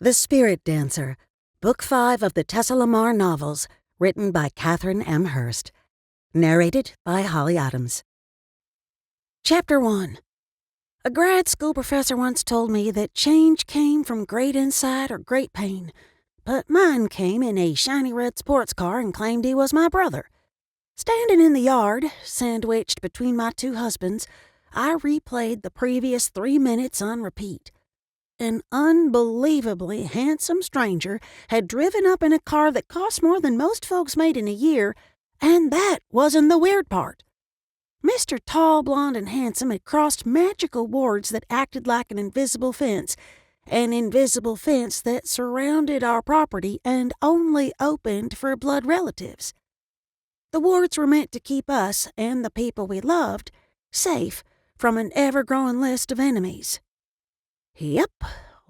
The Spirit Dancer, Book 5 of the Tessa Lamar novels, written by Kathryn M. Hearst. Narrated by Holly Adams. Chapter 1. A grad school professor once told me that change came from great insight or great pain, but mine came in a shiny red sports car and claimed he was my brother. Standing in the yard, sandwiched between my two husbands, I replayed the previous 3 minutes on repeat. An unbelievably handsome stranger had driven up in a car that cost more than most folks made in a year, and that wasn't the weird part. Mr. Tall, Blonde, and Handsome had crossed magical wards that acted like an invisible fence that surrounded our property and only opened for blood relatives. The wards were meant to keep us and the people we loved safe from an ever-growing list of enemies. Yep,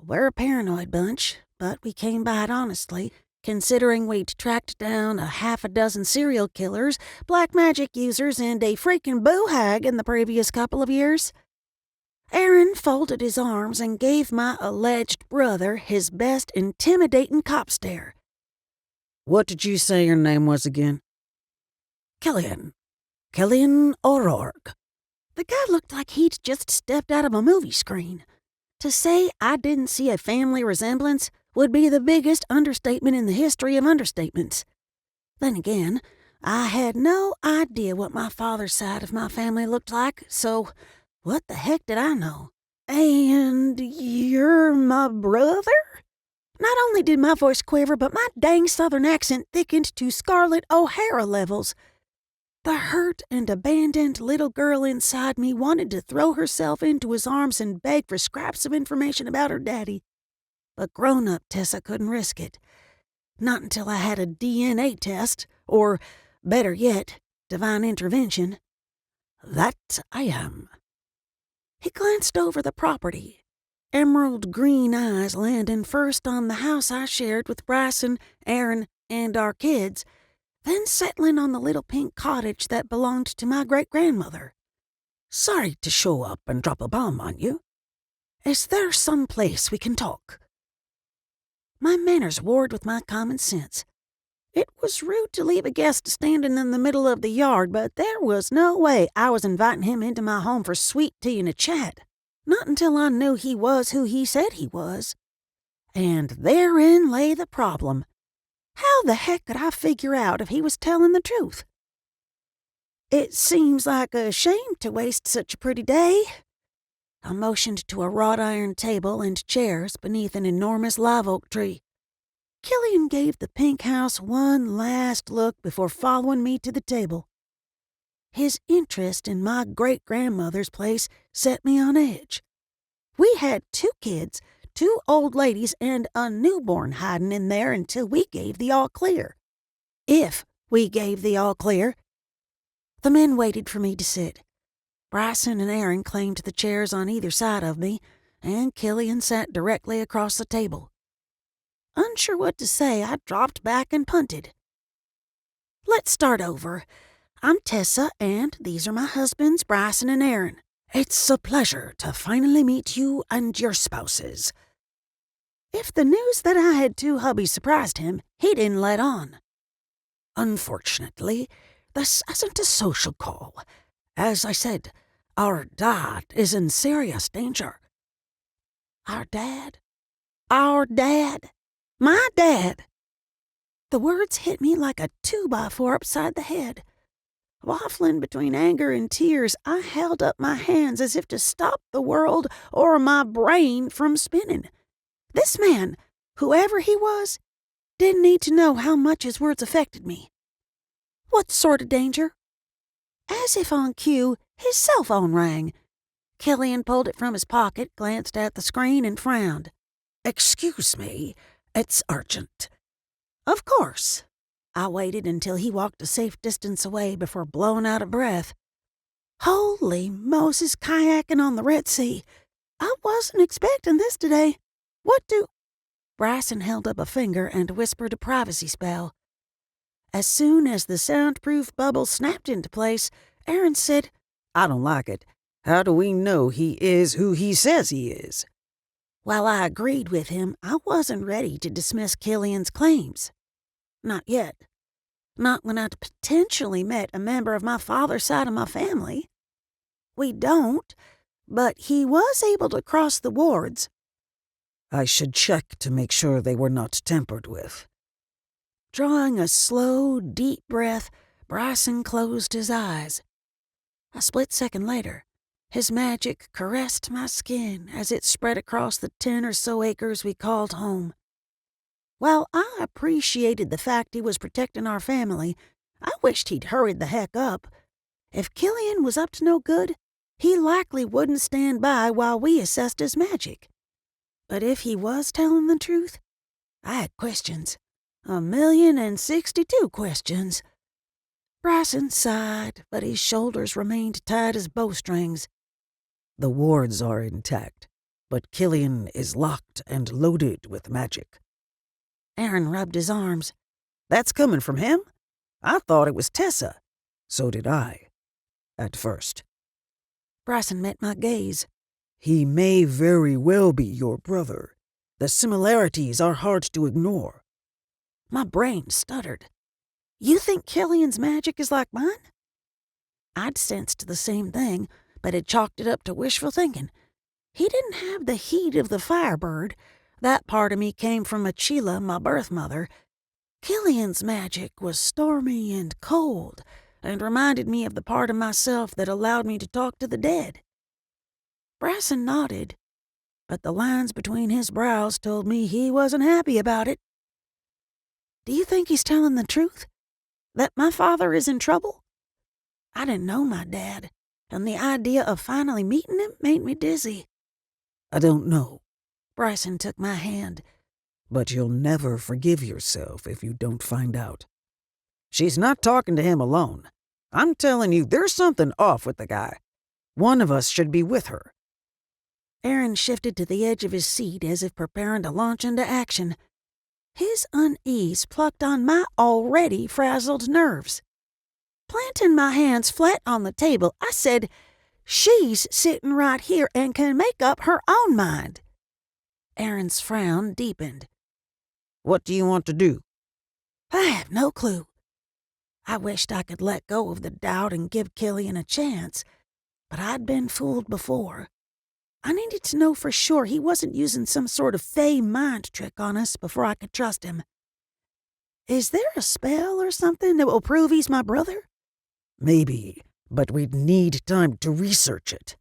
we're a paranoid bunch, but we came by it honestly, considering we'd tracked down a half a dozen serial killers, black magic users, and a freaking boo-hag in the previous couple of years. Aaron folded his arms and gave my alleged brother his best intimidating cop stare. What did you say your name was again? Killian O'Rourke. The guy looked like he'd just stepped out of a movie screen. To say I didn't see a family resemblance would be the biggest understatement in the history of understatements. Then again, I had no idea what my father's side of my family looked like, so what the heck did I know? And you're my brother? Not only did my voice quiver, but my dang southern accent thickened to Scarlett O'Hara levels. The hurt and abandoned little girl inside me wanted to throw herself into his arms and beg for scraps of information about her daddy. But grown-up Tessa couldn't risk it. Not until I had a DNA test, or, better yet, divine intervention. That I am. He glanced over the property, emerald green eyes landing first on the house I shared with Bryson, Aaron, and our kids, then settling on the little pink cottage that belonged to my great-grandmother. Sorry to show up and drop a bomb on you. Is there some place we can talk? My manners warred with my common sense. It was rude to leave a guest standing in the middle of the yard, but there was no way I was inviting him into my home for sweet tea and a chat. Not until I knew he was who he said he was. And therein lay the problem. How the heck could I figure out if he was telling the truth? It seems like a shame to waste such a pretty day. I motioned to a wrought iron table and chairs beneath an enormous live oak tree. Killian gave the pink house one last look before following me to the table. His interest in my great-grandmother's place set me on edge. We had 2 kids, 2 old ladies, and a newborn hiding in there until we gave the all-clear. If we gave the all-clear. The men waited for me to sit. Bryson and Aaron claimed the chairs on either side of me, and Killian sat directly across the table. Unsure what to say, I dropped back and punted. Let's start over. I'm Tessa, and these are my husbands, Bryson and Aaron. It's a pleasure to finally meet you and your spouses. If the news that I had 2 hubbies surprised him, he didn't let on. Unfortunately, this isn't a social call. As I said, our dad is in serious danger. Our dad? Our dad? My dad? The words hit me like a 2x4 upside the head. Waffling between anger and tears, I held up my hands as if to stop the world or my brain from spinning. This man, whoever he was, didn't need to know how much his words affected me. What sort of danger? As if on cue, his cell phone rang. Killian pulled it from his pocket, glanced at the screen, and frowned. Excuse me, it's urgent. Of course. I waited until he walked a safe distance away before blowing out of breath. Holy Moses, kayaking on the Red Sea. I wasn't expecting this today. What do... Bryson held up a finger and whispered a privacy spell. As soon as the soundproof bubble snapped into place, Aaron said, I don't like it. How do we know he is who he says he is? While I agreed with him, I wasn't ready to dismiss Killian's claims. Not yet. Not when I'd potentially met a member of my father's side of my family. We don't, but he was able to cross the wards. I should check to make sure they were not tampered with. Drawing a slow, deep breath, Bryson closed his eyes. A split second later, his magic caressed my skin as it spread across the 10 or so acres we called home. While I appreciated the fact he was protecting our family, I wished he'd hurried the heck up. If Killian was up to no good, he likely wouldn't stand by while we assessed his magic. But if he was telling the truth, I had questions. 1,062 questions. Bryson sighed, but his shoulders remained tight as bowstrings. The wards are intact, but Killian is locked and loaded with magic. Aaron rubbed his arms. That's coming from him? I thought it was Tessa. So did I. At first. Bryson met my gaze. He may very well be your brother. The similarities are hard to ignore. My brain stuttered. You think Killian's magic is like mine? I'd sensed the same thing, but had chalked it up to wishful thinking. He didn't have the heat of the firebird. That part of me came from Achila, my birth mother. Killian's magic was stormy and cold, and reminded me of the part of myself that allowed me to talk to the dead. Bryson nodded, but the lines between his brows told me he wasn't happy about it. Do you think he's telling the truth? That my father is in trouble? I didn't know my dad, and the idea of finally meeting him made me dizzy. I don't know. Bryson took my hand. But you'll never forgive yourself if you don't find out. She's not talking to him alone. I'm telling you, there's something off with the guy. One of us should be with her. Aaron shifted to the edge of his seat as if preparing to launch into action. His unease plucked on my already frazzled nerves. Planting my hands flat on the table, I said, "She's sitting right here and can make up her own mind." Aaron's frown deepened. What do you want to do? I have no clue. I wished I could let go of the doubt and give Killian a chance, but I'd been fooled before. I needed to know for sure he wasn't using some sort of fey mind trick on us before I could trust him. Is there a spell or something that will prove he's my brother? Maybe, but we'd need time to research it.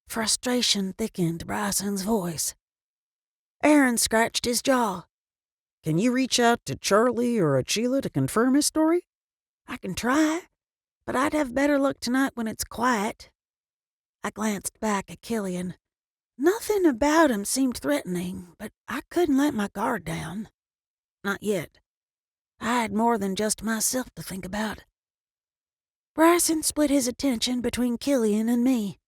Frustration thickened Bryson's voice. Aaron scratched his jaw. Can you reach out to Charlie or Achila to confirm his story? I can try, but I'd have better luck tonight when it's quiet. I glanced back at Killian. Nothing about him seemed threatening, but I couldn't let my guard down. Not yet. I had more than just myself to think about. Bryson split his attention between Killian and me.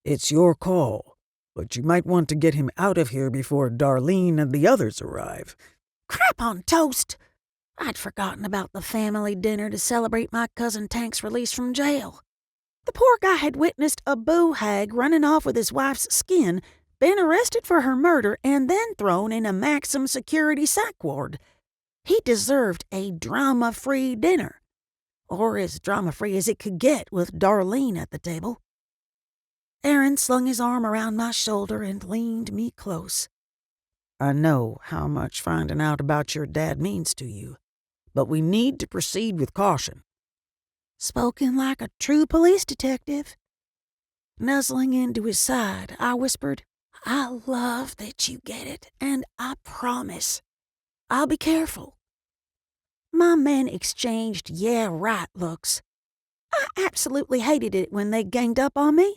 It's your call, but you might want to get him out of here before Darlene and the others arrive. Crap on toast! I'd forgotten about the family dinner to celebrate my cousin Tank's release from jail. The poor guy had witnessed a boo hag running off with his wife's skin, been arrested for her murder, and then thrown in a maximum security psych ward. He deserved a drama-free dinner. Or as drama-free as it could get with Darlene at the table. Aaron slung his arm around my shoulder and leaned me close. I know how much finding out about your dad means to you, but we need to proceed with caution. Spoken like a true police detective. Nuzzling into his side, I whispered, I love that you get it, and I promise I'll be careful. My men exchanged yeah right looks. I absolutely hated it when they ganged up on me,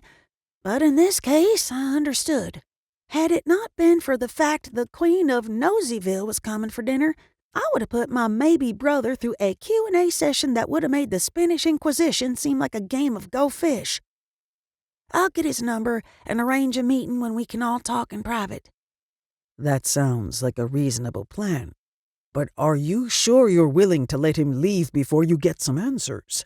but in this case I understood. Had it not been for the fact the Queen of Nosyville was coming for dinner, I would have put my maybe brother through a Q&A session that would have made the Spanish Inquisition seem like a game of Go Fish. I'll get his number and arrange a meeting when we can all talk in private. That sounds like a reasonable plan. But are you sure you're willing to let him leave before you get some answers?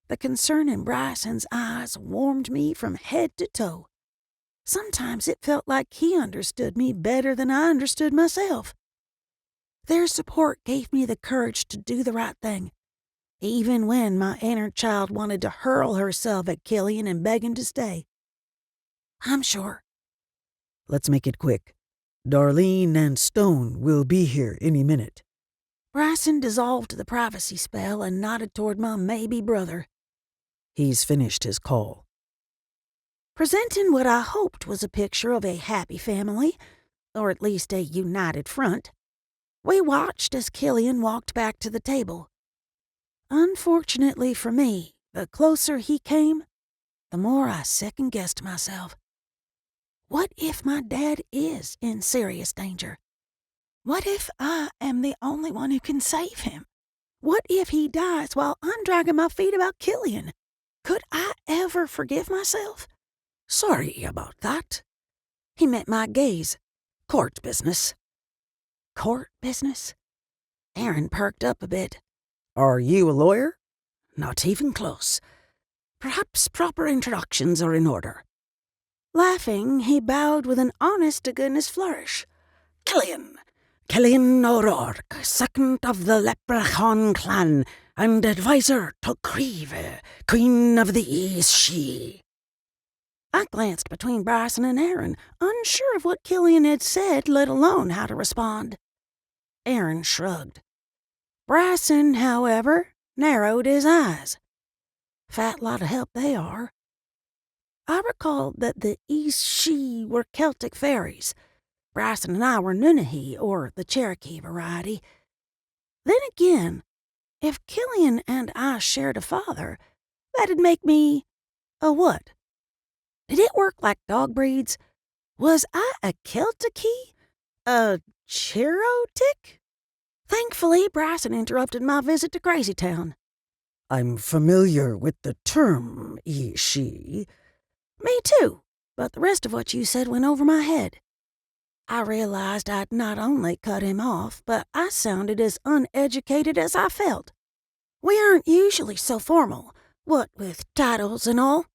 The concern in Bryson's eyes warmed me from head to toe. Sometimes it felt like he understood me better than I understood myself. Their support gave me the courage to do the right thing, even when my inner child wanted to hurl herself at Killian and beg him to stay. I'm sure. Let's make it quick. Darlene and Stone will be here any minute. Bryson dissolved the privacy spell and nodded toward my maybe brother. He's finished his call. Presenting what I hoped was a picture of a happy family, or at least a united front, we watched as Killian walked back to the table. Unfortunately for me, the closer he came, the more I second-guessed myself. What if my dad is in serious danger? What if I am the only one who can save him? What if he dies while I'm dragging my feet about Killian? Could I ever forgive myself? Sorry about that. He met my gaze. Court business. Court business? Aaron perked up a bit. Are you a lawyer? Not even close. Perhaps proper introductions are in order. Laughing, he bowed with an honest-to-goodness flourish. Killian O'Rourke, second of the Leprechaun clan, and advisor to Creve, Queen of the East She. I glanced between Bryson and Aaron, unsure of what Killian had said, let alone how to respond. Aaron shrugged. Bryson, however, narrowed his eyes. Fat lot of help they are. I recalled that the East She were Celtic fairies. Bryson and I were Nunnehi, or the Cherokee variety. Then again, if Killian and I shared a father, that'd make me a what? Did it work like dog breeds? Was I a Celtic-y? A Cherotic? Thankfully, Bryson interrupted my visit to Crazy Town. I'm familiar with the term, she. Me too, but the rest of what you said went over my head. I realized I'd not only cut him off, but I sounded as uneducated as I felt. We aren't usually so formal, what with titles and all.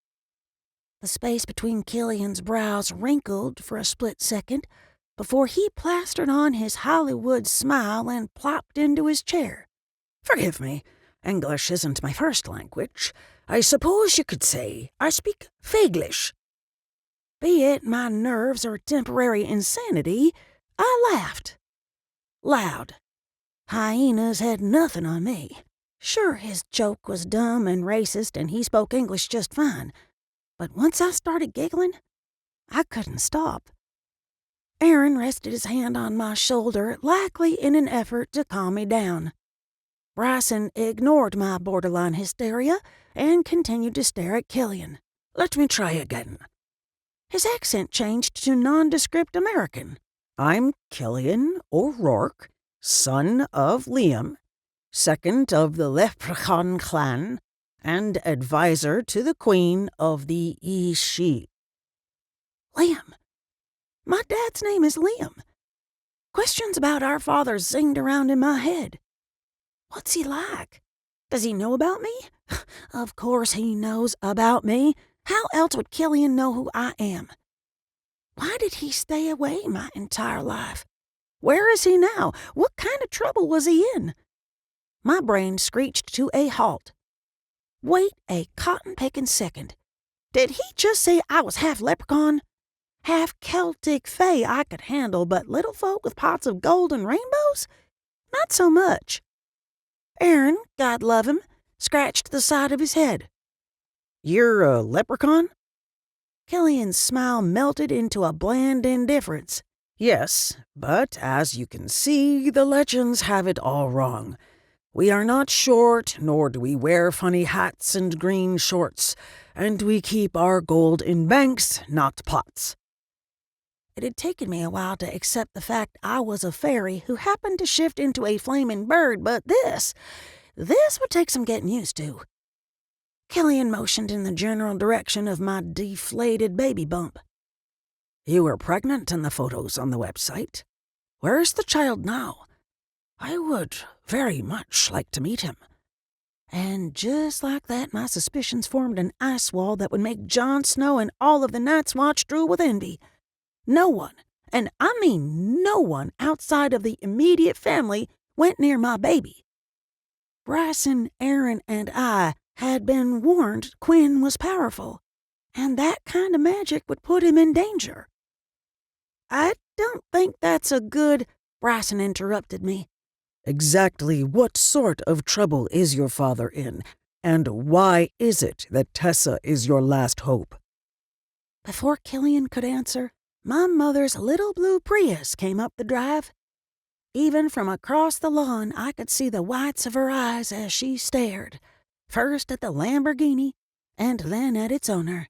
The space between Killian's brows wrinkled for a split second before he plastered on his Hollywood smile and plopped into his chair. Forgive me, English isn't my first language. I suppose you could say I speak Faiglish. Be it my nerves or temporary insanity, I laughed. Loud. Hyenas had nothing on me. Sure, his joke was dumb and racist and he spoke English just fine. But once I started giggling, I couldn't stop. Aaron rested his hand on my shoulder, likely in an effort to calm me down. Bryson ignored my borderline hysteria and continued to stare at Killian. Let me try again. His accent changed to nondescript American. I'm Killian O'Rourke, son of Liam, second of the Leprechaun clan, and advisor to the Queen of the Ishi. Liam. My dad's name is Liam. Questions about our fathers zinged around in my head. What's he like? Does he know about me? Of course he knows about me. How else would Killian know who I am? Why did he stay away my entire life? Where is he now? What kind of trouble was he in? My brain screeched to a halt. Wait a cotton-picking second. Did he just say I was half leprechaun? Half Celtic fae I could handle, but little folk with pots of gold and rainbows? Not so much. Aaron, God love him, scratched the side of his head. You're a leprechaun? Killian's smile melted into a bland indifference. Yes, but as you can see, the legends have it all wrong. We are not short, nor do we wear funny hats and green shorts, and we keep our gold in banks, not pots. It had taken me a while to accept the fact I was a fairy who happened to shift into a flaming bird, but this would take some getting used to. Killian motioned in the general direction of my deflated baby bump. You were pregnant in the photos on the website. Where's the child now? I would very much like to meet him. And just like that, my suspicions formed an ice wall that would make Jon Snow and all of the Night's Watch drool with envy. No one, and I mean no one outside of the immediate family, went near my baby. Bryson, Aaron, and I had been warned Quinn was powerful, and that kind of magic would put him in danger. I don't think that's a good... Bryson interrupted me. Exactly what sort of trouble is your father in, and why is it that Tessa is your last hope? Before Killian could answer, my mother's little blue Prius came up the drive. Even from across the lawn, I could see the whites of her eyes as she stared, first at the Lamborghini and then at its owner.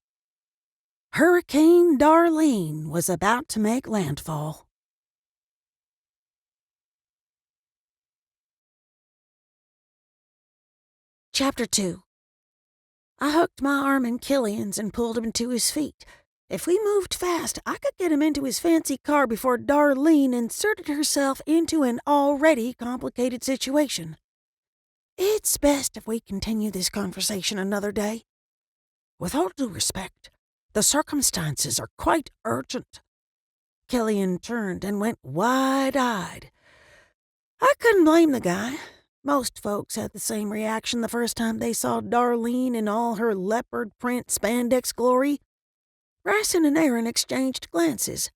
Hurricane Darlene was about to make landfall. Chapter 2. I hooked my arm in Killian's and pulled him to his feet. If we moved fast, I could get him into his fancy car before Darlene inserted herself into an already complicated situation. It's best if we continue this conversation another day. With all due respect, the circumstances are quite urgent. Killian turned and went wide-eyed. I couldn't blame the guy. Most folks had the same reaction the first time they saw Darlene in all her leopard print spandex glory. Bryson and Aaron exchanged glances.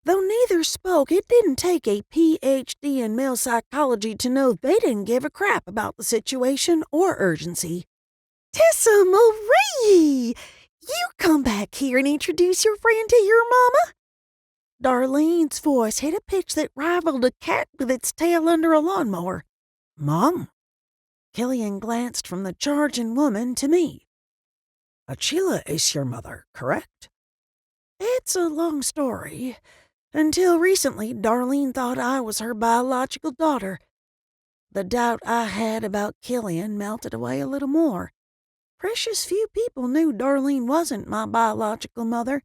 Though neither spoke, it didn't take a Ph.D. in male psychology to know they didn't give a crap about the situation or urgency. Tessa Marie! You come back here and introduce your friend to your mama? Darlene's voice hit a pitch that rivaled a cat with its tail under a lawnmower. Mom? Killian glanced from the charging woman to me. Achila is your mother, correct? It's a long story. Until recently, Darlene thought I was her biological daughter. The doubt I had about Killian melted away a little more. Precious few people knew Darlene wasn't my biological mother,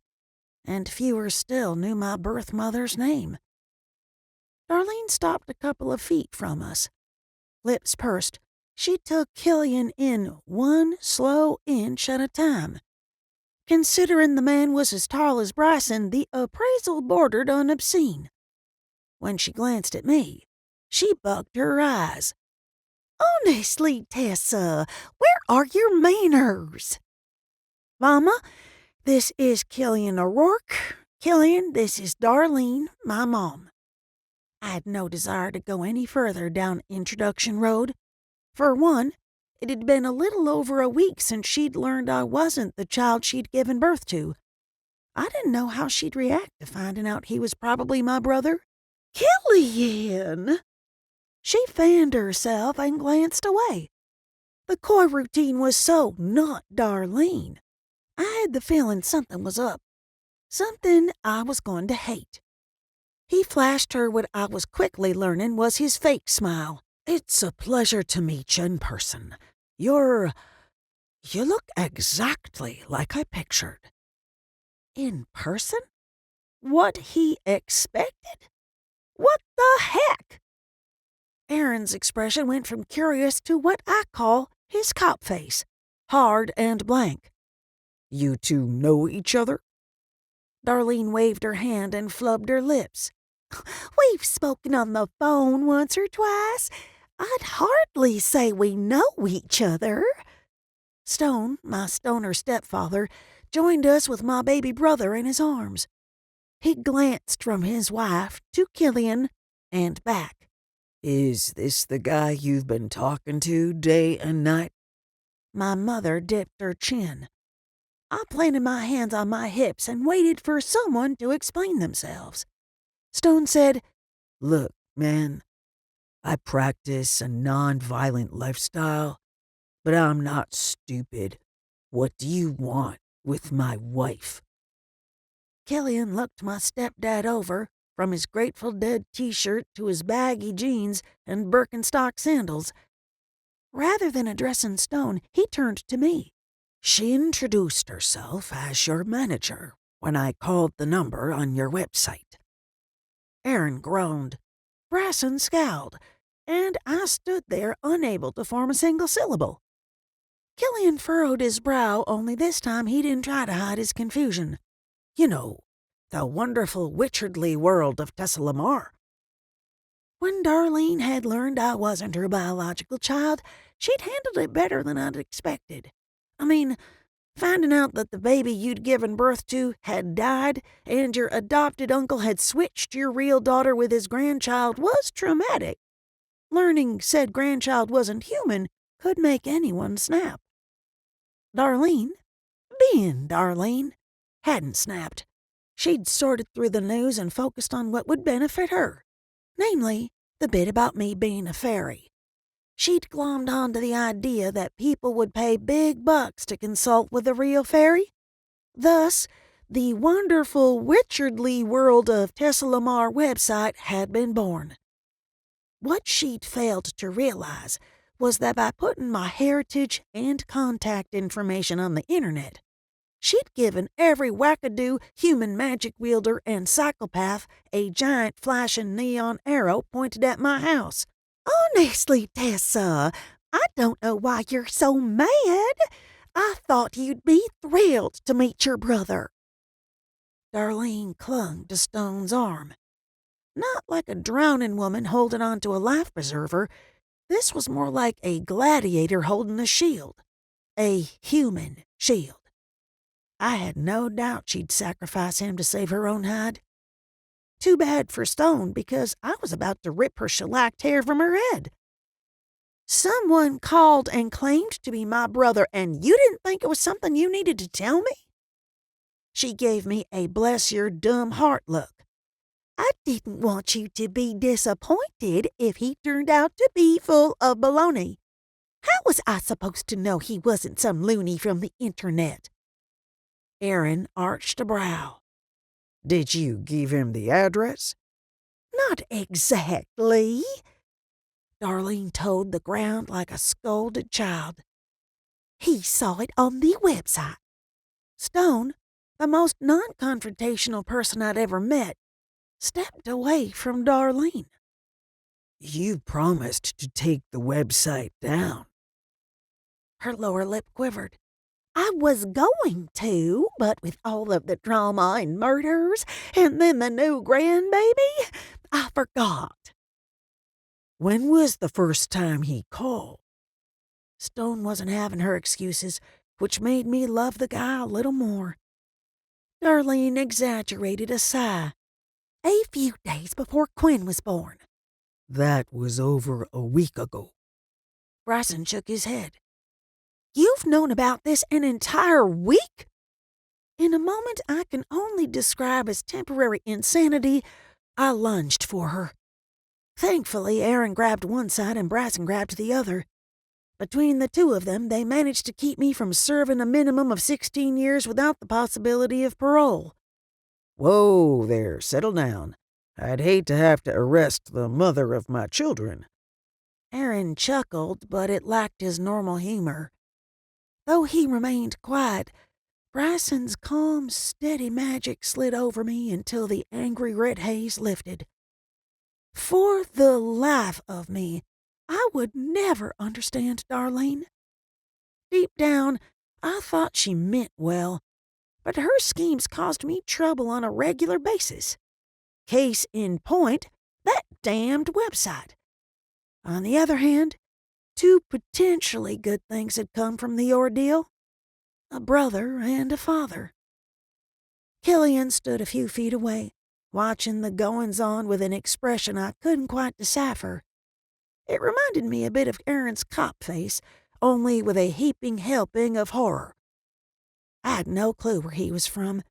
and fewer still knew my birth mother's name. Darlene stopped a couple of feet from us. Lips pursed, she took Killian in one slow inch at a time. Considering the man was as tall as Bryson, the appraisal bordered on obscene. When she glanced at me, she bugged her eyes. Honestly, Tessa, where are your manners? Mama, this is Killian O'Rourke. Killian, this is Darlene, my mom. I had no desire to go any further down Introduction Road. For one, it had been a little over a week since she'd learned I wasn't the child she'd given birth to. I didn't know how she'd react to finding out he was probably my brother. Killian! She fanned herself and glanced away. The coy routine was so not Darlene. I had the feeling something was up. Something I was going to hate. He flashed her what I was quickly learning was his fake smile. It's a pleasure to meet you in person. You look exactly like I pictured. In person? What he expected? What the heck? Aaron's expression went from curious to what I call his cop face, hard and blank. You two know each other? Darlene waved her hand and flubbed her lips. We've spoken on the phone once or twice. I'd hardly say we know each other. Stone, my stoner stepfather, joined us with my baby brother in his arms. He glanced from his wife to Killian and back. Is this the guy you've been talking to day and night? My mother dipped her chin. I planted my hands on my hips and waited for someone to explain themselves. Stone said, Look, man, I practice a non-violent lifestyle, but I'm not stupid. What do you want with my wife? Killian looked my stepdad over, from his Grateful Dead t-shirt to his baggy jeans and Birkenstock sandals. Rather than addressing Stone, he turned to me. She introduced herself as your manager when I called the number on your website. Aaron groaned. Bryson scowled, and I stood there unable to form a single syllable. Killian furrowed his brow, only this time he didn't try to hide his confusion. You know, the wonderful witcheredly world of Tessa Lamar. When Darlene had learned I wasn't her biological child, she'd handled it better than I'd expected. I mean, finding out that the baby you'd given birth to had died and your adopted uncle had switched your real daughter with his grandchild was traumatic. Learning said grandchild wasn't human could make anyone snap. Darlene, being Darlene, hadn't snapped. She'd sorted through the news and focused on what would benefit her, namely, the bit about me being a fairy. She'd glommed onto the idea that people would pay big bucks to consult with a real fairy. Thus, the wonderful witcheredly world of Tessa Lamar website had been born. What she'd failed to realize was that by putting my heritage and contact information on the internet, she'd given every wackadoo, human magic wielder, and psychopath a giant flashing neon arrow pointed at my house. Honestly, Tessa, I don't know why you're so mad. I thought you'd be thrilled to meet your brother. Darlene clung to Stone's arm. Not like a drowning woman holding onto a life preserver. This was more like a gladiator holding a shield. A human shield. I had no doubt she'd sacrifice him to save her own hide. Too bad for Stone, because I was about to rip her shellacked hair from her head. Someone called and claimed to be my brother, and you didn't think it was something you needed to tell me? She gave me a bless your dumb heart look. I didn't want you to be disappointed if he turned out to be full of baloney. How was I supposed to know he wasn't some loony from the internet? Aaron arched a brow. Did you give him the address? Not exactly. Darlene toed the ground like a scolded child. He saw it on the website. Stone, the most non-confrontational person I'd ever met, stepped away from Darlene. You promised to take the website down. Her lower lip quivered. I was going to, but with all of the drama and murders, and then the new grandbaby, I forgot. When was the first time he called? Stone wasn't having her excuses, which made me love the guy a little more. Darlene exaggerated a sigh. A few days before Quinn was born. That was over a week ago. Bryson shook his head. You've known about this an entire week? In a moment I can only describe as temporary insanity, I lunged for her. Thankfully, Aaron grabbed one side and Bryson grabbed the other. Between the two of them, they managed to keep me from serving a minimum of 16 years without the possibility of parole. Whoa there, settle down. I'd hate to have to arrest the mother of my children. Aaron chuckled, but it lacked his normal humor. Though he remained quiet, Bryson's calm, steady magic slid over me until the angry red haze lifted. For the life of me, I would never understand Darlene. Deep down, I thought she meant well, but her schemes caused me trouble on a regular basis. Case in point, that damned website. On the other hand, two potentially good things had come from the ordeal. A brother and a father. Killian stood a few feet away, watching the goings-on with an expression I couldn't quite decipher. It reminded me a bit of Aaron's cop face, only with a heaping helping of horror. I had no clue where he was from,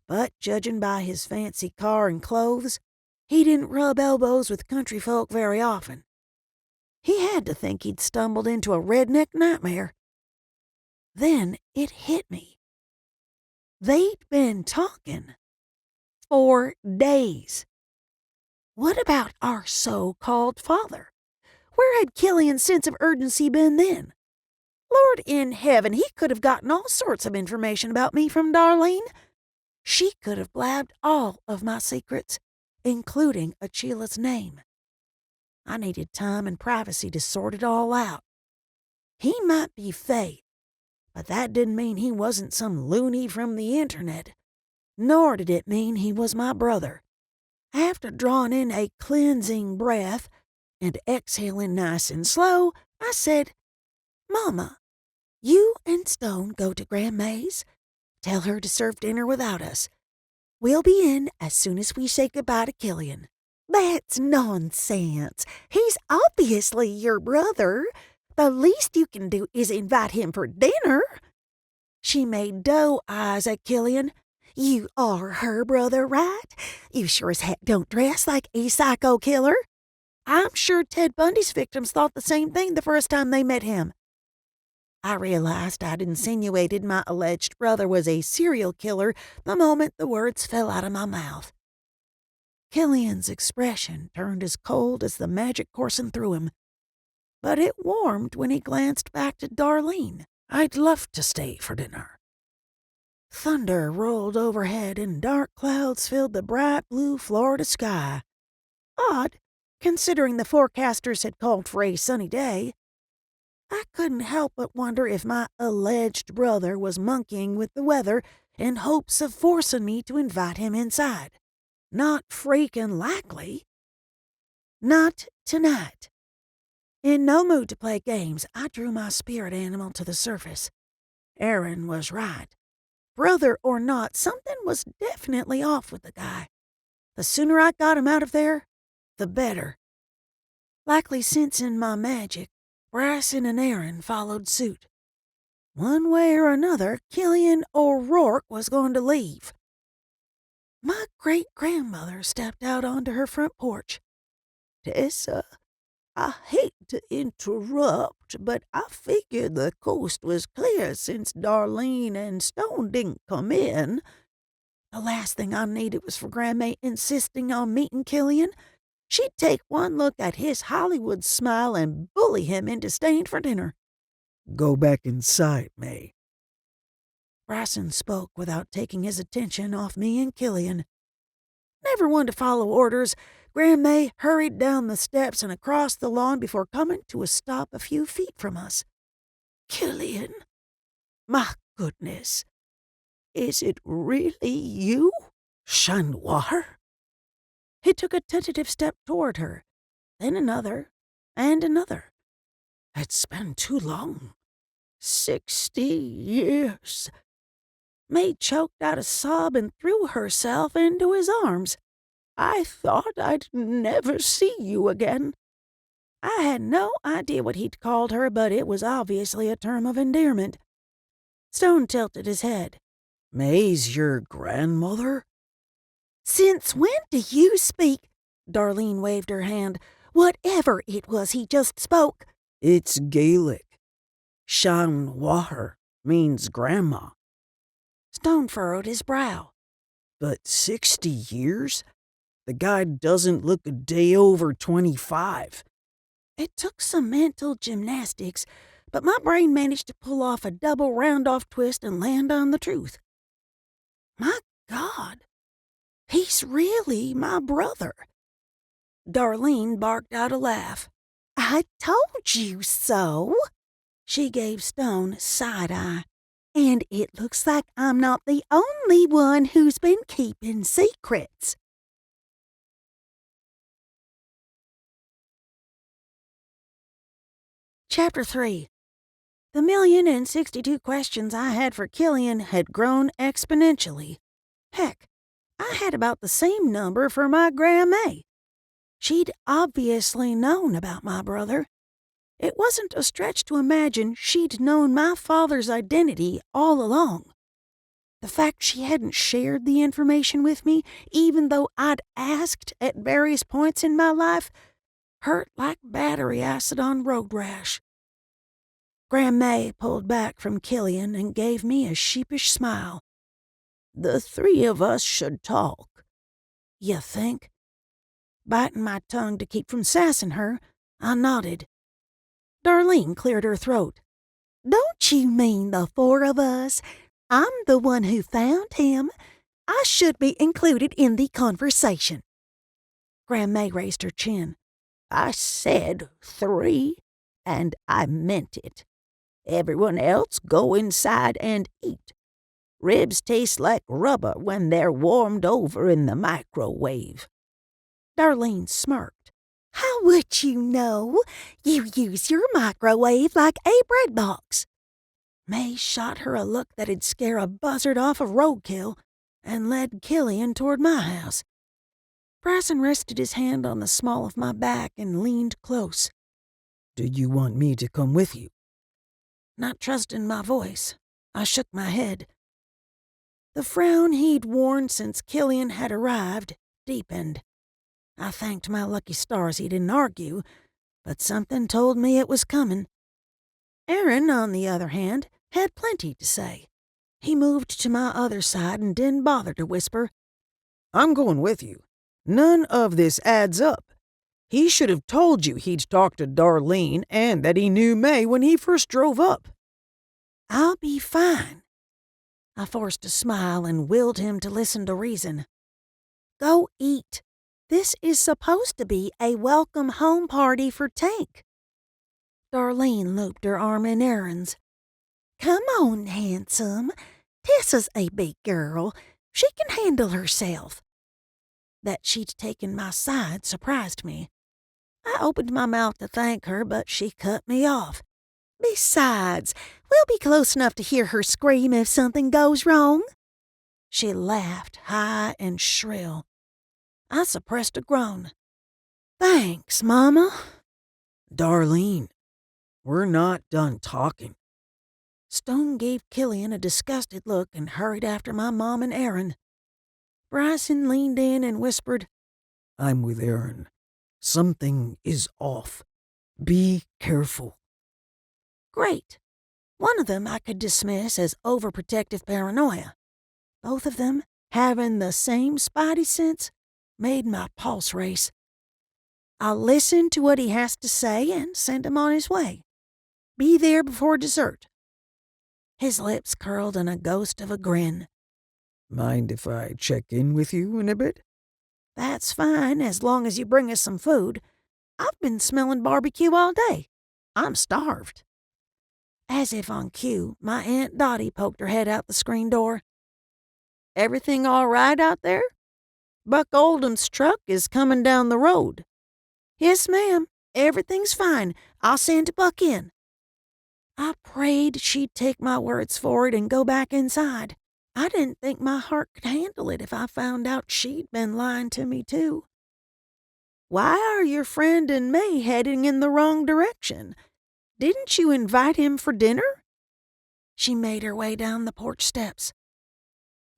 but judging by his fancy car and clothes, he didn't rub elbows with country folk very often. He had to think he'd stumbled into a redneck nightmare. Then it hit me. They'd been talking. For days. What about our so-called father? Where had Killian's sense of urgency been then? Lord in heaven, he could have gotten all sorts of information about me from Darlene. She could have blabbed all of my secrets, including Achila's name. I needed time and privacy to sort it all out. He might be Faye, But that didn't mean he wasn't some loony from the internet, nor did it mean he was my brother. After drawing in a cleansing breath and exhaling nice and slow, I said, "Mama, you and Stone go to Grandma's. Tell her to serve dinner without us. We'll be in as soon as we say goodbye to Killian." "That's nonsense. He's obviously your brother. The least you can do is invite him for dinner." She made doe eyes at Killian. "You are her brother, right? You sure as heck don't dress like a psycho killer." "I'm sure Ted Bundy's victims thought the same thing the first time they met him." I realized I'd insinuated my alleged brother was a serial killer the moment the words fell out of my mouth. Killian's expression turned as cold as the magic coursing through him, but it warmed when he glanced back to Darlene. "I'd love to stay for dinner." Thunder rolled overhead and dark clouds filled the bright blue Florida sky. Odd, considering the forecasters had called for a sunny day. I couldn't help but wonder if my alleged brother was monkeying with the weather in hopes of forcing me to invite him inside. Not freaking likely. Not tonight. In no mood to play games, I drew my spirit animal to the surface. Aaron was right. Brother or not, something was definitely off with the guy. The sooner I got him out of there, the better. Likely sensing my magic, Bryson and Aaron followed suit. One way or another, Killian O'Rourke was going to leave. My great-grandmother stepped out onto her front porch. "Tessa, I hate to interrupt, but I figured the coast was clear since Darlene and Stone didn't come in." The last thing I needed was for Grandma insisting on meeting Killian. She'd take one look at his Hollywood smile and bully him into staying for dinner. "Go back inside, May." Bryson spoke without taking his attention off me and Killian. Never one to follow orders, Grandma hurried down the steps and across the lawn before coming to a stop a few feet from us. "Killian, my goodness, is it really you? Chanoir?" He took a tentative step toward her, then another, and another. "It's been too long. 60 years. May choked out a sob and threw herself into his arms. "I thought I'd never see you again." I had no idea what he'd called her, but it was obviously a term of endearment. Stone tilted his head. "May's your grandmother?" "Since when do you speak?" Darlene waved her hand. "Whatever it was he just spoke." "It's Gaelic. Chanoir means grandma." Stone furrowed his brow. "But 60 years? The guy doesn't look a day over 25. It took some mental gymnastics, but my brain managed to pull off a double round-off twist and land on the truth. My God, he's really my brother. Darlene barked out a laugh. "I told you so." She gave Stone side-eye. "And it looks like I'm not the only one who's been keeping secrets." Chapter 3. The 1,062 questions I had for Killian had grown exponentially. Heck, I had about the same number for my Grandma. She'd obviously known about my brother. It wasn't a stretch to imagine she'd known my father's identity all along. The fact she hadn't shared the information with me, even though I'd asked at various points in my life, hurt like battery acid on road rash. Grandma pulled back from Killian and gave me a sheepish smile. "The three of us should talk." "You think?" Biting my tongue to keep from sassing her, I nodded. Darlene cleared her throat. "Don't you mean the four of us? I'm the one who found him. I should be included in the conversation." Grandma raised her chin. "I said 3, and I meant it." Everyone else go inside and eat. Ribs taste like rubber when they're warmed over in the microwave." Darlene smirked. "How would you know? You use your microwave like a bread box." May shot her a look that'd scare a buzzard off of roadkill and led Killian toward my house. Bryson rested his hand on the small of my back and leaned close. "Do you want me to come with you?" Not trusting my voice, I shook my head. The frown he'd worn since Killian had arrived deepened. I thanked my lucky stars he didn't argue, but something told me it was coming. Aaron, on the other hand, had plenty to say. He moved to my other side and didn't bother to whisper, "I'm going with you. None of this adds up. He should have told you he'd talked to Darlene and that he knew May when he first drove up." "I'll be fine." I forced a smile and willed him to listen to reason. "Go eat. This is supposed to be a welcome home party for Tank." Darlene looped her arm in Aaron's. "Come on, handsome. Tessa's a big girl. She can handle herself." That she'd taken my side surprised me. I opened my mouth to thank her, but she cut me off. "Besides, we'll be close enough to hear her scream if something goes wrong." She laughed high and shrill. I suppressed a groan. "Thanks, Mama." "Darlene, we're not done talking." Stone gave Killian a disgusted look and hurried after my mom and Aaron. Bryson leaned in and whispered, "I'm with Aaron. Something is off. Be careful." Great. One of them I could dismiss as overprotective paranoia. Both of them, having the same spidey sense, made my pulse race. I'll listen to what he has to say and send him on his way. Be there before dessert. His lips curled in a ghost of a grin. "Mind if I check in with you in a bit?" "That's fine, as long as you bring us some food. I've been smelling barbecue all day. I'm starved." As if on cue, my Aunt Dottie poked her head out the screen door. "Everything all right out there? Buck Oldham's truck is coming down the road." "Yes, ma'am. Everything's fine. I'll send Buck in." I prayed she'd take my words for it and go back inside. I didn't think my heart could handle it if I found out she'd been lying to me, too. "Why are your friend and May heading in the wrong direction? Didn't you invite him for dinner?" She made her way down the porch steps.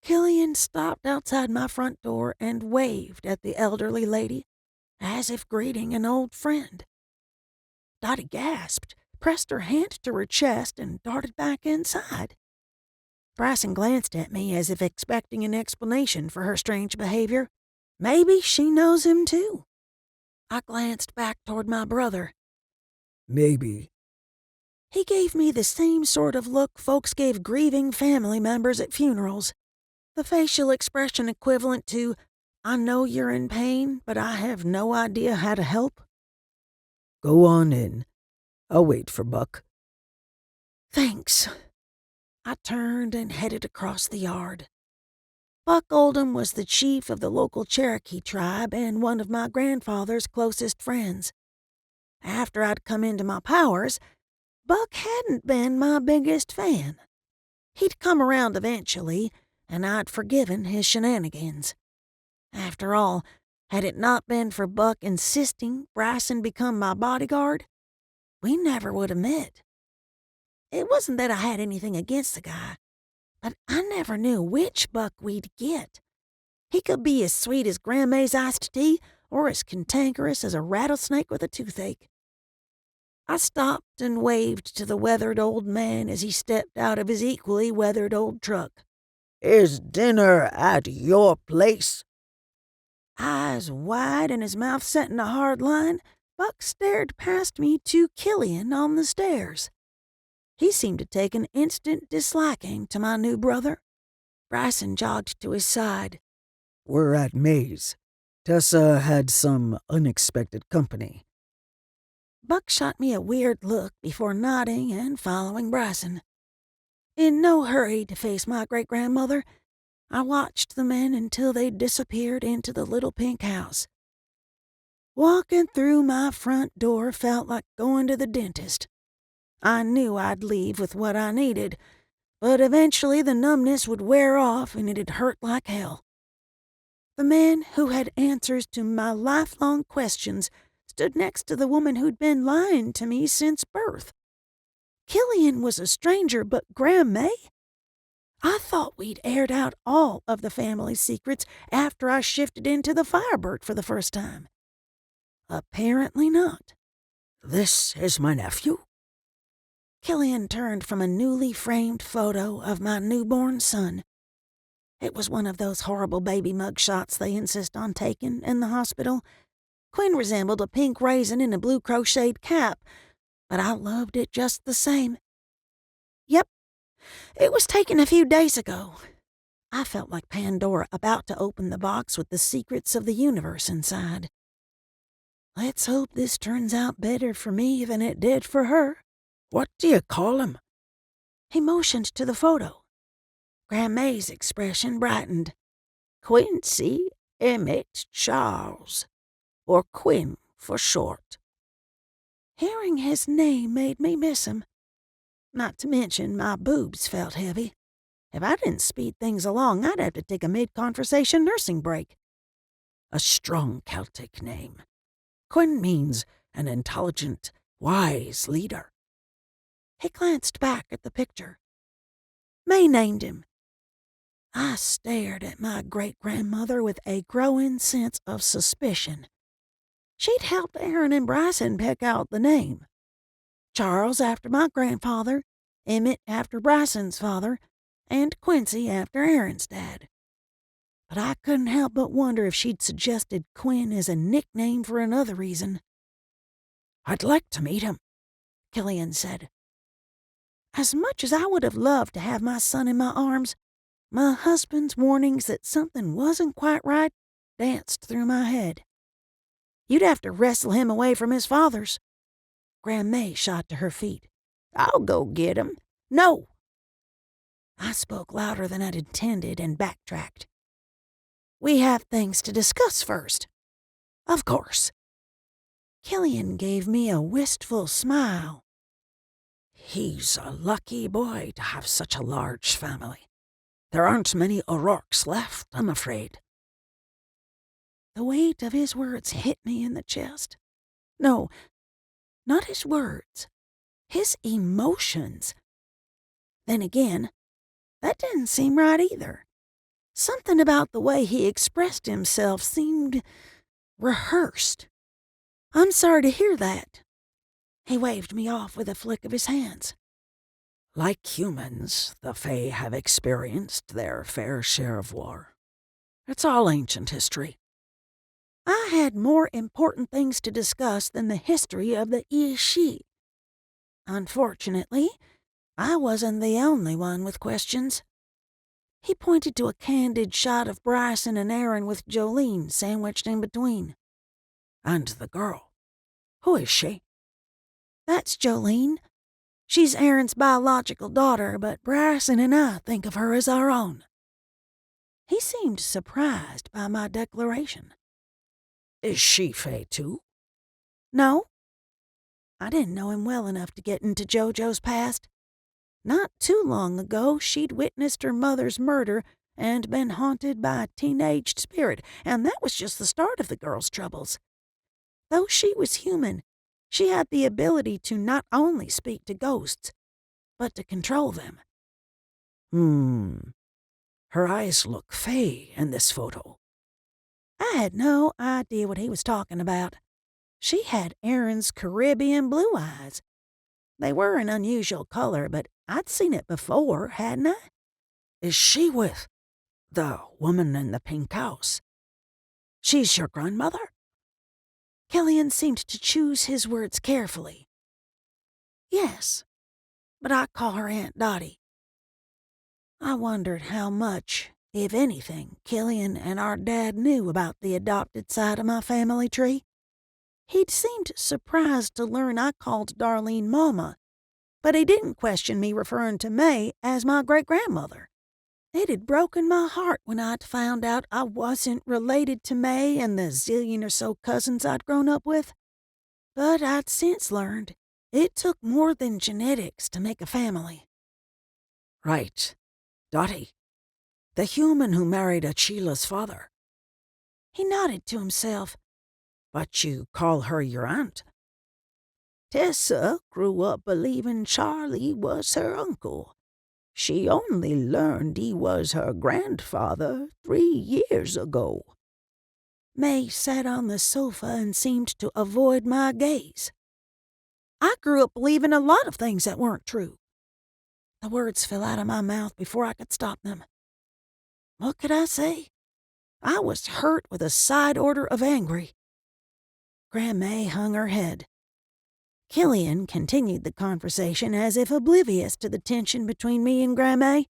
Killian stopped outside my front door and waved at the elderly lady, as if greeting an old friend. Dottie gasped, pressed her hand to her chest, and darted back inside. Bryson glanced at me as if expecting an explanation for her strange behavior. Maybe she knows him too. I glanced back toward my brother. "Maybe." He gave me the same sort of look folks gave grieving family members at funerals. The facial expression equivalent to, "I know you're in pain, but I have no idea how to help." "Go on in. I'll wait for Buck." "Thanks." I turned and headed across the yard. Buck Oldham was the chief of the local Cherokee tribe and one of my grandfather's closest friends. After I'd come into my powers, Buck hadn't been my biggest fan. He'd come around eventually, and I'd forgiven his shenanigans. After all, had it not been for Buck insisting Bryson become my bodyguard, we never would have met. It wasn't that I had anything against the guy, but I never knew which Buck we'd get. He could be as sweet as Grandma's iced tea or as cantankerous as a rattlesnake with a toothache. I stopped and waved to the weathered old man as he stepped out of his equally weathered old truck. "Is dinner at your place?" Eyes wide and his mouth set in a hard line, Buck stared past me to Killian on the stairs. He seemed to take an instant disliking to my new brother. Bryson jogged to his side. "We're at May's. Tessa had some unexpected company." Buck shot me a weird look before nodding and following Bryson. In no hurry to face my great-grandmother, I watched the men until they disappeared into the little pink house. Walking through my front door felt like going to the dentist. I knew I'd leave with what I needed, but eventually the numbness would wear off and it'd hurt like hell. The man who had answers to my lifelong questions stood next to the woman who'd been lying to me since birth. Killian was a stranger, but Graham May? I thought we'd aired out all of the family secrets after I shifted into the Firebird for the first time. Apparently not. This is my nephew? Killian turned from a newly framed photo of my newborn son. It was one of those horrible baby mug shots they insist on taking in the hospital. Quinn resembled a pink raisin in a blue crocheted cap, but I loved it just the same. Yep, it was taken a few days ago. I felt like Pandora about to open the box with the secrets of the universe inside. Let's hope this turns out better for me than it did for her. What do you call him? He motioned to the photo. Graham May's expression brightened. Quincy Emmett Charles, or Quinn for short. Hearing his name made me miss him. Not to mention my boobs felt heavy. If I didn't speed things along, I'd have to take a mid-conversation nursing break. A strong Celtic name. Quinn means an intelligent, wise leader. He glanced back at the picture. May named him. I stared at my great-grandmother with a growing sense of suspicion. She'd helped Aaron and Bryson pick out the name. Charles after my grandfather, Emmett after Bryson's father, and Quincy after Aaron's dad. But I couldn't help but wonder if she'd suggested Quinn as a nickname for another reason. I'd like to meet him, Killian said. As much as I would have loved to have my son in my arms, my husband's warnings that something wasn't quite right danced through my head. You'd have to wrestle him away from his father's. Graham May shot to her feet. I'll go get him. No! I spoke louder than I'd intended and backtracked. We have things to discuss first. Of course. Killian gave me a wistful smile. He's a lucky boy to have such a large family. There aren't many O'Rourkes left, I'm afraid. The weight of his words hit me in the chest. No, not his words. His emotions. Then again, that didn't seem right either. Something about the way he expressed himself seemed rehearsed. I'm sorry to hear that. He waved me off with a flick of his hands. Like humans, the Fae have experienced their fair share of war. It's all ancient history. I had more important things to discuss than the history of the Ishi. Unfortunately, I wasn't the only one with questions. He pointed to a candid shot of Bryson and Aaron with Jolene sandwiched in between. And the girl. Who is she? That's Jolene. She's Aaron's biological daughter, but Bryson and I think of her as our own. He seemed surprised by my declaration. Is she Fae too? No. I didn't know him well enough to get into JoJo's past. Not too long ago, she'd witnessed her mother's murder and been haunted by a teenaged spirit, and that was just the start of the girl's troubles. Though she was human, she had the ability to not only speak to ghosts, but to control them. Her eyes look Fae in this photo. I had no idea what he was talking about. She had Aaron's Caribbean blue eyes. They were an unusual color, but I'd seen it before, hadn't I? Is she with the woman in the pink house? She's your grandmother? Killian seemed to choose his words carefully. Yes, but I call her Aunt Dottie. I wondered how much, if anything, Killian and our dad knew about the adopted side of my family tree. He'd seemed surprised to learn I called Darlene Mama, but he didn't question me referring to May as my great-grandmother. It had broken my heart when I'd found out I wasn't related to May and the zillion or so cousins I'd grown up with. But I'd since learned it took more than genetics to make a family. Right. Dottie. The human who married Achila's father. He nodded to himself. But you call her your aunt. Tessa grew up believing Charlie was her uncle. She only learned he was her grandfather 3 years ago. May sat on the sofa and seemed to avoid my gaze. I grew up believing a lot of things that weren't true. The words fell out of my mouth before I could stop them. What could I say? I was hurt with a side order of angry. Grandma hung her head. Killian continued the conversation as if oblivious to the tension between me and Grandma.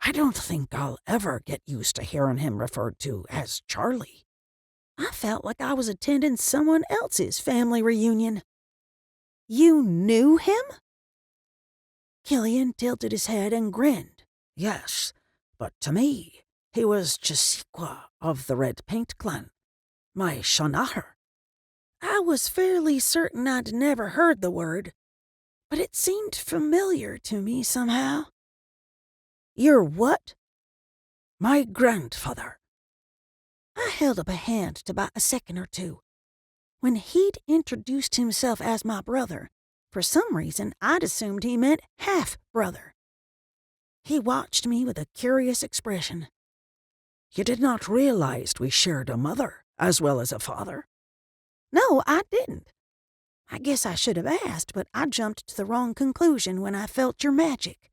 I don't think I'll ever get used to hearing him referred to as Charlie. I felt like I was attending someone else's family reunion. You knew him? Killian tilted his head and grinned. Yes, but to me, he was Chisiqua of the Red Paint Clan, my Shanaher. I was fairly certain I'd never heard the word, but it seemed familiar to me somehow. Your what? My grandfather. I held up a hand to buy a second or two. When he'd introduced himself as my brother, for some reason I'd assumed he meant half-brother. He watched me with a curious expression. You did not realize we shared a mother as well as a father? No, I didn't. I guess I should have asked, but I jumped to the wrong conclusion when I felt your magic.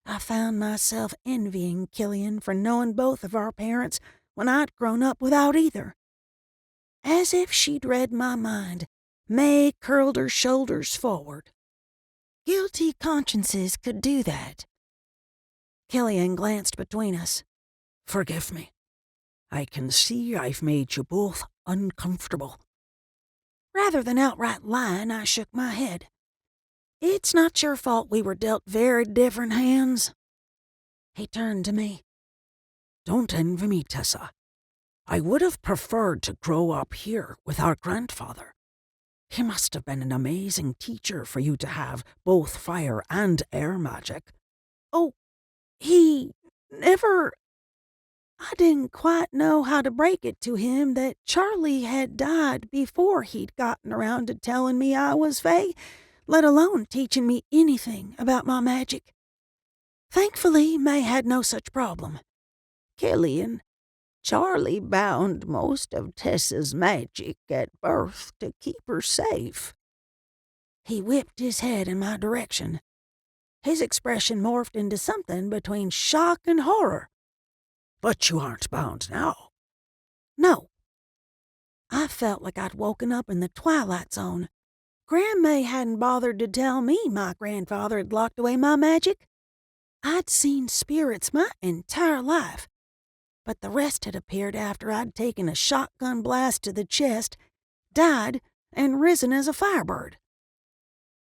I found myself envying Killian for knowing both of our parents when I'd grown up without either. As if she'd read my mind, May curled her shoulders forward. Guilty consciences could do that. Killian glanced between us. Forgive me. I can see I've made you both uncomfortable. Rather than outright lying, I shook my head. It's not your fault we were dealt very different hands. He turned to me. Don't envy me, Tessa. I would have preferred to grow up here with our grandfather. He must have been an amazing teacher for you to have both fire and air magic. Oh, he never... I didn't quite know how to break it to him that Charlie had died before he'd gotten around to telling me I was Fae, let alone teaching me anything about my magic. Thankfully, May had no such problem. Killian, Charlie bound most of Tessa's magic at birth to keep her safe. He whipped his head in my direction. His expression morphed into something between shock and horror. But you aren't bound now. No. I felt like I'd woken up in the Twilight Zone. Grandma hadn't bothered to tell me my grandfather had locked away my magic. I'd seen spirits my entire life, but the rest had appeared after I'd taken a shotgun blast to the chest, died, and risen as a firebird.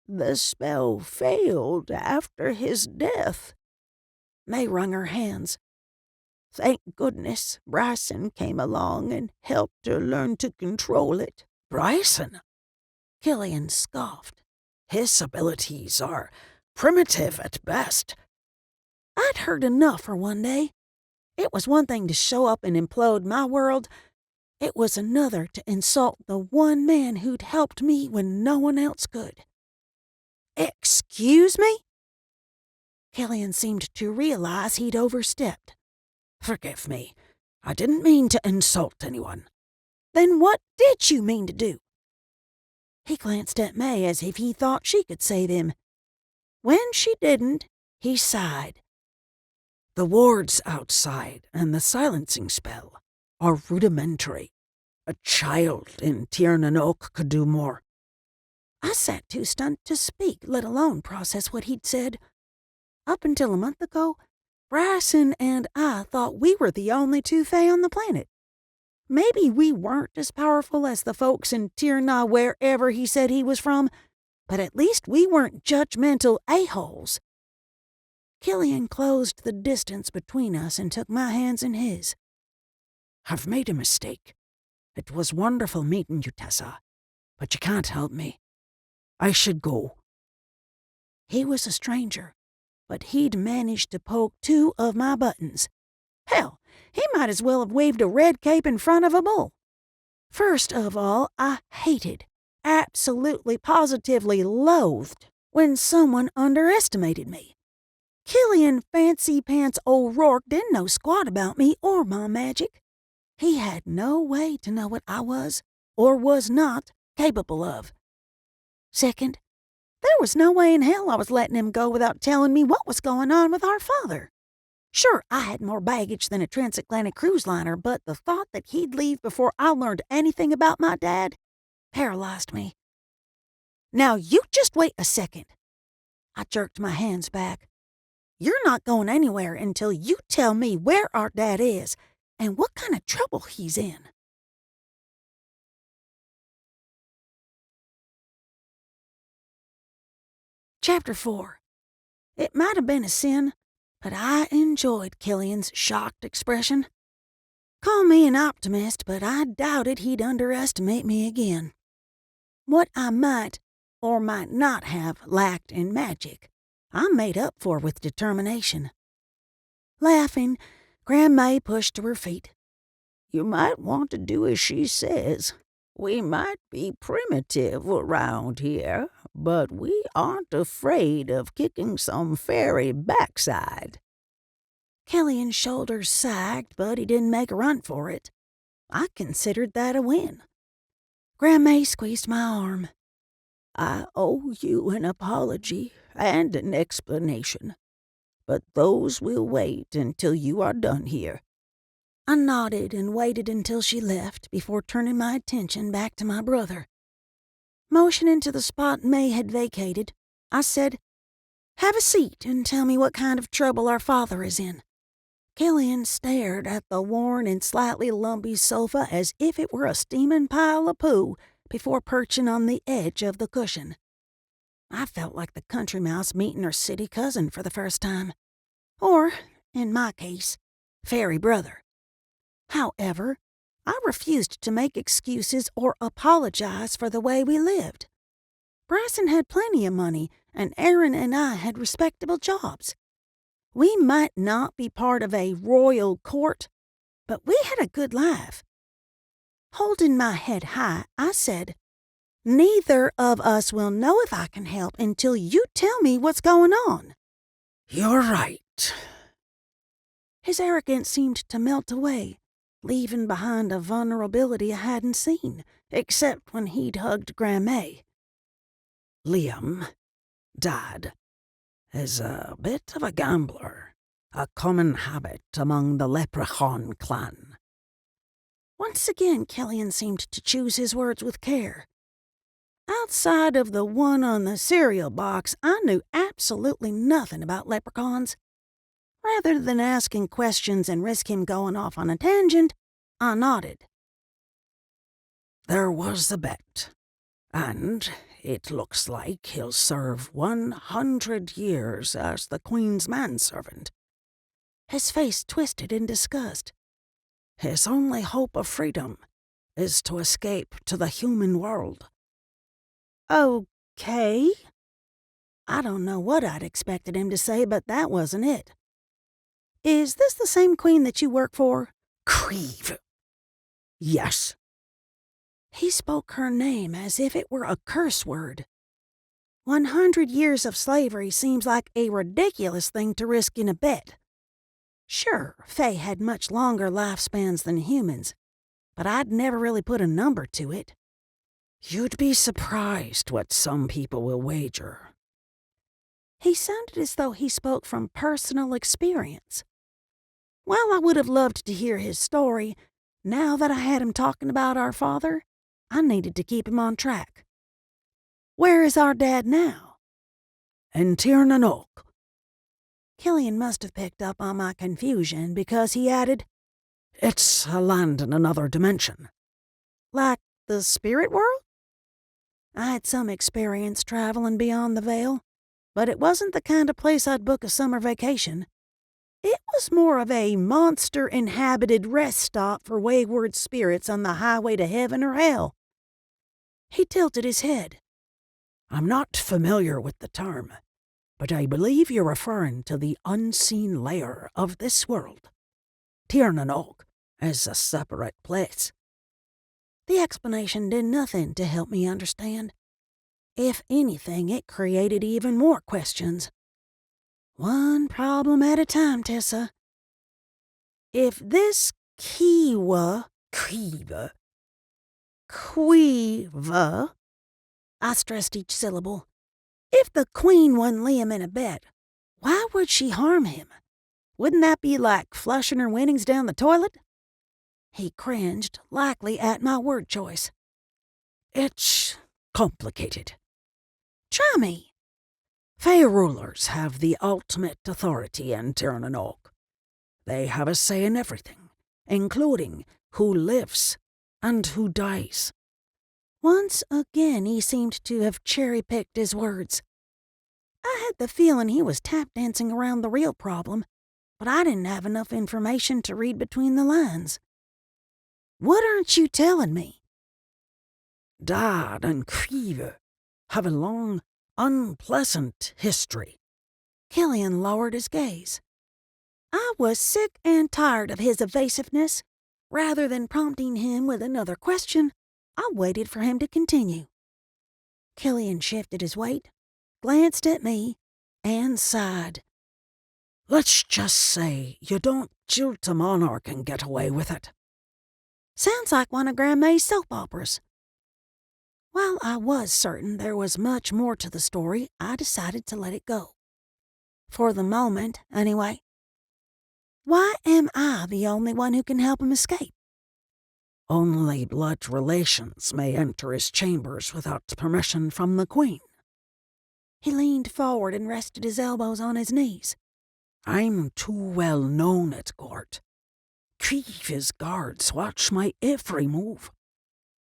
The spell failed after his death. May wrung her hands. Thank goodness Bryson came along and helped her learn to control it. Bryson? Killian scoffed. His abilities are primitive at best. I'd heard enough for one day. It was one thing to show up and implode my world. It was another to insult the one man who'd helped me when no one else could. Excuse me? Killian seemed to realize he'd overstepped. Forgive me. I didn't mean to insult anyone. Then what did you mean to do? He glanced at May as if he thought she could save him. When she didn't, he sighed. The wards outside and the silencing spell are rudimentary. A child in Tiernan Oak could do more. I sat too stunned to speak, let alone process what he'd said. Up until a month ago, Bryson and I thought we were the only two Fae on the planet. Maybe we weren't as powerful as the folks in Tirna wherever he said he was from, but at least we weren't judgmental a-holes. Killian closed the distance between us and took my hands in his. I've made a mistake. It was wonderful meeting you, Tessa, but you can't help me. I should go. He was a stranger, but he'd managed to poke 2 of my buttons. Hell, he might as well have waved a red cape in front of a bull. First of all, I hated, absolutely positively loathed, when someone underestimated me. Killian Fancy Pants O'Rourke didn't know squat about me or my magic. He had no way to know what I was, or was not, capable of. Second, there was no way in hell I was letting him go without telling me what was going on with our father. Sure, I had more baggage than a transatlantic cruise liner, but the thought that he'd leave before I learned anything about my dad paralyzed me. Now you just wait a second. I jerked my hands back. You're not going anywhere until you tell me where our dad is and what kind of trouble he's in. Chapter 4. It might have been a sin, but I enjoyed Killian's shocked expression. Call me an optimist, but I doubted he'd underestimate me again. What I might or might not have lacked in magic, I made up for with determination. Laughing, Grandma pushed to her feet. You might want to do as she says. We might be primitive around here, but we aren't afraid of kicking some fairy backside. Killian's shoulders sagged, but he didn't make a run for it. I considered that a win. Grandma squeezed my arm. I owe you an apology and an explanation, but those will wait until you are done here. I nodded and waited until she left before turning my attention back to my brother. Motioning to the spot May had vacated, I said, "Have a seat and tell me what kind of trouble our father is in." Killian stared at the worn and slightly lumpy sofa as if it were a steaming pile of poo before perching on the edge of the cushion. I felt like the country mouse meeting her city cousin for the first time. Or, in my case, fairy brother. However, I refused to make excuses or apologize for the way we lived. Bryson had plenty of money, and Aaron and I had respectable jobs. We might not be part of a royal court, but we had a good life. Holding my head high, I said, "Neither of us will know if I can help until you tell me what's going on." You're right. His arrogance seemed to melt away, leaving behind a vulnerability I hadn't seen, except when he'd hugged Grandma. Liam, Dad, is a bit of a gambler, a common habit among the Leprechaun clan. Once again, Killian seemed to choose his words with care. Outside of the one on the cereal box, I knew absolutely nothing about leprechauns. Rather than asking questions and risk him going off on a tangent, I nodded. There was a bet, and it looks like he'll serve 100 years as the Queen's manservant. His face twisted in disgust. His only hope of freedom is to escape to the human world. Okay. I don't know what I'd expected him to say, but that wasn't it. Is this the same queen that you work for? Creve. Yes. He spoke her name as if it were a curse word. 100 years of slavery seems like a ridiculous thing to risk in a bet. Sure, Fae had much longer lifespans than humans, but I'd never really put a number to it. You'd be surprised what some people will wager. He sounded as though he spoke from personal experience. While I would have loved to hear his story, now that I had him talking about our father, I needed to keep him on track. Where is our dad now? In Tirnanook. Killian must have picked up on my confusion because he added, It's a land in another dimension. Like the spirit world? I had some experience traveling beyond the veil, but it wasn't the kind of place I'd book a summer vacation. It was more of a monster-inhabited rest stop for wayward spirits on the highway to heaven or hell. He tilted his head. I'm not familiar with the term, but I believe you're referring to the unseen layer of this world. Tirnanog is a separate place. The explanation did nothing to help me understand. If anything, it created even more questions. One problem at a time, Tessa. If this Kiva, I stressed each syllable. If the queen wouldn't lay him in a bed, why would she harm him? Wouldn't that be like flushing her winnings down the toilet? He cringed, likely at my word choice. It's complicated. Try me. Fae rulers have the ultimate authority in Tirnanog. They have a say in everything, including who lives and who dies. Once again, he seemed to have cherry-picked his words. I had the feeling he was tap-dancing around the real problem, but I didn't have enough information to read between the lines. What aren't you telling me? Dad and Krive have a long, unpleasant history. Killian lowered his gaze. I was sick and tired of his evasiveness. Rather than prompting him with another question, I waited for him to continue. Killian shifted his weight, glanced at me, and sighed. Let's just say you don't jilt a monarch and get away with it. Sounds like one of Grandma's soap operas. While I was certain there was much more to the story, I decided to let it go. For the moment, anyway. Why am I the only one who can help him escape? Only blood relations may enter his chambers without permission from the Queen. He leaned forward and rested his elbows on his knees. I'm too well known at court. Krive's guards watch my every move.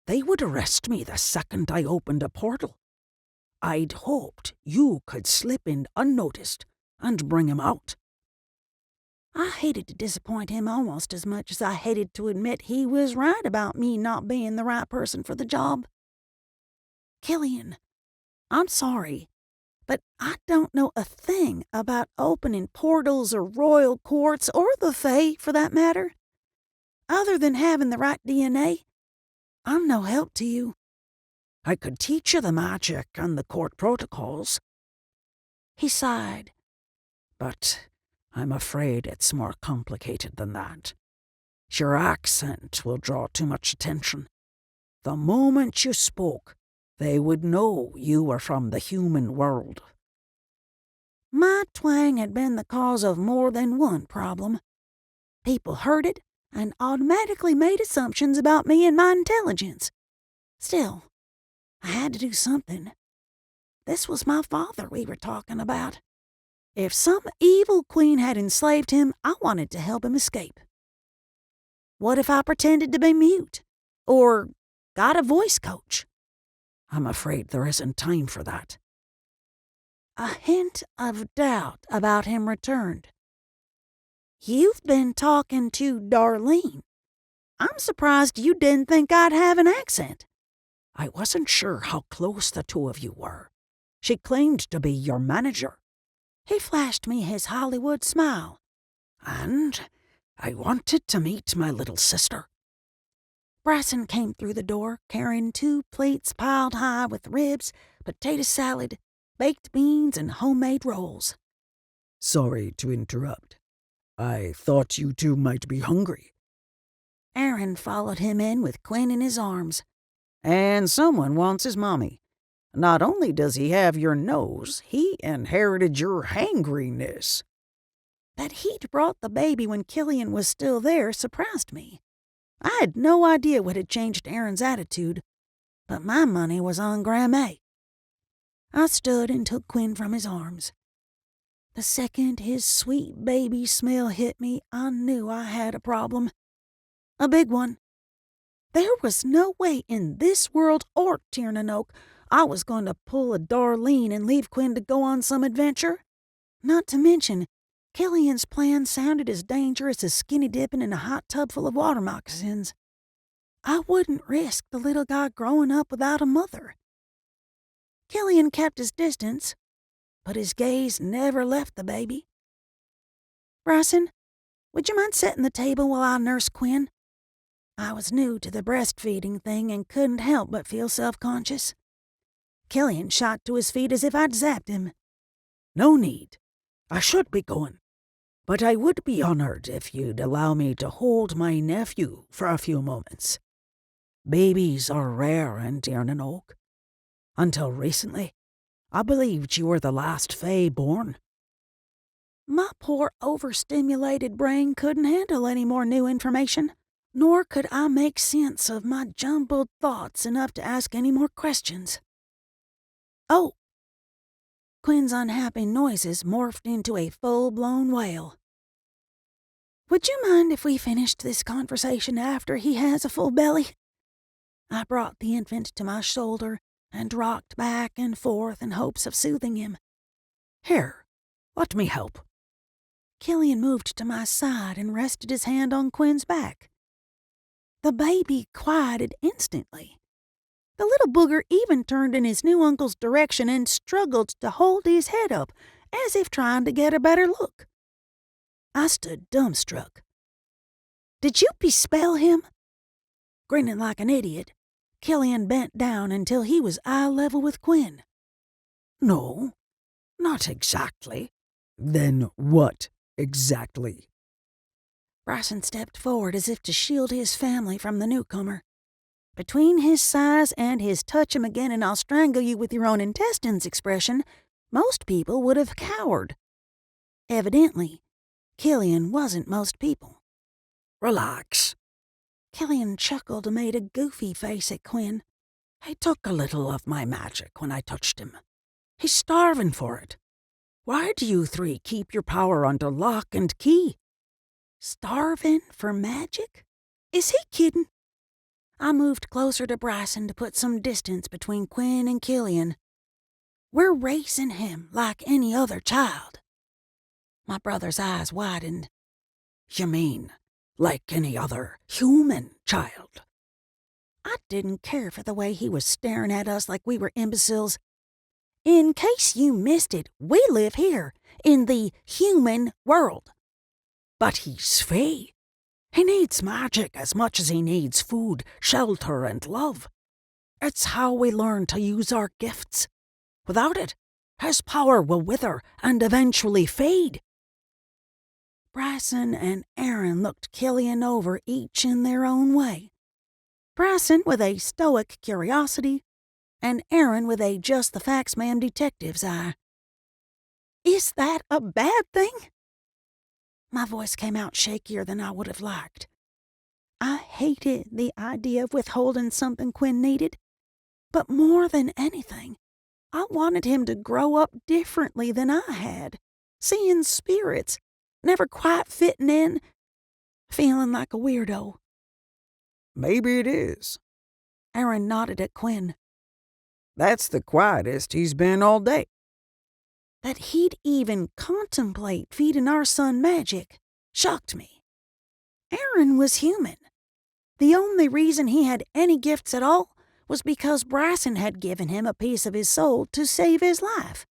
They would arrest me the second I opened a portal. I'd hoped you could slip in unnoticed and bring him out. I hated to disappoint him almost as much as I hated to admit he was right about me not being the right person for the job. Killian, I'm sorry, but I don't know a thing about opening portals or royal courts or the Fae, for that matter. Other than having the right DNA, I'm no help to you. I could teach you the magic and the court protocols. He sighed. But I'm afraid it's more complicated than that. Your accent will draw too much attention. The moment you spoke, they would know you were from the human world. My twang had been the cause of more than one problem. People heard it and automatically made assumptions about me and my intelligence. Still, I had to do something. This was my father we were talking about. If some evil queen had enslaved him, I wanted to help him escape. What if I pretended to be mute? Or got a voice coach? I'm afraid there isn't time for that. A hint of doubt about him returned. You've been talking to Darlene. I'm surprised you didn't think I'd have an accent. I wasn't sure how close the two of you were. She claimed to be your manager. He flashed me his Hollywood smile. And I wanted to meet my little sister. Bryson came through the door, carrying 2 plates piled high with ribs, potato salad, baked beans, and homemade rolls. Sorry to interrupt. I thought you two might be hungry. Aaron followed him in with Quinn in his arms. And someone wants his mommy. Not only does he have your nose, he inherited your hangriness. That he'd brought the baby when Killian was still there surprised me. I had no idea what had changed Aaron's attitude, but my money was on Grandma. I stood and took Quinn from his arms. The second his sweet baby smell hit me, I knew I had a problem. A big one. There was no way in this world or Tiernan Oak I was going to pull a Darlene and leave Quinn to go on some adventure. Not to mention, Killian's plan sounded as dangerous as skinny dipping in a hot tub full of water moccasins. I wouldn't risk the little guy growing up without a mother. Killian kept his distance, but his gaze never left the baby. Bryson, would you mind setting the table while I nurse Quinn? I was new to the breastfeeding thing and couldn't help but feel self-conscious. Killian shot to his feet as if I'd zapped him. No need. I should be going. But I would be honored if you'd allow me to hold my nephew for a few moments. Babies are rare in Tiernan Oak. Until recently, I believed you were the last Fae born. My poor overstimulated brain couldn't handle any more new information, nor could I make sense of my jumbled thoughts enough to ask any more questions. Oh! Quinn's unhappy noises morphed into a full-blown wail. Would you mind if we finished this conversation after he has a full belly? I brought the infant to my shoulder and rocked back and forth in hopes of soothing him. Here, let me help. Killian moved to my side and rested his hand on Quinn's back. The baby quieted instantly. The little booger even turned in his new uncle's direction and struggled to hold his head up, as if trying to get a better look. I stood dumbstruck. Did you bespell him? Grinning like an idiot, Killian bent down until he was eye level with Quinn. No, not exactly. Then what exactly? Bryson stepped forward as if to shield his family from the newcomer. Between his size and his touch him again and I'll strangle you with your own intestines expression, most people would have cowered. Evidently, Killian wasn't most people. Relax. Killian chuckled and made a goofy face at Quinn. I took a little of my magic when I touched him. He's starving for it. Why do you three keep your power under lock and key? Starving for magic? Is he kidding? I moved closer to Bryson to put some distance between Quinn and Killian. We're raising him like any other child. My brother's eyes widened. You mean like any other human child? I didn't care for the way he was staring at us like we were imbeciles. In case you missed it, we live here, in the human world. But he's Fae. He needs magic as much as he needs food, shelter, and love. It's how we learn to use our gifts. Without it, his power will wither and eventually fade. Bryson and Aaron looked Killian over, each in their own way. Bryson with a stoic curiosity, and Aaron with a just the facts ma'am detective's eye. Is that a bad thing? My voice came out shakier than I would have liked. I hated the idea of withholding something Quinn needed, but more than anything, I wanted him to grow up differently than I had, seeing spirits, never quite fitting in, feeling like a weirdo. Maybe it is. Aaron nodded at Quinn. That's the quietest he's been all day. That he'd even contemplate feeding our son magic shocked me. Aaron was human. The only reason he had any gifts at all was because Bryson had given him a piece of his soul to save his life.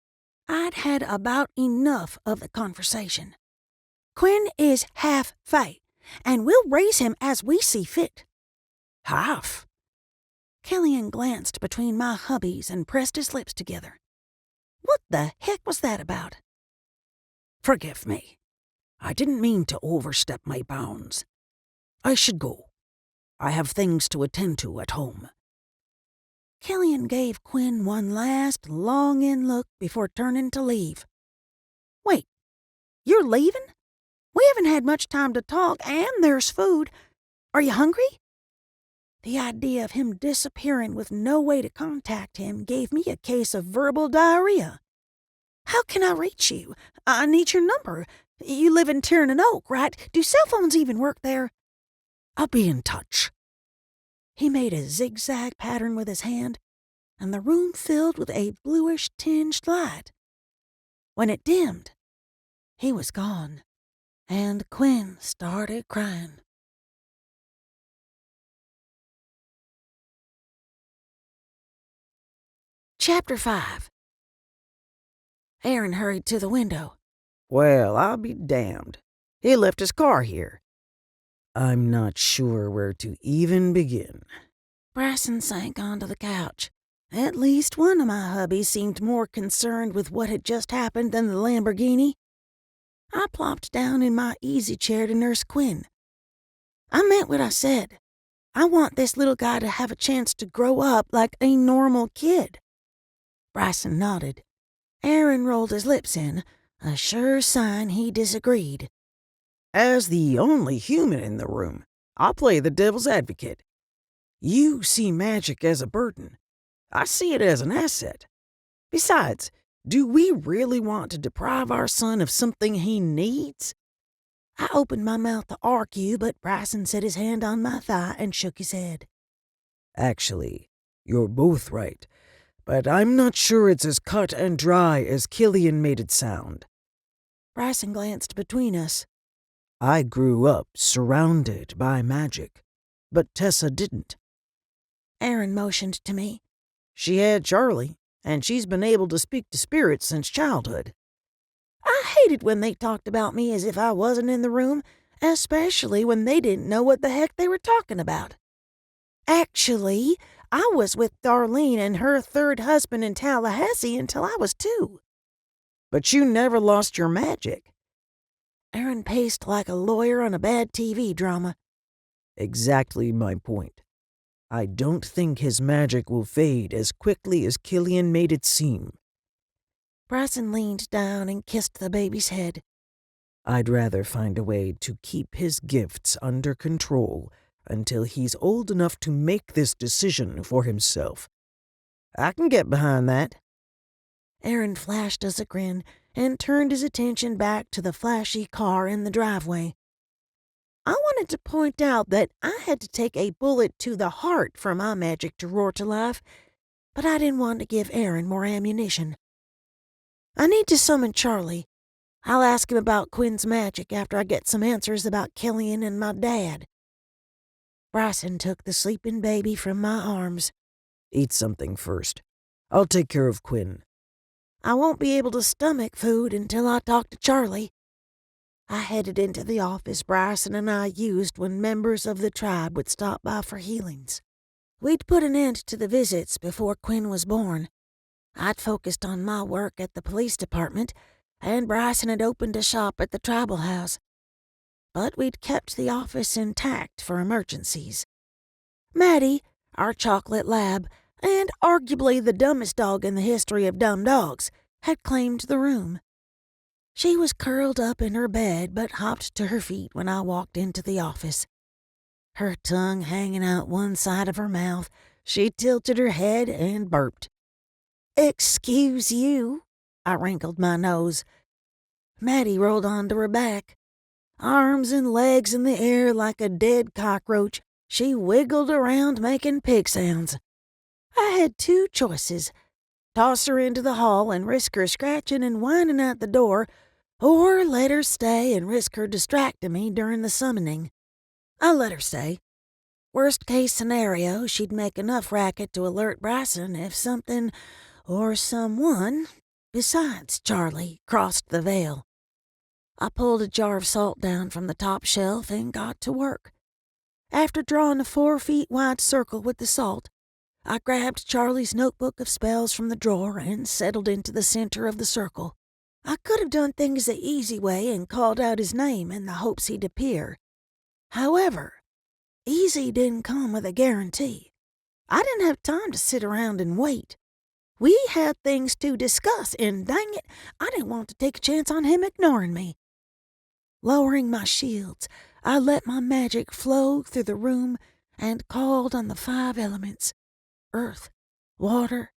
I'd had about enough of the conversation. Quinn is half Fae, and we'll raise him as we see fit. Half? Killian glanced between my hubbies and pressed his lips together. What the heck was that about? Forgive me. I didn't mean to overstep my bounds. I should go. I have things to attend to at home. Killian gave Quinn one last long-in look before turning to leave. Wait, you're leaving? We haven't had much time to talk, and there's food. Are you hungry? The idea of him disappearing with no way to contact him gave me a case of verbal diarrhea. How can I reach you? I need your number. You live in Tiernan Oak, right? Do cell phones even work there? I'll be in touch." He made a zigzag pattern with his hand, and the room filled with a bluish-tinged light. When it dimmed, he was gone, and Quinn started crying. Chapter 5. Aaron hurried to the window. "Well, I'll be damned. He left his car here. I'm not sure where to even begin." Bryson sank onto the couch. At least one of my hubbies seemed more concerned with what had just happened than the Lamborghini. I plopped down in my easy chair to nurse Quinn. I meant what I said. I want this little guy to have a chance to grow up like a normal kid. Bryson nodded. Aaron rolled his lips in, a sure sign he disagreed. "As the only human in the room, I'll play the devil's advocate. You see magic as a burden. I see it as an asset. Besides, do we really want to deprive our son of something he needs?" I opened my mouth to argue, but Bryson set his hand on my thigh and shook his head. "Actually, you're both right, but I'm not sure it's as cut and dry as Killian made it sound." Bryson glanced between us. "I grew up surrounded by magic, but Tessa didn't." Aaron motioned to me. "She had Charlie, and she's been able to speak to spirits since childhood." I hated when they talked about me as if I wasn't in the room, especially when they didn't know what the heck they were talking about. Actually, I was with Darlene and her third husband in Tallahassee until I was 2. "But you never lost your magic." Aaron paced like a lawyer on a bad TV drama. "Exactly my point. I don't think his magic will fade as quickly as Killian made it seem." Bryson leaned down and kissed the baby's head. "I'd rather find a way to keep his gifts under control until he's old enough to make this decision for himself. I can get behind that." Aaron flashed us a grin and turned his attention back to the flashy car in the driveway. I wanted to point out that I had to take a bullet to the heart for my magic to roar to life, but I didn't want to give Aaron more ammunition. "I need to summon Charlie. I'll ask him about Quinn's magic after I get some answers about Killian and my dad." Bryson took the sleeping baby from my arms. "Eat something first. I'll take care of Quinn." "I won't be able to stomach food until I talk to Charlie." I headed into the office Bryson and I used when members of the tribe would stop by for healings. We'd put an end to the visits before Quinn was born. I'd focused on my work at the police department, and Bryson had opened a shop at the tribal house. But we'd kept the office intact for emergencies. Maddie, our chocolate lab, and arguably the dumbest dog in the history of dumb dogs, had claimed the room. She was curled up in her bed but hopped to her feet when I walked into the office. Her tongue hanging out one side of her mouth, she tilted her head and burped. "Excuse you," I wrinkled my nose. Maddie rolled onto her back. Arms and legs in the air like a dead cockroach, she wiggled around making pig sounds. I had 2 choices: toss her into the hall and risk her scratching and whining at the door, or let her stay and risk her distracting me during the summoning. I let her stay. Worst case scenario, she'd make enough racket to alert Bryson if something or someone besides Charlie crossed the veil. I pulled a jar of salt down from the top shelf and got to work. After drawing a 4-foot-wide circle with the salt, I grabbed Charlie's notebook of spells from the drawer and settled into the center of the circle. I could have done things the easy way and called out his name in the hopes he'd appear. However, easy didn't come with a guarantee. I didn't have time to sit around and wait. We had things to discuss, and dang it, I didn't want to take a chance on him ignoring me. Lowering my shields, I let my magic flow through the room and called on the 5 elements: earth, water,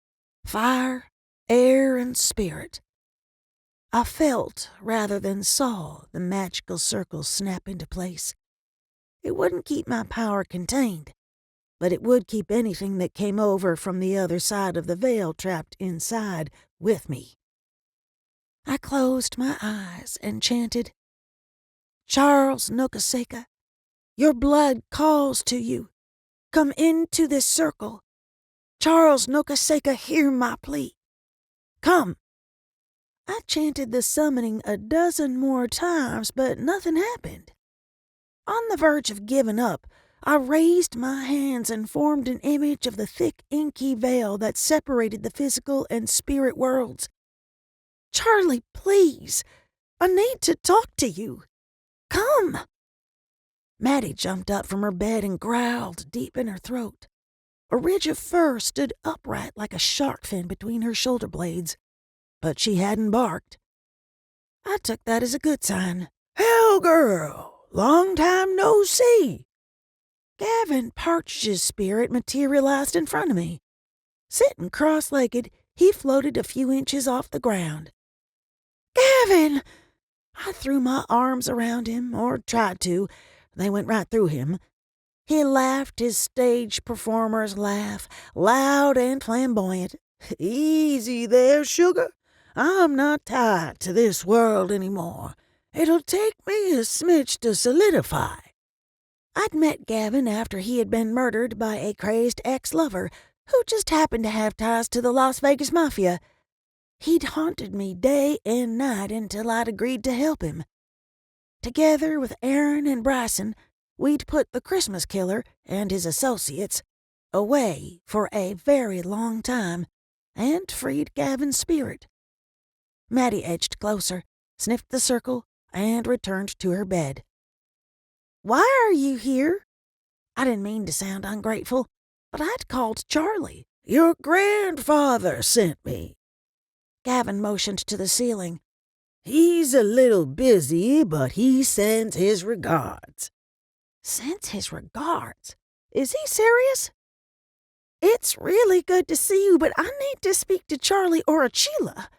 fire, air, and spirit. I felt, rather than saw, the magical circles snap into place. It wouldn't keep my power contained, but it would keep anything that came over from the other side of the veil trapped inside with me. I closed my eyes and chanted, "Charles Nokaseka, your blood calls to you. Come into this circle. Charles Nokaseka, hear my plea. Come." I chanted the summoning a dozen more times, but nothing happened. On the verge of giving up, I raised my hands and formed an image of the thick, inky veil that separated the physical and spirit worlds. "Charlie, please, I need to talk to you. Come." Maddie jumped up from her bed and growled deep in her throat. A ridge of fur stood upright like a shark fin between her shoulder blades, but she hadn't barked. I took that as a good sign. "Hell, girl, long time no see." Gavin Partridge's spirit materialized in front of me. Sitting cross-legged, he floated a few inches off the ground. "Gavin!" I threw my arms around him, or tried to. They went right through him. He laughed his stage performer's laugh, loud and flamboyant. "Easy there, sugar. I'm not tied to this world anymore. It'll take me a smidge to solidify." I'd met Gavin after he had been murdered by a crazed ex-lover who just happened to have ties to the Las Vegas Mafia. He'd haunted me day and night until I'd agreed to help him. Together with Aaron and Bryson, we'd put the Christmas killer and his associates away for a very long time and freed Gavin's spirit. Maddie edged closer, sniffed the circle, and returned to her bed. "Why are you here?" I didn't mean to sound ungrateful, but I'd called Charlie. "Your grandfather sent me." Gavin motioned to the ceiling. "He's a little busy, but he sends his regards." "Sends his regards? Is he serious?" "It's really good to see you, but I need to speak to Charlie or Achila."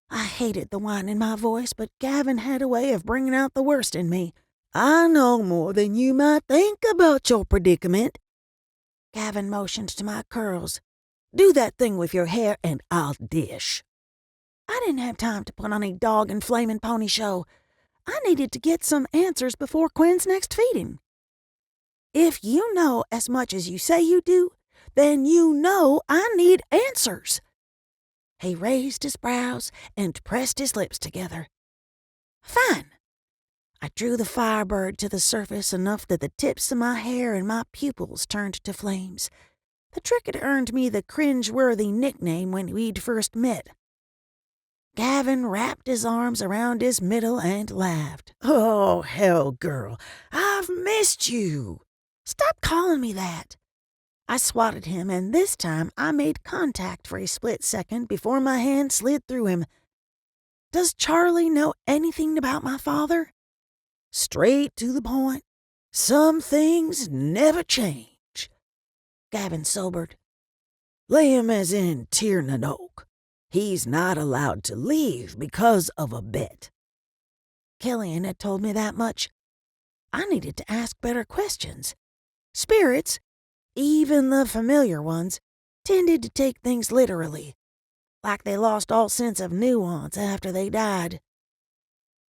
I hated the whine in my voice, but Gavin had a way of bringing out the worst in me. "I know more than you might think about your predicament." Gavin motioned to my curls. "Do that thing with your hair and I'll dish." I didn't have time to put on a dog and flaming pony show. I needed to get some answers before Quinn's next feeding. "If you know as much as you say you do, then you know I need answers." He raised his brows and pressed his lips together. "Fine." I drew the firebird to the surface enough that the tips of my hair and my pupils turned to flames. The trick had earned me the cringe-worthy nickname when we'd first met. Gavin wrapped his arms around his middle and laughed. "Oh, hell, girl, I've missed you." "Stop calling me that." I swatted him, and this time I made contact for a split second before my hand slid through him. "Does Charlie know anything about my father?" "Straight to the point. Some things never change." Gavin sobered. "Liam is in Tirnanoke. He's not allowed to leave because of a bet." Killian had told me that much. I needed to ask better questions. Spirits, even the familiar ones, tended to take things literally, like they lost all sense of nuance after they died.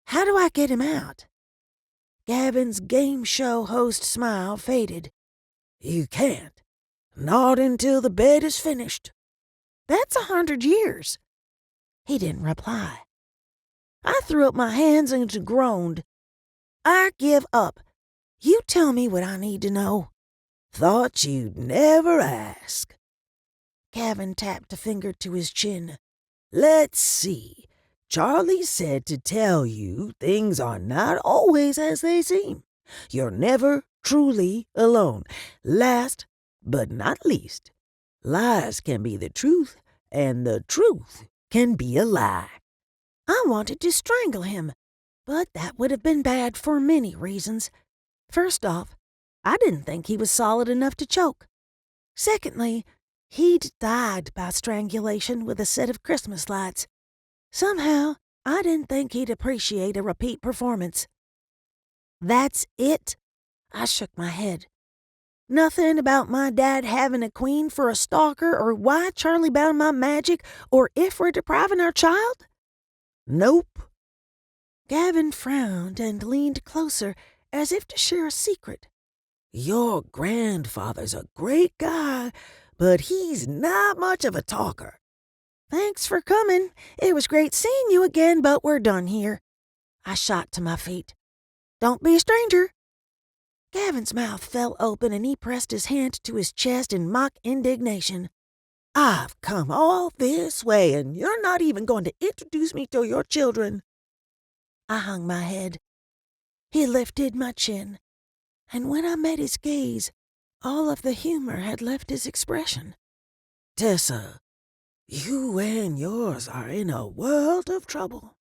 "How do I get him out?" Gavin's game show host smile faded. "You can't. Not until the bet is finished." "That's 100 years." He didn't reply. I threw up my hands and groaned. "I give up. You tell me what I need to know." "Thought you'd never ask." Gavin tapped a finger to his chin. "Let's see. Charlie said to tell you things are not always as they seem. You're never truly alone. Last but not least, lies can be the truth, and the truth can be a lie." I wanted to strangle him, but that would have been bad for many reasons. First off, I didn't think he was solid enough to choke. Secondly, he'd died by strangulation with a set of Christmas lights. Somehow, I didn't think he'd appreciate a repeat performance. "That's it?" I shook my head. Nothing about my dad having a queen for a stalker, or why Charlie bound my magic, or if we're depriving our child? Nope. Gavin frowned and leaned closer, as if to share a secret. Your grandfather's a great guy, but he's not much of a talker. Thanks for coming. It was great seeing you again, but we're done here. I shot to my feet. Don't be a stranger. Gavin's mouth fell open and he pressed his hand to his chest in mock indignation. I've come all this way and you're not even going to introduce me to your children. I hung my head. He lifted my chin, and when I met his gaze, all of the humor had left his expression. Tessa, you and yours are in a world of trouble.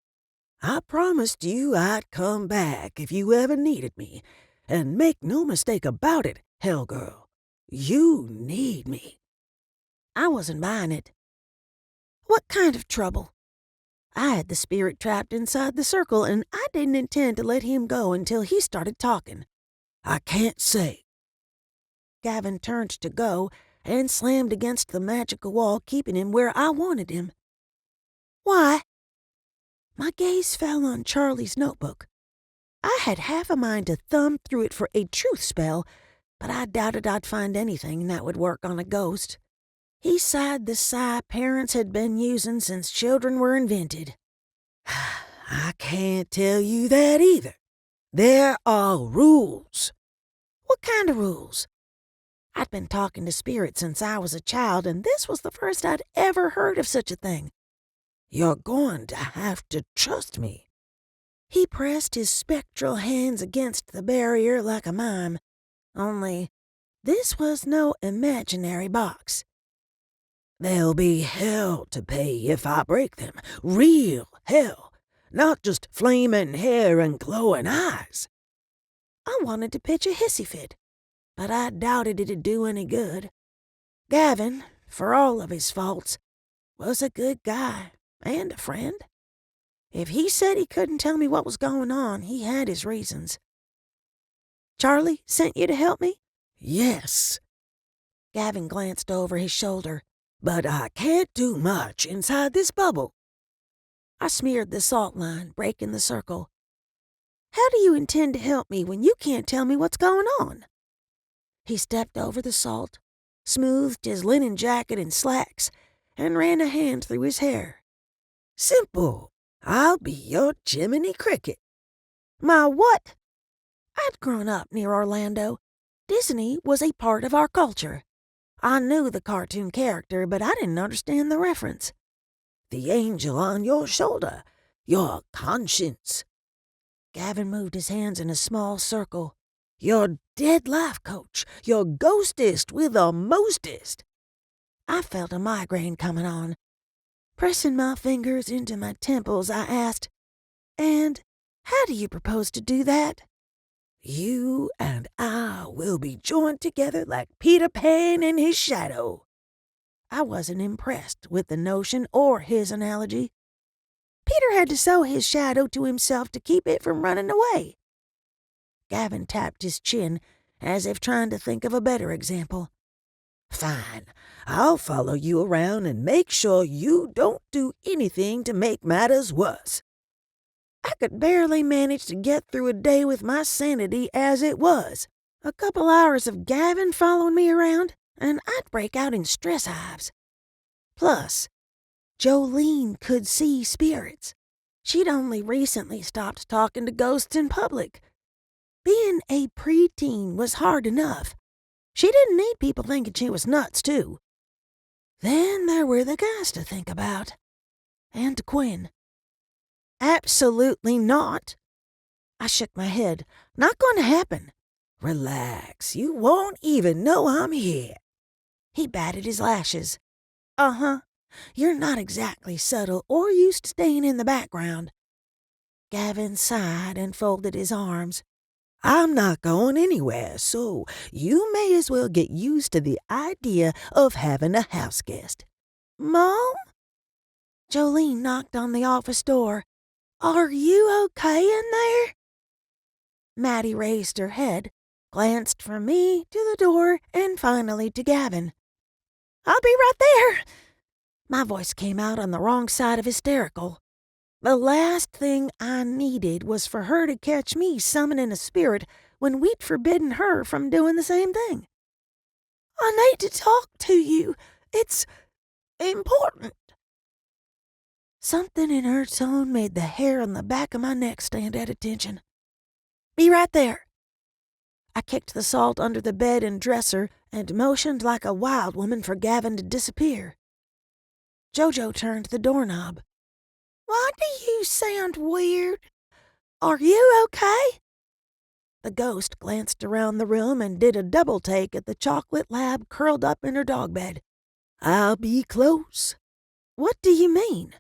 I promised you I'd come back if you ever needed me, and make no mistake about it, Hell Girl, you need me. I wasn't buying it. What kind of trouble? I had the spirit trapped inside the circle, and I didn't intend to let him go until he started talking. I can't say. Gavin turned to go and slammed against the magical wall, keeping him where I wanted him. Why? My gaze fell on Charlie's notebook. I had half a mind to thumb through it for a truth spell, but I doubted I'd find anything that would work on a ghost. He sighed the sigh parents had been using since children were invented. I can't tell you that either. There are rules. What kind of rules? I'd been talking to spirits since I was a child, and this was the first I'd ever heard of such a thing. You're going to have to trust me. He pressed his spectral hands against the barrier like a mime, only this was no imaginary box. There'll be hell to pay if I break them. Real hell. Not just flaming hair and glowing eyes. I wanted to pitch a hissy fit, but I doubted it'd do any good. Gavin, for all of his faults, was a good guy and a friend. If he said he couldn't tell me what was going on, he had his reasons. Charlie sent you to help me? Yes. Gavin glanced over his shoulder. But I can't do much inside this bubble. I smeared the salt line, breaking the circle. How do you intend to help me when you can't tell me what's going on? He stepped over the salt, smoothed his linen jacket and slacks, and ran a hand through his hair. Simple. I'll be your Jiminy Cricket. My what? I'd grown up near Orlando. Disney was a part of our culture. I knew the cartoon character, but I didn't understand the reference. The angel on your shoulder. Your conscience. Gavin moved his hands in a small circle. Your dead life coach. Your ghostest with the mostest. I felt a migraine coming on. Pressing my fingers into my temples, I asked, "And how do you propose to do that?" You and I will be joined together like Peter Pan and his shadow. I wasn't impressed with the notion or his analogy. Peter had to sew his shadow to himself to keep it from running away. Gavin tapped his chin, as if trying to think of a better example. Fine. I'll follow you around and make sure you don't do anything to make matters worse. I could barely manage to get through a day with my sanity as it was. A couple hours of Gavin following me around, and I'd break out in stress hives. Plus, Jolene could see spirits. She'd only recently stopped talking to ghosts in public. Being a preteen was hard enough. She didn't need people thinking she was nuts, too. Then there were the guys to think about. And Quinn. Absolutely not. I shook my head. Not going to happen. Relax. You won't even know I'm here. He batted his lashes. Uh-huh. You're not exactly subtle or used to staying in the background. Gavin sighed and folded his arms. I'm not going anywhere, so you may as well get used to the idea of having a house guest. Mom? Jolene knocked on the office door. Are you okay in there? Maddie raised her head, glanced from me to the door and finally to Gavin. "I'll be right there." My voice came out on the wrong side of hysterical. The last thing I needed was for her to catch me summoning a spirit when we'd forbidden her from doing the same thing. "I need to talk to you. It's important." Something in her tone made the hair on the back of my neck stand at attention. "Be right there." I kicked the salt under the bed and dresser and motioned like a wild woman for Gavin to disappear. Jojo turned the doorknob. "Why do you sound weird? Are you okay?" The ghost glanced around the room and did a double take at the chocolate lab curled up in her dog bed. "I'll be close." "What do you mean?"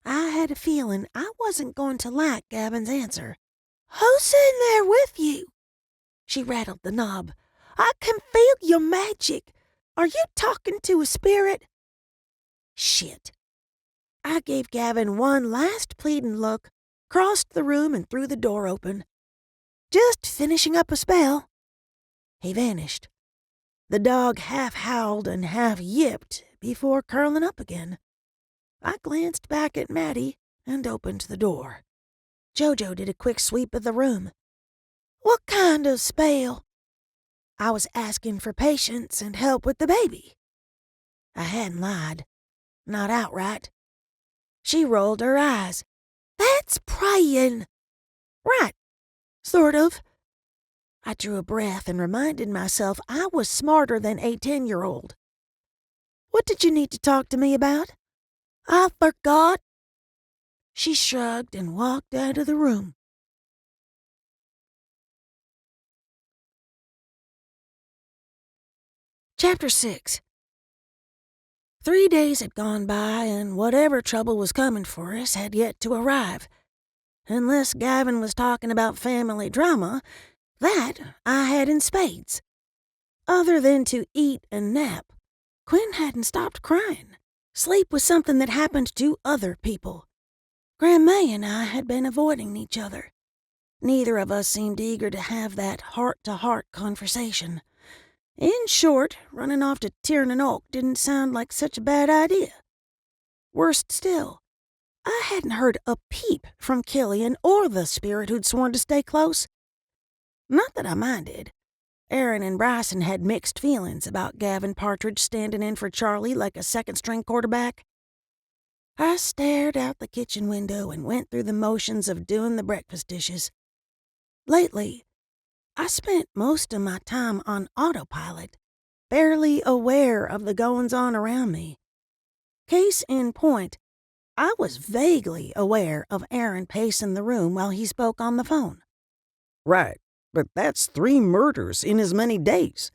I had a feeling I wasn't going to like Gavin's answer. "Who's in there with you?" She rattled the knob. "I can feel your magic. Are you talking to a spirit?" Shit. I gave Gavin one last pleading look, crossed the room and threw the door open. "Just finishing up a spell." He vanished. The dog half howled and half yipped before curling up again. I glanced back at Maddie and opened the door. Jojo did a quick sweep of the room. "What kind of spell?" I was asking for patience and help with the baby. I hadn't lied. Not outright. She rolled her eyes. "That's praying." "Right. Sort of." I drew a breath and reminded myself I was smarter than a 10-year-old. "What did you need to talk to me about?" "I forgot." She shrugged and walked out of the room. Chapter 6. 3 days had gone by, and whatever trouble was coming for us had yet to arrive. Unless Gavin was talking about family drama, that I had in spades. Other than to eat and nap, Quinn hadn't stopped crying. Sleep was something that happened to other people. Grandma and I had been avoiding each other. Neither of us seemed eager to have that heart-to-heart conversation. In short, running off to Tiernan Oak didn't sound like such a bad idea. Worst still, I hadn't heard a peep from Killian or the spirit who'd sworn to stay close. Not that I minded. Aaron and Bryson had mixed feelings about Gavin Partridge standing in for Charlie like a second-string quarterback. I stared out the kitchen window and went through the motions of doing the breakfast dishes. Lately, I spent most of my time on autopilot, barely aware of the goings-on around me. Case in point, I was vaguely aware of Aaron pacing the room while he spoke on the phone. "Right, but that's 3 murders in as many days."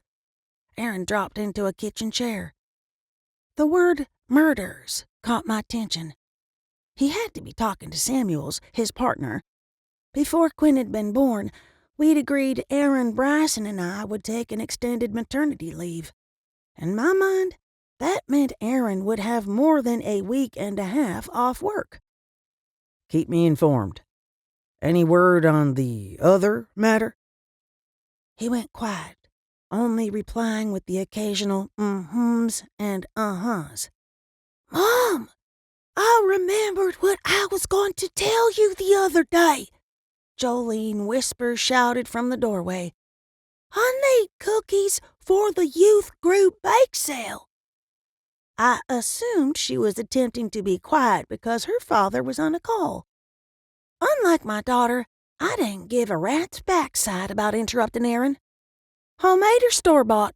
Aaron dropped into a kitchen chair. The word murders caught my attention. He had to be talking to Samuels, his partner. Before Quinn had been born, we'd agreed Aaron, Bryson, and I would take an extended maternity leave. In my mind, that meant Aaron would have more than a week and a half off work. "Keep me informed. Any word on the other matter?" He went quiet, only replying with the occasional mm-hms and uh-huhs. "Mom, I remembered what I was going to tell you the other day," Jolene Whisper shouted from the doorway. "I need cookies for the youth group bake sale." I assumed she was attempting to be quiet because her father was on a call. Unlike my daughter, I didn't give a rat's backside about interrupting Aaron. "Homemade or store-bought?"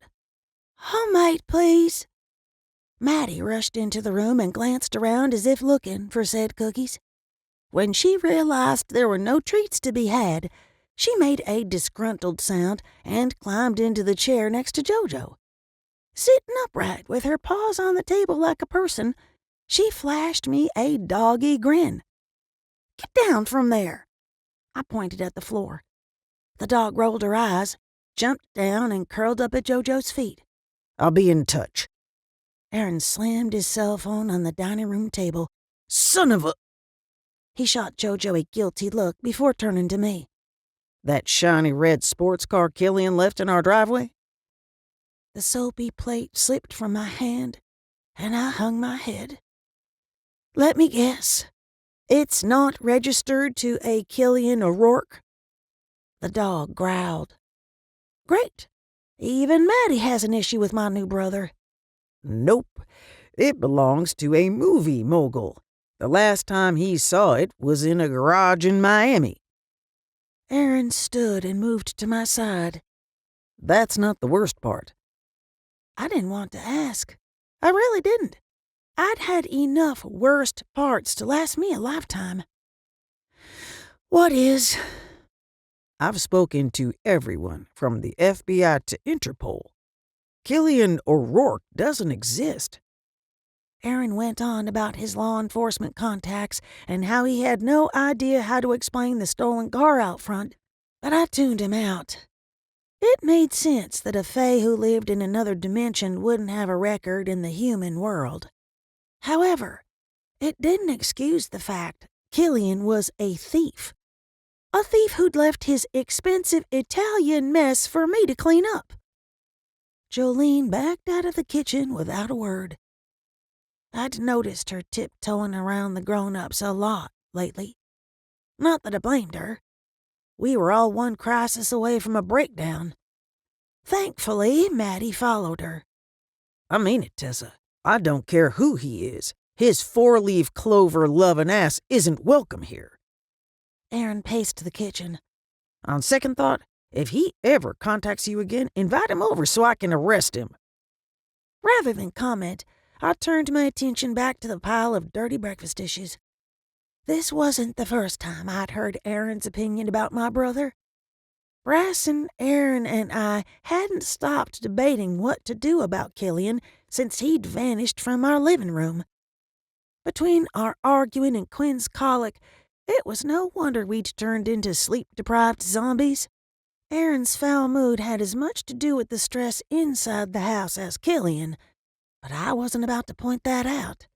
"Homemade, please." Maddie rushed into the room and glanced around as if looking for said cookies. When she realized there were no treats to be had, she made a disgruntled sound and climbed into the chair next to Jojo. Sitting upright with her paws on the table like a person, she flashed me a doggy grin. "Get down from there." I pointed at the floor. The dog rolled her eyes, jumped down, and curled up at Jojo's feet. "I'll be in touch." Aaron slammed his cell phone on the dining room table. "Son of a—" He shot Jojo a guilty look before turning to me. That shiny red sports car Killian left in our driveway? The soapy plate slipped from my hand, and I hung my head. Let me guess. It's not registered to a Killian O'Rourke? The dog growled. Great. Even Maddie has an issue with my new brother. Nope. It belongs to a movie mogul. The last time he saw it was in a garage in Miami. Aaron stood and moved to my side. That's not the worst part. I didn't want to ask. I really didn't. I'd had enough worst parts to last me a lifetime. What is? I've spoken to everyone from the FBI to Interpol. Killian O'Rourke doesn't exist. Aaron went on about his law enforcement contacts and how he had no idea how to explain the stolen car out front, but I tuned him out. It made sense that a fae who lived in another dimension wouldn't have a record in the human world. However, it didn't excuse the fact Killian was a thief. A thief who'd left his expensive Italian mess for me to clean up. Jolene backed out of the kitchen without a word. I'd noticed her tiptoeing around the grown-ups a lot lately. Not that I blamed her. We were all one crisis away from a breakdown. Thankfully, Maddie followed her. I mean it, Tessa. I don't care who he is. His four-leaf clover loving ass isn't welcome here. Aaron paced to the kitchen. On second thought, if he ever contacts you again, invite him over so I can arrest him. Rather than comment, I turned my attention back to the pile of dirty breakfast dishes. This wasn't the first time I'd heard Aaron's opinion about my brother. Bryson, Aaron, and I hadn't stopped debating what to do about Killian since he'd vanished from our living room. Between our arguing and Quinn's colic, it was no wonder we'd turned into sleep-deprived zombies. Aaron's foul mood had as much to do with the stress inside the house as Killian, but I wasn't about to point that out.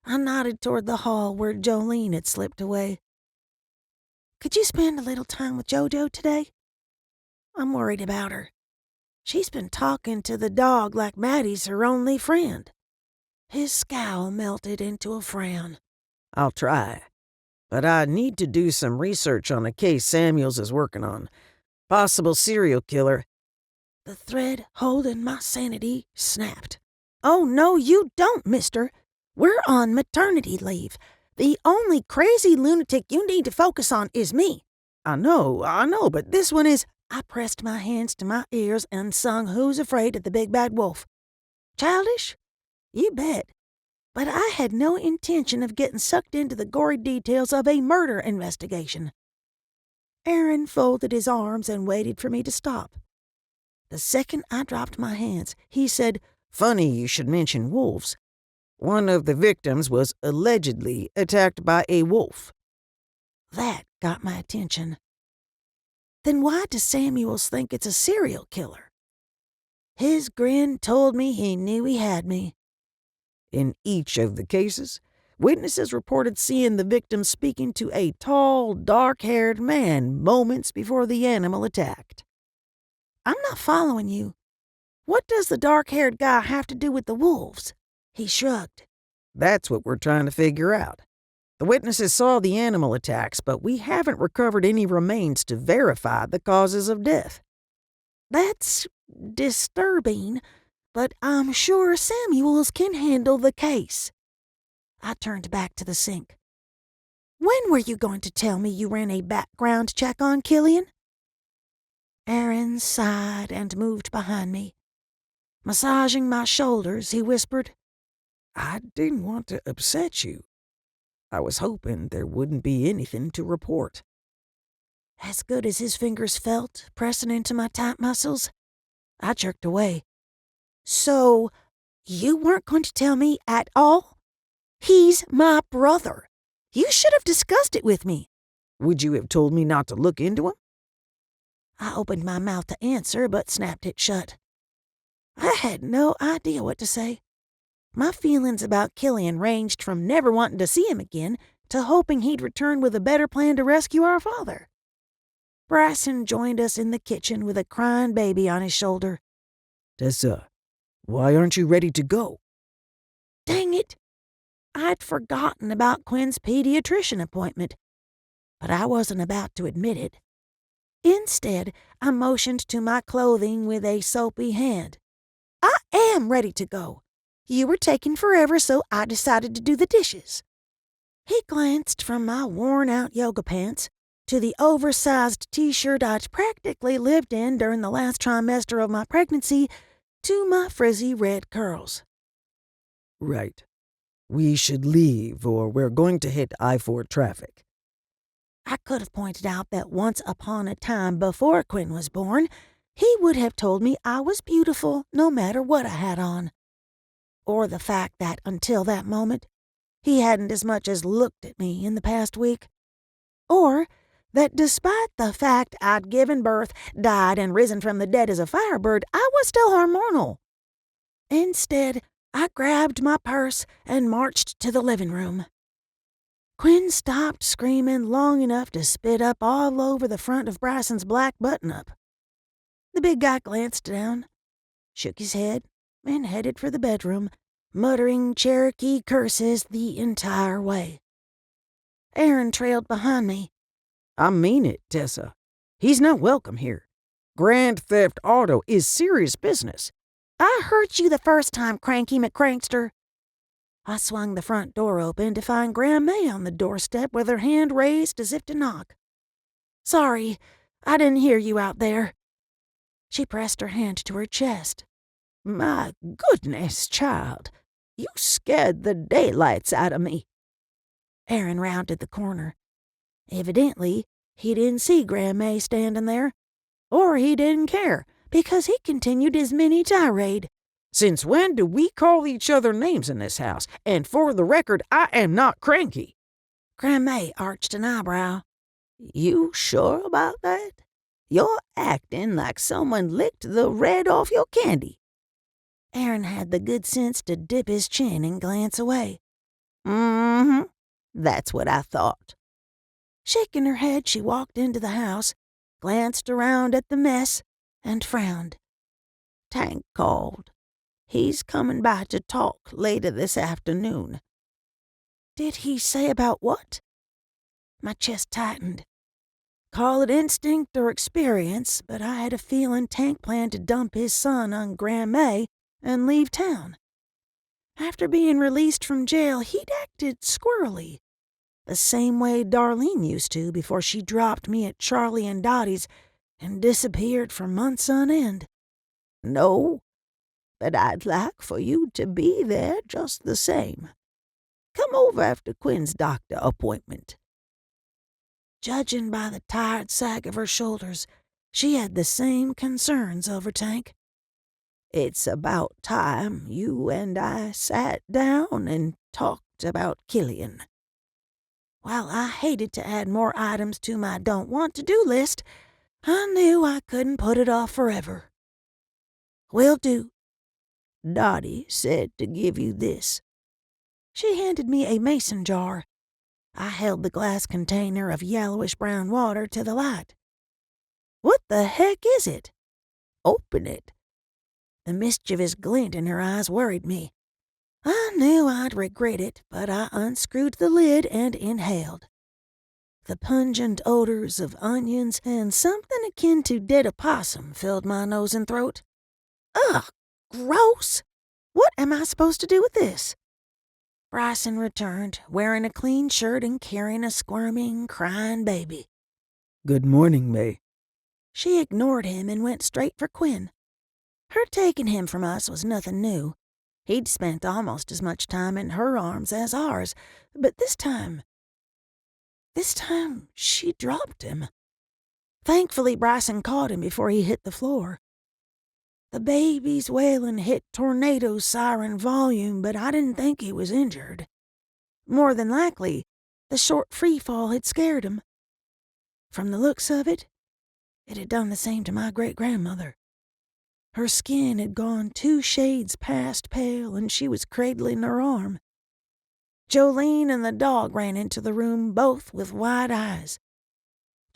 I nodded toward the hall where Jolene had slipped away. Could you spend a little time with JoJo today? I'm worried about her. She's been talking to the dog like Maddie's her only friend. His scowl melted into a frown. I'll try. But I need to do some research on a case Samuels is working on. Possible serial killer. The thread holding my sanity snapped. Oh, no, you don't, mister. We're on maternity leave. The only crazy lunatic you need to focus on is me. I know, but this one is... I pressed my hands to my ears and sung Who's Afraid of the Big Bad Wolf. Childish? You bet. But I had no intention of getting sucked into the gory details of a murder investigation. Aaron folded his arms and waited for me to stop. The second I dropped my hands, he said, Funny you should mention wolves. One of the victims was allegedly attacked by a wolf. That got my attention. Then why does Samuels think it's a serial killer? His grin told me he knew he had me. In each of the cases, witnesses reported seeing the victim speaking to a tall, dark-haired man moments before the animal attacked. I'm not following you. What does the dark-haired guy have to do with the wolves? He shrugged. That's what we're trying to figure out. The witnesses saw the animal attacks, but we haven't recovered any remains to verify the causes of death. That's disturbing, but I'm sure Samuels can handle the case. I turned back to the sink. When were you going to tell me you ran a background check on Killian? Aaron sighed and moved behind me. Massaging my shoulders, he whispered, I didn't want to upset you. I was hoping there wouldn't be anything to report. As good as his fingers felt, pressing into my tight muscles, I jerked away. So, you weren't going to tell me at all? He's my brother. You should have discussed it with me. Would you have told me not to look into him? I opened my mouth to answer, but snapped it shut. I had no idea what to say. My feelings about Killian ranged from never wanting to see him again to hoping he'd return with a better plan to rescue our father. Bryson joined us in the kitchen with a crying baby on his shoulder. Tessa, why aren't you ready to go? Dang it! I'd forgotten about Quinn's pediatrician appointment, but I wasn't about to admit it. Instead, I motioned to my clothing with a soapy hand. I am ready to go. You were taking forever, so I decided to do the dishes. He glanced from my worn-out yoga pants to the oversized t-shirt I'd practically lived in during the last trimester of my pregnancy to my frizzy red curls. Right. We should leave, or we're going to hit I-4 traffic. I could have pointed out that once upon a time before Quinn was born, he would have told me I was beautiful no matter what I had on. Or the fact that until that moment, he hadn't as much as looked at me in the past week. Or that despite the fact I'd given birth, died, and risen from the dead as a firebird, I was still hormonal. Instead, I grabbed my purse and marched to the living room. Quinn stopped screaming long enough to spit up all over the front of Bryson's black button-up. The big guy glanced down, shook his head, and headed for the bedroom, muttering Cherokee curses the entire way. Aaron trailed behind me. I mean it, Tessa. He's not welcome here. Grand Theft Auto is serious business. I hurt you the first time, Cranky McCrankster. I swung the front door open to find Graham May on the doorstep with her hand raised as if to knock. Sorry, I didn't hear you out there. She pressed her hand to her chest. My goodness, child. You scared the daylights out of me. Aaron rounded the corner. Evidently, he didn't see Graham May standing there. Or he didn't care, because he continued his mini tirade. Since when do we call each other names in this house? And for the record, I am not cranky. Graham May arched an eyebrow. You sure about that? You're acting like someone licked the red off your candy. Aaron had the good sense to dip his chin and glance away. Mm-hmm. That's what I thought. Shaking her head, she walked into the house, glanced around at the mess, and frowned. Tank called. He's coming by to talk later this afternoon. Did he say about what? My chest tightened. Call it instinct or experience, but I had a feeling Tank planned to dump his son on Graham May and leave town. After being released from jail, he'd acted squirrely, the same way Darlene used to before she dropped me at Charlie and Dottie's and disappeared for months on end. No, but I'd like for you to be there just the same. Come over after Quinn's doctor appointment. Judging by the tired sag of her shoulders, she had the same concerns over Tank. It's about time you and I sat down and talked about Killian. While I hated to add more items to my don't want to do list, I knew I couldn't put it off forever. Will do. Dottie said to give you this. She handed me a mason jar. I held the glass container of yellowish-brown water to the light. What the heck is it? Open it. The mischievous glint in her eyes worried me. I knew I'd regret it, but I unscrewed the lid and inhaled. The pungent odors of onions and something akin to dead opossum filled my nose and throat. Ugh, gross! What am I supposed to do with this? Bryson returned, wearing a clean shirt and carrying a squirming, crying baby. Good morning, May. She ignored him and went straight for Quinn. Her taking him from us was nothing new. He'd spent almost as much time in her arms as ours, but this time she dropped him. Thankfully, Bryson caught him before he hit the floor. The baby's wailing hit tornado siren volume, but I didn't think he was injured. More than likely, the short free fall had scared him. From the looks of it, it had done the same to my great-grandmother. Her skin had gone 2 shades past pale, and she was cradling her arm. Jolene and the dog ran into the room, both with wide eyes.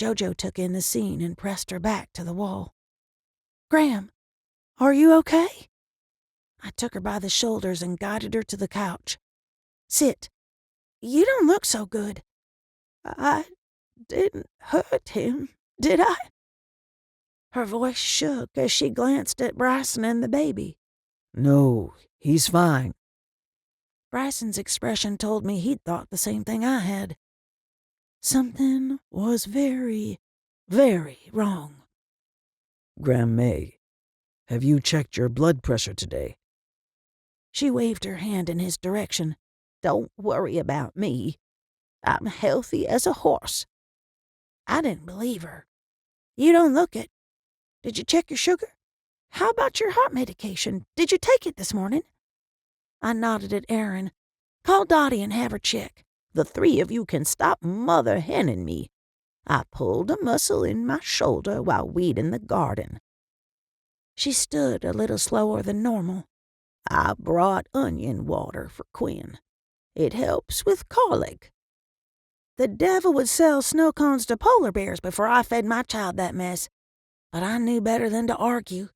Jojo took in the scene and pressed her back to the wall. "Graham, are you okay?" I took her by the shoulders and guided her to the couch. "Sit. You don't look so good." "I didn't hurt him, did I?" Her voice shook as she glanced at Bryson and the baby. "No, he's fine." Bryson's expression told me he'd thought the same thing I had. Something was very, very wrong. "Grandma, have you checked your blood pressure today?" She waved her hand in his direction. "Don't worry about me. I'm healthy as a horse." I didn't believe her. "You don't look it. Did you check your sugar? How about your heart medication? Did you take it this morning?" I nodded at Aaron. "Call Dottie and have her check. The three of you can stop mother henning me. I pulled a muscle in my shoulder while weeding the garden." She stood a little slower than normal. "I brought onion water for Quinn. It helps with colic." The devil would sell snow cones to polar bears before I fed my child that mess, but I knew better than to argue.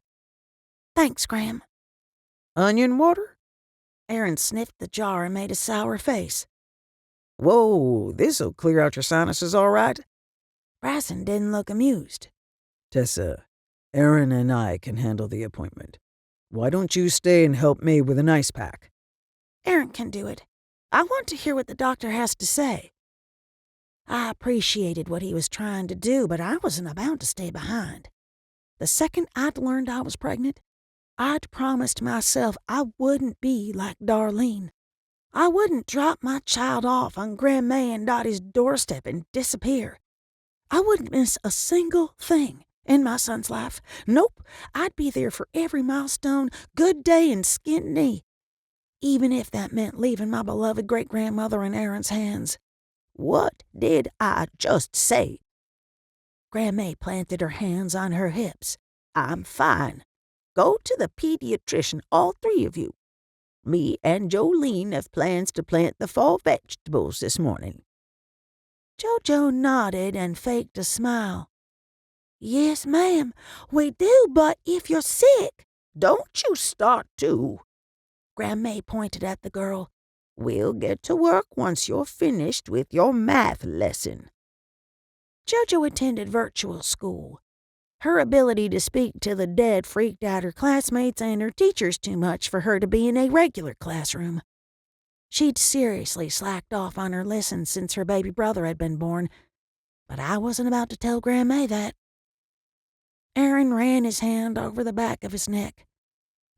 "Thanks, Graham." "Onion water?" Aaron sniffed the jar and made a sour face. "Whoa, this'll clear out your sinuses all right." Bryson didn't look amused. "Tessa, Aaron and I can handle the appointment. Why don't you stay and help me with an ice pack?" "Aaron can do it. I want to hear what the doctor has to say." I appreciated what he was trying to do, but I wasn't about to stay behind. The second I'd learned I was pregnant, I'd promised myself I wouldn't be like Darlene. I wouldn't drop my child off on Grandma and Dottie's doorstep and disappear. I wouldn't miss a single thing in my son's life. Nope, I'd be there for every milestone, good day and skinned knee, even if that meant leaving my beloved great-grandmother in Aaron's hands. What did I just say? Grandma planted her hands on her hips. "I'm fine. Go to the pediatrician, all three of you. Me and Jolene have plans to plant the fall vegetables this morning." Jojo nodded and faked a smile. "Yes, ma'am, we do, but if you're sick, don't you start to." Grandma pointed at the girl. "We'll get to work once you're finished with your math lesson." Jojo attended virtual school. Her ability to speak to the dead freaked out her classmates and her teachers too much for her to be in a regular classroom. She'd seriously slacked off on her lessons since her baby brother had been born, but I wasn't about to tell Grandma that. Aaron ran his hand over the back of his neck.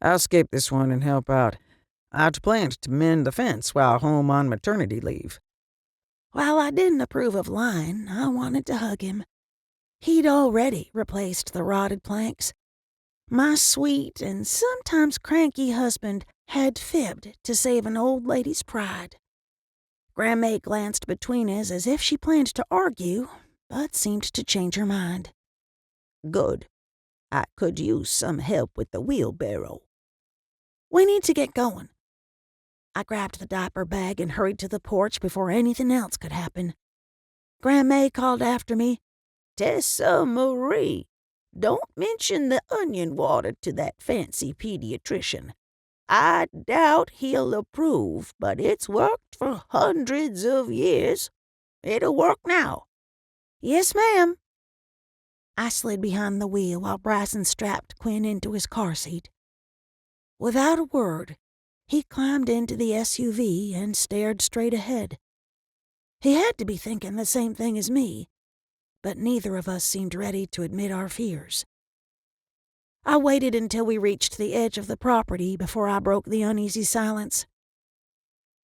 "I'll skip this one and help out. I'd planned to mend the fence while home on maternity leave." While I didn't approve of lying, I wanted to hug him. He'd already replaced the rotted planks. My sweet and sometimes cranky husband had fibbed to save an old lady's pride. Grandma glanced between us as if she planned to argue, but seemed to change her mind. "Good. I could use some help with the wheelbarrow." "We need to get going." I grabbed the diaper bag and hurried to the porch before anything else could happen. Grandma called after me, "Tessa Marie, don't mention the onion water to that fancy pediatrician. I doubt he'll approve, but it's worked for hundreds of years. It'll work now." "Yes, ma'am." I slid behind the wheel while Bryson strapped Quinn into his car seat. Without a word, he climbed into the SUV and stared straight ahead. He had to be thinking the same thing as me, but neither of us seemed ready to admit our fears. I waited until we reached the edge of the property before I broke the uneasy silence.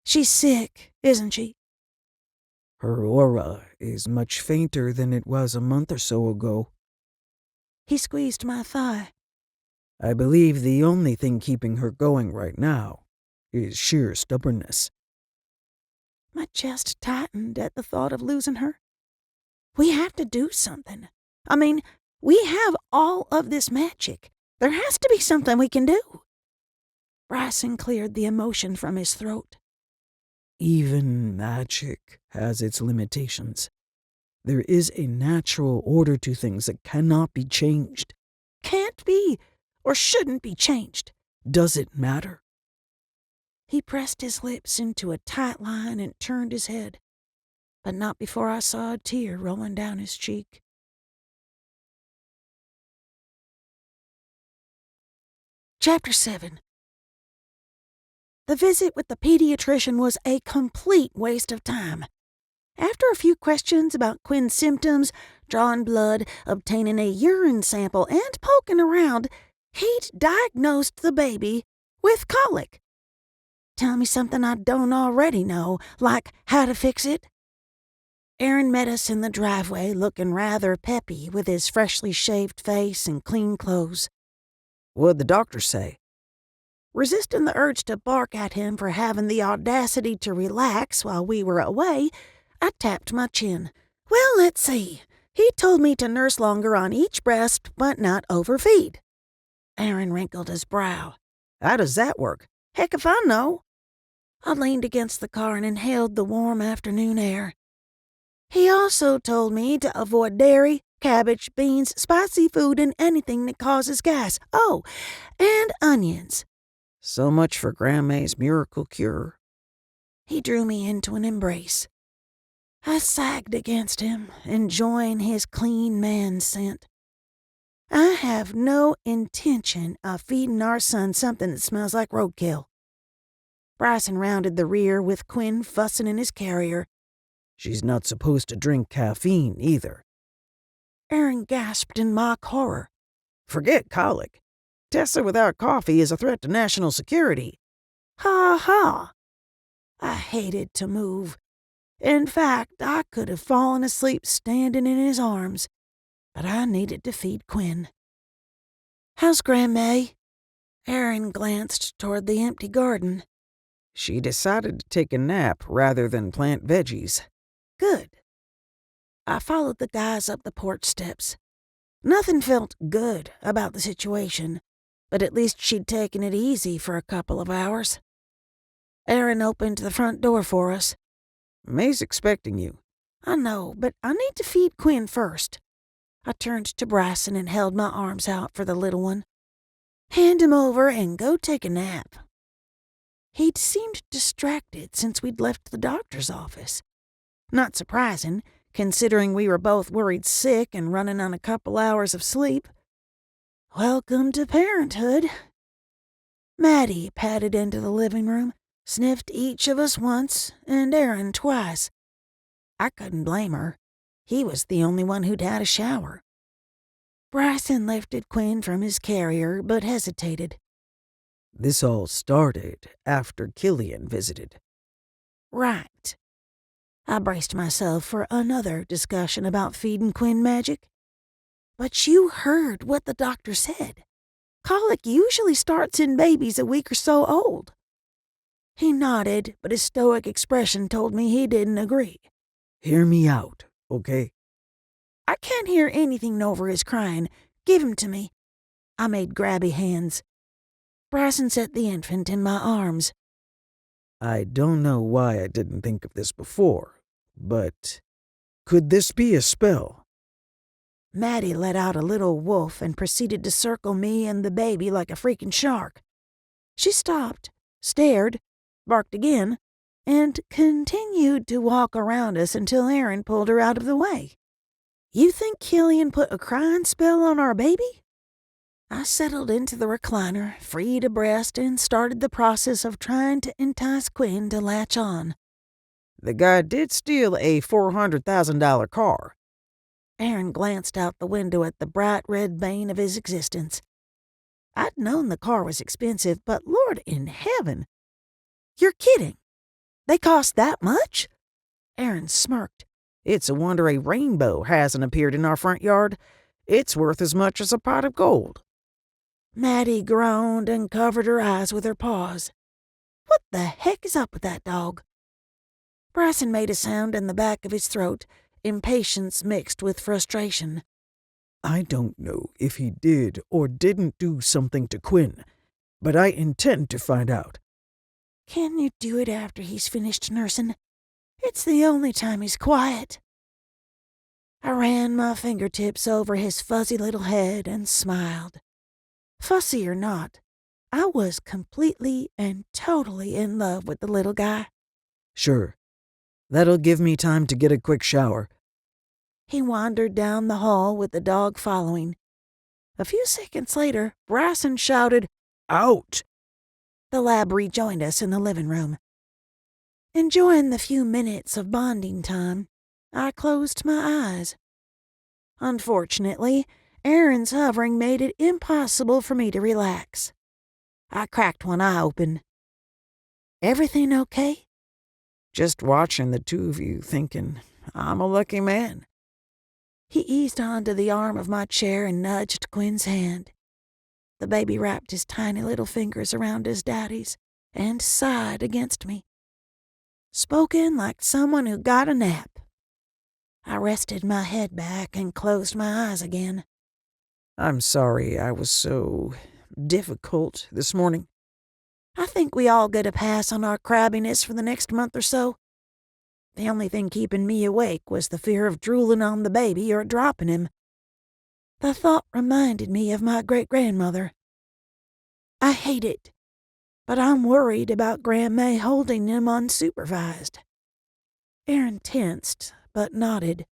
"She's sick, isn't she?" "Her aura is much fainter than it was a month or so ago." He squeezed my thigh. "I believe the only thing keeping her going right now is sheer stubbornness." My chest tightened at the thought of losing her. We have to do something. I mean, we have all of this magic. There has to be something we can do. Bryson cleared the emotion from his throat. "Even magic has its limitations. There is a natural order to things that cannot be changed. Can't be, or shouldn't be changed. Does it matter? He pressed his lips into a tight line and turned his head, but not before I saw a tear rolling down his cheek. Chapter 7. The visit with the pediatrician was a complete waste of time. After a few questions about Quinn's symptoms, drawing blood, obtaining a urine sample, and poking around, he'd diagnosed the baby with colic. Tell me something I don't already know, like how to fix it? Aaron met us in the driveway, looking rather peppy with his freshly shaved face and clean clothes. What'd the doctor say? Resisting the urge to bark at him for having the audacity to relax while we were away, I tapped my chin. Well, let's see. He told me to nurse longer on each breast, but not overfeed. Aaron wrinkled his brow. How does that work? Heck if I know. I leaned against the car and inhaled the warm afternoon air. He also told me to avoid dairy, cabbage, beans, spicy food, and anything that causes gas. Oh, and onions. So much for Grandma's miracle cure. He drew me into an embrace. I sagged against him, enjoying his clean man scent. I have no intention of feeding our son something that smells like roadkill. Bryson rounded the rear with Quinn fussing in his carrier. She's not supposed to drink caffeine either. Aaron gasped in mock horror. Forget colic. Tessa without coffee is a threat to national security. Ha ha. I hated to move. In fact, I could have fallen asleep standing in his arms, but I needed to feed Quinn. How's Grandma? Aaron glanced toward the empty garden. She decided to take a nap rather than plant veggies. Good. I followed the guys up the porch steps. Nothing felt good about the situation, but at least she'd taken it easy for a couple of hours. Aaron opened the front door for us. May's expecting you. I know, but I need to feed Quinn first. I turned to Bryson and held my arms out for the little one. Hand him over and go take a nap. He'd seemed distracted since we'd left the doctor's office. Not surprising, considering we were both worried sick and running on a couple hours of sleep. Welcome to parenthood. Maddie padded into the living room, sniffed each of us once, and Aaron twice. I couldn't blame her. He was the only one who'd had a shower. Bryson lifted Quinn from his carrier, but hesitated. This all started after Killian visited. Right. I braced myself for another discussion about feeding Quinn magic. But you heard what the doctor said. Colic usually starts in babies a week or so old. He nodded, but his stoic expression told me he didn't agree. Hear me out, okay? I can't hear anything over his crying. Give him to me. I made grabby hands. Bryson set the infant in my arms. I don't know why I didn't think of this before, but could this be a spell? Maddie let out a little woof and proceeded to circle me and the baby like a freaking shark. She stopped, stared, barked again, and continued to walk around us until Aaron pulled her out of the way. You think Killian put a crying spell on our baby? I settled into the recliner, freed a breast, and started the process of trying to entice Quinn to latch on. The guy did steal a $400,000 car. Aaron glanced out the window at the bright red bane of his existence. I'd known the car was expensive, but Lord in heaven! You're kidding! They cost that much? Aaron smirked. It's a wonder a rainbow hasn't appeared in our front yard. It's worth as much as a pot of gold. Maddie groaned and covered her eyes with her paws. What the heck is up with that dog? Bryson made a sound in the back of his throat, impatience mixed with frustration. I don't know if he did or didn't do something to Quinn, but I intend to find out. Can you do it after he's finished nursing? It's the only time he's quiet. I ran my fingertips over his fuzzy little head and smiled. Fussy or not, I was completely and totally in love with the little guy. Sure. That'll give me time to get a quick shower. He wandered down the hall with the dog following. A few seconds later, Bryson shouted, Out! The lab rejoined us in the living room. Enjoying the few minutes of bonding time, I closed my eyes. Unfortunately, Aaron's hovering made it impossible for me to relax. I cracked one eye open. Everything okay? Just watching the two of you thinking, I'm a lucky man. He eased onto the arm of my chair and nudged Quinn's hand. The baby wrapped his tiny little fingers around his daddy's and sighed against me. Spoken like someone who got a nap. I rested my head back and closed my eyes again. I'm sorry I was so difficult this morning. I think we all get a pass on our crabbiness for the next month or so. The only thing keeping me awake was the fear of drooling on the baby or dropping him. The thought reminded me of my great-grandmother. I hate it, but I'm worried about Grandma holding him unsupervised. Aaron tensed, but nodded.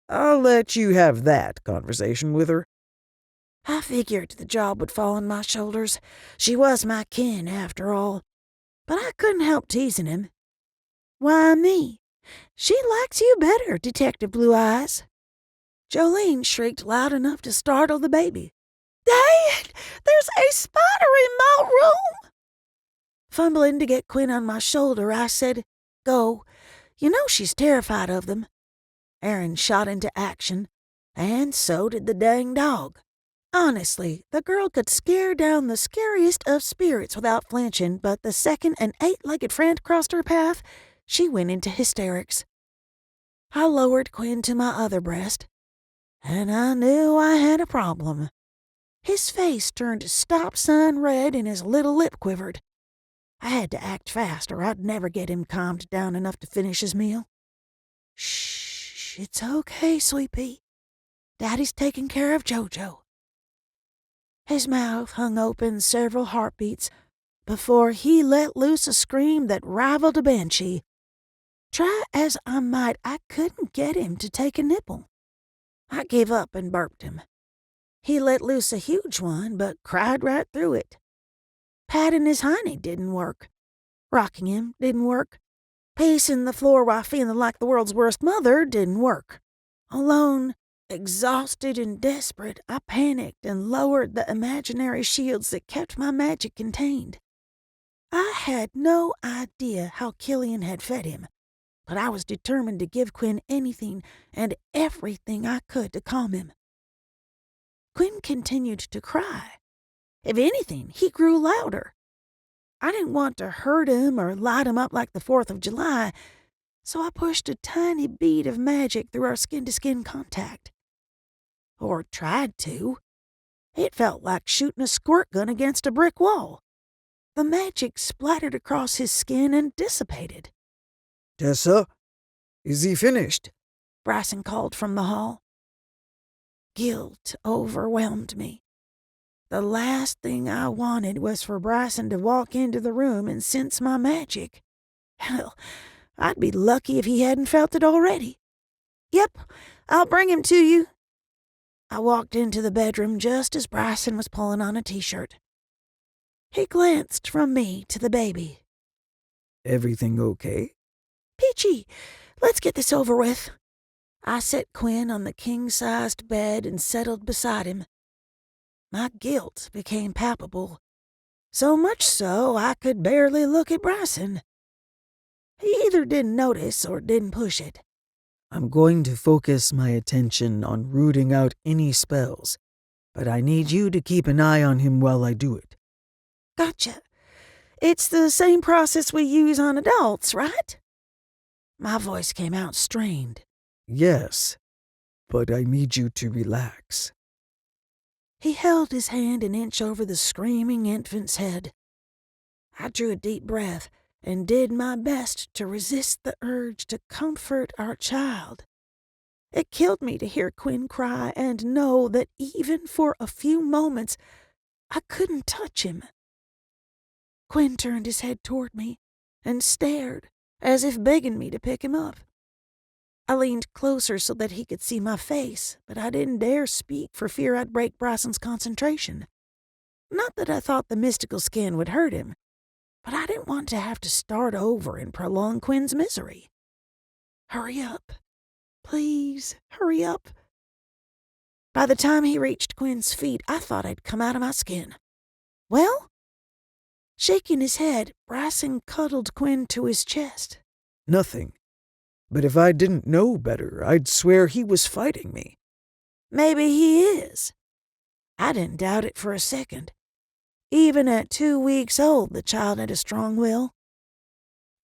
I'll let you have that conversation with her. I figured the job would fall on my shoulders. She was my kin, after all. But I couldn't help teasing him. Why me? She likes you better, Detective Blue Eyes. Jolene shrieked loud enough to startle the baby. Dad, there's a spider in my room! Fumbling to get Quinn on my shoulder, I said, Go. You know she's terrified of them. Aaron shot into action, and so did the dang dog. Honestly, the girl could scare down the scariest of spirits without flinching, but the second an 8-legged friend crossed her path, she went into hysterics. I lowered Quinn to my other breast, and I knew I had a problem. His face turned stop sign red and his little lip quivered. I had to act fast or I'd never get him calmed down enough to finish his meal. Shh, it's okay, Sweet Pea. Daddy's taking care of Jojo. His mouth hung open several heartbeats before he let loose a scream that rivaled a banshee. Try as I might, I couldn't get him to take a nibble. I gave up and burped him. He let loose a huge one, but cried right through it. Patting his hiney didn't work. Rocking him didn't work. Pacing the floor while feeling like the world's worst mother didn't work. Alone, exhausted and desperate, I panicked and lowered the imaginary shields that kept my magic contained. I had no idea how Killian had fed him, but I was determined to give Quinn anything and everything I could to calm him. Quinn continued to cry. If anything, he grew louder. I didn't want to hurt him or light him up like the 4th of July, so I pushed a tiny bead of magic through our skin-to-skin contact. Or tried to. It felt like shooting a squirt gun against a brick wall. The magic splattered across his skin and dissipated. Tessa, is he finished? Bryson called from the hall. Guilt overwhelmed me. The last thing I wanted was for Bryson to walk into the room and sense my magic. Hell, I'd be lucky if he hadn't felt it already. Yep, I'll bring him to you. I walked into the bedroom just as Bryson was pulling on a t-shirt. He glanced from me to the baby. Everything okay? Peachy, let's get this over with. I set Quinn on the king-sized bed and settled beside him. My guilt became palpable, so much so I could barely look at Bryson. He either didn't notice or didn't push it. I'm going to focus my attention on rooting out any spells, but I need you to keep an eye on him while I do it. Gotcha. It's the same process we use on adults, right? My voice came out strained. Yes, but I need you to relax. He held his hand an inch over the screaming infant's head. I drew a deep breath and did my best to resist the urge to comfort our child. It killed me to hear Quinn cry and know that even for a few moments I couldn't touch him. Quinn turned his head toward me and stared, as if begging me to pick him up. I leaned closer so that he could see my face, but I didn't dare speak for fear I'd break Bryson's concentration. Not that I thought the mystical skin would hurt him, but I didn't want to have to start over and prolong Quinn's misery. Hurry up. Please, hurry up. By the time he reached Quinn's feet, I thought I'd come out of my skin. Well? Shaking his head, Bryson cuddled Quinn to his chest. Nothing. But if I didn't know better, I'd swear he was fighting me. Maybe he is. I didn't doubt it for a second. Even at 2 weeks old, the child had a strong will.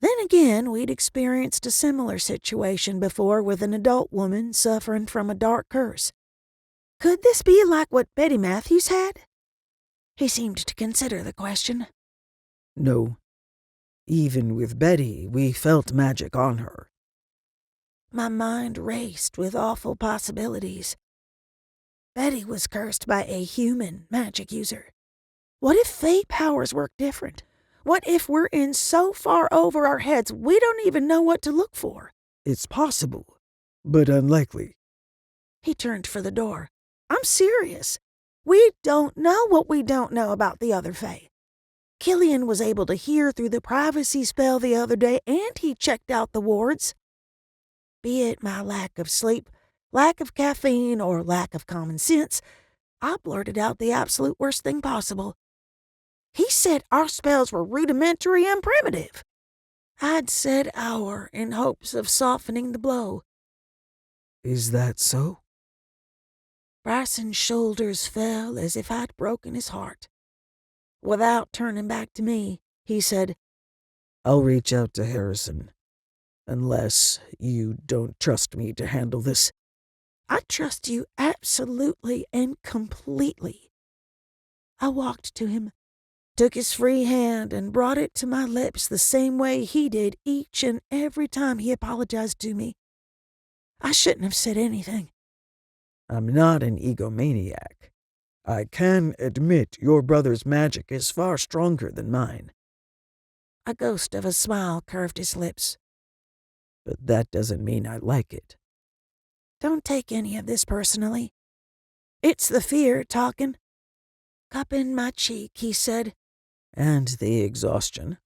Then again, we'd experienced a similar situation before with an adult woman suffering from a dark curse. Could this be like what Betty Matthews had? He seemed to consider the question. No. Even with Betty, we felt magic on her. My mind raced with awful possibilities. Betty was cursed by a human magic user. What if Fae powers work different? What if we're in so far over our heads we don't even know what to look for? It's possible, but unlikely. He turned for the door. I'm serious. We don't know what we don't know about the other Fae. Killian was able to hear through the privacy spell the other day, and he checked out the wards. Be it my lack of sleep, lack of caffeine, or lack of common sense, I blurted out the absolute worst thing possible. He said our spells were rudimentary and primitive. I'd said our in hopes of softening the blow. Is that so? Bryson's shoulders fell as if I'd broken his heart. Without turning back to me, he said, I'll reach out to Harrison. Unless you don't trust me to handle this. I trust you absolutely and completely. I walked to him, took his free hand and brought it to my lips the same way he did each and every time he apologized to me. I shouldn't have said anything. I'm not an egomaniac. I can admit your brother's magic is far stronger than mine. A ghost of a smile curved his lips. But that doesn't mean I like it. Don't take any of this personally. It's the fear talking. Cupping my cheek, he said. And the exhaustion.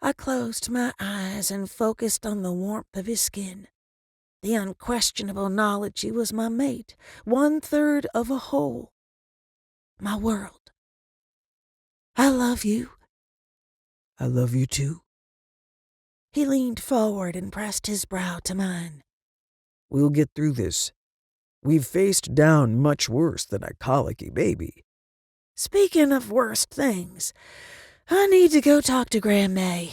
I closed my eyes and focused on the warmth of his skin. The unquestionable knowledge he was my mate, 1/3 of a whole. My world. I love you. I love you too. He leaned forward and pressed his brow to mine. We'll get through this. We've faced down much worse than a colicky baby. Speaking of worst things, I need to go talk to Grandma.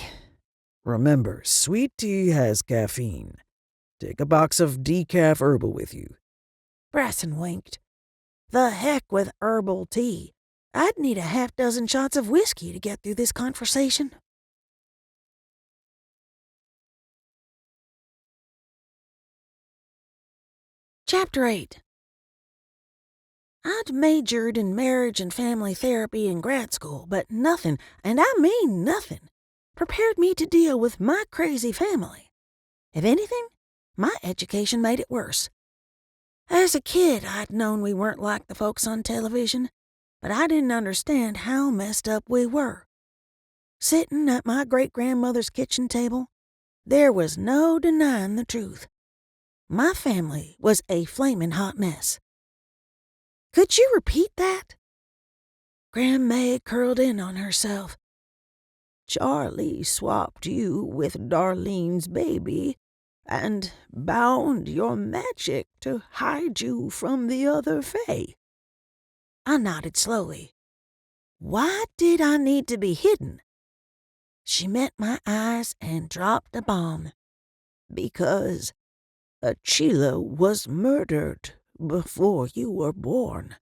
Remember, sweet tea has caffeine. Take a box of decaf herbal with you. Bryson winked. The heck with herbal tea. I'd need a 6 shots of whiskey to get through this conversation. Chapter 8. I'd majored in marriage and family therapy in grad school, but nothing, and I mean nothing, prepared me to deal with my crazy family. If anything, my education made it worse. As a kid, I'd known we weren't like the folks on television, but I didn't understand how messed up we were. Sitting at my great-grandmother's kitchen table, there was no denying the truth. My family was a flaming hot mess. Could you repeat that? Grandma curled in on herself. Charlie swapped you with Darlene's baby and bound your magic to hide you from the other Fae. I nodded slowly. Why did I need to be hidden? She met my eyes and dropped a bomb. Because Achila was murdered before you were born.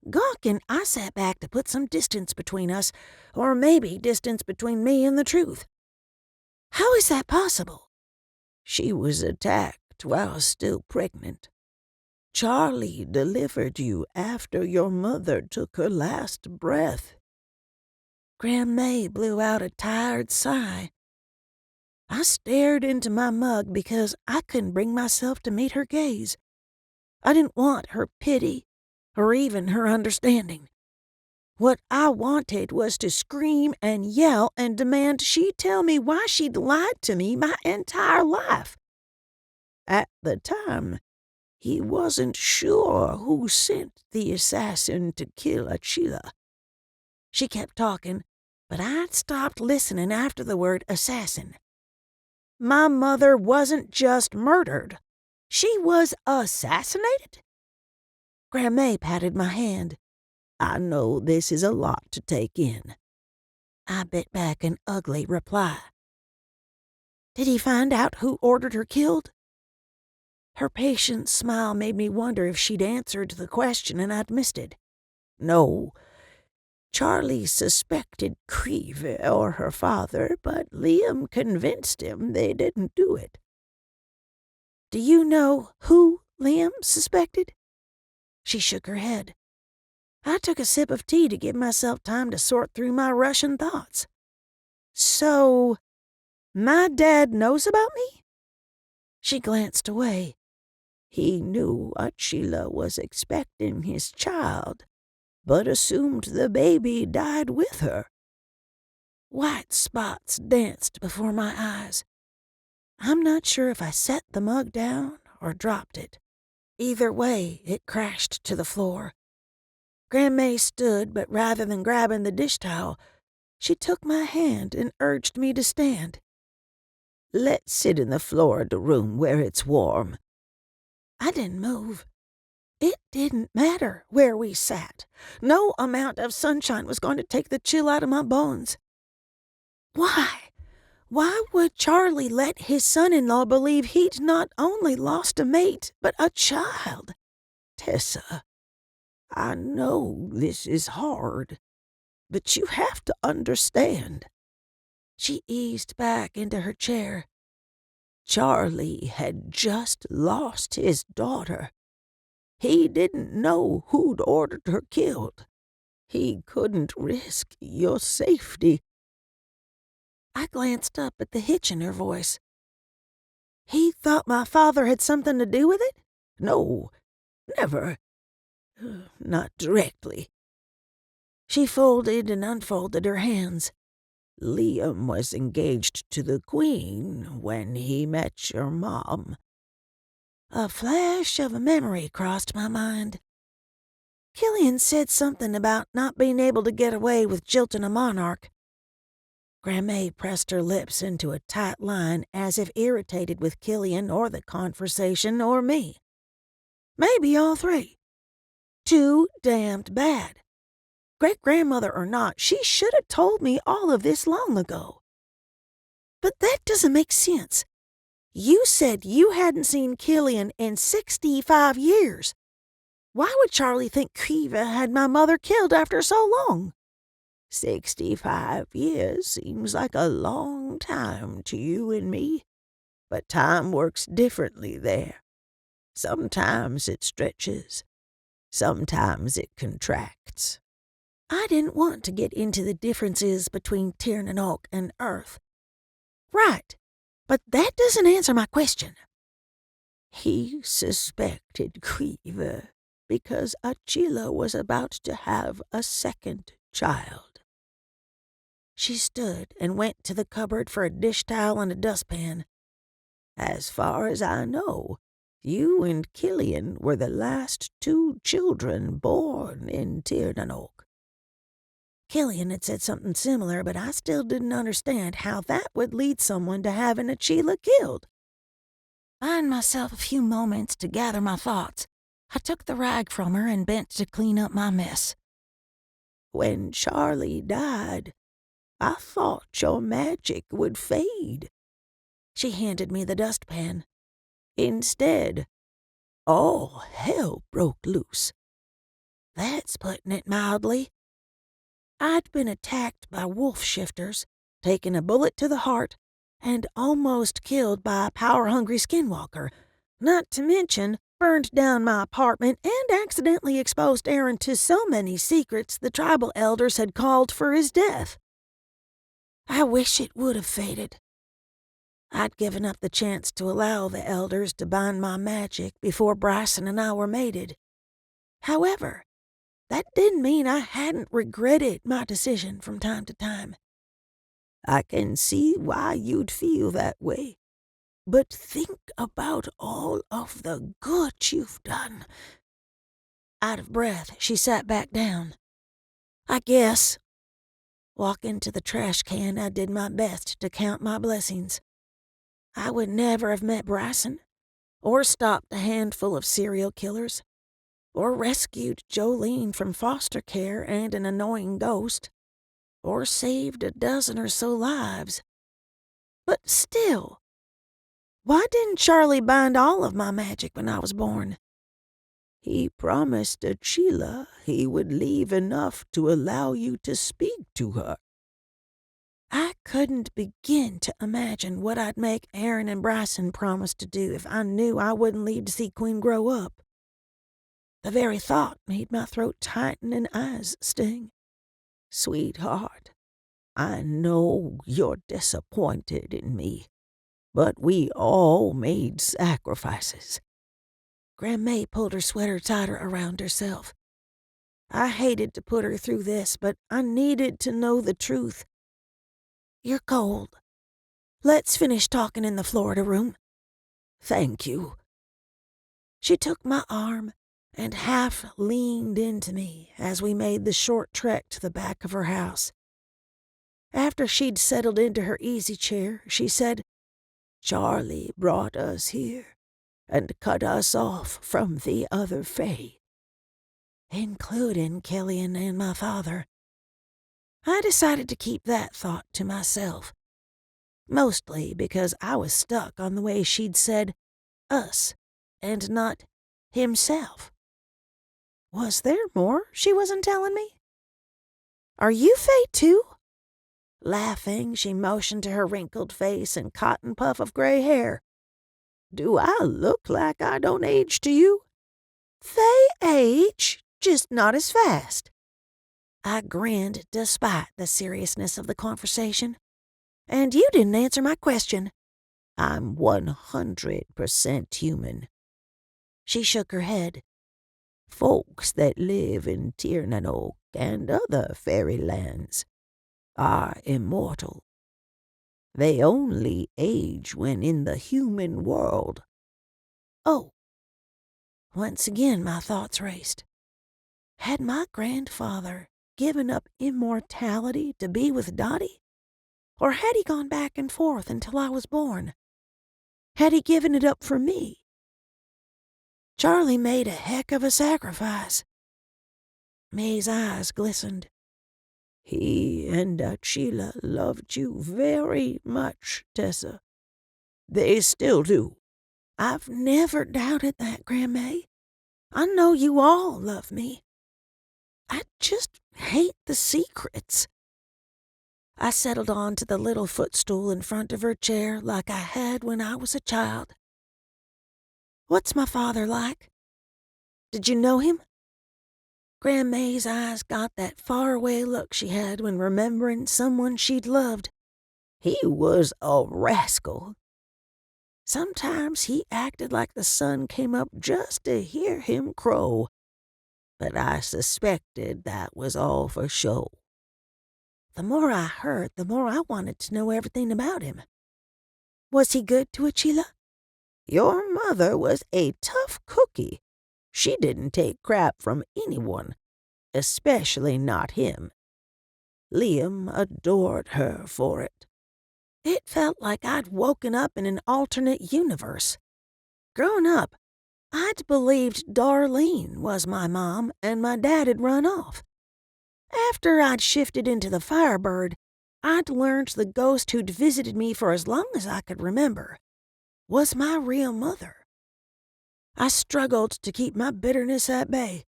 Gawking, I sat back to put some distance between us, or maybe distance between me and the truth. How is that possible? She was attacked fact, while still pregnant. Charlie delivered you after your mother took her last breath." Grandma blew out a tired sigh. I stared into my mug because I couldn't bring myself to meet her gaze. I didn't want her pity or even her understanding. What I wanted was to scream and yell and demand she tell me why she'd lied to me my entire life. At the time, he wasn't sure who sent the assassin to kill Achila. She kept talking, but I'd stopped listening after the word assassin. My mother wasn't just murdered. She was assassinated? Grandma patted my hand. "I know this is a lot to take in." I bit back an ugly reply. "Did he find out who ordered her killed?" Her patient smile made me wonder if she'd answered the question and I'd missed it. "No. Charlie suspected Creve or her father, but Liam convinced him they didn't do it." "Do you know who Liam suspected?" She shook her head. I took a sip of tea to give myself time to sort through my rushing thoughts. "So, my dad knows about me?" She glanced away. "He knew Achila was expecting his child, but assumed the baby died with her." White spots danced before my eyes. I'm not sure if I set the mug down or dropped it. Either way, it crashed to the floor. Grandma stood, but rather than grabbing the dish towel, she took my hand and urged me to stand. "Let's sit in the floor of the room where it's warm." I didn't move. It didn't matter where we sat. No amount of sunshine was going to take the chill out of my bones. Why? Why would Charlie let his son-in-law believe he'd not only lost a mate, but a child? "Tessa, I know this is hard, but you have to understand." She eased back into her chair. "Charlie had just lost his daughter. He didn't know who'd ordered her killed. He couldn't risk your safety." I glanced up at the hitch in her voice. "He thought my father had something to do with it?" "No, never. Not directly." She folded and unfolded her hands. "Liam was engaged to the Queen when he met your mom." A flash of a memory crossed my mind. Killian said something about not being able to get away with jilting a monarch. Grandma pressed her lips into a tight line as if irritated with Killian or the conversation or me. Maybe all three. Too damned bad. Great-grandmother or not, she should have told me all of this long ago. But that doesn't make sense. You said you hadn't seen Killian in 65 years. Why would Charlie think Kiva had my mother killed after so long? 65 years seems like a long time to you and me, but time works differently there. Sometimes it stretches, sometimes it contracts." I didn't want to get into the differences between Tiernan and Earth. Right, but that doesn't answer my question. "He suspected Creve because Achila was about to have a second child." She stood and went to the cupboard for a dish towel and a dustpan. "As far as I know, you and Killian were the last two children born in Tiernan." Killian had said something similar, but I still didn't understand how that would lead someone to having Achila killed. Buying myself a few moments to gather my thoughts, I took the rag from her and bent to clean up my mess. "When Charlie died, I thought your magic would fade." She handed me the dustpan. "Instead, all hell broke loose." That's putting it mildly. I'd been attacked by wolf shifters, taken a bullet to the heart, and almost killed by a power-hungry skinwalker, Not to mention, burned down my apartment and accidentally exposed Aaron to so many secrets the tribal elders had called for his death. I wish it would have faded. I'd given up the chance to allow the elders to bind my magic before Bryson and I were mated. However, that didn't mean I hadn't regretted my decision from time to time. I can see why you'd feel that way. But think about all of the good you've done. Out of breath, she sat back down. I guess. Walking to the trash can, I did my best to count my blessings. I would never have met Bryson, or stopped a handful of serial killers, or rescued Jolene from foster care and an annoying ghost, or saved a dozen or so lives. But still, why didn't Charlie bind all of my magic when I was born? He promised Sheila he would leave enough to allow you to speak to her. I couldn't begin to imagine what I'd make Aaron and Bryson promise to do if I knew I wouldn't leave to see Quinn grow up. The very thought made my throat tighten and eyes sting. Sweetheart, I know you're disappointed in me, but we all made sacrifices. Grandma pulled her sweater tighter around herself. I hated to put her through this, but I needed to know the truth. You're cold. Let's finish talking in the Florida room. Thank you. She took my arm and half leaned into me as we made the short trek to the back of her house. After she'd settled into her easy chair, she said, Charlie brought us here and cut us off from the other Fae. Including Killian and my father. I decided to keep that thought to myself, mostly because I was stuck on the way she'd said us and not himself. Was there more she wasn't telling me? Are you Fae too? Laughing, she motioned to her wrinkled face and cotton puff of gray hair. Do I look like I don't age to you? Fae age, just not as fast. I grinned despite the seriousness of the conversation. And you didn't answer my question. I'm 100% human. She shook her head. Folks that live in Tirnanoke and other fairy lands are immortal. They only age when in the human world. Oh. Once again my thoughts raced. Had my grandfather given up immortality to be with Dottie? Or had he gone back and forth until I was born? Had he given it up for me? Charlie made a heck of a sacrifice. May's eyes glistened. He and Sheila loved you very much, Tessa. They still do. I've never doubted that, Grandma. I know you all love me. I just hate the secrets. I settled onto the little footstool in front of her chair like I had when I was a child. What's my father like? Did you know him? Grandma's eyes got that faraway look she had when remembering someone she'd loved. He was a rascal. Sometimes he acted like the sun came up just to hear him crow, but I suspected that was all for show. The more I heard, the more I wanted to know everything about him. Was he good to Achila? Your mother was a tough cookie. She didn't take crap from anyone, especially not him. Liam adored her for it. It felt like I'd woken up in an alternate universe. Growing up, I'd believed Darlene was my mom and my dad had run off. After I'd shifted into the Firebird, I'd learned the ghost who'd visited me for as long as I could remember was my real mother. I struggled to keep my bitterness at bay.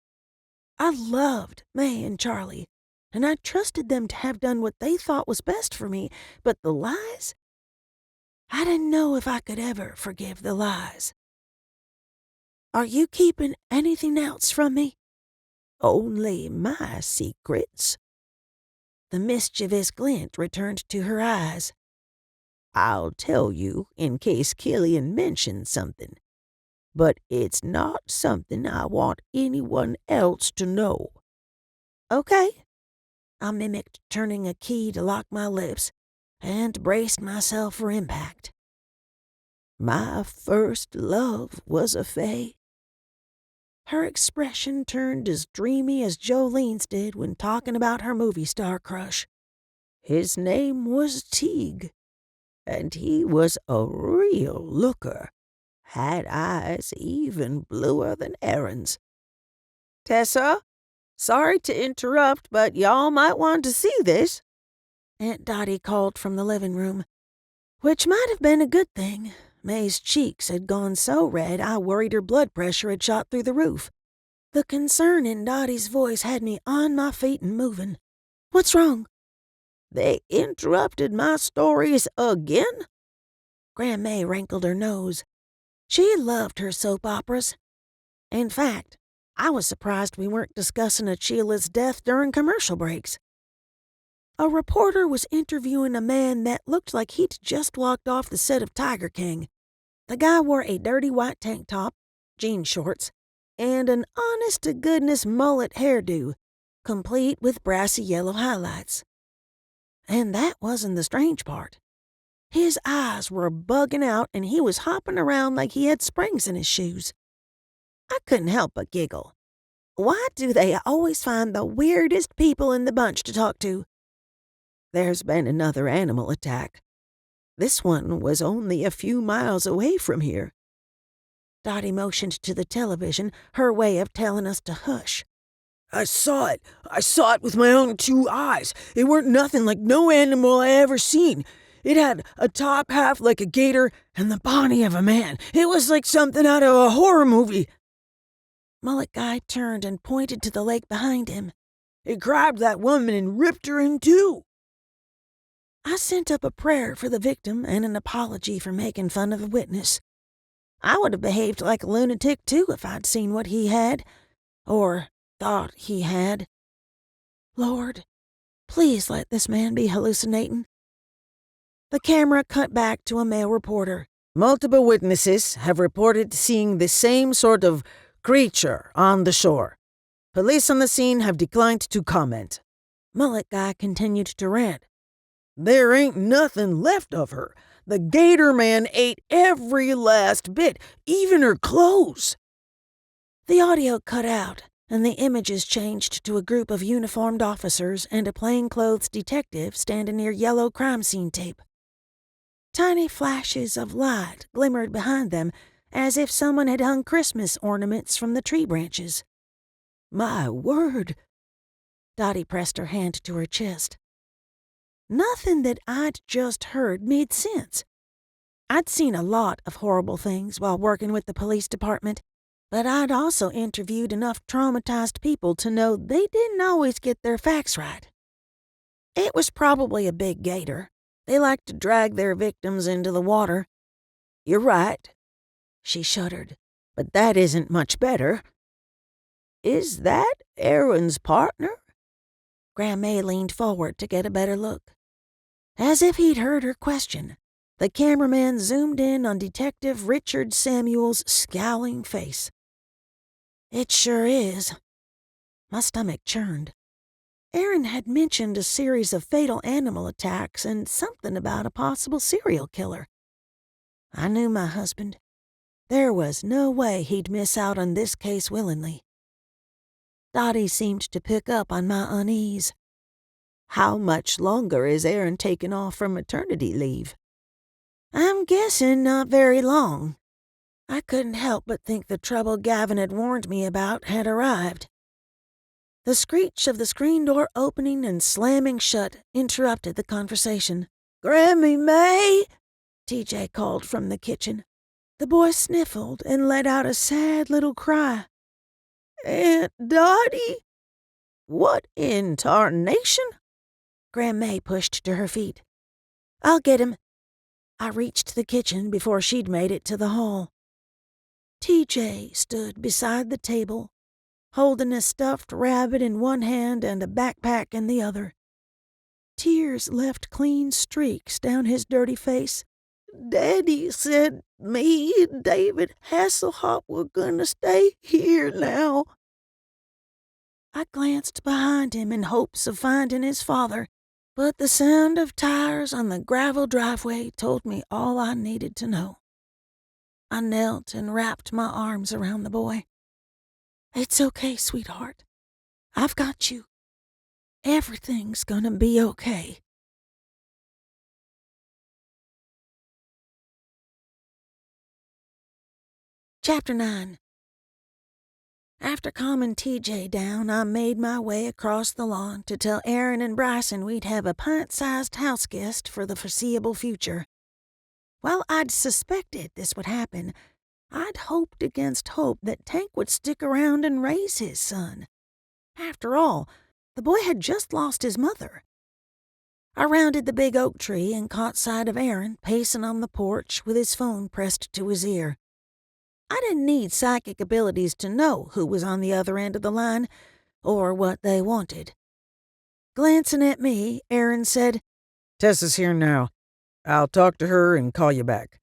I loved May and Charlie, and I trusted them to have done what they thought was best for me, but the lies? I didn't know if I could ever forgive the lies. Are you keeping anything else from me? Only my secrets. The mischievous glint returned to her eyes. I'll tell you in case Killian mentions something, but it's not something I want anyone else to know. Okay. I mimicked turning a key to lock my lips and braced myself for impact. My first love was a fae. Her expression turned as dreamy as Jolene's did when talking about her movie star crush. His name was Teague, and he was a real looker. Had eyes even bluer than Aaron's. Tessa, sorry to interrupt, but y'all might want to see this, Aunt Dottie called from the living room, which might have been a good thing. May's cheeks had gone so red I worried her blood pressure had shot through the roof. The concern in Dottie's voice had me on my feet and moving. What's wrong? They interrupted my stories again? Grandma wrinkled her nose. She loved her soap operas. In fact, I was surprised we weren't discussing Achila's death during commercial breaks. A reporter was interviewing a man that looked like he'd just walked off the set of Tiger King. The guy wore a dirty white tank top, jean shorts, and an honest-to-goodness mullet hairdo, complete with brassy yellow highlights. And that wasn't the strange part. His eyes were bugging out and he was hopping around like he had springs in his shoes. I couldn't help but giggle. Why do they always find the weirdest people in the bunch to talk to? There's been another animal attack. This one was only a few miles away from here. Dottie motioned to the television, her way of telling us to hush. I saw it. I saw it with my own 2 eyes. It weren't nothing like no animal I ever seen. It had a top half like a gator and the body of a man. It was like something out of a horror movie. Mullet Guy turned and pointed to the lake behind him. It grabbed that woman and ripped her in two. I sent up a prayer for the victim and an apology for making fun of the witness. I would have behaved like a lunatic, too, if I'd seen what he had, or thought he had. Lord, please let this man be hallucinating. The camera cut back to a male reporter. Multiple witnesses have reported seeing the same sort of creature on the shore. Police on the scene have declined to comment. Mullet Guy continued to rant. There ain't nothing left of her. The gator man ate every last bit, even her clothes. The audio cut out, and the images changed to a group of uniformed officers and a plainclothes detective standing near yellow crime scene tape. Tiny flashes of light glimmered behind them, as if someone had hung Christmas ornaments from the tree branches. My word! Dottie pressed her hand to her chest. Nothing that I'd just heard made sense. I'd seen a lot of horrible things while working with the police department, but I'd also interviewed enough traumatized people to know they didn't always get their facts right. It was probably a big gator. They like to drag their victims into the water. You're right. She shuddered. But that isn't much better. Is that Aaron's partner? Grandma leaned forward to get a better look. As if he'd heard her question, the cameraman zoomed in on Detective Richard Samuel's scowling face. It sure is. My stomach churned. Aaron had mentioned a series of fatal animal attacks and something about a possible serial killer. I knew my husband. There was no way he'd miss out on this case willingly. Dottie seemed to pick up on my unease. How much longer is Aaron taking off from maternity leave? I'm guessing not very long. I couldn't help but think the trouble Gavin had warned me about had arrived. The screech of the screen door opening and slamming shut interrupted the conversation. Grammy May! TJ called from the kitchen. The boy sniffled and let out a sad little cry. Aunt Dottie? What in tarnation? Grandma pushed to her feet. I'll get him. I reached the kitchen before she'd made it to the hall. TJ stood beside the table, holding a stuffed rabbit in one hand and a backpack in the other. Tears left clean streaks down his dirty face. "Daddy said me and David Hasselhoff were gonna stay here now." I glanced behind him in hopes of finding his father, but the sound of tires on the gravel driveway told me all I needed to know. I knelt and wrapped my arms around the boy. "It's okay, sweetheart. I've got you. Everything's gonna be okay." Chapter 9. After calming TJ down, I made my way across the lawn to tell Aaron and Bryson we'd have a pint-sized house guest for the foreseeable future. While I'd suspected this would happen, I'd hoped against hope that Tank would stick around and raise his son. After all, the boy had just lost his mother. I rounded the big oak tree and caught sight of Aaron pacing on the porch with his phone pressed to his ear. I didn't need psychic abilities to know who was on the other end of the line or what they wanted. Glancing at me, Aaron said, "Tessa's here now. I'll talk to her and call you back."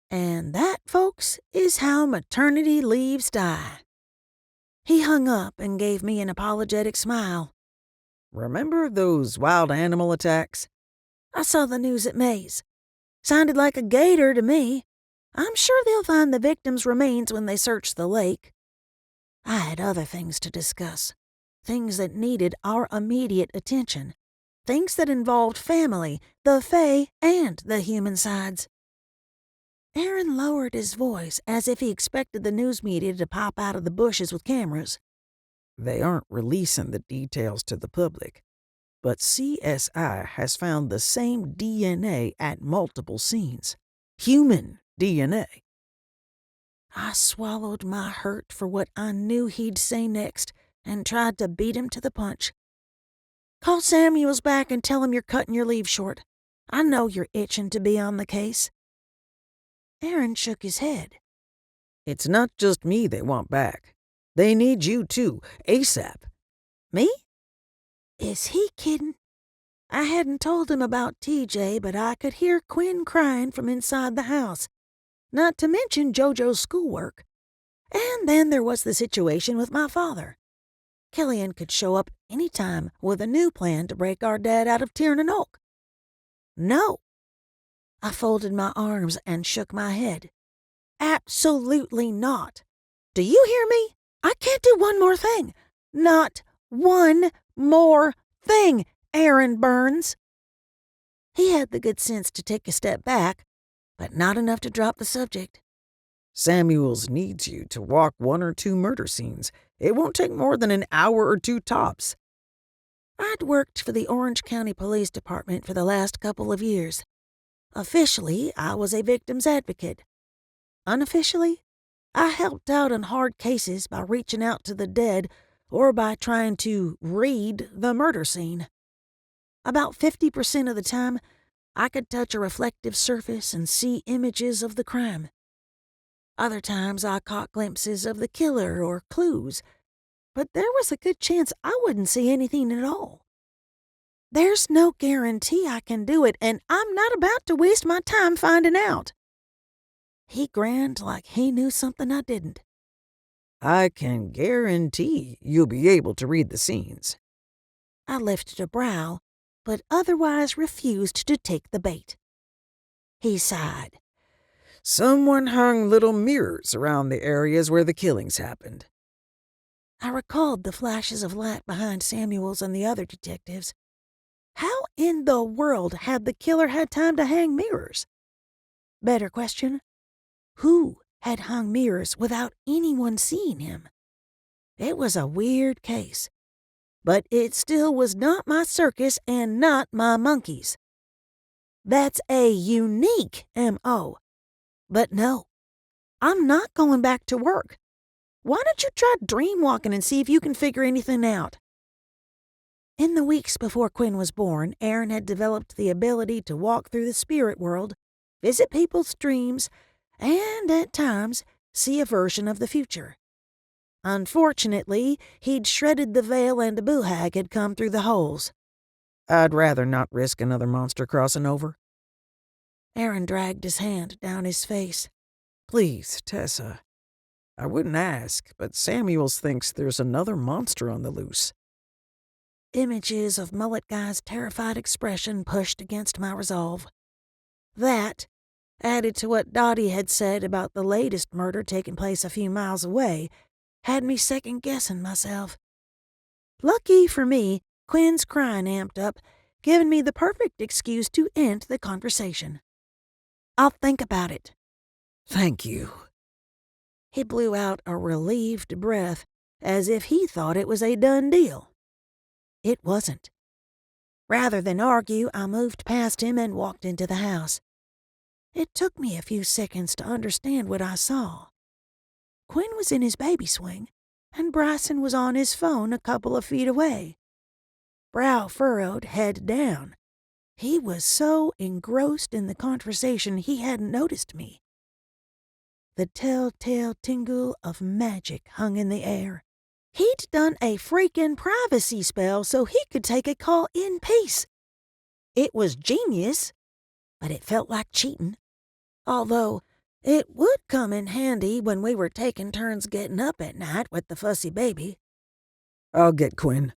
And that, folks, is how maternity leaves die. He hung up and gave me an apologetic smile. "Remember those wild animal attacks?" I saw the news at Mays. Sounded like a gator to me. I'm sure they'll find the victims' remains when they search the lake. I had other things to discuss. Things that needed our immediate attention. Things that involved family, the fae, and the human sides. Aaron lowered his voice as if he expected the news media to pop out of the bushes with cameras. "They aren't releasing the details to the public, but CSI has found the same DNA at multiple scenes. Human DNA." I swallowed my hurt for what I knew he'd say next and tried to beat him to the punch. "Call Samuels back and tell him you're cutting your leave short. I know you're itching to be on the case." Aaron shook his head. "It's not just me they want back. They need you too, ASAP." "Me? Is he kidding?" I hadn't told him about TJ, but I could hear Quinn crying from inside the house, not to mention JoJo's schoolwork. And then there was the situation with my father. Killian could show up any time with a new plan to break our dad out of Tiernan Oak. No. I folded my arms and shook my head. Absolutely not. Do you hear me? I can't do one more thing. Not one more thing, Aaron Burns. He had the good sense to take a step back, but not enough to drop the subject. "Samuels needs you to walk 1 or 2 murder scenes. It won't take more than an hour or 2 tops." I'd worked for the Orange County Police Department for the last couple of years. Officially, I was a victim's advocate. Unofficially, I helped out on hard cases by reaching out to the dead or by trying to read the murder scene. About 50% of the time, I could touch a reflective surface and see images of the crime. Other times, I caught glimpses of the killer or clues, but there was a good chance I wouldn't see anything at all. There's no guarantee I can do it, and I'm not about to waste my time finding out. He grinned like he knew something I didn't. "I can guarantee you'll be able to read the scenes." I lifted a brow, but otherwise refused to take the bait. He sighed. "Someone hung little mirrors around the areas where the killings happened." I recalled the flashes of light behind Samuels and the other detectives. How in the world had the killer had time to hang mirrors? Better question, who had hung mirrors without anyone seeing him? It was a weird case, but it still was not my circus and not my monkeys. That's a unique M.O. But no, I'm not going back to work. Why don't you try dreamwalking and see if you can figure anything out? In the weeks before Quinn was born, Aaron had developed the ability to walk through the spirit world, visit people's dreams, and at times see a version of the future. Unfortunately, he'd shredded the veil and a boo-hag had come through the holes. I'd rather not risk another monster crossing over. Aaron dragged his hand down his face. Please, Tessa. I wouldn't ask, but Samuels thinks there's another monster on the loose. Images of Mullet Guy's terrified expression pushed against my resolve. That, added to what Dottie had said about the latest murder taking place a few miles away, had me second-guessing myself. Lucky for me, Quinn's crying amped up, giving me the perfect excuse to end the conversation. I'll think about it. Thank you. He blew out a relieved breath, as if he thought it was a done deal. It wasn't. Rather than argue, I moved past him and walked into the house. It took me a few seconds to understand what I saw. Quinn was in his baby swing, and Bryson was on his phone a couple of feet away. Brow furrowed, head down. He was so engrossed in the conversation he hadn't noticed me. The telltale tingle of magic hung in the air. He'd done a freaking privacy spell so he could take a call in peace. It was genius, but it felt like cheating. Although it would come in handy when we were taking turns getting up at night with the fussy baby. I'll get Quinn.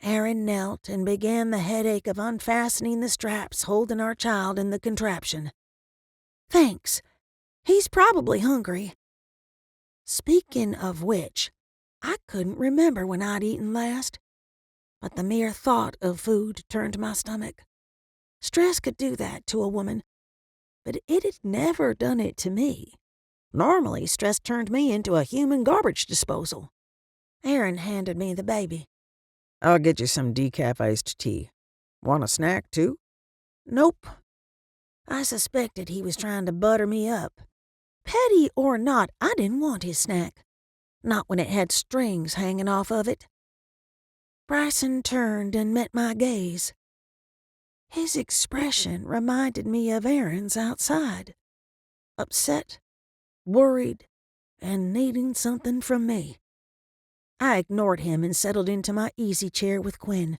Aaron knelt and began the headache of unfastening the straps holding our child in the contraption. Thanks. He's probably hungry. Speaking of which, I couldn't remember when I'd eaten last, but the mere thought of food turned my stomach. Stress could do that to a woman, but it had never done it to me. Normally, stress turned me into a human garbage disposal. Aaron handed me the baby. I'll get you some decaf iced tea. Want a snack, too? Nope. I suspected he was trying to butter me up. Petty or not, I didn't want his snack. Not when it had strings hanging off of it. Bryson turned and met my gaze. His expression reminded me of Aaron's outside. Upset, worried, and needing something from me. I ignored him and settled into my easy chair with Quinn.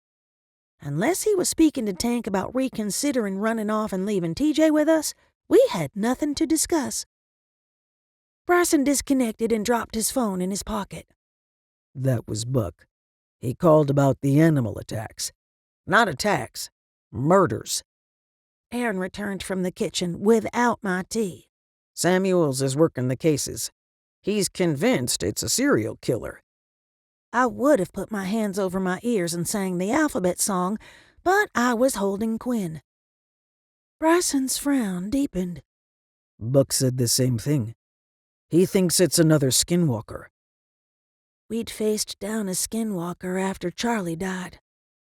Unless he was speaking to Tank about reconsidering running off and leaving TJ with us, we had nothing to discuss. Bryson disconnected and dropped his phone in his pocket. That was Buck. He called about the animal attacks. Not attacks, murders. Aaron returned from the kitchen without my tea. Samuels is working the cases. He's convinced it's a serial killer. I would have put my hands over my ears and sang the alphabet song, but I was holding Quinn. Bryson's frown deepened. Buck said the same thing. He thinks it's another skinwalker. We'd faced down a skinwalker after Charlie died.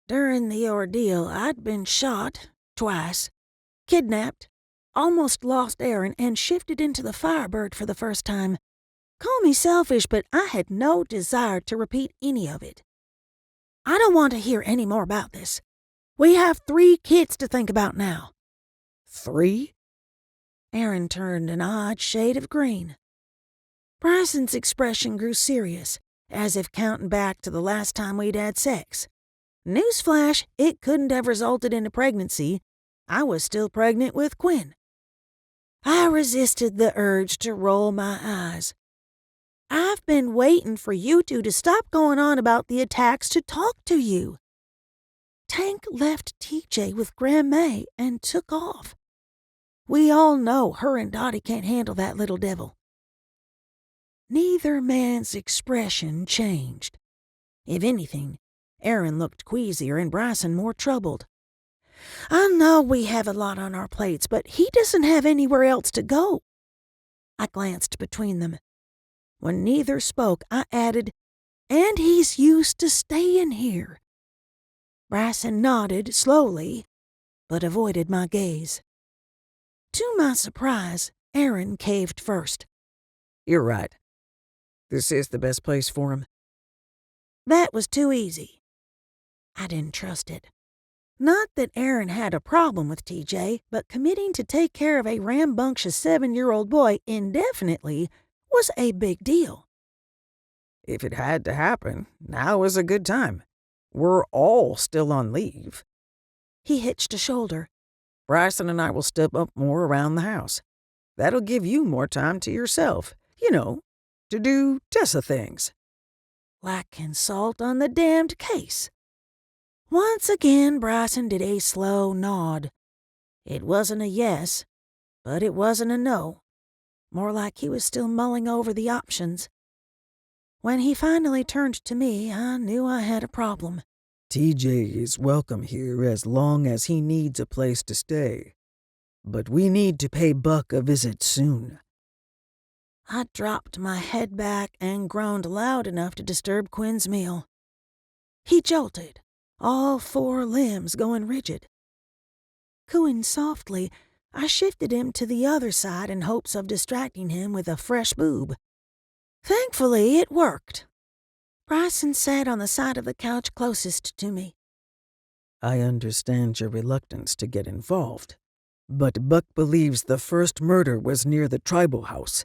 During the ordeal, I'd been shot twice, kidnapped, almost lost Aaron, and shifted into the Firebird for the first time. Call me selfish, but I had no desire to repeat any of it. I don't want to hear any more about this. We have 3 kids to think about now. 3? Aaron turned an odd shade of green. Bryson's expression grew serious, as if counting back to the last time we'd had sex. Newsflash, it couldn't have resulted in a pregnancy. I was still pregnant with Quinn. I resisted the urge to roll my eyes. I've been waiting for you two to stop going on about the attacks to talk to you. Tank left TJ with Grandma and took off. We all know her and Dottie can't handle that little devil. Neither man's expression changed. If anything, Aaron looked queasier and Bryson more troubled. I know we have a lot on our plates, but he doesn't have anywhere else to go. I glanced between them. When neither spoke, I added, and he's used to staying here. Bryson nodded slowly, but avoided my gaze. To my surprise, Aaron caved first. You're right. This is the best place for him. That was too easy. I didn't trust it. Not that Aaron had a problem with TJ, but committing to take care of a rambunctious 7-year-old boy indefinitely was a big deal. If it had to happen, now is a good time. We're all still on leave. He hitched a shoulder. Bryson and I will step up more around the house. That'll give you more time to yourself, to do Tessa things. Like salt on the damned case. Once again, Bryson did a slow nod. It wasn't a yes, but it wasn't a no. More like he was still mulling over the options. When he finally turned to me, I knew I had a problem. TJ is welcome here as long as he needs a place to stay. But we need to pay Buck a visit soon. I dropped my head back and groaned loud enough to disturb Quinn's meal. He jolted, all 4 limbs going rigid. Cooing softly, I shifted him to the other side in hopes of distracting him with a fresh boob. Thankfully, it worked. Bryson sat on the side of the couch closest to me. I understand your reluctance to get involved, but Buck believes the first murder was near the tribal house.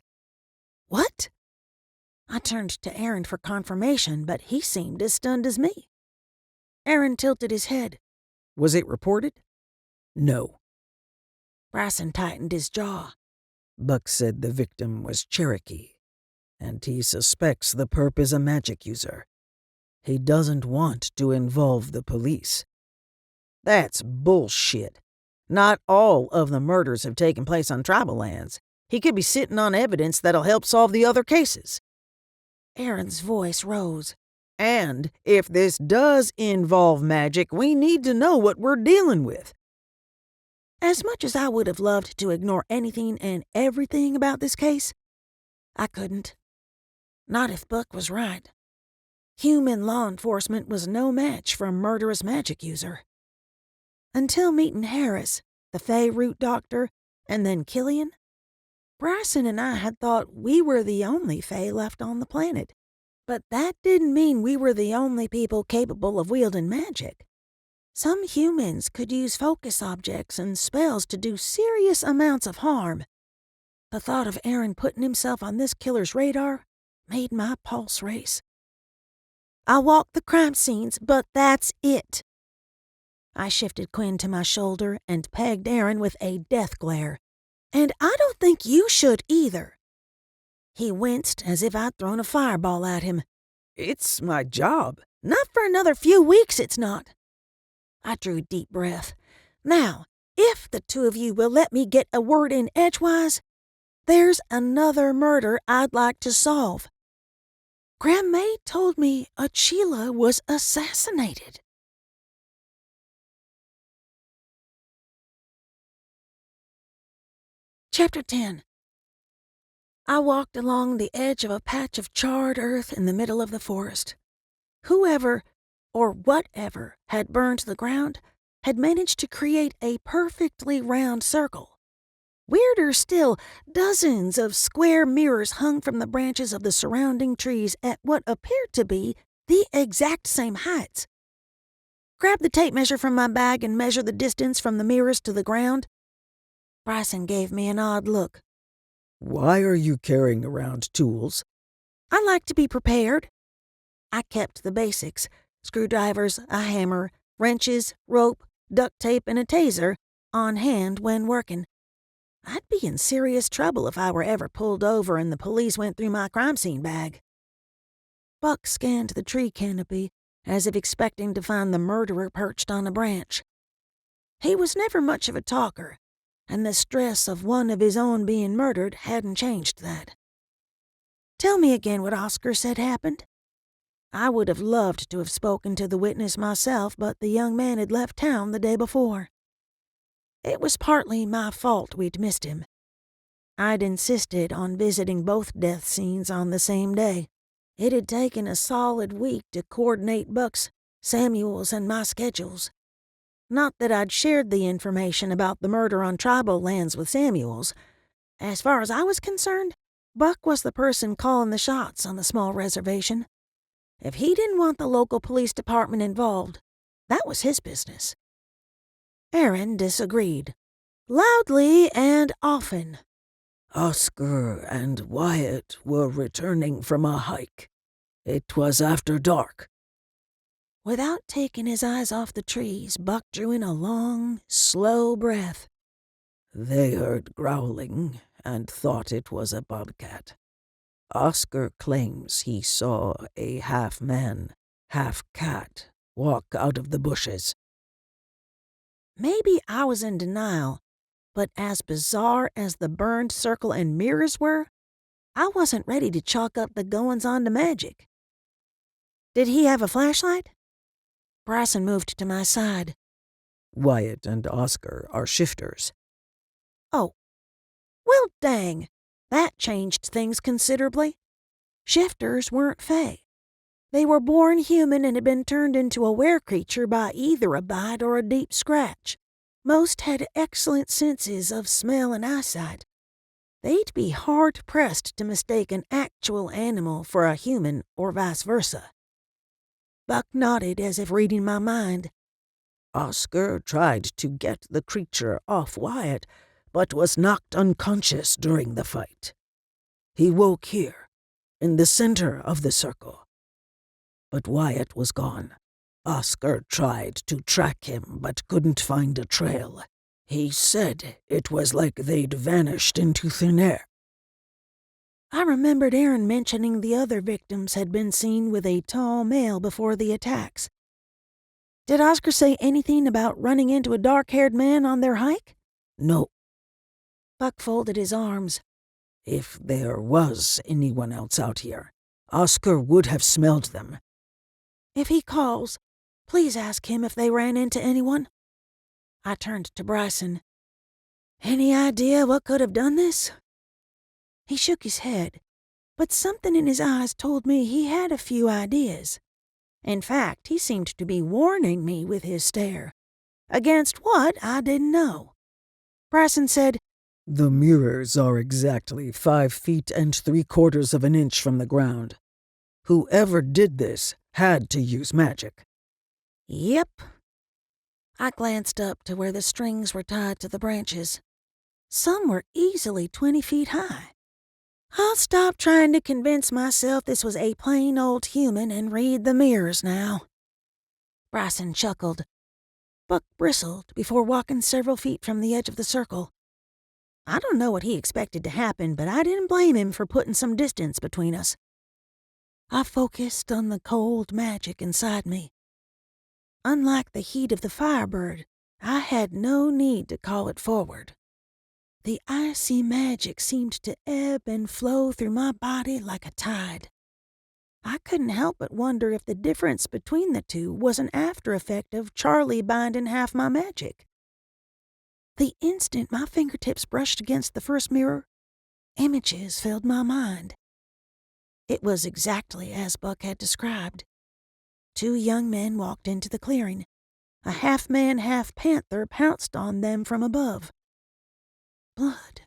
What? I turned to Aaron for confirmation, but he seemed as stunned as me. Aaron tilted his head. Was it reported? No. Bryson tightened his jaw. Buck said the victim was Cherokee, and he suspects the perp is a magic user. He doesn't want to involve the police. That's bullshit. Not all of the murders have taken place on tribal lands. He could be sitting on evidence that'll help solve the other cases. Aaron's voice rose. And if this does involve magic, we need to know what we're dealing with. As much as I would have loved to ignore anything and everything about this case, I couldn't. Not if Buck was right. Human law enforcement was no match for a murderous magic user. Until meeting Harris, the Fey root doctor, and then Killian, Bryson and I had thought we were the only Fey left on the planet. But that didn't mean we were the only people capable of wielding magic. Some humans could use focus objects and spells to do serious amounts of harm. The thought of Aaron putting himself on this killer's radar made my pulse race. I walked the crime scenes, but that's it. I shifted Quinn to my shoulder and pegged Aaron with a death glare. And I don't think you should either. He winced as if I'd thrown a fireball at him. It's my job. Not for another few weeks, it's not. I drew a deep breath. Now, if the 2 of you will let me get a word in edgewise, there's another murder I'd like to solve. Grandmaid told me Achila was assassinated. Chapter 10. I walked along the edge of a patch of charred earth in the middle of the forest. Whoever, or whatever, had burned the ground had managed to create a perfectly round circle. Weirder still, dozens of square mirrors hung from the branches of the surrounding trees at what appeared to be the exact same heights. Grab the tape measure from my bag and measure the distance from the mirrors to the ground. Bryson gave me an odd look. Why are you carrying around tools? I like to be prepared. I kept the basics: screwdrivers, a hammer, wrenches, rope, duct tape, and a taser on hand when working. I'd be in serious trouble if I were ever pulled over and the police went through my crime scene bag. Buck scanned the tree canopy as if expecting to find the murderer perched on a branch. He was never much of a talker, and the stress of one of his own being murdered hadn't changed that. Tell me again what Oscar said happened. I would have loved to have spoken to the witness myself, but the young man had left town the day before. It was partly my fault we'd missed him. I'd insisted on visiting both death scenes on the same day. It had taken a solid week to coordinate Buck's, Samuel's, and my schedules. Not that I'd shared the information about the murder on tribal lands with Samuel's. As far as I was concerned, Buck was the person calling the shots on the small reservation. If he didn't want the local police department involved, that was his business. Aaron disagreed, loudly and often. Oscar and Wyatt were returning from a hike. It was after dark. Without taking his eyes off the trees, Buck drew in a long, slow breath. They heard growling and thought it was a bobcat. Oscar claims he saw a half-man, half-cat walk out of the bushes. Maybe I was in denial, but as bizarre as the burned circle and mirrors were, I wasn't ready to chalk up the goings-on to magic. Did he have a flashlight? Bryson moved to my side. Wyatt and Oscar are shifters. Oh, well, dang. That changed things considerably. Shifters weren't fae. They were born human and had been turned into a were-creature by either a bite or a deep scratch. Most had excellent senses of smell and eyesight. They'd be hard-pressed to mistake an actual animal for a human or vice versa. Buck nodded as if reading my mind. Oscar tried to get the creature off Wyatt, but was knocked unconscious during the fight. He woke here, in the center of the circle. But Wyatt was gone. Oscar tried to track him, but couldn't find a trail. He said it was like they'd vanished into thin air. I remembered Aaron mentioning the other victims had been seen with a tall male before the attacks. Did Oscar say anything about running into a dark-haired man on their hike? No. Buck folded his arms. If there was anyone else out here, Oscar would have smelled them. If he calls, please ask him if they ran into anyone. I turned to Bryson. Any idea what could have done this? He shook his head, but something in his eyes told me he had a few ideas. In fact, he seemed to be warning me with his stare. Against what, I didn't know. Bryson said, The mirrors are exactly 5 feet and 3/4 of an inch from the ground. Whoever did this had to use magic. Yep. I glanced up to where the strings were tied to the branches. Some were easily 20 feet high. I'll stop trying to convince myself this was a plain old human and read the mirrors now. Bryson chuckled. Buck bristled before walking several feet from the edge of the circle. I don't know what he expected to happen, but I didn't blame him for putting some distance between us. I focused on the cold magic inside me. Unlike the heat of the firebird, I had no need to call it forward. The icy magic seemed to ebb and flow through my body like a tide. I couldn't help but wonder if the difference between the two was an after effect of Charlie binding half my magic. The instant my fingertips brushed against the first mirror, images filled my mind. It was exactly as Buck had described. 2 young men walked into the clearing. A half-man, half-panther pounced on them from above. Blood.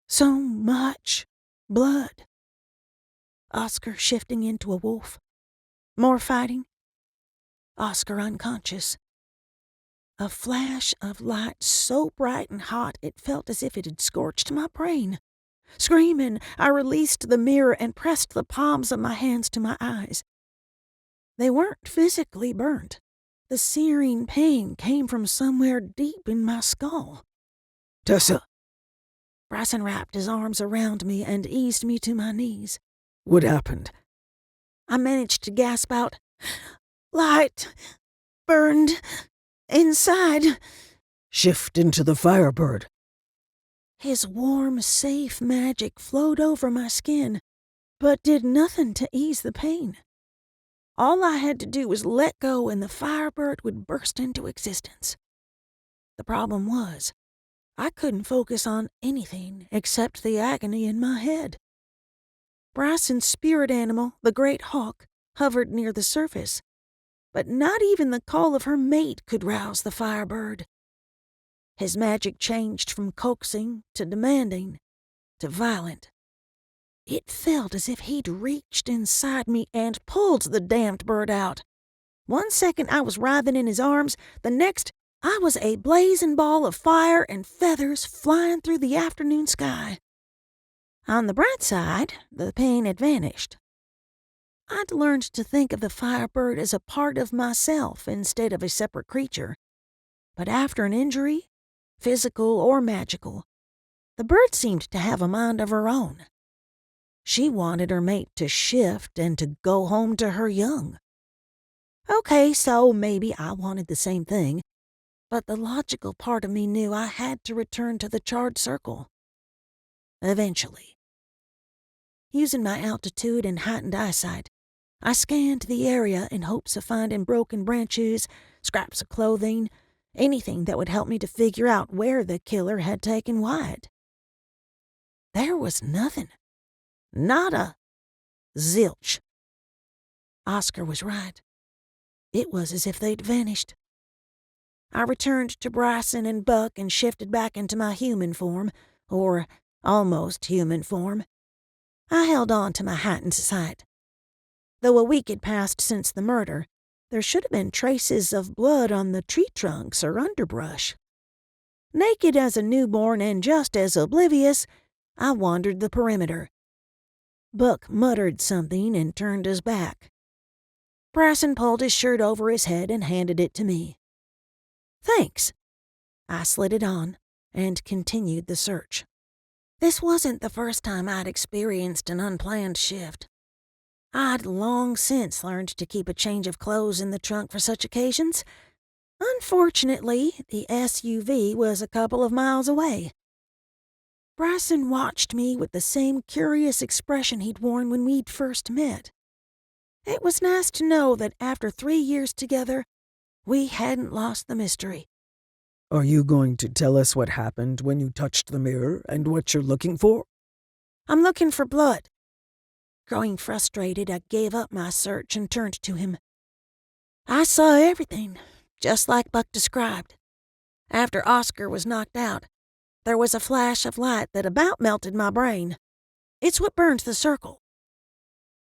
So much blood. Oscar shifting into a wolf. More fighting. Oscar unconscious. A flash of light so bright and hot it felt as if it had scorched my brain. Screaming, I released the mirror and pressed the palms of my hands to my eyes. They weren't physically burnt. The searing pain came from somewhere deep in my skull. Tessa! Bryson wrapped his arms around me and eased me to my knees. What happened? I managed to gasp out, Light! Burned! Inside! Shift into the firebird. His warm, safe magic flowed over my skin, but did nothing to ease the pain. All I had to do was let go and the firebird would burst into existence. The problem was, I couldn't focus on anything except the agony in my head. Bryson's spirit animal, the great hawk, hovered near the surface, but not even the call of her mate could rouse the firebird. His magic changed from coaxing to demanding to violent. It felt as if he'd reached inside me and pulled the damned bird out. 1 second I was writhing in his arms, the next I was a blazing ball of fire and feathers flying through the afternoon sky. On the bright side, the pain had vanished. I'd learned to think of the firebird as a part of myself instead of a separate creature. But after an injury, physical or magical, the bird seemed to have a mind of her own. She wanted her mate to shift and to go home to her young. Okay, so maybe I wanted the same thing, but the logical part of me knew I had to return to the charred circle. Eventually. Using my altitude and heightened eyesight, I scanned the area in hopes of finding broken branches, scraps of clothing, anything that would help me to figure out where the killer had taken Wyatt. There was nothing. Nada. Zilch. Oscar was right. It was as if they'd vanished. I returned to Bryson and Buck and shifted back into my human form, or almost human form. I held on to my heightened sight. Though a week had passed since the murder, there should have been traces of blood on the tree trunks or underbrush. Naked as a newborn and just as oblivious, I wandered the perimeter. Buck muttered something and turned his back. Bryson pulled his shirt over his head and handed it to me. Thanks. I slid it on and continued the search. This wasn't the first time I'd experienced an unplanned shift. I'd long since learned to keep a change of clothes in the trunk for such occasions. Unfortunately, the SUV was a couple of miles away. Bryson watched me with the same curious expression he'd worn when we'd first met. It was nice to know that after 3 years together, we hadn't lost the mystery. Are you going to tell us what happened when you touched the mirror and what you're looking for? I'm looking for blood. Growing frustrated, I gave up my search and turned to him. I saw everything, just like Buck described. After Oscar was knocked out, there was a flash of light that about melted my brain. It's what burns the circle.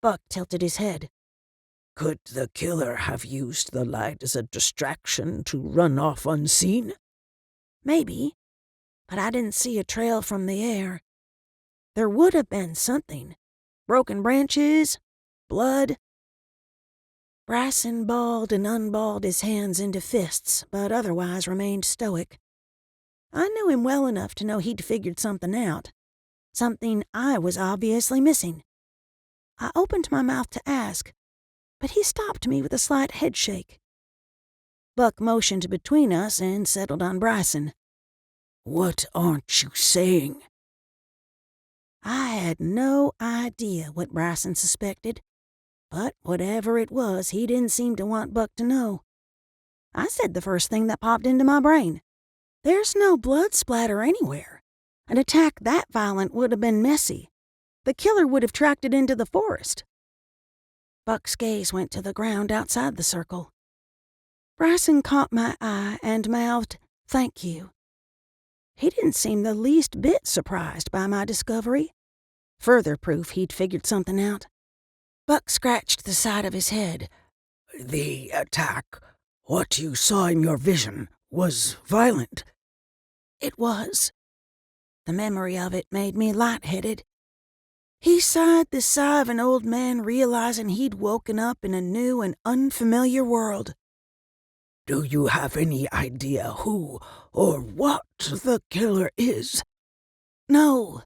Buck tilted his head. Could the killer have used the light as a distraction to run off unseen? Maybe, but I didn't see a trail from the air. There would have been something. Broken branches, blood. Bryson balled and unballed his hands into fists, but otherwise remained stoic. I knew him well enough to know he'd figured something out. Something I was obviously missing. I opened my mouth to ask, but he stopped me with a slight headshake. Buck motioned between us and settled on Bryson. What aren't you saying? I had no idea what Bryson suspected, but whatever it was, he didn't seem to want Buck to know. I said the first thing that popped into my brain. There's no blood splatter anywhere. An attack that violent would have been messy. The killer would have tracked it into the forest. Buck's gaze went to the ground outside the circle. Bryson caught my eye and mouthed, "Thank you." He didn't seem the least bit surprised by my discovery. Further proof he'd figured something out. Buck scratched the side of his head. The attack, what you saw in your vision, was violent. It was. The memory of it made me lightheaded. He sighed the sigh of an old man realizing he'd woken up in a new and unfamiliar world. Do you have any idea who or what the killer is? No.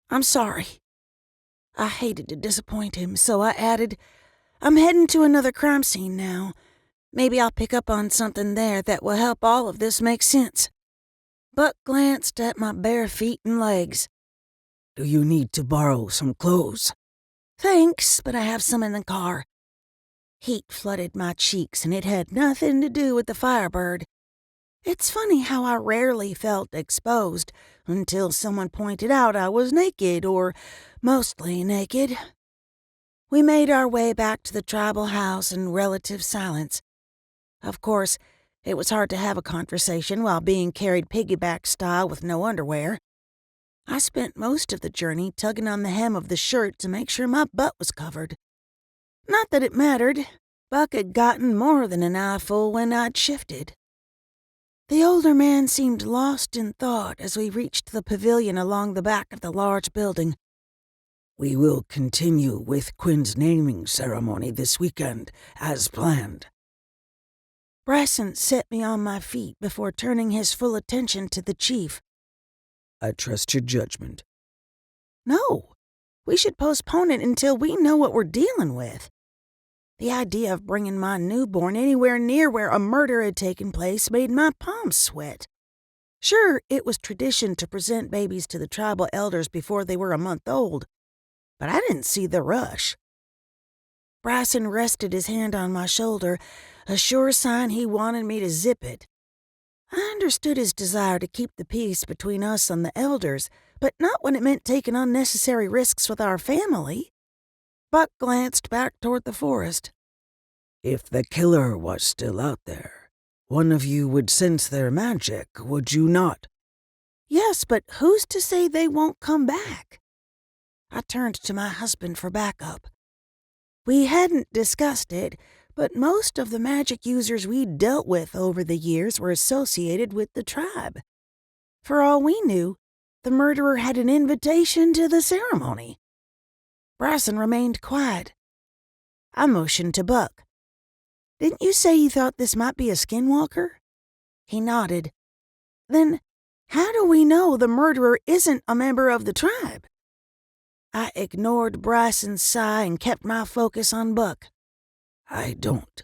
I'm sorry. I hated to disappoint him, so I added, I'm heading to another crime scene now. Maybe I'll pick up on something there that will help all of this make sense. Buck glanced at my bare feet and legs. Do you need to borrow some clothes? Thanks, but I have some in the car. Heat flooded my cheeks, and it had nothing to do with the Firebird. It's funny how I rarely felt exposed until someone pointed out I was naked, or mostly naked. We made our way back to the tribal house in relative silence. Of course, it was hard to have a conversation while being carried piggyback style with no underwear. I spent most of the journey tugging on the hem of the shirt to make sure my butt was covered. Not that it mattered. Buck had gotten more than an eyeful when I'd shifted. The older man seemed lost in thought as we reached the pavilion along the back of the large building. We will continue with Quinn's naming ceremony this weekend, as planned. Bryson set me on my feet before turning his full attention to the chief. I trust your judgment. No, we should postpone it until we know what we're dealing with. The idea of bringing my newborn anywhere near where a murder had taken place made my palms sweat. Sure, it was tradition to present babies to the tribal elders before they were a month old, but I didn't see the rush. Bryson rested his hand on my shoulder, a sure sign he wanted me to zip it. I understood his desire to keep the peace between us and the elders, but not when it meant taking unnecessary risks with our family. Buck glanced back toward the forest. If the killer was still out there, one of you would sense their magic, would you not? Yes, but who's to say they won't come back? I turned to my husband for backup. We hadn't discussed it, but most of the magic users we'd dealt with over the years were associated with the tribe. For all we knew, the murderer had an invitation to the ceremony. Bryson remained quiet. I motioned to Buck. Didn't you say you thought this might be a skinwalker? He nodded. Then how do we know the murderer isn't a member of the tribe? I ignored Bryson's sigh and kept my focus on Buck. I don't.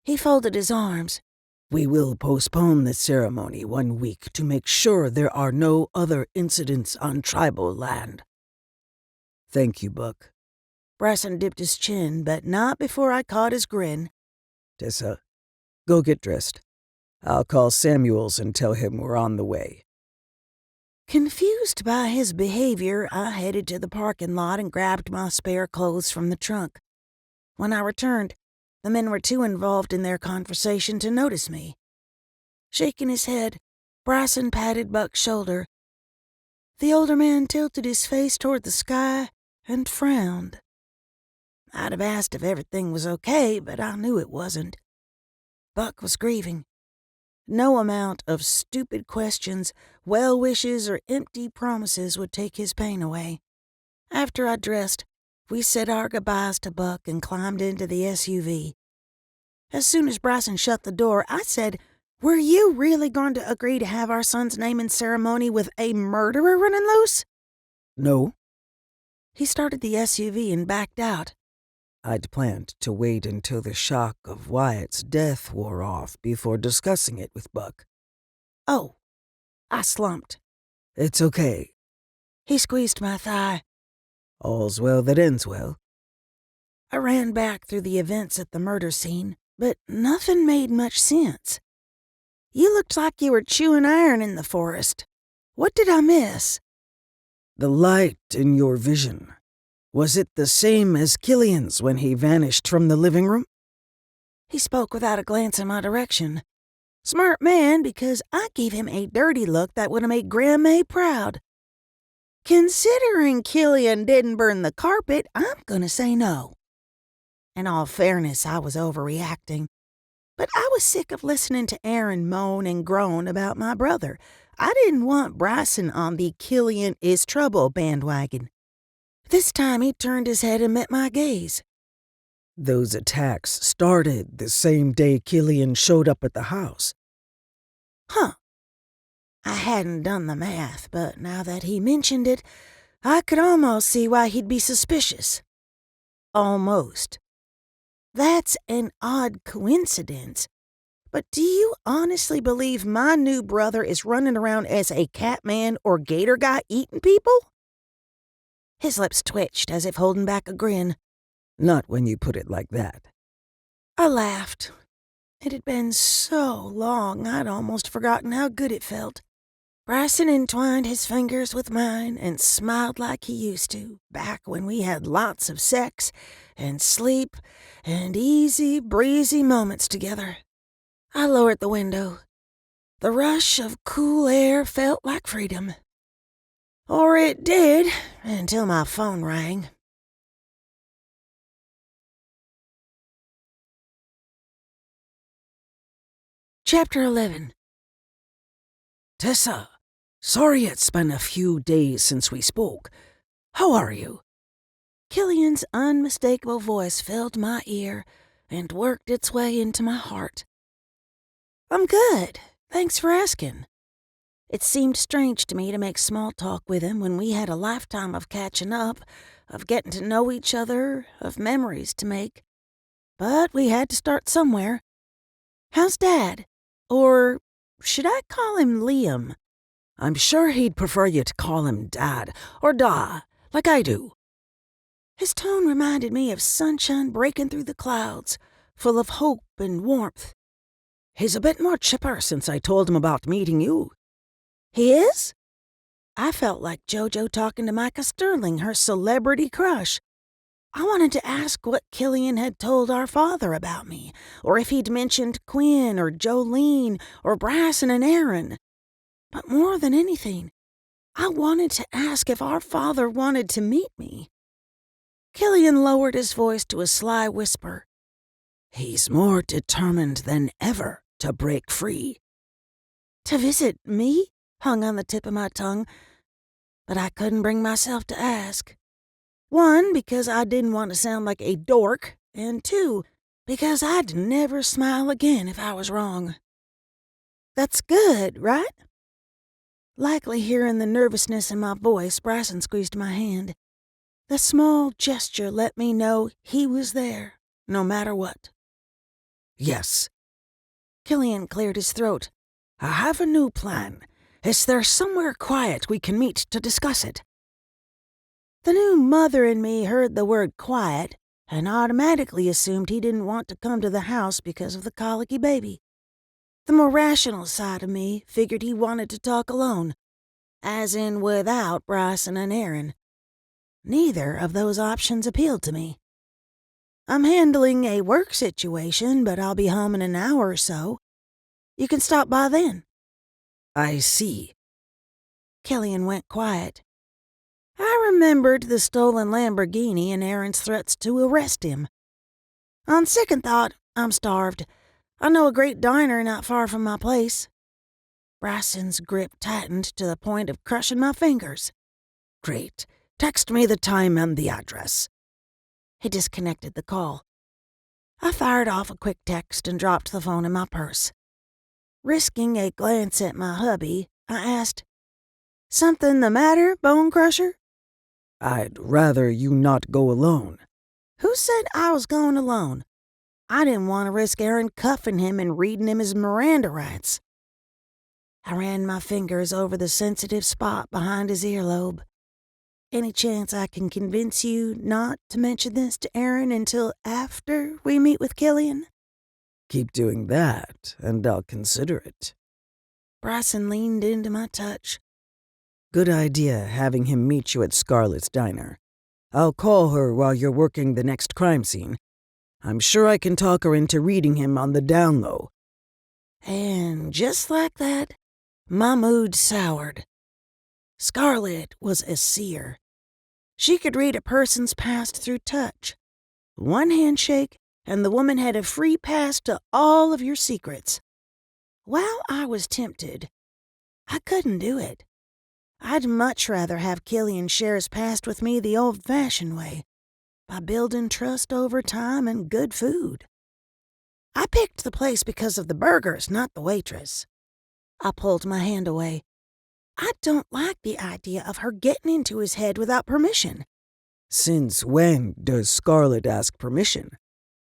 He folded his arms. We will postpone the ceremony 1 week to make sure there are no other incidents on tribal land. Thank you, Buck. Bryson dipped his chin, but not before I caught his grin. Tessa, go get dressed. I'll call Samuels and tell him we're on the way. Confused by his behavior, I headed to the parking lot and grabbed my spare clothes from the trunk. When I returned, the men were too involved in their conversation to notice me. Shaking his head, Bryson patted Buck's shoulder. The older man tilted his face toward the sky and frowned. I'd have asked if everything was okay, but I knew it wasn't. Buck was grieving. No amount of stupid questions, well wishes, or empty promises would take his pain away. After I dressed, we said our goodbyes to Buck and climbed into the SUV. As soon as Bryson shut the door, I said, "Were you really going to agree to have our son's naming ceremony with a murderer running loose?" No. He started the SUV and backed out. I'd planned to wait until the shock of Wyatt's death wore off before discussing it with Buck. Oh, I slumped. It's okay. He squeezed my thigh. All's well that ends well. I ran back through the events at the murder scene, but nothing made much sense. You looked like you were chewing iron in the forest. What did I miss? The light in your vision. Was it the same as Killian's when he vanished from the living room? He spoke without a glance in my direction. Smart man, because I gave him a dirty look that would have made Grandma proud. Considering Killian didn't burn the carpet, I'm gonna say no. In all fairness, I was overreacting. But I was sick of listening to Aaron moan and groan about my brother. I didn't want Bryson on the Killian is trouble bandwagon. This time he turned his head and met my gaze. Those attacks started the same day Killian showed up at the house. Huh. I hadn't done the math, but now that he mentioned it, I could almost see why he'd be suspicious. Almost. That's an odd coincidence. But do you honestly believe my new brother is running around as a catman or gator guy eating people? His lips twitched as if holding back a grin. Not when you put it like that. I laughed. It had been so long I'd almost forgotten how good it felt. Bryson entwined his fingers with mine and smiled like he used to, back when we had lots of sex and sleep and easy, breezy moments together. I lowered the window. The rush of cool air felt like freedom. Or it did, until my phone rang. Chapter 11. Tessa, sorry it's been a few days since we spoke. How are you? Killian's unmistakable voice filled my ear and worked its way into my heart. "I'm good. Thanks for asking." It seemed strange to me to make small talk with him when we had a lifetime of catching up, of getting to know each other, of memories to make. But we had to start somewhere. "How's Dad? Or should I call him Liam?" I'm sure he'd prefer you to call him Dad, or Da, like I do. His tone reminded me of sunshine breaking through the clouds, full of hope and warmth. He's a bit more chipper since I told him about meeting you. He is? I felt like JoJo talking to Micah Sterling, her celebrity crush. I wanted to ask what Killian had told our father about me, or if he'd mentioned Quinn or Jolene or Bryson and Aaron. But more than anything, I wanted to ask if our father wanted to meet me. Killian lowered his voice to a sly whisper. He's more determined than ever to break free. To visit me? Hung on the tip of my tongue, but I couldn't bring myself to ask. 1, because I didn't want to sound like a dork, and 2, because I'd never smile again if I was wrong. That's good, right? Likely hearing the nervousness in my voice, Bryson squeezed my hand. The small gesture let me know he was there, no matter what. Yes. Killian cleared his throat. I have a new plan. Is there somewhere quiet we can meet to discuss it? The new mother in me heard the word quiet and automatically assumed he didn't want to come to the house because of the colicky baby. The more rational side of me figured he wanted to talk alone, as in without Bryson and Aaron. Neither of those options appealed to me. "I'm handling a work situation, but I'll be home in an hour or so. You can stop by then." I see. Killian went quiet. I remembered the stolen Lamborghini and Aaron's threats to arrest him. On second thought, I'm starved. I know a great diner not far from my place. Bryson's grip tightened to the point of crushing my fingers. Great. Text me the time and the address. He disconnected the call. I fired off a quick text and dropped the phone in my purse. Risking a glance at my hubby, I asked, "Something the matter, Bone Crusher?" I'd rather you not go alone. Who said I was going alone? I didn't want to risk Aaron cuffing him and reading him his Miranda rights. I ran my fingers over the sensitive spot behind his earlobe. Any chance I can convince you not to mention this to Aaron until after we meet with Killian? Keep doing that, and I'll consider it. Bryson leaned into my touch. Good idea having him meet you at Scarlett's diner. I'll call her while you're working the next crime scene. I'm sure I can talk her into reading him on the down low. And just like that, my mood soured. Scarlett was a seer. She could read a person's past through touch. One handshake, and the woman had a free pass to all of your secrets. While I was tempted, I couldn't do it. I'd much rather have Killian share his past with me the old-fashioned way, by building trust over time and good food. I picked the place because of the burgers, not the waitress. I pulled my hand away. I don't like the idea of her getting into his head without permission. Since when does Scarlett ask permission?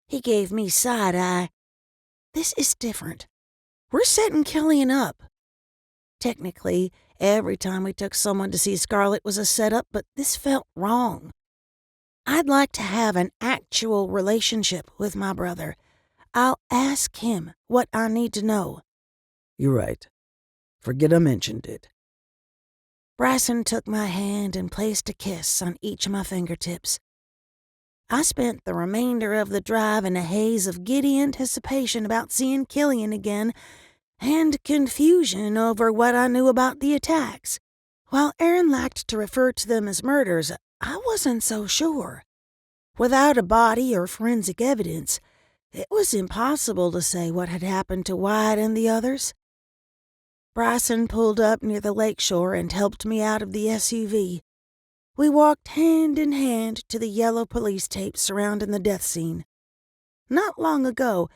He gave me side-eye. This is different. We're setting Killian up. Technically, every time we took someone to see Scarlett was a setup, but this felt wrong. I'd like to have an actual relationship with my brother. I'll ask him what I need to know. You're right. Forget I mentioned it. Bryson took my hand and placed a kiss on each of my fingertips. I spent the remainder of the drive in a haze of giddy anticipation about seeing Killian again and confusion over what I knew about the attacks. While Aaron liked to refer to them as murders, I wasn't so sure. Without a body or forensic evidence, it was impossible to say what had happened to Wyatt and the others. Bryson pulled up near the lakeshore and helped me out of the SUV. We walked hand in hand to the yellow police tape surrounding the death scene. Not long ago,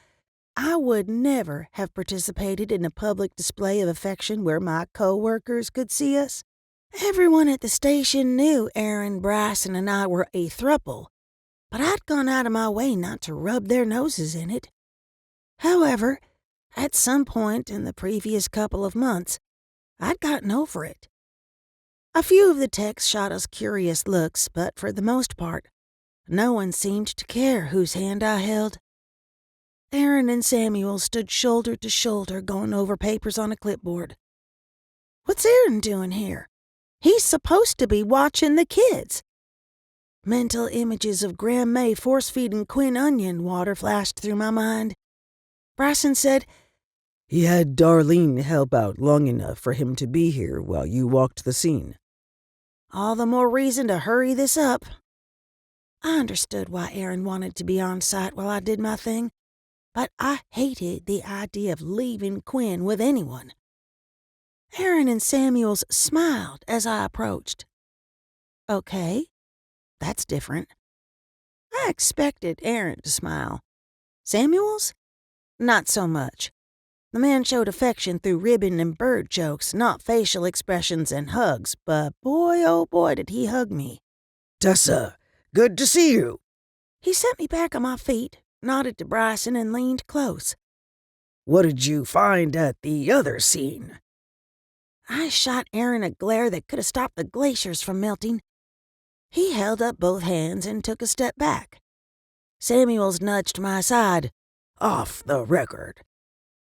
I would never have participated in a public display of affection where my co-workers could see us. Everyone at the station knew Aaron, Bryson, and I were a throuple, but I'd gone out of my way not to rub their noses in it. However, at some point in the previous couple of months, I'd gotten over it. A few of the techs shot us curious looks, but for the most part, no one seemed to care whose hand I held. Aaron and Samuel stood shoulder to shoulder going over papers on a clipboard. What's Aaron doing here? He's supposed to be watching the kids. Mental images of Graham May force-feeding Quinn onion water flashed through my mind. Bryson said, He had Darlene help out long enough for him to be here while you walked the scene. All the more reason to hurry this up. I understood why Aaron wanted to be on site while I did my thing, but I hated the idea of leaving Quinn with anyone. Aaron and Samuels smiled as I approached. Okay, that's different. I expected Aaron to smile. Samuels? Not so much. The man showed affection through ribbon and bird jokes, not facial expressions and hugs, but boy, oh boy, did he hug me. Tessa, good to see you. He set me back on my feet, nodded to Bryson, and leaned close. What did you find at the other scene? I shot Aaron a glare that could have stopped the glaciers from melting. He held up both hands and took a step back. Samuels nudged my side. Off the record.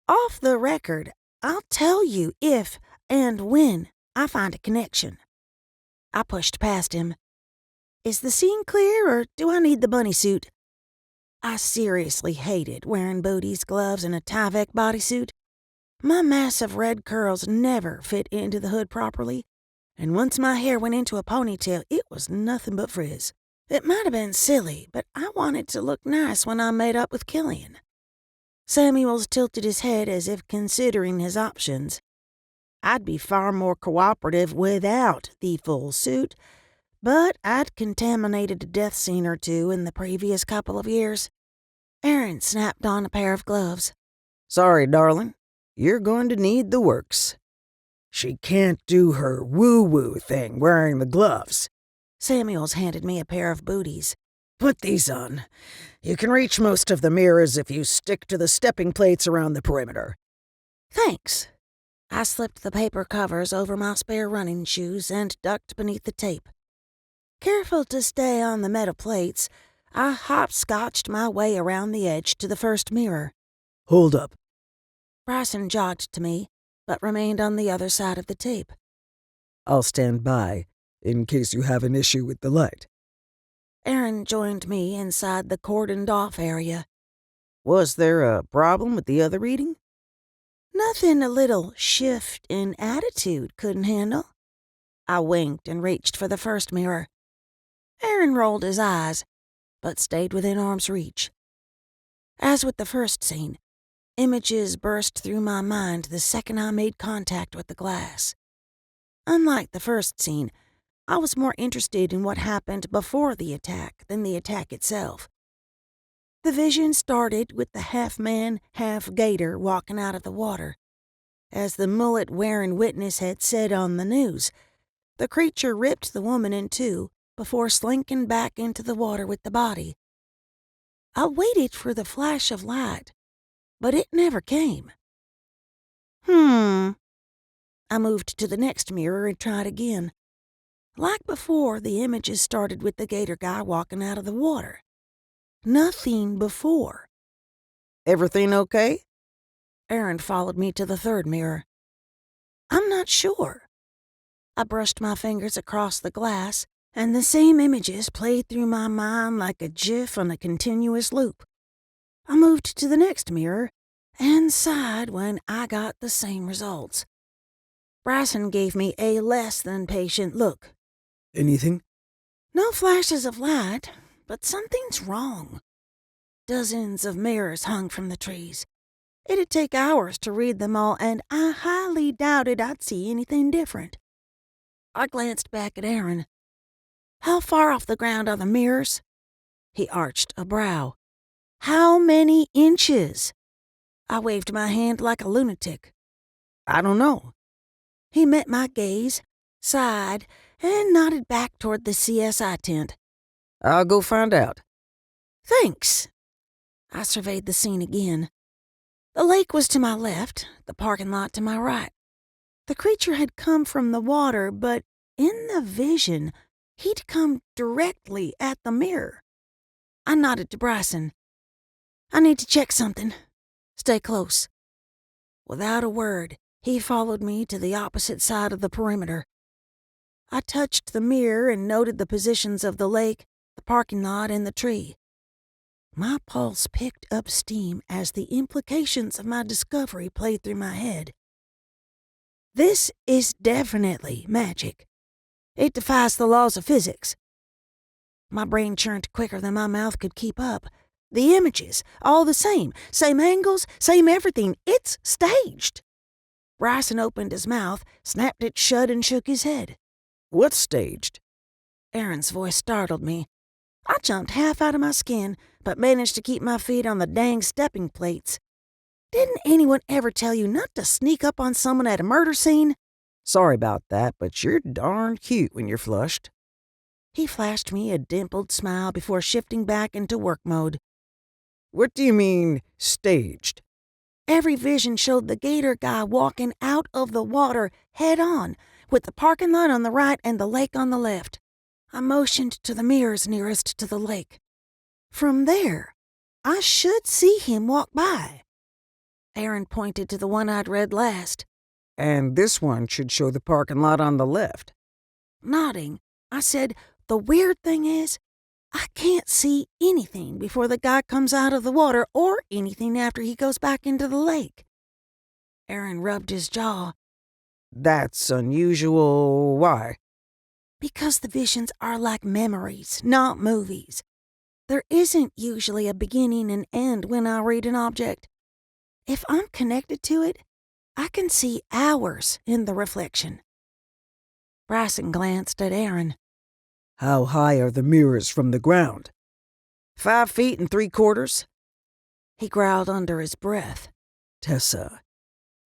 Off the record, I'll tell you if and when I find a connection. I pushed past him. Is the scene clear, or do I need the bunny suit? I seriously hated wearing booties, gloves, and a Tyvek bodysuit. My massive red curls never fit into the hood properly, and once my hair went into a ponytail, it was nothing but frizz. It might have been silly, but I wanted to look nice when I made up with Killian. Samuels tilted his head as if considering his options. I'd be far more cooperative without the full suit, but I'd contaminated a death scene or two in the previous couple of years. Aaron snapped on a pair of gloves. Sorry, darling. You're going to need the works. She can't do her woo-woo thing wearing the gloves. Samuels handed me a pair of booties. Put these on. You can reach most of the mirrors if you stick to the stepping plates around the perimeter. Thanks. I slipped the paper covers over my spare running shoes and ducked beneath the tape. Careful to stay on the metal plates, I hopscotched my way around the edge to the first mirror. Hold up. Bryson jogged to me, but remained on the other side of the tape. I'll stand by, in case you have an issue with the light. Aaron joined me inside the cordoned-off area. Was there a problem with the other reading? Nothing a little shift in attitude couldn't handle. I winked and reached for the first mirror. Aaron rolled his eyes, but stayed within arm's reach. As with the first scene, images burst through my mind the second I made contact with the glass. Unlike the first scene, I was more interested in what happened before the attack than the attack itself. The vision started with the half-man, half-gator walking out of the water. As the mullet-wearing witness had said on the news, the creature ripped the woman in two before slinking back into the water with the body. I waited for the flash of light, but it never came. I moved to the next mirror and tried again. Like before, the images started with the gator guy walking out of the water. Nothing before. Everything okay? Aaron followed me to the third mirror. I'm not sure. I brushed my fingers across the glass, and the same images played through my mind like a GIF on a continuous loop. I moved to the next mirror and sighed when I got the same results. Bryson gave me a less than patient look. Anything? No flashes of light, but something's wrong. Dozens of mirrors hung from the trees. It'd take hours to read them all, and I highly doubted I'd see anything different. I glanced back at Aaron. How far off the ground are the mirrors? He arched a brow. How many inches? I waved my hand like a lunatic. I don't know. He met my gaze, sighed, and nodded back toward the CSI tent. I'll go find out. Thanks. I surveyed the scene again. The lake was to my left, the parking lot to my right. The creature had come from the water, but in the vision, he'd come directly at the mirror. I nodded to Bryson. I need to check something. Stay close. Without a word, he followed me to the opposite side of the perimeter. I touched the mirror and noted the positions of the lake, the parking lot, and the tree. My pulse picked up steam as the implications of my discovery played through my head. This is definitely magic. It defies the laws of physics. My brain churned quicker than my mouth could keep up. The images, all the same angles, same everything. It's staged. Bryson opened his mouth, snapped it shut, and shook his head. What's staged? Aaron's voice startled me. I jumped half out of my skin, but managed to keep my feet on the dang stepping plates. Didn't anyone ever tell you not to sneak up on someone at a murder scene? Sorry about that, but you're darn cute when you're flushed. He flashed me a dimpled smile before shifting back into work mode. What do you mean, staged? Every vision showed the gator guy walking out of the water head on, with the parking lot on the right and the lake on the left. I motioned to the mirrors nearest to the lake. From there, I should see him walk by. Aaron pointed to the one I'd read last. And this one should show the parking lot on the left. Nodding, I said, the weird thing is, I can't see anything before the guy comes out of the water or anything after he goes back into the lake. Aaron rubbed his jaw. That's unusual. Why? Because the visions are like memories, not movies. There isn't usually a beginning and end when I read an object. If I'm connected to it, I can see hours in the reflection. Bryson glanced at Aaron. How high are the mirrors from the ground? 5 feet and 3/4. He growled under his breath. Tessa,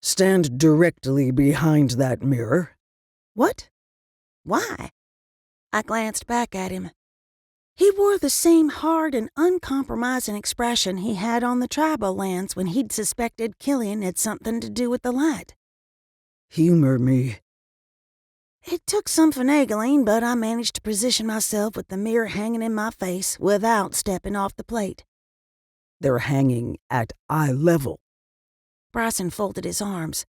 stand directly behind that mirror. What? Why? I glanced back at him. He wore the same hard and uncompromising expression he had on the tribal lands when he'd suspected Killian had something to do with the light. Humor me. It took some finagling, but I managed to position myself with the mirror hanging in my face without stepping off the plate. They're hanging at eye level. Bryson folded his arms.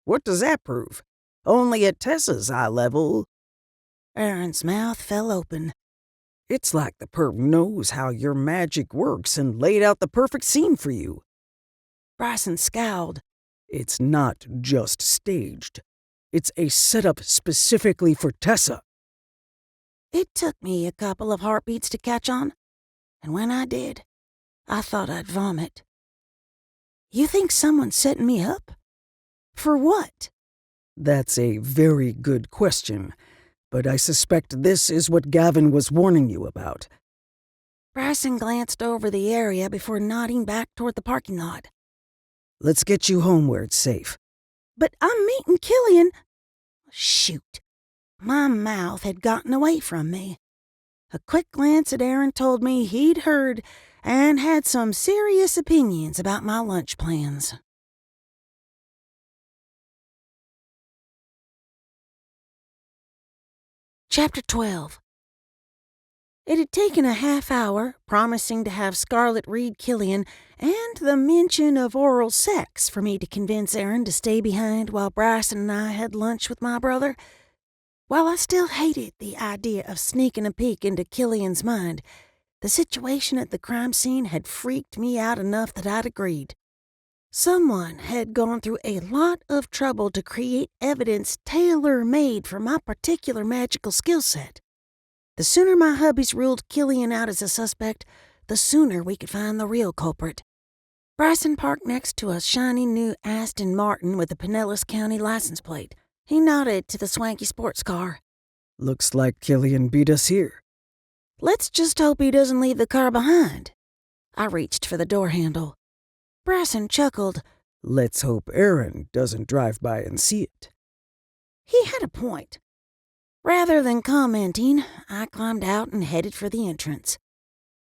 What does that prove? Only at Tessa's eye level. Aaron's mouth fell open. It's like the perp knows how your magic works and laid out the perfect scene for you. Bryson scowled. It's not just staged. It's a setup specifically for Tessa. It took me a couple of heartbeats to catch on, and when I did, I thought I'd vomit. You think someone's setting me up? For what? That's a very good question, but I suspect this is what Gavin was warning you about. Bryson glanced over the area before nodding back toward the parking lot. Let's get you home where it's safe. But I'm meeting Killian. Shoot. My mouth had gotten away from me. A quick glance at Aaron told me he'd heard and had some serious opinions about my lunch plans. Chapter 12. It had taken a half hour, promising to have Scarlet read Killian, and the mention of oral sex for me to convince Aaron to stay behind while Bryson and I had lunch with my brother. While I still hated the idea of sneaking a peek into Killian's mind, the situation at the crime scene had freaked me out enough that I'd agreed. Someone had gone through a lot of trouble to create evidence tailor-made for my particular magical skill set. The sooner my hubbies ruled Killian out as a suspect, the sooner we could find the real culprit. Bryson parked next to a shiny new Aston Martin with a Pinellas County license plate. He nodded to the swanky sports car. Looks like Killian beat us here. Let's just hope he doesn't leave the car behind. I reached for the door handle. Bryson chuckled. Let's hope Aaron doesn't drive by and see it. He had a point. Rather than commenting, I climbed out and headed for the entrance.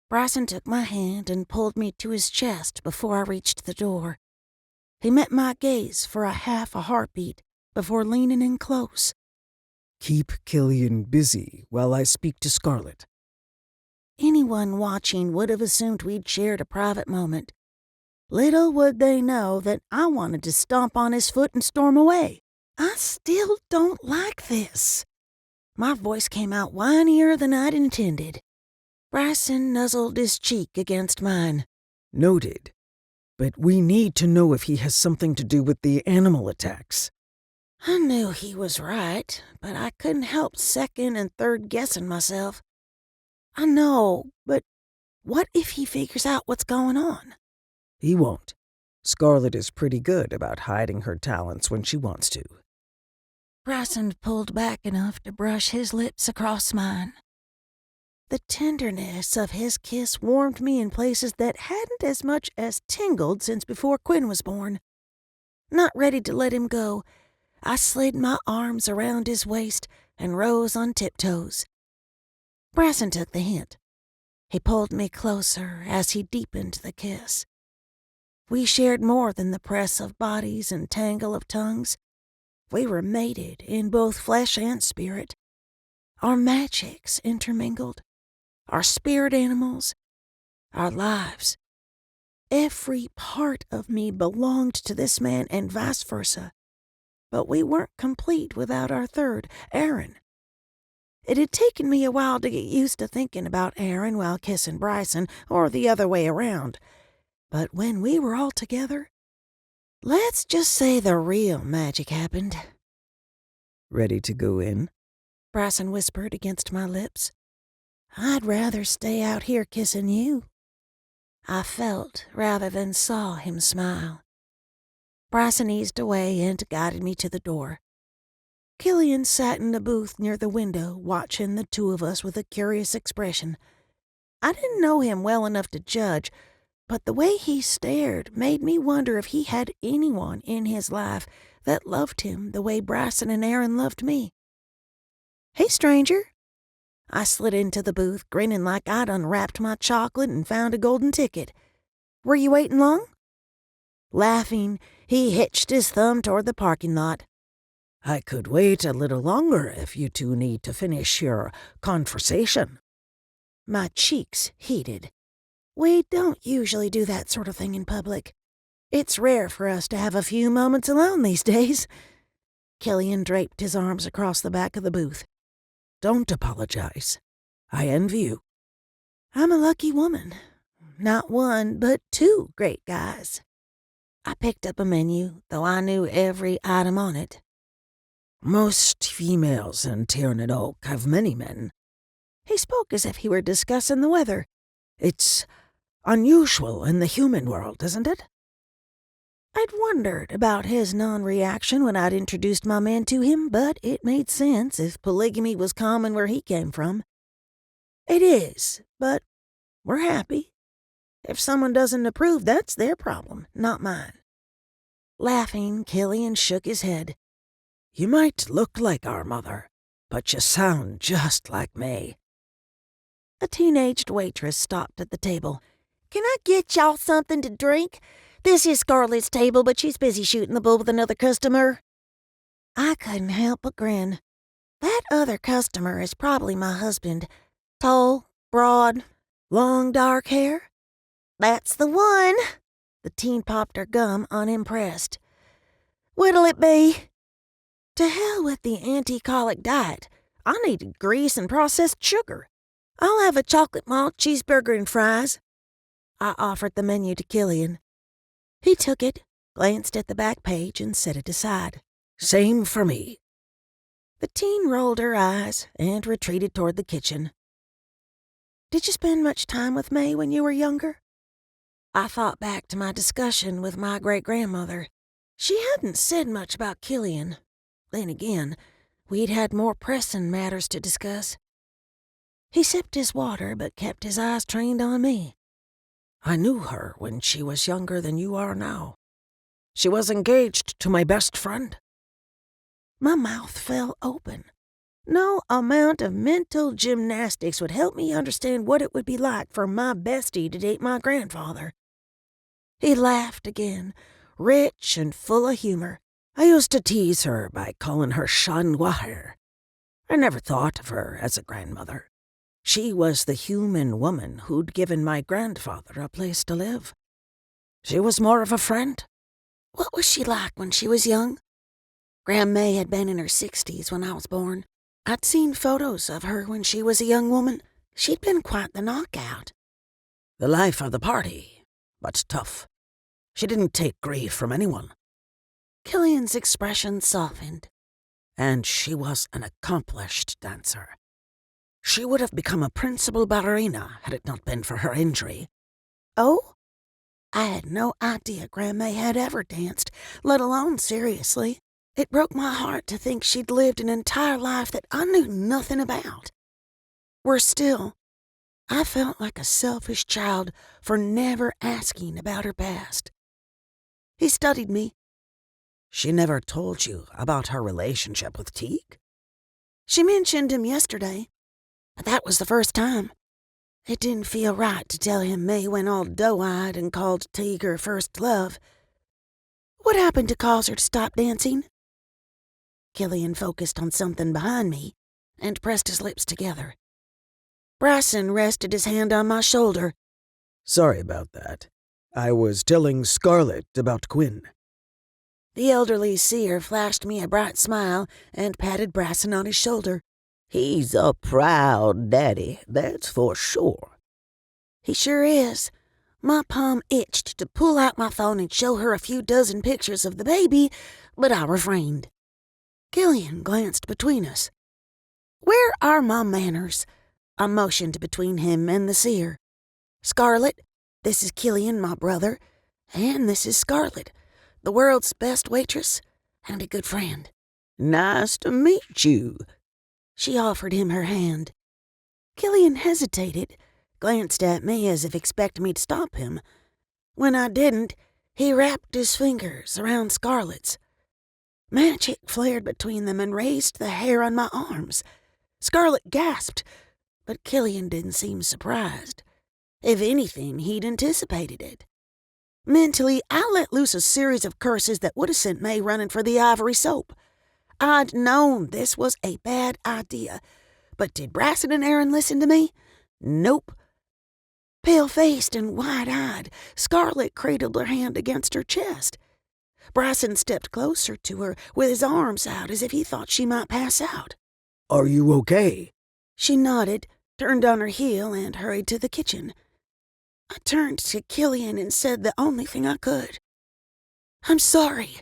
Bryson took my hand and pulled me to his chest before I reached the door. He met my gaze for a half a heartbeat before leaning in close. Keep Killian busy while I speak to Scarlett. Anyone watching would have assumed we'd shared a private moment. Little would they know that I wanted to stomp on his foot and storm away. I still don't like this. My voice came out whinier than I'd intended. Bryson nuzzled his cheek against mine. Noted. But we need to know if he has something to do with the animal attacks. I knew he was right, but I couldn't help second and third guessing myself. I know, but what if he figures out what's going on? He won't. Scarlett is pretty good about hiding her talents when she wants to. Bryson pulled back enough to brush his lips across mine. The tenderness of his kiss warmed me in places that hadn't as much as tingled since before Quinn was born. Not ready to let him go, I slid my arms around his waist and rose on tiptoes. Bryson took the hint. He pulled me closer as he deepened the kiss. We shared more than the press of bodies and tangle of tongues. We were mated in both flesh and spirit. Our magics intermingled. Our spirit animals, our lives. Every part of me belonged to this man and vice versa. But we weren't complete without our third, Aaron. It had taken me a while to get used to thinking about Aaron while kissing Bryson, or the other way around. But when we were all together, let's just say the real magic happened. Ready to go in? Bryson whispered against my lips. I'd rather stay out here kissing you. I felt rather than saw him smile. Bryson eased away and guided me to the door. Killian sat in the booth near the window, watching the two of us with a curious expression. I didn't know him well enough to judge, but the way he stared made me wonder if he had anyone in his life that loved him the way Bryson and Aaron loved me. Hey, stranger. I slid into the booth, grinning like I'd unwrapped my chocolate and found a golden ticket. Were you waiting long? Laughing, he hitched his thumb toward the parking lot. I could wait a little longer if you two need to finish your conversation. My cheeks heated. We don't usually do that sort of thing in public. It's rare for us to have a few moments alone these days. Killian draped his arms across the back of the booth. Don't apologize. I envy you. I'm a lucky woman. Not one, but two great guys. I picked up a menu, though I knew every item on it. Most females in Tyrannid Oak have many men. He spoke as if he were discussing the weather. It's unusual in the human world, isn't it? I'd wondered about his non-reaction when I'd introduced my man to him, but it made sense if polygamy was common where he came from. It is, but we're happy. If someone doesn't approve, that's their problem, not mine. Laughing, Killian shook his head. You might look like our mother, but you sound just like me. A teenaged waitress stopped at the table. Can I get y'all something to drink? This is Scarlett's table, but she's busy shooting the bull with another customer. I couldn't help but grin. That other customer is probably my husband. Tall, broad, long dark hair. That's the one. The teen popped her gum, unimpressed. What'll it be? To hell with the anti-colic diet. I need grease and processed sugar. I'll have a chocolate malt cheeseburger and fries. I offered the menu to Killian. He took it, glanced at the back page, and set it aside. Same for me. The teen rolled her eyes and retreated toward the kitchen. Did you spend much time with May when you were younger? I thought back to my discussion with my great-grandmother. She hadn't said much about Killian. Then again, We'd had more pressing matters to discuss. He sipped his water but kept his eyes trained on me. I knew her when she was younger than you are now. She was engaged to my best friend. My mouth fell open. No amount of mental gymnastics would help me understand what it would be like for my bestie to date my grandfather. He laughed again, rich and full of humor. I used to tease her by calling her chat noir. I never thought of her as a grandmother. She was the human woman who'd given my grandfather a place to live. She was more of a friend. What was she like when she was young? Grandma had been in her 60s when I was born. I'd seen photos of her when she was a young woman. She'd been quite the knockout. The life of the party, but tough. She didn't take grief from anyone. Killian's expression softened. And she was an accomplished dancer. She would have become a principal ballerina had it not been for her injury. Oh? I had no idea Grandma had ever danced, let alone seriously. It broke my heart to think she'd lived an entire life that I knew nothing about. Worse still, I felt like a selfish child for never asking about her past. He studied me. She never told you about her relationship with Teague? She mentioned him yesterday, but that was the first time. It didn't feel right to tell him May went all doe-eyed and called Teague her first love. What happened to cause her to stop dancing? Killian focused on something behind me and pressed his lips together. Bryson rested his hand on my shoulder. Sorry about that. I was telling Scarlett about Quinn. The elderly seer flashed me a bright smile and patted Bryson on his shoulder. He's a proud daddy, that's for sure. He sure is. My palm itched to pull out my phone and show her a few dozen pictures of the baby, but I refrained. Killian glanced between us. Where are my manners? I motioned between him and the seer. Scarlett, this is Killian, my brother, and this is Scarlett, the world's best waitress and a good friend. Nice to meet you. She offered him her hand. Killian hesitated, glanced at me as if expecting me to stop him. When I didn't, he wrapped his fingers around Scarlett's. Magic flared between them and raised the hair on my arms. Scarlett gasped, but Killian didn't seem surprised. If anything, he'd anticipated it. Mentally, I let loose a series of curses that would have sent May running for the ivory soap. I'd known this was a bad idea, but did Bryson and Aaron listen to me? Nope. Pale-faced and wide-eyed, Scarlett cradled her hand against her chest. Bryson stepped closer to her with his arms out as if he thought she might pass out. Are you okay? She nodded, turned on her heel, and hurried to the kitchen. I turned to Killian and said the only thing I could. I'm sorry.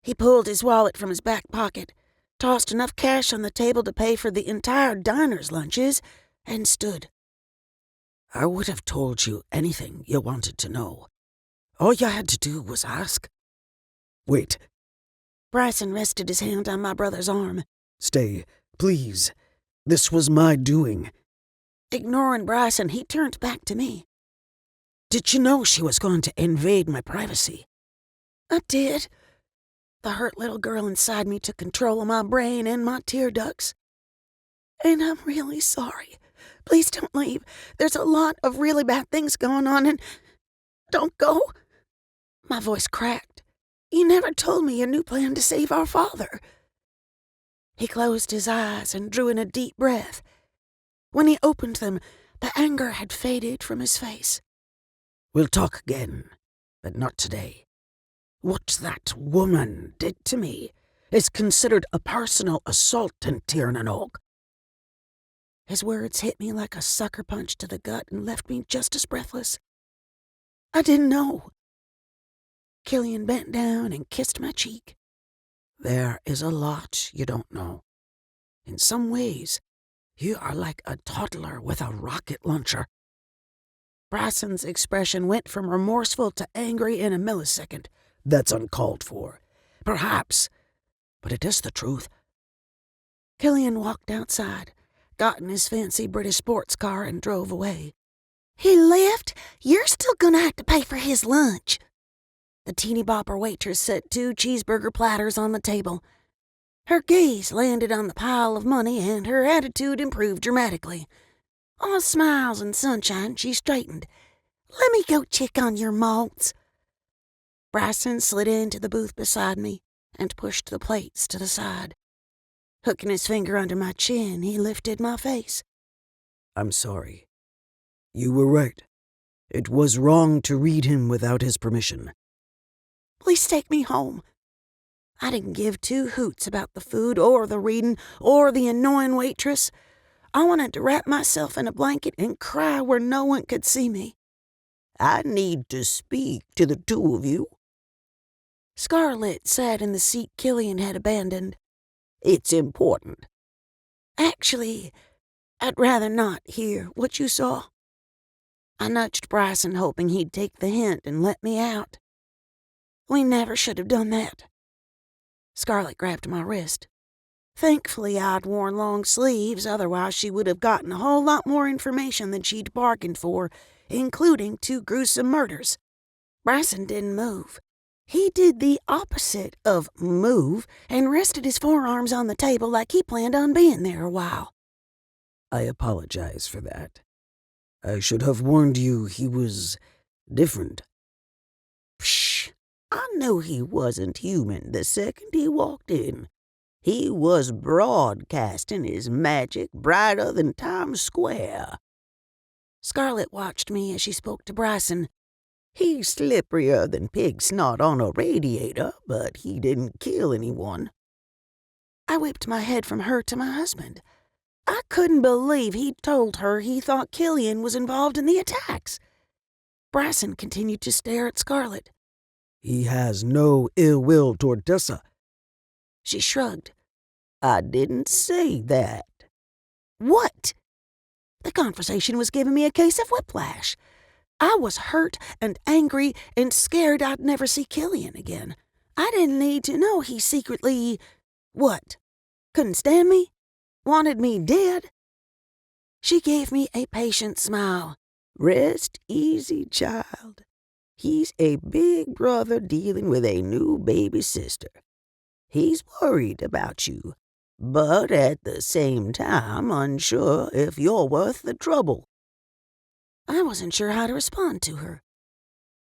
He pulled his wallet from his back pocket, tossed enough cash on the table to pay for the entire diner's lunches, and stood. I would have told you anything you wanted to know. All you had to do was ask. Wait. Bryson rested his hand on my brother's arm. Stay, please. This was my doing. Ignoring Bryson, he turned back to me. Did you know she was going to invade my privacy? I did. The hurt little girl inside me took control of my brain and my tear ducts. And I'm really sorry. Please don't leave. There's a lot of really bad things going on and... Don't go. My voice cracked. You never told me your new plan to save our father. He closed his eyes and drew in a deep breath. When he opened them, the anger had faded from his face. We'll talk again, but not today. What that woman did to me is considered a personal assault in Tirnanog. His words hit me like a sucker punch to the gut and left me just as breathless. I didn't know. Killian bent down and kissed my cheek. There is a lot you don't know. In some ways, you are like a toddler with a rocket launcher. Bryson's expression went from remorseful to angry in a millisecond. That's uncalled for. Perhaps, but it is the truth. Killian walked outside, got in his fancy British sports car, and drove away. He left? You're still gonna have to pay for his lunch. The teeny bopper waitress set 2 cheeseburger platters on the table. Her gaze landed on the pile of money, and her attitude improved dramatically. All smiles and sunshine, she straightened. Let me go check on your malts. Bryson slid into the booth beside me and pushed the plates to the side. Hooking his finger under my chin, he lifted my face. I'm sorry. You were right. It was wrong to read him without his permission. Please take me home. I didn't give 2 hoots about the food or the reading or the annoying waitress. I wanted to wrap myself in a blanket and cry where no one could see me. I need to speak to the 2 of you. Scarlett sat in the seat Killian had abandoned. It's important. Actually, I'd rather not hear what you saw. I nudged Bryson, hoping he'd take the hint and let me out. We never should have done that. Scarlett grabbed my wrist. Thankfully, I'd worn long sleeves, otherwise she would have gotten a whole lot more information than she'd bargained for, including 2 gruesome murders. Bryson didn't move. He did the opposite of move and rested his forearms on the table like he planned on being there a while. I apologize for that. I should have warned you he was different. Psh! I knew he wasn't human the second he walked in. He was broadcasting his magic brighter than Times Square. Scarlett watched me as she spoke to Bryson. He's slipperier than pig snot on a radiator, but he didn't kill anyone. I whipped my head from her to my husband. I couldn't believe he'd told her he thought Killian was involved in the attacks. Bryson continued to stare at Scarlett. He has no ill will toward Tessa. She shrugged. I didn't say that. What? The conversation was giving me a case of whiplash. I was hurt and angry and scared I'd never see Killian again. I didn't need to know he secretly... What? Couldn't stand me? Wanted me dead? She gave me a patient smile. Rest easy, child. He's a big brother dealing with a new baby sister. He's worried about you, but at the same time unsure if you're worth the trouble. I wasn't sure how to respond to her.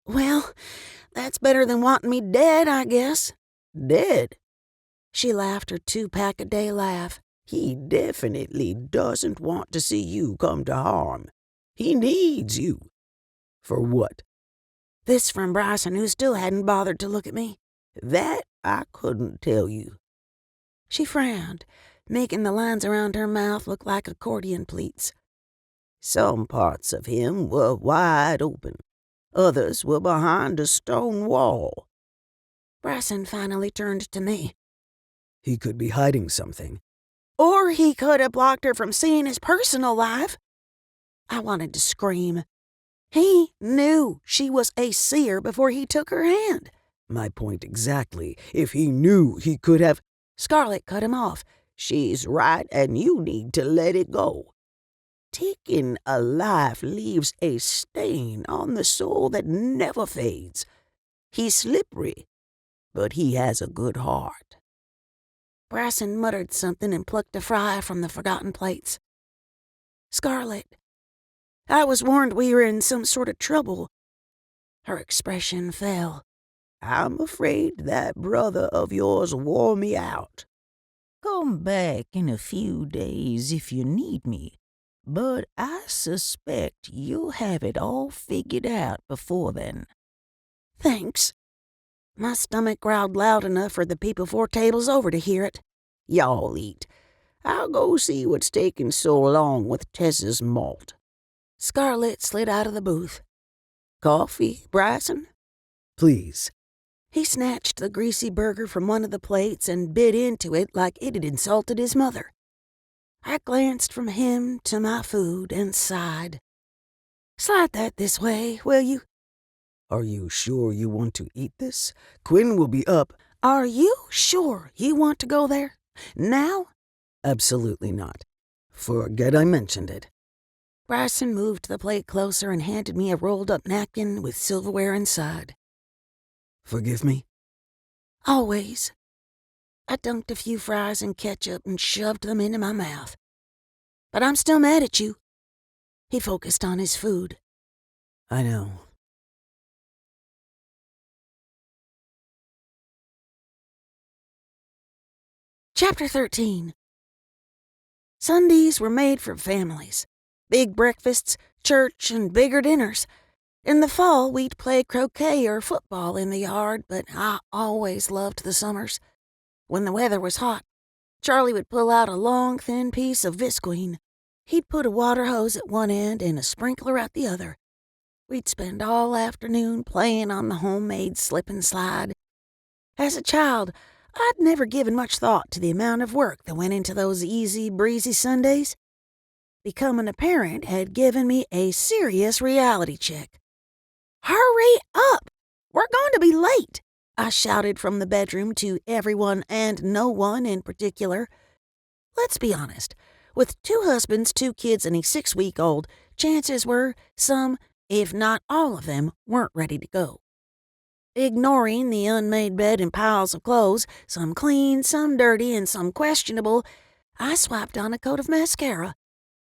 Well, that's better than wanting me dead, I guess. Dead? She laughed her 2-pack-a-day laugh. He definitely doesn't want to see you come to harm. He needs you. For what? This from Bryson, who still hadn't bothered to look at me. That I couldn't tell you. She frowned, making the lines around her mouth look like accordion pleats. Some parts of him were wide open. Others were behind a stone wall. Bryson finally turned to me. He could be hiding something. Or he could have blocked her from seeing his personal life. I wanted to scream. He knew she was a seer before he took her hand. My point exactly. If he knew, he could have... Scarlett cut him off. She's right, and you need to let it go. Taking a life leaves a stain on the soul that never fades. He's slippery, but he has a good heart. Bryson muttered something and plucked a fry from the forgotten plates. Scarlett, I was warned we were in some sort of trouble. Her expression fell. I'm afraid that brother of yours wore me out. Come back in a few days if you need me, but I suspect you'll have it all figured out before then. Thanks. My stomach growled loud enough for the people 4 tables over to hear it. Y'all eat. I'll go see what's taking so long with Tessa's malt. Scarlett slid out of the booth. Coffee, Bryson? Please. He snatched the greasy burger from one of the plates and bit into it like it had insulted his mother. I glanced from him to my food and sighed. Slide that this way, will you? Are you sure you want to eat this? Quinn will be up. Are you sure you want to go there? Now? Absolutely not. Forget I mentioned it. Bryson moved the plate closer and handed me a rolled-up napkin with silverware inside. Forgive me? Always. I dunked a few fries in ketchup and shoved them into my mouth. But I'm still mad at you. He focused on his food. I know. Chapter 13. Sundays were made for families. Big breakfasts, church, and bigger dinners. In the fall, we'd play croquet or football in the yard, but I always loved the summers. When the weather was hot, Charlie would pull out a long, thin piece of visqueen. He'd put a water hose at one end and a sprinkler at the other. We'd spend all afternoon playing on the homemade slip and slide. As a child, I'd never given much thought to the amount of work that went into those easy, breezy Sundays. Becoming a parent had given me a serious reality check. "Hurry up! We're going to be late!" I shouted from the bedroom to everyone and no one in particular. Let's be honest. With 2 husbands, 2 kids, and a 6-week-old, chances were some, if not all of them, weren't ready to go. Ignoring the unmade bed and piles of clothes, some clean, some dirty, and some questionable, I swiped on a coat of mascara.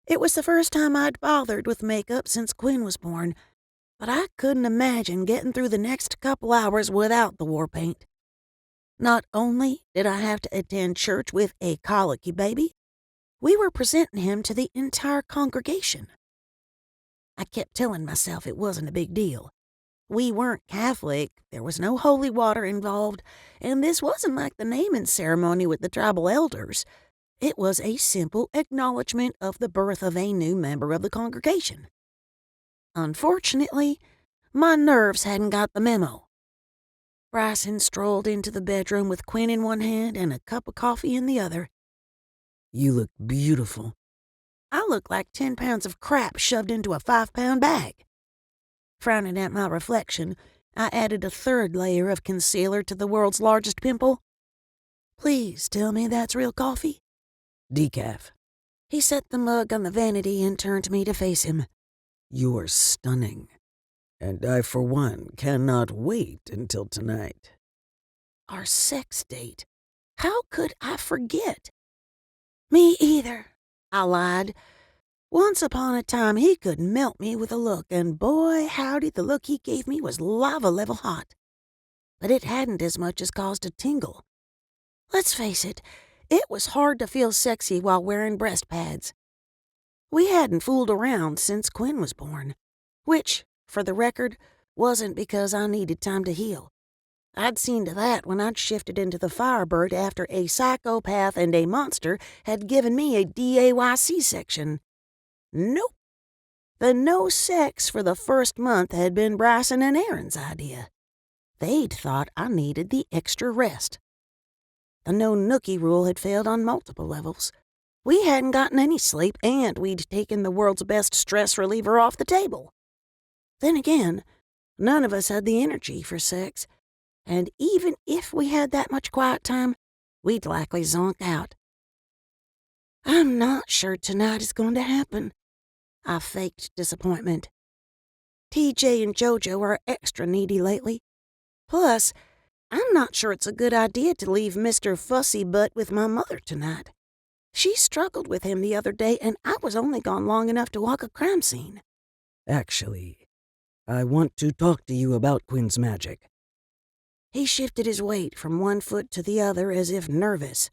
It was the first time I'd bothered with makeup since Quinn was born, but I couldn't imagine getting through the next couple hours without the war paint. Not only did I have to attend church with a colicky baby, we were presenting him to the entire congregation. I kept telling myself it wasn't a big deal. We weren't Catholic, there was no holy water involved, and this wasn't like the naming ceremony with the tribal elders. It was a simple acknowledgement of the birth of a new member of the congregation. Unfortunately, my nerves hadn't got the memo. Bryson strolled into the bedroom with Quinn in one hand and a cup of coffee in the other. You look beautiful. I look like 10 pounds of crap shoved into a 5-pound bag. Frowning at my reflection, I added a 3rd layer of concealer to the world's largest pimple. "Please tell me that's real coffee." Decaf. He set the mug on the vanity and turned me to face him. You are stunning. And I, for one, cannot wait until tonight. Our sex date. How could I forget? Me either, I lied. Once upon a time, he could melt me with a look, and boy, howdy, the look he gave me was lava-level hot. But it hadn't as much as caused a tingle. Let's face it was hard to feel sexy while wearing breast pads. We hadn't fooled around since Quinn was born, which, for the record, wasn't because I needed time to heal. I'd seen to that when I'd shifted into the Firebird after a psychopath and a monster had given me a DAY C-section. Nope. The no sex for the first month had been Bryson and Aaron's idea. They'd thought I needed the extra rest. The no nookie rule had failed on multiple levels. We hadn't gotten any sleep, and we'd taken the world's best stress reliever off the table. Then again, none of us had the energy for sex, and even if we had that much quiet time, we'd likely zonk out. I'm not sure tonight is going to happen. I faked disappointment. TJ and JoJo are extra needy lately. Plus, I'm not sure it's a good idea to leave Mr. Fussy Butt with my mother tonight. She struggled with him the other day, and I was only gone long enough to walk a crime scene. Actually, I want to talk to you about Quinn's magic. He shifted his weight from one foot to the other as if nervous.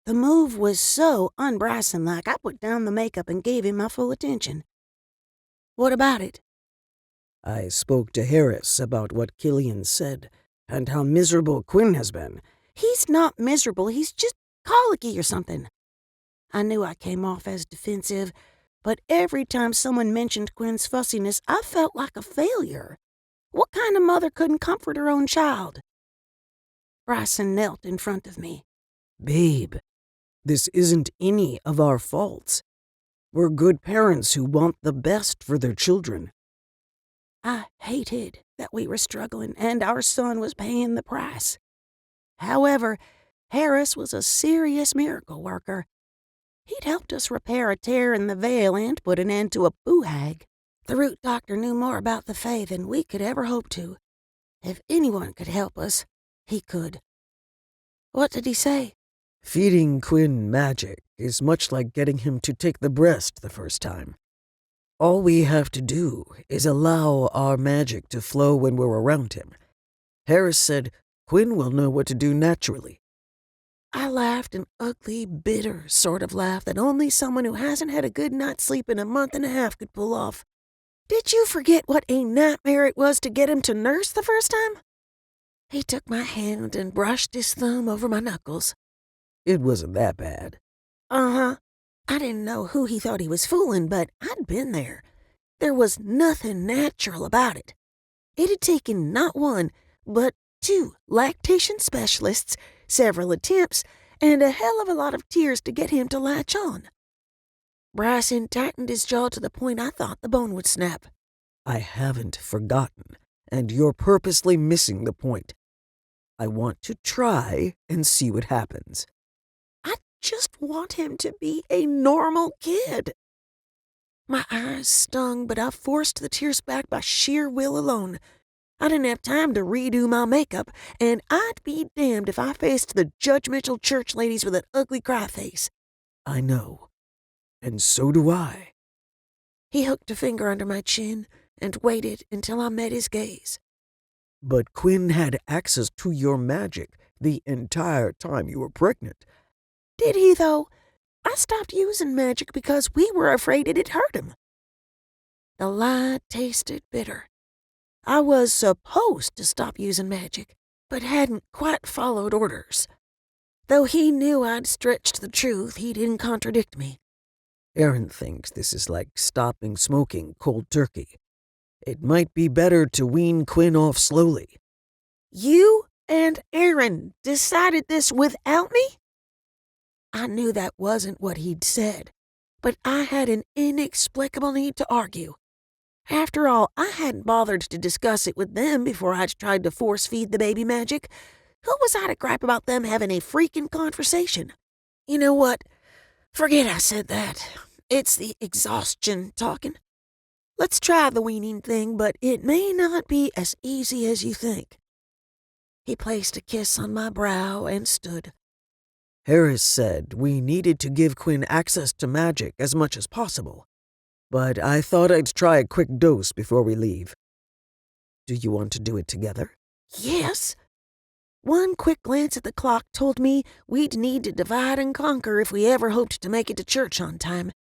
The move was so un-Bryson-like, I put down the makeup and gave him my full attention. What about it? I spoke to Harris about what Killian said and how miserable Quinn has been. He's not miserable, he's just colicky or something. I knew I came off as defensive, but every time someone mentioned Quinn's fussiness, I felt like a failure. What kind of mother couldn't comfort her own child? Bryson knelt in front of me. Babe, this isn't any of our faults. We're good parents who want the best for their children. I hated that we were struggling and our son was paying the price. However, Harris was a serious miracle worker, He'd helped us repair a tear in the veil and put an end to a boo-hag. The root doctor knew more about the fae than we could ever hope to. If anyone could help us, he could. What did he say? Feeding Quinn magic is much like getting him to take the breast the first time. All we have to do is allow our magic to flow when we're around him. Harris said Quinn will know what to do naturally. I laughed an ugly, bitter sort of laugh that only someone who hasn't had a good night's sleep in a month and a half could pull off. Did you forget what a nightmare it was to get him to nurse the first time? He took my hand and brushed his thumb over my knuckles. It wasn't that bad. Uh-huh. I didn't know who he thought he was fooling, but I'd been there. There was nothing natural about it. It had taken not one, but 2 lactation specialists, several attempts, and a hell of a lot of tears to get him to latch on. Bryson tightened his jaw to the point I thought the bone would snap. I haven't forgotten, and you're purposely missing the point. I want to try and see what happens. I just want him to be a normal kid. My eyes stung, but I forced the tears back by sheer will alone. I didn't have time to redo my makeup, and I'd be damned if I faced the judgmental church ladies with an ugly cry face. I know, and so do I. He hooked a finger under my chin and waited until I met his gaze. But Quinn had access to your magic the entire time you were pregnant. Did he, though? I stopped using magic because we were afraid it'd hurt him. The lie tasted bitter. I was supposed to stop using magic, but hadn't quite followed orders. Though he knew I'd stretched the truth, he didn't contradict me. Aaron thinks this is like stopping smoking cold turkey. It might be better to wean Quinn off slowly. You and Aaron decided this without me? I knew that wasn't what he'd said, but I had an inexplicable need to argue. After all, I hadn't bothered to discuss it with them before I'd tried to force-feed the baby magic. Who was I to gripe about them having a freaking conversation? You know what? Forget I said that. It's the exhaustion talking. Let's try the weaning thing, but it may not be as easy as you think. He placed a kiss on my brow and stood. Harris said we needed to give Quinn access to magic as much as possible, but I thought I'd try a quick dose before we leave. Do you want to do it together? Yes. One quick glance at the clock told me we'd need to divide and conquer if we ever hoped to make it to church on time.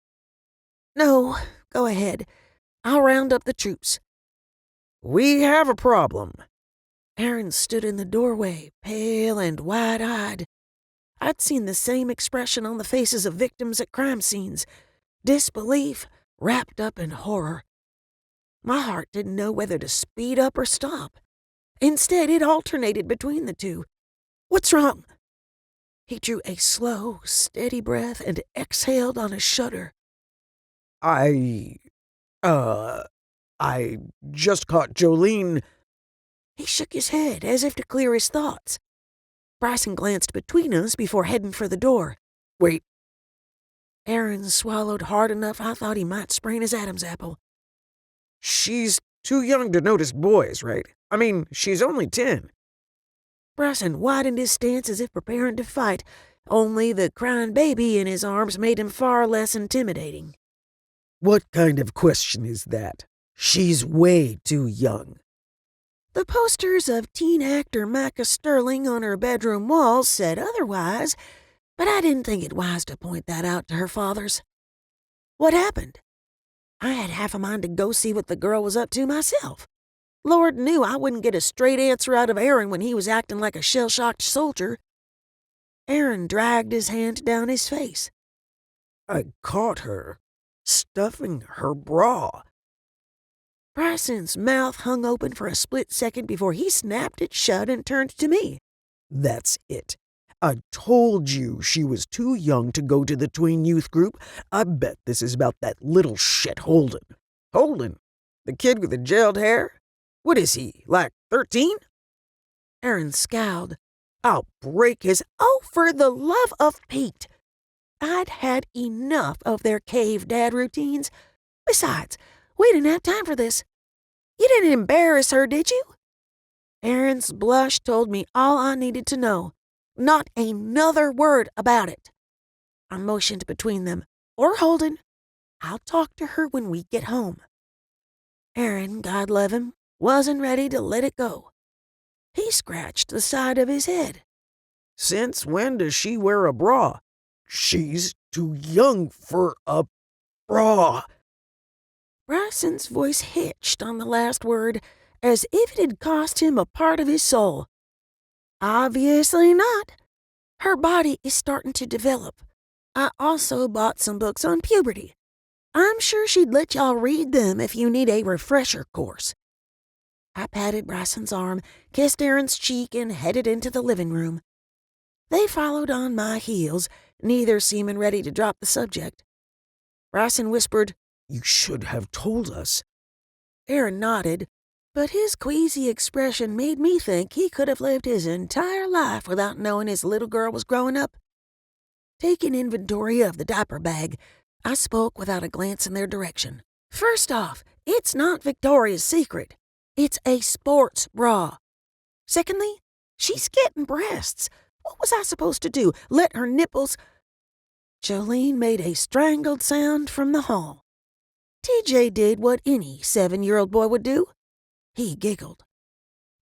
No, go ahead. I'll round up the troops. We have a problem. Aaron stood in the doorway, pale and wide-eyed. I'd seen the same expression on the faces of victims at crime scenes. Disbelief wrapped up in horror. My heart didn't know whether to speed up or stop. Instead, it alternated between the two. What's wrong? He drew a slow, steady breath and exhaled on a shudder. I just caught Jolene. He shook his head as if to clear his thoughts. Bryson glanced between us before heading for the door. Wait. Aaron swallowed hard enough I thought he might sprain his Adam's apple. She's too young to notice boys, right? I mean, she's only 10. Bryson widened his stance as if preparing to fight, only the crying baby in his arms made him far less intimidating. What kind of question is that? She's way too young. The posters of teen actor Micah Sterling on her bedroom walls said otherwise, but I didn't think it wise to point that out to her fathers. What happened? I had half a mind to go see what the girl was up to myself. Lord knew I wouldn't get a straight answer out of Aaron when he was acting like a shell-shocked soldier. Aaron dragged his hand down his face. I caught her stuffing her bra. Bryson's mouth hung open for a split second before he snapped it shut and turned to me. That's it. I told you she was too young to go to the tween youth group. I bet this is about that little shit Holden. Holden? The kid with the gelled hair? What is he, like 13? Aaron scowled. I'll break his... Oh, for the love of Pete! I'd had enough of their cave dad routines. Besides, we didn't have time for this. You didn't embarrass her, did you? Aaron's blush told me all I needed to know. Not another word about it. I motioned between them. Or Holden. I'll talk to her when we get home. Aaron, God love him, wasn't ready to let it go. He scratched the side of his head. Since when does she wear a bra? She's too young for a bra. Bryson's voice hitched on the last word, as if it had cost him a part of his soul. Obviously not. Her body is starting to develop. I also bought some books on puberty. I'm sure she'd let y'all read them if you need a refresher course. I patted Bryson's arm, kissed Aaron's cheek, and headed into the living room. They followed on my heels, neither seeming ready to drop the subject. Bryson whispered, "You should have told us." Aaron nodded, but his queasy expression made me think he could have lived his entire life without knowing his little girl was growing up. Taking inventory of the diaper bag, I spoke without a glance in their direction. First off, it's not Victoria's Secret. It's a sports bra. Secondly, she's getting breasts. What was I supposed to do? Let her nipples... Jolene made a strangled sound from the hall. TJ did what any 7-year-old boy would do. He giggled.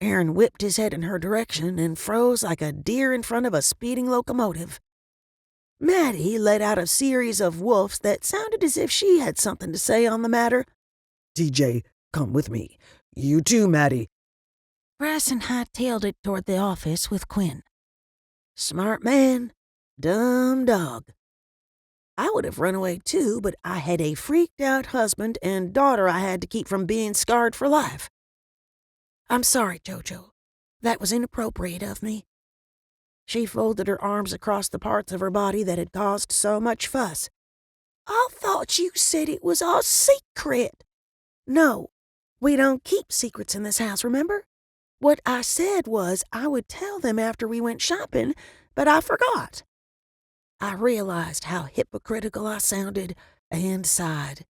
Aaron whipped his head in her direction and froze like a deer in front of a speeding locomotive. Maddie let out a series of woofs that sounded as if she had something to say on the matter. TJ, come with me. You too, Maddie. Bryson hightailed it toward the office with Quinn. Smart man, dumb dog. I would have run away too, but I had a freaked-out husband and daughter I had to keep from being scarred for life. I'm sorry, Jojo. That was inappropriate of me. She folded her arms across the parts of her body that had caused so much fuss. I thought you said it was a secret. No, we don't keep secrets in this house, remember? What I said was I would tell them after we went shopping, but I forgot. I realized how hypocritical I sounded and sighed.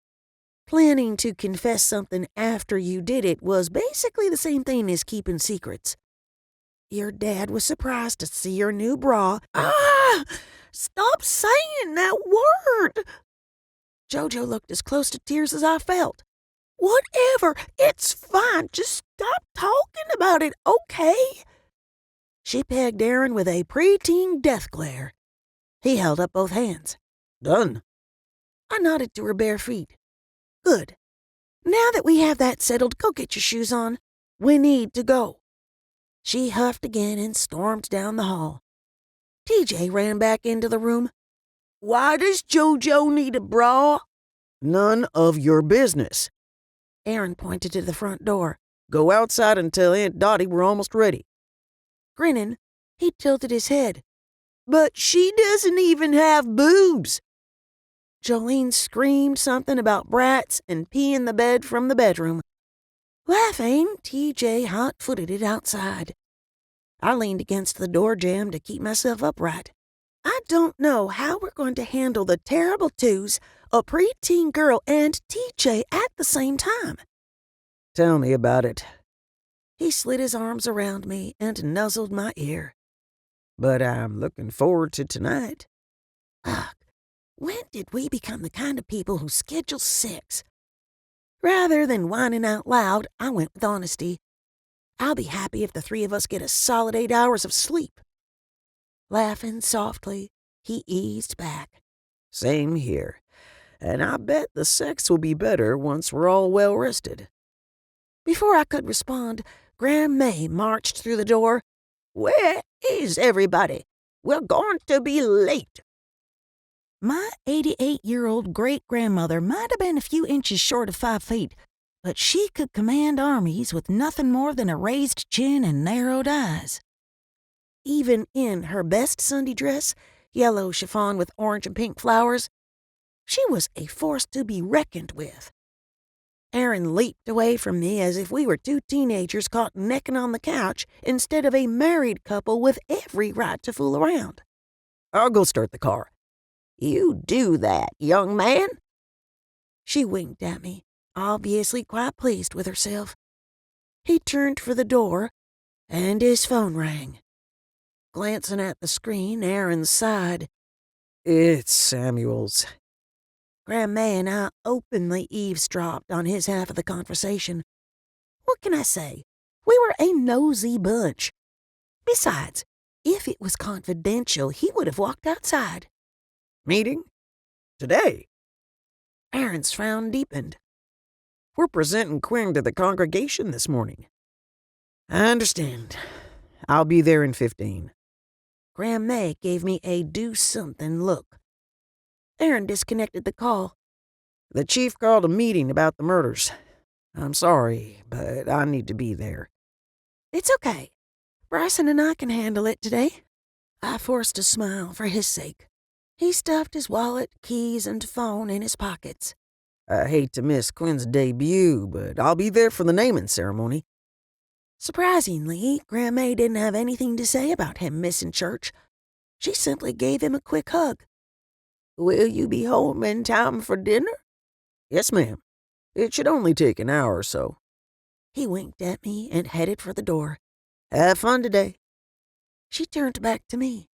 Planning to confess something after you did it was basically the same thing as keeping secrets. Your dad was surprised to see your new bra. Ah! Stop saying that word! Jojo looked as close to tears as I felt. Whatever, it's fine. Just stop talking about it, okay? She pegged Aaron with a preteen death glare. He held up both hands. Done. I nodded to her bare feet. Good. Now that we have that settled, go get your shoes on. We need to go. She huffed again and stormed down the hall. TJ ran back into the room. Why does Jojo need a bra? None of your business. Aaron pointed to the front door. Go outside and tell Aunt Dottie we're almost ready. Grinning, he tilted his head. But she doesn't even have boobs. Jolene screamed something about brats and peeing the bed from the bedroom. Laughing, TJ hot-footed it outside. I leaned against the door jamb to keep myself upright. I don't know how we're going to handle the terrible twos, a preteen girl and TJ at the same time. Tell me about it. He slid his arms around me and nuzzled my ear. But I'm looking forward to tonight. Ugh, when did we become the kind of people who schedule sex? Rather than whining out loud, I went with honesty. I'll be happy if the three of us get a solid 8 hours of sleep. Laughing softly, he eased back. Same here. And I bet the sex will be better once we're all well rested. Before I could respond, Graham May marched through the door. Where is everybody? We're going to be late. My 88-year-old great-grandmother might have been a few inches short of 5 feet, but she could command armies with nothing more than a raised chin and narrowed eyes. Even in her best Sunday dress, yellow chiffon with orange and pink flowers, she was a force to be reckoned with. Aaron leaped away from me as if we were two teenagers caught necking on the couch instead of a married couple with every right to fool around. I'll go start the car. You do that, young man? She winked at me, obviously quite pleased with herself. He turned for the door, and his phone rang. Glancing at the screen, Aaron sighed. It's Samuel's. Grandma and I openly eavesdropped on his half of the conversation. What can I say? We were a nosy bunch. Besides, if it was confidential, he would have walked outside. Meeting? Today? Aaron's frown deepened. We're presenting Quinn to the congregation this morning. I understand. I'll be there in 15. Grandma gave me a do-something look. Aaron disconnected the call. The chief called a meeting about the murders. I'm sorry, but I need to be there. It's okay. Bryson and I can handle it today. I forced a smile for his sake. He stuffed his wallet, keys, and phone in his pockets. I hate to miss Quinn's debut, but I'll be there for the naming ceremony. Surprisingly, Grandma didn't have anything to say about him missing church. She simply gave him a quick hug. Will you be home in time for dinner? Yes, ma'am. It should only take an hour or so. He winked at me and headed for the door. Have fun today. She turned back to me.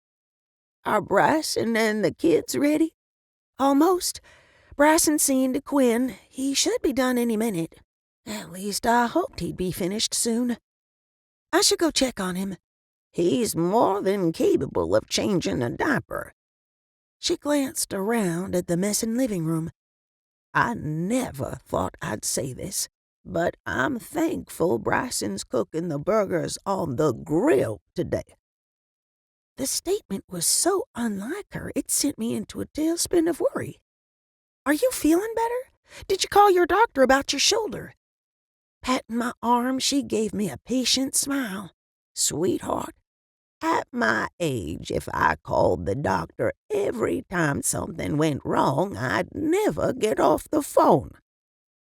Are Bryson and the kids ready? Almost. Bryson's seeing to Quinn. He should be done any minute. At least I hoped he'd be finished soon. I should go check on him. He's more than capable of changing a diaper. She glanced around at the messing living room. I never thought I'd say this, but I'm thankful Bryson's cooking the burgers on the grill today. The statement was so unlike her, it sent me into a tailspin of worry. Are you feeling better? Did you call your doctor about your shoulder? Patting my arm, she gave me a patient smile. Sweetheart, at my age, if I called the doctor every time something went wrong, I'd never get off the phone.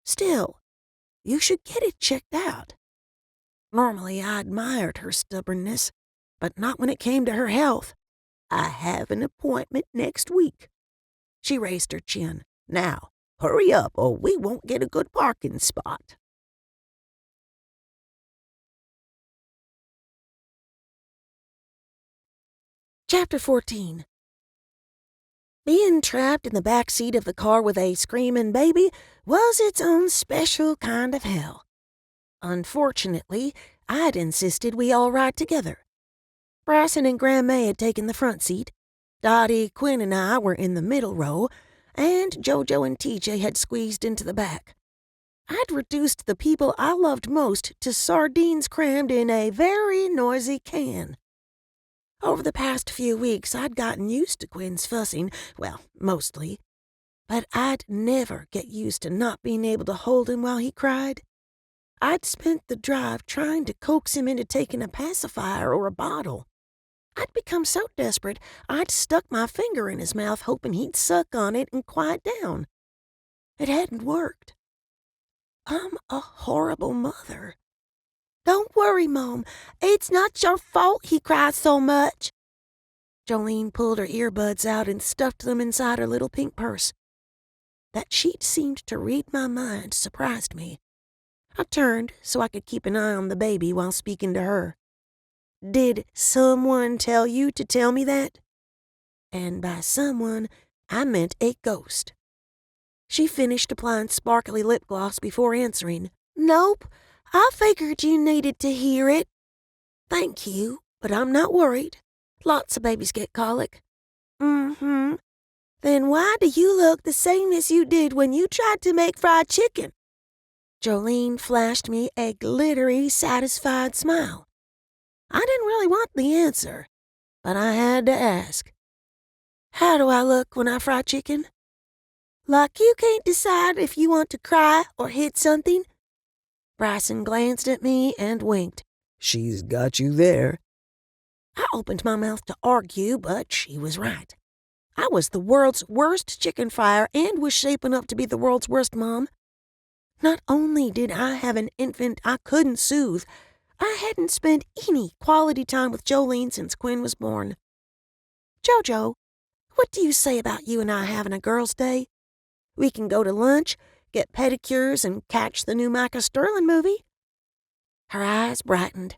Still, you should get it checked out. Normally, I admired her stubbornness, but not when it came to her health. I have an appointment next week. She raised her chin. Now, hurry up or we won't get a good parking spot. Chapter 14. Being trapped in the back seat of the car with a screaming baby was its own special kind of hell. Unfortunately, I'd insisted we all ride together. Bryson and Grandma had taken the front seat, Dottie, Quinn, and I were in the middle row, and JoJo and TJ had squeezed into the back. I'd reduced the people I loved most to sardines crammed in a very noisy can. Over the past few weeks, I'd gotten used to Quinn's fussing, well, mostly. But I'd never get used to not being able to hold him while he cried. I'd spent the drive trying to coax him into taking a pacifier or a bottle. I'd become so desperate, I'd stuck my finger in his mouth hoping he'd suck on it and quiet down. It hadn't worked. I'm a horrible mother. Don't worry, Mom. It's not your fault he cries so much. Jolene pulled her earbuds out and stuffed them inside her little pink purse. That she'd seemed to read my mind surprised me. I turned so I could keep an eye on the baby while speaking to her. Did someone tell you to tell me that? And by someone, I meant a ghost. She finished applying sparkly lip gloss before answering. Nope. I figured you needed to hear it. Thank you, but I'm not worried. Lots of babies get colic. Mm-hmm. Then why do you look the same as you did when you tried to make fried chicken? Jolene flashed me a glittery, satisfied smile. I didn't really want the answer, but I had to ask. How do I look when I fry chicken? Like you can't decide if you want to cry or hit something? Bryson glanced at me and winked. She's got you there. I opened my mouth to argue, but she was right. I was the world's worst chicken fryer and was shaping up to be the world's worst mom. Not only did I have an infant I couldn't soothe, I hadn't spent any quality time with Jolene since Quinn was born. JoJo, What do you say about you and I having a girls' day? We can go to lunch, get pedicures, and catch the new Micah Sterling movie." Her eyes brightened.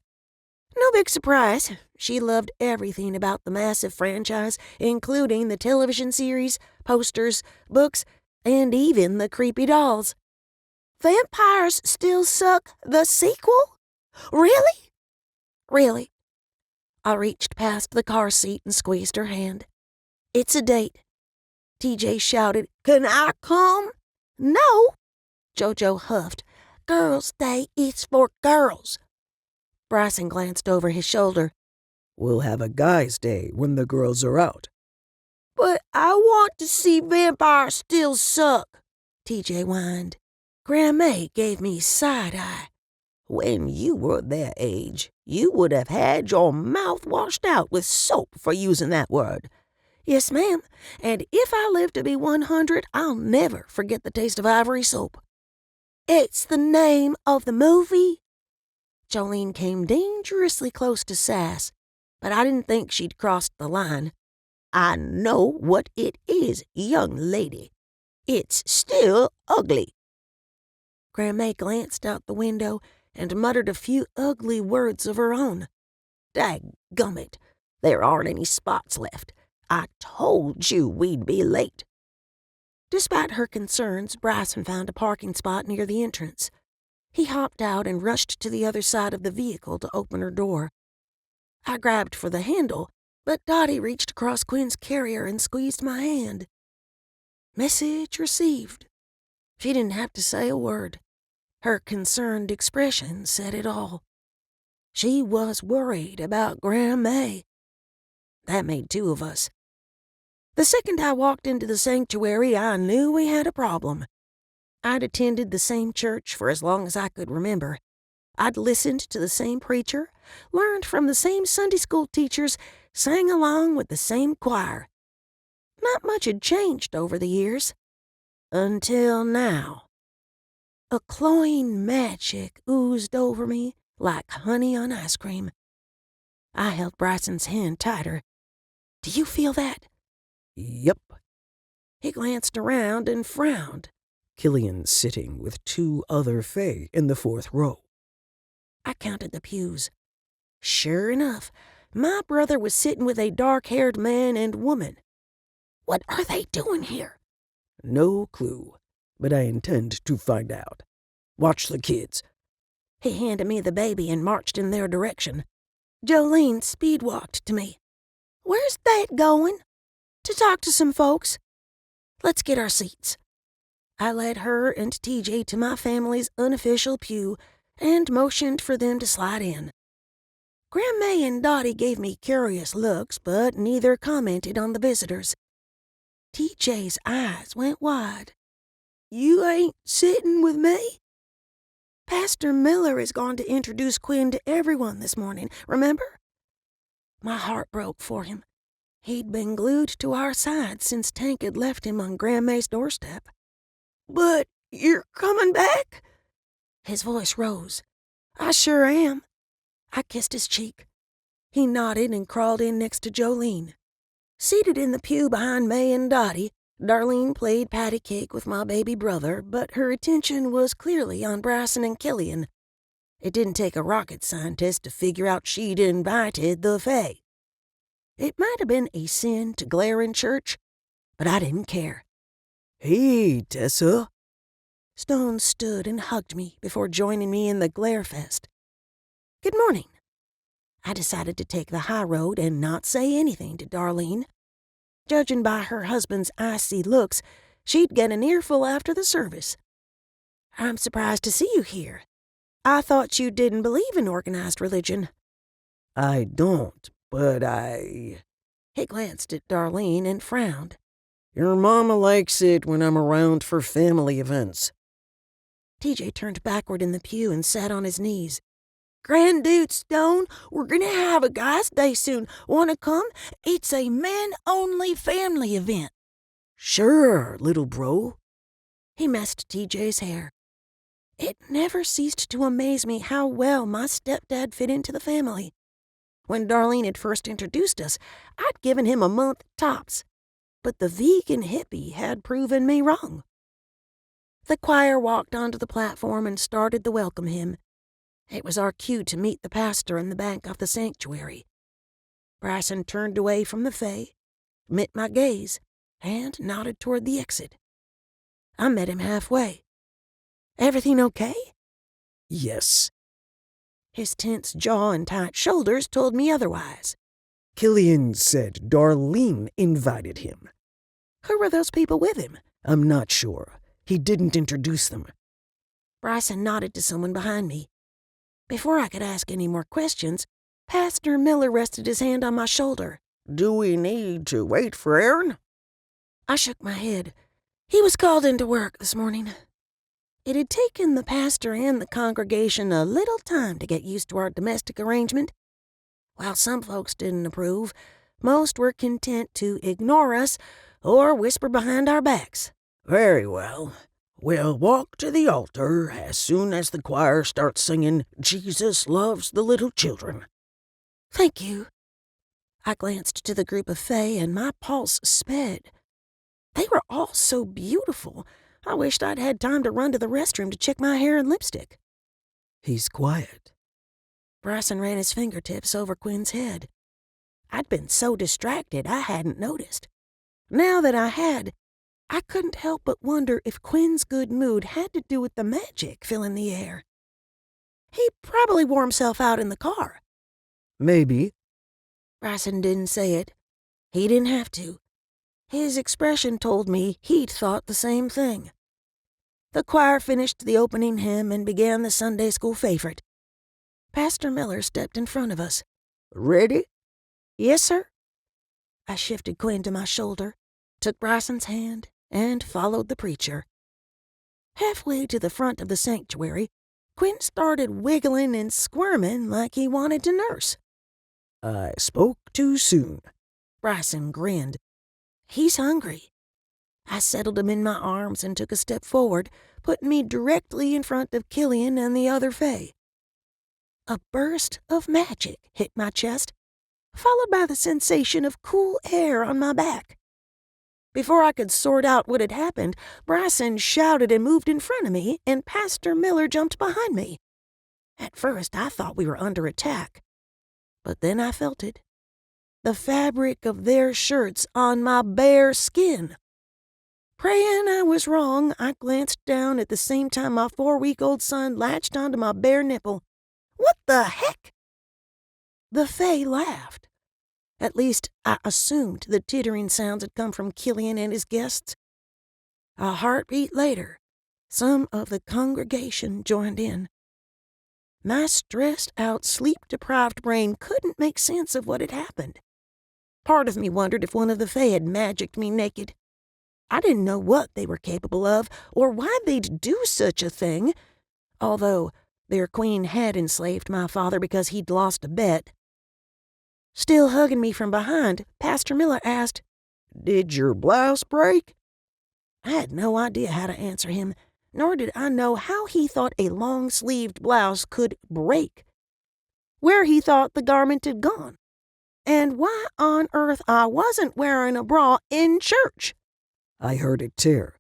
No big surprise. She loved everything about the massive franchise, including the television series, posters, books, and even the creepy dolls. "Vampires Still Suck, the sequel? Really?" "Really." I reached past the car seat and squeezed her hand. "It's a date." TJ shouted, "Can I come?" "No." JoJo huffed. "Girls' Day is for girls." Bryson glanced over his shoulder. We'll have a guy's day when the girls are out. "But I want to see Vampires Still Suck," TJ whined. Grandma gave me side-eye. "When you were their age, you would have had your mouth washed out with soap for using that word." "Yes, ma'am, and if I live to be 100, I'll never forget the taste of ivory soap." "It's the name of the movie." Jolene came dangerously close to sass, but I didn't think she'd crossed the line. "I know what it is, young lady. It's still ugly." Grandma glanced out the window and muttered a few ugly words of her own. "Dadgummit, there aren't any spots left. I told you we'd be late." Despite her concerns, Bryson found a parking spot near the entrance. He hopped out and rushed to the other side of the vehicle to open her door. I grabbed for the handle, but Dottie reached across Quinn's carrier and squeezed my hand. Message received. She didn't have to say a word. Her concerned expression said it all. She was worried about Grandma. That made two of us. The second I walked into the sanctuary, I knew we had a problem. I'd attended the same church for as long as I could remember. I'd listened to the same preacher, learned from the same Sunday school teachers, sang along with the same choir. Not much had changed over the years. Until now. A cloying magic oozed over me like honey on ice cream. I held Bryson's hand tighter. "Do you feel that?" Yep. He glanced around and frowned. Killian sitting with two other Fae in the fourth row. I counted the pews. Sure enough, my brother was sitting with a dark-haired man and woman. What are they doing here? No clue, but I intend to find out. Watch the kids. He handed me the baby and marched in their direction. Jolene speed-walked to me. "Where's Dad going?" "To talk to some folks." "Let's get our seats." I led her and TJ to my family's unofficial pew and motioned for them to slide in. Grandma and Dottie gave me curious looks, but neither commented on the visitors. TJ's eyes went wide. "You ain't sitting with me?" "Pastor Miller is going to introduce Quinn to everyone this morning, remember?" My heart broke for him. He'd been glued to our side since Tank had left him on Grandma's doorstep. "But you're coming back?" His voice rose. "I sure am." I kissed his cheek. He nodded and crawled in next to Jolene. Seated in the pew behind May and Dottie, Darlene played patty cake with my baby brother, but her attention was clearly on Bryson and Killian. It didn't take a rocket scientist to figure out she'd invited the Fae. It might have been a sin to glare in church, but I didn't care. Hey, Tessa. Stone stood and hugged me before joining me in the glare fest. "Good morning." I decided to take the high road and not say anything to Darlene. Judging by her husband's icy looks, she'd get an earful after the service. "I'm surprised to see you here. I thought you didn't believe in organized religion." I don't, but I... He glanced at Darlene and frowned. Your mama likes it when I'm around for family events. TJ turned backward in the pew and sat on his knees. "Granddude Stone, we're gonna have a guys' day soon. Wanna come? It's a men-only family event." Sure, little bro. He messed TJ's hair. It never ceased to amaze me how well my stepdad fit into the family. When Darlene had first introduced us, I'd given him a month tops. but the vegan hippie had proven me wrong. The choir walked onto the platform and started the welcome hymn. It was our cue to meet the pastor in the back of the sanctuary. Bryson turned away from the fae, met my gaze, and nodded toward the exit. I met him halfway. "Everything okay?" Yes. His tense jaw and tight shoulders told me otherwise. Killian said Darlene invited him. Who were those people with him? I'm not sure. He didn't introduce them. Bryson nodded to someone behind me. Before I could ask any more questions, Pastor Miller rested his hand on my shoulder. Do we need to wait for Aaron? I shook my head. He was called into work this morning. It had taken the pastor and the congregation a little time to get used to our domestic arrangement. While some folks didn't approve, most were content to ignore us or whisper behind our backs. Very well. We'll walk to the altar as soon as the choir starts singing Jesus Loves the Little Children. Thank you. I glanced to the group of fae and my pulse sped. They were all so beautiful. I wished I'd had time to run to the restroom to check my hair and lipstick. He's quiet. Bryson ran his fingertips over Quinn's head. I'd been so distracted I hadn't noticed. Now that I had, I couldn't help but wonder if Quinn's good mood had to do with the magic filling the air. He probably wore himself out in the car. Maybe. Bryson didn't say it. He didn't have to. His expression told me he'd thought the same thing. The choir finished the opening hymn and began the Sunday school favorite. Pastor Miller stepped in front of us. Ready? Yes, sir. I shifted Quinn to my shoulder, took Bryson's hand, and followed the preacher. Halfway to the front of the sanctuary, Quinn started wiggling and squirming like he wanted to nurse. I spoke too soon. Bryson grinned. He's hungry. I settled him in my arms and took a step forward, putting me directly in front of Killian and the other fae. A burst of magic hit my chest, followed by the sensation of cool air on my back. Before I could sort out what had happened, Bryson shouted and moved in front of me, and Pastor Miller jumped behind me. At first, I thought we were under attack, but then I felt it. The fabric of their shirts on my bare skin. Praying I was wrong, I glanced down at the same time my 4-week-old son latched onto my bare nipple. What the heck? The fae laughed. At least, I assumed the tittering sounds had come from Killian and his guests. A heartbeat later, some of the congregation joined in. My stressed-out, sleep-deprived brain couldn't make sense of what had happened. Part of me wondered if one of the fae had magicked me naked. I didn't know what they were capable of or why they'd do such a thing, although their queen had enslaved my father because he'd lost a bet. Still hugging me from behind, Pastor Miller asked, Did your blouse break? I had no idea how to answer him, nor did I know how he thought a long-sleeved blouse could break, where he thought the garment had gone, and why on earth I wasn't wearing a bra in church. I heard it tear.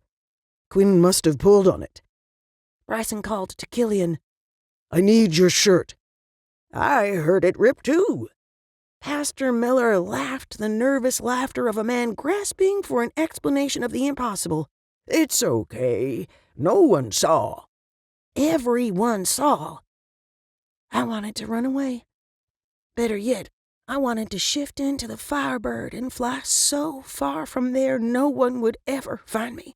Quinn must have pulled on it. Bryson called to Killian. I need your shirt. I heard it rip too. Pastor Miller laughed the nervous laughter of a man grasping for an explanation of the impossible. It's okay. No one saw. Everyone saw. I wanted to run away. Better yet, I wanted to shift into the Firebird and fly so far from there no one would ever find me.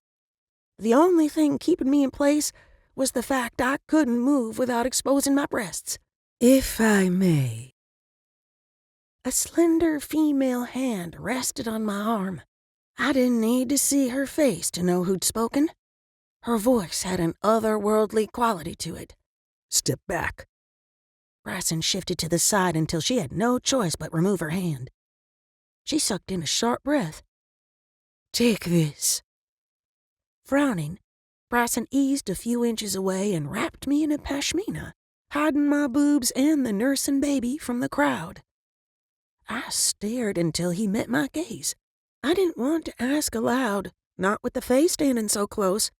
The only thing keeping me in place was the fact I couldn't move without exposing my breasts. If I may. A slender female hand rested on my arm. I didn't need to see her face to know who'd spoken. Her voice had an otherworldly quality to it. Step back. Bryson shifted to the side until she had no choice but remove her hand. She sucked in a sharp breath. Take this. Frowning, Bryson eased a few inches away and wrapped me in a pashmina, hiding my boobs and the nursing baby from the crowd. I stared until he met my gaze. I didn't want to ask aloud, not with the Fae standing so close,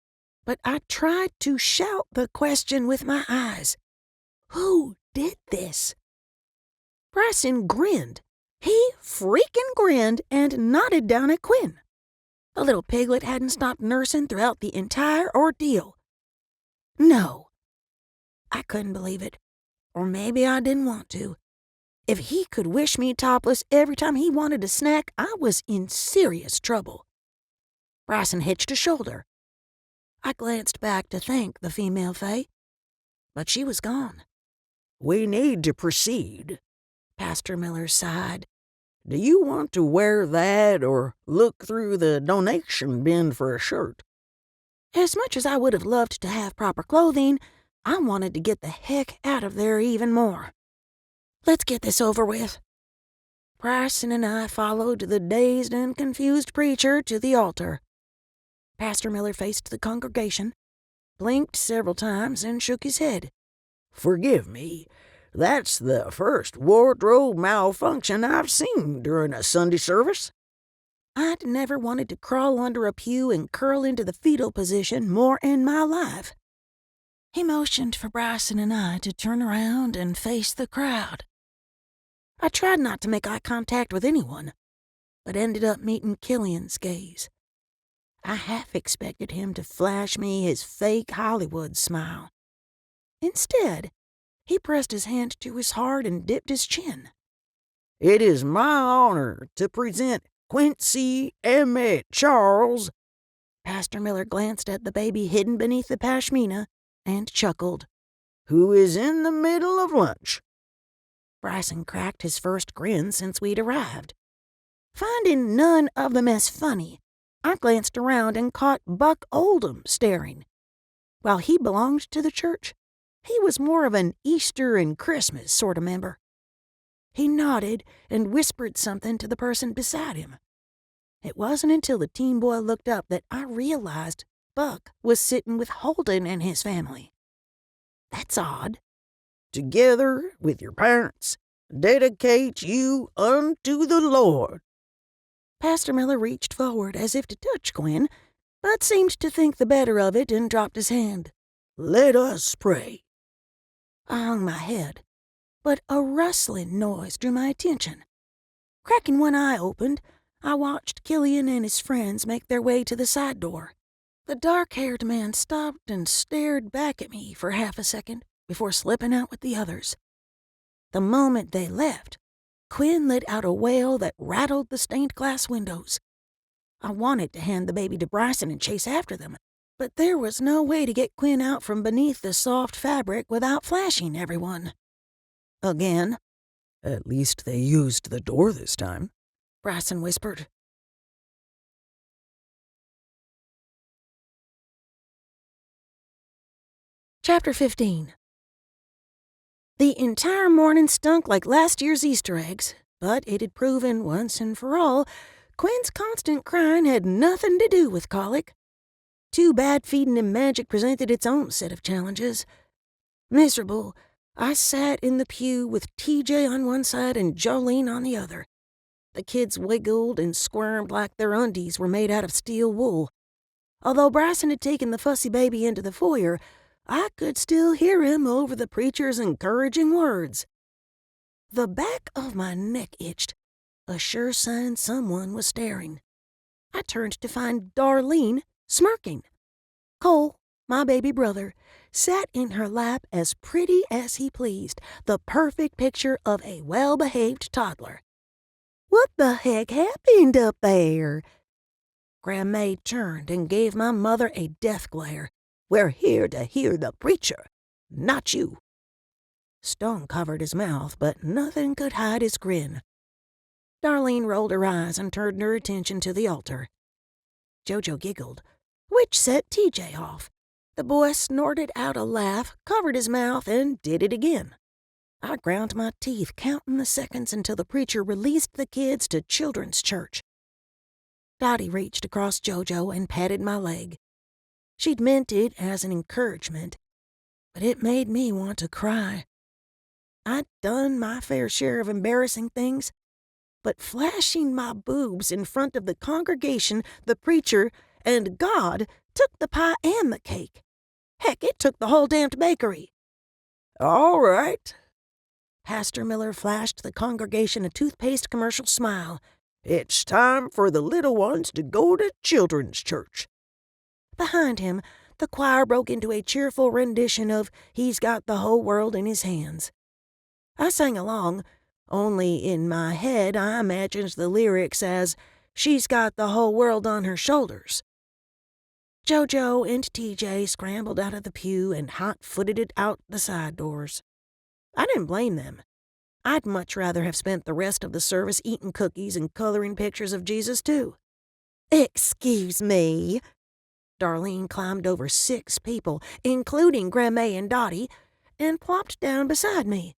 but I tried to shout the question with my eyes. Who did this? Bryson grinned. He freaking grinned and nodded down at Quinn. The little piglet hadn't stopped nursing throughout the entire ordeal. No. I couldn't believe it. Or maybe I didn't want to. If he could wish me topless every time he wanted a snack, I was in serious trouble. Bryson hitched a shoulder. I glanced back to thank the female Fae, but she was gone. We need to proceed. Pastor Miller sighed. Do you want to wear that or look through the donation bin for a shirt? As much as I would have loved to have proper clothing, I wanted to get the heck out of there even more. Let's get this over with. Bryson and I followed the dazed and confused preacher to the altar. Pastor Miller faced the congregation, blinked several times, and shook his head. Forgive me. That's the first wardrobe malfunction I've seen during a Sunday service. I'd never wanted to crawl under a pew and curl into the fetal position more in my life. He motioned for Bryson and I to turn around and face the crowd. I tried not to make eye contact with anyone, but ended up meeting Killian's gaze. I half expected him to flash me his fake Hollywood smile. Instead, he pressed his hand to his heart and dipped his chin. It is my honor to present Quincy Emmett Charles. Pastor Miller glanced at the baby hidden beneath the pashmina and chuckled. Who is in the middle of lunch. Bryson cracked his first grin since we'd arrived. Finding none of the mess funny, I glanced around and caught Buck Oldham staring. While he belonged to the church, he was more of an Easter and Christmas sort of member. He nodded and whispered something to the person beside him. It wasn't until the teen boy looked up that I realized Buck was sitting with Holden and his family. That's odd. Together with your parents, dedicate you unto the Lord. Pastor Miller reached forward as if to touch Quinn, but seemed to think the better of it and dropped his hand. Let us pray. I hung my head, but a rustling noise drew my attention. Cracking one eye opened, I watched Killian and his friends make their way to the side door. The dark-haired man stopped and stared back at me for half a second before slipping out with the others. The moment they left, Quinn let out a wail that rattled the stained glass windows. I wanted to hand the baby to Bryson and chase after them, but there was no way to get Quinn out from beneath the soft fabric without flashing everyone. Again. At least they used the door this time, Bryson whispered. Chapter 15. The entire morning stunk like last year's Easter eggs, but it had proven once and for all Quinn's constant crying had nothing to do with colic. Too bad feeding him magic presented its own set of challenges. Miserable, I sat in the pew with TJ on one side and Jolene on the other. The kids wiggled and squirmed like their undies were made out of steel wool. Although Bryson had taken the fussy baby into the foyer, I could still hear him over the preacher's encouraging words. The back of my neck itched, a sure sign someone was staring. I turned to find Darlene smirking. Cole, my baby brother, sat in her lap as pretty as he pleased, the perfect picture of a well-behaved toddler. What the heck happened up there? Grandma turned and gave my mother a death glare. We're here to hear the preacher, not you. Stone covered his mouth, but nothing could hide his grin. Darlene rolled her eyes and turned her attention to the altar. Jojo giggled, which set TJ off. The boy snorted out a laugh, covered his mouth, and did it again. I ground my teeth, counting the seconds until the preacher released the kids to children's church. Dottie reached across Jojo and patted my leg. She'd meant it as an encouragement, but it made me want to cry. I'd done my fair share of embarrassing things, but flashing my boobs in front of the congregation, the preacher, and God took the pie and the cake. Heck, it took the whole damned bakery. All right. Pastor Miller flashed the congregation a toothpaste commercial smile. It's time for the little ones to go to children's church. Behind him, the choir broke into a cheerful rendition of He's Got the Whole World in His Hands. I sang along, only in my head I imagined the lyrics as She's got the whole world on her shoulders. JoJo and TJ scrambled out of the pew and hot-footed it out the side doors. I didn't blame them. I'd much rather have spent the rest of the service eating cookies and coloring pictures of Jesus, too. Excuse me. Darlene climbed over 6 people, including Grandma and Dottie, and plopped down beside me.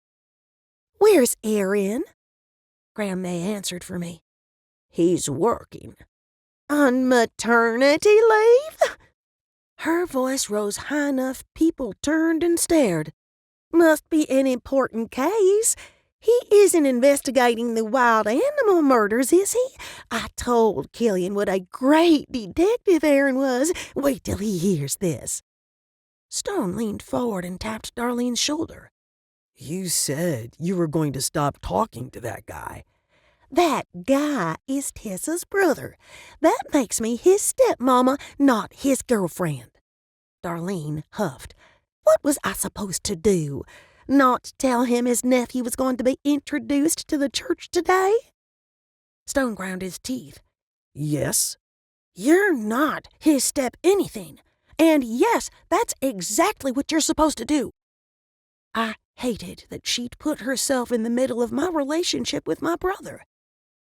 Where's Aaron? Grandma answered for me. He's working. On maternity leave? Her voice rose high enough people turned and stared. Must be an important case. He isn't investigating the wild animal murders, is he? I told Killian what a great detective Aaron was. Wait till he hears this. Stone leaned forward and tapped Darlene's shoulder. You said you were going to stop talking to that guy. That guy is Tessa's brother. That makes me his stepmama, not his girlfriend. Darlene huffed. What was I supposed to do? Not tell him his nephew was going to be introduced to the church today? Stone ground his teeth. Yes? You're not his step anything. And yes, that's exactly what you're supposed to do. I hated that she'd put herself in the middle of my relationship with my brother.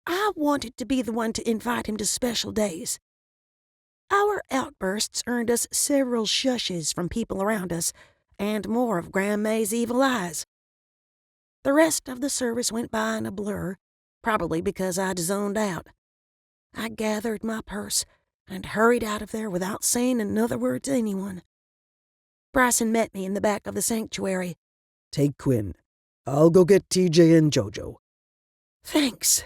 I wanted to be the one to invite him to special days. Our outbursts earned us several shushes from people around us, and more of Grandma's evil eyes. The rest of the service went by in a blur, probably because I'd zoned out. I gathered my purse and hurried out of there without saying another word to anyone. Bryson met me in the back of the sanctuary. Take Quinn. I'll go get TJ and JoJo. Thanks.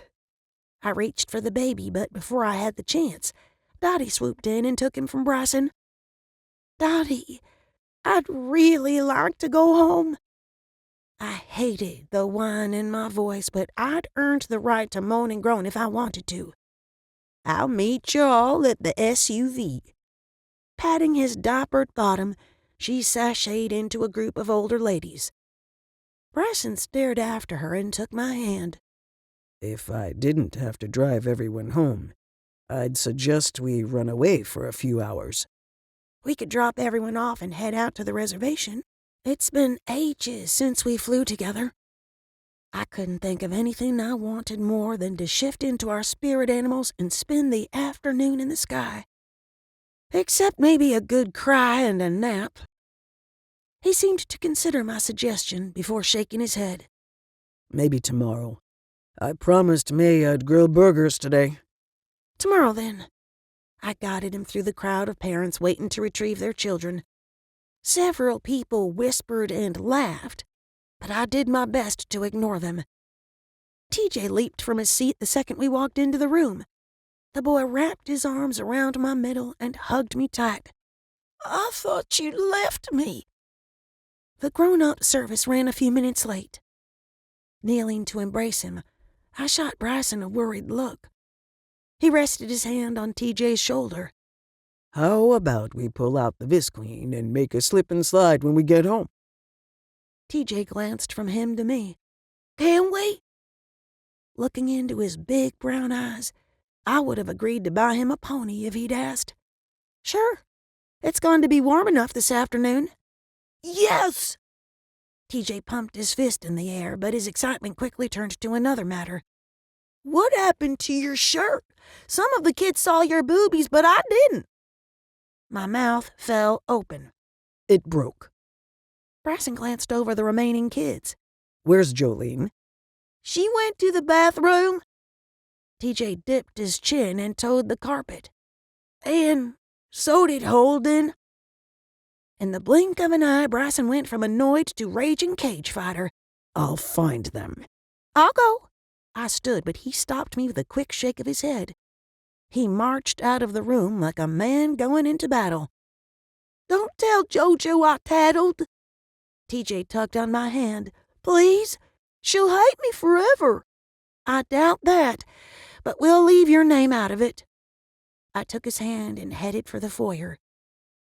I reached for the baby, but before I had the chance, Dottie swooped in and took him from Bryson. Dottie, I'd really like to go home. I hated the whine in my voice, but I'd earned the right to moan and groan if I wanted to. I'll meet you all at the SUV. Patting his diapered bottom, she sashayed into a group of older ladies. Bryson stared after her and took my hand. If I didn't have to drive everyone home, I'd suggest we run away for a few hours. We could drop everyone off and head out to the reservation. It's been ages since we flew together. I couldn't think of anything I wanted more than to shift into our spirit animals and spend the afternoon in the sky. Except maybe a good cry and a nap. He seemed to consider my suggestion before shaking his head. Maybe tomorrow. I promised May I'd grill burgers today. Tomorrow, then. I guided him through the crowd of parents waiting to retrieve their children. Several people whispered and laughed, but I did my best to ignore them. TJ leaped from his seat the second we walked into the room. The boy wrapped his arms around my middle and hugged me tight. I thought you'd left me. The grown-up service ran a few minutes late. Kneeling to embrace him, I shot Bryson a worried look. He rested his hand on TJ's shoulder. How about we pull out the Visqueen and make a slip and slide when we get home? TJ glanced from him to me. Can we? Looking into his big brown eyes, I would have agreed to buy him a pony if he'd asked. Sure. It's going to be warm enough this afternoon. Yes! TJ pumped his fist in the air, but his excitement quickly turned to another matter. What happened to your shirt? Some of the kids saw your boobies, but I didn't. My mouth fell open. It broke. Bryson glanced over the remaining kids. Where's Jolene? She went to the bathroom. TJ dipped his chin and toed the carpet. And so did Holden. In the blink of an eye, Bryson went from annoyed to raging cage fighter. I'll find them. I'll go. I stood, but he stopped me with a quick shake of his head. He marched out of the room like a man going into battle. "Don't tell JoJo I tattled." TJ tugged on my hand. "Please? She'll hate me forever." "I doubt that, but we'll leave your name out of it." I took his hand and headed for the foyer.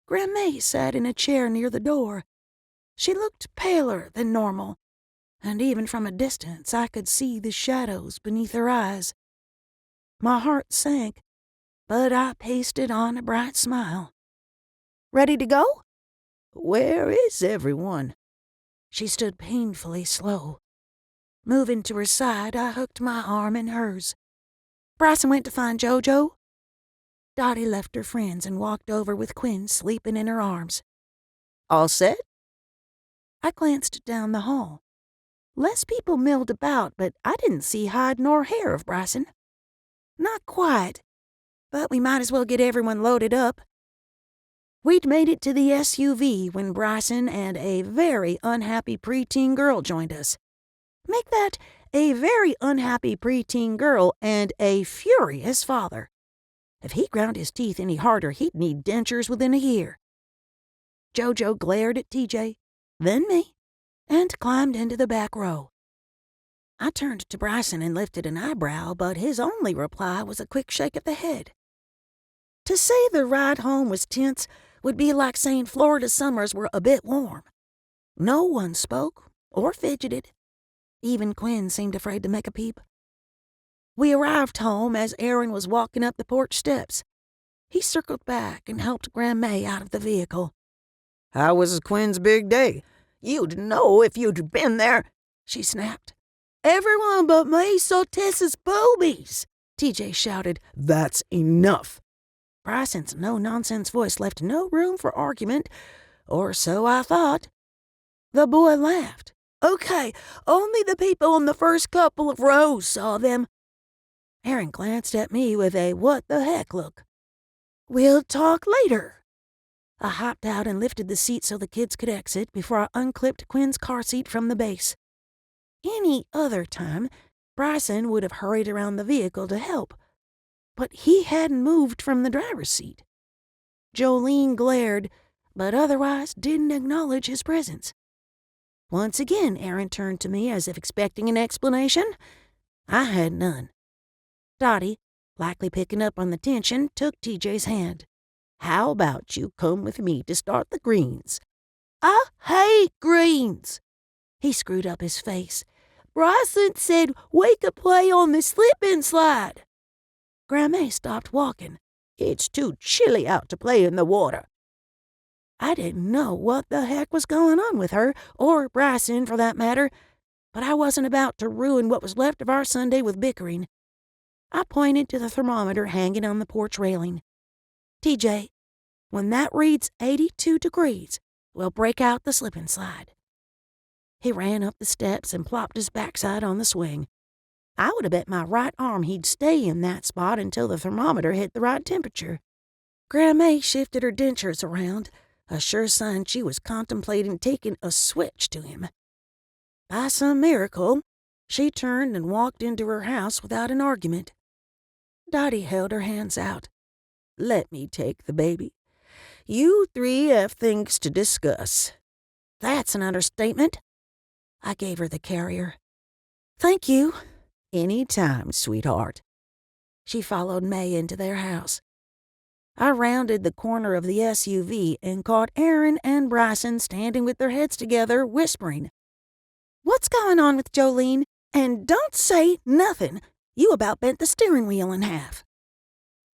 Grandma sat in a chair near the door. She looked paler than normal, and even from a distance I could see the shadows beneath her eyes. My heart sank, but I pasted on a bright smile. "Ready to go?" Where is everyone? She stood painfully slow. Moving to her side, I hooked my arm in hers. "Bryson went to find JoJo." Dottie left her friends and walked over with Quinn sleeping in her arms. All set? I glanced down the hall. Less people milled about, but I didn't see hide nor hair of Bryson. Not quite, but we might as well get everyone loaded up. We'd made it to the SUV when Bryson and a very unhappy preteen girl joined us. Make that a very unhappy preteen girl and a furious father. If he ground his teeth any harder, he'd need dentures within a year. JoJo glared at TJ, then me, and climbed into the back row. I turned to Bryson and lifted an eyebrow, but his only reply was a quick shake of the head. To say the ride home was tense would be like saying Florida summers were a bit warm. No one spoke or fidgeted. Even Quinn seemed afraid to make a peep. We arrived home as Aaron was walking up the porch steps. He circled back and helped Grandma out of the vehicle. How was Quinn's big day? You'd know if you'd been there, she snapped. "Everyone but me saw Tessa's boobies," TJ shouted. That's enough. Bryson's no-nonsense voice left no room for argument, or so I thought. The boy laughed. "Okay, only the people in the first couple of rows saw them." Aaron glanced at me with a what-the-heck look. "We'll talk later." I hopped out and lifted the seat so the kids could exit before I unclipped Quinn's car seat from the base. Any other time, Bryson would have hurried around the vehicle to help, but he hadn't moved from the driver's seat. Jolene glared, but otherwise didn't acknowledge his presence. Once again, Aaron turned to me as if expecting an explanation. I had none. Dottie, likely picking up on the tension, took TJ's hand. How about you come with me to start the greens? "I hate greens." He screwed up his face. "Bryson said we could play on the slip-and slide." Grandma stopped walking. It's too chilly out to play in the water. I didn't know what the heck was going on with her, or Bryson for that matter, but I wasn't about to ruin what was left of our Sunday with bickering. I pointed to the thermometer hanging on the porch railing. "TJ, when that reads 82 degrees, we'll break out the slip and slide." He ran up the steps and plopped his backside on the swing. I would have bet my right arm he'd stay in that spot until the thermometer hit the right temperature. Grandma shifted her dentures around, a sure sign she was contemplating taking a switch to him. By some miracle, she turned and walked into her house without an argument. Dottie held her hands out. Let me take the baby. You three have things to discuss. That's an understatement. I gave her the carrier. Thank you. Any time, sweetheart. She followed May into their house. I rounded the corner of the SUV and caught Aaron and Bryson standing with their heads together, whispering. "What's going on with Jolene? And don't say nothing. You about bent the steering wheel in half."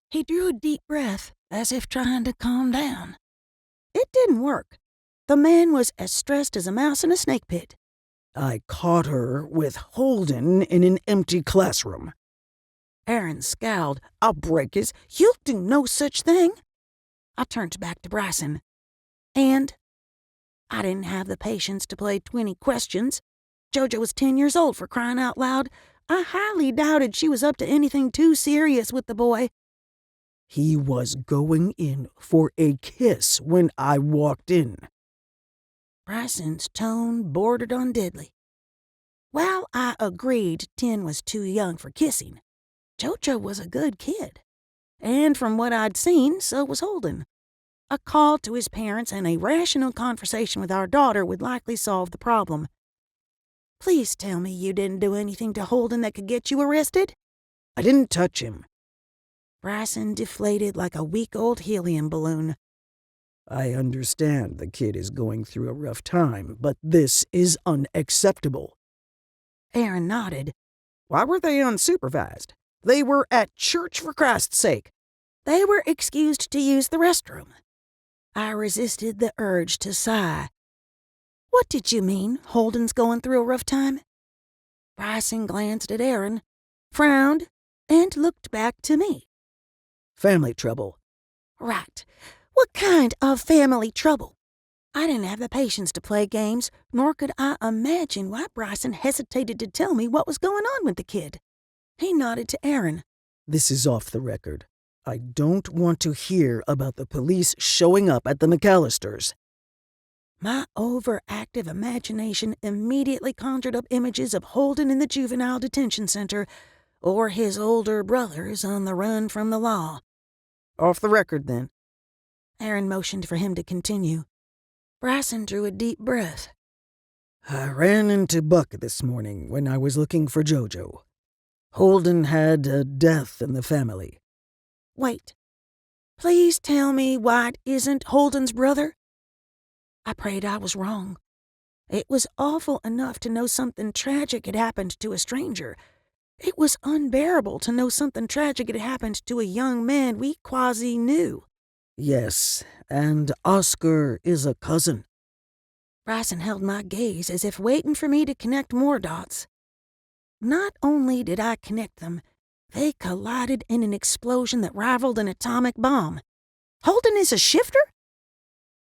He drew a deep breath, as if trying to calm down. It didn't work. The man was as stressed as a mouse in a snake pit. I caught her with Holden in an empty classroom. Aaron scowled. "I'll break his—" "You'll do no such thing." I turned back to Bryson. "And?" I didn't have the patience to play 20 questions. JoJo was 10 years old, for crying out loud. I highly doubted she was up to anything too serious with the boy. He was going in for a kiss when I walked in. Bryson's tone bordered on deadly. While I agreed 10 was too young for kissing, JoJo was a good kid. And from what I'd seen, so was Holden. A call to his parents and a rational conversation with our daughter would likely solve the problem. Please tell me you didn't do anything to Holden that could get you arrested? I didn't touch him. Bryson deflated like a week-old helium balloon. I understand the kid is going through a rough time, but this is unacceptable. Aaron nodded. Why were they unsupervised? They were at church, for Christ's sake. They were excused to use the restroom. I resisted the urge to sigh. What did you mean, Holden's going through a rough time? Bryson glanced at Aaron, frowned, and looked back to me. Family trouble. Right. What kind of family trouble? I didn't have the patience to play games, nor could I imagine why Bryson hesitated to tell me what was going on with the kid. He nodded to Aaron. This is off the record. I don't want to hear about the police showing up at the McAllisters. My overactive imagination immediately conjured up images of Holden in the juvenile detention center or his older brothers on the run from the law. Off the record, then. Aaron motioned for him to continue. Bryson drew a deep breath. I ran into Buck this morning when I was looking for JoJo. Holden had a death in the family. Wait. Please tell me White isn't Holden's brother? I prayed I was wrong. It was awful enough to know something tragic had happened to a stranger. It was unbearable to know something tragic had happened to a young man we quasi-knew. Yes, and Oscar is a cousin. Bryson held my gaze as if waiting for me to connect more dots. Not only did I connect them, they collided in an explosion that rivaled an atomic bomb. Holden is a shifter?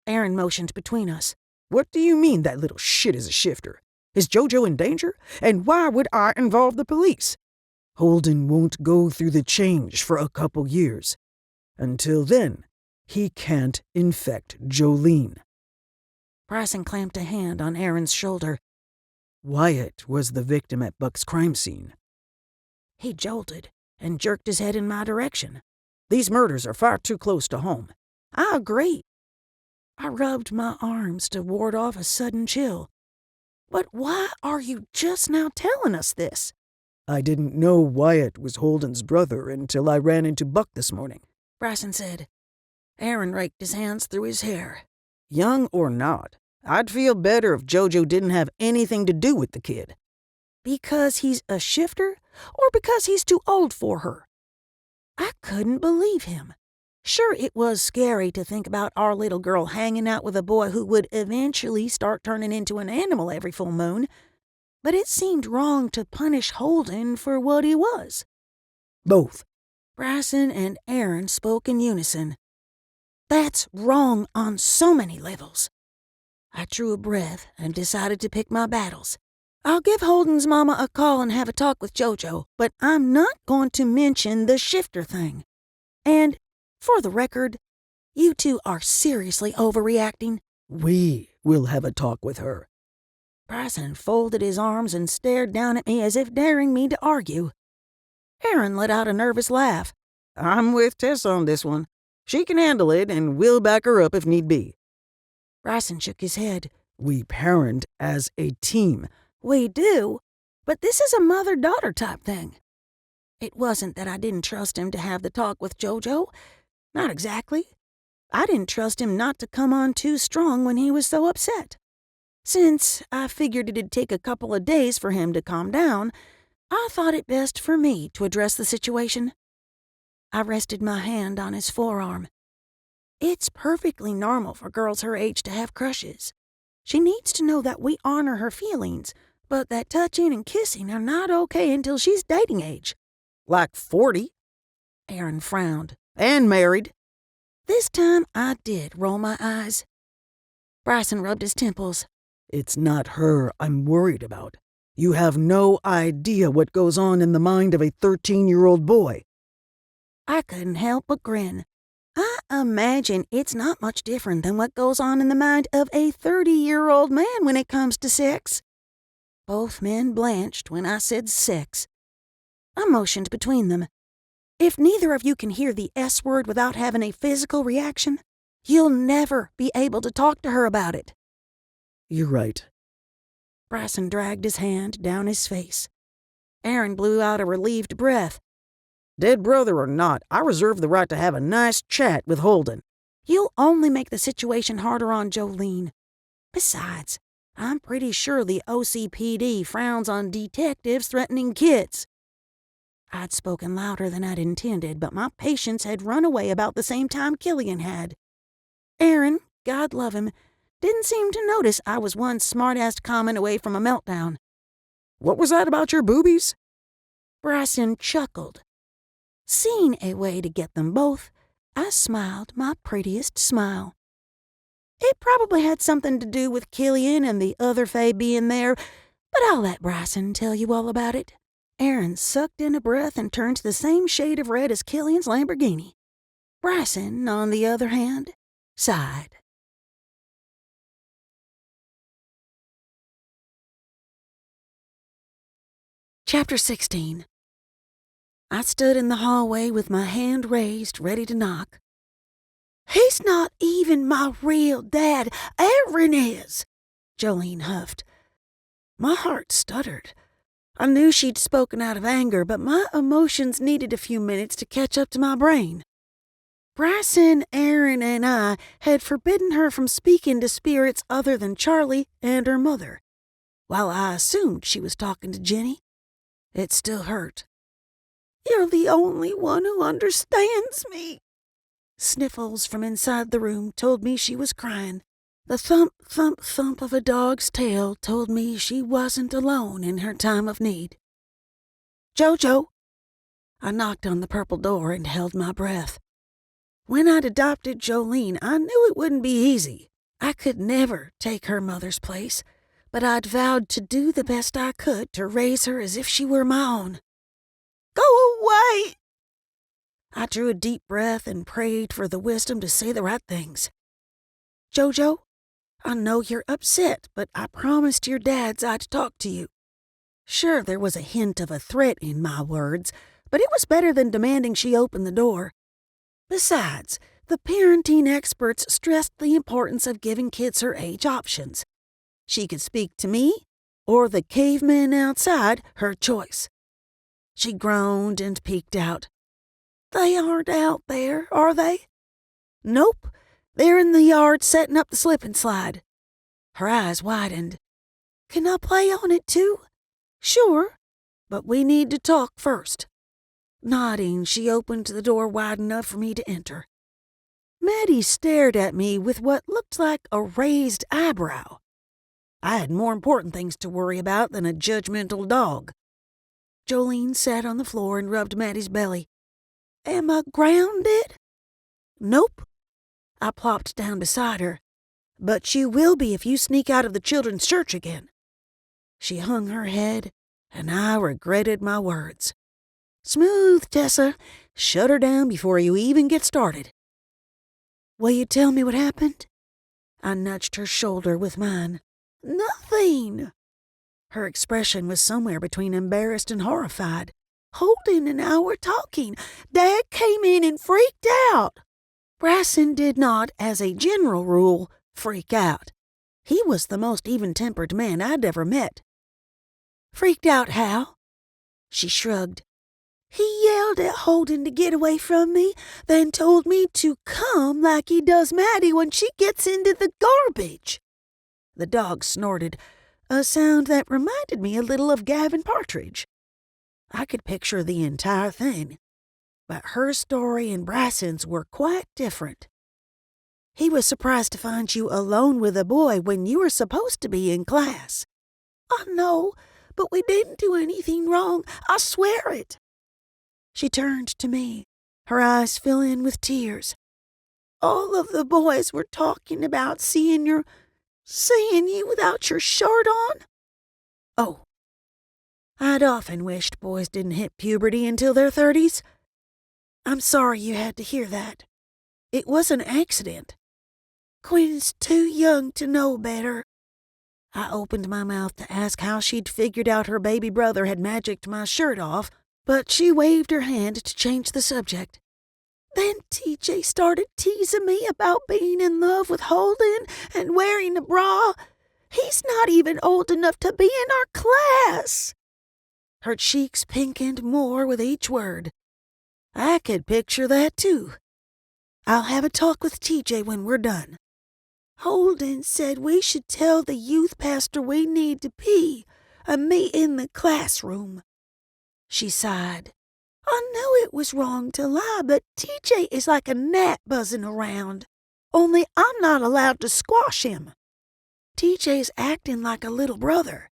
Aaron motioned between us. What do you mean that little shit is a shifter? Is JoJo in danger? And why would I involve the police? Holden won't go through the change for a couple years. Until then, he can't infect Jolene. Bryson clamped a hand on Aaron's shoulder. Wyatt was the victim at Buck's crime scene. He jolted and jerked his head in my direction. These murders are far too close to home. I agree. I rubbed my arms to ward off a sudden chill. But why are you just now telling us this? I didn't know Wyatt was Holden's brother until I ran into Buck this morning, Bryson said. Aaron raked his hands through his hair. Young or not, I'd feel better if JoJo didn't have anything to do with the kid. Because he's a shifter, or because he's too old for her? I couldn't believe him. Sure, it was scary to think about our little girl hanging out with a boy who would eventually start turning into an animal every full moon, but it seemed wrong to punish Holden for what he was. Both. Bryson and Aaron spoke in unison. That's wrong on so many levels. I drew a breath and decided to pick my battles. I'll give Holden's mama a call and have a talk with JoJo, but I'm not going to mention the shifter thing. And, for the record, you two are seriously overreacting. We will have a talk with her. Bryson folded his arms and stared down at me as if daring me to argue. Aaron let out a nervous laugh. I'm with Tess on this one. She can handle it, and we'll back her up if need be. Bryson shook his head. We parent as a team. We do, but this is a mother-daughter type thing. It wasn't that I didn't trust him to have the talk with JoJo. Not exactly. I didn't trust him not to come on too strong when he was so upset. Since I figured it'd take a couple of days for him to calm down, I thought it best for me to address the situation. I rested my hand on his forearm. It's perfectly normal for girls her age to have crushes. She needs to know that we honor her feelings, but that touching and kissing are not okay until she's dating age. Like 40? Aaron frowned. And married. This time I did roll my eyes. Bryson rubbed his temples. It's not her I'm worried about. You have no idea what goes on in the mind of a 13-year-old boy. I couldn't help but grin. I imagine it's not much different than what goes on in the mind of a 30-year-old man when it comes to sex. Both men blanched when I said sex. I motioned between them. If neither of you can hear the S word without having a physical reaction, you'll never be able to talk to her about it. You're right. Bryson dragged his hand down his face. Aaron blew out a relieved breath. Dead brother or not, I reserve the right to have a nice chat with Holden. You'll only make the situation harder on Jolene. Besides, I'm pretty sure the OCPD frowns on detectives threatening kids. I'd spoken louder than I'd intended, but my patience had run away about the same time Killian had. Aaron, God love him, didn't seem to notice I was one smart-ass comment away from a meltdown. What was that about your boobies? Bryson chuckled. Seeing a way to get them both, I smiled my prettiest smile. It probably had something to do with Killian and the other Faye being there, but I'll let Bryson tell you all about it. Aaron sucked in a breath and turned to the same shade of red as Killian's Lamborghini. Bryson, on the other hand, sighed. Chapter 16. I stood in the hallway with my hand raised, ready to knock. "He's not even my real dad. Aaron is," Jolene huffed. My heart stuttered. I knew she'd spoken out of anger, but my emotions needed a few minutes to catch up to my brain. Bryson, Aaron, and I had forbidden her from speaking to spirits other than Charlie and her mother. While I assumed she was talking to Jenny, it still hurt. "You're the only one who understands me." Sniffles from inside the room told me she was crying. The thump, thump, thump of a dog's tail told me she wasn't alone in her time of need. "Jojo!" I knocked on the purple door and held my breath. When I'd adopted Jolene, I knew it wouldn't be easy. I could never take her mother's place, but I'd vowed to do the best I could to raise her as if she were my own. "Go away!" I drew a deep breath and prayed for the wisdom to say the right things. "Jojo, I know you're upset, but I promised your dads I'd talk to you." Sure, there was a hint of a threat in my words, but it was better than demanding she open the door. Besides, the parenting experts stressed the importance of giving kids her age options. She could speak to me, or the cavemen outside, her choice. She groaned and peeked out. "They aren't out there, are they?" "Nope. They're in the yard setting up the slip and slide." Her eyes widened. "Can I play on it too?" "Sure, but we need to talk first." Nodding, she opened the door wide enough for me to enter. Maddie stared at me with what looked like a raised eyebrow. I had more important things to worry about than a judgmental dog. Jolene sat on the floor and rubbed Maddie's belly. "Am I grounded?" "Nope." I plopped down beside her. "But you will be if you sneak out of the children's church again." She hung her head, and I regretted my words. "Smooth, Tessa. Shut her down before you even get started." "Will you tell me what happened?" I nudged her shoulder with mine. "Nothing." Her expression was somewhere between embarrassed and horrified. "Holden and I were talking. Dad came in and freaked out." Bryson did not, as a general rule, freak out. He was the most even-tempered man I'd ever met. "Freaked out how?" She shrugged. "He yelled at Holden to get away from me, then told me to come like he does Maddie when she gets into the garbage." The dog snorted, a sound that reminded me a little of Gavin Partridge. I could picture the entire thing, but her story and Bryson's were quite different. "He was surprised to find you alone with a boy when you were supposed to be in class." "I know, but we didn't do anything wrong. I swear it." She turned to me, her eyes filling with tears. "All of the boys were talking about seeing you without your shirt on." "Oh." I'd often wished boys didn't hit puberty until their 30s. "I'm sorry you had to hear that. It was an accident. Quinn's too young to know better." I opened my mouth to ask how she'd figured out her baby brother had magicked my shirt off, but she waved her hand to change the subject. Then TJ started teasing me about being in love with Holden and wearing a bra. He's not even old enough to be in our class. Her cheeks pinkened more with each word. I could picture that, too. I'll have a talk with TJ when we're done. Holden said we should tell the youth pastor we need to pee and meet in the classroom. She sighed. I knew it was wrong to lie, but TJ is like a gnat buzzing around. Only I'm not allowed to squash him. TJ's acting like a little brother.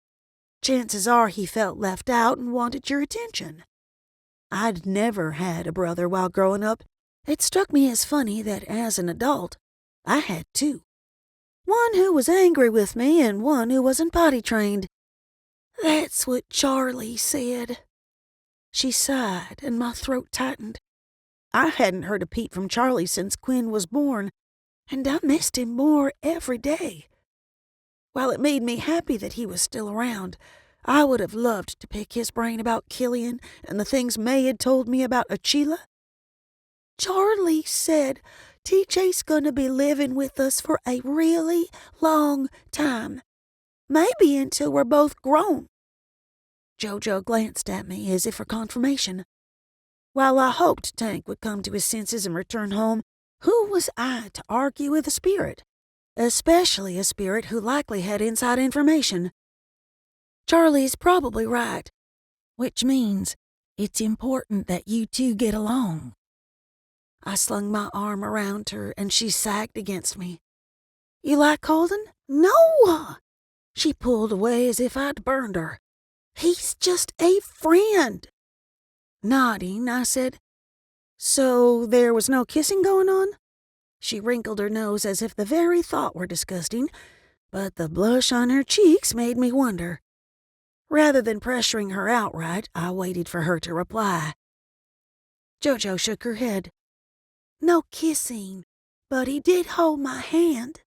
Chances are he felt left out and wanted your attention. I'd never had a brother while growing up. It struck me as funny that as an adult, I had two. One who was angry with me and one who wasn't potty trained. That's what Charlie said. She sighed and my throat tightened. I hadn't heard a peep from Charlie since Quinn was born, and I missed him more every day. While it made me happy that he was still around, I would have loved to pick his brain about Killian and the things May had told me about Achila. Charlie said TJ's gonna be living with us for a really long time, maybe until we're both grown. Jojo glanced at me as if for confirmation. While I hoped Tank would come to his senses and return home, who was I to argue with a spirit? Especially a spirit who likely had inside information. Charlie's probably right, which means it's important that you two get along. I slung my arm around her and she sagged against me. You like Holden? No! She pulled away as if I'd burned her. He's just a friend. Nodding, I said, So there was no kissing going on? She wrinkled her nose as if the very thought were disgusting, but the blush on her cheeks made me wonder. Rather than pressuring her outright, I waited for her to reply. Jojo shook her head. No kissing, but he did hold my hand.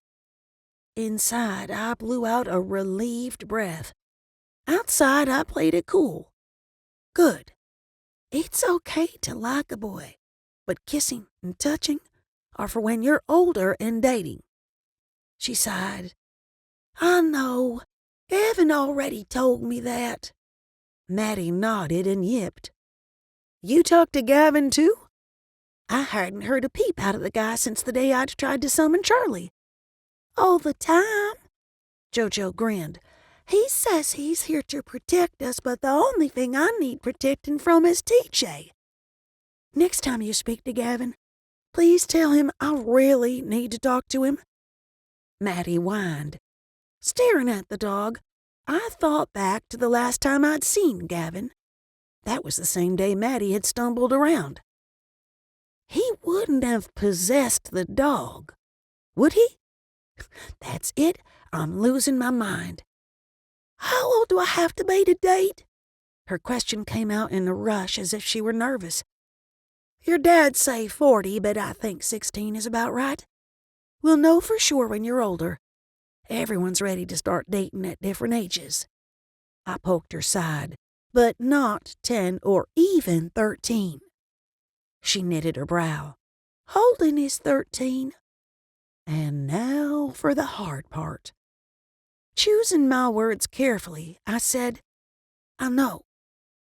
Inside, I blew out a relieved breath. Outside, I played it cool. Good. It's okay to like a boy, but kissing and touching are for when you're older and dating. She sighed. I know. Evan already told me that. Maddie nodded and yipped. You talked to Gavin, too? I hadn't heard a peep out of the guy since the day I'd tried to summon Charlie. All the time. Jojo grinned. He says he's here to protect us, but the only thing I need protecting from is TJ. Next time you speak to Gavin, please tell him I really need to talk to him. Maddie whined. Staring at the dog, I thought back to the last time I'd seen Gavin. That was the same day Maddie had stumbled around. He wouldn't have possessed the dog, would he? That's it. I'm losing my mind. How old do I have to be to date? Her question came out in a rush as if she were nervous. Your dad say 40, but I think 16 is about right. We'll know for sure when you're older. Everyone's ready to start dating at different ages. I poked her side, but not 10 or even 13. She knitted her brow. Holden is 13. And now for the hard part. Choosing my words carefully, I said, I know,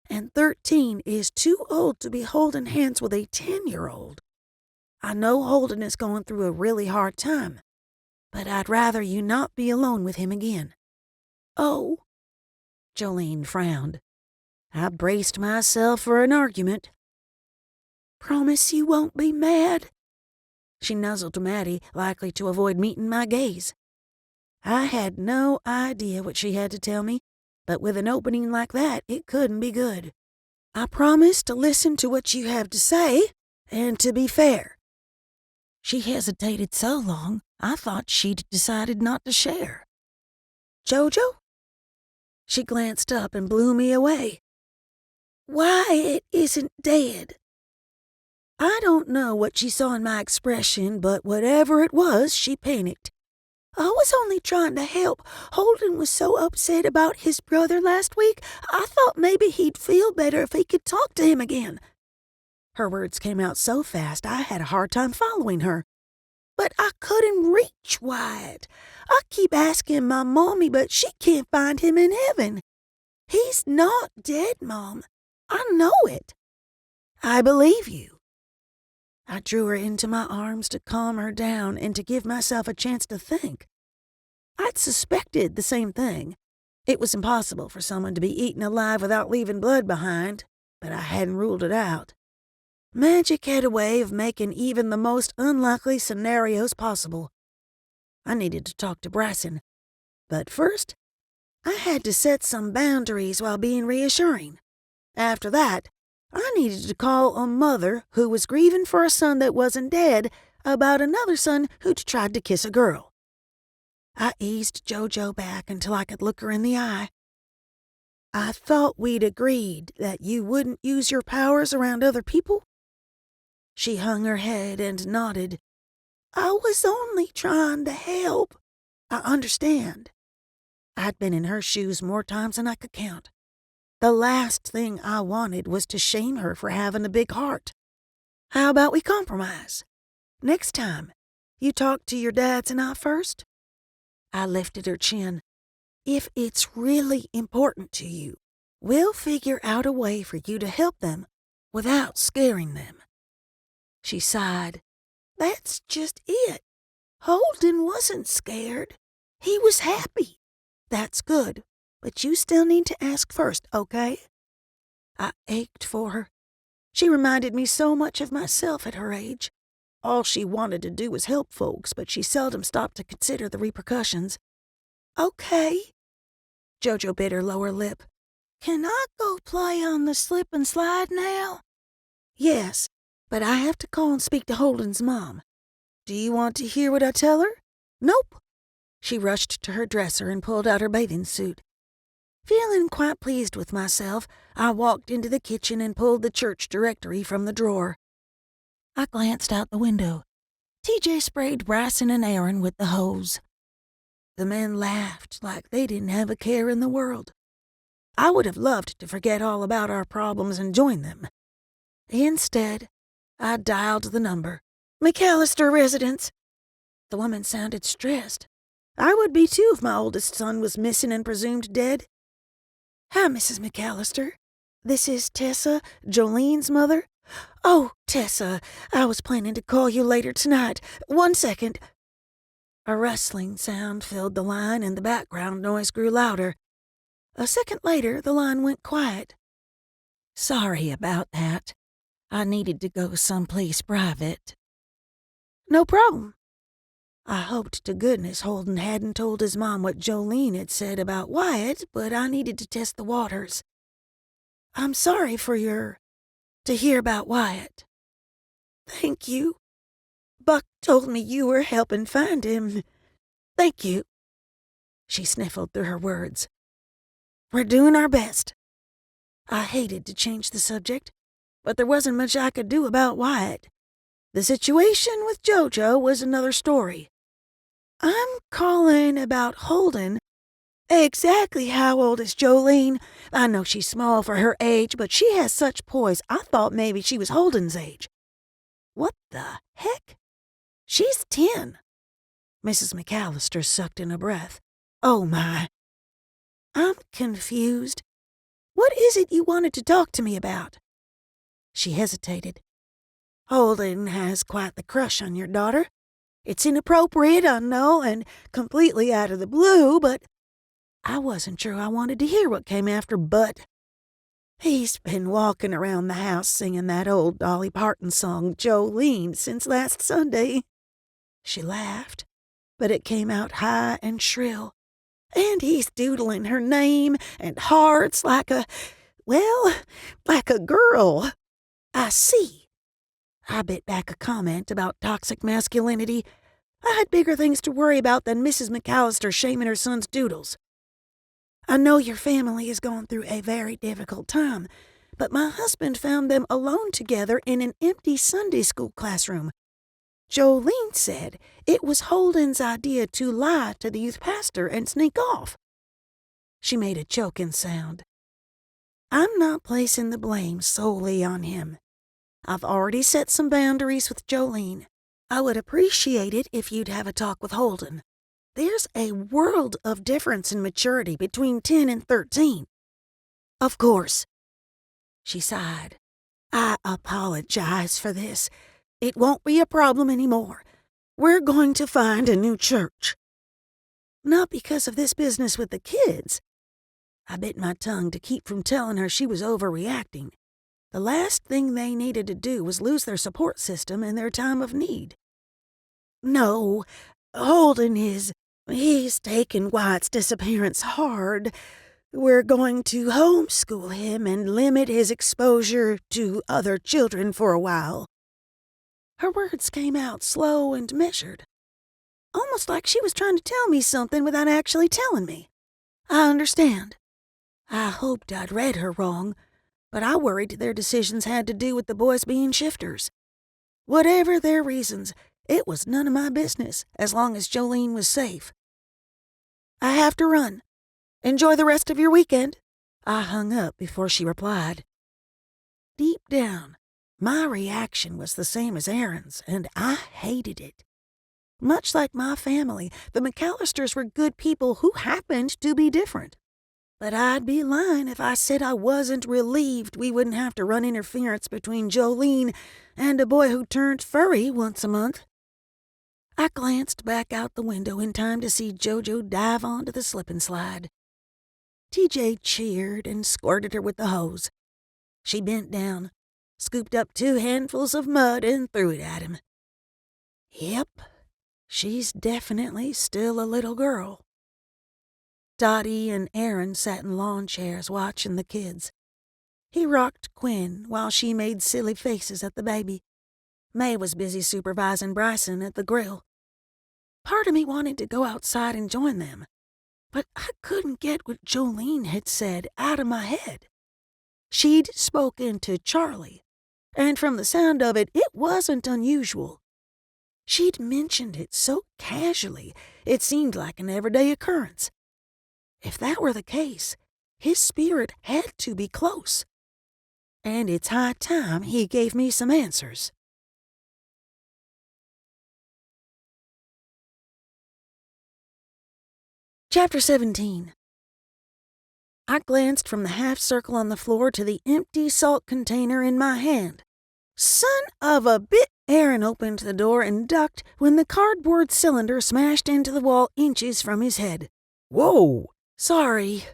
and 13 is too old to be holding hands with a 10-year-old. I know Holden is going through a really hard time, but I'd rather you not be alone with him again. Oh, Jolene frowned. I braced myself for an argument. Promise you won't be mad? She nuzzled to Maddie, likely to avoid meeting my gaze. I had no idea what she had to tell me, but with an opening like that, it couldn't be good. I promise to listen to what you have to say, and to be fair. She hesitated so long, I thought she'd decided not to share. Jojo? She glanced up and blew me away. Wyatt isn't dead. I don't know what she saw in my expression, but whatever it was, she panicked. I was only trying to help. Holden was so upset about his brother last week, I thought maybe he'd feel better if he could talk to him again. Her words came out so fast I had a hard time following her. But I couldn't reach Wyatt. I keep asking my mommy, but she can't find him in heaven. He's not dead, Mom. I know it. I believe you. I drew her into my arms to calm her down and to give myself a chance to think. I'd suspected the same thing. It was impossible for someone to be eaten alive without leaving blood behind, but I hadn't ruled it out. Magic had a way of making even the most unlikely scenarios possible. I needed to talk to Bryson, but first, I had to set some boundaries while being reassuring. After that, I needed to call a mother who was grieving for a son that wasn't dead about another son who'd tried to kiss a girl. I eased JoJo back until I could look her in the eye. I thought we'd agreed that you wouldn't use your powers around other people. She hung her head and nodded. I was only trying to help. I understand. I'd been in her shoes more times than I could count. The last thing I wanted was to shame her for having a big heart. How about we compromise? Next time, you talk to your dads and I first? I lifted her chin. If it's really important to you, we'll figure out a way for you to help them without scaring them. She sighed. That's just it. Holden wasn't scared. He was happy. That's good. But you still need to ask first, okay? I ached for her. She reminded me so much of myself at her age. All she wanted to do was help folks, but she seldom stopped to consider the repercussions. Okay. JoJo bit her lower lip. Can I go play on the slip and slide now? Yes, but I have to call and speak to Holden's mom. Do you want to hear what I tell her? Nope. She rushed to her dresser and pulled out her bathing suit. Feeling quite pleased with myself, I walked into the kitchen and pulled the church directory from the drawer. I glanced out the window. TJ sprayed Bryson and Aaron with the hose. The men laughed like they didn't have a care in the world. I would have loved to forget all about our problems and join them. Instead, I dialed the number. McAllister residence. The woman sounded stressed. I would be too if my oldest son was missing and presumed dead. Hi, Mrs. McAllister. This is Tessa, Jolene's mother. Oh, Tessa, I was planning to call you later tonight. 1 second. A rustling sound filled the line and the background noise grew louder. A second later, the line went quiet. Sorry about that. I needed to go someplace private. No problem. I hoped to goodness Holden hadn't told his mom what Jolene had said about Wyatt, but I needed to test the waters. I'm sorry to hear about Wyatt. Thank you. Buck told me you were helping find him. Thank you. She sniffled through her words. We're doing our best. I hated to change the subject, but there wasn't much I could do about Wyatt. The situation with JoJo was another story. I'm calling about Holden. Exactly how old is Jolene? I know she's small for her age, but she has such poise. I thought maybe she was Holden's age. What the heck? She's 10. Mrs. McAllister sucked in a breath. Oh, my. I'm confused. What is it you wanted to talk to me about? She hesitated. Holden has quite the crush on your daughter. It's inappropriate, I know, and completely out of the blue, but I wasn't sure I wanted to hear what came after but. He's been walking around the house singing that old Dolly Parton song, Jolene, since last Sunday. She laughed, but it came out high and shrill. And he's doodling her name and hearts like a girl. I see. I bit back a comment about toxic masculinity. I had bigger things to worry about than Mrs. McAllister shaming her son's doodles. I know your family is going through a very difficult time, but my husband found them alone together in an empty Sunday school classroom. Jolene said it was Holden's idea to lie to the youth pastor and sneak off. She made a choking sound. I'm not placing the blame solely on him. I've already set some boundaries with Jolene. I would appreciate it if you'd have a talk with Holden. There's a world of difference in maturity between 10 and 13. Of course. She sighed. I apologize for this. It won't be a problem anymore. We're going to find a new church. Not because of this business with the kids. I bit my tongue to keep from telling her she was overreacting. The last thing they needed to do was lose their support system in their time of need. No, Holden he's taken Wyatt's disappearance hard. We're going to homeschool him and limit his exposure to other children for a while. Her words came out slow and measured, almost like she was trying to tell me something without actually telling me. I understand. I hoped I'd read her wrong, but I worried their decisions had to do with the boys being shifters. Whatever their reasons, it was none of my business as long as Jolene was safe. I have to run. Enjoy the rest of your weekend. I hung up before she replied. Deep down, my reaction was the same as Aaron's, and I hated it. Much like my family, the McAllisters were good people who happened to be different. But I'd be lying if I said I wasn't relieved we wouldn't have to run interference between Jolene and a boy who turned furry once a month. I glanced back out the window in time to see JoJo dive onto the slip and slide. TJ cheered and squirted her with the hose. She bent down, scooped up 2 handfuls of mud, and threw it at him. Yep, she's definitely still a little girl. Dottie and Aaron sat in lawn chairs watching the kids. He rocked Quinn while she made silly faces at the baby. May was busy supervising Bryson at the grill. Part of me wanted to go outside and join them, but I couldn't get what Jolene had said out of my head. She'd spoken to Charlie, and from the sound of it, it wasn't unusual. She'd mentioned it so casually, it seemed like an everyday occurrence. If that were the case, his spirit had to be close. And it's high time he gave me some answers. Chapter 17. I glanced from the half circle on the floor to the empty salt container in my hand. Son of a bit! Aaron opened the door and ducked when the cardboard cylinder smashed into the wall inches from his head. Whoa! Sorry.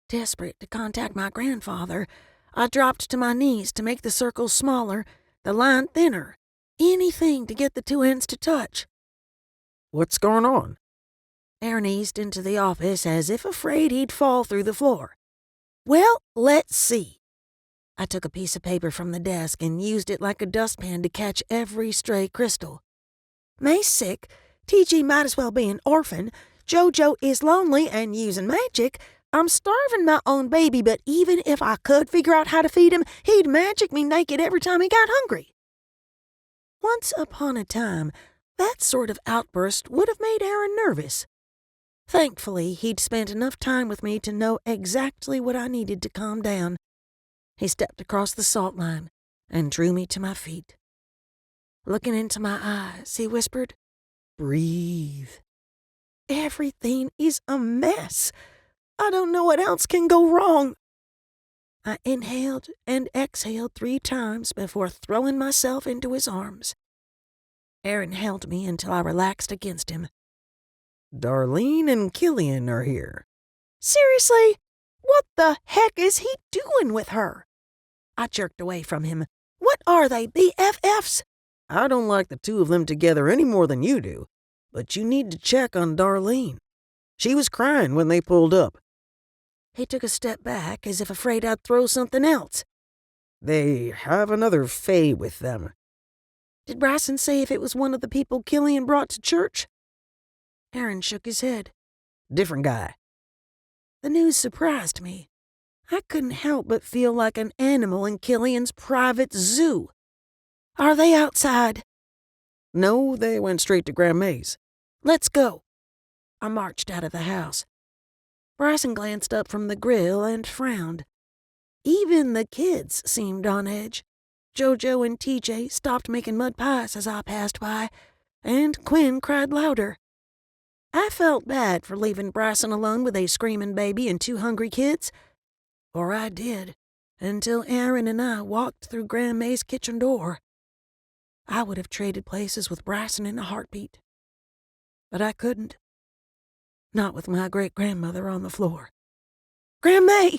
Desperate to contact my grandfather, I dropped to my knees to make the circle smaller, the line thinner. Anything to get the 2 ends to touch. What's going on? Aaron eased into the office as if afraid he'd fall through the floor. Well, let's see. I took a piece of paper from the desk and used it like a dustpan to catch every stray crystal. May's sick, TG might as well be an orphan, JoJo is lonely and using magic, I'm starving my own baby, but even if I could figure out how to feed him, he'd magic me naked every time he got hungry. Once upon a time, that sort of outburst would have made Aaron nervous. Thankfully, he'd spent enough time with me to know exactly what I needed to calm down. He stepped across the salt line and drew me to my feet. Looking into my eyes, he whispered, "Breathe. Everything is a mess. I don't know what else can go wrong." I inhaled and exhaled 3 times before throwing myself into his arms. Aaron held me until I relaxed against him. Darlene and Killian are here. Seriously? What the heck is he doing with her? I jerked away from him. What are they, BFFs? I don't like the 2 of them together any more than you do, but you need to check on Darlene. She was crying when they pulled up. He took a step back as if afraid I'd throw something else. They have another Fae with them. Did Bryson say if it was one of the people Killian brought to church? Aaron shook his head. Different guy. The news surprised me. I couldn't help but feel like an animal in Killian's private zoo. Are they outside? No, they went straight to Grandma's. Let's go. I marched out of the house. Bryson glanced up from the grill and frowned. Even the kids seemed on edge. JoJo and TJ stopped making mud pies as I passed by, and Quinn cried louder. I felt bad for leaving Bryson alone with a screaming baby and 2 hungry kids. Or I did, until Aaron and I walked through Grandma's kitchen door. I would have traded places with Bryson in a heartbeat. But I couldn't. Not with my great-grandmother on the floor. Grandma!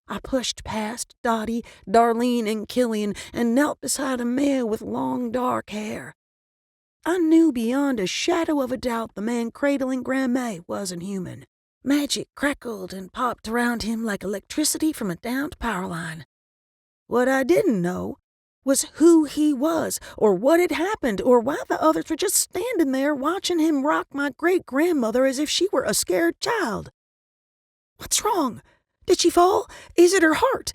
I pushed past Dottie, Darlene, and Killian and knelt beside a male with long dark hair. I knew beyond a shadow of a doubt the man cradling Grandma wasn't human. Magic crackled and popped around him like electricity from a downed power line. What I didn't know was who he was, or what had happened, or why the others were just standing there watching him rock my great-grandmother as if she were a scared child. What's wrong? Did she fall? Is it her heart?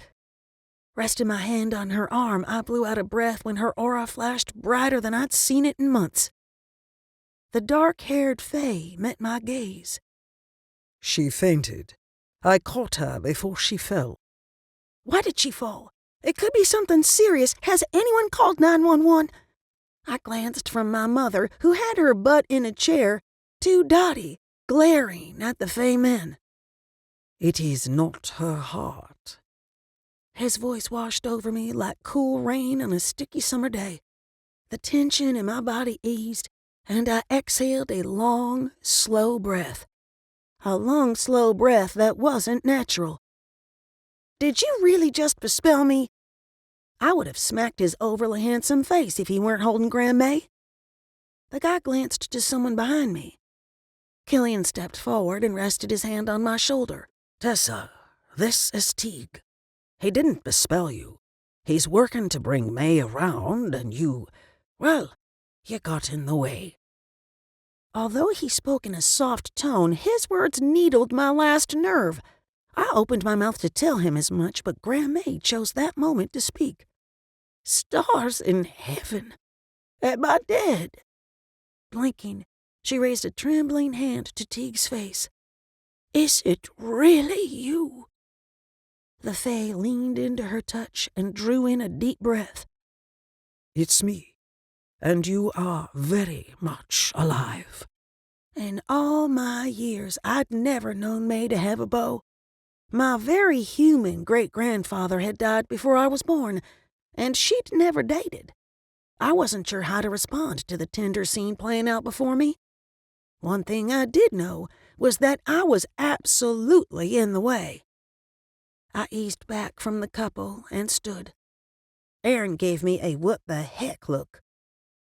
Resting my hand on her arm, I blew out a breath when her aura flashed brighter than I'd seen it in months. The dark-haired Fae met my gaze. She fainted. I caught her before she fell. Why did she fall? It could be something serious. Has anyone called 911? I glanced from my mother, who had her butt in a chair, to Dottie, glaring at the Fae men. It is not her heart. His voice washed over me like cool rain on a sticky summer day. The tension in my body eased, and I exhaled a long, slow breath. A long, slow breath that wasn't natural. Did you really just bespell me? I would have smacked his overly handsome face if he weren't holding Grandma. The guy glanced to someone behind me. Killian stepped forward and rested his hand on my shoulder. Tessa, this is Teague. He didn't bespell you. He's working to bring May around, and you got in the way. Although he spoke in a soft tone, his words needled my last nerve. I opened my mouth to tell him as much, but Grandma chose that moment to speak. Stars in heaven. Am I dead? Blinking, she raised a trembling hand to Teague's face. Is it really you? The Fae leaned into her touch and drew in a deep breath. It's me, and you are very much alive. In all my years, I'd never known May to have a beau. My very human great-grandfather had died before I was born, and she'd never dated. I wasn't sure how to respond to the tender scene playing out before me. One thing I did know was that I was absolutely in the way. I eased back from the couple and stood. Aaron gave me a what-the-heck look.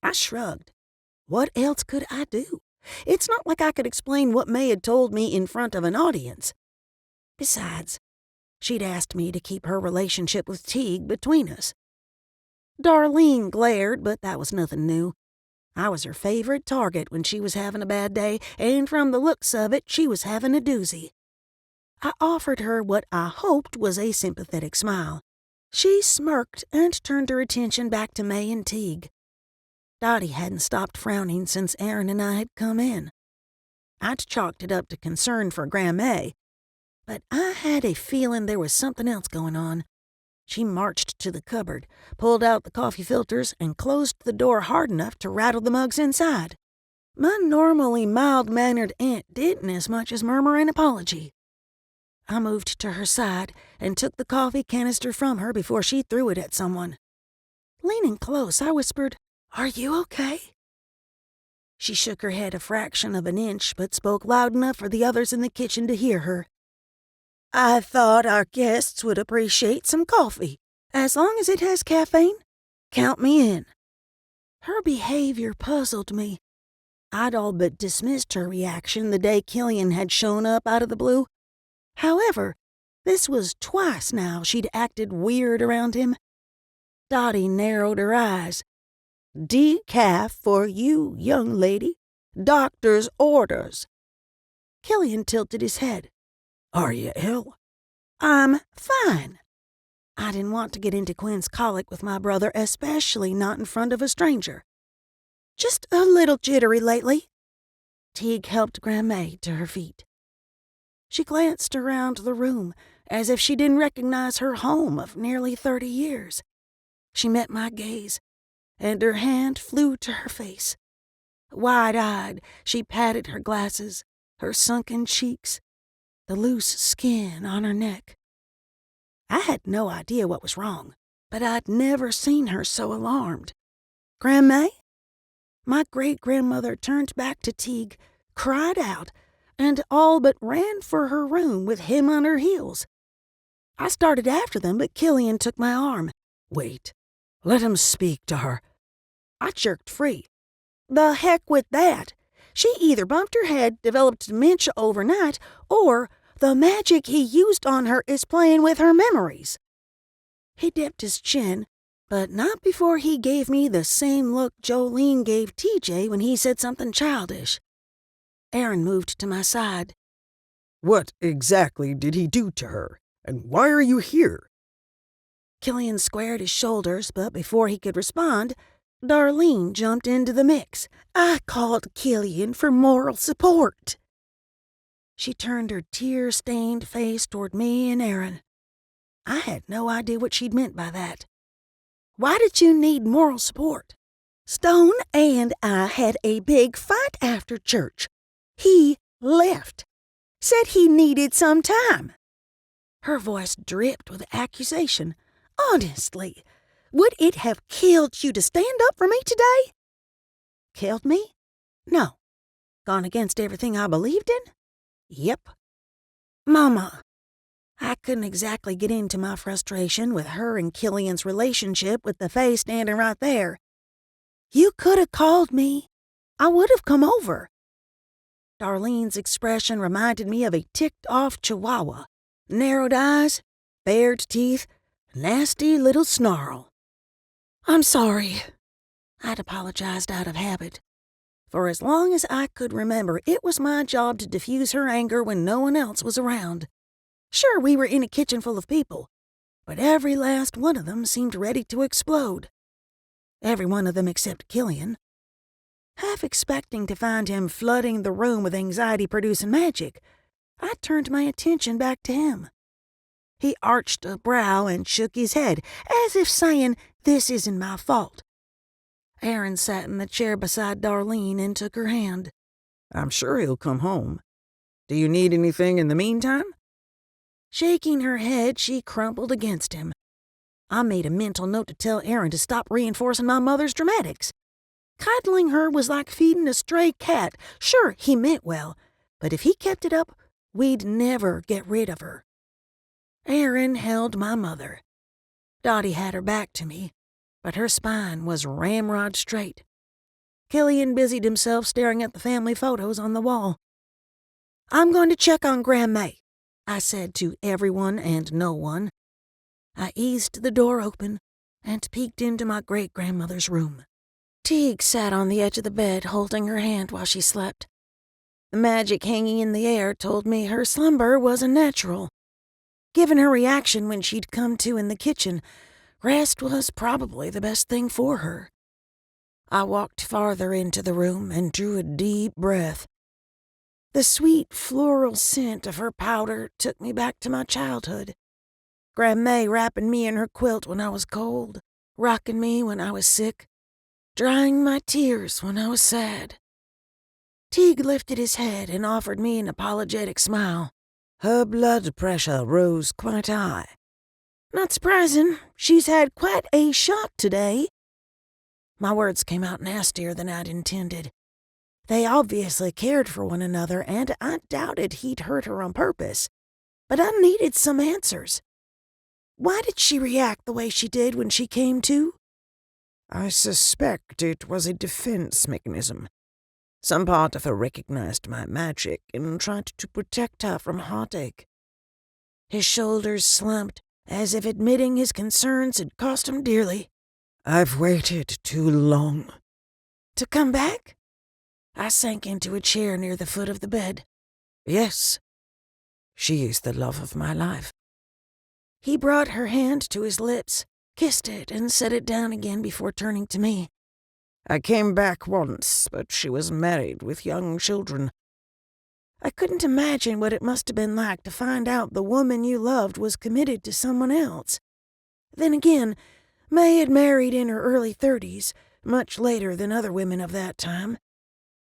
I shrugged. What else could I do? It's not like I could explain what May had told me in front of an audience. Besides, she'd asked me to keep her relationship with Teague between us. Darlene glared, but that was nothing new. I was her favorite target when she was having a bad day, and from the looks of it, she was having a doozy. I offered her what I hoped was a sympathetic smile. She smirked and turned her attention back to May and Teague. Dottie hadn't stopped frowning since Aaron and I had come in. I'd chalked it up to concern for Grandma, but I had a feeling there was something else going on. She marched to the cupboard, pulled out the coffee filters, and closed the door hard enough to rattle the mugs inside. My normally mild-mannered aunt didn't as much as murmur an apology. I moved to her side and took the coffee canister from her before she threw it at someone. Leaning close, I whispered, "Are you okay?" She shook her head a fraction of an inch, but spoke loud enough for the others in the kitchen to hear her. "I thought our guests would appreciate some coffee. As long as it has caffeine, count me in." Her behavior puzzled me. I'd all but dismissed her reaction the day Killian had shown up out of the blue. However, this was twice now she'd acted weird around him. Dottie narrowed her eyes. "Decaf for you, young lady. Doctor's orders." Killian tilted his head. Are you ill? "I'm fine." I didn't want to get into Quinn's colic with my brother, especially not in front of a stranger. Just a little jittery lately. Teague helped Grandma to her feet. She glanced around the room as if she didn't recognize her home of nearly 30 years. She met my gaze, and her hand flew to her face. Wide-eyed, she patted her glasses, her sunken cheeks, the loose skin on her neck. I had no idea what was wrong, but I'd never seen her so alarmed. "Grandma?" My great-grandmother turned back to Teague, cried out, and all but ran for her room with him on her heels. I started after them, but Killian took my arm. "Wait. Let him speak to her." I jerked free. "The heck with that. She either bumped her head, developed dementia overnight, or the magic he used on her is playing with her memories." He dipped his chin, but not before he gave me the same look Jolene gave TJ when he said something childish. Aaron moved to my side. "What exactly did he do to her? And why are you here?" Killian squared his shoulders, but before he could respond, Darlene jumped into the mix. "I called Killian for moral support." She turned her tear-stained face toward me and Aaron. I had no idea what she'd meant by that. "Why did you need moral support?" "Stone and I had a big fight after church. He left. Said he needed some time." Her voice dripped with accusation. "Honestly, would it have killed you to stand up for me today?" "Killed me? No. Gone against everything I believed in? Yep." "Mama." I couldn't exactly get into my frustration with her and Killian's relationship with the Fae standing right there. "You could have called me. I would have come over." Darlene's expression reminded me of a ticked-off chihuahua. Narrowed eyes, bared teeth, nasty little snarl. "I'm sorry." I'd apologized out of habit. For as long as I could remember, it was my job to diffuse her anger when no one else was around. Sure, we were in a kitchen full of people, but every last one of them seemed ready to explode. Every one of them except Killian. Half expecting to find him flooding the room with anxiety-producing magic, I turned my attention back to him. He arched a brow and shook his head, as if saying, "This isn't my fault." Aaron sat in the chair beside Darlene and took her hand. "I'm sure he'll come home. Do you need anything in the meantime?" Shaking her head, she crumpled against him. I made a mental note to tell Aaron to stop reinforcing my mother's dramatics. Cuddling her was like feeding a stray cat. Sure, he meant well, but if he kept it up, we'd never get rid of her. Aaron held my mother. Dottie had her back to me, but her spine was ramrod straight. Killian busied himself staring at the family photos on the wall. "I'm going to check on Grandma," I said to everyone and no one. I eased the door open and peeked into my great-grandmother's room. Teague sat on the edge of the bed, holding her hand while she slept. The magic hanging in the air told me her slumber was unnatural. Given her reaction when she'd come to in the kitchen, rest was probably the best thing for her. I walked farther into the room and drew a deep breath. The sweet floral scent of her powder took me back to my childhood. Grandma wrapping me in her quilt when I was cold, rocking me when I was sick, drying my tears when I was sad. Teague lifted his head and offered me an apologetic smile. "Her blood pressure rose quite high." "Not surprising. She's had quite a shock today." My words came out nastier than I'd intended. They obviously cared for one another, and I doubted he'd hurt her on purpose. But I needed some answers. Why did she react the way she did when she came to? "I suspect it was a defense mechanism. Some part of her recognized my magic and tried to protect her from heartache." His shoulders slumped, as if admitting his concerns had cost him dearly. "I've waited too long." "To come back?" I sank into a chair near the foot of the bed. "Yes. She is the love of my life." He brought her hand to his lips, kissed it, and set it down again before turning to me. I came back once, but she was married with young children. I couldn't imagine what it must have been like to find out the woman you loved was committed to someone else. Then again, May had married in her early 30s, much later than other women of that time.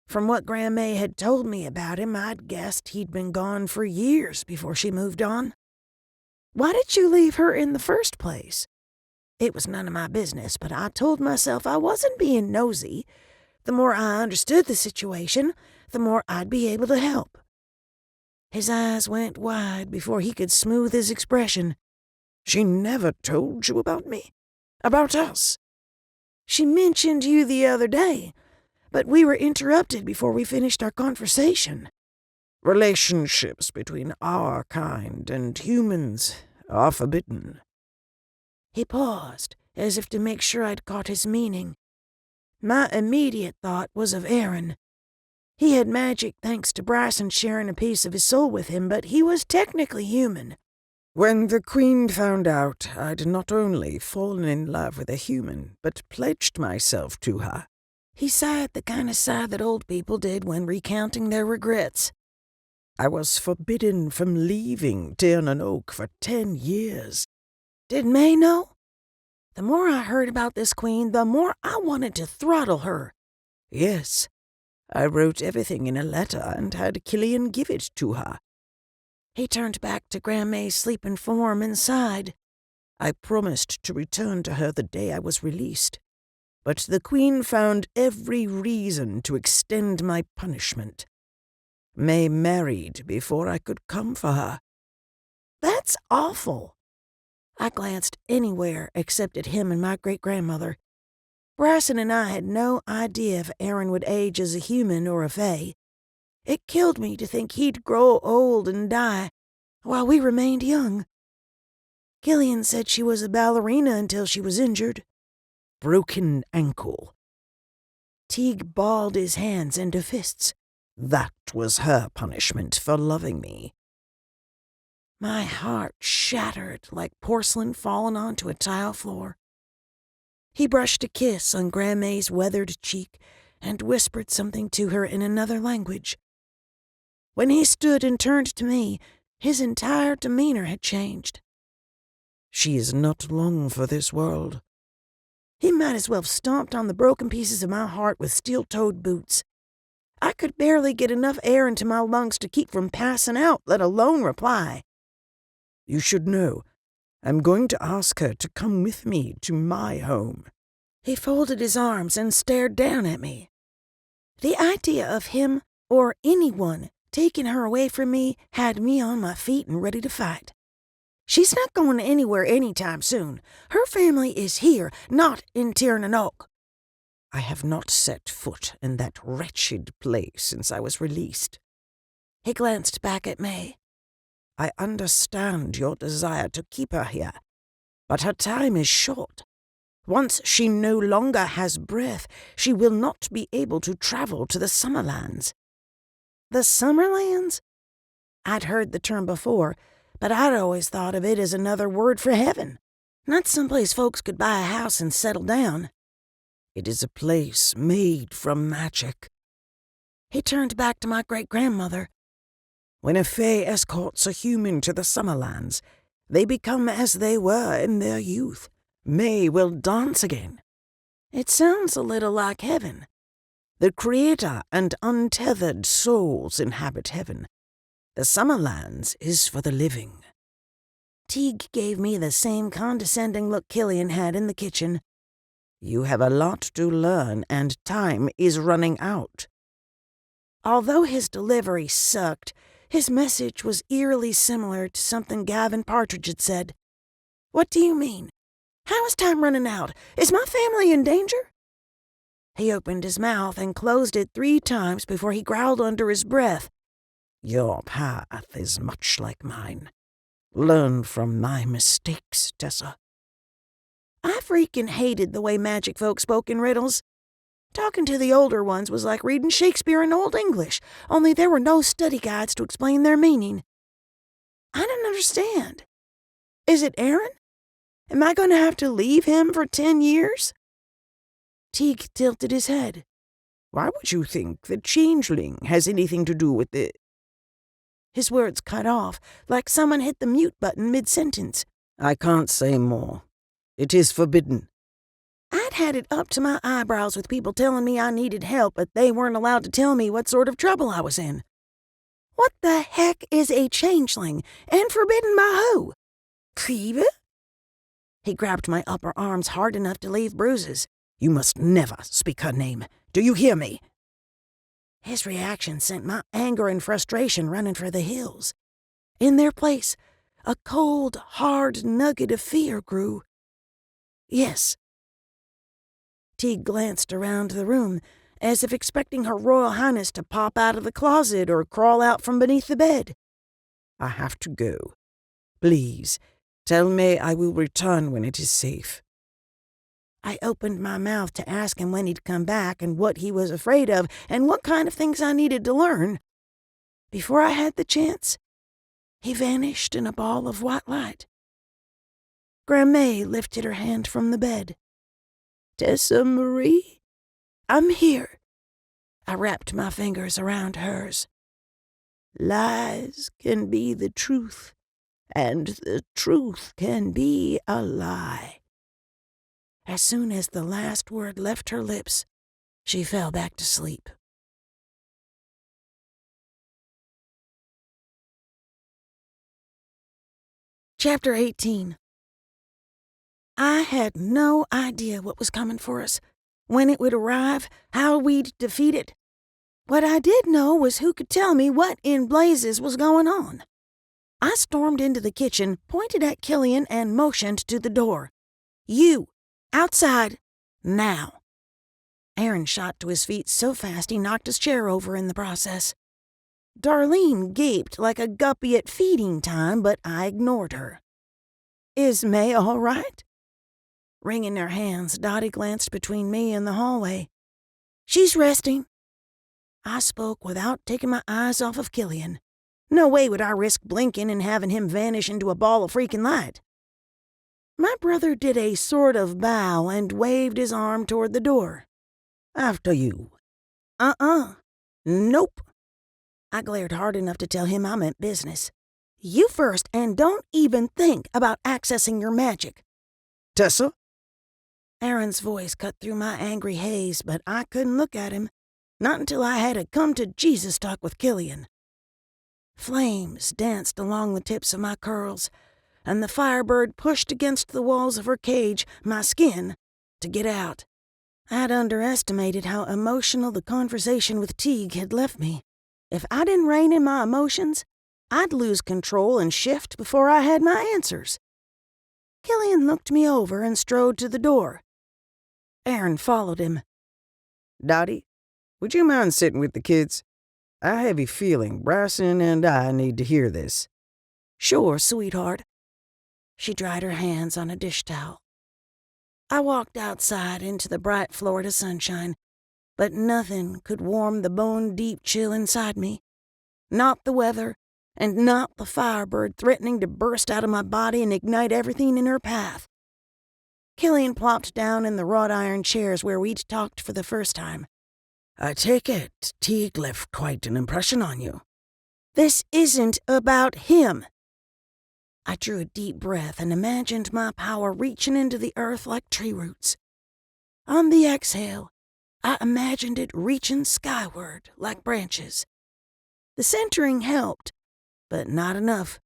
From what Grandma had told me about him, I'd guessed he'd been gone for years before she moved on. Why did you leave her in the first place? It was none of my business, but I told myself I wasn't being nosy. The more I understood the situation, the more I'd be able to help. His eyes went wide before he could smooth his expression. She never told you about me? About us? She mentioned you the other day, but we were interrupted before we finished our conversation. Relationships between our kind and humans are forbidden. He paused, as if to make sure I'd caught his meaning. My immediate thought was of Aaron. He had magic thanks to Bryson sharing a piece of his soul with him, but he was technically human. When the Queen found out, I'd not only fallen in love with a human, but pledged myself to her. He sighed the kind of sigh that old people did when recounting their regrets. I was forbidden from leaving Tiernan Oak for 10 years. Did May know? The more I heard about this Queen, the more I wanted to throttle her. Yes. I wrote everything in a letter and had Killian give it to her. He turned back to Grandma's sleeping form and sighed. I promised to return to her the day I was released, but the Queen found every reason to extend my punishment. May married before I could come for her. That's awful. I glanced anywhere except at him and my great-grandmother. Bryson and I had no idea if Aaron would age as a human or a fae. It killed me to think he'd grow old and die while we remained young. Killian said she was a ballerina until she was injured. Broken ankle. Teague balled his hands into fists. That was her punishment for loving me. My heart shattered like porcelain fallen onto a tile floor. He brushed a kiss on Grandma's weathered cheek and whispered something to her in another language. When he stood and turned to me, his entire demeanor had changed. She is not long for this world. He might as well have stomped on the broken pieces of my heart with steel-toed boots. I could barely get enough air into my lungs to keep from passing out, let alone reply. You should know. I'm going to ask her to come with me to my home. He folded his arms and stared down at me. The idea of him or anyone taking her away from me had me on my feet and ready to fight. She's not going anywhere anytime soon. Her family is here, not in Tiernan Oak. I have not set foot in that wretched place since I was released. He glanced back at May. I understand your desire to keep her here, but her time is short. Once she no longer has breath, she will not be able to travel to the Summerlands. The Summerlands? I'd heard the term before, but I'd always thought of it as another word for heaven, not someplace folks could buy a house and settle down. It is a place made from magic. He turned back to my great-grandmother. When a fae escorts a human to the Summerlands, they become as they were in their youth. May will dance again. It sounds a little like heaven. The creator and untethered souls inhabit heaven. The Summerlands is for the living. Teague gave me the same condescending look Killian had in the kitchen. You have a lot to learn, and time is running out. Although his delivery sucked, his message was eerily similar to something Gavin Partridge had said. What do you mean? How is time running out? Is my family in danger? He opened his mouth and closed it 3 times before he growled under his breath. Your path is much like mine. Learn from my mistakes, Tessa. I freaking hated the way magic folk spoke in riddles. Talking to the older ones was like reading Shakespeare in Old English, only there were no study guides to explain their meaning. I don't understand. Is it Aaron? Am I going to have to leave him for 10 years? Teague tilted his head. Why would you think the changeling has anything to do with it? His words cut off, like someone hit the mute button mid-sentence. I can't say more. It is forbidden. I'd had it up to my eyebrows with people telling me I needed help, but they weren't allowed to tell me what sort of trouble I was in. What the heck is a changeling, and forbidden by who? Kriebe? He grabbed my upper arms hard enough to leave bruises. You must never speak her name. Do you hear me? His reaction sent my anger and frustration running for the hills. In their place, a cold, hard nugget of fear grew. Yes. Teague glanced around the room, as if expecting Her Royal Highness to pop out of the closet or crawl out from beneath the bed. I have to go. Please, tell me I will return when it is safe. I opened my mouth to ask him when he'd come back and what he was afraid of and what kind of things I needed to learn. Before I had the chance, he vanished in a ball of white light. Grandmay lifted her hand from the bed. Tessa Marie? I'm here. I wrapped my fingers around hers. Lies can be the truth, and the truth can be a lie. As soon as the last word left her lips, she fell back to sleep. Chapter 18. I had no idea what was coming for us, when it would arrive, how we'd defeat it. What I did know was who could tell me what in blazes was going on. I stormed into the kitchen, pointed at Killian, and motioned to the door. You! Outside! Now! Aaron shot to his feet so fast he knocked his chair over in the process. Darlene gaped like a guppy at feeding time, but I ignored her. Is May all right? Wringing her hands, Dottie glanced between me and the hallway. She's resting. I spoke without taking my eyes off of Killian. No way would I risk blinking and having him vanish into a ball of freaking light. My brother did a sort of bow and waved his arm toward the door. After you. Nope. I glared hard enough to tell him I meant business. You first, and don't even think about accessing your magic. Tessa? Aaron's voice cut through my angry haze, but I couldn't look at him, not until I had a come-to-Jesus talk with Killian. Flames danced along the tips of my curls, and the firebird pushed against the walls of her cage, my skin, to get out. I'd underestimated how emotional the conversation with Teague had left me. If I didn't rein in my emotions, I'd lose control and shift before I had my answers. Killian looked me over and strode to the door. Aaron followed him. Dottie, would you mind sitting with the kids? I have a feeling Bryson and I need to hear this. Sure, sweetheart. She dried her hands on a dish towel. I walked outside into the bright Florida sunshine, but nothing could warm the bone-deep chill inside me. Not the weather, and not the firebird threatening to burst out of my body and ignite everything in her path. Killian plopped down in the wrought iron chairs where we'd talked for the first time. I take it Teague left quite an impression on you. This isn't about him. I drew a deep breath and imagined my power reaching into the earth like tree roots. On the exhale, I imagined it reaching skyward like branches. The centering helped, but not enough.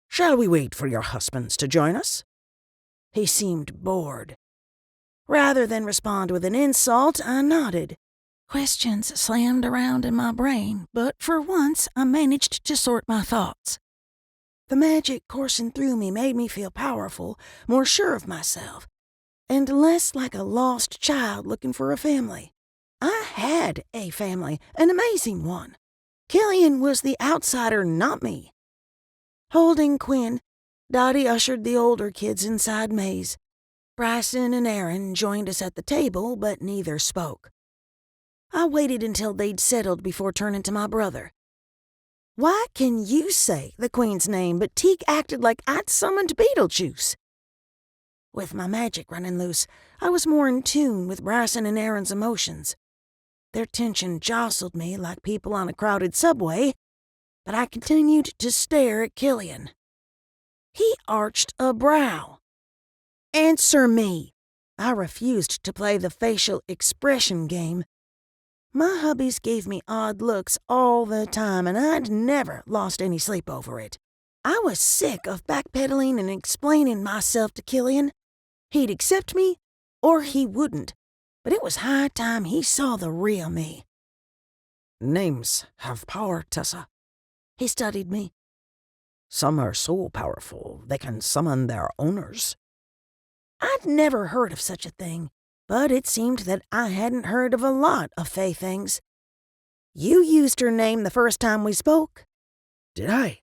Shall we wait for your husbands to join us? He seemed bored. Rather than respond with an insult, I nodded. Questions slammed around in my brain, but for once I managed to sort my thoughts. The magic coursing through me made me feel powerful, more sure of myself, and less like a lost child looking for a family. I had a family, an amazing one. Killian was the outsider, not me. Holding Quinn, Dottie ushered the older kids inside May's. Bryson and Aaron joined us at the table, but neither spoke. I waited until they'd settled before turning to my brother. Why can you say the Queen's name, but Teague acted like I'd summoned Beetlejuice? With my magic running loose, I was more in tune with Bryson and Aaron's emotions. Their tension jostled me like people on a crowded subway, but I continued to stare at Killian. He arched a brow. "Answer me!" I refused to play the facial expression game. My hubbies gave me odd looks all the time, and I'd never lost any sleep over it. I was sick of backpedaling and explaining myself to Killian. He'd accept me, or he wouldn't, but it was high time he saw the real me. Names have power, Tessa. He studied me. Some are so powerful they can summon their owners. I'd never heard of such a thing, but it seemed that I hadn't heard of a lot of fae things. You used her name the first time we spoke. Did I?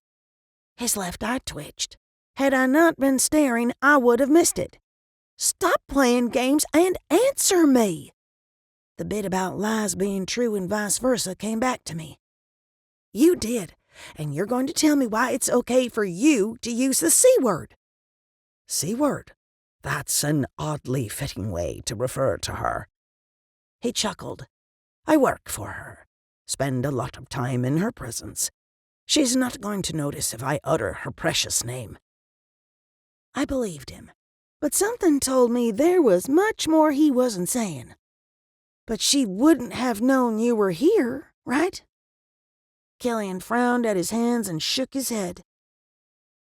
His left eye twitched. Had I not been staring, I would have missed it. Stop playing games and answer me. The bit about lies being true and vice versa came back to me. You did, and you're going to tell me why it's okay for you to use the C word. C word? That's an oddly fitting way to refer to her. He chuckled. I work for her. Spend a lot of time in her presence. She's not going to notice if I utter her precious name. I believed him, but something told me there was much more he wasn't saying. But she wouldn't have known you were here, right? Killian frowned at his hands and shook his head.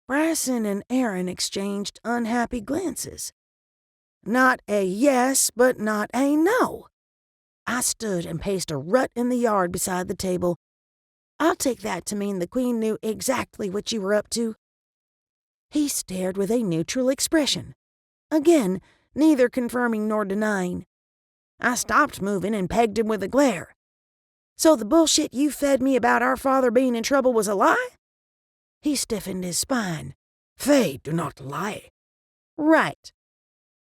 Bryson and Aaron exchanged unhappy glances. Not a yes, but not a no. I stood and paced a rut in the yard beside the table. I'll take that to mean the Queen knew exactly what you were up to. He stared with a neutral expression. Again, neither confirming nor denying. I stopped moving and pegged him with a glare. So the bullshit you fed me about our father being in trouble was a lie? He stiffened his spine. Fae do not lie. Right.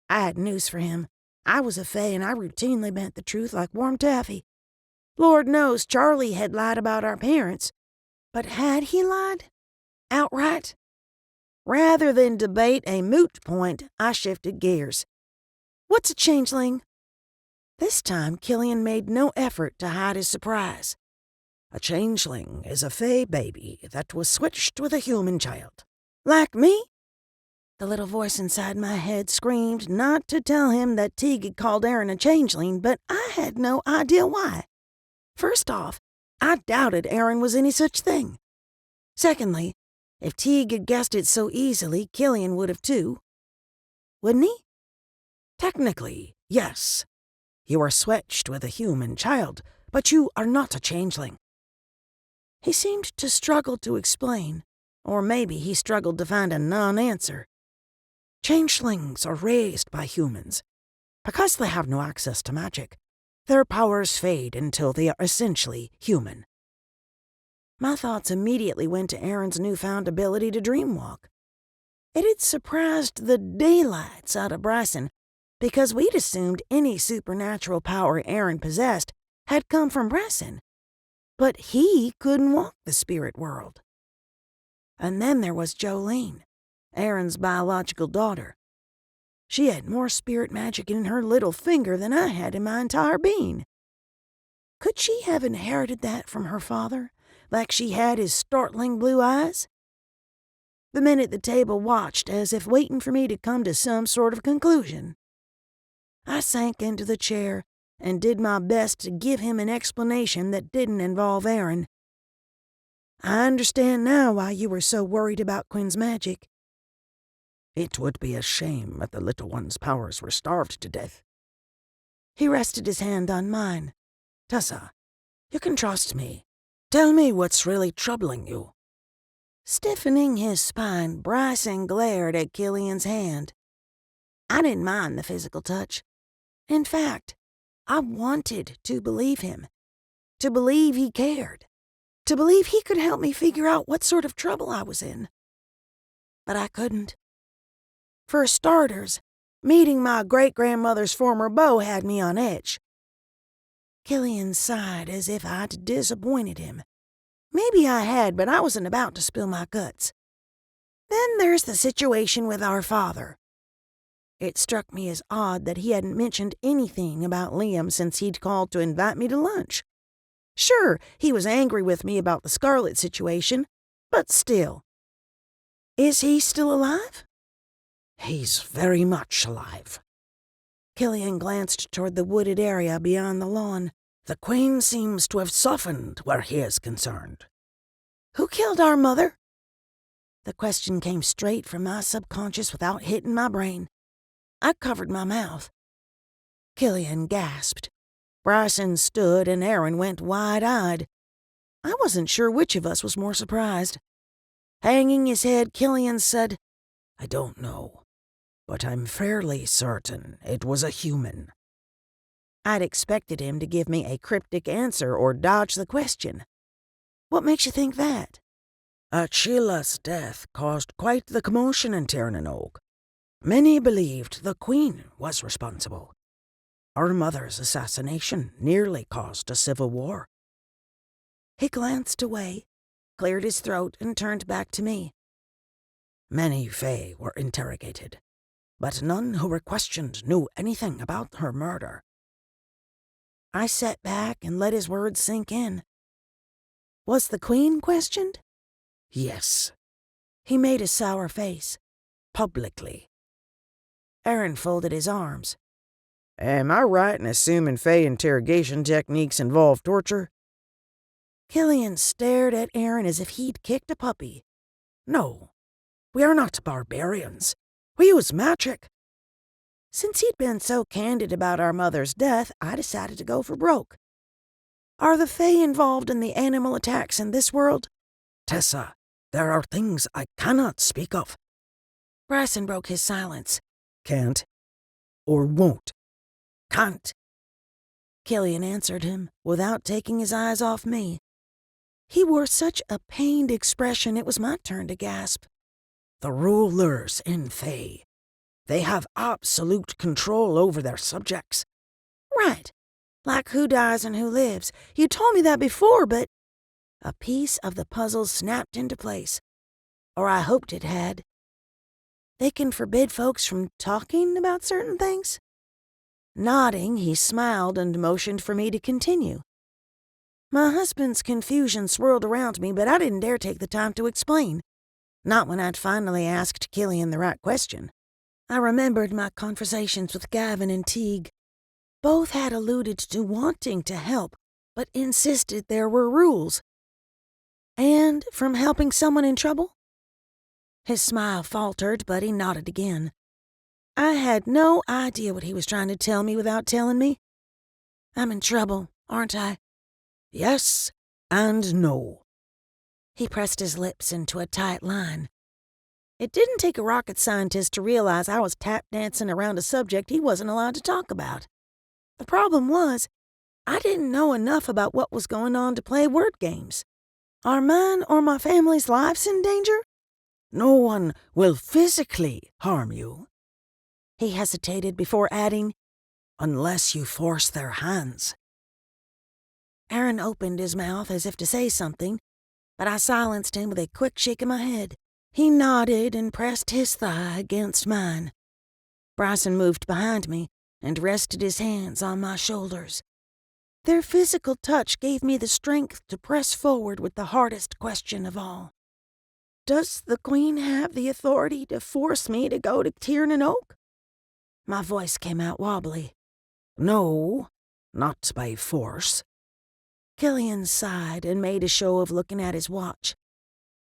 I had news for him. I was a fae and I routinely bent the truth like warm taffy. Lord knows Charlie had lied about our parents. But had he lied? Outright? Rather than debate a moot point, I shifted gears. What's a changeling? This time, Killian made no effort to hide his surprise. A changeling is a fae baby that was switched with a human child. Like me? The little voice inside my head screamed not to tell him that Teague had called Aaron a changeling, but I had no idea why. First off, I doubted Aaron was any such thing. Secondly, if Teague had guessed it so easily, Killian would have too. Wouldn't he? Technically, yes. You are switched with a human child, but you are not a changeling. He seemed to struggle to explain, or maybe he struggled to find a non-answer. Changelings are raised by humans. Because they have no access to magic, their powers fade until they are essentially human. My thoughts immediately went to Aaron's newfound ability to dreamwalk. It had surprised the daylights out of Bryson, because we'd assumed any supernatural power Aaron possessed had come from Bryson. But he couldn't walk the spirit world. And then there was Jolene, Aaron's biological daughter. She had more spirit magic in her little finger than I had in my entire being. Could she have inherited that from her father, like she had his startling blue eyes? The men at the table watched as if waiting for me to come to some sort of conclusion. I sank into the chair and did my best to give him an explanation that didn't involve Aaron. I understand now why you were so worried about Quinn's magic. It would be a shame if the little one's powers were starved to death. He rested his hand on mine. Tessa, you can trust me. Tell me what's really troubling you. Stiffening his spine, Bryson glared at Killian's hand. I didn't mind the physical touch. In fact, I wanted to believe him, to believe he cared, to believe he could help me figure out what sort of trouble I was in. But I couldn't. For starters, meeting my great-grandmother's former beau had me on edge. Killian sighed as if I'd disappointed him. Maybe I had, but I wasn't about to spill my guts. Then there's the situation with our father. It struck me as odd that he hadn't mentioned anything about Liam since he'd called to invite me to lunch. Sure, he was angry with me about the Scarlet situation, but still. Is he still alive? He's very much alive. Killian glanced toward the wooded area beyond the lawn. The Queen seems to have softened where he is concerned. Who killed our mother? The question came straight from my subconscious without hitting my brain. I covered my mouth. Killian gasped. Bryson stood and Aaron went wide-eyed. I wasn't sure which of us was more surprised. Hanging his head, Killian said, I don't know, but I'm fairly certain it was a human. I'd expected him to give me a cryptic answer or dodge the question. What makes you think that? Achilles' death caused quite the commotion in Oak. Many believed the Queen was responsible. Our mother's assassination nearly caused a civil war. He glanced away, cleared his throat, and turned back to me. Many Fae were interrogated, but none who were questioned knew anything about her murder. I sat back and let his words sink in. Was the Queen questioned? Yes. He made a sour face. Publicly. Aaron folded his arms. Am I right in assuming Fae interrogation techniques involve torture? Killian stared at Aaron as if he'd kicked a puppy. No, we are not barbarians. We use magic. Since he'd been so candid about our mother's death, I decided to go for broke. Are the Fae involved in the animal attacks in this world? Tessa, there are things I cannot speak of. Bryson broke his silence. Can't or won't. Can't. Killian answered him without taking his eyes off me. He wore such a pained expression it was my turn to gasp. The rulers in Fae. They have absolute control over their subjects. Right. Like who dies and who lives. You told me that before, but... A piece of the puzzle snapped into place. Or I hoped it had. They can forbid folks from talking about certain things? Nodding, he smiled and motioned for me to continue. My husband's confusion swirled around me, but I didn't dare take the time to explain. Not when I'd finally asked Killian the right question. I remembered my conversations with Gavin and Teague. Both had alluded to wanting to help, but insisted there were rules. And from helping someone in trouble? His smile faltered, but he nodded again. I had no idea what he was trying to tell me without telling me. I'm in trouble, aren't I? Yes and no. He pressed his lips into a tight line. It didn't take a rocket scientist to realize I was tap dancing around a subject he wasn't allowed to talk about. The problem was, I didn't know enough about what was going on to play word games. Are mine or my family's lives in danger? No one will physically harm you. He hesitated before adding, unless you force their hands. Aaron opened his mouth as if to say something, but I silenced him with a quick shake of my head. He nodded and pressed his thigh against mine. Bryson moved behind me and rested his hands on my shoulders. Their physical touch gave me the strength to press forward with the hardest question of all. Does the Queen have the authority to force me to go to Tiernan Oak? My voice came out wobbly. No, not by force. Killian sighed and made a show of looking at his watch.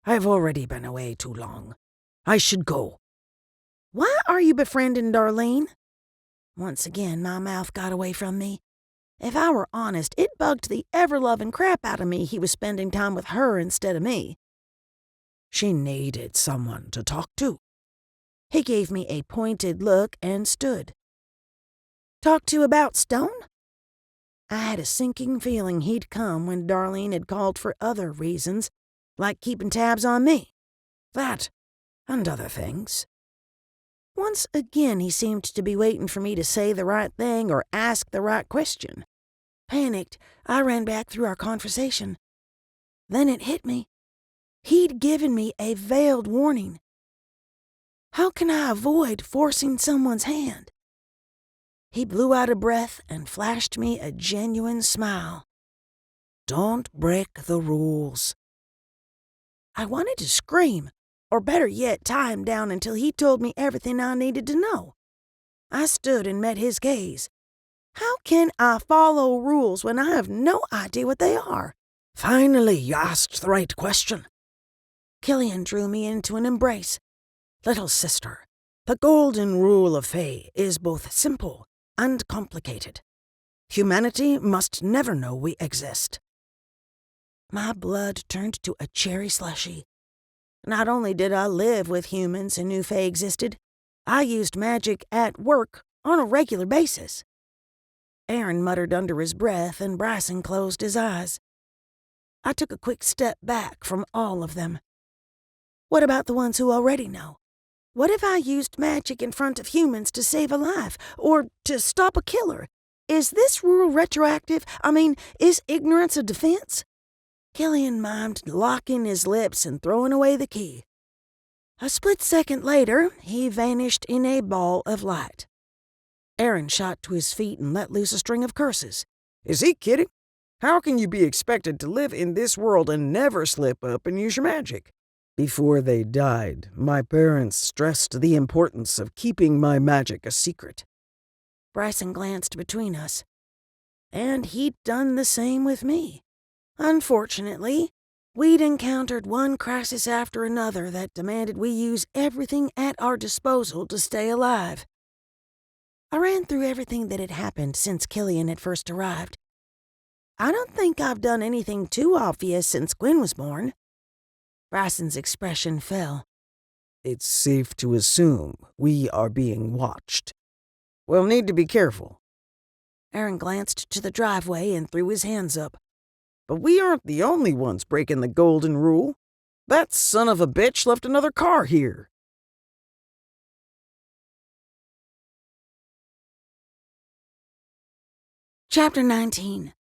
I've already been away too long. I should go. Why are you befriending Darlene? Once again, my mouth got away from me. If I were honest, it bugged the ever-loving crap out of me he was spending time with her instead of me. She needed someone to talk to. He gave me a pointed look and stood. Talk to about Stone? I had a sinking feeling he'd come when Darlene had called for other reasons, like keeping tabs on me. That, and other things. Once again he seemed to be waiting for me to say the right thing or ask the right question. Panicked, I ran back through our conversation. Then it hit me. He'd given me a veiled warning. How can I avoid forcing someone's hand? He blew out a breath and flashed me a genuine smile. Don't break the rules. I wanted to scream, or better yet, tie him down until he told me everything I needed to know. I stood and met his gaze. How can I follow rules when I have no idea what they are? Finally, you asked the right question. Killian drew me into an embrace. Little sister, the golden rule of Fae is both simple and complicated. Humanity must never know we exist. My blood turned to a cherry slushy. Not only did I live with humans and knew Fae existed, I used magic at work on a regular basis. Aaron muttered under his breath and Bryson closed his eyes. I took a quick step back from all of them. What about the ones who already know? What if I used magic in front of humans to save a life, or to stop a killer? Is this rule retroactive? Is ignorance a defense? Killian mimed locking his lips and throwing away the key. A split second later, he vanished in a ball of light. Aaron shot to his feet and let loose a string of curses. Is he kidding? How can you be expected to live in this world and never slip up and use your magic? Before they died, my parents stressed the importance of keeping my magic a secret. Bryson glanced between us. And he'd done the same with me. Unfortunately, we'd encountered one crisis after another that demanded we use everything at our disposal to stay alive. I ran through everything that had happened since Killian had first arrived. I don't think I've done anything too obvious since Gwen was born. Bryson's expression fell. It's safe to assume we are being watched. We'll need to be careful. Aaron glanced to the driveway and threw his hands up. But we aren't the only ones breaking the golden rule. That son of a bitch left another car here. Chapter 19.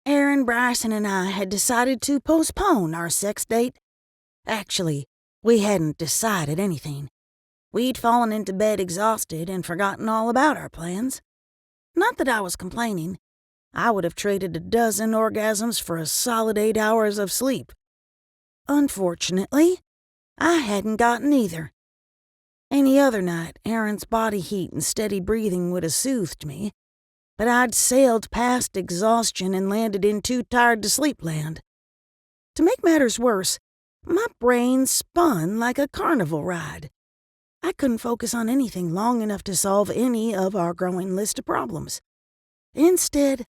Aaron, Bryson, and I had decided to postpone our sex date. Actually, we hadn't decided anything. We'd fallen into bed exhausted and forgotten all about our plans. Not that I was complaining. I would have traded a dozen orgasms for a solid 8 hours of sleep. Unfortunately, I hadn't gotten either. Any other night, Aaron's body heat and steady breathing would have soothed me, but I'd sailed past exhaustion and landed in too tired to sleep land. To make matters worse, my brain spun like a carnival ride. I couldn't focus on anything long enough to solve any of our growing list of problems. Instead,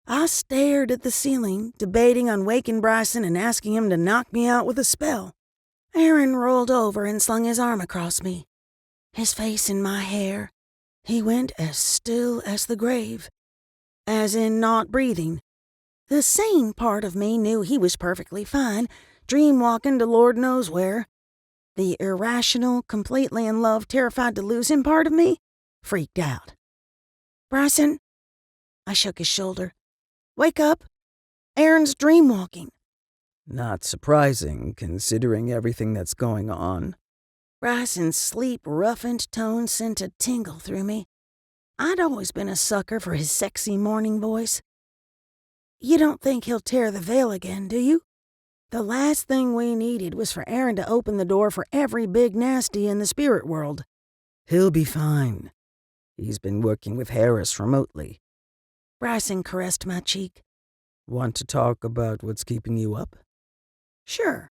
I stared at the ceiling, debating on waking Bryson and asking him to knock me out with a spell. Aaron rolled over and slung his arm across me. His face in my hair, he went as still as the grave. As in not breathing. The sane part of me knew he was perfectly fine, dream-walking to Lord knows where. The irrational, completely in love, terrified to lose him part of me freaked out. Bryson? I shook his shoulder. Wake up. Aaron's dream-walking. Not surprising, considering everything that's going on. Bryson's sleep-roughened tone sent a tingle through me. I'd always been a sucker for his sexy morning voice. You don't think he'll tear the veil again, do you? The last thing we needed was for Aaron to open the door for every big nasty in the spirit world. He'll be fine. He's been working with Hearst remotely. Bryson caressed my cheek. Want to talk about what's keeping you up? Sure.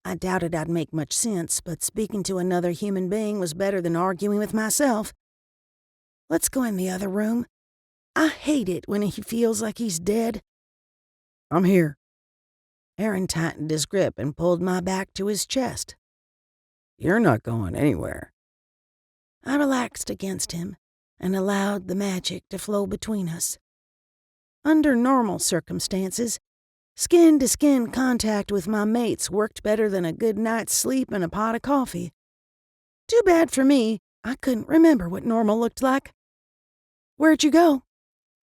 I doubted I'd make much sense, but speaking to another human being was better than arguing with myself. Let's go in the other room. I hate it when he feels like he's dead. I'm here. Aaron tightened his grip and pulled my back to his chest. You're not going anywhere. I relaxed against him and allowed the magic to flow between us. Under normal circumstances, skin-to-skin contact with my mates worked better than a good night's sleep and a pot of coffee. Too bad for me, I couldn't remember what normal looked like. Where'd you go?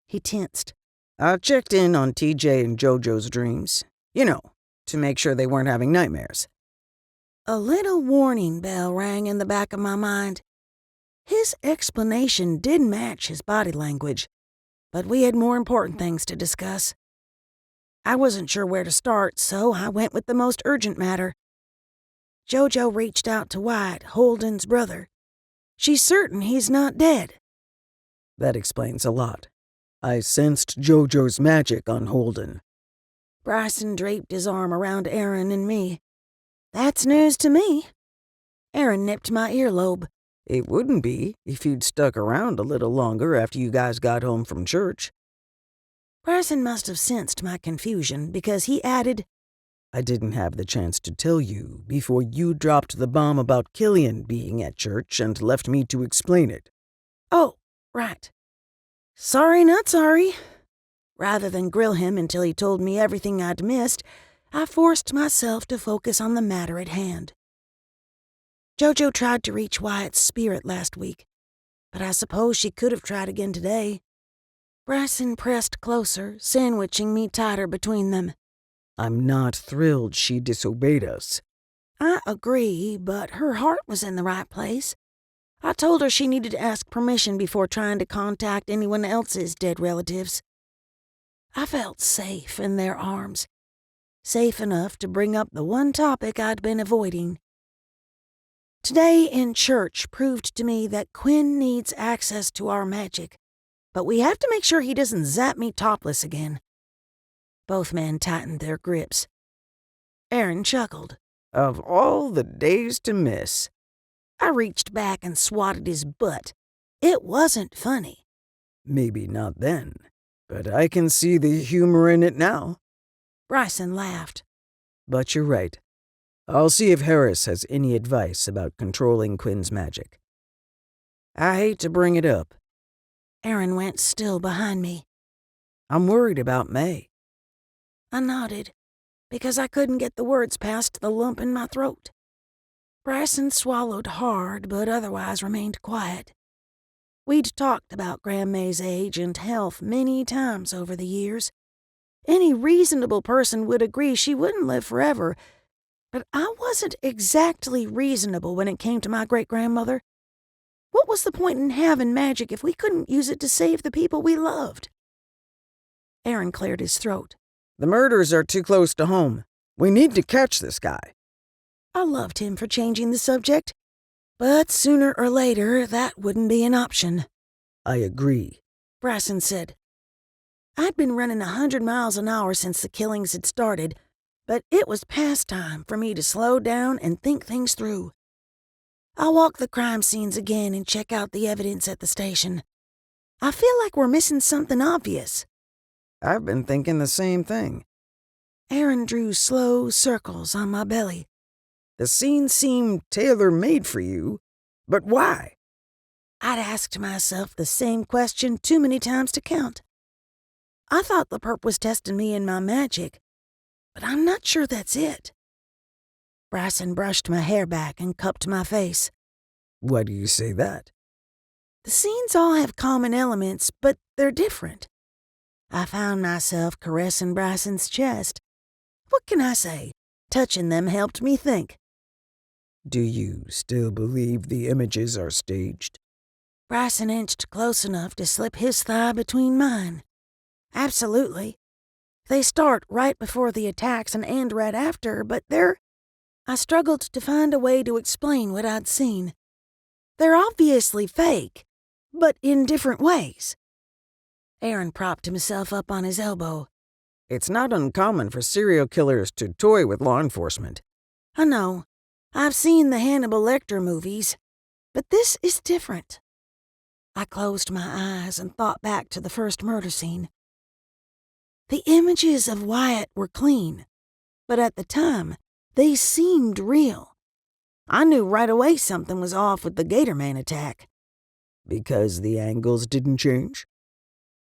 He tensed. I checked in on TJ and JoJo's dreams. You know, to make sure they weren't having nightmares. A little warning bell rang in the back of my mind. His explanation did match his body language, but we had more important things to discuss. I wasn't sure where to start, so I went with the most urgent matter. Jojo reached out to Wyatt, Holden's brother. She's certain he's not dead. That explains a lot. I sensed Jojo's magic on Holden. Bryson draped his arm around Aaron and me. That's news to me. Aaron nipped my earlobe. It wouldn't be if you'd stuck around a little longer after you guys got home from church. Bryson must have sensed my confusion because he added, I didn't have the chance to tell you before you dropped the bomb about Killian being at church and left me to explain it. Oh, right. Sorry, not sorry. Rather than grill him until he told me everything I'd missed, I forced myself to focus on the matter at hand. Jojo tried to reach Wyatt's spirit last week, but I suppose she could have tried again today. Bryson pressed closer, sandwiching me tighter between them. I'm not thrilled she disobeyed us. I agree, but her heart was in the right place. I told her she needed to ask permission before trying to contact anyone else's dead relatives. I felt safe in their arms, safe enough to bring up the one topic I'd been avoiding. Today in church proved to me that Quinn needs access to our magic, but we have to make sure he doesn't zap me topless again. Both men tightened their grips. Aaron chuckled. Of all the days to miss. I reached back and swatted his butt. It wasn't funny. Maybe not then, but I can see the humor in it now. Bryson laughed. But you're right. I'll see if Harris has any advice about controlling Quinn's magic. I hate to bring it up. Aaron went still behind me. I'm worried about May. I nodded, because I couldn't get the words past the lump in my throat. Bryson swallowed hard, but otherwise remained quiet. We'd talked about Grandmay's age and health many times over the years. Any reasonable person would agree she wouldn't live forever, but I wasn't exactly reasonable when it came to my great-grandmother. What was the point in having magic if we couldn't use it to save the people we loved? Aaron cleared his throat. The murders are too close to home. We need to catch this guy. I loved him for changing the subject, but sooner or later that wouldn't be an option. I agree, Bryson said. I'd been running 100 miles an hour since the killings had started, but it was past time for me to slow down and think things through. I'll walk the crime scenes again and check out the evidence at the station. I feel like we're missing something obvious. I've been thinking the same thing. Aaron drew slow circles on my belly. The scene seemed tailor-made for you, but why? I'd asked myself the same question too many times to count. I thought the perp was testing me and my magic, but I'm not sure that's it. Bryson brushed my hair back and cupped my face. Why do you say that? The scenes all have common elements, but they're different. I found myself caressing Bryson's chest. What can I say? Touching them helped me think. Do you still believe the images are staged? Bryson inched close enough to slip his thigh between mine. Absolutely. They start right before the attacks and end right after, but I struggled to find a way to explain what I'd seen. They're obviously fake, but in different ways. Aaron propped himself up on his elbow. It's not uncommon for serial killers to toy with law enforcement. I know. I've seen the Hannibal Lecter movies, but this is different. I closed my eyes and thought back to the first murder scene. The images of Wyatt were clean, but at the time, they seemed real. I knew right away something was off with the Gatorman attack. Because the angles didn't change?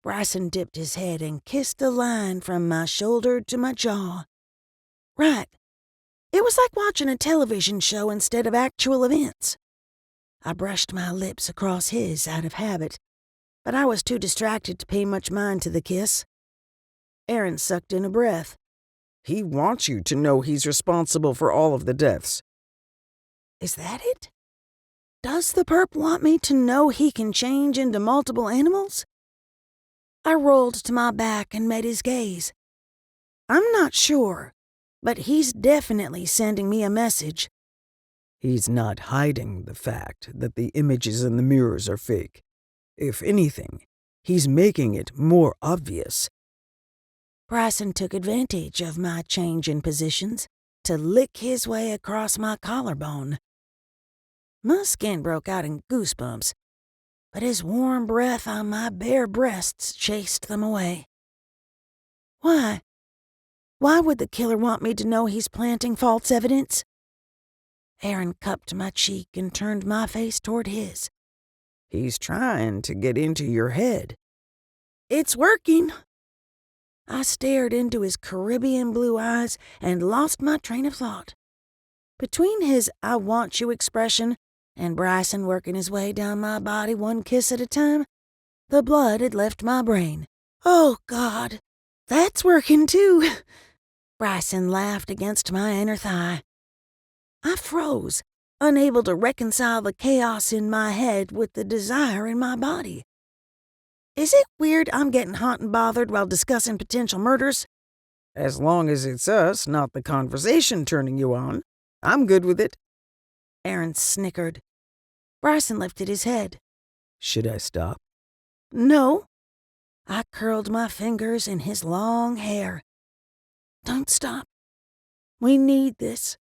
Bryson dipped his head and kissed a line from my shoulder to my jaw. Right. It was like watching a television show instead of actual events. I brushed my lips across his out of habit, but I was too distracted to pay much mind to the kiss. Aaron sucked in a breath. He wants you to know he's responsible for all of the deaths. Is that it? Does the perp want me to know he can change into multiple animals? I rolled to my back and met his gaze. I'm not sure, but he's definitely sending me a message. He's not hiding the fact that the images in the mirrors are fake. If anything, he's making it more obvious. Bryson took advantage of my change in positions to lick his way across my collarbone. My skin broke out in goosebumps, but his warm breath on my bare breasts chased them away. Why? Why would the killer want me to know he's planting false evidence? Aaron cupped my cheek and turned my face toward his. He's trying to get into your head. It's working. I stared into his Caribbean blue eyes and lost my train of thought. Between his I want you expression and Bryson working his way down my body one kiss at a time, the blood had left my brain. Oh, God, that's working too. Bryson laughed against my inner thigh. I froze, unable to reconcile the chaos in my head with the desire in my body. Is it weird I'm getting hot and bothered while discussing potential murders? As long as it's us, not the conversation turning you on, I'm good with it. Aaron snickered. Bryson lifted his head. Should I stop? No. I curled my fingers in his long hair. Don't stop. We need this.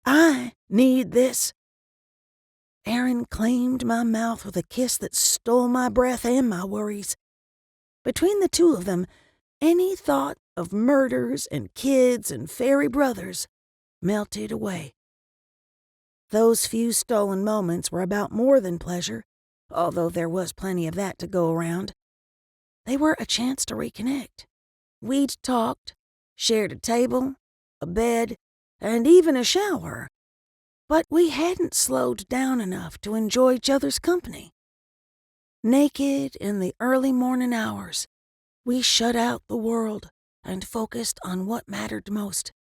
I need this. Aaron claimed my mouth with a kiss that stole my breath and my worries. Between the two of them, any thought of murders and kids and fairy brothers melted away. Those few stolen moments were about more than pleasure, although there was plenty of that to go around. They were a chance to reconnect. We'd talked, shared a table, a bed, and even a shower. But we hadn't slowed down enough to enjoy each other's company. Naked in the early morning hours, we shut out the world and focused on what mattered most.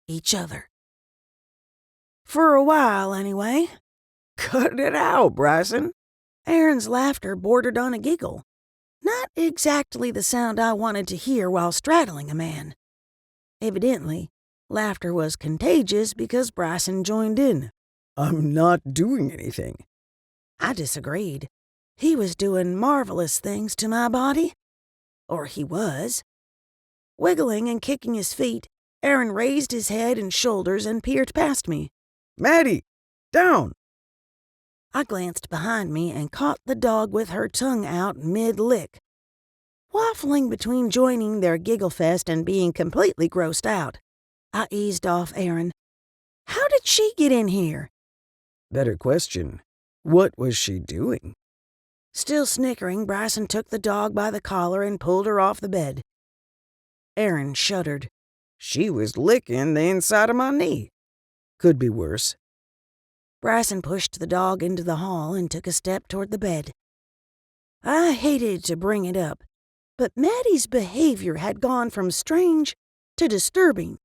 Each other. For a while, anyway. Cut it out, Bryson. Aaron's laughter bordered on a giggle. Not exactly the sound I wanted to hear while straddling a man. Evidently, laughter was contagious because Bryson joined in. I'm not doing anything. I disagreed. He was doing marvelous things to my body. Or he was. Wiggling and kicking his feet, Aaron raised his head and shoulders and peered past me. Maddie, down! I glanced behind me and caught the dog with her tongue out mid-lick. Waffling between joining their giggle fest and being completely grossed out, I eased off Aaron. How did she get in here? Better question. What was she doing? Still snickering, Bryson took the dog by the collar and pulled her off the bed. Aaron shuddered. She was licking the inside of my knee. Could be worse. Bryson pushed the dog into the hall and took a step toward the bed. I hated to bring it up, but Maddie's behavior had gone from strange to disturbing.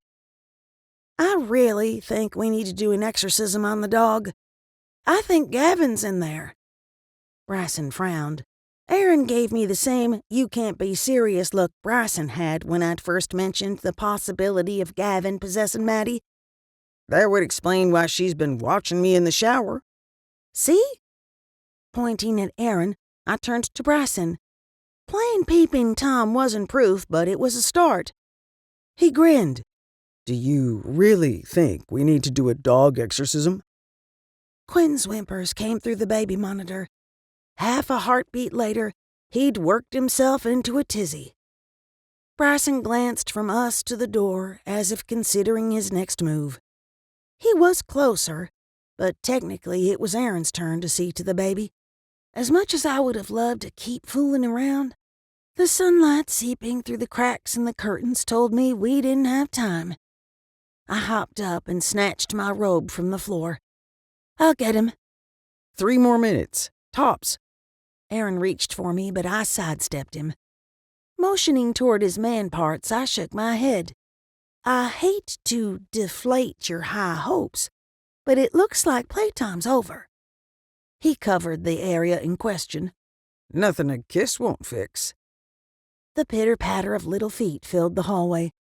I really think we need to do an exorcism on the dog. I think Gavin's in there. Bryson frowned. Aaron gave me the same you-can't-be-serious look Bryson had when I'd first mentioned the possibility of Gavin possessing Maddie. That would explain why she's been watching me in the shower. See? Pointing at Aaron, I turned to Bryson. Plain peeping Tom wasn't proof, but it was a start. He grinned. Do you really think we need to do a dog exorcism? Quinn's whimpers came through the baby monitor. Half a heartbeat later, he'd worked himself into a tizzy. Bryson glanced from us to the door as if considering his next move. He was closer, but technically it was Aaron's turn to see to the baby. As much as I would have loved to keep fooling around, the sunlight seeping through the cracks in the curtains told me we didn't have time. I hopped up and snatched my robe from the floor. I'll get him. 3 more minutes. Tops. Aaron reached for me, but I sidestepped him. Motioning toward his man parts, I shook my head. I hate to deflate your high hopes, but it looks like playtime's over." He covered the area in question. Nothing a kiss won't fix. The pitter-patter of little feet filled the hallway.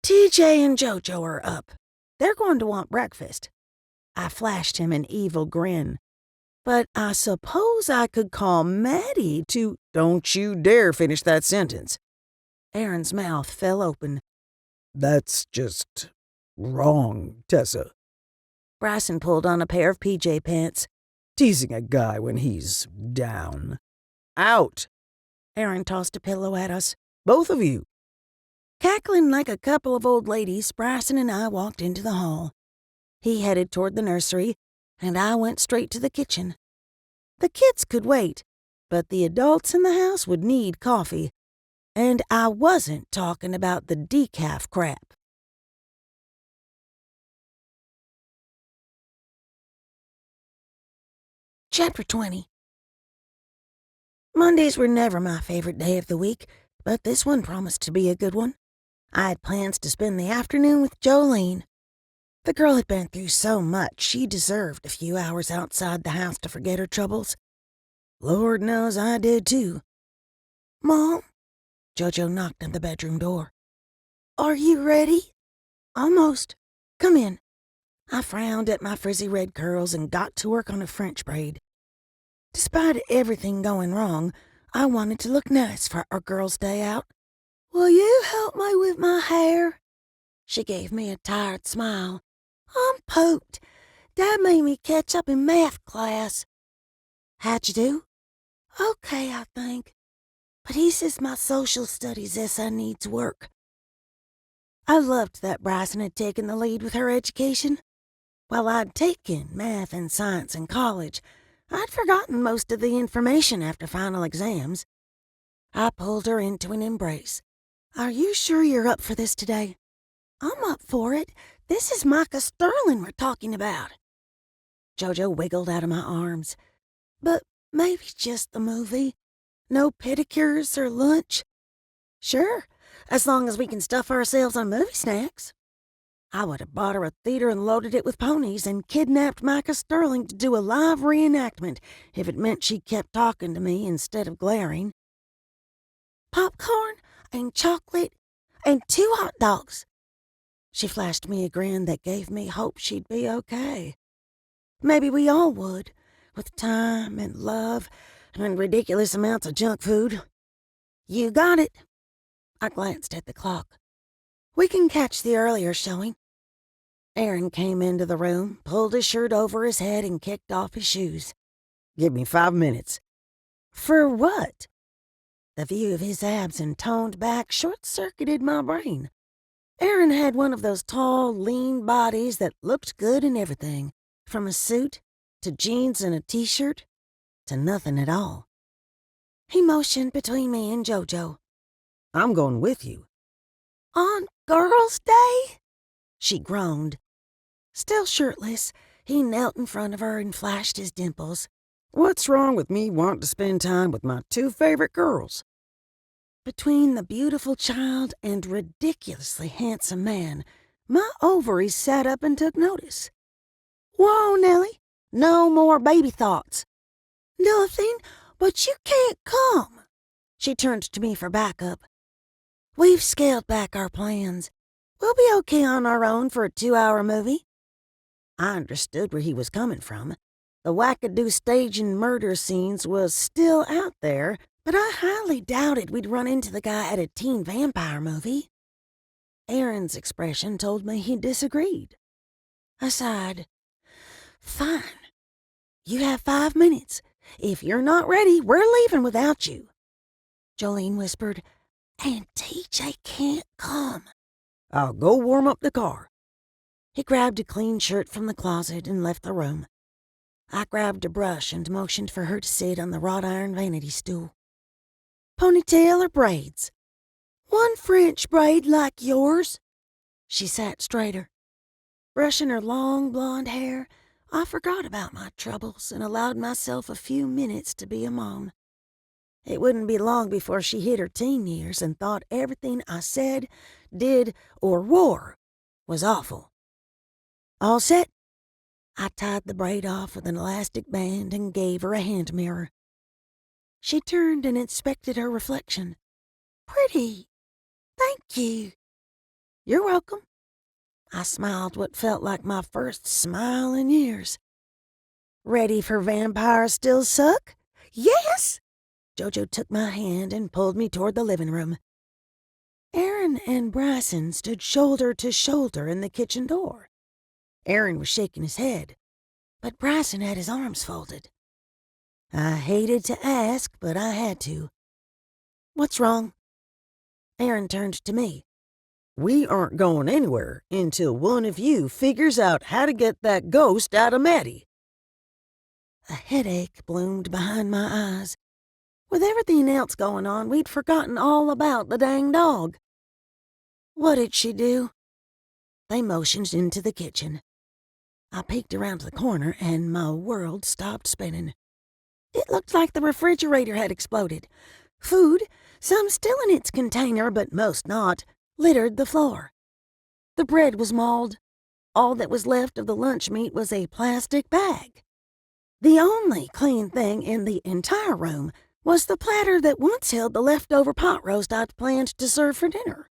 TJ and JoJo are up. They're going to want breakfast. I flashed him an evil grin. But I suppose I could call Maddie to— Don't you dare finish that sentence. Aaron's mouth fell open. That's just wrong, Tessa. Bryson pulled on a pair of PJ pants. Teasing a guy when he's down. Out! Aaron tossed a pillow at us. Both of you. Cackling like a couple of old ladies, Bryson and I walked into the hall. He headed toward the nursery, and I went straight to the kitchen. The kids could wait, but the adults in the house would need coffee. And I wasn't talking about the decaf crap. Chapter 20. Mondays were never my favorite day of the week, but this one promised to be a good one. I had plans to spend the afternoon with Jolene. The girl had been through so much, she deserved a few hours outside the house to forget her troubles. Lord knows I did too. "Mom?" JoJo knocked on the bedroom door. "Are you ready?" "Almost. Come in." I frowned at my frizzy red curls and got to work on a French braid. Despite everything going wrong, I wanted to look nice for our girls' day out. "Will you help me with my hair?" She gave me a tired smile. "I'm pooped. Dad made me catch up in math class." "How'd you do?" "Okay, I think. But he says my social studies essay needs work." I loved that Bryson had taken the lead with her education. While I'd taken math and science in college, I'd forgotten most of the information after final exams. I pulled her into an embrace. "Are you sure you're up for this today?" "I'm up for it. This is Micah Sterling we're talking about." JoJo wiggled out of my arms. "But maybe just the movie. No pedicures or lunch?" "Sure, as long as we can stuff ourselves on movie snacks." I would have bought her a theater and loaded it with ponies and kidnapped Micah Sterling to do a live reenactment if it meant she kept talking to me instead of glaring. "Popcorn and chocolate and 2 hot dogs." She flashed me a grin that gave me hope she'd be okay. Maybe we all would, with time and love and ridiculous amounts of junk food. "You got it." I glanced at the clock. "We can catch the earlier showing." Aaron came into the room, pulled his shirt over his head, and kicked off his shoes. Give me 5 minutes. "For what?" The view of his abs and toned back short-circuited my brain. Aaron had one of those tall, lean bodies that looked good in everything, from a suit to jeans and a t-shirt to nothing at all. He motioned between me and JoJo. I'm going with you. "On Girls' Day?" She groaned. Still shirtless, he knelt in front of her and flashed his dimples. What's wrong with me wanting to spend time with my 2 favorite girls? Between the beautiful child and ridiculously handsome man, my ovaries sat up and took notice. "Whoa, Nellie, no more baby thoughts." "Nothing, but you can't come." She turned to me for backup. "We've scaled back our plans. We'll be okay on our own for a 2-hour movie." I understood where he was coming from. The wackadoo staging murder scenes was still out there, but I highly doubted we'd run into the guy at a teen vampire movie. Aaron's expression told me he disagreed. I sighed. "Fine. You have 5 minutes. If you're not ready, we're leaving without you." Jolene whispered, "And TJ can't come." I'll go warm up the car. He grabbed a clean shirt from the closet and left the room. I grabbed a brush and motioned for her to sit on the wrought iron vanity stool. "Ponytail or braids?" "One French braid like yours." She sat straighter. Brushing her long blonde hair, I forgot about my troubles and allowed myself a few minutes to be a mom. It wouldn't be long before she hit her teen years and thought everything I said, did, or wore was awful. "All set?" I tied the braid off with an elastic band and gave her a hand mirror. She turned and inspected her reflection. Pretty. Thank you. You're welcome. I smiled what felt like my first smile in years. Ready for Vampires Still Suck? Yes! Jojo took my hand and pulled me toward the living room. Aaron and Bryson stood shoulder to shoulder in the kitchen door. Aaron was shaking his head, but Bryson had his arms folded. I hated to ask, but I had to. What's wrong? Aaron turned to me. We aren't going anywhere until one of you figures out how to get that ghost out of Maddie. A headache bloomed behind my eyes. With everything else going on, we'd forgotten all about the dang dog. What did she do? They motioned into the kitchen. I peeked around the corner and my world stopped spinning. It looked like the refrigerator had exploded. Food, some still in its container but most not, littered the floor. The bread was mauled. All that was left of the lunch meat was a plastic bag. The only clean thing in the entire room was the platter that once held the leftover pot roast I'd planned to serve for dinner.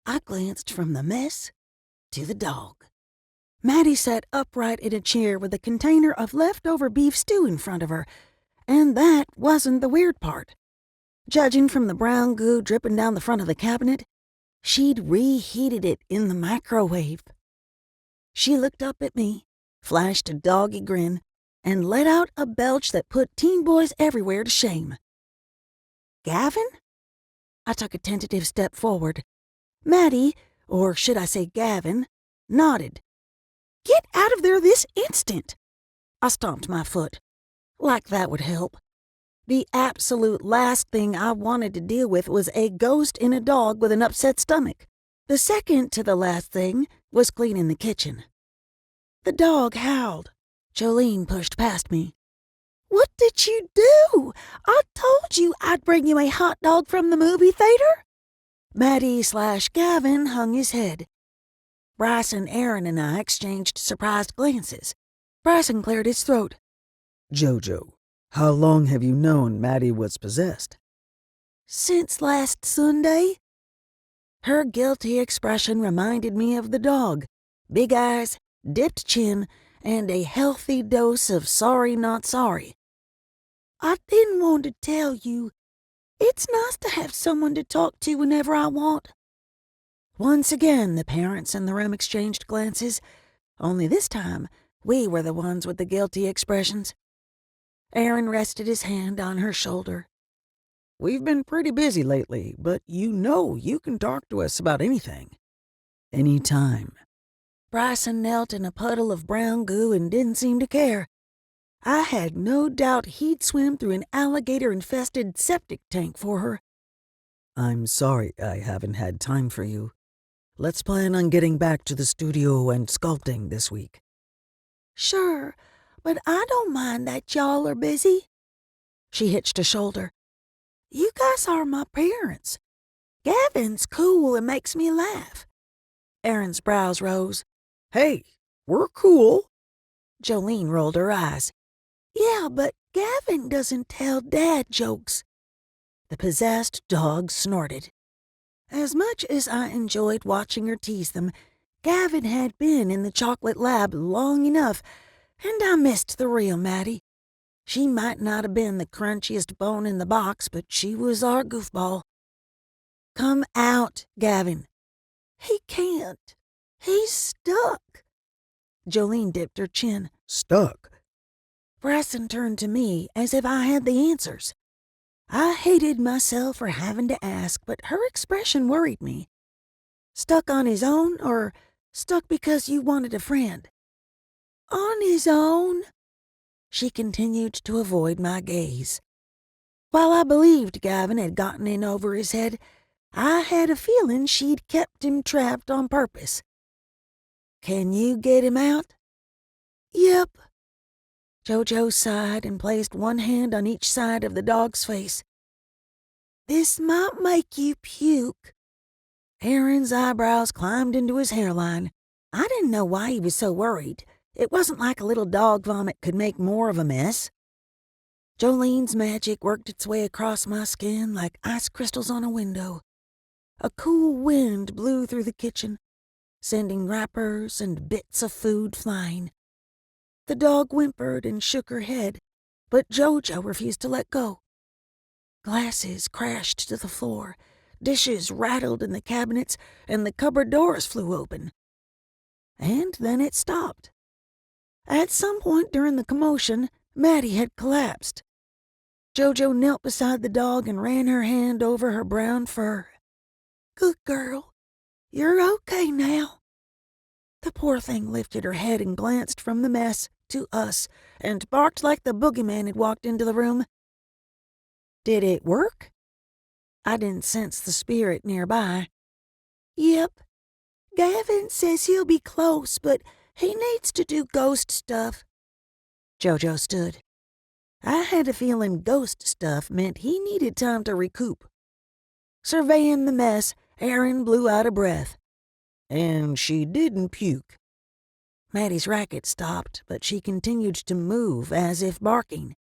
I glanced from the mess to the dog. Maddie sat upright in a chair with a container of leftover beef stew in front of her, and that wasn't the weird part. Judging from the brown goo dripping down the front of the cabinet, she'd reheated it in the microwave. She looked up at me, flashed a doggy grin, and let out a belch that put teen boys everywhere to shame. Gavin? I took a tentative step forward. Maddie, or should I say Gavin, nodded. Get out of there this instant! I stomped my foot. Like that would help. The absolute last thing I wanted to deal with was a ghost in a dog with an upset stomach. The second to the last thing was cleaning the kitchen. The dog howled. Jolene pushed past me. What did you do? I told you I'd bring you a hot dog from the movie theater. Maddie/Gavin hung his head. Bryson, Aaron, and I exchanged surprised glances. Bryson cleared his throat. Jojo, how long have you known Maddie was possessed? Since last Sunday. Her guilty expression reminded me of the dog. Big eyes, dipped chin, and a healthy dose of sorry not sorry. I didn't want to tell you. It's nice to have someone to talk to whenever I want. Once again, the parents in the room exchanged glances, only this time we were the ones with the guilty expressions. Aaron rested his hand on her shoulder. We've been pretty busy lately, but you can talk to us about anything. Anytime. Bryson knelt in a puddle of brown goo and didn't seem to care. I had no doubt he'd swim through an alligator-infested septic tank for her. I'm sorry I haven't had time for you. Let's plan on getting back to the studio and sculpting this week. Sure, but I don't mind that y'all are busy. She hitched a shoulder. You guys are my parents. Gavin's cool and makes me laugh. Aaron's brows rose. Hey, we're cool. Jolene rolled her eyes. Yeah, but Gavin doesn't tell dad jokes. The possessed dog snorted. As much as I enjoyed watching her tease them, Gavin had been in the chocolate lab long enough, and I missed the real Maddie. She might not have been the crunchiest bone in the box, but she was our goofball. Come out, Gavin. He can't. He's stuck. Jolene dipped her chin. Stuck? Bryson turned to me as if I had the answers. I hated myself for having to ask, but her expression worried me. Stuck on his own, or stuck because you wanted a friend? On his own. She continued to avoid my gaze. While I believed Gavin had gotten in over his head, I had a feeling she'd kept him trapped on purpose. Can you get him out? Yep. Jojo sighed and placed one hand on each side of the dog's face. This might make you puke. Aaron's eyebrows climbed into his hairline. I didn't know why he was so worried. It wasn't like a little dog vomit could make more of a mess. Jolene's magic worked its way across my skin like ice crystals on a window. A cool wind blew through the kitchen, sending wrappers and bits of food flying. The dog whimpered and shook her head, but Jojo refused to let go. Glasses crashed to the floor, dishes rattled in the cabinets, and the cupboard doors flew open. And then it stopped. At some point during the commotion, Maddie had collapsed. Jojo knelt beside the dog and ran her hand over her brown fur. "Good girl. You're okay now." The poor thing lifted her head and glanced from the mess to us and barked like the boogeyman had walked into the room. Did it work? I didn't sense the spirit nearby. "Yep. Gavin says he'll be close, but he needs to do ghost stuff." Jojo stood. I had a feeling ghost stuff meant he needed time to recoup. Surveying the mess, Erin blew out a breath. And she didn't puke. Maddie's racket stopped, but she continued to move as if barking.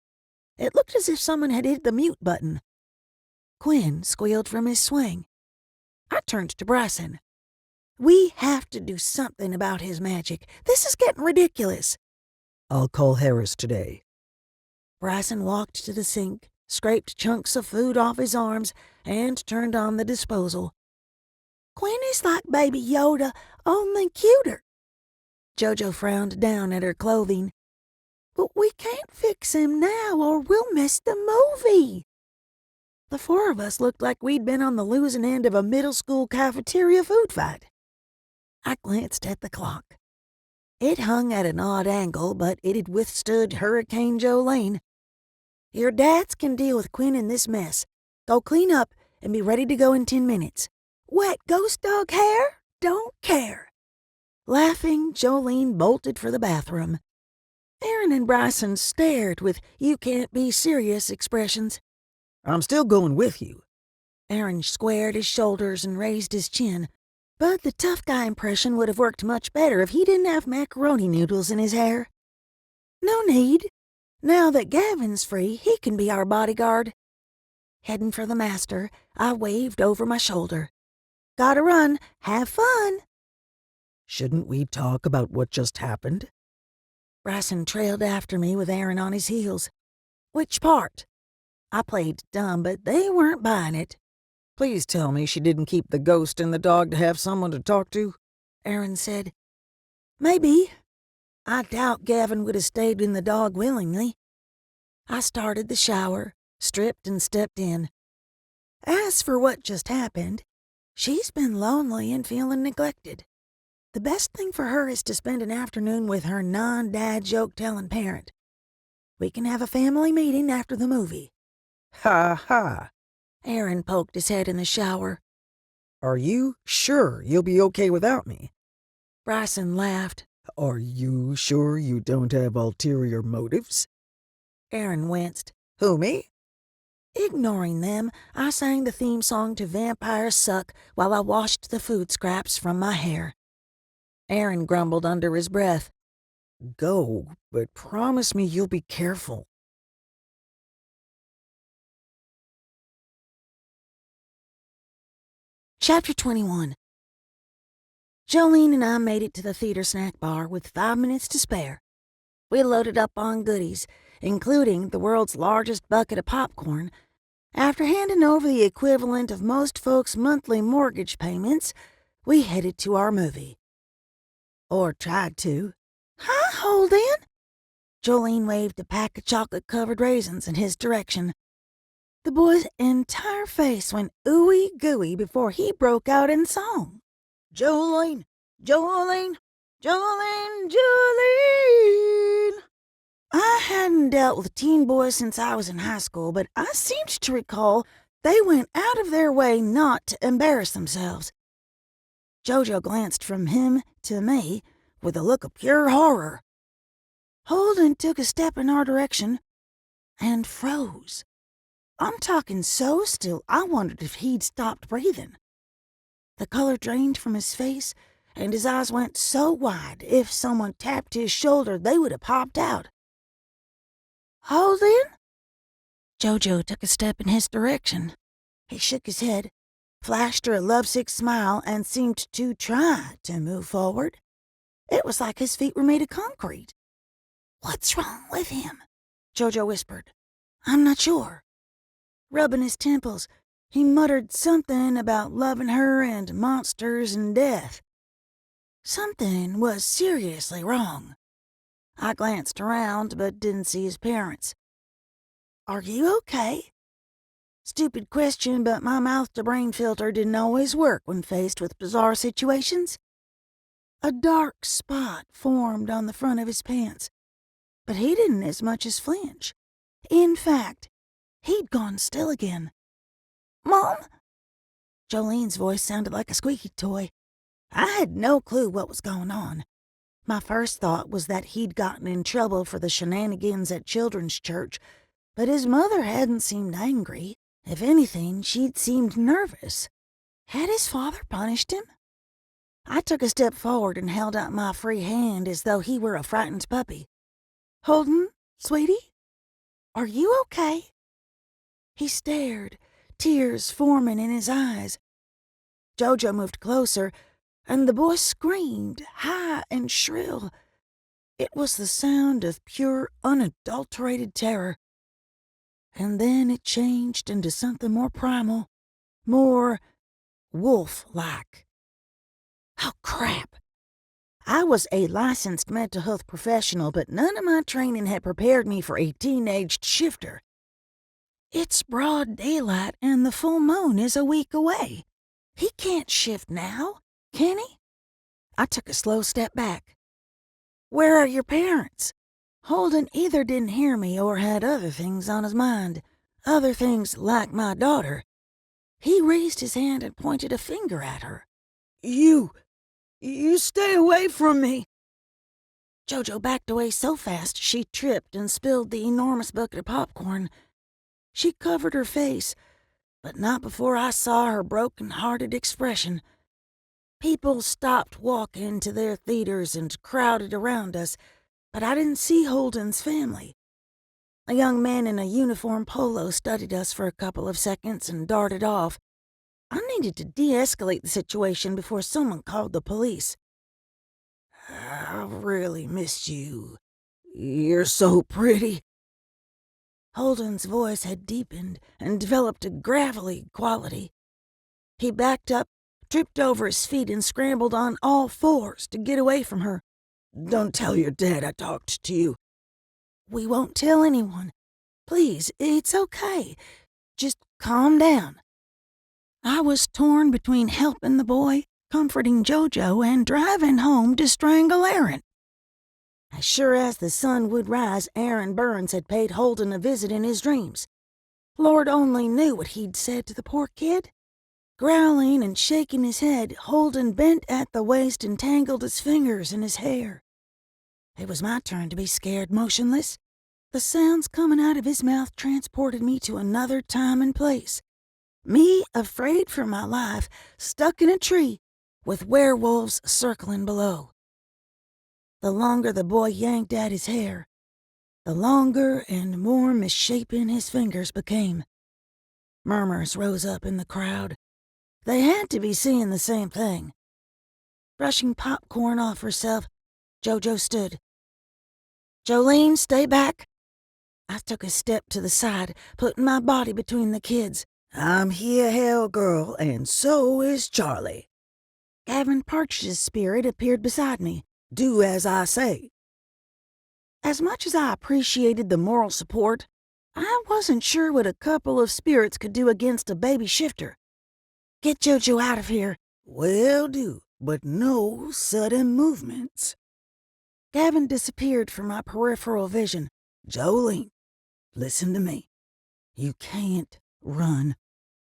It looked as if someone had hit the mute button. Quinn squealed from his swing. I turned to Bryson. "We have to do something about his magic. This is getting ridiculous." I'll call Hearst today. Bryson walked to the sink, scraped chunks of food off his arms, and turned on the disposal. "Quinn is like Baby Yoda, only cuter." Jojo frowned down at her clothing. "But we can't fix him now or we'll miss the movie." The four of us looked like we'd been on the losing end of a middle school cafeteria food fight. I glanced at the clock. It hung at an odd angle, but it had withstood Hurricane Jolene. "Your dads can deal with Quinn in this mess. Go clean up and be ready to go in 10 minutes. Wet ghost dog hair? Don't care." Laughing, Jolene bolted for the bathroom. Erin and Bryson stared with "you can't be serious" expressions. I'm still going with you. Erin squared his shoulders and raised his chin, but the tough guy impression would have worked much better if he didn't have macaroni noodles in his hair. "No need. Now that Gavin's free, he can be our bodyguard." Heading for the master, I waved over my shoulder. "Gotta run. Have fun." Shouldn't we talk about what just happened? Bryson trailed after me with Erin on his heels. "Which part?" I played dumb, but they weren't buying it. Please tell me she didn't keep the ghost and the dog to have someone to talk to, Erin said. "Maybe. I doubt Gavin would have stayed in the dog willingly." I started the shower, stripped and stepped in. As for what just happened, she's been lonely and feeling neglected. The best thing for her is to spend an afternoon with her non-dad joke-telling parent. We can have a family meeting after the movie. Ha ha. Erin poked his head in the shower. Are you sure you'll be okay without me? Bryson laughed. Are you sure you don't have ulterior motives? Erin winced. Who, me? Ignoring them, I sang the theme song to Vampires Suck while I washed the food scraps from my hair. Erin grumbled under his breath. Go, but promise me you'll be careful. Chapter 21. Jolene and I made it to the theater snack bar with 5 minutes to spare. We loaded up on goodies, including the world's largest bucket of popcorn. After handing over the equivalent of most folks' monthly mortgage payments, we headed to our movie. Or tried to. "Hi, Holden!" Jolene waved a pack of chocolate-covered raisins in his direction. The boy's entire face went ooey-gooey before he broke out in song. "Jolene, Jolene, Jolene, Jolene." I hadn't dealt with teen boys since I was in high school, but I seemed to recall they went out of their way not to embarrass themselves. Jojo glanced from him to me with a look of pure horror. Holden took a step in our direction and froze. I'm talking so still I wondered if he'd stopped breathing. The color drained from his face, and his eyes went so wide, if someone tapped his shoulder, they would have popped out. Holden? Jojo took a step in his direction. He shook his head, flashed her a lovesick smile, and seemed to try to move forward. It was like his feet were made of concrete. What's wrong with him? Jojo whispered. I'm not sure. Rubbing his temples, he muttered something about loving her and monsters and death. Something was seriously wrong. I glanced around, but didn't see his parents. Are you okay? Stupid question, but my mouth-to-brain filter didn't always work when faced with bizarre situations. A dark spot formed on the front of his pants, but he didn't as much as flinch. In fact, he'd gone still again. Mom? Jolene's voice sounded like a squeaky toy. I had no clue what was going on. My first thought was that he'd gotten in trouble for the shenanigans at children's church, but his mother hadn't seemed angry. If anything, she'd seemed nervous. Had his father punished him? I took a step forward and held out my free hand as though he were a frightened puppy. Holden, sweetie, are you okay? He stared, tears forming in his eyes. Jojo moved closer, and the boy screamed, high and shrill. It was the sound of pure, unadulterated terror. And then it changed into something more primal, more wolf-like. Oh, crap. I was a licensed mental health professional, but none of my training had prepared me for a teenaged shifter. It's broad daylight, and the full moon is a week away. He can't shift now, can he? I took a slow step back. Where are your parents? Holden either didn't hear me or had other things on his mind, other things like my daughter. He raised his hand and pointed a finger at her. You stay away from me. Jojo backed away so fast she tripped and spilled the enormous bucket of popcorn. She covered her face, but not before I saw her broken-hearted expression. People stopped walking to their theaters and crowded around us, but I didn't see Holden's family. A young man in a uniform polo studied us for a couple of seconds and darted off. I needed to de-escalate the situation before someone called the police. I really missed you. You're so pretty. Holden's voice had deepened and developed a gravelly quality. He backed up, tripped over his feet, and scrambled on all fours to get away from her. Don't tell your dad I talked to you. We won't tell anyone. Please, it's okay. Just calm down. I was torn between helping the boy, comforting Jojo, and driving home to strangle Aaron. As sure as the sun would rise, Aaron Burns had paid Holden a visit in his dreams. Lord only knew what he'd said to the poor kid. Growling and shaking his head, Holden bent at the waist and tangled his fingers in his hair. It was my turn to be scared motionless. The sounds coming out of his mouth transported me to another time and place. Me, afraid for my life, stuck in a tree, with werewolves circling below. The longer the boy yanked at his hair, the longer and more misshapen his fingers became. Murmurs rose up in the crowd. They had to be seeing the same thing. Brushing popcorn off herself, Jojo stood. Jolene, stay back. I took a step to the side, putting my body between the kids. I'm here, hell girl, and so is Charlie. Gavin Partridge's spirit appeared beside me. Do as I say. As much as I appreciated the moral support, I wasn't sure what a couple of spirits could do against a baby shifter. Get Jojo out of here. Will do, but no sudden movements. Gavin disappeared from my peripheral vision. Jolene, listen to me. You can't run,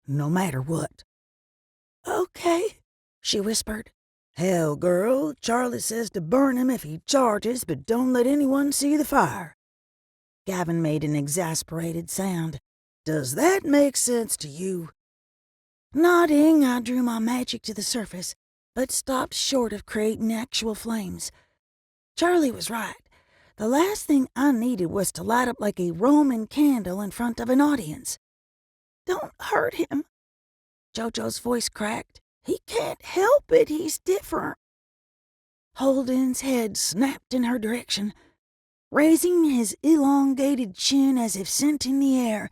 no matter what. Okay, she whispered. Hell, girl, Charlie says to burn him if he charges, but don't let anyone see the fire. Gavin made an exasperated sound. Does that make sense to you? Nodding, I drew my magic to the surface, but stopped short of creating actual flames. Charlie was right. The last thing I needed was to light up like a Roman candle in front of an audience. "Don't hurt him." Jojo's voice cracked. "He can't help it. He's different." Holden's head snapped in her direction. Raising his elongated chin as if sent in the air,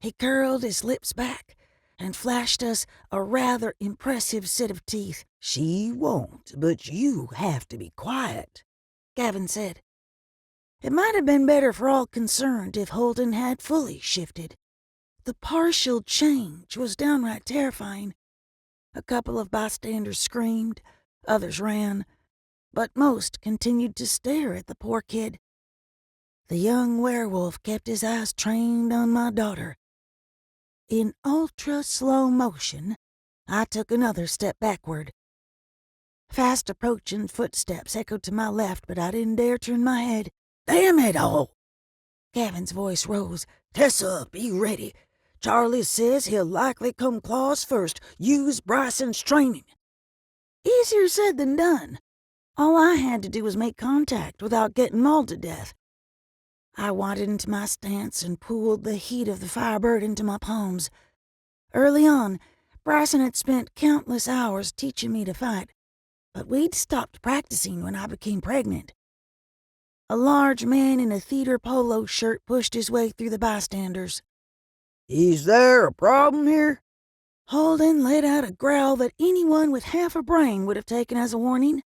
he curled his lips back and flashed us a rather impressive set of teeth. "She won't, but you have to be quiet," Gavin said. It might have been better for all concerned if Holden had fully shifted. The partial change was downright terrifying. A couple of bystanders screamed, others ran, but most continued to stare at the poor kid. The young werewolf kept his eyes trained on my daughter. In ultra-slow motion, I took another step backward. Fast approaching footsteps echoed to my left, but I didn't dare turn my head. "Damn it all!" Gavin's voice rose. "Tessa, be ready. Charlie says he'll likely come claws first. Use Bryson's training." Easier said than done. All I had to do was make contact without getting mauled to death. I wandered into my stance and pooled the heat of the Firebird into my palms. Early on, Bryson had spent countless hours teaching me to fight, but we'd stopped practicing when I became pregnant. A large man in a theater polo shirt pushed his way through the bystanders. "Is there a problem here?" Holden let out a growl that anyone with half a brain would have taken as a warning.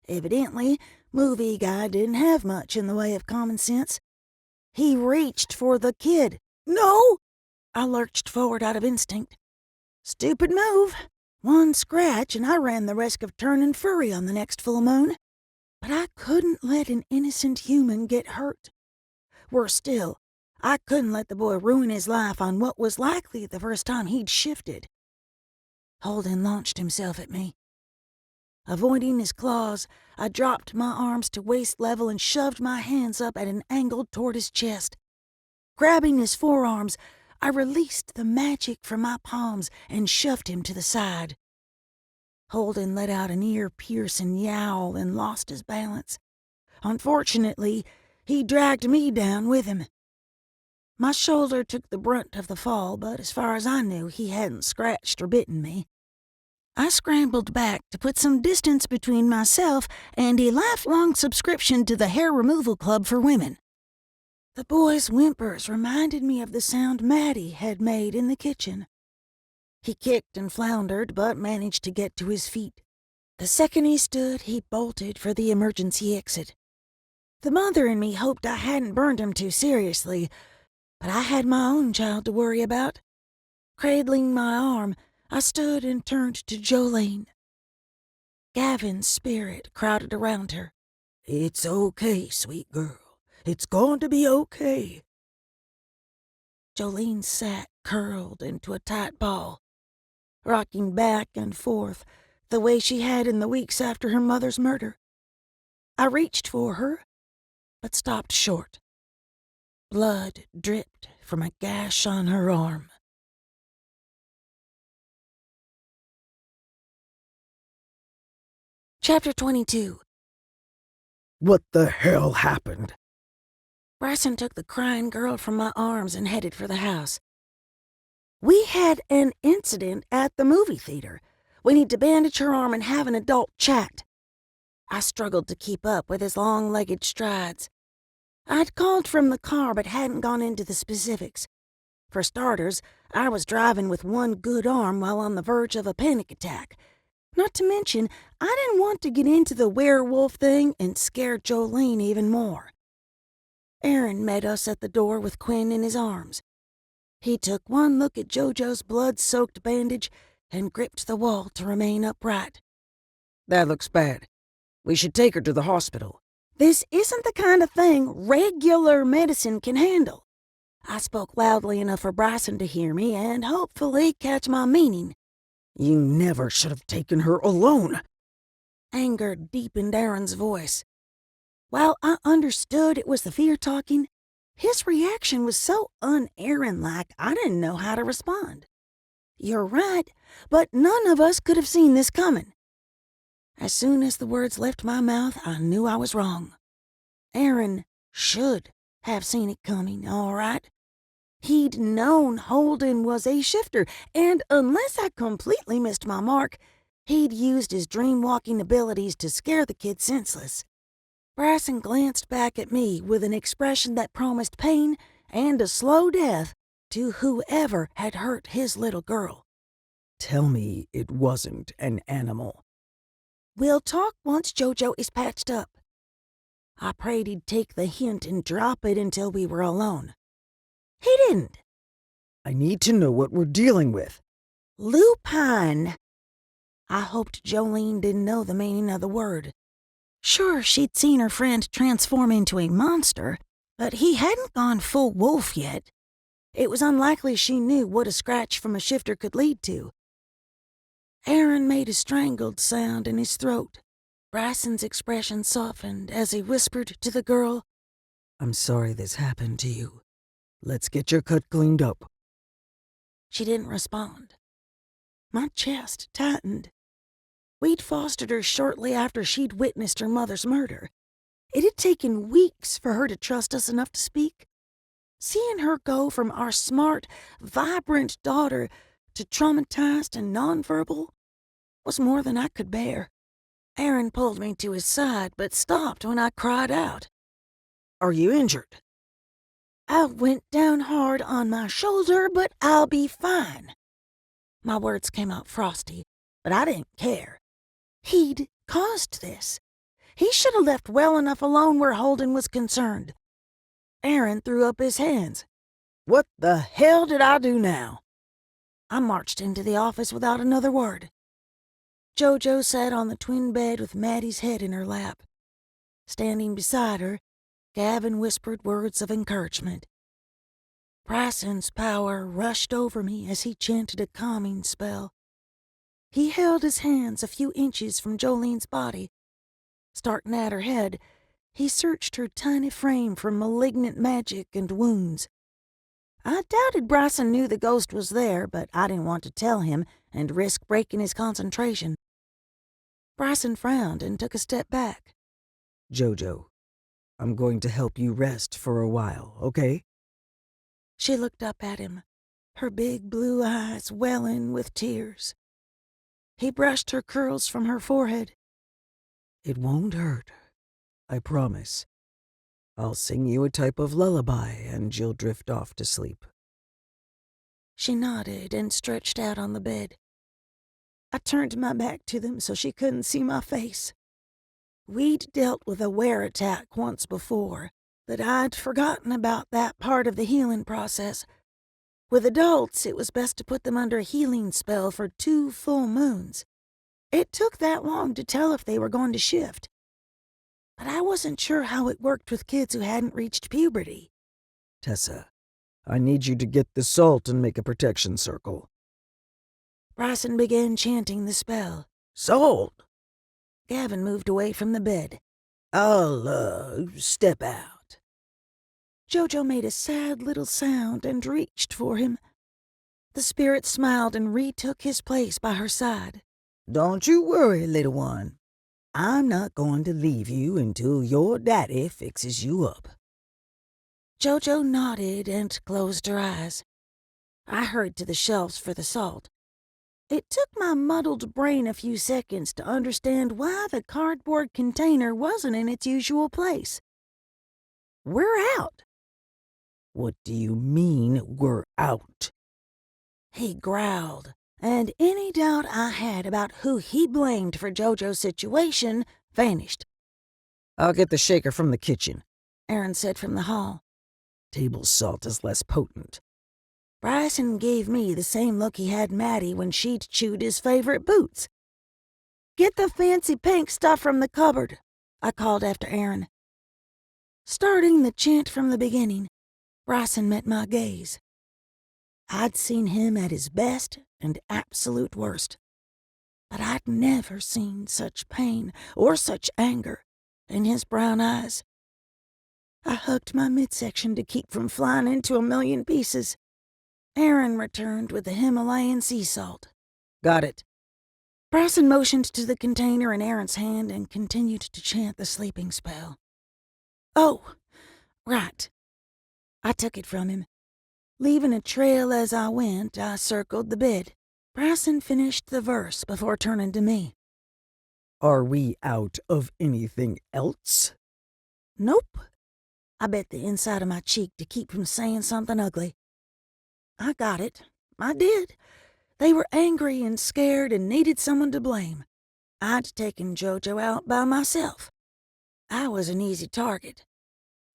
Evidently, Movie Guy didn't have much in the way of common sense. He reached for the kid. "No!" I lurched forward out of instinct. Stupid move. One scratch and I ran the risk of turning furry on the next full moon. But I couldn't let an innocent human get hurt. Worse still, I couldn't let the boy ruin his life on what was likely the first time he'd shifted. Holden launched himself at me. Avoiding his claws, I dropped my arms to waist level and shoved my hands up at an angle toward his chest. Grabbing his forearms, I released the magic from my palms and shoved him to the side. Holden let out an ear-piercing yowl and lost his balance. Unfortunately, he dragged me down with him. My shoulder took the brunt of the fall, but as far as I knew, he hadn't scratched or bitten me. I scrambled back to put some distance between myself and a lifelong subscription to the hair removal club for women. The boy's whimpers reminded me of the sound Maddie had made in the kitchen. He kicked and floundered, but managed to get to his feet. The second he stood, he bolted for the emergency exit. The mother in me hoped I hadn't burned him too seriously, but I had my own child to worry about. Cradling my arm, I stood and turned to Jolene. Gavin's spirit crowded around her. "It's okay, sweet girl. It's going to be okay." Jolene sat curled into a tight ball, rocking back and forth the way she had in the weeks after her mother's murder. I reached for her, but stopped short. Blood dripped from a gash on her arm. Chapter 22. What the hell happened? Bryson took the crying girl from my arms and headed for the house. "We had an incident at the movie theater. We need to bandage her arm and have an adult chat." I struggled to keep up with his long-legged strides. I'd called from the car but hadn't gone into the specifics. For starters, I was driving with one good arm while on the verge of a panic attack. Not to mention, I didn't want to get into the werewolf thing and scare Jolene even more. Aaron met us at the door with Quinn in his arms. He took one look at Jojo's blood-soaked bandage and gripped the wall to remain upright. That looks bad. We should take her to the hospital. "This isn't the kind of thing regular medicine can handle." I spoke loudly enough for Bryson to hear me and hopefully catch my meaning. You never should have taken her alone. Anger deepened Aaron's voice. While I understood it was the fear talking, his reaction was so un-Aaron-like I didn't know how to respond. "You're right, but none of us could have seen this coming." As soon as the words left my mouth, I knew I was wrong. Aaron should have seen it coming, all right. He'd known Holden was a shifter, and unless I completely missed my mark, he'd used his dream-walking abilities to scare the kid senseless. Bryson glanced back at me with an expression that promised pain and a slow death to whoever had hurt his little girl. Tell me it wasn't an animal. We'll talk once JoJo is patched up. I prayed he'd take the hint and drop it until we were alone. He didn't. I need to know what we're dealing with. Lupine. I hoped Jolene didn't know the meaning of the word. Sure, she'd seen her friend transform into a monster, but he hadn't gone full wolf yet. It was unlikely she knew what a scratch from a shifter could lead to. Aaron made a strangled sound in his throat. Bryson's expression softened as he whispered to the girl, I'm sorry this happened to you. Let's get your cut cleaned up. She didn't respond. My chest tightened. We'd fostered her shortly after she'd witnessed her mother's murder. It had taken weeks for her to trust us enough to speak. Seeing her go from our smart, vibrant daughter to traumatized and nonverbal was more than I could bear. Aaron pulled me to his side, but stopped when I cried out. Are you injured? I went down hard on my shoulder, but I'll be fine. My words came out frosty, but I didn't care. He'd caused this. He should have left well enough alone where Holden was concerned. Aaron threw up his hands. What the hell did I do now? I marched into the office without another word. JoJo sat on the twin bed with Maddie's head in her lap. Standing beside her, Gavin whispered words of encouragement. Bryson's power rushed over me as he chanted a calming spell. He held his hands a few inches from Jolene's body. Starting at her head, he searched her tiny frame for malignant magic and wounds. I doubted Bryson knew the ghost was there, but I didn't want to tell him and risk breaking his concentration. Bryson frowned and took a step back. JoJo, I'm going to help you rest for a while, okay? She looked up at him, her big blue eyes welling with tears. He brushed her curls from her forehead. It won't hurt, I promise. I'll sing you a type of lullaby and you'll drift off to sleep. She nodded and stretched out on the bed. I turned my back to them so she couldn't see my face. We'd dealt with a wear attack once before, but I'd forgotten about that part of the healing process. With adults, it was best to put them under a healing spell for 2 full moons. It took that long to tell if they were going to shift. But I wasn't sure how it worked with kids who hadn't reached puberty. Tessa, I need you to get the salt and make a protection circle. Bryson began chanting the spell. Salt? Gavin moved away from the bed. I'll, step out. JoJo made a sad little sound and reached for him. The spirit smiled and retook his place by her side. Don't you worry, little one. I'm not going to leave you until your daddy fixes you up. JoJo nodded and closed her eyes. I hurried to the shelves for the salt. It took my muddled brain a few seconds to understand why the cardboard container wasn't in its usual place. We're out. What do you mean we're out? He growled, and any doubt I had about who he blamed for JoJo's situation vanished. I'll get the shaker from the kitchen, Aaron said from the hall. Table salt is less potent. Bryson gave me the same look he had Maddie when she'd chewed his favorite boots. Get the fancy pink stuff from the cupboard, I called after Aaron. Starting the chant from the beginning, Bryson met my gaze. I'd seen him at his best and absolute worst, but I'd never seen such pain or such anger in his brown eyes. I hugged my midsection to keep from flying into a million pieces. Aaron returned with the Himalayan sea salt. Got it. Bryson motioned to the container in Aaron's hand and continued to chant the sleeping spell. Oh, right. I took it from him. Leaving a trail as I went, I circled the bed. Bryson finished the verse before turning to me. Are we out of anything else? Nope. I bet the inside of my cheek to keep from saying something ugly. I got it. I did. They were angry and scared and needed someone to blame. I'd taken JoJo out by myself. I was an easy target.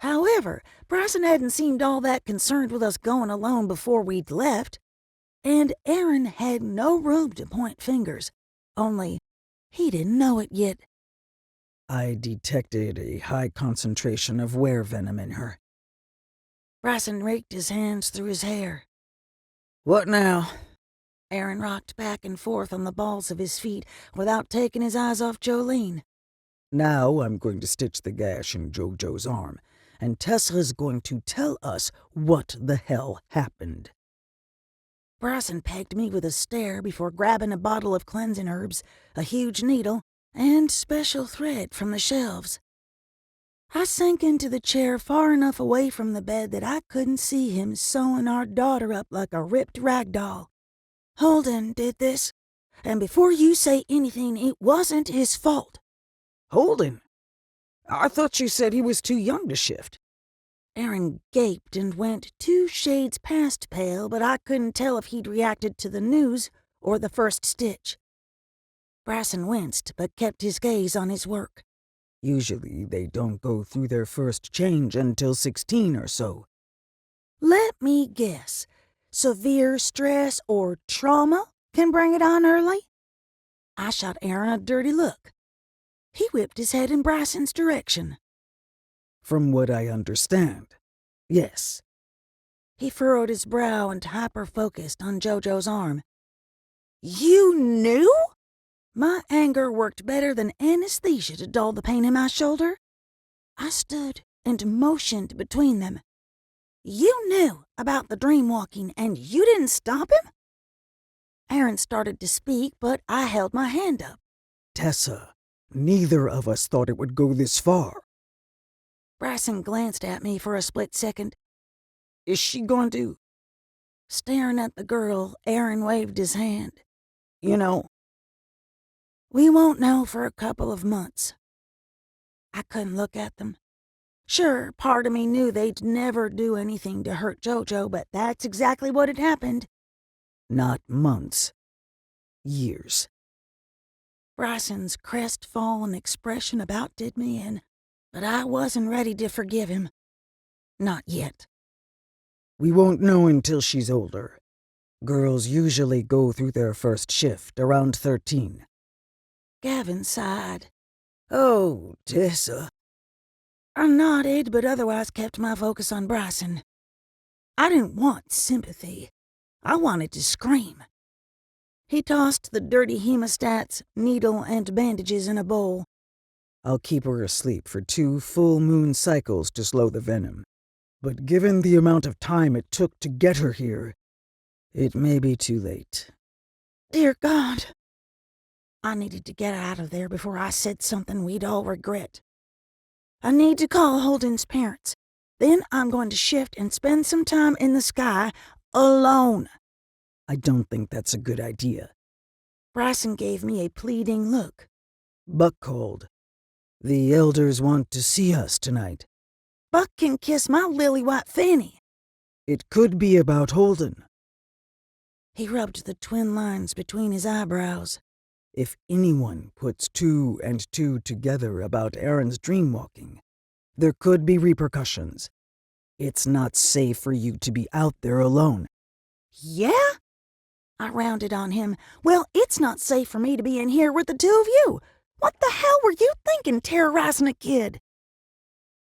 However, Bryson hadn't seemed all that concerned with us going alone before we'd left, and Aaron had no room to point fingers, only he didn't know it yet. I detected a high concentration of werevenom in her. Bryson raked his hands through his hair. What now? Aaron rocked back and forth on the balls of his feet without taking his eyes off Jolene. Now I'm going to stitch the gash in JoJo's arm, and Tessa's going to tell us what the hell happened. Bryson pegged me with a stare before grabbing a bottle of cleansing herbs, a huge needle, and special thread from the shelves. I sank into the chair far enough away from the bed that I couldn't see him sewing our daughter up like a ripped rag doll. Holden did this, and before you say anything, it wasn't his fault. Holden? I thought you said he was too young to shift. Aaron gaped and went 2 shades past pale, but I couldn't tell if he'd reacted to the news or the first stitch. Bryson winced, but kept his gaze on his work. Usually they don't go through their first change until 16 or so. Let me guess. Severe stress or trauma can bring it on early? I shot Aaron a dirty look. He whipped his head in Bryson's direction. From what I understand, yes. He furrowed his brow and hyper-focused on JoJo's arm. You knew? My anger worked better than anesthesia to dull the pain in my shoulder. I stood and motioned between them. You knew about the dream-walking, and you didn't stop him? Aaron started to speak, but I held my hand up. Tessa, neither of us thought it would go this far. Bryson glanced at me for a split second. Is she going to? Staring at the girl, Aaron waved his hand. You know, we won't know for a couple of months. I couldn't look at them. Sure, part of me knew they'd never do anything to hurt JoJo, but that's exactly what had happened. Not months. Years. Bryson's crestfallen expression about did me in, but I wasn't ready to forgive him. Not yet. We won't know until she's older. Girls usually go through their first shift around 13. Gavin sighed. Oh, Tessa. I nodded, but otherwise kept my focus on Bryson. I didn't want sympathy. I wanted to scream. He tossed the dirty hemostats, needle, and bandages in a bowl. I'll keep her asleep for 2 full moon cycles to slow the venom. But given the amount of time it took to get her here, it may be too late. Dear God. I needed to get out of there before I said something we'd all regret. I need to call Holden's parents. Then I'm going to shift and spend some time in the sky alone. I don't think that's a good idea. Bryson gave me a pleading look. Buck called. The elders want to see us tonight. Buck can kiss my lily-white fanny. It could be about Holden. He rubbed the twin lines between his eyebrows. If anyone puts 2 and 2 together about Aaron's dreamwalking, there could be repercussions. It's not safe for you to be out there alone. Yeah? I rounded on him. Well, it's not safe for me to be in here with the 2 of you. What the hell were you thinking, terrorizing a kid?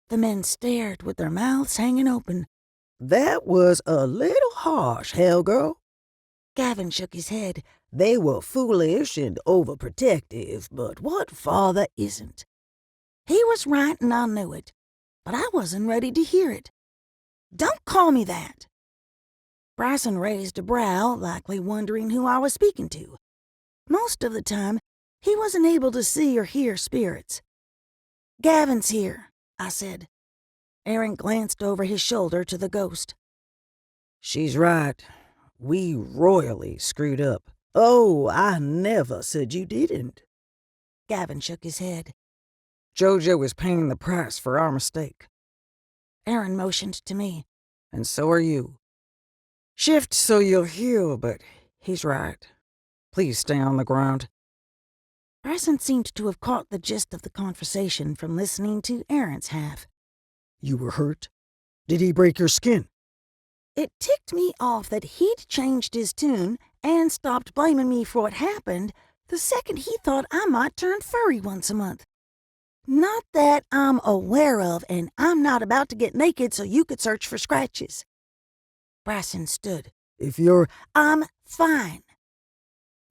The men stared with their mouths hanging open. That was a little harsh, Hellgirl. Gavin shook his head. They were foolish and overprotective, but what father isn't? He was right and I knew it, but I wasn't ready to hear it. Don't call me that. Bryson raised a brow, likely wondering who I was speaking to. Most of the time, he wasn't able to see or hear spirits. "Gavin's here," I said. Aaron glanced over his shoulder to the ghost. "She's right. We royally screwed up." "Oh, I never said you didn't." Gavin shook his head. "Jojo is paying the price for our mistake." Aaron motioned to me. "And so are you. Shift so you'll heal, but he's right. Please stay on the ground." Bryson seemed to have caught the gist of the conversation from listening to Aaron's half. "You were hurt? Did he break your skin?" It ticked me off that he'd changed his tune and stopped blaming me for what happened the second he thought I might turn furry once a month. Not that I'm aware of, and I'm not about to get naked so you could search for scratches. Bryson stood. I'm fine.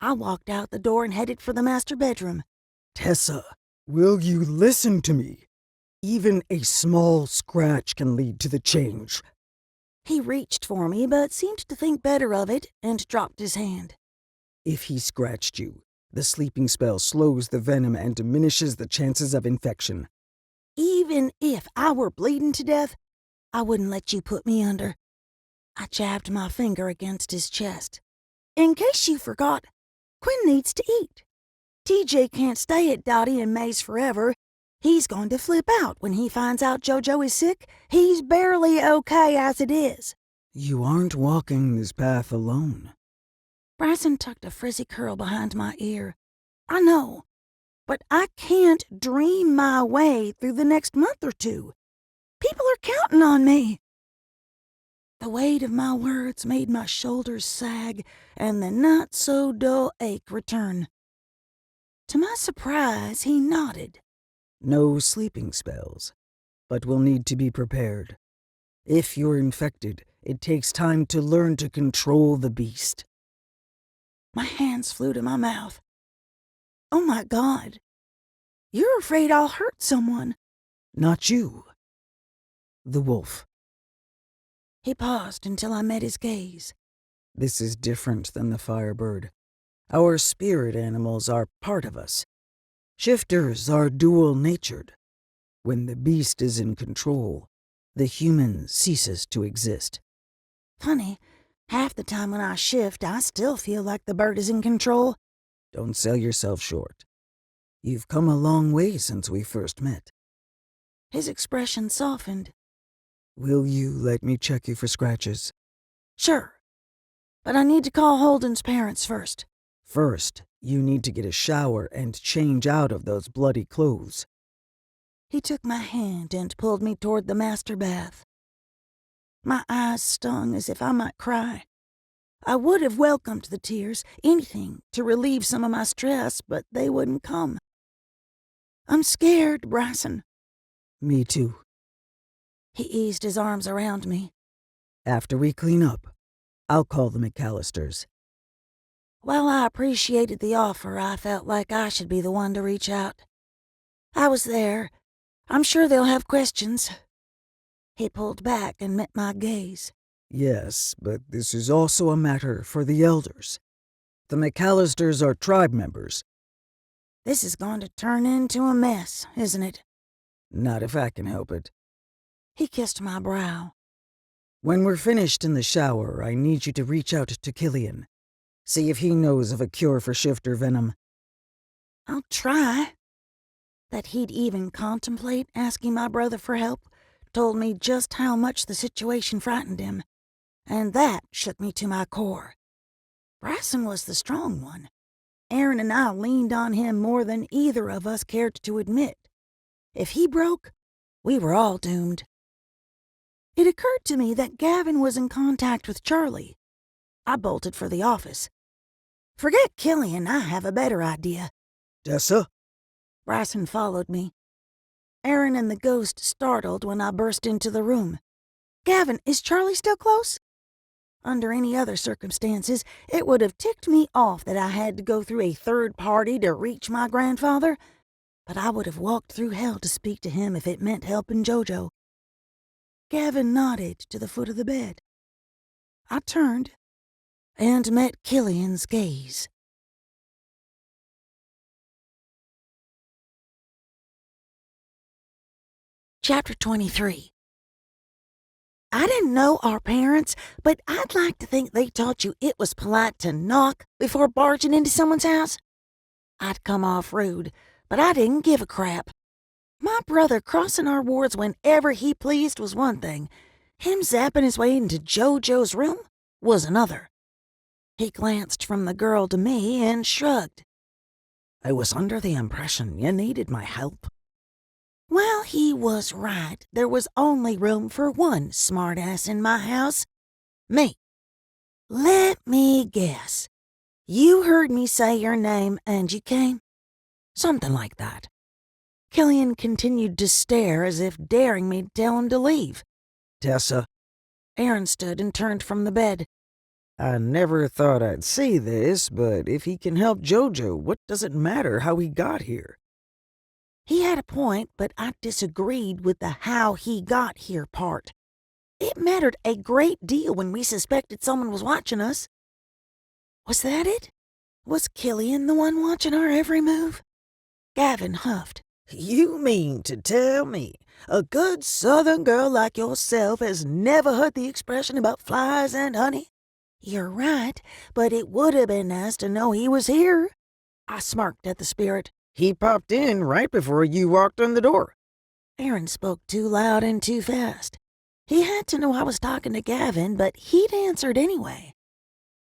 I walked out the door and headed for the master bedroom. "Tessa, will you listen to me? Even a small scratch can lead to the change." He reached for me, but seemed to think better of it and dropped his hand. "If he scratched you, the sleeping spell slows the venom and diminishes the chances of infection." Even if I were bleeding to death, I wouldn't let you put me under. I jabbed my finger against his chest. In case you forgot, Quinn needs to eat. TJ can't stay at Dottie and May's forever. He's going to flip out when he finds out JoJo is sick. He's barely okay as it is. "You aren't walking this path alone." Bryson tucked a frizzy curl behind my ear. I know, but I can't dream my way through the next month or two. People are counting on me. The weight of my words made my shoulders sag and the not-so-dull ache return. To my surprise, he nodded. "No sleeping spells, but we'll need to be prepared. If you're infected, it takes time to learn to control the beast." My hands flew to my mouth. Oh my God. You're afraid I'll hurt someone. "Not you. The wolf." He paused until I met his gaze. "This is different than the firebird. Our spirit animals are part of us. Shifters are dual-natured. When the beast is in control, the human ceases to exist." Funny, half the time when I shift, I still feel like the bird is in control. "Don't sell yourself short. You've come a long way since we first met." His expression softened. "Will you let me check you for scratches?" Sure, but I need to call Holden's parents first. "First, you need to get a shower and change out of those bloody clothes." He took my hand and pulled me toward the master bath. My eyes stung as if I might cry. I would have welcomed the tears, anything to relieve some of my stress, but they wouldn't come. I'm scared, Bryson. "Me too." He eased his arms around me. "After we clean up, I'll call the McAllisters." While I appreciated the offer, I felt like I should be the one to reach out. I was there. I'm sure they'll have questions. He pulled back and met my gaze. "Yes, but this is also a matter for the elders. The McAllisters are tribe members." This is going to turn into a mess, isn't it? "Not if I can help it." He kissed my brow. "When we're finished in the shower, I need you to reach out to Killian. See if he knows of a cure for shifter venom." I'll try. That he'd even contemplate asking my brother for help told me just how much the situation frightened him, and that shook me to my core. Bryson was the strong one. Aaron and I leaned on him more than either of us cared to admit. If he broke, we were all doomed. It occurred to me that Gavin was in contact with Charlie. I bolted for the office. Forget Killian, I have a better idea. "Tessa?" Bryson followed me. Aaron and the ghost startled when I burst into the room. Gavin, is Charlie still close? Under any other circumstances, it would have ticked me off that I had to go through a third party to reach my grandfather, but I would have walked through hell to speak to him if it meant helping JoJo. Gavin nodded to the foot of the bed. I turned and met Killian's gaze. Chapter 23. I didn't know our parents, but I'd like to think they taught you it was polite to knock before barging into someone's house. I'd come off rude, but I didn't give a crap. My brother crossing our wards whenever he pleased was one thing. Him zapping his way into JoJo's room was another. He glanced from the girl to me and shrugged. I was under the impression you needed my help. Well, he was right. There was only room for one smartass in my house. Me. Let me guess. You heard me say your name and you came? Something like that. Killian continued to stare as if daring me to tell him to leave. Tessa. Aaron stood and turned from the bed. I never thought I'd say this, but if he can help JoJo, what does it matter how he got here? He had a point, but I disagreed with the how he got here part. It mattered a great deal when we suspected someone was watching us. Was that it? Was Killian the one watching our every move? Gavin huffed. You mean to tell me a good southern girl like yourself has never heard the expression about flies and honey? You're right, but it would have been nice to know he was here. I smirked at the spirit. He popped in right before you walked in the door. Aaron spoke too loud and too fast. He had to know I was talking to Gavin, but he'd answered anyway.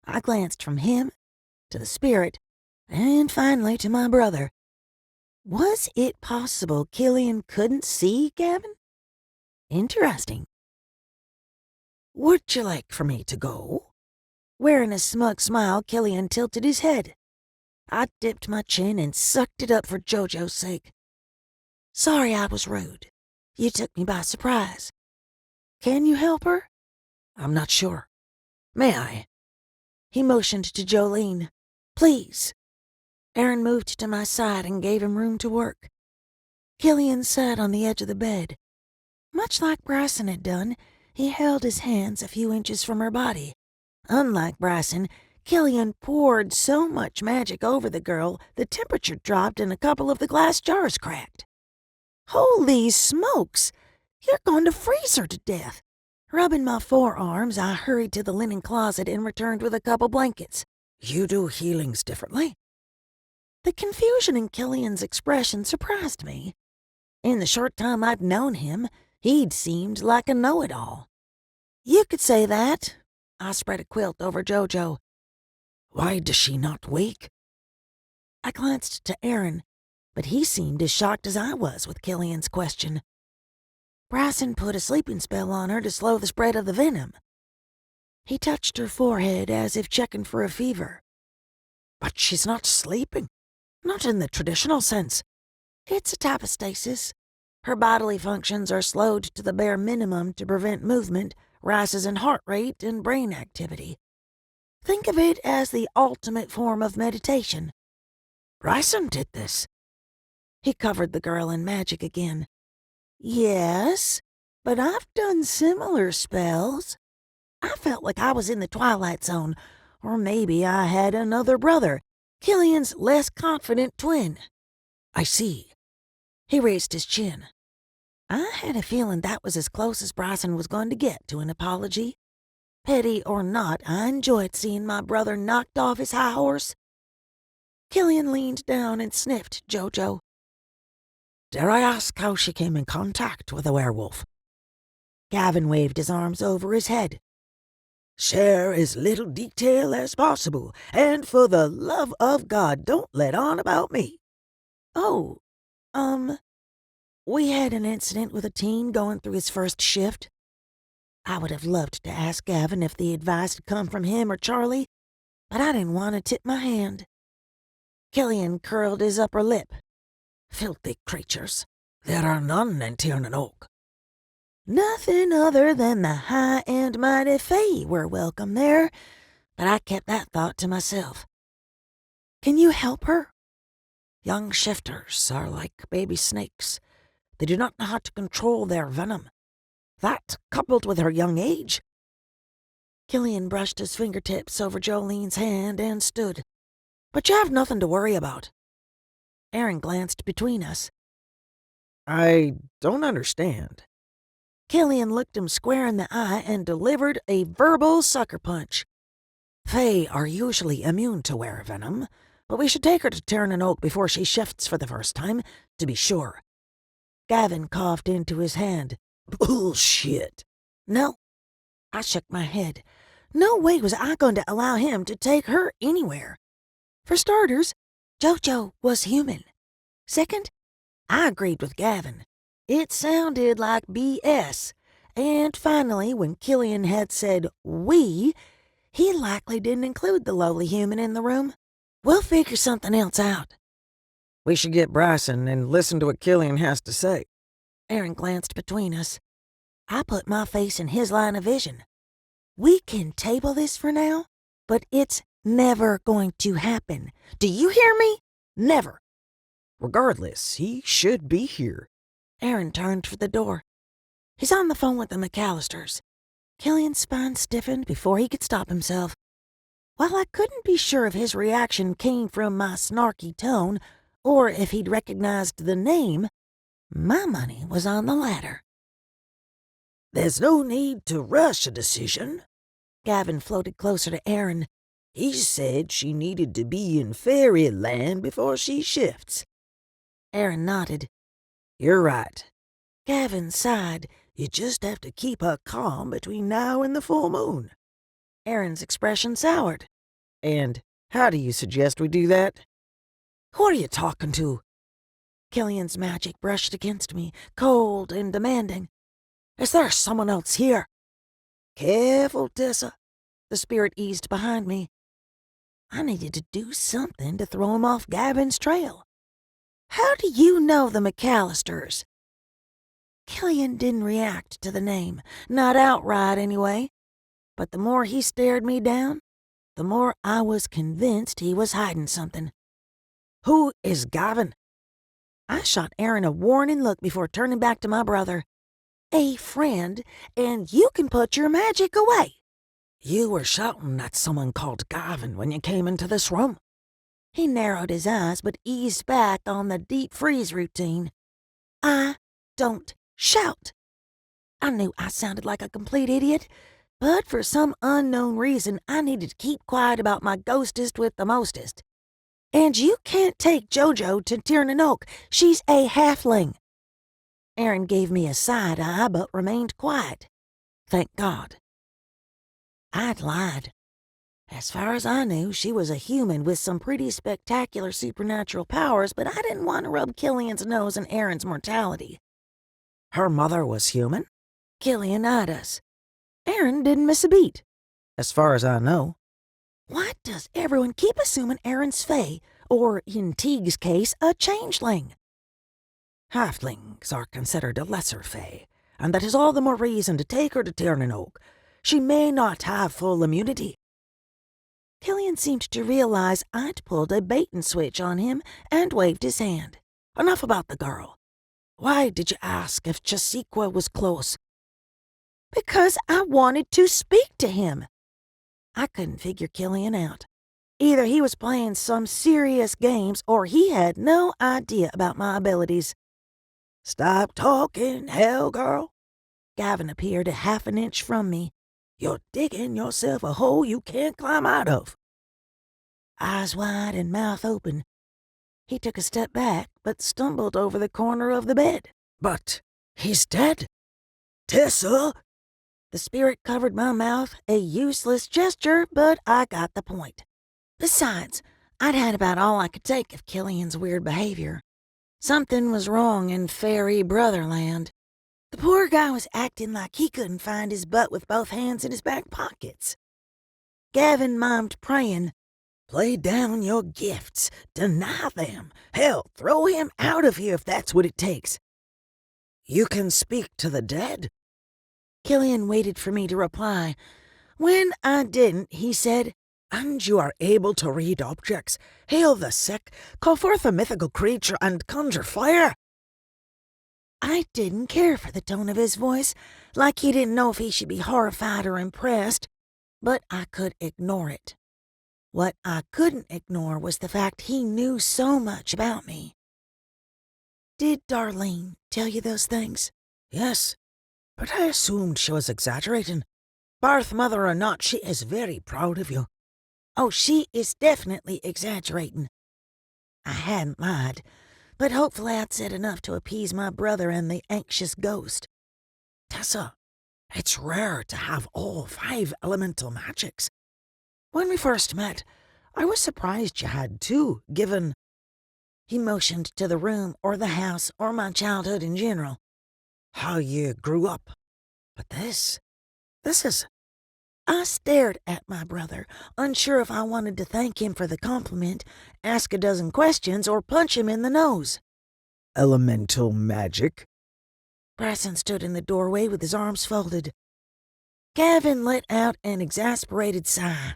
I glanced from him to the spirit, and finally to my brother. Was it possible Killian couldn't see Gavin? Interesting. Would you like for me to go? Wearing a smug smile, Killian tilted his head. I dipped my chin and sucked it up for JoJo's sake. Sorry I was rude. You took me by surprise. Can you help her? I'm not sure. May I? He motioned to Jolene. Please. Aaron moved to my side and gave him room to work. Killian sat on the edge of the bed. Much like Bryson had done, he held his hands a few inches from her body. Unlike Bryson, Killian poured so much magic over the girl, the temperature dropped and a couple of the glass jars cracked. Holy smokes! You're going to freeze her to death. Rubbing my forearms, I hurried to the linen closet and returned with a couple blankets. You do healings differently? The confusion in Killian's expression surprised me. In the short time I'd known him, he'd seemed like a know-it-all. You could say that. I spread a quilt over JoJo. Why does she not wake? I glanced to Aaron, but he seemed as shocked as I was with Killian's question. Bryson put a sleeping spell on her to slow the spread of the venom. He touched her forehead as if checking for a fever. But she's not sleeping. Not in the traditional sense. It's a type of stasis. Her bodily functions are slowed to the bare minimum to prevent movement, rises in heart rate, and brain activity. Think of it as the ultimate form of meditation. Bryson did this. He covered the girl in magic again. Yes, but I've done similar spells. I felt like I was in the Twilight Zone, or maybe I had another brother, Killian's less confident twin. I see. He raised his chin. I had a feeling that was as close as Bryson was going to get to an apology. Petty or not, I enjoyed seeing my brother knocked off his high horse. Killian leaned down and sniffed JoJo. Dare I ask how she came in contact with a werewolf? Gavin waved his arms over his head. Share as little detail as possible, and for the love of God, don't let on about me. Oh, we had an incident with a teen going through his first shift. I would have loved to ask Gavin if the advice had come from him or Charlie, but I didn't want to tip my hand. Killian curled his upper lip. Filthy creatures. There are none in Tiernan Oak. Nothing other than the high and mighty Fae were welcome there, but I kept that thought to myself. Can you help her? Young shifters are like baby snakes. They do not know how to control their venom. That, coupled with her young age. Killian brushed his fingertips over Jolene's hand and stood. But you have nothing to worry about. Aaron glanced between us. I don't understand. Killian looked him square in the eye and delivered a verbal sucker punch. Fae are usually immune to werevenom, but we should take her to Terran Oak before she shifts for the first time, to be sure. Gavin coughed into his hand. Bullshit. No. I shook my head. No way was I going to allow him to take her anywhere. For starters, JoJo was human. Second, I agreed with Gavin. It sounded like BS. And finally, when Killian had said we, he likely didn't include the lowly human in the room. We'll figure something else out. We should get Bryson and listen to what Killian has to say. Aaron glanced between us. I put my face in his line of vision. We can table this for now, but it's never going to happen. Do you hear me? Never. Regardless, he should be here. Aaron turned for the door. He's on the phone with the McAllisters. Killian's spine stiffened before he could stop himself. While I couldn't be sure if his reaction came from my snarky tone or if he'd recognized the name, my money was on the latter. There's no need to rush a decision. Gavin floated closer to Aaron. He said she needed to be in fairyland before she shifts. Aaron nodded. You're right. Gavin sighed. You just have to keep her calm between now and the full moon. Aaron's expression soured. And how do you suggest we do that? Who are you talking to? Killian's magic brushed against me, cold and demanding. Is there someone else here? Careful, Tessa. The spirit eased behind me. I needed to do something to throw him off Gavin's trail. How do you know the McAllisters? Killian didn't react to the name, not outright anyway. But the more he stared me down, the more I was convinced he was hiding something. Who is Gavin? I shot Aaron a warning look before turning back to my brother. A friend, and you can put your magic away. You were shouting at someone called Gavin when you came into this room. He narrowed his eyes but eased back on the deep freeze routine. I don't shout. I knew I sounded like a complete idiot, but for some unknown reason I needed to keep quiet about my ghostest with the mostest. And you can't take JoJo to Tiernan Oak. She's a halfling. Aaron gave me a side eye but remained quiet. Thank God. I'd lied. As far as I knew, she was a human with some pretty spectacular supernatural powers, but I didn't want to rub Killian's nose in Aaron's mortality. Her mother was human? Killian eyed us. Aaron didn't miss a beat. As far as I know. Why does everyone keep assuming Aaron's fae, or in Teague's case, a changeling? Halflings are considered a lesser fae, and that is all the more reason to take her to Tiernan Oak. She may not have full immunity. Killian seemed to realize I'd pulled a bait-and-switch on him and waved his hand. Enough about the girl. Why did you ask if Chasiqua was close? Because I wanted to speak to him. I couldn't figure Killian out. Either he was playing some serious games or he had no idea about my abilities. Stop talking, hell girl. Gavin appeared a half an inch from me. You're digging yourself a hole you can't climb out of. Eyes wide and mouth open. He took a step back, but stumbled over the corner of the bed. But he's dead. Tessa! The spirit covered my mouth, a useless gesture, but I got the point. Besides, I'd had about all I could take of Killian's weird behavior. Something was wrong in fairy brotherland. The poor guy was acting like he couldn't find his butt with both hands in his back pockets. Gavin mimed praying. Play down your gifts. Deny them. Hell, throw him out of here if that's what it takes. You can speak to the dead? Killian waited for me to reply. When I didn't, he said, And you are able to read objects, heal the sick, call forth a mythical creature, and conjure fire? I didn't care for the tone of his voice, like he didn't know if he should be horrified or impressed, but I could ignore it. What I couldn't ignore was the fact he knew so much about me. Did Darlene tell you those things? Yes, but I assumed she was exaggerating. Birth mother or not, she is very proud of you. Oh, she is definitely exaggerating. I hadn't lied, but hopefully I'd said enough to appease my brother and the anxious ghost. Tessa, it's rare to have all 5 elemental magics. When we first met, I was surprised you had 2, given... He motioned to the room or the house or my childhood in general. How you grew up. But this is... I stared at my brother, unsure if I wanted to thank him for the compliment, ask a dozen questions, or punch him in the nose. Elemental magic? Bryson stood in the doorway with his arms folded. Gavin let out an exasperated sigh.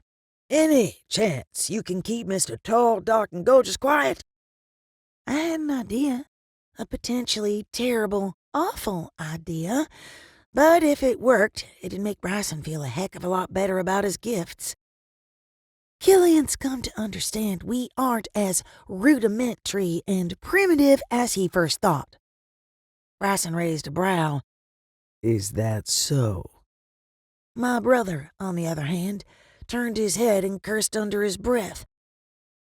Any chance you can keep Mr. Tall, Dark, and Gorgeous quiet? I had an idea, a potentially terrible, awful idea, but if it worked, it'd make Bryson feel a heck of a lot better about his gifts. Killian's come to understand we aren't as rudimentary and primitive as he first thought. Bryson raised a brow. Is that so? My brother, on the other hand, turned his head and cursed under his breath.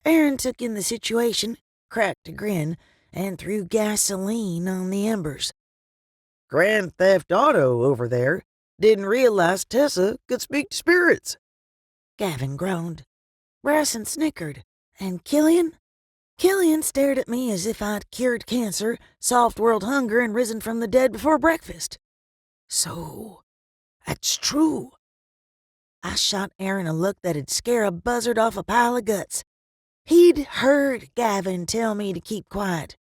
Aaron took in the situation, cracked a grin, and threw gasoline on the embers. Grand Theft Auto over there didn't realize Tessa could speak to spirits. Gavin groaned. Bryson snickered. And Killian? Killian stared at me as if I'd cured cancer, solved world hunger, and risen from the dead before breakfast. So, that's true. I shot Aaron a look that'd scare a buzzard off a pile of guts. He'd heard Gavin tell me to keep quiet.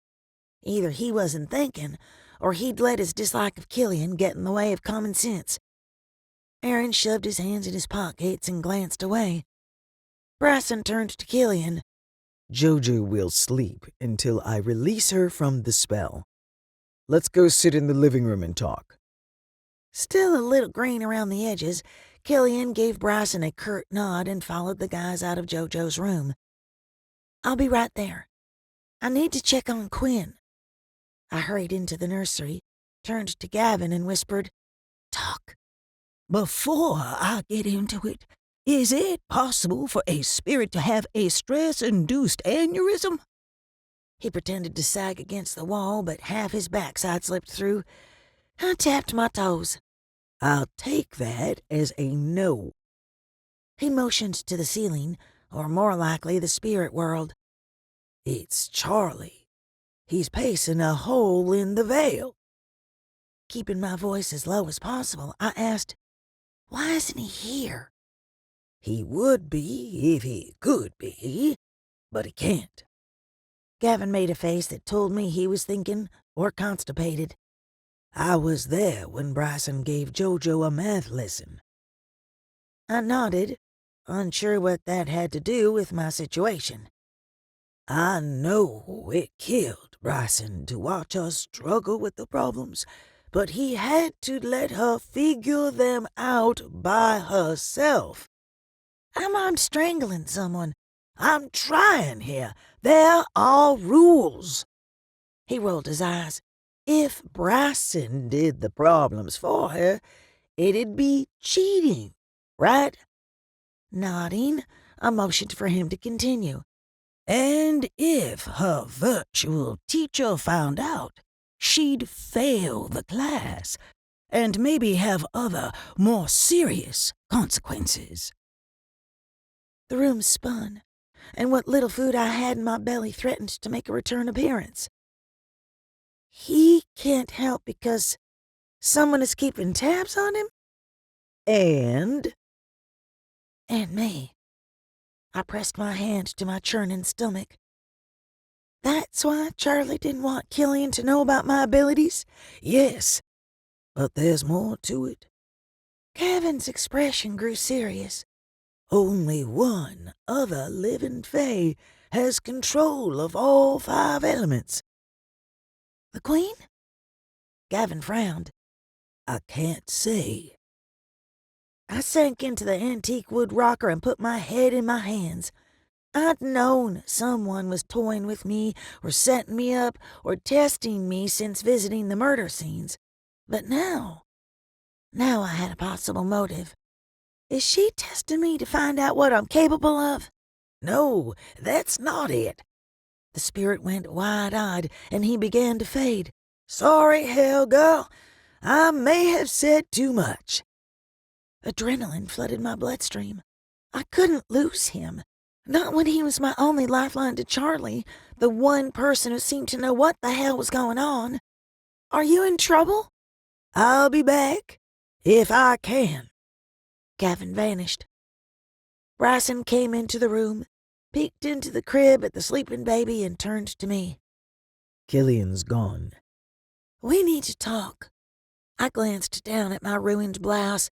Either he wasn't thinking, or he'd let his dislike of Killian get in the way of common sense. Aaron shoved his hands in his pockets and glanced away. Bryson turned to Killian. Jojo will sleep until I release her from the spell. Let's go sit in the living room and talk. Still a little green around the edges, Killian gave Bryson a curt nod and followed the guys out of Jojo's room. I'll be right there. I need to check on Quinn. I hurried into the nursery, turned to Gavin and whispered, "Talk." Before I get into it, is it possible for a spirit to have a stress-induced aneurysm? He pretended to sag against the wall, but half his backside slipped through. I tapped my toes. I'll take that as a no. He motioned to the ceiling, or more likely the spirit world. It's Charlie. He's pacing a hole in the veil. Keeping my voice as low as possible, I asked, "Why isn't he here?" He would be if he could be, but he can't. Gavin made a face that told me he was thinking or constipated. I was there when Bryson gave Jojo a math lesson. I nodded, unsure what that had to do with my situation. I know it killed Bryson to watch her struggle with the problems, but he had to let her figure them out by herself. I'm strangling someone. I'm trying here. There are rules. He rolled his eyes. If Bryson did the problems for her, it'd be cheating, right? Nodding, I motioned for him to continue. And if her virtual teacher found out, she'd fail the class and maybe have other, more serious consequences. The room spun, and what little food I had in my belly threatened to make a return appearance. He can't help because someone is keeping tabs on him? And me. I pressed my hand to my churning stomach. That's why Charlie didn't want Killian to know about my abilities? Yes, but there's more to it. Gavin's expression grew serious. Only one other living fae has control of all 5 elements. The Queen? Gavin frowned. I can't say. I sank into the antique wood rocker and put my head in my hands. I'd known someone was toying with me or setting me up or testing me since visiting the murder scenes. But now I had a possible motive. Is she testing me to find out what I'm capable of? No, that's not it. The spirit went wide-eyed, and he began to fade. Sorry, Helga. I may have said too much. Adrenaline flooded my bloodstream. I couldn't lose him. Not when he was my only lifeline to Charlie, the one person who seemed to know what the hell was going on. Are you in trouble? I'll be back, if I can. Gavin vanished. Bryson came into the room, peeked into the crib at the sleeping baby, and turned to me. Killian's gone. We need to talk. I glanced down at my ruined blouse.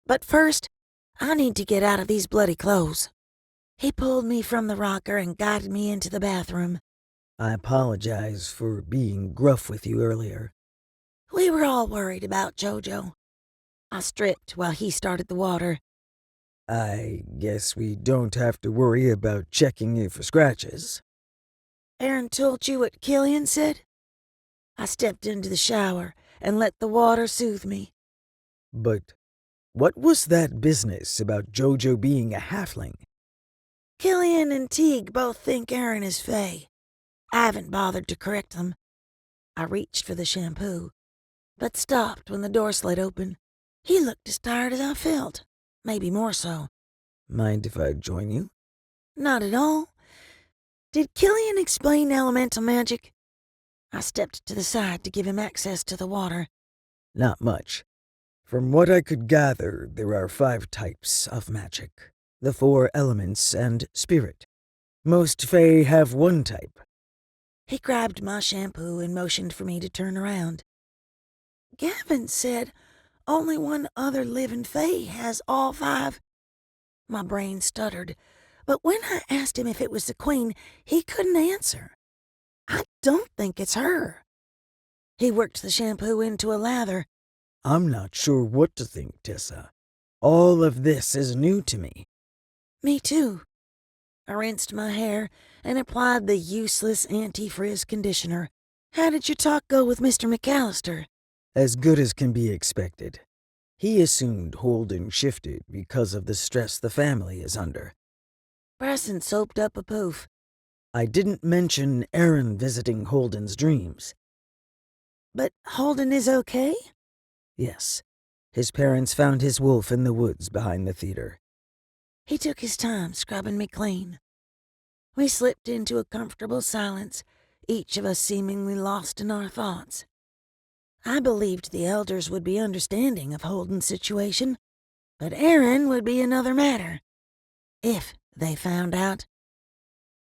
But first, I need to get out of these bloody clothes. He pulled me from the rocker and guided me into the bathroom. I apologize for being gruff with you earlier. We were all worried about Jojo. I stripped while he started the water. I guess we don't have to worry about checking you for scratches. Aaron told you what Killian said? I stepped into the shower and let the water soothe me. But what was that business about Jojo being a halfling? Killian and Teague both think Aaron is Fae. I haven't bothered to correct them. I reached for the shampoo, but stopped when the door slid open. He looked as tired as I felt, maybe more so. Mind if I join you? Not at all. Did Killian explain elemental magic? I stepped to the side to give him access to the water. Not much. From what I could gather, there are 5 types of magic. The 4 elements and spirit. Most Fae have 1 type. He grabbed my shampoo and motioned for me to turn around. Gavin said only one other living Fae has all 5. My brain stuttered, but when I asked him if it was the Queen, he couldn't answer. I don't think it's her. He worked the shampoo into a lather. I'm not sure what to think, Tessa. All of this is new to me. Me too. I rinsed my hair and applied the useless anti-frizz conditioner. How did your talk go with Mr. McAllister? As good as can be expected. He assumed Holden shifted because of the stress the family is under. Bryson soaped up a poof. I didn't mention Aaron visiting Holden's dreams. But Holden is okay? Yes. His parents found his wolf in the woods behind the theater. He took his time scrubbing me clean. We slipped into a comfortable silence, each of us seemingly lost in our thoughts. I believed the elders would be understanding of Holden's situation, but Aaron would be another matter. If they found out.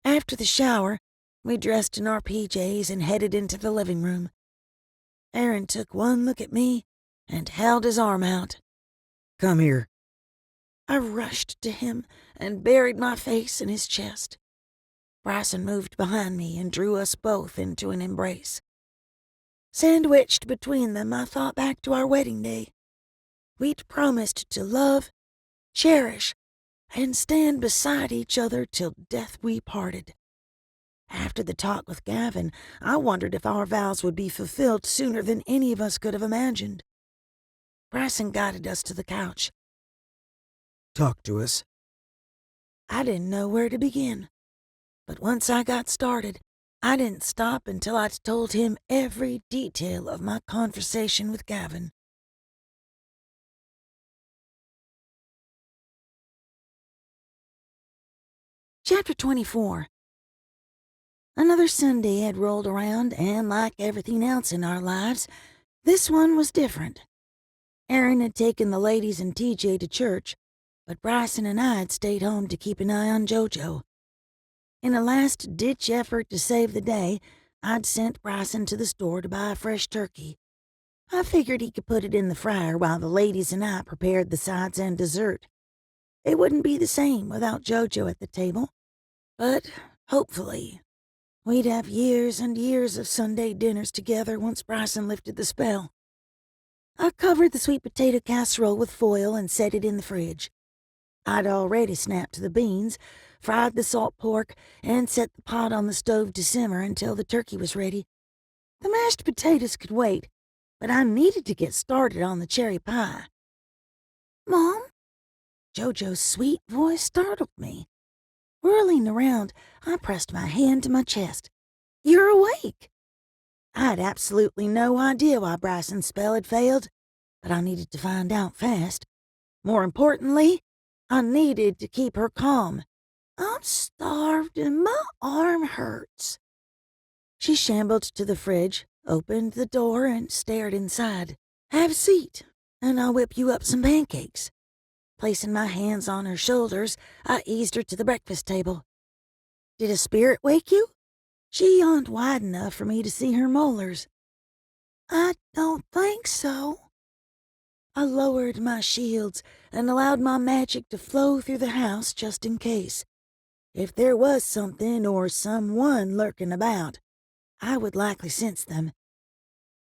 After the shower, we dressed in our PJs and headed into the living room. Aaron took one look at me and held his arm out. Come here. I rushed to him and buried my face in his chest. Bryson moved behind me and drew us both into an embrace. Sandwiched between them, I thought back to our wedding day. We'd promised to love, cherish, and stand beside each other till death we parted. After the talk with Gavin, I wondered if our vows would be fulfilled sooner than any of us could have imagined. Bryson guided us to the couch. Talk to us. I didn't know where to begin, but once I got started, I didn't stop until I'd told him every detail of my conversation with Gavin. Chapter 24. Another Sunday had rolled around, and like everything else in our lives, this one was different. Aaron had taken the ladies and TJ to church, but Bryson and I had stayed home to keep an eye on Jojo. In a last-ditch effort to save the day, I'd sent Bryson to the store to buy a fresh turkey. I figured he could put it in the fryer while the ladies and I prepared the sides and dessert. It wouldn't be the same without Jojo at the table, but hopefully we'd have years and years of Sunday dinners together once Bryson lifted the spell. I covered the sweet potato casserole with foil and set it in the fridge. I'd already snapped the beans, fried the salt pork, and set the pot on the stove to simmer until the turkey was ready. The mashed potatoes could wait, but I needed to get started on the cherry pie. Mom? Jojo's sweet voice startled me. Whirling around, I pressed my hand to my chest. You're awake! I had absolutely no idea why Bryson's spell had failed, but I needed to find out fast. More importantly, I needed to keep her calm. I'm starved and my arm hurts. She shambled to the fridge, opened the door, and stared inside. Have a seat, and I'll whip you up some pancakes. Placing my hands on her shoulders, I eased her to the breakfast table. Did a spirit wake you? She yawned wide enough for me to see her molars. I don't think so. I lowered my shields and allowed my magic to flow through the house just in case. If there was something or someone lurking about, I would likely sense them.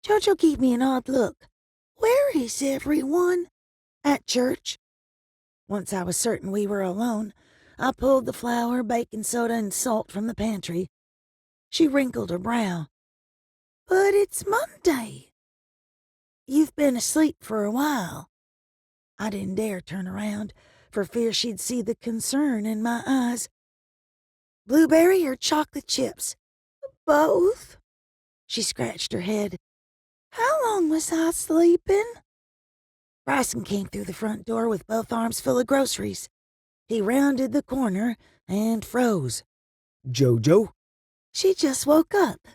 Jojo gave me an odd look. Where is everyone? At church. Once I was certain we were alone, I pulled the flour, baking soda, and salt from the pantry. She wrinkled her brow. But it's Monday. You've been asleep for a while. I didn't dare turn around, for fear she'd see the concern in my eyes. Blueberry or chocolate chips? Both. She scratched her head. How long was I sleeping? Bryson came through the front door with both arms full of groceries. He rounded the corner and froze. Jojo? She just woke up.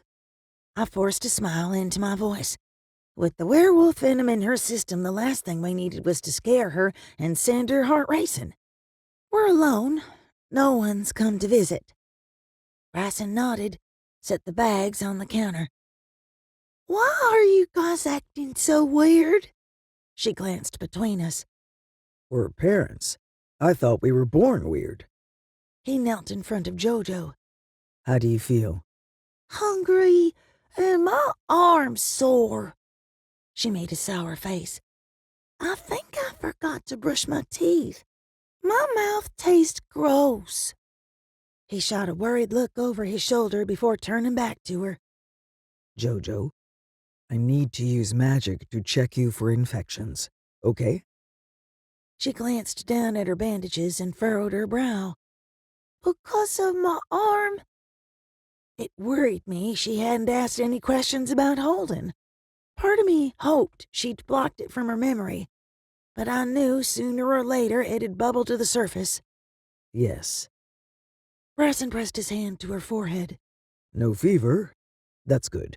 I forced a smile into my voice. With the werewolf venom in her system, the last thing we needed was to scare her and send her heart racing. We're alone. No one's come to visit. Bryson nodded, set the bags on the counter. Why are you guys acting so weird? She glanced between us. We're parents. I thought we were born weird. He knelt in front of Jojo. How do you feel? Hungry, and my arm's sore. She made a sour face. I think I forgot to brush my teeth. My mouth tastes gross. He shot a worried look over his shoulder before turning back to her. Jojo, I need to use magic to check you for infections, okay? She glanced down at her bandages and furrowed her brow. Because of my arm? It worried me she hadn't asked any questions about Holden. Part of me hoped she'd blocked it from her memory, but I knew sooner or later it'd bubble to the surface. Yes. Bryson pressed his hand to her forehead. No fever? That's good.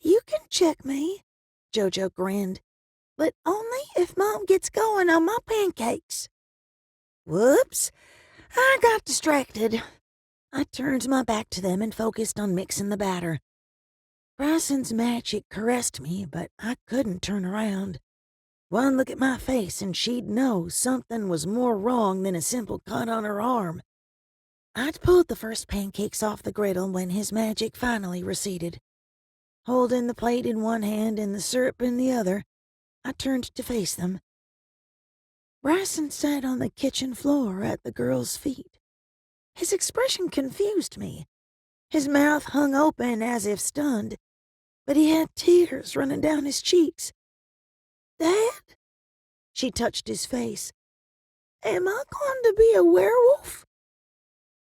You can check me, Jojo grinned, but only if Mom gets going on my pancakes. Whoops, I got distracted. I turned my back to them and focused on mixing the batter. Bryson's magic caressed me, but I couldn't turn around. One look at my face and she'd know something was more wrong than a simple cut on her arm. I'd pulled the first pancakes off the griddle when his magic finally receded. Holding the plate in one hand and the syrup in the other, I turned to face them. Bryson sat on the kitchen floor at the girl's feet. His expression confused me. His mouth hung open as if stunned, but he had tears running down his cheeks. Dad? She touched his face. Am I going to be a werewolf?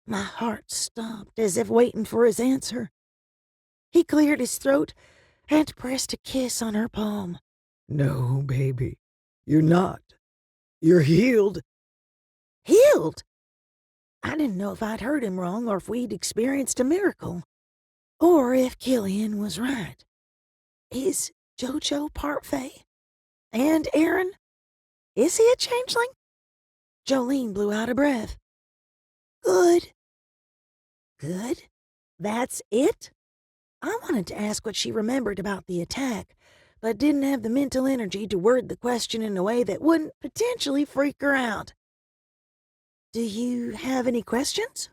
My heart stopped as if waiting for his answer. He cleared his throat and pressed a kiss on her palm. No, baby. You're not. You're healed. Healed? I didn't know if I'd heard him wrong or if we'd experienced a miracle. Or if Killian was right. Is Jojo part Fae? And Aaron? Is he a changeling? Jolene blew out a breath. Good. Good? That's it? I wanted to ask what she remembered about the attack, but didn't have the mental energy to word the question in a way that wouldn't potentially freak her out. Do you have any questions?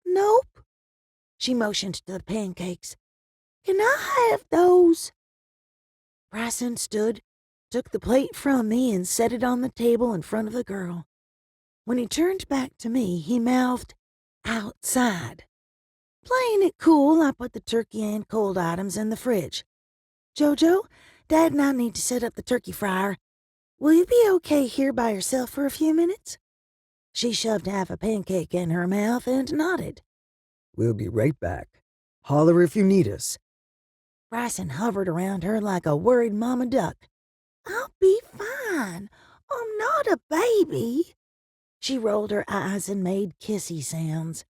Nope. She motioned to the pancakes. Can I have those? Bryson stood, took the plate from me, and set it on the table in front of the girl. When he turned back to me, he mouthed, Outside. Playing it cool, I put the turkey and cold items in the fridge. Jojo, Dad and I need to set up the turkey fryer. Will you be okay here by yourself for a few minutes? She shoved half a pancake in her mouth and nodded. We'll be right back. Holler if you need us. Bryson hovered around her like a worried mama duck. I'll be fine. I'm not a baby. She rolled her eyes and made kissy sounds.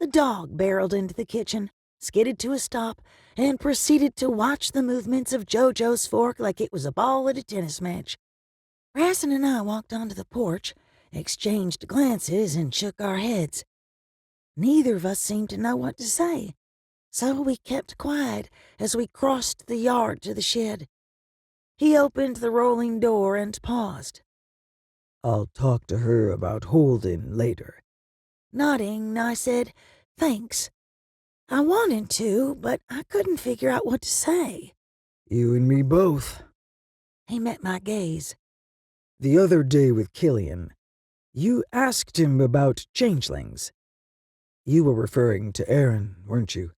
The dog barreled into the kitchen, skidded to a stop, and proceeded to watch the movements of Jojo's fork like it was a ball at a tennis match. Bryson and I walked onto the porch, exchanged glances, and shook our heads. Neither of us seemed to know what to say, so we kept quiet as we crossed the yard to the shed. He opened the rolling door and paused. I'll talk to her about Holden later. Nodding, I said, thanks. I wanted to, but I couldn't figure out what to say. You and me both. He met my gaze. The other day with Killian, you asked him about changelings. You were referring to Aaron, weren't you?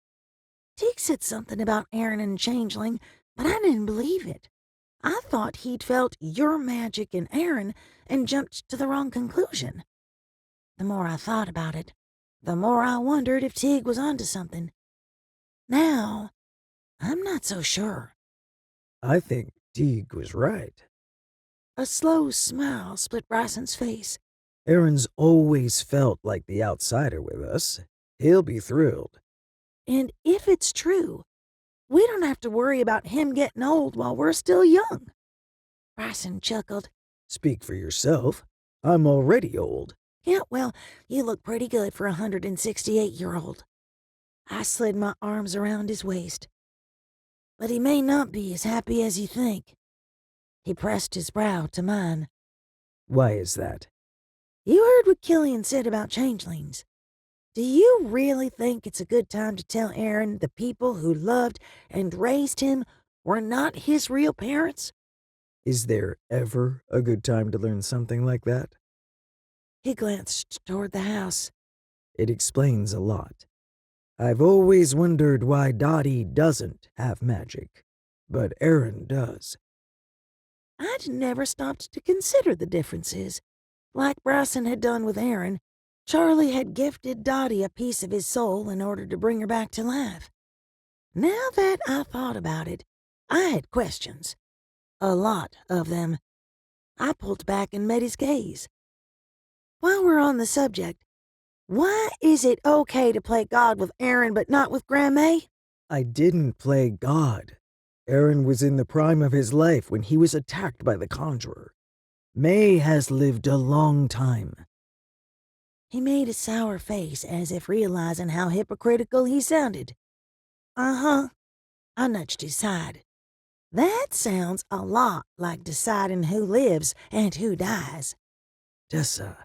Teague said something about Aaron and Changeling, but I didn't believe it. I thought he'd felt your magic in Aaron and jumped to the wrong conclusion. The more I thought about it, the more I wondered if Teague was onto something. Now, I'm not so sure. I think Teague was right. A slow smile split Bryson's face. Aaron's always felt like the outsider with us. He'll be thrilled. And if it's true, we don't have to worry about him getting old while we're still young. Bryson chuckled. Speak for yourself. I'm already old. Yeah, well, you look pretty good for a 168-year-old. I slid my arms around his waist. But he may not be as happy as you think. He pressed his brow to mine. Why is that? You heard what Killian said about changelings. Do you really think it's a good time to tell Aaron the people who loved and raised him were not his real parents? Is there ever a good time to learn something like that? He glanced toward the house. It explains a lot. I've always wondered why Dottie doesn't have magic, but Aaron does. I'd never stopped to consider the differences. Like Bryson had done with Aaron, Charlie had gifted Dottie a piece of his soul in order to bring her back to life. Now that I thought about it, I had questions. A lot of them. I pulled back and met his gaze. While we're on the subject, why is it okay to play God with Aaron but not with Grandma? I didn't play God. Aaron was in the prime of his life when he was attacked by the conjurer. May has lived a long time. He made a sour face as if realizing how hypocritical he sounded. Uh-huh. I nudged his side. That sounds a lot like deciding who lives and who dies. Tessa,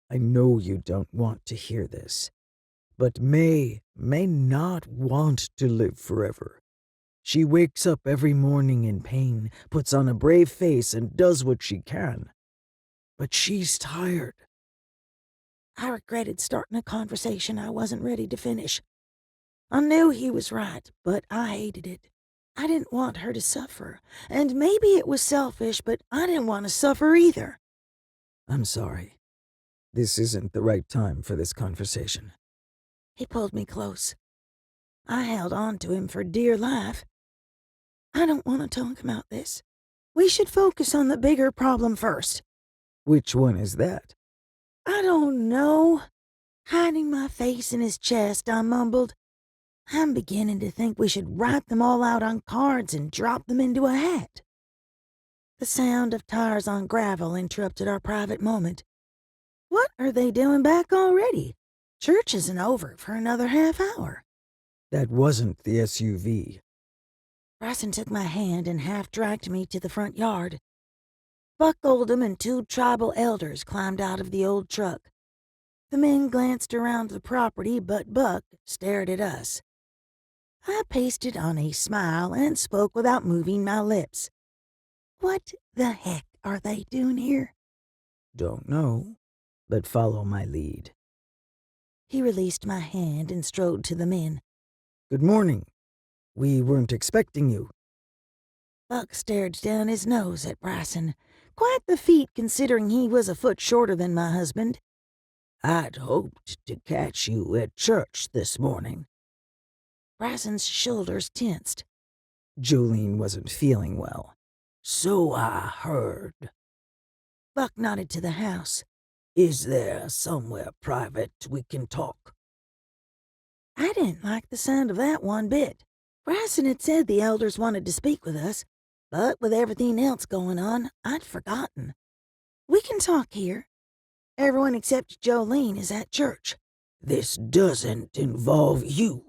I know you don't want to hear this, but May not want to live forever. She wakes up every morning in pain, puts on a brave face, and does what she can. But she's tired. I regretted starting a conversation I wasn't ready to finish. I knew he was right, but I hated it. I didn't want her to suffer, and maybe it was selfish, but I didn't want to suffer either. I'm sorry. This isn't the right time for this conversation. He pulled me close. I held on to him for dear life. I don't want to talk about this. We should focus on the bigger problem first. Which one is that? I don't know. Hiding my face in his chest, I mumbled. I'm beginning to think we should write them all out on cards and drop them into a hat. The sound of tires on gravel interrupted our private moment. What are they doing back already? Church isn't over for another half hour. That wasn't the SUV. Bryson took my hand and half dragged me to the front yard. Buck Oldham and two tribal elders climbed out of the old truck. The men glanced around the property, but Buck stared at us. I pasted on a smile and spoke without moving my lips. What the heck are they doing here? Don't know, but follow my lead. He released my hand and strode to the men. Good morning. We weren't expecting you. Buck stared down his nose at Bryson. Quite the feat considering he was a foot shorter than my husband. I'd hoped to catch you at church this morning. Bryson's shoulders tensed. Jolene wasn't feeling well. So I heard. Buck nodded to the house. Is there somewhere private we can talk? I didn't like the sound of that one bit. Bryson had said the elders wanted to speak with us, but with everything else going on, I'd forgotten. We can talk here. Everyone except Jolene is at church. This doesn't involve you.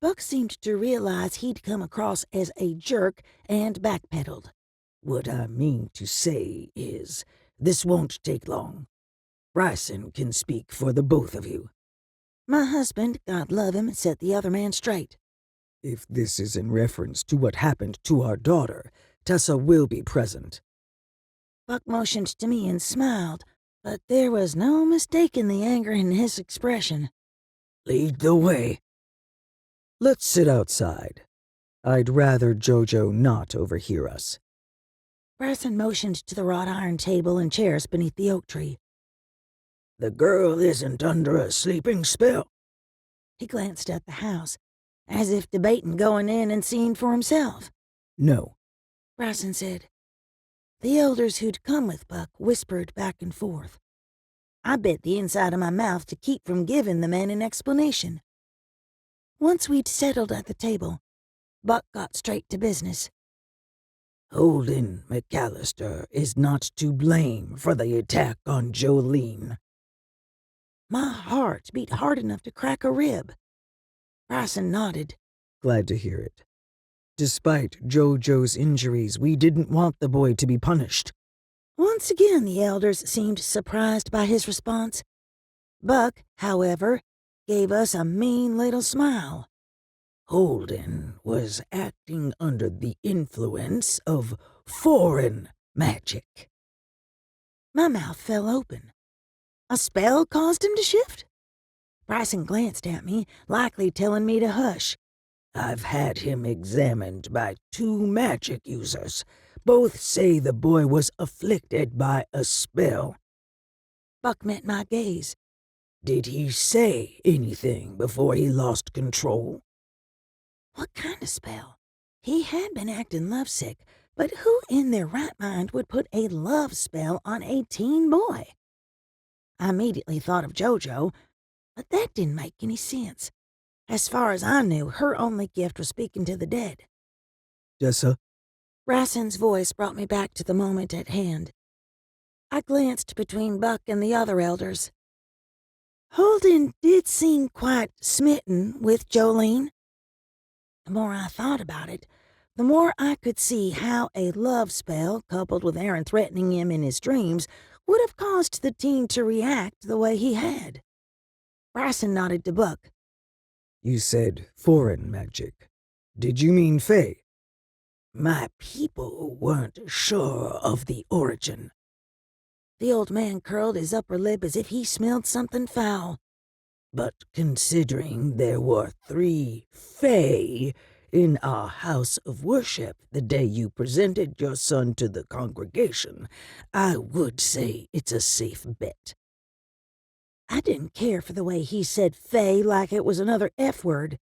Buck seemed to realize he'd come across as a jerk and backpedaled. What I mean to say is, this won't take long. Bryson can speak for the both of you. My husband, God love him, set the other man straight. If this is in reference to what happened to our daughter, Tessa will be present. Buck motioned to me and smiled, but there was no mistaking the anger in his expression. Lead the way. Let's sit outside. I'd rather Jojo not overhear us. Bryson motioned to the wrought iron table and chairs beneath the oak tree. The girl isn't under a sleeping spell. He glanced at the house, as if debating going in and seeing for himself. No, Bryson said. The elders who'd come with Buck whispered back and forth. I bit the inside of my mouth to keep from giving the man an explanation. Once we'd settled at the table, Buck got straight to business. Holden McAllister is not to blame for the attack on Jolene. My heart beat hard enough to crack a rib. Bryson nodded. Glad to hear it. Despite Jojo's injuries, we didn't want the boy to be punished. Once again, the elders seemed surprised by his response. Buck, however, gave us a mean little smile. Holden was acting under the influence of foreign magic. My mouth fell open. A spell caused him to shift? Bryson glanced at me, likely telling me to hush. I've had him examined by 2 magic users. Both say the boy was afflicted by a spell. Buck met my gaze. Did he say anything before he lost control? What kind of spell? He had been acting lovesick, but who in their right mind would put a love spell on a teen boy? I immediately thought of Jojo, but that didn't make any sense. As far as I knew, her only gift was speaking to the dead. Tessa? Bryson's voice brought me back to the moment at hand. I glanced between Buck and the other elders. Holden did seem quite smitten with Jolene. The more I thought about it, the more I could see how a love spell, coupled with Aaron threatening him in his dreams, would have caused the teen to react the way he had. Bryson nodded to Buck. You said foreign magic. Did you mean Fae? My people weren't sure of the origin. The old man curled his upper lip as if he smelled something foul. But considering there were 3 Fae in our house of worship the day you presented your son to the congregation, I would say it's a safe bet. I didn't care for the way he said Fae like it was another F word.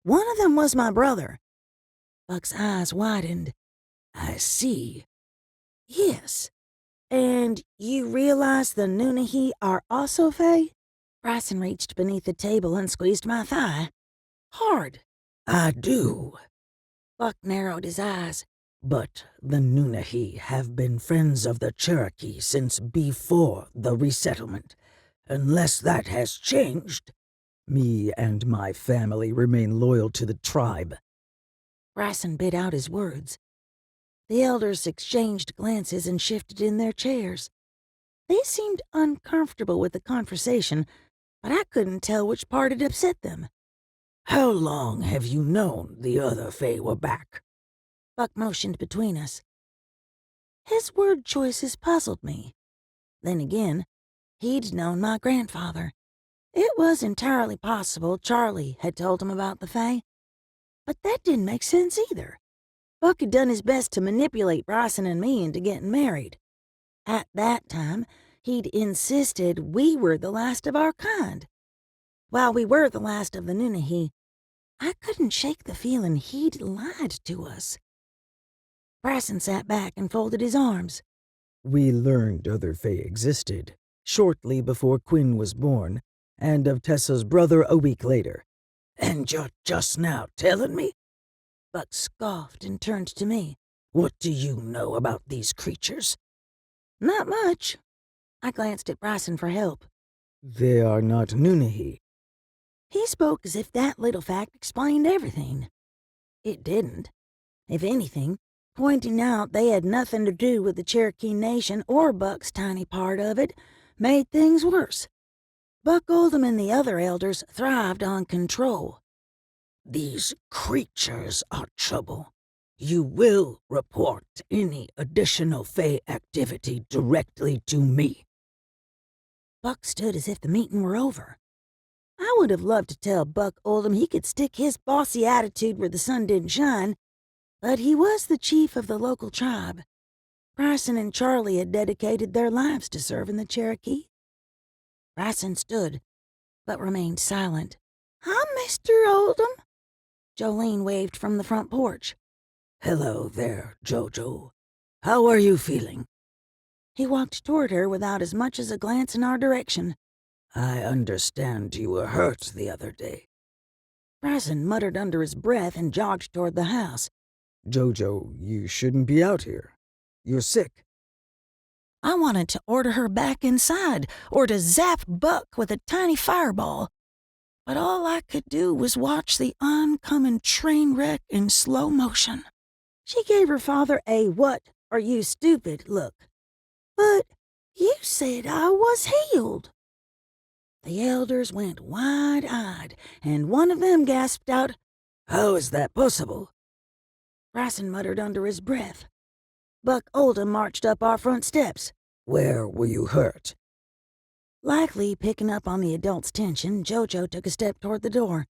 One of them was my brother. Buck's eyes widened. I see. Yes. And you realize the Nunahi are also Fae? Bryson reached beneath the table and squeezed my thigh. Hard. I do. Buck narrowed his eyes. But the Nunahi have been friends of the Cherokee since before the resettlement. Unless that has changed. Me and my family remain loyal to the tribe. Bryson bit out his words. The elders exchanged glances and shifted in their chairs. They seemed uncomfortable with the conversation, but I couldn't tell which part had upset them. How long have you known the other Fae were back? Buck motioned between us. His word choices puzzled me. Then again, he'd known my grandfather. It was entirely possible Charlie had told him about the Fae, but that didn't make sense either. Buck had done his best to manipulate Bryson and me into getting married. At that time, he'd insisted we were the last of our kind. While we were the last of the Nunnehi, I couldn't shake the feeling he'd lied to us. Bryson sat back and folded his arms. We learned other Fae existed shortly before Quinn was born, and of Tessa's brother a week later. And you're just now telling me? Buck scoffed and turned to me. What do you know about these creatures? Not much. I glanced at Bryson for help. They are not Nunnehi. He spoke as if that little fact explained everything. It didn't. If anything, pointing out they had nothing to do with the Cherokee Nation or Buck's tiny part of it made things worse. Buck Oldham and the other elders thrived on control. These creatures are trouble. You will report any additional Fae activity directly to me. Buck stood as if the meeting were over. I would have loved to tell Buck Oldham he could stick his bossy attitude where the sun didn't shine, but he was the chief of the local tribe. Bryson and Charlie had dedicated their lives to serving the Cherokee. Bryson stood, but remained silent. "I'm Mr. Oldham." Jolene waved from the front porch. Hello there, Jojo. How are you feeling? He walked toward her without as much as a glance in our direction. I understand you were hurt the other day. Bryson muttered under his breath and jogged toward the house. Jojo, you shouldn't be out here. You're sick. I wanted to order her back inside or to zap Buck with a tiny fireball, but all I could do was watch the oncoming train wreck in slow motion. She gave her father a "what are you stupid" look. "But you said I was healed." The elders went wide-eyed, and one of them gasped out, How is that possible? Bryson muttered under his breath. Buck Oldham marched up our front steps. Where were you hurt? Likely picking up on the adult's tension, Jojo took a step toward the door.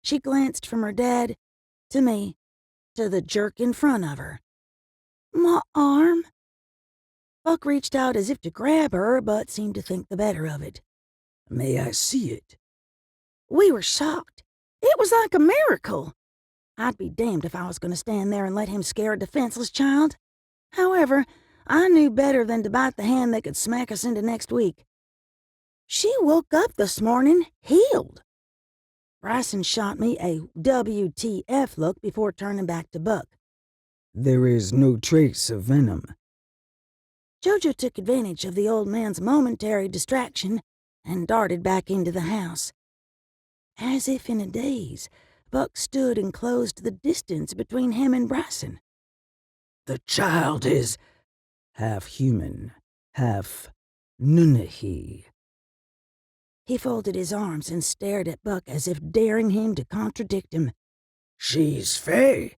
She glanced from her dad to me to the jerk in front of her. "My arm." Buck reached out as if to grab her, but seemed to think the better of it. May I see it? We were shocked. It was like a miracle. I'd be damned if I was going to stand there and let him scare a defenseless child. However, I knew better than to bite the hand that could smack us into next week. "She woke up this morning, healed." Bryson shot me a WTF look before turning back to Buck. There is no trace of venom. Jojo took advantage of the old man's momentary distraction and darted back into the house. As if in a daze, Buck stood and closed the distance between him and Bryson. The child is Half human, half Nunnehi. He folded his arms and stared at Buck as if daring him to contradict him. She's Fae.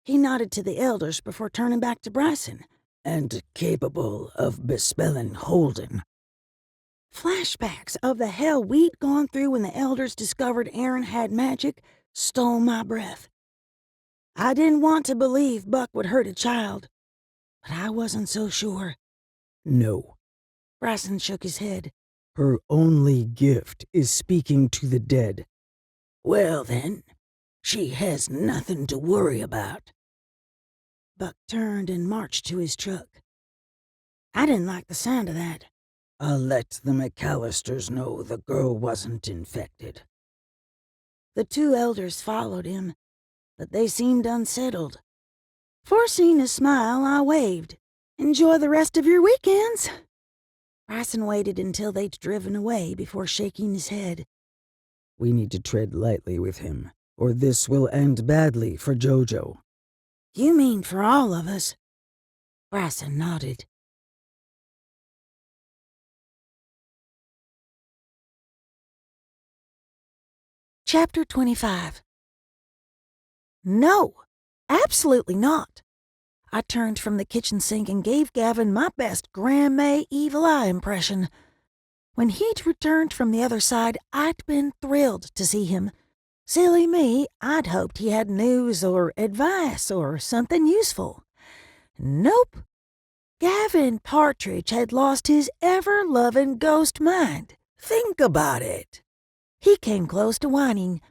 He nodded to the elders before turning back to Bryson. And capable of bespelling Holden. Flashbacks of the hell we'd gone through when the elders discovered Aaron had magic stole my breath. I didn't want to believe Buck would hurt a child, but I wasn't so sure. No. Bryson shook his head. Her only gift is speaking to the dead. Well then, she has nothing to worry about. Buck turned and marched to his truck. I didn't like the sound of that. I'll let the McAllisters know the girl wasn't infected. The two elders followed him, but they seemed unsettled. Forcing a smile, I waved. "Enjoy the rest of your weekends." Bryson waited until they'd driven away before shaking his head. We need to tread lightly with him, or this will end badly for Jojo. "You mean for all of us?" Bryson nodded. Chapter 25. No, absolutely not. I turned from the kitchen sink and gave Gavin my best Grandma Evil Eye impression. When he'd returned from the other side, I'd been thrilled to see him. Silly me, I'd hoped he had news or advice or something useful. Nope. Gavin Partridge had lost his ever-loving ghost mind. Think about it. He came close to whining.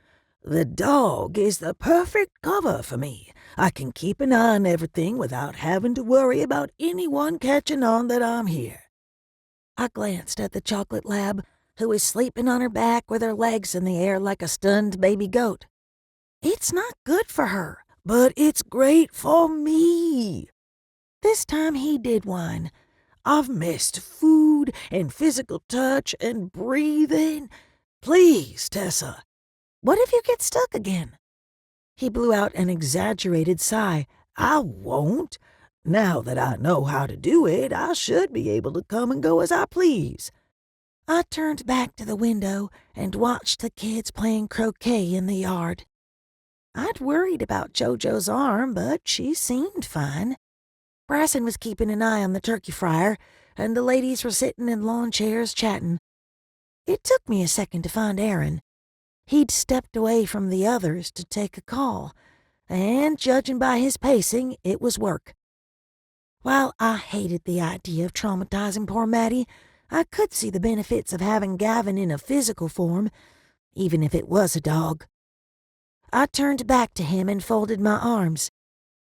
The dog is the perfect cover for me. I can keep an eye on everything without having to worry about anyone catching on that I'm here. I glanced at the chocolate lab, who was sleeping on her back with her legs in the air like a stunned baby goat. It's not good for her. But it's great for me. This time he did whine. I've missed food and physical touch and breathing. Please, Tessa. What if you get stuck again? He blew out an exaggerated sigh. I won't. Now that I know how to do it, I should be able to come and go as I please. I turned back to the window and watched the kids playing croquet in the yard. I'd worried about JoJo's arm, but she seemed fine. Bryson was keeping an eye on the turkey fryer, and the ladies were sitting in lawn chairs chatting. It took me a second to find Aaron. He'd stepped away from the others to take a call, and judging by his pacing, it was work. While I hated the idea of traumatizing poor Maddie, I could see the benefits of having Gavin in a physical form, even if it was a dog. I turned back to him and folded my arms.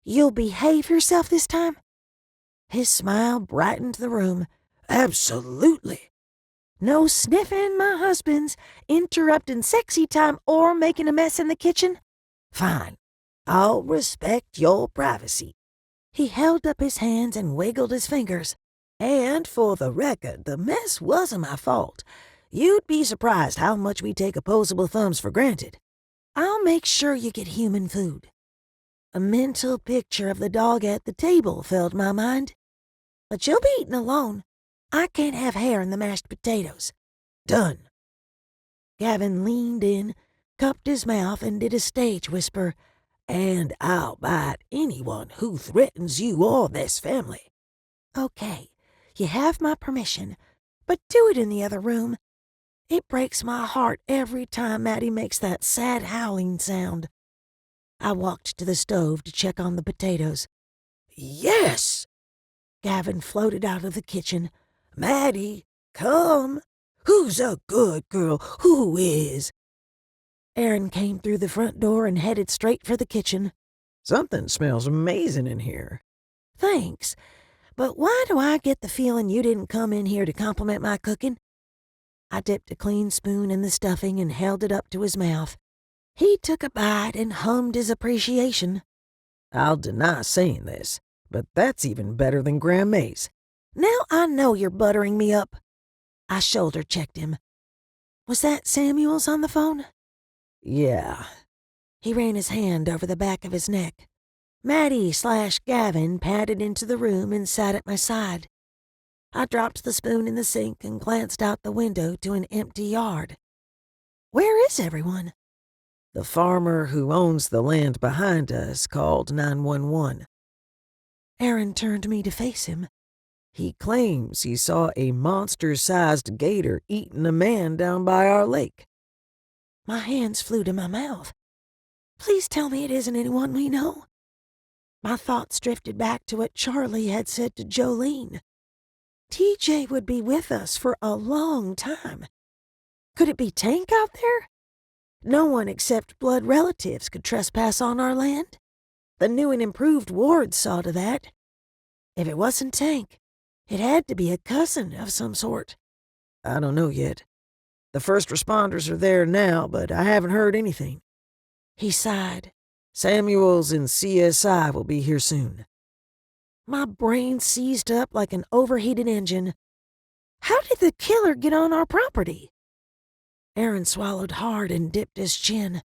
You'll behave yourself this time? His smile brightened the room. Absolutely. No sniffing my husband's, interrupting sexy time, or making a mess in the kitchen? Fine. I'll respect your privacy. He held up his hands and wiggled his fingers. And for the record, the mess wasn't my fault. You'd be surprised how much we take opposable thumbs for granted. I'll make sure you get human food. A mental picture of the dog at the table filled my mind. But you'll be eating alone. I can't have hair in the mashed potatoes. Done. Gavin leaned in, cupped his mouth, and did a stage whisper. And I'll bite anyone who threatens you or this family. Okay, you have my permission, but do it in the other room. It breaks my heart every time Maddie makes that sad howling sound. I walked to the stove to check on the potatoes. Yes! Gavin floated out of the kitchen. Maddie, come. Who's a good girl? Who is? Aaron came through the front door and headed straight for the kitchen. Something smells amazing in here. Thanks, but why do I get the feeling you didn't come in here to compliment my cooking? I dipped a clean spoon in the stuffing and held it up to his mouth. He took a bite and hummed his appreciation. I'll deny saying this, but that's even better than Graham May's. Now I know you're buttering me up. I shoulder-checked him. Was that Samuels on the phone? Yeah. He ran his hand over the back of his neck. Maddie/Gavin padded into the room and sat at my side. I dropped the spoon in the sink and glanced out the window to an empty yard. Where is everyone? The farmer who owns the land behind us called 911. Aaron turned me to face him. He claims he saw a monster-sized gator eating a man down by our lake. My hands flew to my mouth. Please tell me it isn't anyone we know. My thoughts drifted back to what Charlie had said to Jolene. TJ would be with us for a long time. Could it be Tank out there? No one except blood relatives could trespass on our land. The new and improved ward saw to that. If it wasn't Tank, it had to be a cousin of some sort. I don't know yet. The first responders are there now, but I haven't heard anything. He sighed. Samuels and CSI will be here soon. My brain seized up like an overheated engine. How did the killer get on our property? Aaron swallowed hard and dipped his chin.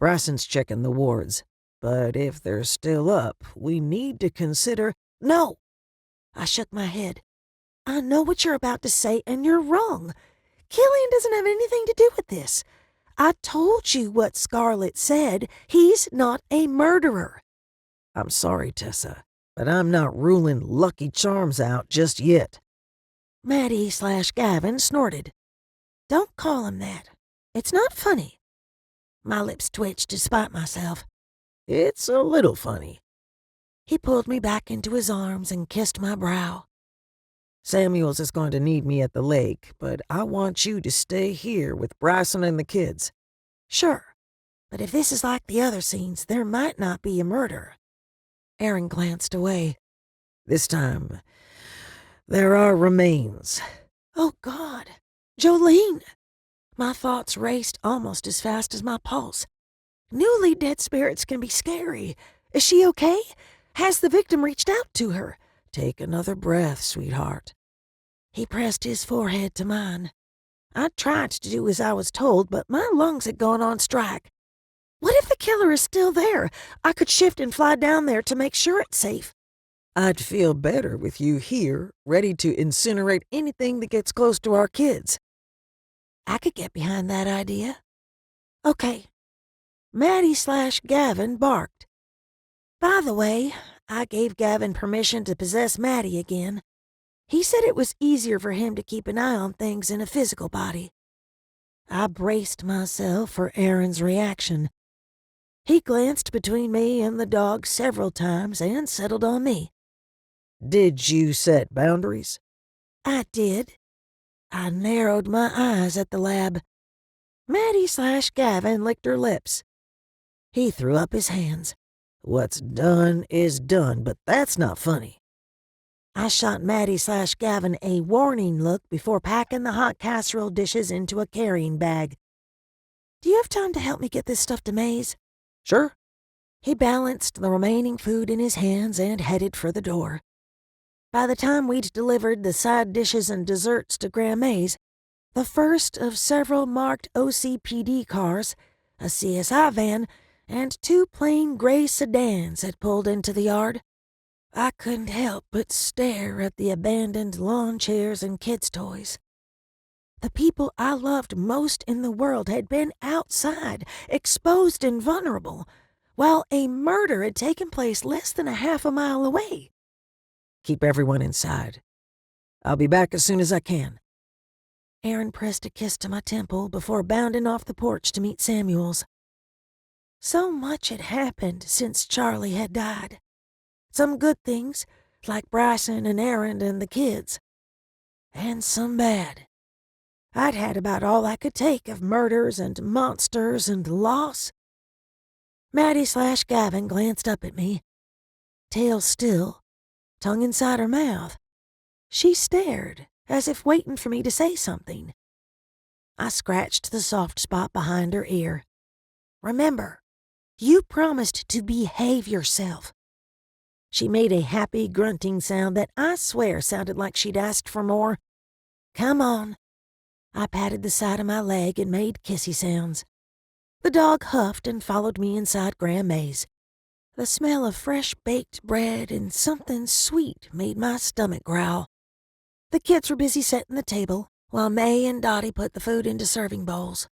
Bryson's checking the wards, but if they're still up, we need to consider— No! I shook my head. I know what you're about to say, and you're wrong. Killian doesn't have anything to do with this. I told you what Scarlett said. He's not a murderer. I'm sorry, Tessa, but I'm not ruling Lucky Charms out just yet. Maddie/Gavin snorted. Don't call him that. It's not funny. My lips twitched to spite myself. It's a little funny. He pulled me back into his arms and kissed my brow. Samuels is going to need me at the lake, but I want you to stay here with Bryson and the kids. Sure, but if this is like the other scenes, there might not be a murder. Aaron glanced away. This time, there are remains. Oh, God. Jolene! My thoughts raced almost as fast as my pulse. Newly dead spirits can be scary. Is she okay? Has the victim reached out to her? Take another breath, sweetheart. He pressed his forehead to mine. I tried to do as I was told, but my lungs had gone on strike. What if the killer is still there? I could shift and fly down there to make sure it's safe. I'd feel better with you here, ready to incinerate anything that gets close to our kids. I could get behind that idea. Okay. Maddie/Gavin barked. By the way, I gave Gavin permission to possess Maddie again. He said it was easier for him to keep an eye on things in a physical body. I braced myself for Aaron's reaction. He glanced between me and the dog several times and settled on me. Did you set boundaries? I did. I narrowed my eyes at the lab. Maddie/Gavin licked her lips. He threw up his hands. What's done is done, but that's not funny. I shot Maddie/Gavin a warning look before packing the hot casserole dishes into a carrying bag. Do you have time to help me get this stuff to Maze? Sure. He balanced the remaining food in his hands and headed for the door. By the time we'd delivered the side dishes and desserts to Grandma Maze, the first of several marked OCPD cars, a CSI van, and 2 plain gray sedans had pulled into the yard. I couldn't help but stare at the abandoned lawn chairs and kids' toys. The people I loved most in the world had been outside, exposed and vulnerable, while a murder had taken place less than a half a mile away. Keep everyone inside. I'll be back as soon as I can. Aaron pressed a kiss to my temple before bounding off the porch to meet Samuels. So much had happened since Charlie had died. Some good things, like Bryson and Aaron and the kids. And some bad. I'd had about all I could take of murders and monsters and loss. Maddie/Gavin glanced up at me. Tail still, tongue inside her mouth. She stared, as if waiting for me to say something. I scratched the soft spot behind her ear. Remember, you promised to behave yourself. She made a happy grunting sound that I swear sounded like she'd asked for more. Come on. I patted the side of my leg and made kissy sounds. The dog huffed and followed me inside Grandma Maze. The smell of fresh baked bread and something sweet made my stomach growl. The kids were busy setting the table, while May and Dottie put the food into serving bowls.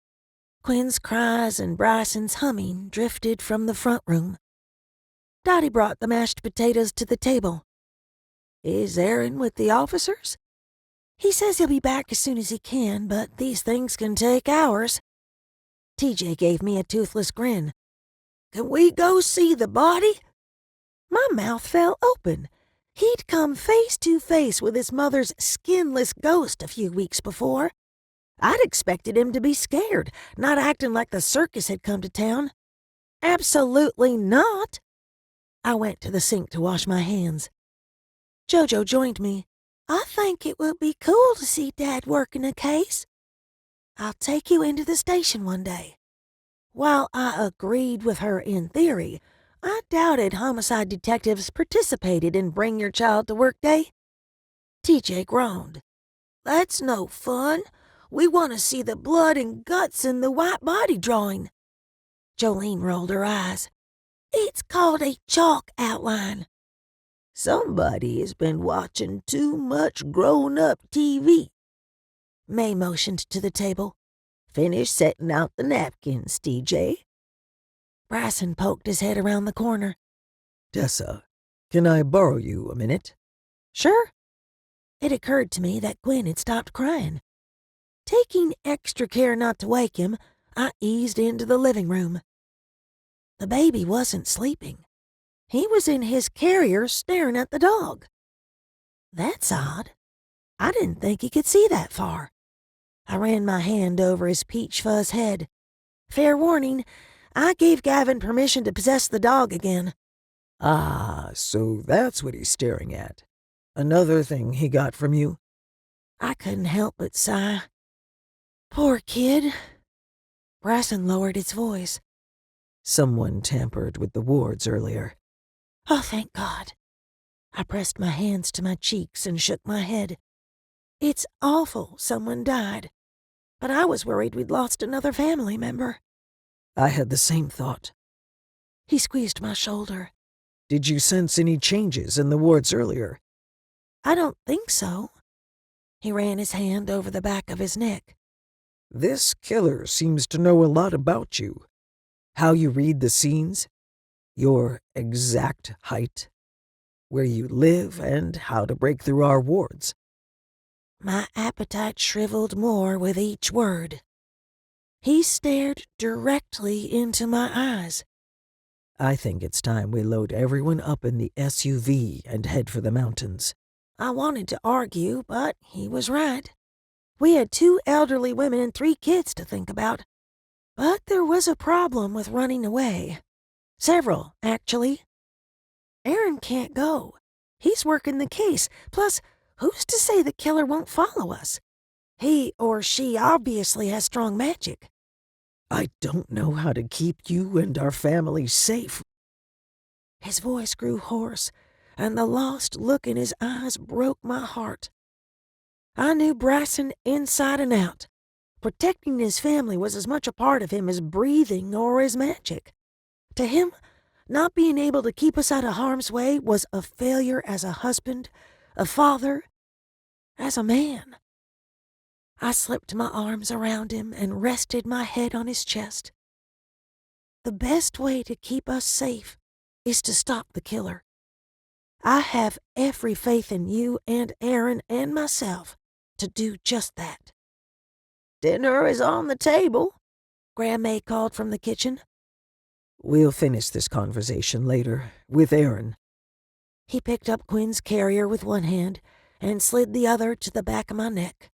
Quinn's cries and Bryson's humming drifted from the front room. Dottie brought the mashed potatoes to the table. Is Aaron with the officers? He says he'll be back as soon as he can, but these things can take hours. TJ gave me a toothless grin. Can we go see the body? My mouth fell open. He'd come face to face with his mother's skinless ghost a few weeks before. I'd expected him to be scared, not acting like the circus had come to town. Absolutely not. I went to the sink to wash my hands. Jojo joined me. I think it would be cool to see Dad working a case. I'll take you into the station one day. While I agreed with her in theory, I doubted homicide detectives participated in Bring Your Child to Work Day. TJ groaned. That's no fun. We want to see the blood and guts in the white body drawing. Jolene rolled her eyes. It's called a chalk outline. Somebody has been watching too much grown-up TV. May motioned to the table. Finish setting out the napkins, TJ. Bryson poked his head around the corner. Tessa, can I borrow you a minute? Sure. It occurred to me that Gwen had stopped crying. Taking extra care not to wake him, I eased into the living room. The baby wasn't sleeping. He was in his carrier staring at the dog. That's odd. I didn't think he could see that far. I ran my hand over his peach fuzz head. Fair warning, I gave Gavin permission to possess the dog again. Ah, so that's what he's staring at. Another thing he got from you? I couldn't help but sigh. Poor kid. Brasson lowered his voice. Someone tampered with the wards earlier. Oh, thank God. I pressed my hands to my cheeks and shook my head. It's awful someone died, but I was worried we'd lost another family member. I had the same thought. He squeezed my shoulder. Did you sense any changes in the wards earlier? I don't think so. He ran his hand over the back of his neck. This killer seems to know a lot about you. How you read the scenes, your exact height, where you live, and how to break through our wards. My appetite shriveled more with each word. He stared directly into my eyes. I think it's time we load everyone up in the SUV and head for the mountains. I wanted to argue, but he was right. We had 2 elderly women and 3 kids to think about. But there was a problem with running away. Several, actually. Aaron can't go. He's working the case. Plus, who's to say the killer won't follow us? He or she obviously has strong magic. I don't know how to keep you and our family safe. His voice grew hoarse, and the lost look in his eyes broke my heart. I knew Brasson inside and out. Protecting his family was as much a part of him as breathing or his magic. To him, not being able to keep us out of harm's way was a failure as a husband, a father, as a man. I slipped my arms around him and rested my head on his chest. The best way to keep us safe is to stop the killer. I have every faith in you and Aaron and myself to do just that. Dinner is on the table, Grandma called from the kitchen. We'll finish this conversation later, with Aaron. He picked up Quinn's carrier with one hand and slid the other to the back of my neck.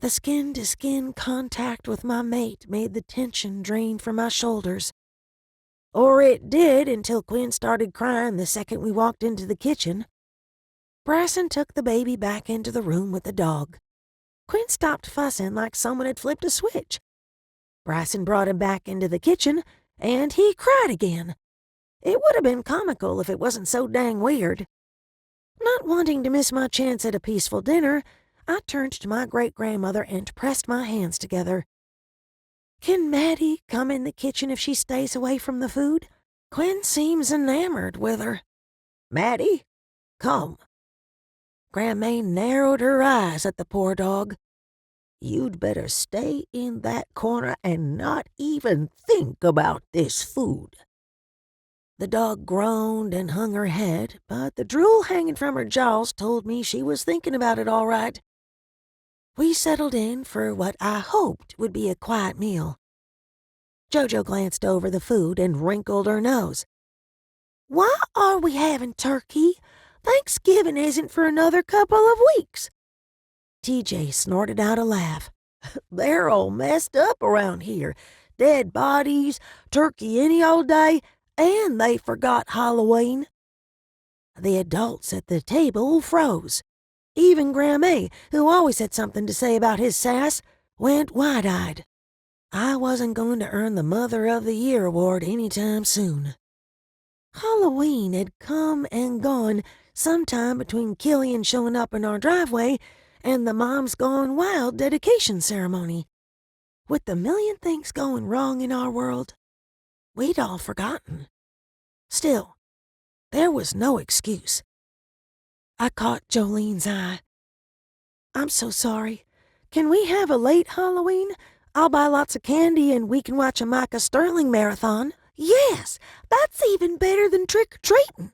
The skin-to-skin contact with my mate made the tension drain from my shoulders. Or it did until Quinn started crying the second we walked into the kitchen. Brasson took the baby back into the room with the dog. Quinn stopped fussing like someone had flipped a switch. Brasson brought him back into the kitchen, and he cried again. It would have been comical if it wasn't so dang weird. Not wanting to miss my chance at a peaceful dinner, I turned to my great-grandmother and pressed my hands together. Can Maddie come in the kitchen if she stays away from the food? Quinn seems enamored with her. Maddie, come. Grandma narrowed her eyes at the poor dog. You'd better stay in that corner and not even think about this food. The dog groaned and hung her head, but the drool hanging from her jaws told me she was thinking about it all right. We settled in for what I hoped would be a quiet meal. Jojo glanced over the food and wrinkled her nose. Why are we having turkey? Thanksgiving isn't for another couple of weeks. TJ snorted out a laugh. They're all messed up around here. Dead bodies, turkey any old day, and they forgot Halloween. The adults at the table froze. Even Grandma, who always had something to say about his sass, went wide-eyed. I wasn't going to earn the Mother of the Year award any time soon. Halloween had come and gone sometime between Killian showing up in our driveway and the Mom's Gone Wild dedication ceremony. With the million things going wrong in our world, we'd all forgotten. Still, there was no excuse. I caught Jolene's eye. I'm so sorry. Can we have a late Halloween? I'll buy lots of candy and we can watch a Micah Sterling marathon. Yes, that's even better than trick-or-treating.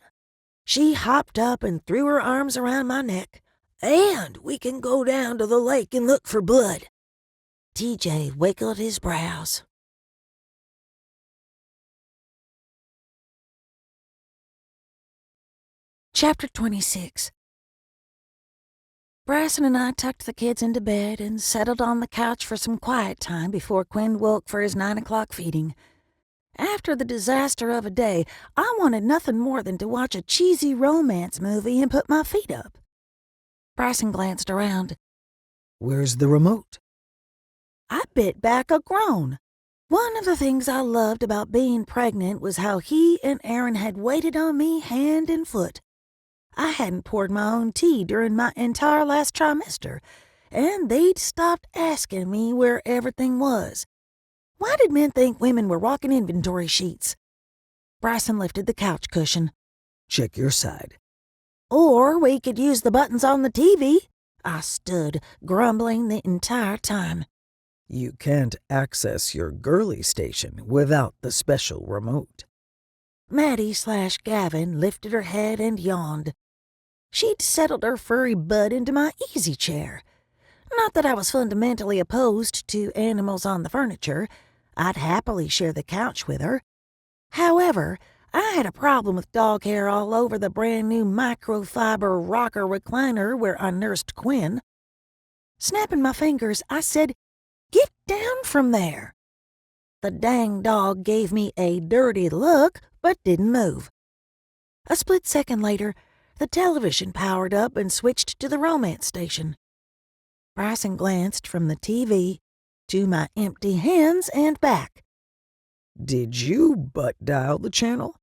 She hopped up and threw her arms around my neck. And we can go down to the lake and look for blood. TJ wiggled his brows. Chapter 26. Bryson and I tucked the kids into bed and settled on the couch for some quiet time before Quinn woke for his 9 o'clock feeding. After the disaster of a day, I wanted nothing more than to watch a cheesy romance movie and put my feet up. Bryson glanced around. Where's the remote? I bit back a groan. One of the things I loved about being pregnant was how he and Aaron had waited on me hand and foot. I hadn't poured my own tea during my entire last trimester, and they'd stopped asking me where everything was. Why did men think women were walking inventory sheets? Bryson lifted the couch cushion. Check your side. Or we could use the buttons on the TV. I stood, grumbling the entire time. You can't access your girly station without the special remote. Maddie/Gavin lifted her head and yawned. She'd settled her furry butt into my easy chair. Not that I was fundamentally opposed to animals on the furniture. I'd happily share the couch with her. However, I had a problem with dog hair all over the brand new microfiber rocker recliner where I nursed Quinn. Snapping my fingers, I said, "Get down from there." The dang dog gave me a dirty look, but didn't move. A split second later, the television powered up and switched to the romance station. Bryson glanced from the TV to my empty hands and back. Did you butt dial the channel?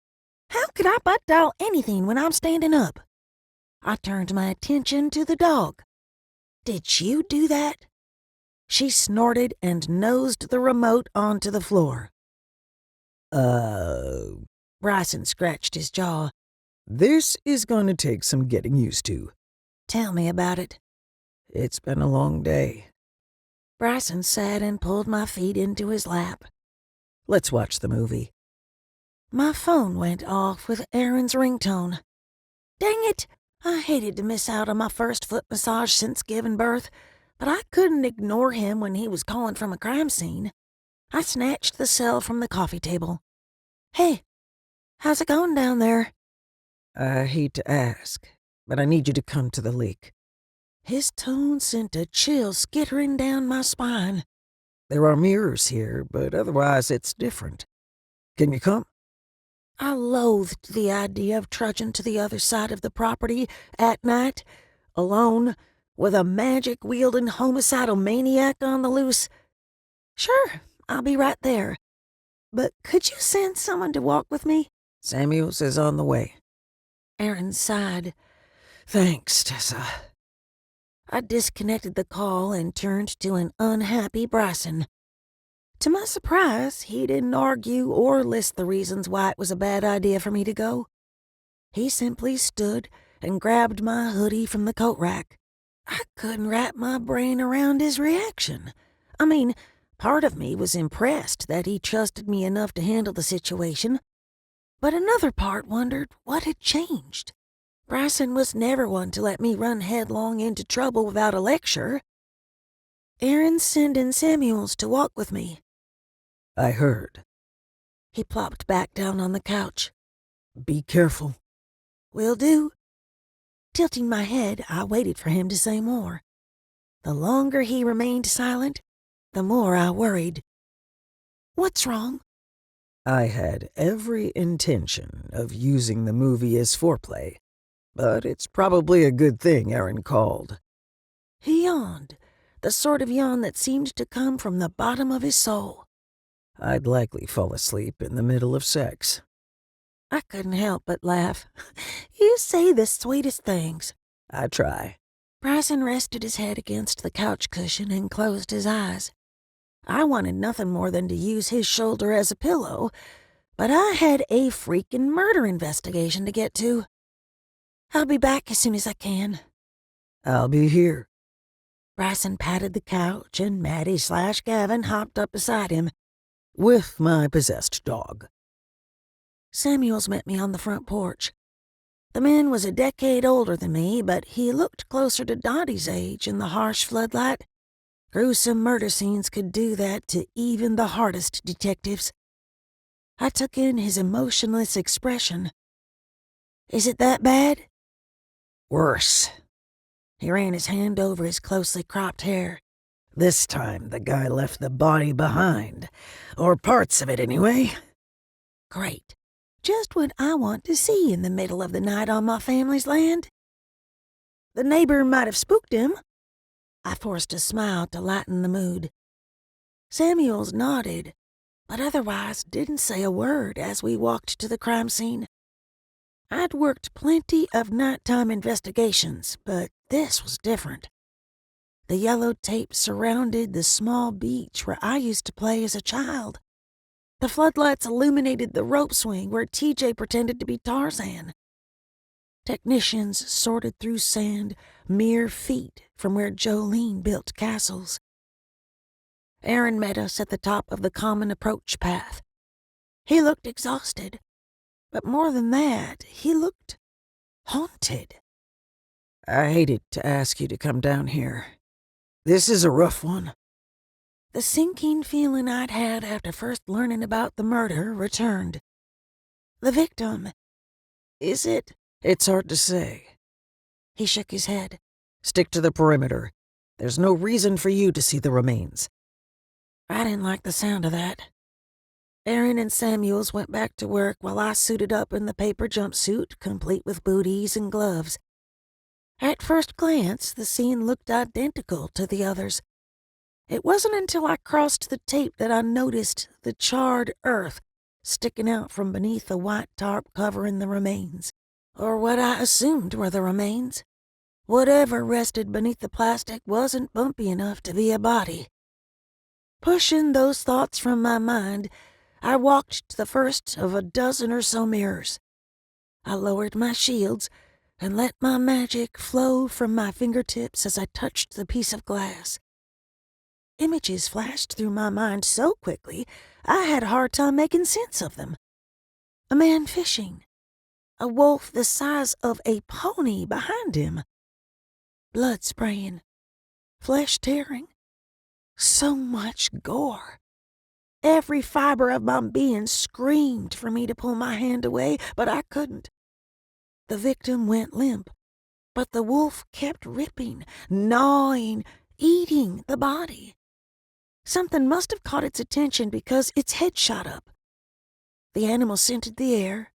How could I butt dial anything when I'm standing up? I turned my attention to the dog. Did you do that? She snorted and nosed the remote onto the floor. Bryson scratched his jaw. This is going to take some getting used to. Tell me about it. It's been a long day. Bryson sat and pulled my feet into his lap. Let's watch the movie. My phone went off with Aaron's ringtone. Dang it! I hated to miss out on my first foot massage since giving birth, but I couldn't ignore him when he was calling from a crime scene. I snatched the cell from the coffee table. Hey, how's it going down there? I hate to ask, but I need you to come to the lake. His tone sent a chill skittering down my spine. There are mirrors here, but otherwise it's different. Can you come? I loathed the idea of trudging to the other side of the property at night, alone, with a magic-wielding homicidal maniac on the loose. Sure, I'll be right there. But could you send someone to walk with me? Samuels is on the way. Aaron sighed. Thanks, Tessa. I disconnected the call and turned to an unhappy Bryson. To my surprise, he didn't argue or list the reasons why it was a bad idea for me to go. He simply stood and grabbed my hoodie from the coat rack. I couldn't wrap my brain around his reaction. I mean, part of me was impressed that he trusted me enough to handle the situation, but another part wondered what had changed. Bryson was never one to let me run headlong into trouble without a lecture. Aaron's sending Samuels to walk with me. I heard. He plopped back down on the couch. Be careful. Will do. Tilting my head, I waited for him to say more. The longer he remained silent, the more I worried. What's wrong? I had every intention of using the movie as foreplay, but it's probably a good thing Aaron called. He yawned, the sort of yawn that seemed to come from the bottom of his soul. I'd likely fall asleep in the middle of sex. I couldn't help but laugh. You say the sweetest things. I try. Bryson rested his head against the couch cushion and closed his eyes. I wanted nothing more than to use his shoulder as a pillow, but I had a freaking murder investigation to get to. I'll be back as soon as I can. I'll be here. Bryson patted the couch, and Maddie/Gavin hopped up beside him. With my possessed dog. Samuels met me on the front porch. The man was a decade older than me, but he looked closer to Dottie's age in the harsh floodlight. Gruesome murder scenes could do that to even the hardest detectives. I took in his emotionless expression. "Is it that bad?" Worse. He ran his hand over his closely cropped hair. This time the guy left the body behind. Or parts of it, anyway. Great. Just what I want to see in the middle of the night on my family's land. The neighbor might have spooked him. I forced a smile to lighten the mood. Samuels nodded, but otherwise didn't say a word as we walked to the crime scene. I'd worked plenty of nighttime investigations, but this was different. The yellow tape surrounded the small beach where I used to play as a child. The floodlights illuminated the rope swing where TJ pretended to be Tarzan. Technicians sorted through sand mere feet from where Jolene built castles. Aaron met us at the top of the common approach path. He looked exhausted, but more than that, he looked haunted. I hated to ask you to come down here. This is a rough one. The sinking feeling I'd had after first learning about the murder returned. The victim, is it? It's hard to say. He shook his head. Stick to the perimeter. There's no reason for you to see the remains. I didn't like the sound of that. Aaron and Samuels went back to work while I suited up in the paper jumpsuit, complete with booties and gloves. At first glance, the scene looked identical to the others. It wasn't until I crossed the tape that I noticed the charred earth sticking out from beneath the white tarp covering the remains, or what I assumed were the remains. Whatever rested beneath the plastic wasn't bumpy enough to be a body. Pushing those thoughts from my mind, I walked to the first of a dozen or so mirrors. I lowered my shields and let my magic flow from my fingertips as I touched the piece of glass. Images flashed through my mind so quickly, I had a hard time making sense of them. A man fishing. A wolf the size of a pony behind him. Blood spraying. Flesh tearing. So much gore. Every fiber of my being screamed for me to pull my hand away, but I couldn't. The victim went limp, but the wolf kept ripping, gnawing, eating the body. Something must have caught its attention because its head shot up. The animal scented the air,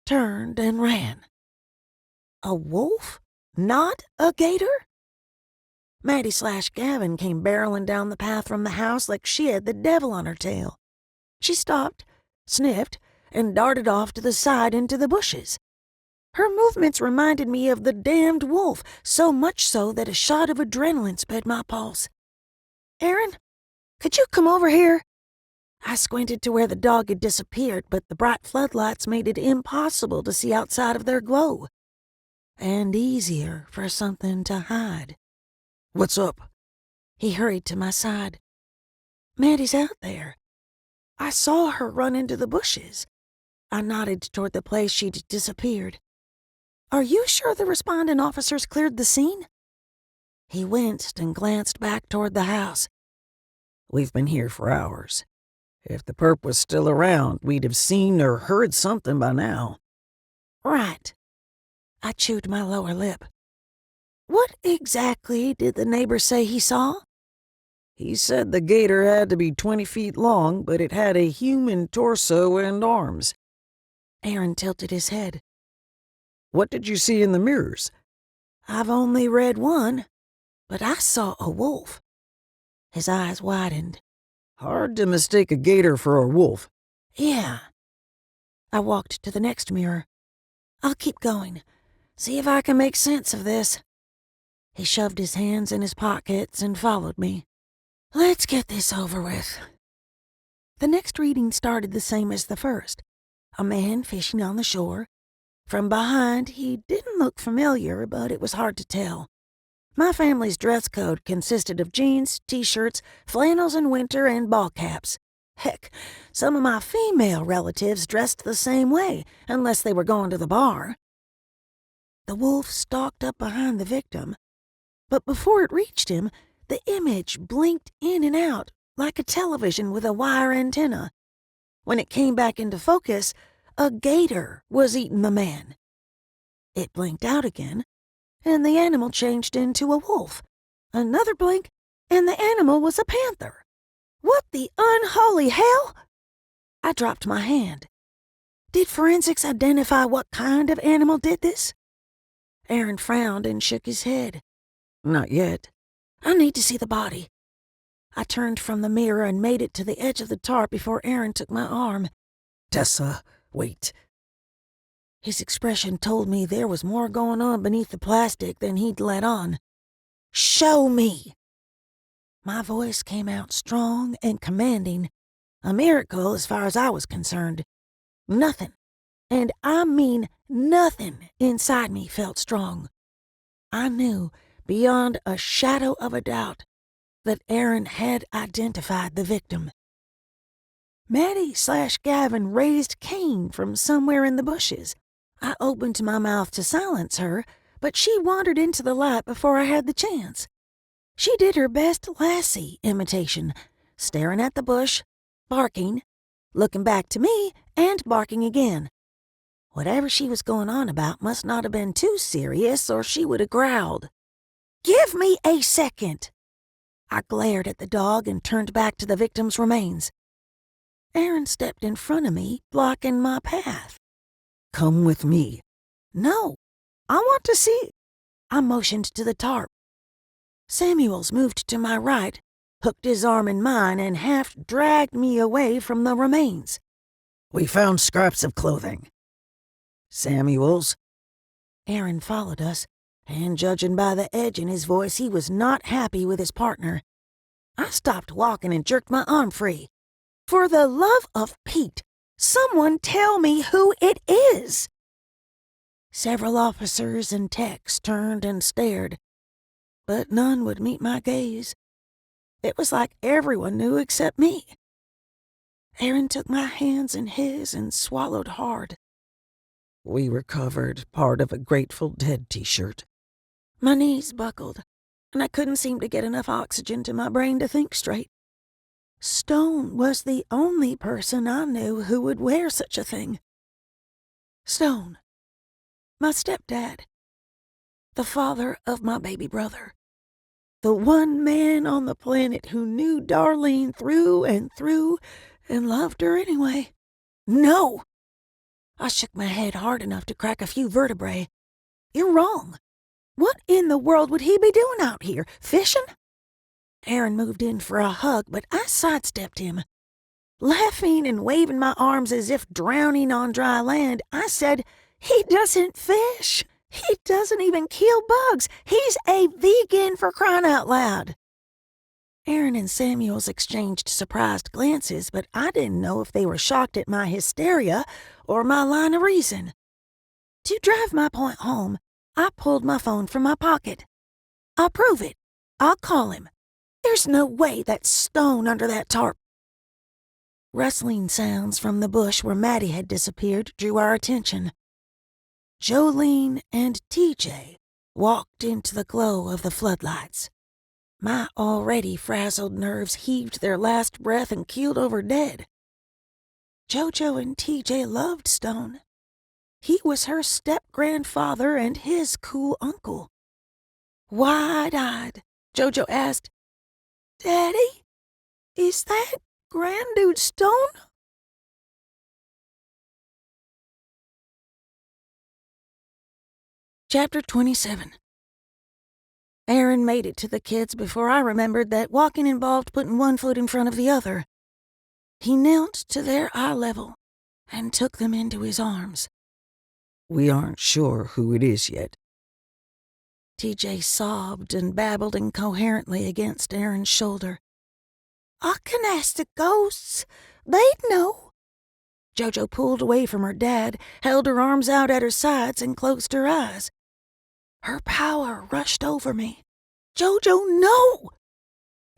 turned, and ran. A wolf? Not a gator? Maddie/Gavin came barreling down the path from the house like she had the devil on her tail. She stopped, sniffed, and darted off to the side into the bushes. Her movements reminded me of the damned wolf, so much so that a shot of adrenaline sped my pulse. "Aaron, could you come over here?" I squinted to where the dog had disappeared, but the bright floodlights made it impossible to see outside of their glow. And easier for something to hide. What's up? He hurried to my side. "Maddie's out there. I saw her run into the bushes." I nodded toward the place she'd disappeared. "Are you sure the responding officers cleared the scene?" He winced and glanced back toward the house. We've been here for hours. If the perp was still around, we'd have seen or heard something by now. Right. I chewed my lower lip. What exactly did the neighbor say he saw? He said the gator had to be 20 feet long, but it had a human torso and arms. Aaron tilted his head. What did you see in the mirrors? I've only read one, but I saw a wolf. His eyes widened. Hard to mistake a gator for a wolf. Yeah. I walked to the next mirror. I'll keep going. See if I can make sense of this. He shoved his hands in his pockets and followed me. Let's get this over with. The next reading started the same as the first. A man fishing on the shore. From behind, he didn't look familiar, but it was hard to tell. My family's dress code consisted of jeans, t-shirts, flannels in winter, and ball caps. Heck, some of my female relatives dressed the same way, unless they were going to the bar. The wolf stalked up behind the victim, but before it reached him, the image blinked in and out like a television with a wire antenna. When it came back into focus, a gator was eating the man. It blinked out again, and the animal changed into a wolf. Another blink, and the animal was a panther. What the unholy hell? I dropped my hand. Did forensics identify what kind of animal did this? Aaron frowned and shook his head. Not yet. I need to see the body. I turned from the mirror and made it to the edge of the tarp before Aaron took my arm. Tessa, wait. His expression told me there was more going on beneath the plastic than he'd let on. Show me! My voice came out strong and commanding, a miracle as far as I was concerned. Nothing, and I mean nothing inside me felt strong. I knew, beyond a shadow of a doubt, that Aaron had identified the victim. Maddie/Gavin raised Cain from somewhere in the bushes. I opened my mouth to silence her, but she wandered into the light before I had the chance. She did her best lassie imitation, staring at the bush, barking, looking back to me, and barking again. Whatever she was going on about must not have been too serious, or she would have growled. "Give me a second!" I glared at the dog and turned back to the victim's remains. Aaron stepped in front of me, blocking my path. Come with me. No, I want to see. I motioned to the tarp. Samuels moved to my right, hooked his arm in mine, and half dragged me away from the remains. We found scraps of clothing. Samuels? Aaron followed us, and judging by the edge in his voice, he was not happy with his partner. I stopped walking and jerked my arm free. For the love of Pete, someone tell me who it is! Several officers and techs turned and stared, but none would meet my gaze. It was like everyone knew except me. Aaron took my hands in his and swallowed hard. We recovered part of a Grateful Dead t-shirt. My knees buckled, and I couldn't seem to get enough oxygen to my brain to think straight. Stone was the only person I knew who would wear such a thing. Stone, my stepdad, the father of my baby brother, the one man on the planet who knew Darlene through and loved her anyway. No! I shook my head hard enough to crack a few vertebrae. You're wrong. What in the world would he be doing out here? Fishing? Aaron moved in for a hug, but I sidestepped him. Laughing and waving my arms as if drowning on dry land, I said, "He doesn't fish. He doesn't even kill bugs. He's a vegan, for crying out loud." Aaron and Samuels exchanged surprised glances, but I didn't know if they were shocked at my hysteria or my line of reason. To drive my point home, I pulled my phone from my pocket. I'll prove it. I'll call him. There's no way that's Stone under that tarp. Rustling sounds from the bush where Maddie had disappeared drew our attention. Jolene and TJ walked into the glow of the floodlights. My already frazzled nerves heaved their last breath and keeled over dead. Jojo and TJ loved Stone. He was her step-grandfather and his cool uncle. Wide-eyed, Jojo asked, "Daddy, is that Grand Dude Stone?" Chapter 27. Aaron made it to the kids before I remembered that walking involved putting one foot in front of the other. He knelt to their eye level and took them into his arms. We aren't sure who it is yet. TJ sobbed and babbled incoherently against Aaron's shoulder. "I can ask the ghosts. They'd know." Jojo pulled away from her dad, held her arms out at her sides, and closed her eyes. Her power rushed over me. "Jojo, no!"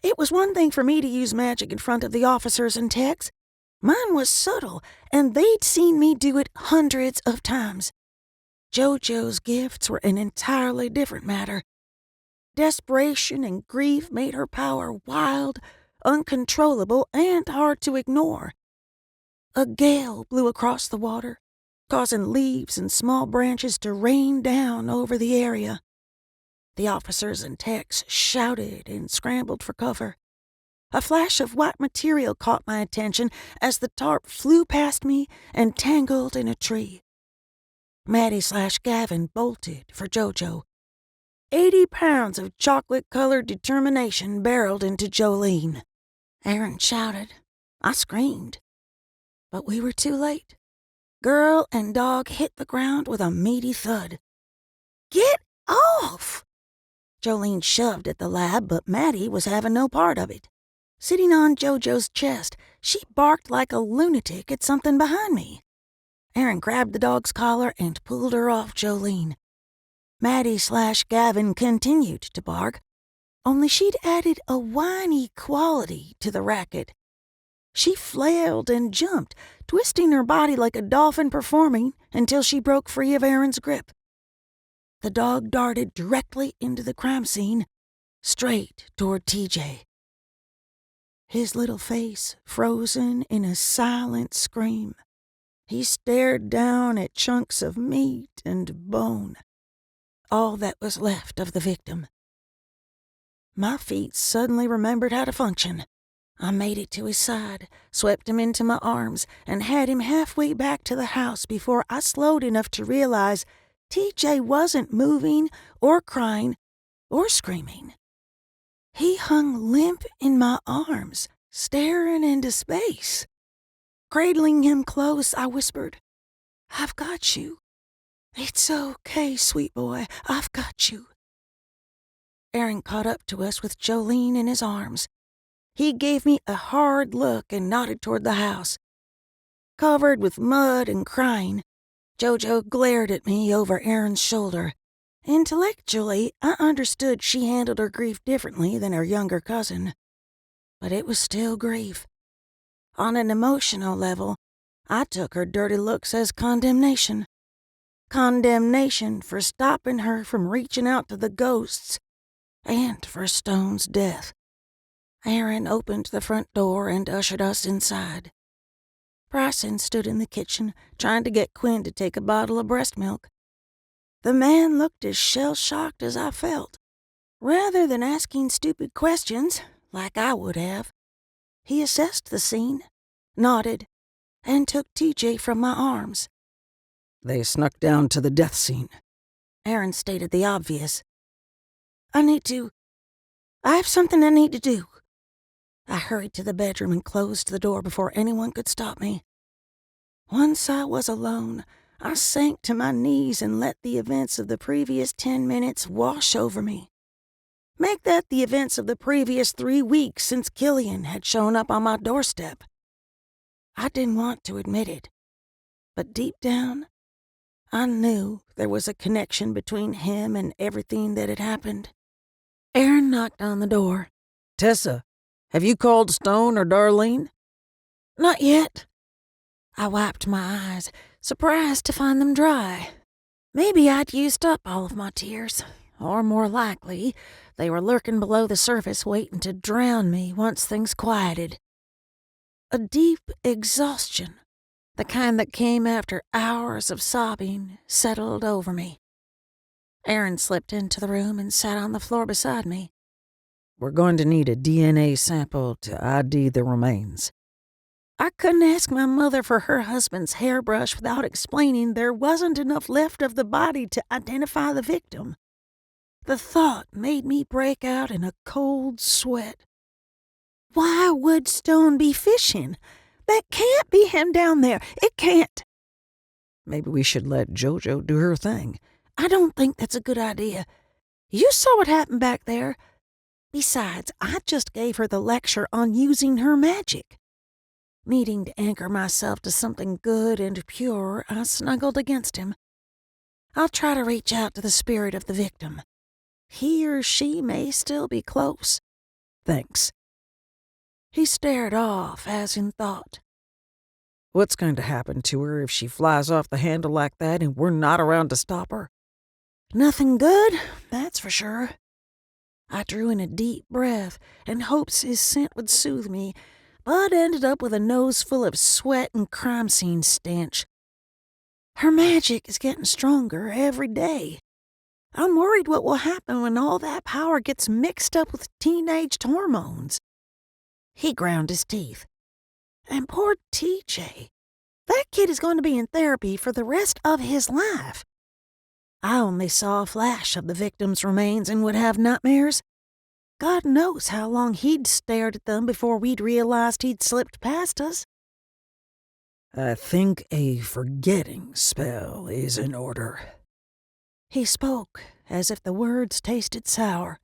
It was one thing for me to use magic in front of the officers and techs. Mine was subtle, and they'd seen me do it hundreds of times. JoJo's gifts were an entirely different matter. Desperation and grief made her power wild, uncontrollable, and hard to ignore. A gale blew across the water, causing leaves and small branches to rain down over the area. The officers and techs shouted and scrambled for cover. A flash of white material caught my attention as the tarp flew past me and tangled in a tree. Maddie/Gavin bolted for JoJo. 80 pounds of chocolate-colored determination barreled into Jolene. Aaron shouted. I screamed. But we were too late. Girl and dog hit the ground with a meaty thud. Get off! Jolene shoved at the lab, but Maddie was having no part of it. Sitting on JoJo's chest, she barked like a lunatic at something behind me. Aaron grabbed the dog's collar and pulled her off Jolene. Maddie/Gavin continued to bark, only she'd added a whiny quality to the racket. She flailed and jumped, twisting her body like a dolphin performing until she broke free of Aaron's grip. The dog darted directly into the crime scene, straight toward TJ. His little face frozen in a silent scream. He stared down at chunks of meat and bone, all that was left of the victim. My feet suddenly remembered how to function. I made it to his side, swept him into my arms, and had him halfway back to the house before I slowed enough to realize TJ wasn't moving or crying or screaming. He hung limp in my arms, staring into space. Cradling him close, I whispered, I've got you. It's okay, sweet boy, I've got you. Aaron caught up to us with Jolene in his arms. He gave me a hard look and nodded toward the house. Covered with mud and crying, JoJo glared at me over Aaron's shoulder. Intellectually, I understood she handled her grief differently than her younger cousin. But it was still grief. On an emotional level, I took her dirty looks as condemnation. Condemnation for stopping her from reaching out to the ghosts, and for Stone's death. Aaron opened the front door and ushered us inside. Bryson stood in the kitchen, trying to get Quinn to take a bottle of breast milk. The man looked as shell-shocked as I felt. Rather than asking stupid questions, like I would have, he assessed the scene, nodded, and took TJ from my arms. They snuck down to the death scene. Aaron stated the obvious. I have something I need to do. I hurried to the bedroom and closed the door before anyone could stop me. Once I was alone, I sank to my knees and let the events of the previous 10 minutes wash over me. Make that the events of the previous 3 weeks since Killian had shown up on my doorstep. I didn't want to admit it, but deep down, I knew there was a connection between him and everything that had happened. Aaron knocked on the door. Tessa, have you called Stone or Darlene? Not yet. I wiped my eyes, surprised to find them dry. Maybe I'd used up all of my tears, or more likely, they were lurking below the surface waiting to drown me once things quieted. A deep exhaustion, the kind that came after hours of sobbing, settled over me. Aaron slipped into the room and sat on the floor beside me. We're going to need a DNA sample to ID the remains. I couldn't ask my mother for her husband's hairbrush without explaining there wasn't enough left of the body to identify the victim. The thought made me break out in a cold sweat. Why would Stone be fishing? That can't be him down there. It can't. Maybe we should let JoJo do her thing. I don't think that's a good idea. You saw what happened back there. Besides, I just gave her the lecture on using her magic. Needing to anchor myself to something good and pure, I snuggled against him. I'll try to reach out to the spirit of the victim. He or she may still be close. Thanks. He stared off as in thought. What's going to happen to her if she flies off the handle like that and we're not around to stop her? Nothing good, that's for sure. I drew in a deep breath in hopes his scent would soothe me, but ended up with a nose full of sweat and crime scene stench. Her magic is getting stronger every day. I'm worried what will happen when all that power gets mixed up with teenage hormones. He ground his teeth. And poor TJ. That kid is going to be in therapy for the rest of his life. I only saw a flash of the victim's remains and would have nightmares. God knows how long he'd stared at them before we'd realized he'd slipped past us. I think a forgetting spell is in order. He spoke as if the words tasted sour.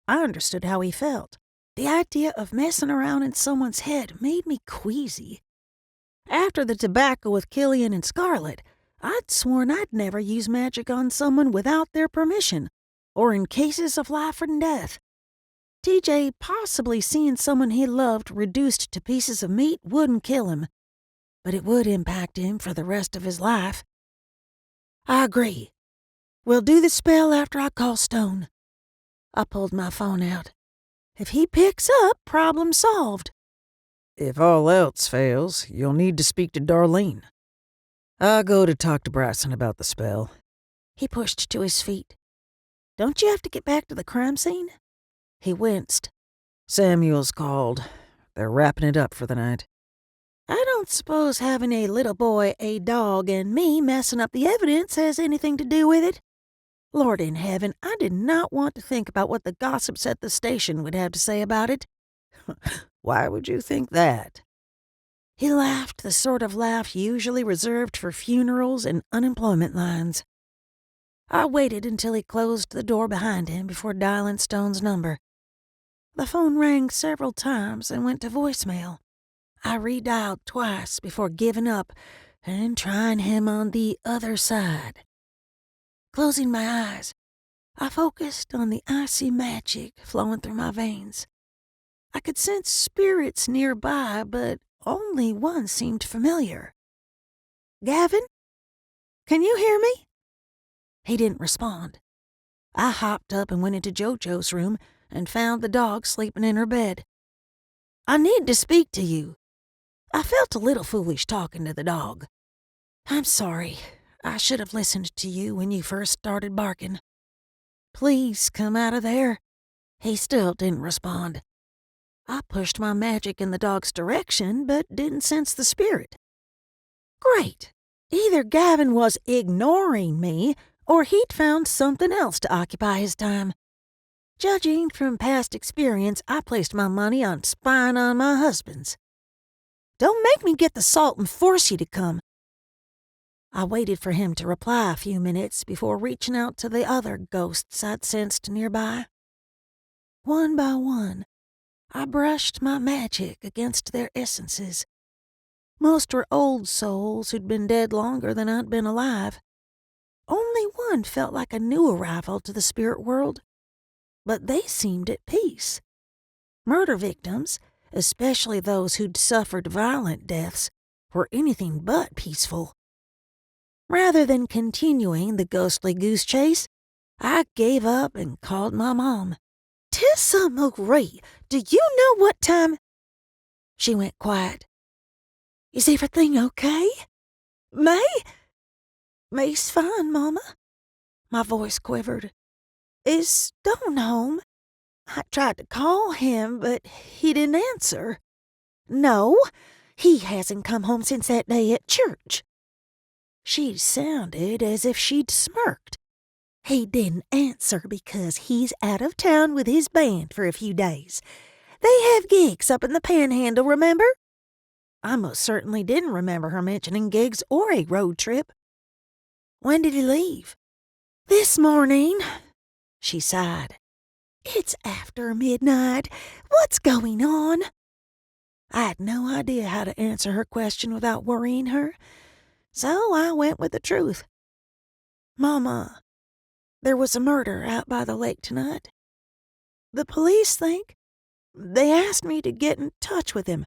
I understood how he felt. The idea of messing around in someone's head made me queasy. After the tobacco with Killian and Scarlett, I'd sworn I'd never use magic on someone without their permission, or in cases of life and death. TJ possibly seeing someone he loved reduced to pieces of meat wouldn't kill him, but it would impact him for the rest of his life. I agree. We'll do the spell after I call Stone. I pulled my phone out. If he picks up, problem solved. If all else fails, you'll need to speak to Darlene. I'll go to talk to Bryson about the spell. He pushed to his feet. Don't you have to get back to the crime scene? He winced. Samuel's called. They're wrapping it up for the night. I don't suppose having a little boy, a dog, and me messing up the evidence has anything to do with it. Lord in heaven, I did not want to think about what the gossips at the station would have to say about it. Why would you think that? He laughed the sort of laugh usually reserved for funerals and unemployment lines. I waited until he closed the door behind him before dialing Stone's number. The phone rang several times and went to voicemail. I redialed twice before giving up and trying him on the other side. Closing my eyes, I focused on the icy magic flowing through my veins. I could sense spirits nearby, but only one seemed familiar. Gavin? Can you hear me? He didn't respond. I hopped up and went into JoJo's room and found the dog sleeping in her bed. I need to speak to you. I felt a little foolish talking to the dog. I'm sorry. I should have listened to you when you first started barking. Please come out of there. He still didn't respond. I pushed my magic in the dog's direction, but didn't sense the spirit. Great. Either Gavin was ignoring me, or he'd found something else to occupy his time. Judging from past experience, I placed my money on spying on my husbands. Don't make me get the salt and force you to come. I waited for him to reply a few minutes before reaching out to the other ghosts I'd sensed nearby. One by one, I brushed my magic against their essences. Most were old souls who'd been dead longer than I'd been alive. Only one felt like a new arrival to the spirit world, but they seemed at peace. Murder victims, especially those who'd suffered violent deaths, were anything but peaceful. Rather than continuing the ghostly goose chase, I gave up and called my mom. Tessa Marie, do you know what time? She went quiet. Is everything okay? May? May's fine, Mama. My voice quivered. Is Stone home? I tried to call him, but he didn't answer. No, he hasn't come home since that day at church. She sounded as if she'd smirked. He didn't answer because he's out of town with his band for a few days. They have gigs up in the Panhandle, remember? I most certainly didn't remember her mentioning gigs or a road trip. When did he leave? This morning, she sighed. It's after midnight. What's going on? I had no idea how to answer her question without worrying her, so I went with the truth. Mama, there was a murder out by the lake tonight. The police think. They asked me to get in touch with him,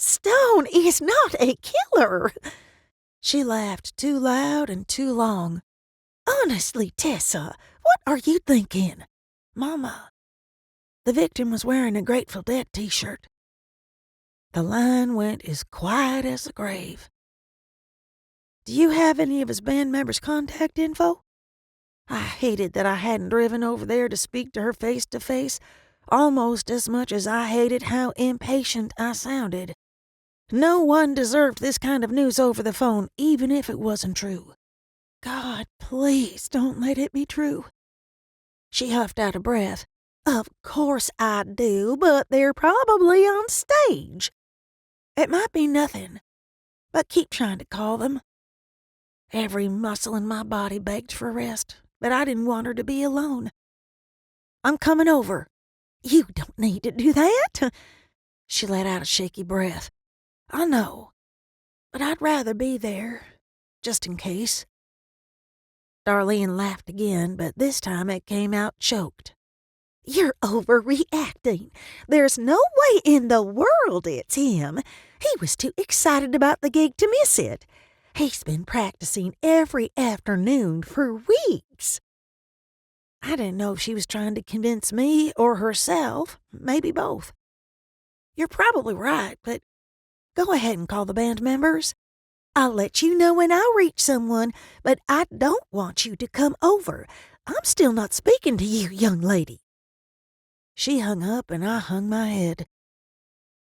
Stone is not a killer. She laughed too loud and too long. Honestly, Tessa, what are you thinking? Mama. The victim was wearing a Grateful Dead t-shirt. The line went as quiet as the grave. Do you have any of his band members' contact info? I hated that I hadn't driven over there to speak to her face to face, almost as much as I hated how impatient I sounded. No one deserved this kind of news over the phone, even if it wasn't true. God, please don't let it be true. She huffed out a breath. Of course I do, but they're probably on stage. It might be nothing, but keep trying to call them. Every muscle in my body begged for rest, but I didn't want her to be alone. I'm coming over. You don't need to do that. She let out a shaky breath. I know, but I'd rather be there, just in case. Darlene laughed again, but this time it came out choked. You're overreacting. There's no way in the world it's him. He was too excited about the gig to miss it. He's been practicing every afternoon for weeks. I didn't know if she was trying to convince me or herself, maybe both. You're probably right, but go ahead and call the band members. I'll let you know when I reach someone, but I don't want you to come over. I'm still not speaking to you, young lady. She hung up and I hung my head.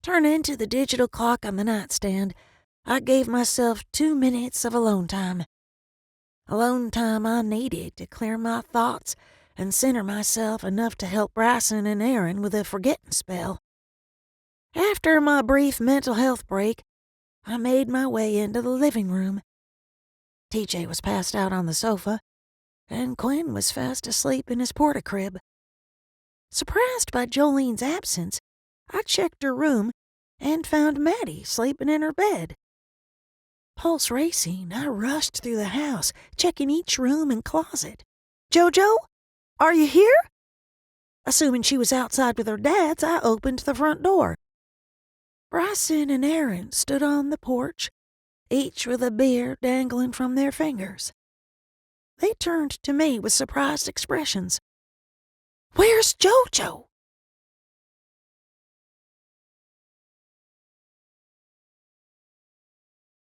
Turning to the digital clock on the nightstand, I gave myself 2 minutes of alone time. Alone time I needed to clear my thoughts and center myself enough to help Bryson and Aaron with a forgetting spell. After my brief mental health break, I made my way into the living room. TJ was passed out on the sofa, and Quinn was fast asleep in his porta-crib. Surprised by Jolene's absence, I checked her room and found Maddie sleeping in her bed. Pulse racing, I rushed through the house, checking each room and closet. Jojo, are you here? Assuming she was outside with her dads, I opened the front door. Bryson and Aaron stood on the porch, each with a beer dangling from their fingers. They turned to me with surprised expressions. Where's Jojo?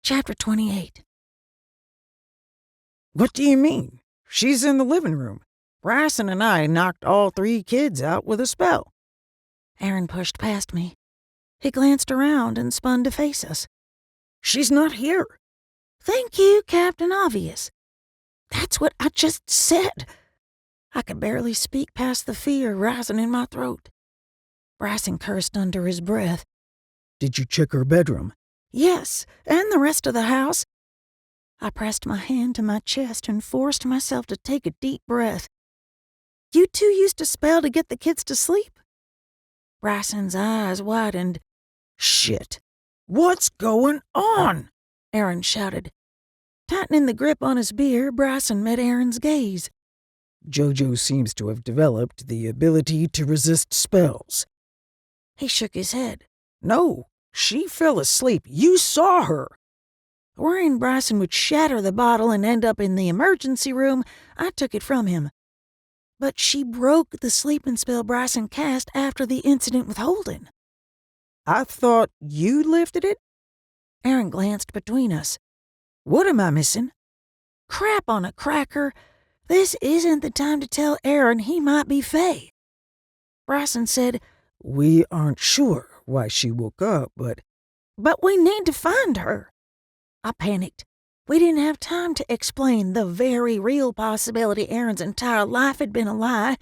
Chapter 28. What do you mean? She's in the living room. Bryson and I knocked all 3 kids out with a spell. Aaron pushed past me. He glanced around and spun to face us. She's not here. Thank you, Captain Obvious. That's what I just said. I could barely speak past the fear rising in my throat. Bryson cursed under his breath. Did you check her bedroom? Yes, and the rest of the house. I pressed my hand to my chest and forced myself to take a deep breath. You two used a spell to get the kids to sleep? Bryson's eyes widened. Shit. What's going on? Aaron shouted. Tightening the grip on his beer, Bryson met Aaron's gaze. Jojo seems to have developed the ability to resist spells. He shook his head. No, she fell asleep. You saw her. Worrying Bryson would shatter the bottle and end up in the emergency room, I took it from him. But she broke the sleeping spell Bryson cast after the incident with Holden. I thought you lifted it? Aaron glanced between us. What am I missing? Crap on a cracker. This isn't the time to tell Aaron he might be Fae. Bryson said, We aren't sure why she woke up, but we need to find her. I panicked. We didn't have time to explain the very real possibility Aaron's entire life had been a lie,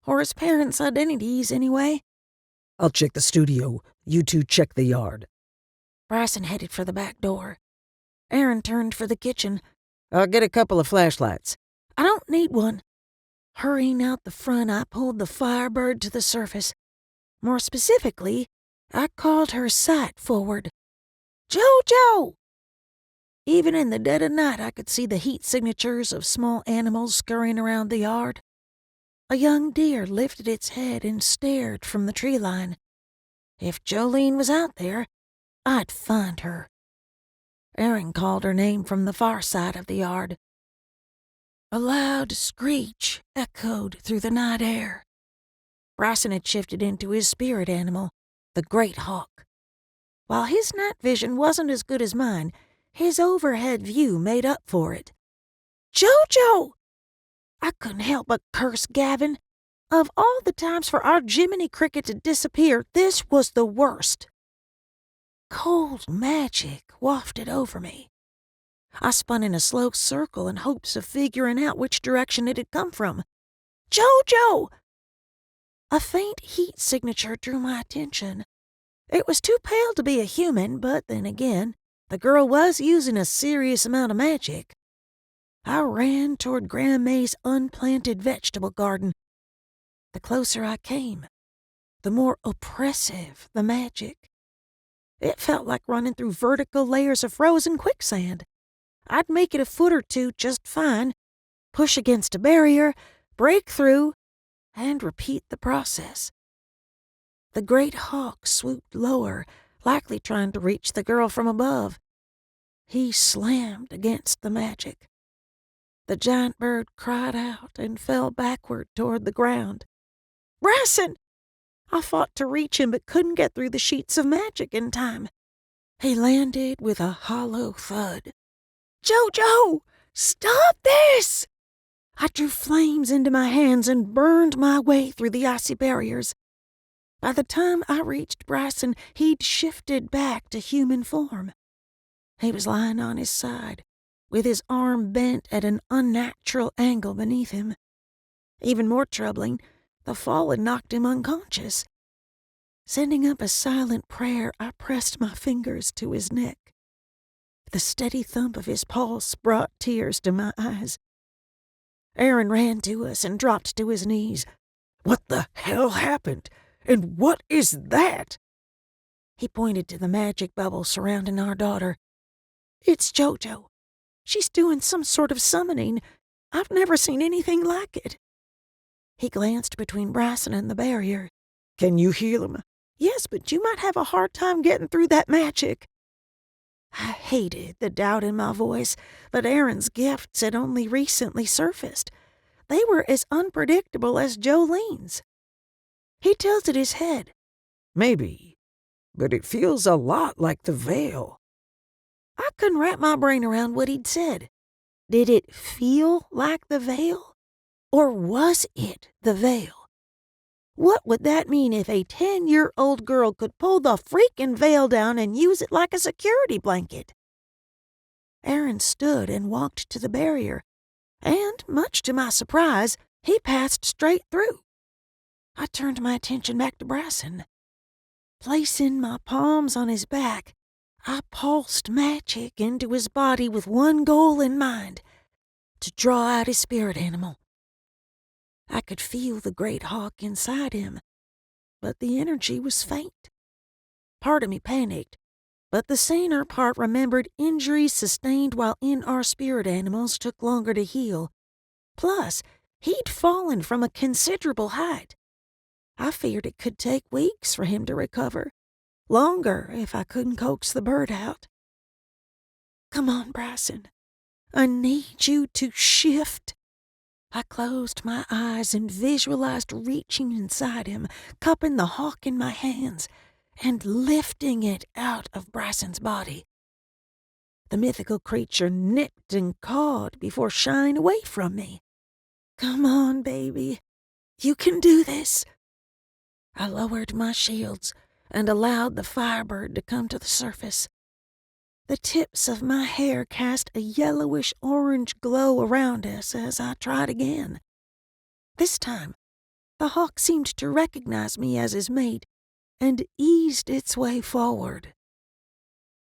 or his parents' identities anyway. I'll check the studio. You two check the yard. Bryson headed for the back door. Aaron turned for the kitchen. I'll get a couple of flashlights. I don't need one. Hurrying out the front, I pulled the Firebird to the surface. More specifically, I called her sight forward. Jojo! Even in the dead of night, I could see the heat signatures of small animals scurrying around the yard. A young deer lifted its head and stared from the tree line. If Jolene was out there, I'd find her. Aaron called her name from the far side of the yard. A loud screech echoed through the night air. Bryson had shifted into his spirit animal, the great hawk. While his night vision wasn't as good as mine, his overhead view made up for it. "Jojo!" I couldn't help but curse Gavin. Of all the times for our Jiminy Cricket to disappear, this was the worst. Cold magic wafted over me. I spun in a slow circle in hopes of figuring out which direction it had come from. "Jojo!" A faint heat signature drew my attention. It was too pale to be a human, but then again, the girl was using a serious amount of magic. I ran toward Grandma's unplanted vegetable garden. The closer I came, the more oppressive the magic. It felt like running through vertical layers of frozen quicksand. I'd make it a foot or two just fine, push against a barrier, break through, and repeat the process. The great hawk swooped lower, likely trying to reach the girl from above. He slammed against the magic. The giant bird cried out and fell backward toward the ground. "Bryson!" I fought to reach him but couldn't get through the sheets of magic in time. He landed with a hollow thud. "Jojo! Stop this!" I drew flames into my hands and burned my way through the icy barriers. By the time I reached Bryson, he'd shifted back to human form. He was lying on his side, with his arm bent at an unnatural angle beneath him. Even more troubling, the fall had knocked him unconscious. Sending up a silent prayer, I pressed my fingers to his neck. The steady thump of his pulse brought tears to my eyes. Aaron ran to us and dropped to his knees. "What the hell happened? And what is that?" He pointed to the magic bubble surrounding our daughter. "It's Jojo. She's doing some sort of summoning. I've never seen anything like it." He glanced between Bryson and the barrier. "Can you heal him?" "Yes, but you might have a hard time getting through that magic." I hated the doubt in my voice, but Aaron's gifts had only recently surfaced. They were as unpredictable as Jolene's. He tilted his head. "Maybe, but it feels a lot like the veil." I couldn't wrap my brain around what he'd said. Did it feel like the veil? Or was it the veil? What would that mean if a 10-year-old girl could pull the freaking veil down and use it like a security blanket? Aaron stood and walked to the barrier, and, much to my surprise, he passed straight through. I turned my attention back to Bryson. Placing my palms on his back, I pulsed magic into his body with one goal in mind: to draw out his spirit animal. I could feel the great hawk inside him, but the energy was faint. Part of me panicked, but the saner part remembered injuries sustained while in our spirit animals took longer to heal. Plus, he'd fallen from a considerable height. I feared it could take weeks for him to recover. Longer if I couldn't coax the bird out. "Come on, Bryson. I need you to shift." I closed my eyes and visualized reaching inside him, cupping the hawk in my hands, and lifting it out of Bryson's body. The mythical creature nipped and cawed before shying away from me. "Come on, baby. You can do this." I lowered my shields and allowed the firebird to come to the surface. The tips of my hair cast a yellowish-orange glow around us as I tried again. This time, the hawk seemed to recognize me as his mate and eased its way forward.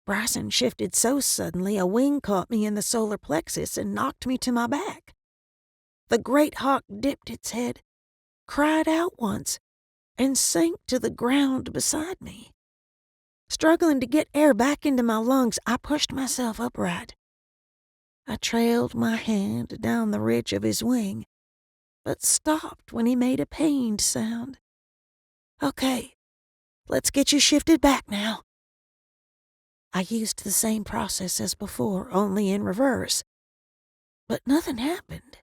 Bryson shifted so suddenly a wing caught me in the solar plexus and knocked me to my back. The great hawk dipped its head, cried out once, and sank to the ground beside me. Struggling to get air back into my lungs, I pushed myself upright. I trailed my hand down the ridge of his wing, but stopped when he made a pained sound. "Okay, let's get you shifted back now." I used the same process as before, only in reverse. But nothing happened.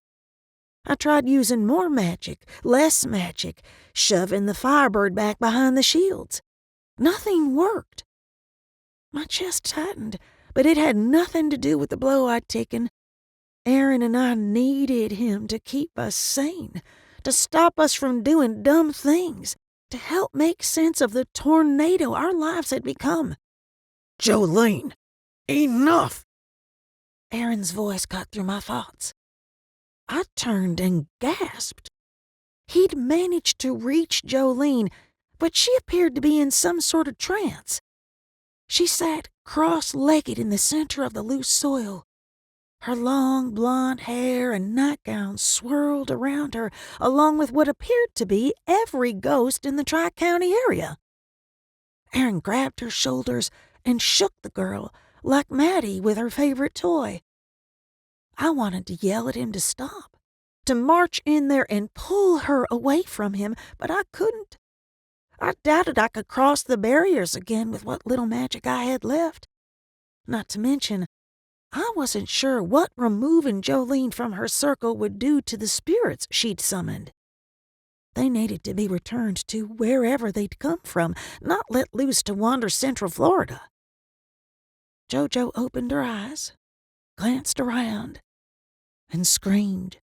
I tried using more magic, less magic, shoving the Firebird back behind the shields. Nothing worked. My chest tightened, but it had nothing to do with the blow I'd taken. Aaron and I needed him to keep us sane, to stop us from doing dumb things, to help make sense of the tornado our lives had become. Jolene, enough! Aaron's voice cut through my thoughts. I turned and gasped. He'd managed to reach Jolene, but she appeared to be in some sort of trance. She sat cross-legged in the center of the loose soil. Her long blonde hair and nightgown swirled around her, along with what appeared to be every ghost in the Tri-County area. Aaron grabbed her shoulders and shook the girl, like Maddie with her favorite toy. I wanted to yell at him to stop, to march in there and pull her away from him, but I couldn't. I doubted I could cross the barriers again with what little magic I had left. Not to mention, I wasn't sure what removing Jolene from her circle would do to the spirits she'd summoned. They needed to be returned to wherever they'd come from, not let loose to wander Central Florida. JoJo opened her eyes, glanced around, and screamed.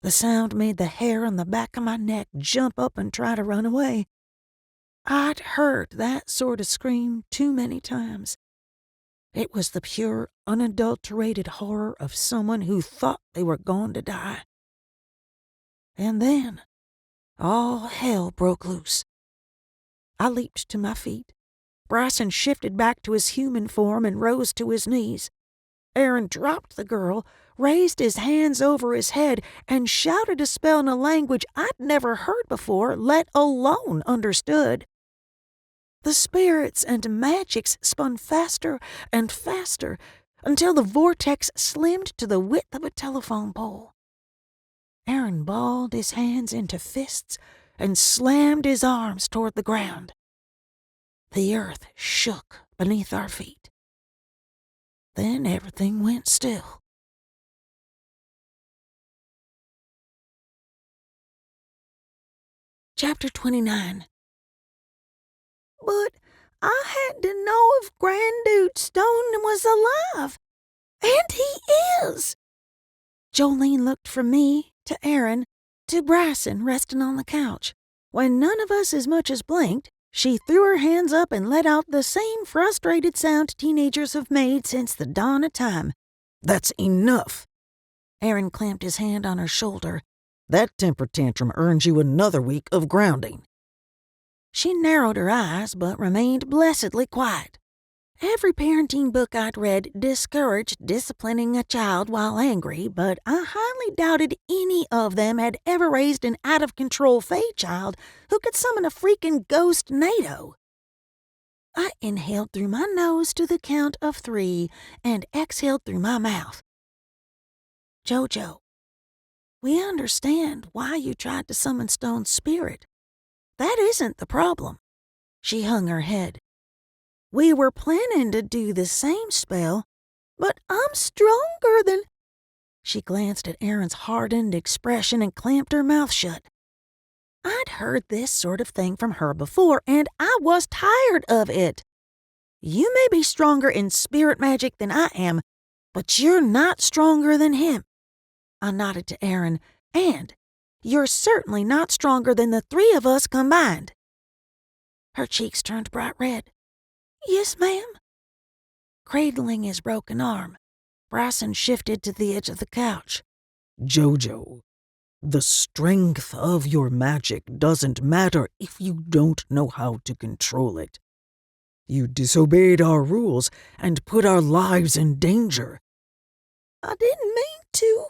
The sound made the hair on the back of my neck jump up and try to run away. I'd heard that sort of scream too many times. It was the pure, unadulterated horror of someone who thought they were going to die. And then, all hell broke loose. I leaped to my feet. Bryson shifted back to his human form and rose to his knees. Aaron dropped the girl, raised his hands over his head, and shouted a spell in a language I'd never heard before, let alone understood. The spirits and magics spun faster and faster until the vortex slimmed to the width of a telephone pole. Aaron balled his hands into fists and slammed his arms toward the ground. The earth shook beneath our feet. Then everything went still. Chapter 29. But I had to know if Grandude Stone was alive. And he is. Jolene looked from me to Aaron to Bryson resting on the couch. When none of us as much as blinked, she threw her hands up and let out the same frustrated sound teenagers have made since the dawn of time. That's enough. Aaron clamped his hand on her shoulder. That temper tantrum earns you another week of grounding. She narrowed her eyes, but remained blessedly quiet. Every parenting book I'd read discouraged disciplining a child while angry, but I highly doubted any of them had ever raised an out-of-control fae child who could summon a freaking ghost NATO. I inhaled through my nose to the count of 3 and exhaled through my mouth. JoJo, we understand why you tried to summon Stone's spirit. That isn't the problem. She hung her head. We were planning to do the same spell, but I'm stronger than... She glanced at Aaron's hardened expression and clamped her mouth shut. I'd heard this sort of thing from her before, and I was tired of it. You may be stronger in spirit magic than I am, but you're not stronger than him. I nodded to Aaron, and you're certainly not stronger than the 3 of us combined. Her cheeks turned bright red. Yes, ma'am. Cradling his broken arm, Bryson shifted to the edge of the couch. JoJo, the strength of your magic doesn't matter if you don't know how to control it. You disobeyed our rules and put our lives in danger. I didn't mean to.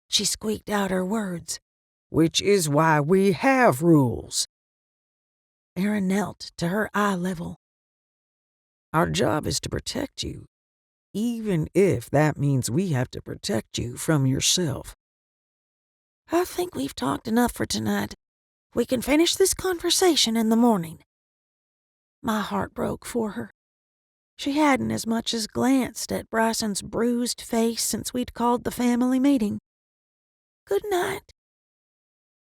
She squeaked out her words. Which is why we have rules. Aaron knelt to her eye level. Our job is to protect you, even if that means we have to protect you from yourself. I think we've talked enough for tonight. We can finish this conversation in the morning. My heart broke for her. She hadn't as much as glanced at Bryson's bruised face since we'd called the family meeting. "Good night."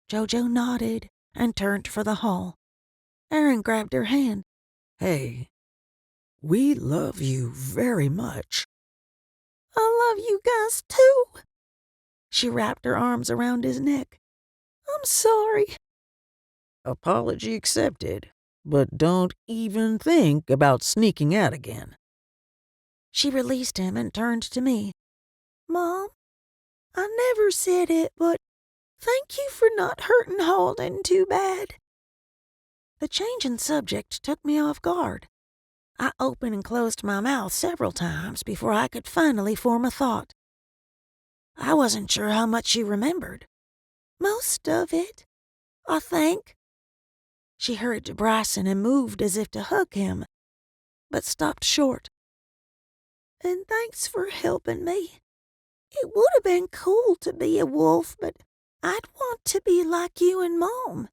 Jojo nodded and turned for the hall. Erin grabbed her hand. Hey, we love you very much. "I love you guys too." She wrapped her arms around his neck. "I'm sorry." Apology accepted, but don't even think about sneaking out again. She released him and turned to me. "Mom, I never said it, but thank you for not hurting Holden too bad." The change in subject took me off guard. I opened and closed my mouth several times before I could finally form a thought. I wasn't sure how much she remembered. "Most of it, I think." She hurried to Bryson and moved as if to hug him, but stopped short. "And thanks for helping me. It would have been cool to be a wolf, but I'd want to be like you and Mom."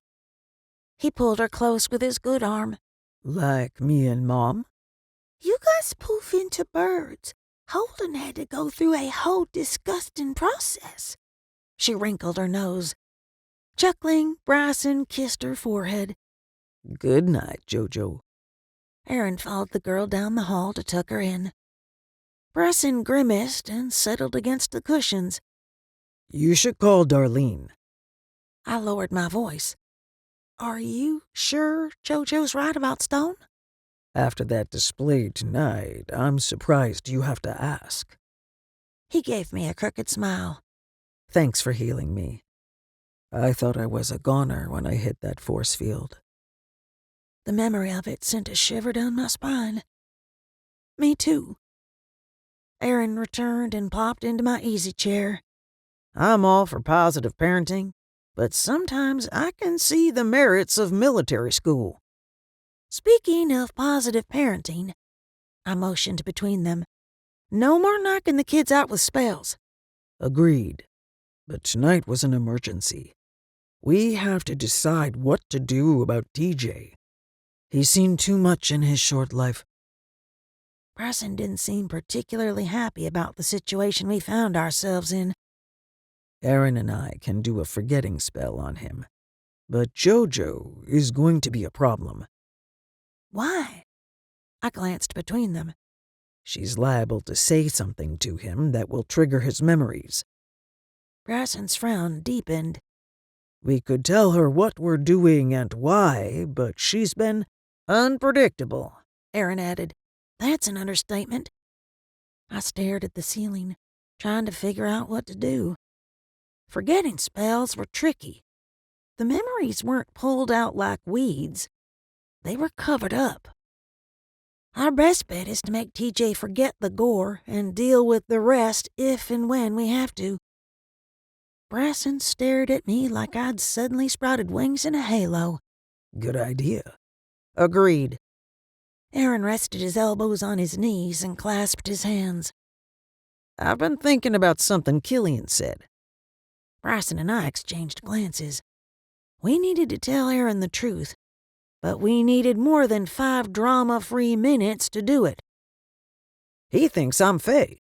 He pulled her close with his good arm. Like me and Mom? "You guys poof into birds. Holden had to go through a whole disgusting process." She wrinkled her nose. Chuckling, Bryson kissed her forehead. Good night, Jojo. Erin followed the girl down the hall to tuck her in. Bryson grimaced and settled against the cushions. You should call Darlene. I lowered my voice. "Are you sure Jojo's right about Stone?" After that display tonight, I'm surprised you have to ask. He gave me a crooked smile. Thanks for healing me. I thought I was a goner when I hit that force field. The memory of it sent a shiver down my spine. Me too. Erin returned and popped into my easy chair. I'm all for positive parenting, but sometimes I can see the merits of military school. Speaking of positive parenting, I motioned between them. No more knocking the kids out with spells. Agreed. But tonight was an emergency. We have to decide what to do about DJ. He's seen too much in his short life. Bryson didn't seem particularly happy about the situation we found ourselves in. Erin and I can do a forgetting spell on him. But Jojo is going to be a problem. Why? I glanced between them. She's liable to say something to him that will trigger his memories. Bryson's frown deepened. We could tell her what we're doing and why, but she's been unpredictable, Erin added. That's an understatement. I stared at the ceiling, trying to figure out what to do. Forgetting spells were tricky. The memories weren't pulled out like weeds. They were covered up. Our best bet is to make TJ forget the gore and deal with the rest if and when we have to. Bryson stared at me like I'd suddenly sprouted wings in a halo. Good idea. Agreed. Erin rested his elbows on his knees and clasped his hands. I've been thinking about something Killian said. Bryson and I exchanged glances. We needed to tell Erin the truth, but we needed more than 5 drama-free minutes to do it. He thinks I'm Faye.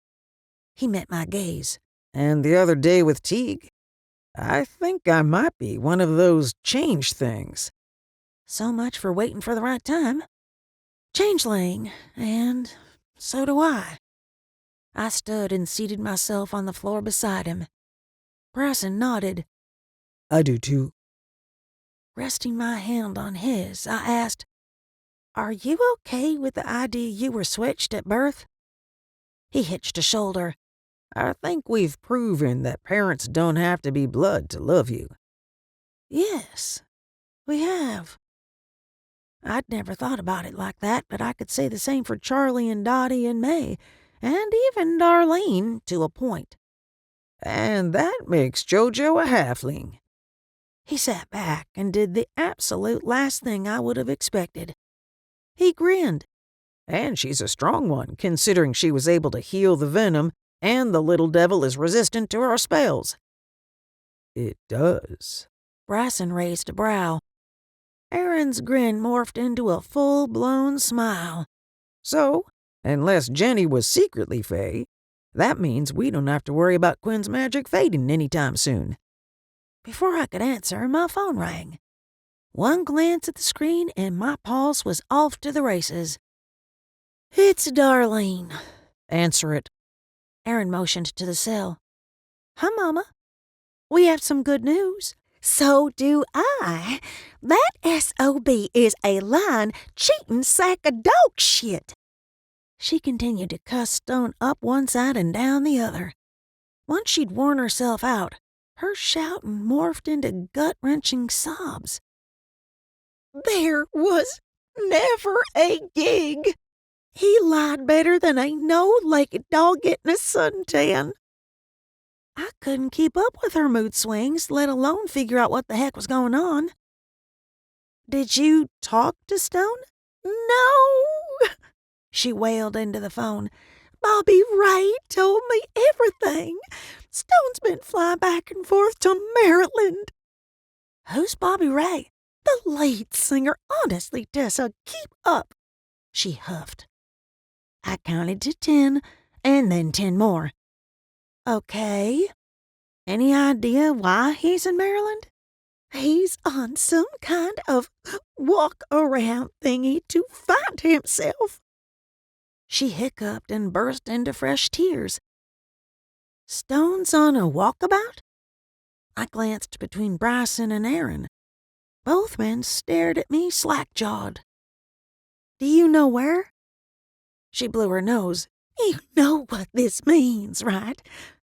He met my gaze. And the other day with Teague, I think I might be one of those change things. So much for waiting for the right time. Changeling, and so do I. I stood and seated myself on the floor beside him. Bryson nodded. I do too. Resting my hand on his, I asked, "Are you okay with the idea you were switched at birth?" He hitched a shoulder. I think we've proven that parents don't have to be blood to love you. Yes, we have. I'd never thought about it like that, but I could say the same for Charlie and Dottie and May, and even Darlene to a point. And that makes Jojo a halfling. He sat back and did the absolute last thing I would have expected. He grinned. And she's a strong one, considering she was able to heal the venom, and the little devil is resistant to our spells. It does. Bryson raised a brow. Erin's grin morphed into a full-blown smile. So, Unless Jenny was secretly Fae, that means we don't have to worry about Quinn's magic fading anytime soon. Before I could answer, my phone rang. One glance at the screen and my pulse was off to the races. "It's Darlene." Answer it. Aaron motioned to the cell. "Hi, Mama. We have some good news." "So do I. That SOB is a lying, cheating sack of dog shit." She continued to cuss Stone up one side and down the other. Once she'd worn herself out, her shouting morphed into gut-wrenching sobs. "There was never a gig. He lied better than a no-legged dog getting a suntan." I couldn't keep up with her mood swings, let alone figure out what the heck was going on. "Did you talk to Stone?" "No," she wailed into the phone. "Bobby Ray told me everything. Stone's been flying back and forth to Maryland." "Who's Bobby Ray?" "The lead singer. Honestly, Tessa, keep up," she huffed. I counted to 10, and then 10 more. "Okay. Any idea why he's in Maryland?" "He's on some kind of walk-around thingy to find himself." She hiccuped and burst into fresh tears. "Stone's on a walkabout?" I glanced between Bryson and Aaron. Both men stared at me slack-jawed. "Do you know where?" She blew her nose. "You know what this means, right?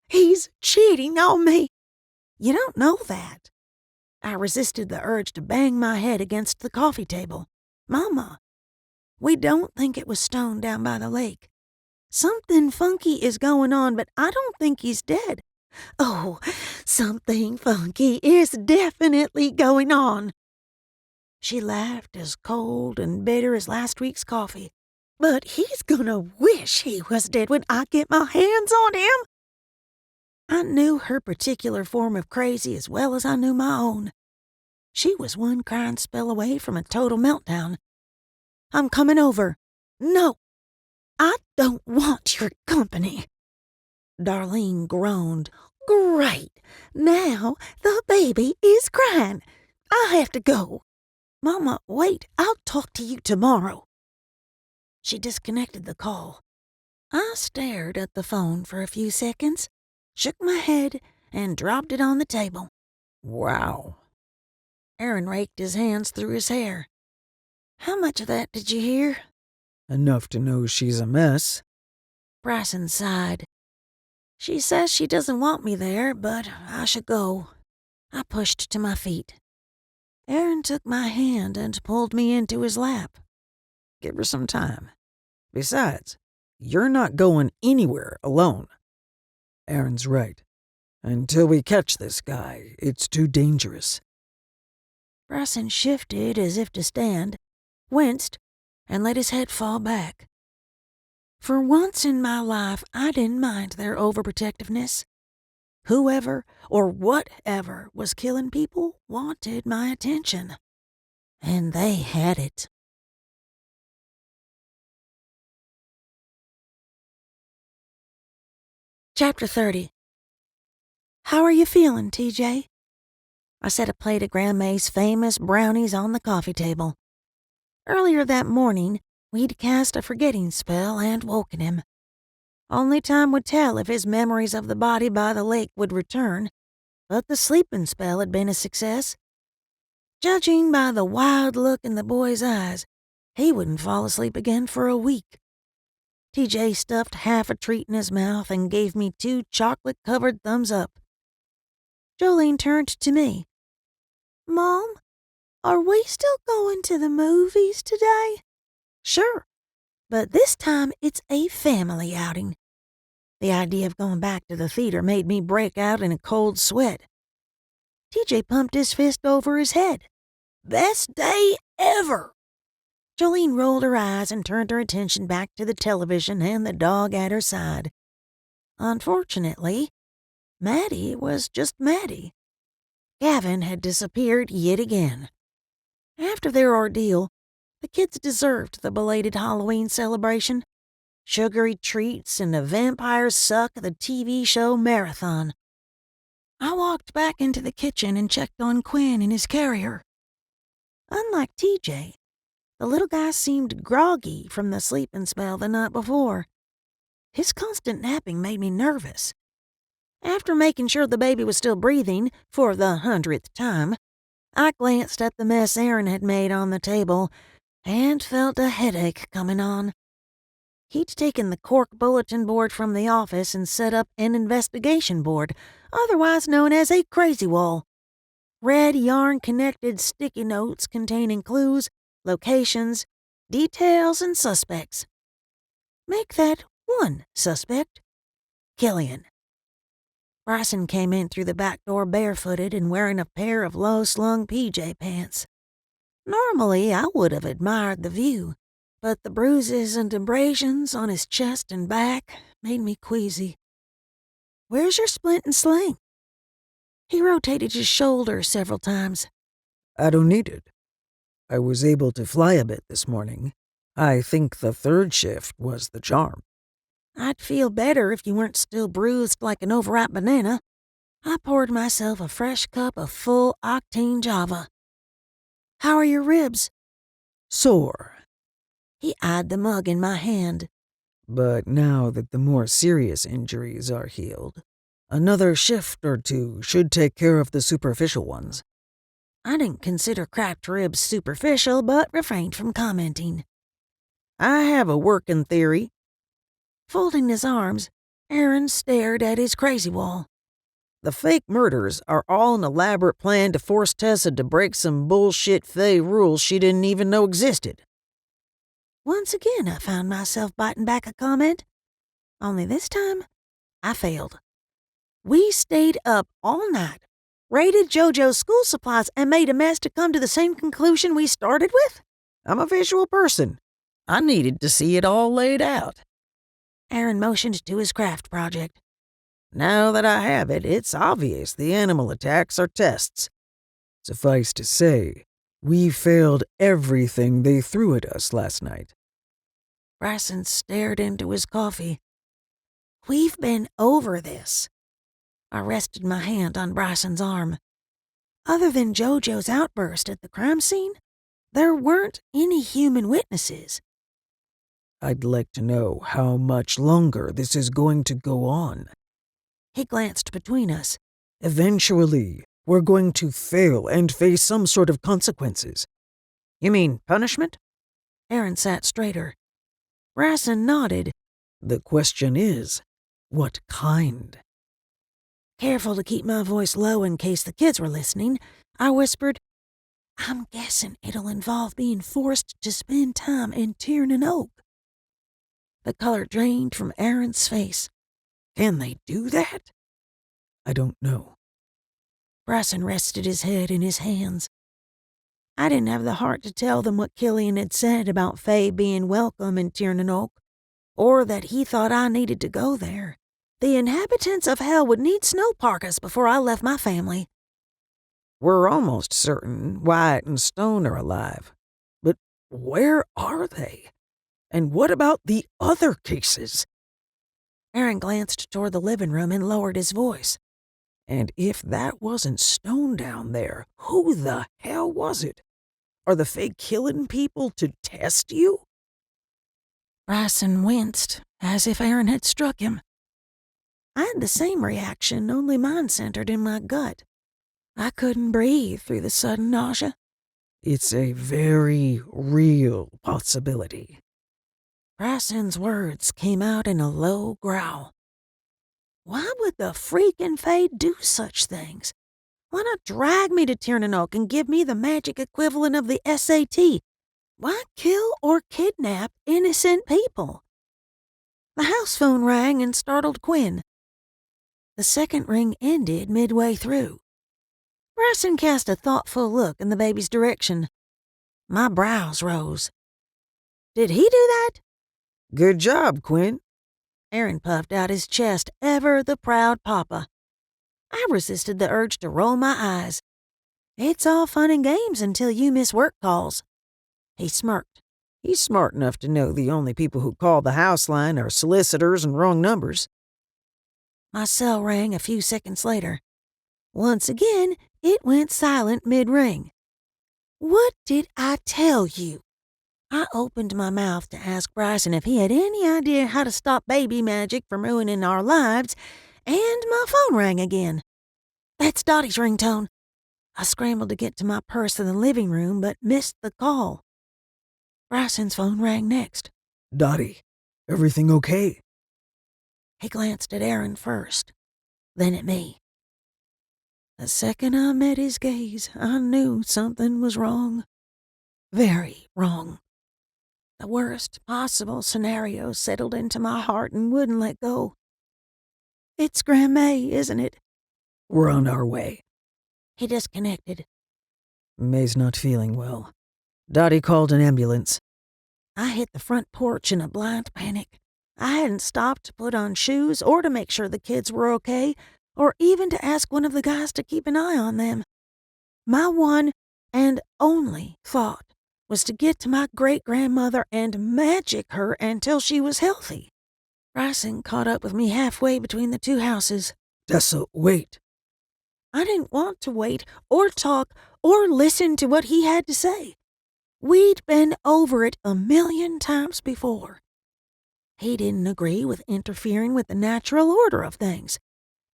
He's cheating on me." "You don't know that." I resisted the urge to bang my head against the coffee table. "Mama, we don't think it was Stone down by the lake. Something funky is going on, but I don't think he's dead." "Oh, something funky is definitely going on." She laughed as cold and bitter as last week's coffee. "But he's gonna wish he was dead when I get my hands on him." I knew her particular form of crazy as well as I knew my own. She was one crying spell away from a total meltdown. "I'm coming over." "No, I don't want your company." Darlene groaned. "Great. Now the baby is crying. I have to go." "Mama, wait. I'll talk to you tomorrow." She disconnected the call. I stared at the phone for a few seconds, shook my head, and dropped it on the table. Wow. Aaron raked his hands through his hair. "How much of that did you hear?" Enough to know she's a mess. Bryson sighed. "She says she doesn't want me there, but I should go." I pushed to my feet. Aaron took my hand and pulled me into his lap. Give her some time. Besides, you're not going anywhere alone. Aaron's right. Until we catch this guy, it's too dangerous. Bryson shifted as if to stand, winced, and let his head fall back. For once in my life, I didn't mind their overprotectiveness. Whoever or whatever was killing people wanted my attention. And they had it. Chapter 30. "How are you feeling, TJ?" I set a plate of Grandma's famous brownies on the coffee table. Earlier that morning, we'd cast a forgetting spell and woken him. Only time would tell if his memories of the body by the lake would return, but the sleeping spell had been a success. Judging by the wild look in the boy's eyes, he wouldn't fall asleep again for a week. TJ stuffed half a treat in his mouth and gave me 2 chocolate-covered thumbs up. Jolene turned to me. "Mom, are we still going to the movies today?" "Sure, but this time it's a family outing." The idea of going back to the theater made me break out in a cold sweat. TJ pumped his fist over his head. "Best day ever!" Jolene rolled her eyes and turned her attention back to the television and the dog at her side. Unfortunately, Maddie was just Maddie. Gavin had disappeared yet again. After their ordeal, the kids deserved the belated Halloween celebration. sugary treats, and a vampire's suck of the TV show marathon. I walked back into the kitchen and checked on Quinn in his carrier. Unlike TJ, the little guy seemed groggy from the sleeping spell the night before. His constant napping made me nervous. After making sure the baby was still breathing for the 100th time, I glanced at the mess Aaron had made on the table and felt a headache coming on. He'd taken the cork bulletin board from the office and set up an investigation board, otherwise known as a crazy wall. Red yarn-connected sticky notes containing clues, locations, details, and suspects. Make that one suspect: Killian. Bryson came in through the back door barefooted and wearing a pair of low-slung PJ pants. Normally, I would have admired the view, but the bruises and abrasions on his chest and back made me queasy. "Where's your splint and sling?" He rotated his shoulders several times. I don't need it. I was able to fly a bit this morning. I think the third shift was the charm. "I'd feel better if you weren't still bruised like an overripe banana." I poured myself a fresh cup of full-octane Java. "How are your ribs?" Sore. He eyed the mug in my hand. But now that the more serious injuries are healed, another shift or two should take care of the superficial ones. I didn't consider cracked ribs superficial, but refrained from commenting. "I have a working theory." Folding his arms, Aaron stared at his crazy wall. The fake murders are all an elaborate plan to force Tessa to break some bullshit Fae rules she didn't even know existed. Once again, I found myself biting back a comment. Only this time, I failed. "We stayed up all night, raided JoJo's school supplies, and made a mess to come to the same conclusion we started with?" I'm a visual person. I needed to see it all laid out. Aaron motioned to his craft project. Now that I have it, it's obvious the animal attacks are tests. Suffice to say, we failed everything they threw at us last night. Bryson stared into his coffee. "We've been over this." I rested my hand on Bryson's arm. Other than JoJo's outburst at the crime scene, there weren't any human witnesses. I'd like to know how much longer this is going to go on. He glanced between us. Eventually, we're going to fail and face some sort of consequences. You mean punishment? Aaron sat straighter. Bryson nodded. The question is, what kind? Careful to keep my voice low in case the kids were listening, I whispered, "I'm guessing it'll involve being forced to spend time in Tiernan Oak." The color drained from Aaron's face. Can they do that? I don't know. Bryson rested his head in his hands. I didn't have the heart to tell them what Killian had said about Faye being welcome in Tiernan Oak, or that he thought I needed to go there. The inhabitants of hell would need snow parkas before I left my family. We're almost certain Wyatt and Stone are alive. But where are they? And what about the other cases? Aaron glanced toward the living room and lowered his voice. And if that wasn't Stone down there, who the hell was it? Are the Fae killing people to test you? Bryson winced, as if Aaron had struck him. I had the same reaction, only mine centered in my gut. I couldn't breathe through the sudden nausea. It's a very real possibility. Bryson's words came out in a low growl. Why would the freaking Fae do such things? Why not drag me to Tiernan Oak and give me the magic equivalent of the SAT? Why kill or kidnap innocent people? The house phone rang and startled Quinn. The second ring ended midway through. Bryson cast a thoughtful look in the baby's direction. My brows rose. Did he do that? Good job, Quinn. Aaron puffed out his chest, ever the proud papa. I resisted the urge to roll my eyes. It's all fun and games until you miss work calls. He smirked. He's smart enough to know the only people who call the house line are solicitors and wrong numbers. My cell rang a few seconds later. Once again, it went silent mid-ring. What did I tell you? I opened my mouth to ask Bryson if he had any idea how to stop baby magic from ruining our lives, and my phone rang again. That's Dottie's ringtone. I scrambled to get to my purse in the living room, but missed the call. Bryson's phone rang next. Dottie, everything okay? He glanced at Aaron first, then at me. The second I met his gaze, I knew something was wrong. Very wrong. The worst possible scenario settled into my heart and wouldn't let go. It's Grandma, isn't it? We're on our way. He disconnected. May's not feeling well. Dottie called an ambulance. I hit the front porch in a blind panic. I hadn't stopped to put on shoes or to make sure the kids were okay, or even to ask one of the guys to keep an eye on them. My one and only thought was to get to my great-grandmother and magic her until she was healthy. Bryson caught up with me halfway between the two houses. Tessa, wait. I didn't want to wait or talk or listen to what he had to say. We'd been over it 1,000,000 times before. He didn't agree with interfering with the natural order of things.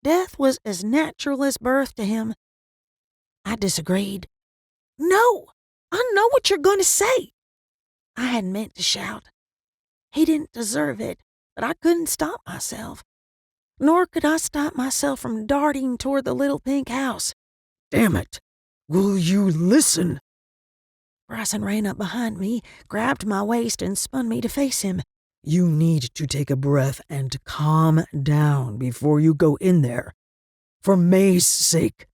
Death was as natural as birth to him. I disagreed. No, I know what you're going to say. I hadn't meant to shout. He didn't deserve it, but I couldn't stop myself. Nor could I stop myself from darting toward the little pink house. Damn it. Will you listen? Bryson ran up behind me, grabbed my waist, and spun me to face him. You need to take a breath and calm down before you go in there. For May's sake.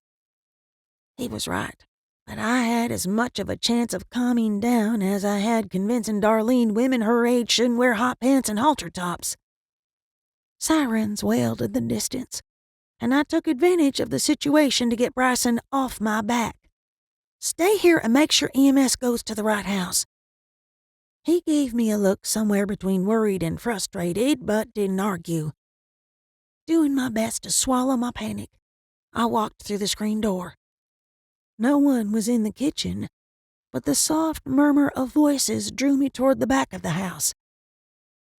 He was right, but I had as much of a chance of calming down as I had convincing Darlene women her age shouldn't wear hot pants and halter tops. Sirens wailed in the distance, and I took advantage of the situation to get Bryson off my back. Stay here and make sure EMS goes to the right house. He gave me a look somewhere between worried and frustrated, but didn't argue. Doing my best to swallow my panic, I walked through the screen door. No one was in the kitchen, but the soft murmur of voices drew me toward the back of the house.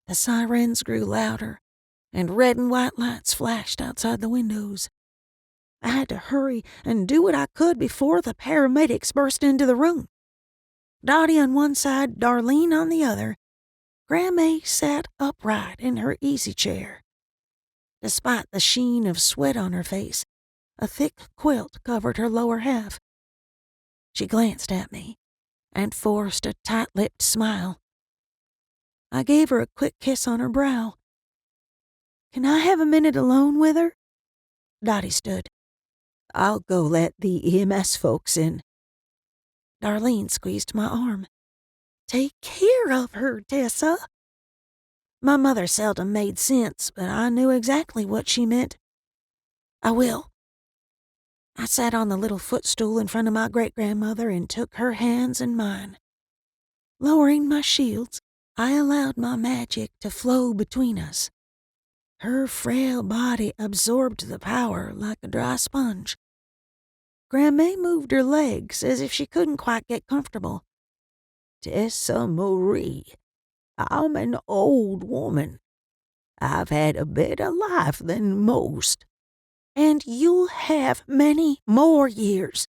The sirens grew louder, and red and white lights flashed outside the windows. I had to hurry and do what I could before the paramedics burst into the room. Dottie on one side, Darlene on the other. Grandma sat upright in her easy chair. Despite the sheen of sweat on her face, a thick quilt covered her lower half. She glanced at me and forced a tight-lipped smile. I gave her a quick kiss on her brow. Can I have a minute alone with her? Dottie stood. I'll go let the EMS folks in. Darlene squeezed my arm. Take care of her, Tessa. My mother seldom made sense, but I knew exactly what she meant. I will. I sat on the little footstool in front of my great-grandmother and took her hands in mine. Lowering my shields, I allowed my magic to flow between us. Her frail body absorbed the power like a dry sponge. Grandma moved her legs as if she couldn't quite get comfortable. Tessa Marie, I'm an old woman. I've had a better life than most. And you'll have many more years.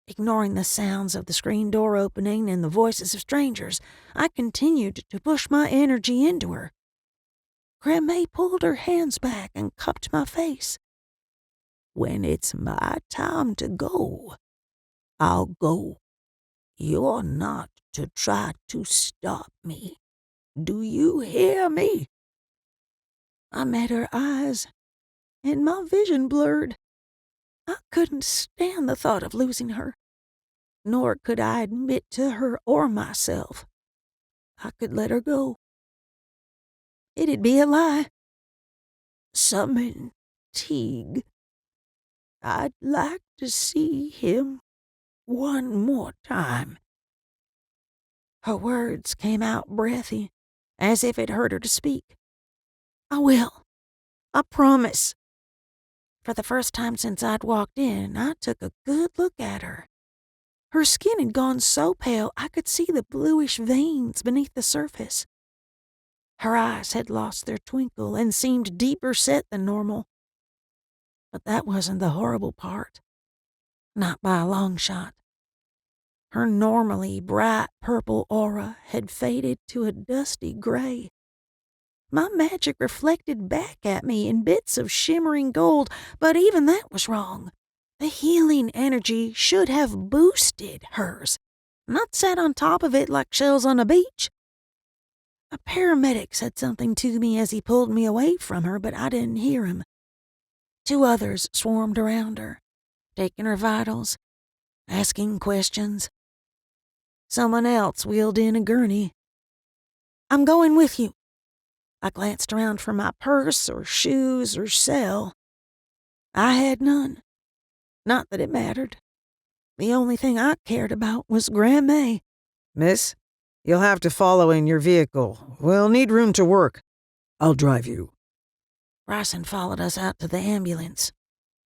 Ignoring the sounds of the screen door opening and the voices of strangers, I continued to push my energy into her. Grandma pulled her hands back and cupped my face. When it's my time to go, I'll go. You're not to try to stop me. Do you hear me? I met her eyes, and my vision blurred. I couldn't stand the thought of losing her, nor could I admit to her or myself I could let her go. It'd be a lie. Summon Teague. I'd like to see him one more time. Her words came out breathy, as if it hurt her to speak. "I will. I promise." For the first time since I'd walked in, I took a good look at her. Her skin had gone so pale I could see the bluish veins beneath the surface. Her eyes had lost their twinkle and seemed deeper set than normal. But that wasn't the horrible part. Not by a long shot. Her normally bright purple aura had faded to a dusty gray. My magic reflected back at me in bits of shimmering gold, but even that was wrong. The healing energy should have boosted hers, not sat on top of it like shells on a beach. A paramedic said something to me as he pulled me away from her, but I didn't hear him. 2 others swarmed around her, taking her vitals, asking questions. Someone else wheeled in a gurney. "I'm going with you." I glanced around for my purse or shoes or cell. I had none. Not that it mattered. The only thing I cared about was Grandma. Miss, you'll have to follow in your vehicle. We'll need room to work. I'll drive you. Bryson followed us out to the ambulance.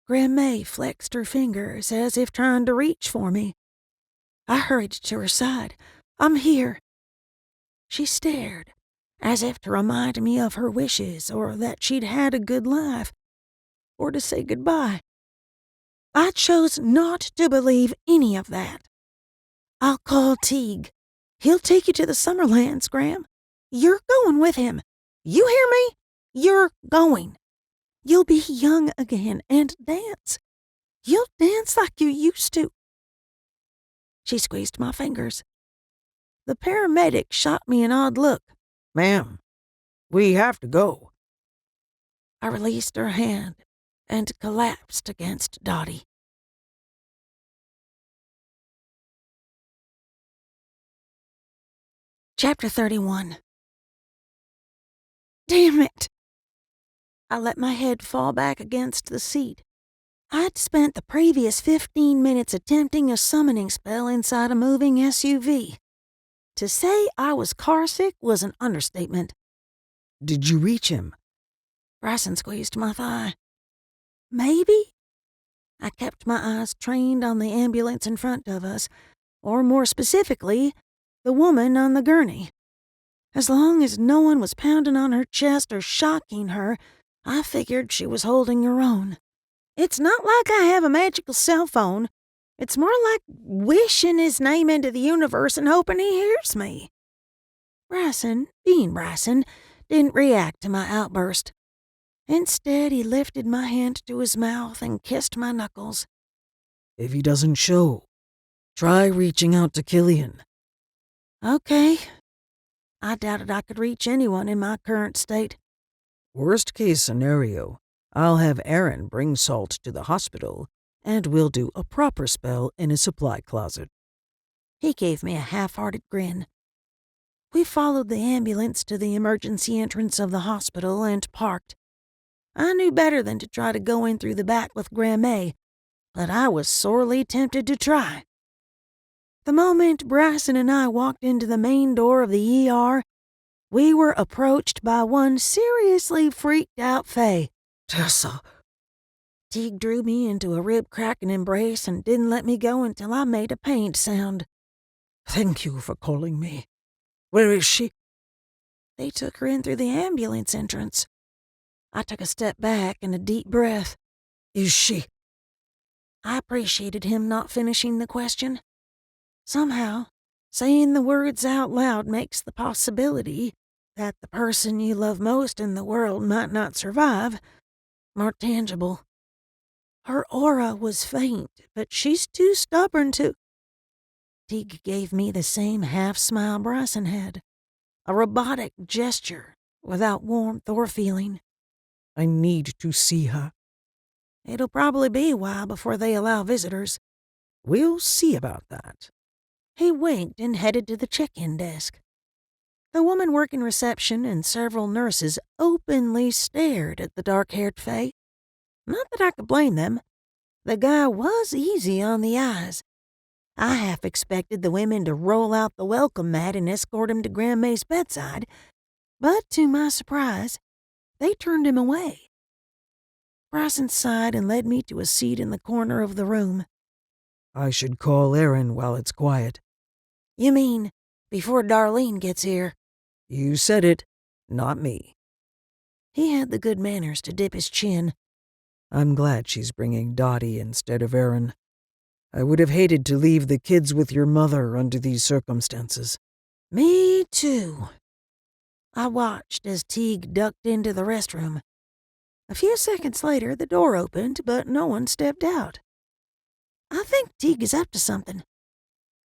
Grandma flexed her fingers as if trying to reach for me. I hurried to her side. "I'm here." She stared, as if to remind me of her wishes or that she'd had a good life, or to say goodbye. I chose not to believe any of that. "I'll call Teague. He'll take you to the Summerlands, Graham. You're going with him. You hear me? You're going. You'll be young again and dance. You'll dance like you used to." She squeezed my fingers. The paramedic shot me an odd look. Ma'am, we have to go. I released her hand and collapsed against Dottie. Chapter 31. Damn it! I let my head fall back against the seat. I'd spent the previous 15 minutes attempting a summoning spell inside a moving SUV. To say I was carsick was an understatement. Did you reach him? Bryson squeezed my thigh. Maybe? I kept my eyes trained on the ambulance in front of us, or more specifically, the woman on the gurney. As long as no one was pounding on her chest or shocking her, I figured she was holding her own. It's not like I have a magical cell phone. It's more like wishing his name into the universe and hoping he hears me. Bryson, being Bryson, didn't react to my outburst. Instead, he lifted my hand to his mouth and kissed my knuckles. If he doesn't show, try reaching out to Killian. Okay. I doubted I could reach anyone in my current state. Worst case scenario, I'll have Aaron bring Salt to the hospital, and we'll do a proper spell in his supply closet. He gave me a half-hearted grin. We followed the ambulance to the emergency entrance of the hospital and parked. I knew better than to try to go in through the back with Grandma, but I was sorely tempted to try. The moment Bryson and I walked into the main door of the ER, we were approached by one seriously freaked-out Faye. Tessa! Teague drew me into a rib-cracking embrace and didn't let me go until I made a paint sound. Thank you for calling me. Where is she? They took her in through the ambulance entrance. I took a step back and a deep breath. Is she? I appreciated him not finishing the question. Somehow, saying the words out loud makes the possibility that the person you love most in the world might not survive more tangible. Her aura was faint, but she's too stubborn to... Teague gave me the same half-smile Bryson had. A robotic gesture, without warmth or feeling. I need to see her. It'll probably be a while before they allow visitors. We'll see about that. He winked and headed to the check-in desk. The woman working reception and several nurses openly stared at the dark-haired Faye. Not that I could blame them. The guy was easy on the eyes. I half expected the women to roll out the welcome mat and escort him to Grandmay's bedside, but to my surprise, they turned him away. Bryson sighed and led me to a seat in the corner of the room. I should call Aaron while it's quiet. You mean before Darlene gets here? You said it, not me. He had the good manners to dip his chin. I'm glad she's bringing Dottie instead of Aaron. I would have hated to leave the kids with your mother under these circumstances. Me too. I watched as Teague ducked into the restroom. A few seconds later, the door opened, but no one stepped out. I think Teague is up to something.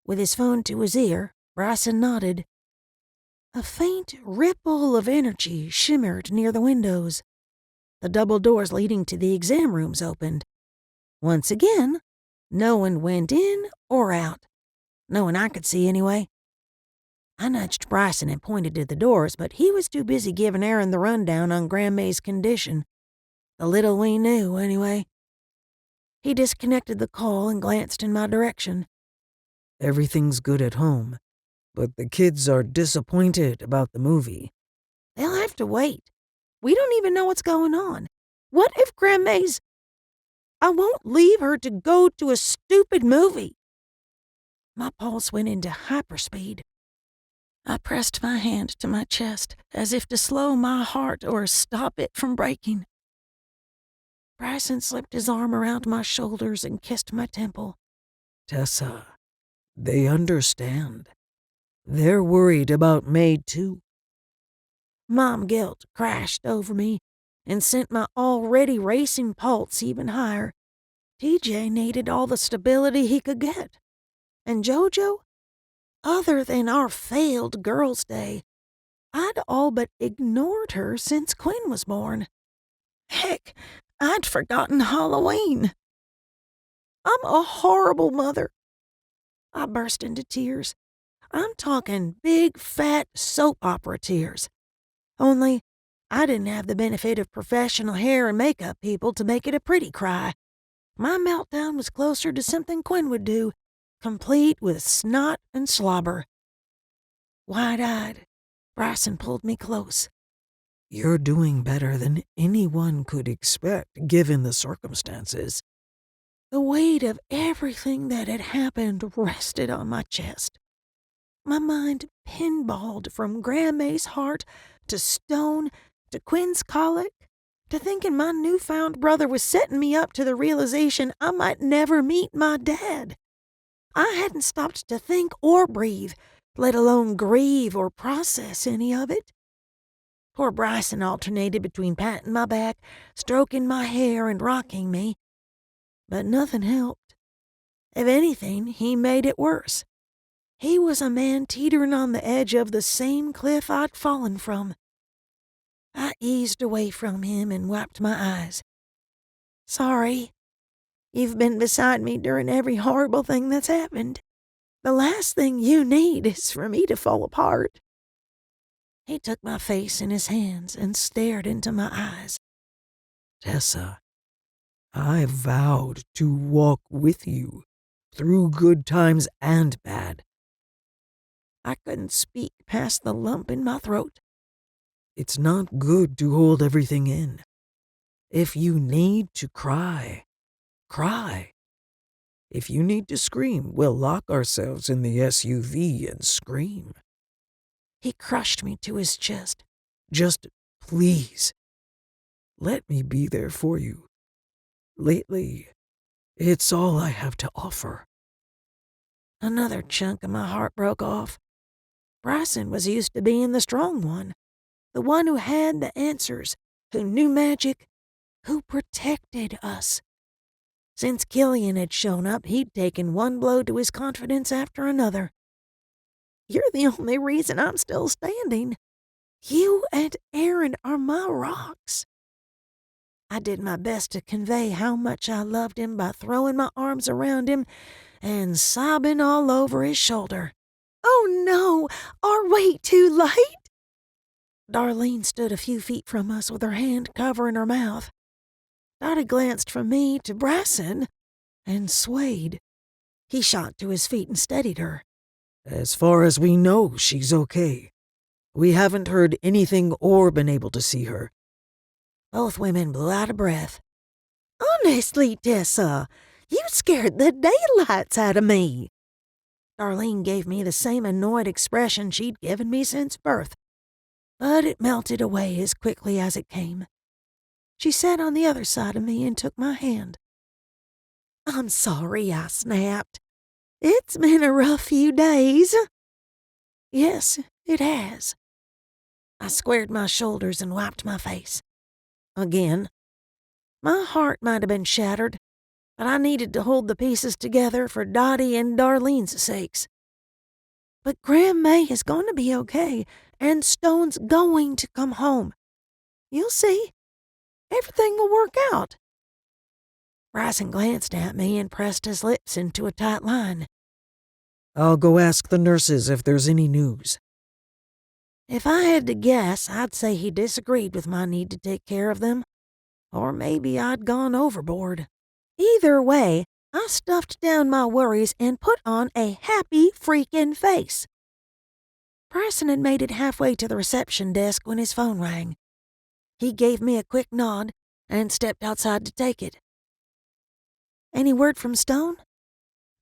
With his phone to his ear, Bryson nodded. A faint ripple of energy shimmered near the windows. The double doors leading to the exam rooms opened. Once again, no one went in or out. No one I could see, anyway. I nudged Bryson and pointed to the doors, but he was too busy giving Aaron the rundown on Grandmay's condition. The little we knew, anyway. He disconnected the call and glanced in my direction. Everything's good at home, but the kids are disappointed about the movie. They'll have to wait. We don't even know what's going on. What if Grandmay's... I won't leave her to go to a stupid movie. My pulse went into hyperspeed. I pressed my hand to my chest as if to slow my heart or stop it from breaking. Bryson slipped his arm around my shoulders and kissed my temple. Tessa, they understand. They're worried about May, too. Mom guilt crashed over me and sent my already racing pulse even higher. TJ needed all the stability he could get. And JoJo? Other than our failed girls' day, I'd all but ignored her since Quinn was born. Heck, I'd forgotten Halloween. I'm a horrible mother. I burst into tears. I'm talking big, fat soap opera tears. Only, I didn't have the benefit of professional hair and makeup people to make it a pretty cry. My meltdown was closer to something Quinn would do, complete with snot and slobber. Wide-eyed, Bryson pulled me close. You're doing better than anyone could expect, given the circumstances. The weight of everything that had happened rested on my chest. My mind pinballed from Grandmay's heart to stone to Quinn's colic to thinking my newfound brother was setting me up to the realization I might never meet my dad. I hadn't stopped to think or breathe, let alone grieve or process any of it. Poor Bryson alternated between patting my back, stroking my hair, and rocking me. But nothing helped. If anything, he made it worse. He was a man teetering on the edge of the same cliff I'd fallen from. I eased away from him and wiped my eyes. Sorry. You've been beside me during every horrible thing that's happened. The last thing you need is for me to fall apart. He took my face in his hands and stared into my eyes. Tessa, I vowed to walk with you through good times and bad. I couldn't speak past the lump in my throat. It's not good to hold everything in. If you need to cry, cry. If you need to scream, we'll lock ourselves in the SUV and scream. He crushed me to his chest. Just please, let me be there for you. Lately, it's all I have to offer. Another chunk of my heart broke off. Bryson was used to being the strong one, the one who had the answers, who knew magic, who protected us. Since Killian had shown up, he'd taken one blow to his confidence after another. You're the only reason I'm still standing. You and Aaron are my rocks. I did my best to convey how much I loved him by throwing my arms around him and sobbing all over his shoulder. Oh no, are we too late? Darlene stood a few feet from us with her hand covering her mouth. Dottie glanced from me to Bryson and swayed. He shot to his feet and steadied her. As far as we know, she's okay. We haven't heard anything or been able to see her. Both women blew out of breath. Honestly, Tessa, you scared the daylights out of me. Darlene gave me the same annoyed expression she'd given me since birth, but it melted away as quickly as it came. She sat on the other side of me and took my hand. I'm sorry, I snapped. It's been a rough few days. Yes, it has. I squared my shoulders and wiped my face. Again, my heart might have been shattered, but I needed to hold the pieces together for Dottie and Darlene's sakes. But Grandma is going to be okay, and Stone's going to come home. You'll see. Everything will work out. Bryson glanced at me and pressed his lips into a tight line. I'll go ask the nurses if there's any news. If I had to guess, I'd say he disagreed with my need to take care of them. Or maybe I'd gone overboard. Either way, I stuffed down my worries and put on a happy freaking face. Bryson had made it halfway to the reception desk when his phone rang. He gave me a quick nod and stepped outside to take it. Any word from Stone?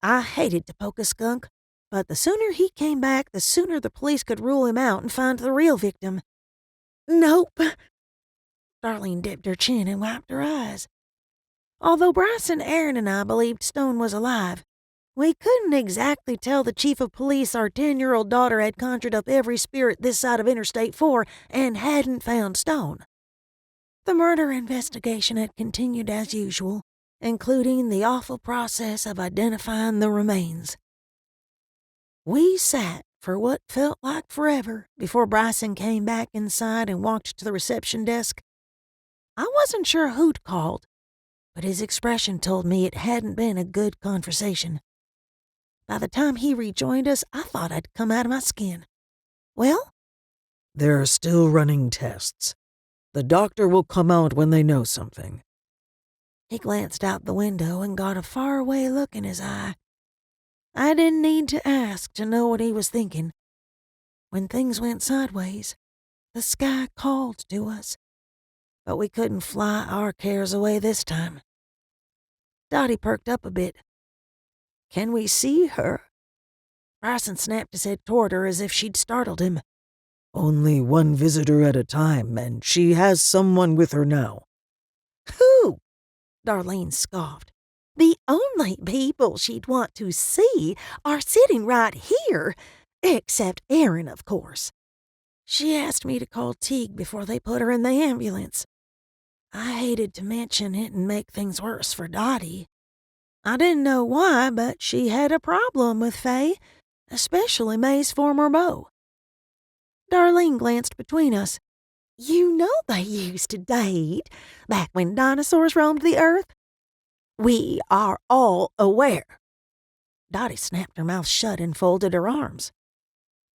I hated to poke a skunk, but the sooner he came back, the sooner the police could rule him out and find the real victim. Nope. Darlene dipped her chin and wiped her eyes. Although Bryson, Aaron, and I believed Stone was alive, we couldn't exactly tell the chief of police our 10-year-old daughter had conjured up every spirit this side of Interstate 4 and hadn't found Stone. The murder investigation had continued as usual, including the awful process of identifying the remains. We sat for what felt like forever before Bryson came back inside and walked to the reception desk. I wasn't sure who'd called, but his expression told me it hadn't been a good conversation. By the time he rejoined us, I thought I'd come out of my skin. Well? They're still running tests. The doctor will come out when they know something. He glanced out the window and got a faraway look in his eye. I didn't need to ask to know what he was thinking. When things went sideways, the sky called to us. But we couldn't fly our cares away this time. Dottie perked up a bit. Can we see her? Bryson snapped his head toward her as if she'd startled him. Only one visitor at a time, and she has someone with her now. Who? Darlene scoffed. The only people she'd want to see are sitting right here, except Aaron, of course. She asked me to call Teague before they put her in the ambulance. I hated to mention it and make things worse for Dottie. I didn't know why, but she had a problem with Faye, especially May's former beau. Darlene glanced between us. You know they used to date, back when dinosaurs roamed the earth. We are all aware. Dottie snapped her mouth shut and folded her arms.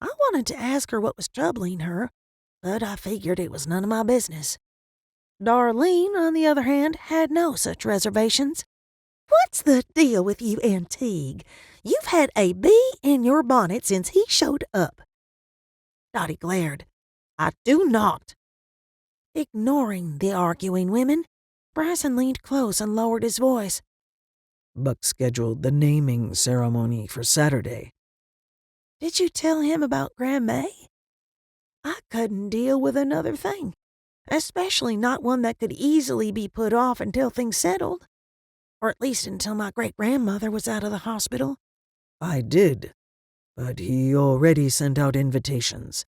I wanted to ask her what was troubling her, but I figured it was none of my business. Darlene, on the other hand, had no such reservations. What's the deal with you and Teague? You've had a bee in your bonnet since he showed up. Dottie glared. I do not. Ignoring the arguing women, Bryson leaned close and lowered his voice. Buck scheduled the naming ceremony for Saturday. Did you tell him about Grandma? I couldn't deal with another thing, especially not one that could easily be put off until things settled, or at least until my great-grandmother was out of the hospital. I did, but he already sent out invitations.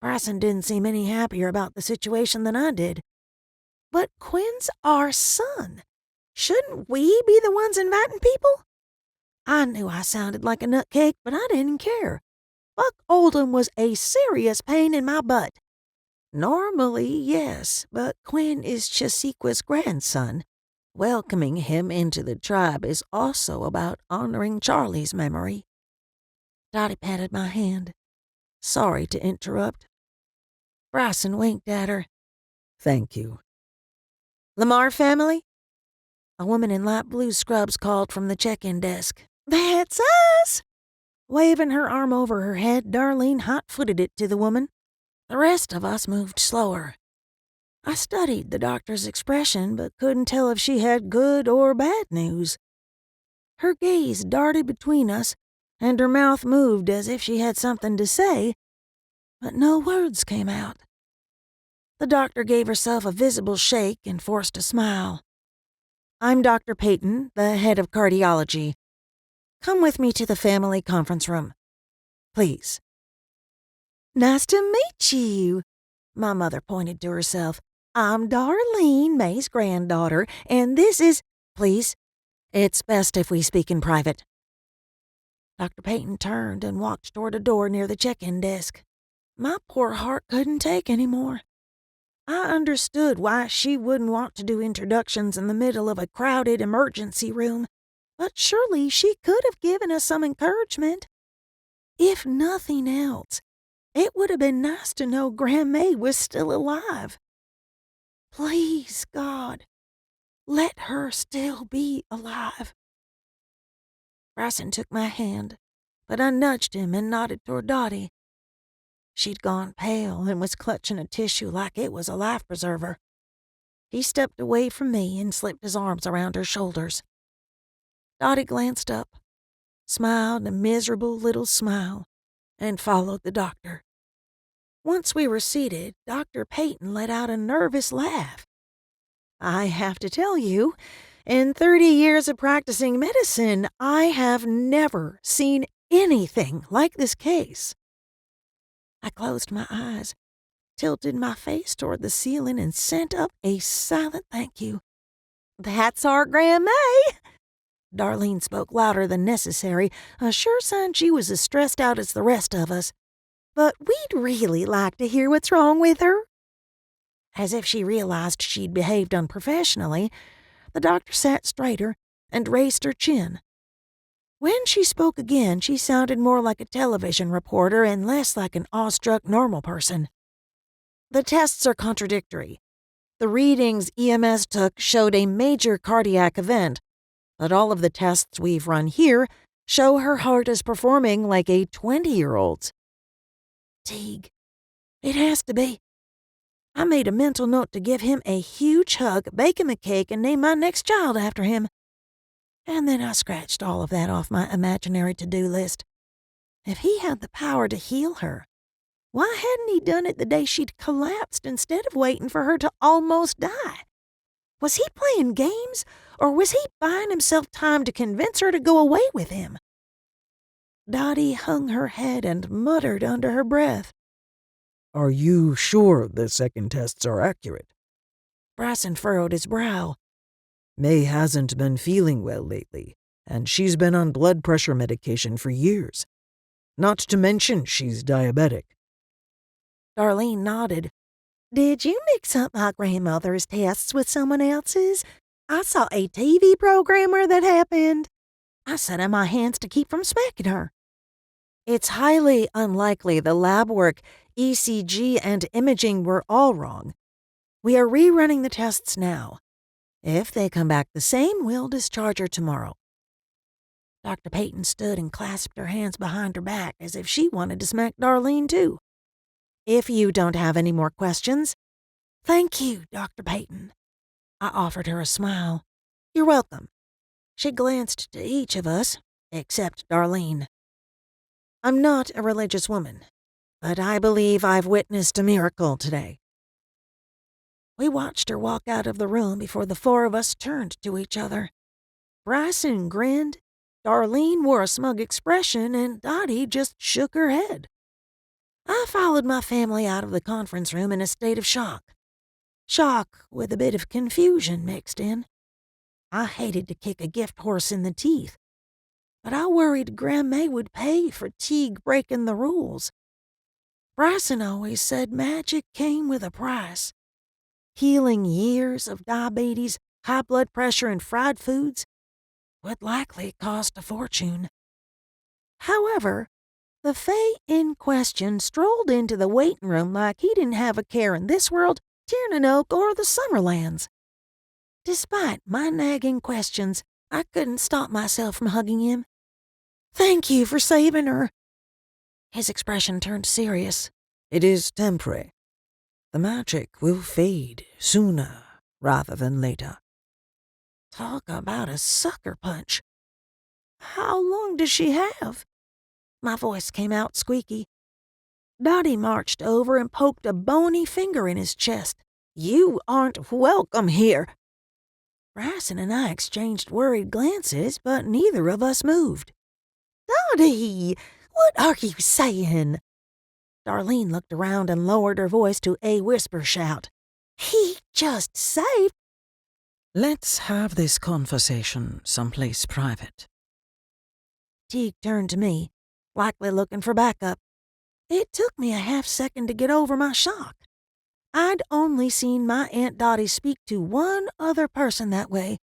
Bryson didn't seem any happier about the situation than I did. But Quinn's our son. Shouldn't we be the ones inviting people? I knew I sounded like a nutcake, but I didn't care. Buck Oldham was a serious pain in my butt. Normally, yes, but Quinn is Chasiqua's grandson. Welcoming him into the tribe is also about honoring Charlie's memory. Dottie patted my hand. Sorry to interrupt. Bryson winked at her. Thank you. Lamar family? A woman in light blue scrubs called from the check-in desk. That's us! Waving her arm over her head, Darlene hot-footed it to the woman. The rest of us moved slower. I studied the doctor's expression, but couldn't tell if she had good or bad news. Her gaze darted between us, and her mouth moved as if she had something to say, but no words came out. The doctor gave herself a visible shake and forced a smile. I'm Dr. Peyton, the head of cardiology. Come with me to the family conference room. Please. Nice to meet you. My mother pointed to herself. I'm Darlene, May's granddaughter, and this is... Please, it's best if we speak in private. Dr. Peyton turned and walked toward a door near the check-in desk. My poor heart couldn't take any more. I understood why she wouldn't want to do introductions in the middle of a crowded emergency room, but surely she could have given us some encouragement. If nothing else, it would have been nice to know Grandma was still alive. Please, God, let her still be alive. Bryson took my hand, but I nudged him and nodded toward Dottie. She'd gone pale and was clutching a tissue like it was a life preserver. He stepped away from me and slipped his arms around her shoulders. Dottie glanced up, smiled a miserable little smile, and followed the doctor. Once we were seated, Dr. Peyton let out a nervous laugh. I have to tell you, in 30 years of practicing medicine, I have never seen anything like this case. I closed my eyes, tilted my face toward the ceiling, and sent up a silent thank you. That's our Grandma! Darlene spoke louder than necessary, a sure sign she was as stressed out as the rest of us. But we'd really like to hear what's wrong with her. As if she realized she'd behaved unprofessionally, the doctor sat straighter and raised her chin. When she spoke again, she sounded more like a television reporter and less like an awestruck normal person. The tests are contradictory. The readings EMS took showed a major cardiac event, but all of the tests we've run here show her heart is performing like a 20-year-old's. Teague. It has to be. I made a mental note to give him a huge hug, bake him a cake, and name my next child after him. And then I scratched all of that off my imaginary to-do list. If he had the power to heal her, why hadn't he done it the day she'd collapsed instead of waiting for her to almost die? Was he playing games, or was he buying himself time to convince her to go away with him? Dottie hung her head and muttered under her breath. Are you sure the second tests are accurate? Bryson furrowed his brow. May hasn't been feeling well lately, and she's been on blood pressure medication for years. Not to mention she's diabetic. Darlene nodded. Did you mix up my grandmother's tests with someone else's? I saw a TV program where that happened. I sat on my hands to keep from smacking her. It's highly unlikely the lab work, ECG, and imaging were all wrong. We are rerunning the tests now. If they come back the same, we'll discharge her tomorrow. Dr. Peyton stood and clasped her hands behind her back as if she wanted to smack Darlene too. If you don't have any more questions, thank you, Dr. Peyton. I offered her a smile. You're welcome. She glanced to each of us, except Darlene. I'm not a religious woman, but I believe I've witnessed a miracle today. We watched her walk out of the room before the four of us turned to each other. Bryson grinned, Darlene wore a smug expression, and Dottie just shook her head. I followed my family out of the conference room in a state of shock. Shock with a bit of confusion mixed in. I hated to kick a gift horse in the teeth, but I worried Grandma would pay for Teague breaking the rules. Bryson always said magic came with a price. Healing years of diabetes, high blood pressure, and fried foods would likely cost a fortune. However, the Fae in question strolled into the waiting room like he didn't have a care in this world, Tiernan Oak, or the Summerlands. Despite my nagging questions, I couldn't stop myself from hugging him. Thank you for saving her." His expression turned serious. "It is temporary. The magic will fade sooner rather than later." Talk about a sucker punch. "How long does she have?" My voice came out squeaky. Dottie marched over and poked a bony finger in his chest. "You aren't welcome here." Bryson and I exchanged worried glances, but neither of us moved. "Dottie, what are you saying?" Darlene looked around and lowered her voice to a whisper shout. "He just saved—" "Let's have this conversation someplace private." Teague turned to me, likely looking for backup. It took me a half-second to get over my shock. I'd only seen my Aunt Dottie speak to one other person that way,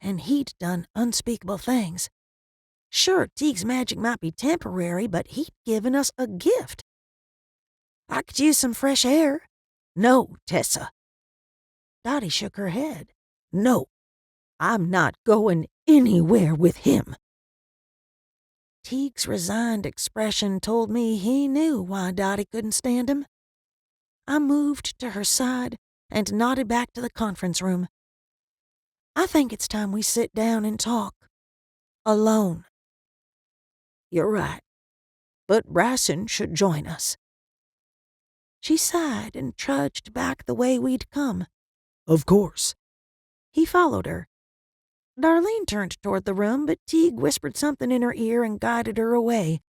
and he'd done unspeakable things. Sure, Teague's magic might be temporary, but he'd given us a gift. "I could use some fresh air." "No, Tessa." Dottie shook her head. "No, I'm not going anywhere with him." Teague's resigned expression told me he knew why Dottie couldn't stand him. I moved to her side and nodded back to the conference room. "I think it's time we sit down and talk. Alone." "You're right, but Bryson should join us." She sighed and trudged back the way we'd come. "Of course." He followed her. Darlene turned toward the room, but Teague whispered something in her ear and guided her away.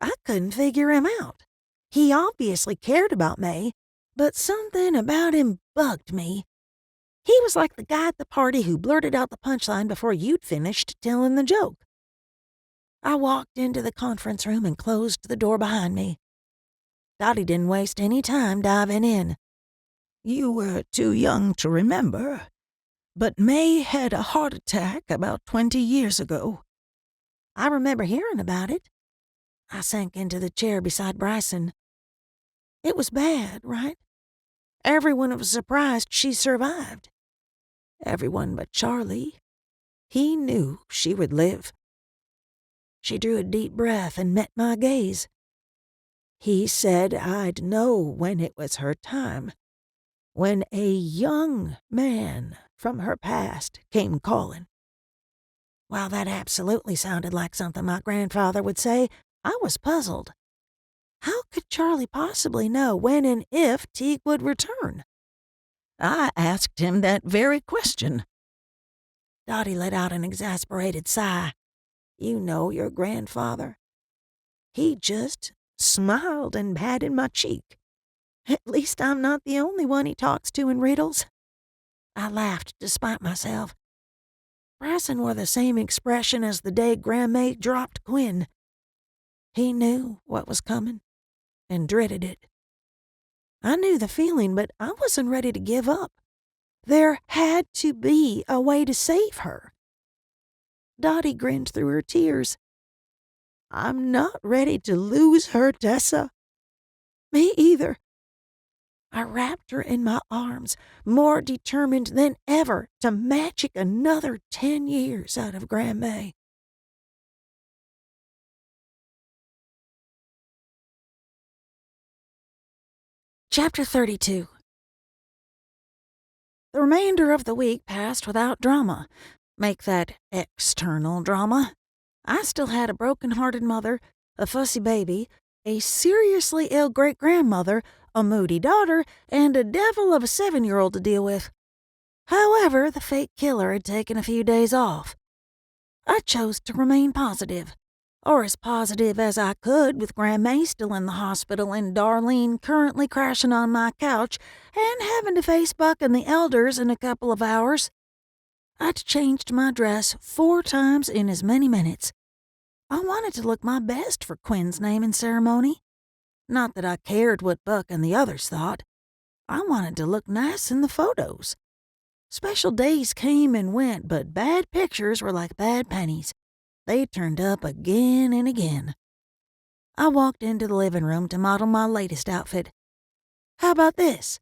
I couldn't figure him out. He obviously cared about May, but something about him bugged me. He was like the guy at the party who blurted out the punchline before you'd finished telling the joke. I walked into the conference room and closed the door behind me. Dottie didn't waste any time diving in. "You were too young to remember, but May had a heart attack about 20 years ago." "I remember hearing about it." I sank into the chair beside Bryson. "It was bad, right? Everyone was surprised she survived." "Everyone but Charlie. He knew she would live." She drew a deep breath and met my gaze. "He said I'd know when it was her time, when a young man from her past came calling." While that absolutely sounded like something my grandfather would say, I was puzzled. How could Charlie possibly know when and if Teague would return? "I asked him that very question." Dottie let out an exasperated sigh. "You know your grandfather. He just smiled and patted my cheek. At least I'm not the only one he talks to in riddles." I laughed despite myself. Bryson wore the same expression as the day Grandma dropped Quinn. He knew what was coming and dreaded it. I knew the feeling, but I wasn't ready to give up. There had to be a way to save her. Dottie grinned through her tears. "I'm not ready to lose her, Tessa." "Me either." I wrapped her in my arms, more determined than ever to magic another 10 years out of Grandma. Chapter 32. The remainder of the week passed without drama. Make that external drama. I still had a broken-hearted mother, a fussy baby, a seriously ill great-grandmother, a moody daughter, and a devil of a 7-year-old to deal with. However, the fake killer had taken a few days off. I chose to remain positive, or as positive as I could, with Grandma still in the hospital and Darlene currently crashing on my couch and having to face Buck and the elders in a couple of hours. I'd changed my dress 4 times in as many minutes. I wanted to look my best for Quinn's naming ceremony. Not that I cared what Buck and the others thought. I wanted to look nice in the photos. Special days came and went, but bad pictures were like bad pennies. They turned up again and again. I walked into the living room to model my latest outfit. How about this?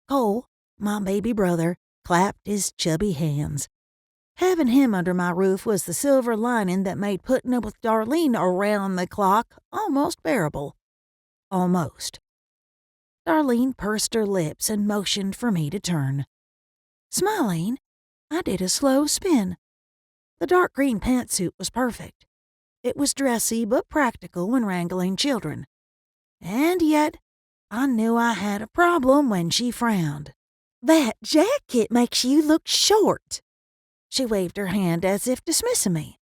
Cole, my baby brother, clapped his chubby hands. Having him under my roof was the silver lining that made putting up with Darlene around the clock almost bearable. Almost. Darlene pursed her lips and motioned for me to turn. Smiling, I did a slow spin. The dark green pantsuit was perfect. It was dressy but practical when wrangling children. And yet, I knew I had a problem when she frowned. "That jacket makes you look short." She waved her hand as if dismissing me.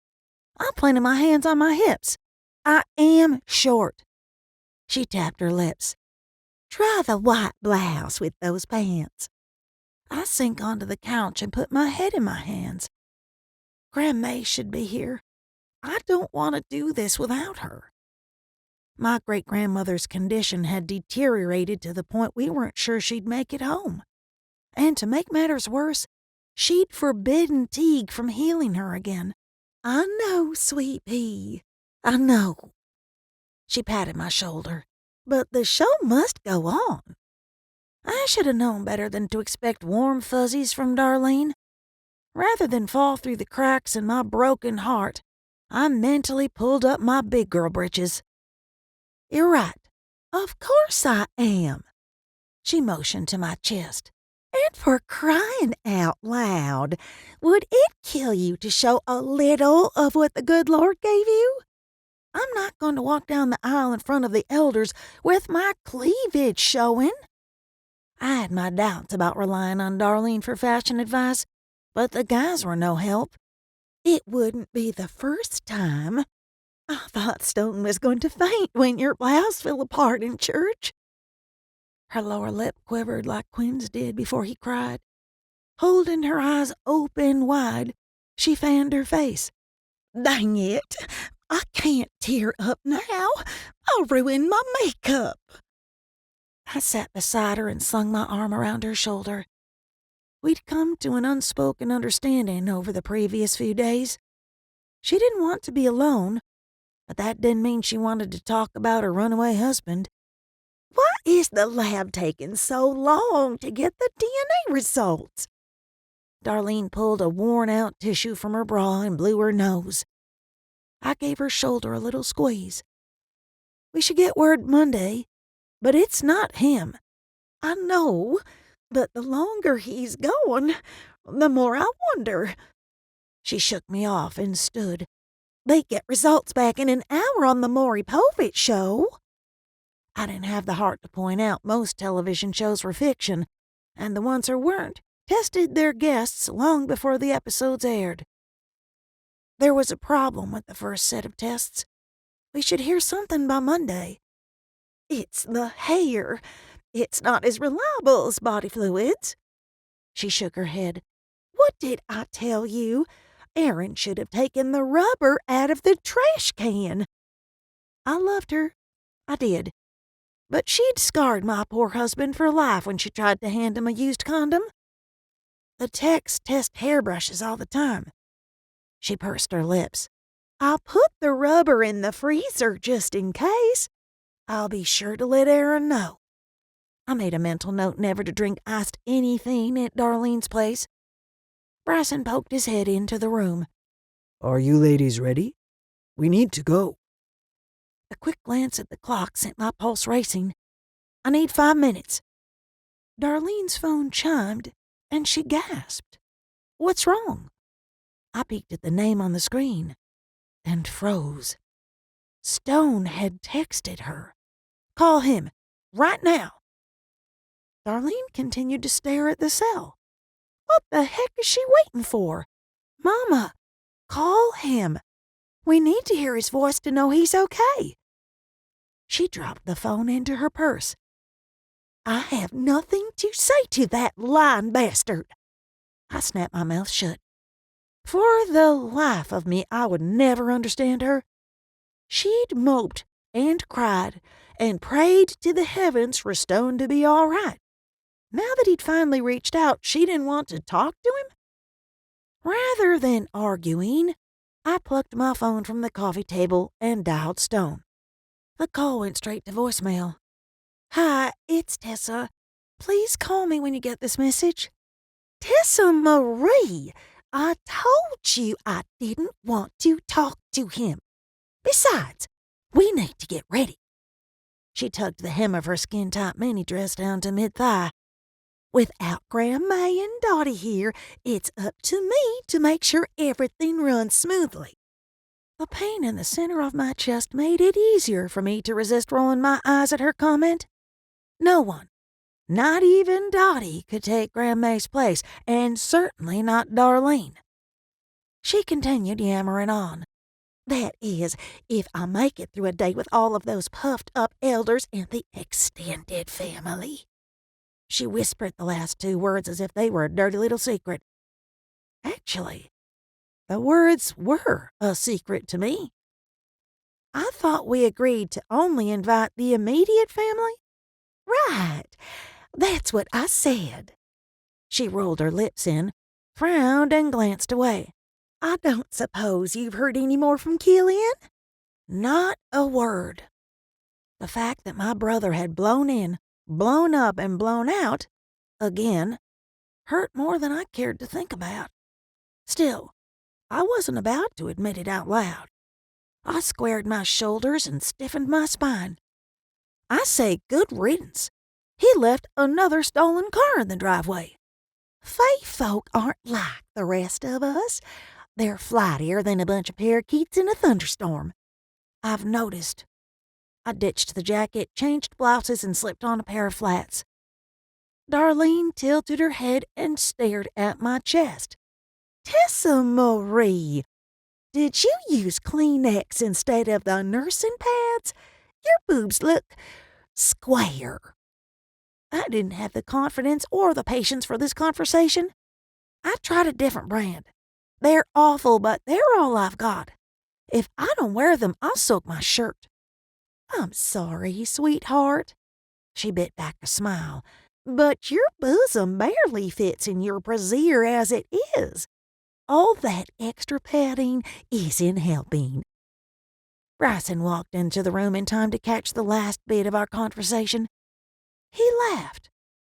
I planted my hands on my hips. "I am short." She tapped her lips. "Try the white blouse with those pants." I sank onto the couch and put my head in my hands. Grandma should be here. I don't want to do this without her. My great-grandmother's condition had deteriorated to the point we weren't sure she'd make it home. And to make matters worse, she'd forbidden Teague from healing her again. "I know, sweet pea. I know." She patted my shoulder. "But the show must go on." I should have known better than to expect warm fuzzies from Darlene. Rather than fall through the cracks in my broken heart, I mentally pulled up my big girl britches. "You're right. Of course I am." She motioned to my chest. "And for crying out loud, would it kill you to show a little of what the good Lord gave you? I'm not going to walk down the aisle in front of the elders with my cleavage showing." I had my doubts about relying on Darlene for fashion advice, but the guys were no help. "It wouldn't be the first time. I thought Stone was going to faint when your blouse fell apart in church." Her lower lip quivered like Quinn's did before he cried. Holding her eyes open wide, she fanned her face. "Dang it! I can't tear up now. I'll ruin my makeup." I sat beside her and slung my arm around her shoulder. We'd come to an unspoken understanding over the previous few days. She didn't want to be alone, but that didn't mean she wanted to talk about her runaway husband. "Why is the lab taking so long to get the DNA results?" Darlene pulled a worn-out tissue from her bra and blew her nose. I gave her shoulder a little squeeze. "We should get word Monday, but it's not him." "I know, but the longer he's gone, the more I wonder." She shook me off and stood. "They get results back in an hour on the Maury Povich show." I didn't have the heart to point out most television shows were fiction, and the ones that weren't tested their guests long before the episodes aired. There was a problem with the first set of tests. We should hear something by Monday. "It's the hair. It's not as reliable as body fluids." She shook her head. "What did I tell you? Aaron should have taken the rubber out of the trash can." I loved her. I did. But she'd scarred my poor husband for life when she tried to hand him a used condom. The techs test hairbrushes all the time. She pursed her lips. "I'll put the rubber in the freezer just in case. I'll be sure to let Aaron know." I made a mental note never to drink iced anything at Darlene's place. Bryson poked his head into the room. "Are you ladies ready? We need to go." A quick glance at the clock sent my pulse racing. "I need 5 minutes." Darlene's phone chimed, and she gasped. "What's wrong?" I peeked at the name on the screen and froze. Stone had texted her. "Call him, right now." Darlene continued to stare at the cell. "What the heck is she waiting for? Mama, call him. We need to hear his voice to know he's okay." She dropped the phone into her purse. "I have nothing to say to that lying bastard." I snapped my mouth shut. For the life of me, I would never understand her. She'd moped and cried and prayed to the heavens for Stone to be all right. Now that he'd finally reached out, she didn't want to talk to him? Rather than arguing, I plucked my phone from the coffee table and dialed Stone. The call went straight to voicemail. "Hi, it's Tessa. Please call me when you get this message." "Tessa Marie, I told you I didn't want to talk to him. Besides, we need to get ready. She tugged the hem of her skin-tight mini dress down to mid-thigh. Without Grandma and Dottie here, it's up to me to make sure everything runs smoothly. The pain in the center of my chest made it easier for me to resist rolling my eyes at her comment. No one, not even Dottie, could take Grandma's place, and certainly not Darlene. She continued yammering on. That is, if I make it through a day with all of those puffed-up elders and the extended family. She whispered the last two words as if they were a dirty little secret. Actually, the words were a secret to me. I thought we agreed to only invite the immediate family? Right, that's what I said. She rolled her lips in, frowned, and glanced away. I don't suppose you've heard any more from Killian? Not a word. The fact that my brother had blown in, blown up, and blown out, again, hurt more than I cared to think about. Still, I wasn't about to admit it out loud. I squared my shoulders and stiffened my spine. I say good riddance. He left another stolen car in the driveway. Fae folk aren't like the rest of us. They're flightier than a bunch of parakeets in a thunderstorm. I've noticed. I ditched the jacket, changed blouses, and slipped on a pair of flats. Darlene tilted her head and stared at my chest. Tessa Marie, did you use Kleenex instead of the nursing pads? Your boobs look square. I didn't have the confidence or the patience for this conversation. I tried a different brand. They're awful, but they're all I've got. If I don't wear them, I'll soak my shirt. I'm sorry, sweetheart. She bit back a smile. But your bosom barely fits in your brassiere as it is. All that extra padding isn't helping. Bryson walked into the room in time to catch the last bit of our conversation. He laughed,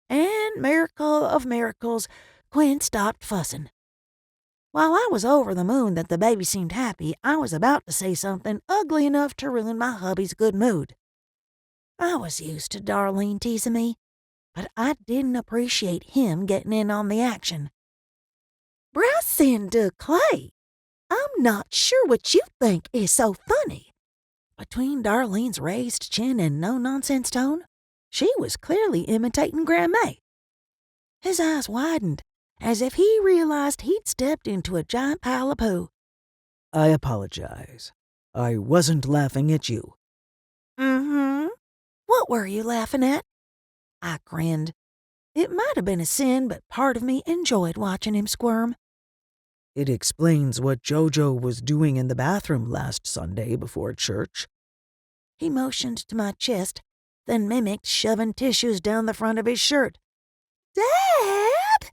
and miracle of miracles, Quinn stopped fussing. While I was over the moon that the baby seemed happy, I was about to say something ugly enough to ruin my hubby's good mood. I was used to Darlene teasing me, but I didn't appreciate him getting in on the action. Bryson de Clay, I'm not sure what you think is so funny. Between Darlene's raised chin and no-nonsense tone, she was clearly imitating Grandma. His eyes widened, as if he realized he'd stepped into a giant pile of poo. I apologize. I wasn't laughing at you. Mm-hmm. What were you laughing at? I grinned. It might have been a sin, but part of me enjoyed watching him squirm. It explains what Jojo was doing in the bathroom last Sunday before church. He motioned to my chest, then mimicked shoving tissues down the front of his shirt. Dad!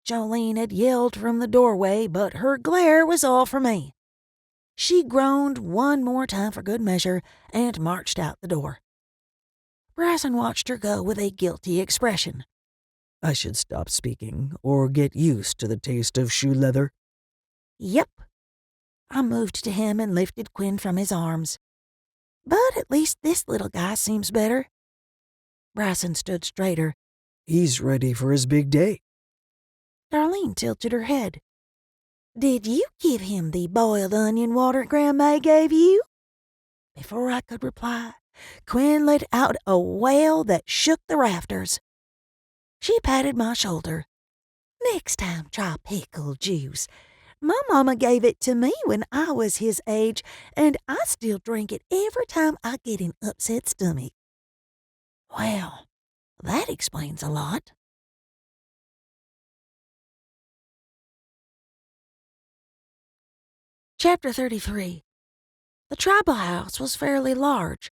Jolene had yelled from the doorway, but her glare was all for me. She groaned one more time for good measure and marched out the door. Bryson watched her go with a guilty expression. I should stop speaking or get used to the taste of shoe leather. Yep. I moved to him and lifted Quinn from his arms. But at least this little guy seems better. Bryson stood straighter. He's ready for his big day. Darlene tilted her head. Did you give him the boiled onion water Grandma gave you? Before I could reply, Quinn let out a wail that shook the rafters. She patted my shoulder. Next time, try pickle juice. My mama gave it to me when I was his age, and I still drink it every time I get an upset stomach. Well, that explains a lot. Chapter 33. The tribal house was fairly large.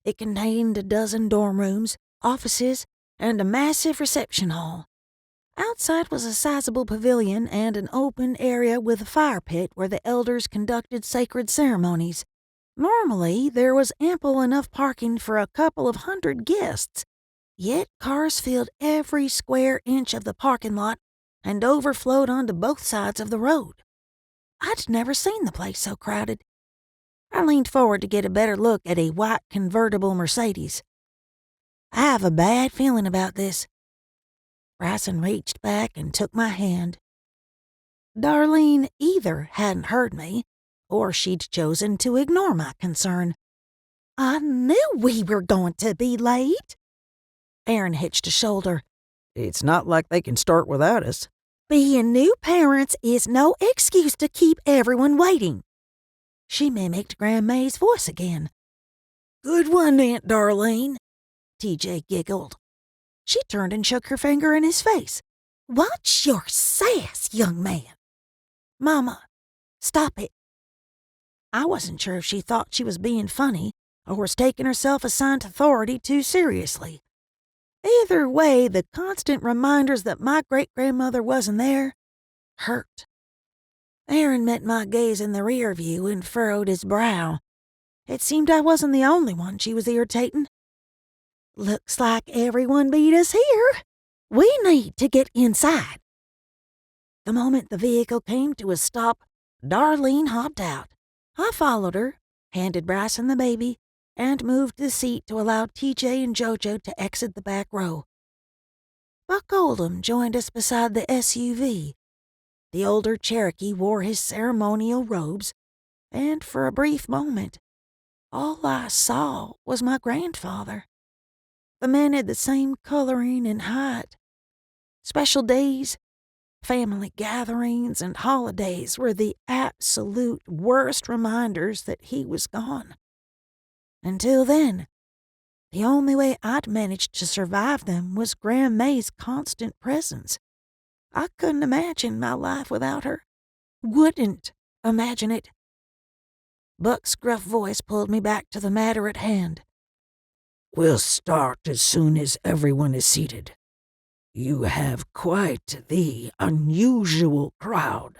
It contained a dozen dorm rooms, offices, and a massive reception hall. Outside was a sizable pavilion and an open area with a fire pit where the elders conducted sacred ceremonies. Normally, there was ample enough parking for a couple of hundred guests, yet cars filled every square inch of the parking lot, and overflowed onto both sides of the road. I'd never seen the place so crowded. I leaned forward to get a better look at a white convertible Mercedes. I have a bad feeling about this. Bryson reached back and took my hand. Darlene either hadn't heard me, or she'd chosen to ignore my concern. I knew we were going to be late. Aaron hitched a shoulder. It's not like they can start without us. Being new parents is no excuse to keep everyone waiting. She mimicked Grandma's voice again. Good one, Aunt Darlene, TJ giggled. She turned and shook her finger in his face. Watch your sass, young man. Mama, stop it. I wasn't sure if she thought she was being funny or was taking herself assigned authority too seriously. Either way, the constant reminders that my great-grandmother wasn't there hurt. Aaron met my gaze in the rear view and furrowed his brow. It seemed I wasn't the only one she was irritating. Looks like everyone beat us here. We need to get inside. The moment the vehicle came to a stop, Darlene hopped out. I followed her, handed Bryson the baby, and moved the seat to allow TJ and JoJo to exit the back row. Buck Oldham joined us beside the SUV. The older Cherokee wore his ceremonial robes, and for a brief moment, all I saw was my grandfather. The men had the same coloring and height. Special days, family gatherings, and holidays were the absolute worst reminders that he was gone. Until then, the only way I'd managed to survive them was Grandma's constant presence. I couldn't imagine my life without her. Wouldn't imagine it. Buck's gruff voice pulled me back to the matter at hand. We'll start as soon as everyone is seated. You have quite the unusual crowd.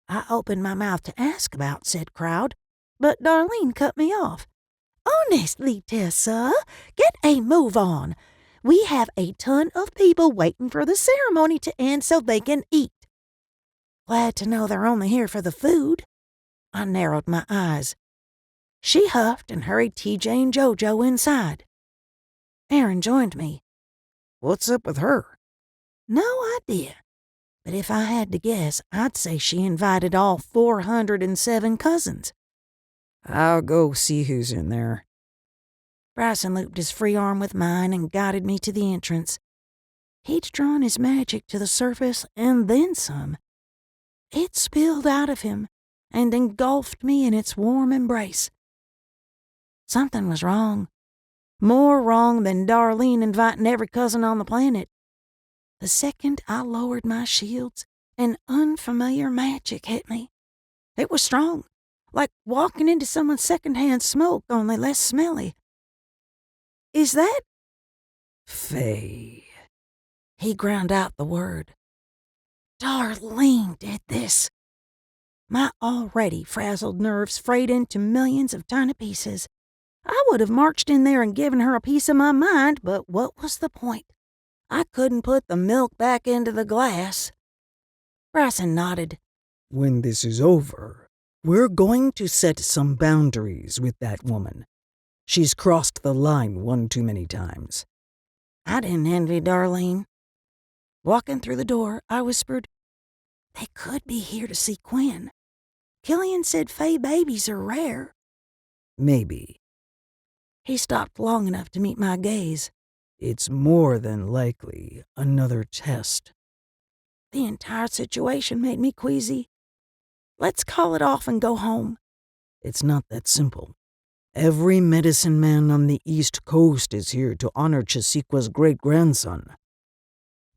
I opened my mouth to ask about said crowd, but Darlene cut me off. Honestly, Tessa, get a move on. We have a ton of people waiting for the ceremony to end so they can eat. Glad to know they're only here for the food. I narrowed my eyes. She huffed and hurried TJ and JoJo inside. Aaron joined me. What's up with her? No idea. But if I had to guess, I'd say she invited all 407 cousins. I'll go see who's in there. Bryson looped his free arm with mine and guided me to the entrance. He'd drawn his magic to the surface and then some. It spilled out of him and engulfed me in its warm embrace. Something was wrong. More wrong than Darlene inviting every cousin on the planet. The second I lowered my shields, an unfamiliar magic hit me. It was strong, like walking into someone's secondhand smoke, only less smelly. Is that? Faye. He ground out the word. Darlene did this. My already frazzled nerves frayed into millions of tiny pieces. I would have marched in there and given her a piece of my mind, but what was the point? I couldn't put the milk back into the glass. Bryson nodded. When this is over, we're going to set some boundaries with that woman. She's crossed the line one too many times. I didn't envy Darlene. Walking through the door, I whispered, they could be here to see Quinn. Killian said Faye babies are rare. Maybe. He stopped long enough to meet my gaze. It's more than likely another test. The entire situation made me queasy. Let's call it off and go home. It's not that simple. Every medicine man on the East Coast is here to honor Chasiqua's great-grandson.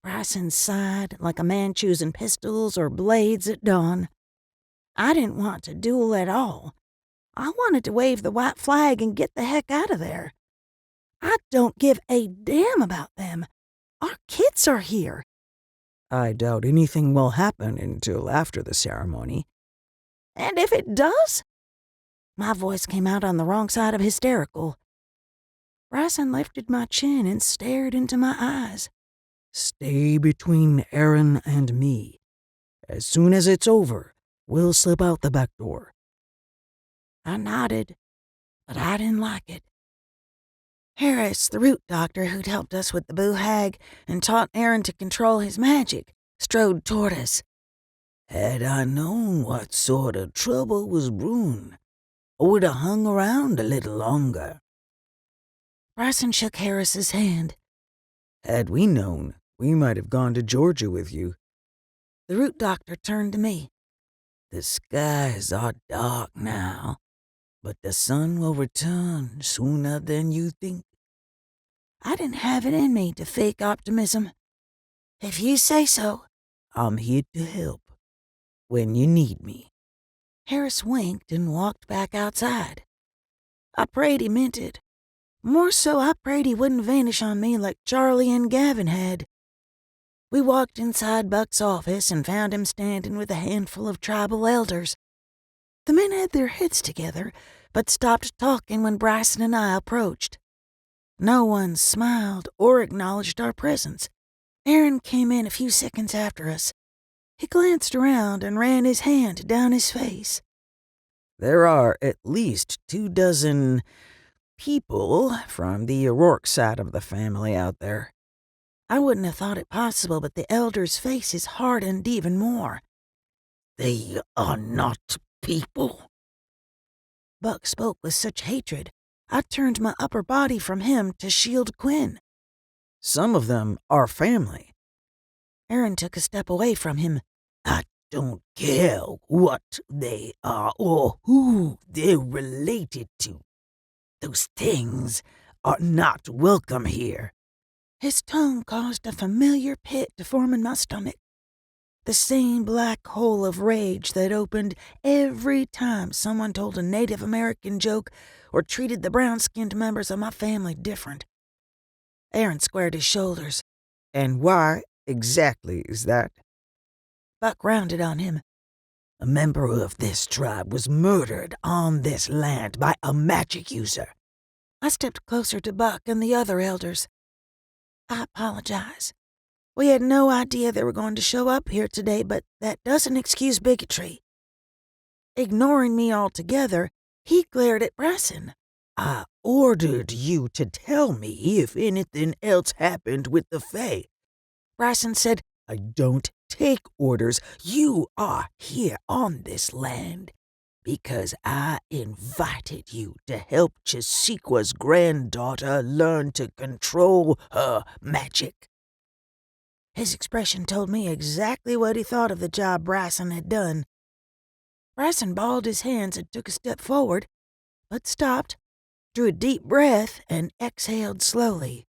Bryson sighed like a man choosing pistols or blades at dawn. I didn't want to duel at all. I wanted to wave the white flag and get the heck out of there. I don't give a damn about them. Our kids are here. I doubt anything will happen until after the ceremony. And if it does? My voice came out on the wrong side of hysterical. Bryson lifted my chin and stared into my eyes. Stay between Aaron and me. As soon as it's over, we'll slip out the back door." I nodded, but I didn't like it. Harris, the root doctor who'd helped us with the boo hag and taught Aaron to control his magic, strode toward us. "Had I known what sort of trouble was brewing, I would have hung around a little longer." Bryson shook Harris's hand. "Had we known, we might have gone to Georgia with you." The root doctor turned to me. "The skies are dark now, but the sun will return sooner than you think." I didn't have it in me to fake optimism. If you say so. "I'm here to help when you need me." Harris winked and walked back outside. I prayed he meant it. More so, I prayed he wouldn't vanish on me like Charlie and Gavin had. We walked inside Buck's office and found him standing with a handful of tribal elders. The men had their heads together, but stopped talking when Bryson and I approached. No one smiled or acknowledged our presence. Aaron came in a few seconds after us. He glanced around and ran his hand down his face. "There are at least 24 people from the O'Rourke side of the family out there." I wouldn't have thought it possible, but the elders' faces hardened even more. "They are not people." Buck spoke with such hatred, I turned my upper body from him to shield Quinn. "Some of them are family." Aaron took a step away from him. "I don't care what they are or who they're related to. Those things are not welcome here." His tone caused a familiar pit to form in my stomach. The same black hole of rage that opened every time someone told a Native American joke or treated the brown-skinned members of my family different. Aaron squared his shoulders. "And why exactly is that?" Buck rounded on him. "A member of this tribe was murdered on this land by a magic user." I stepped closer to Buck and the other elders. I apologize. We had no idea they were going to show up here today, but that doesn't excuse bigotry. Ignoring me altogether, he glared at Bryson. "I ordered you to tell me if anything else happened with the Fae." Bryson said, "I don't take orders. You are here on this land because I invited you to help Chisequa's granddaughter learn to control her magic." His expression told me exactly what he thought of the job Bryson had done. Bryson balled his hands and took a step forward, but stopped, drew a deep breath, and exhaled slowly.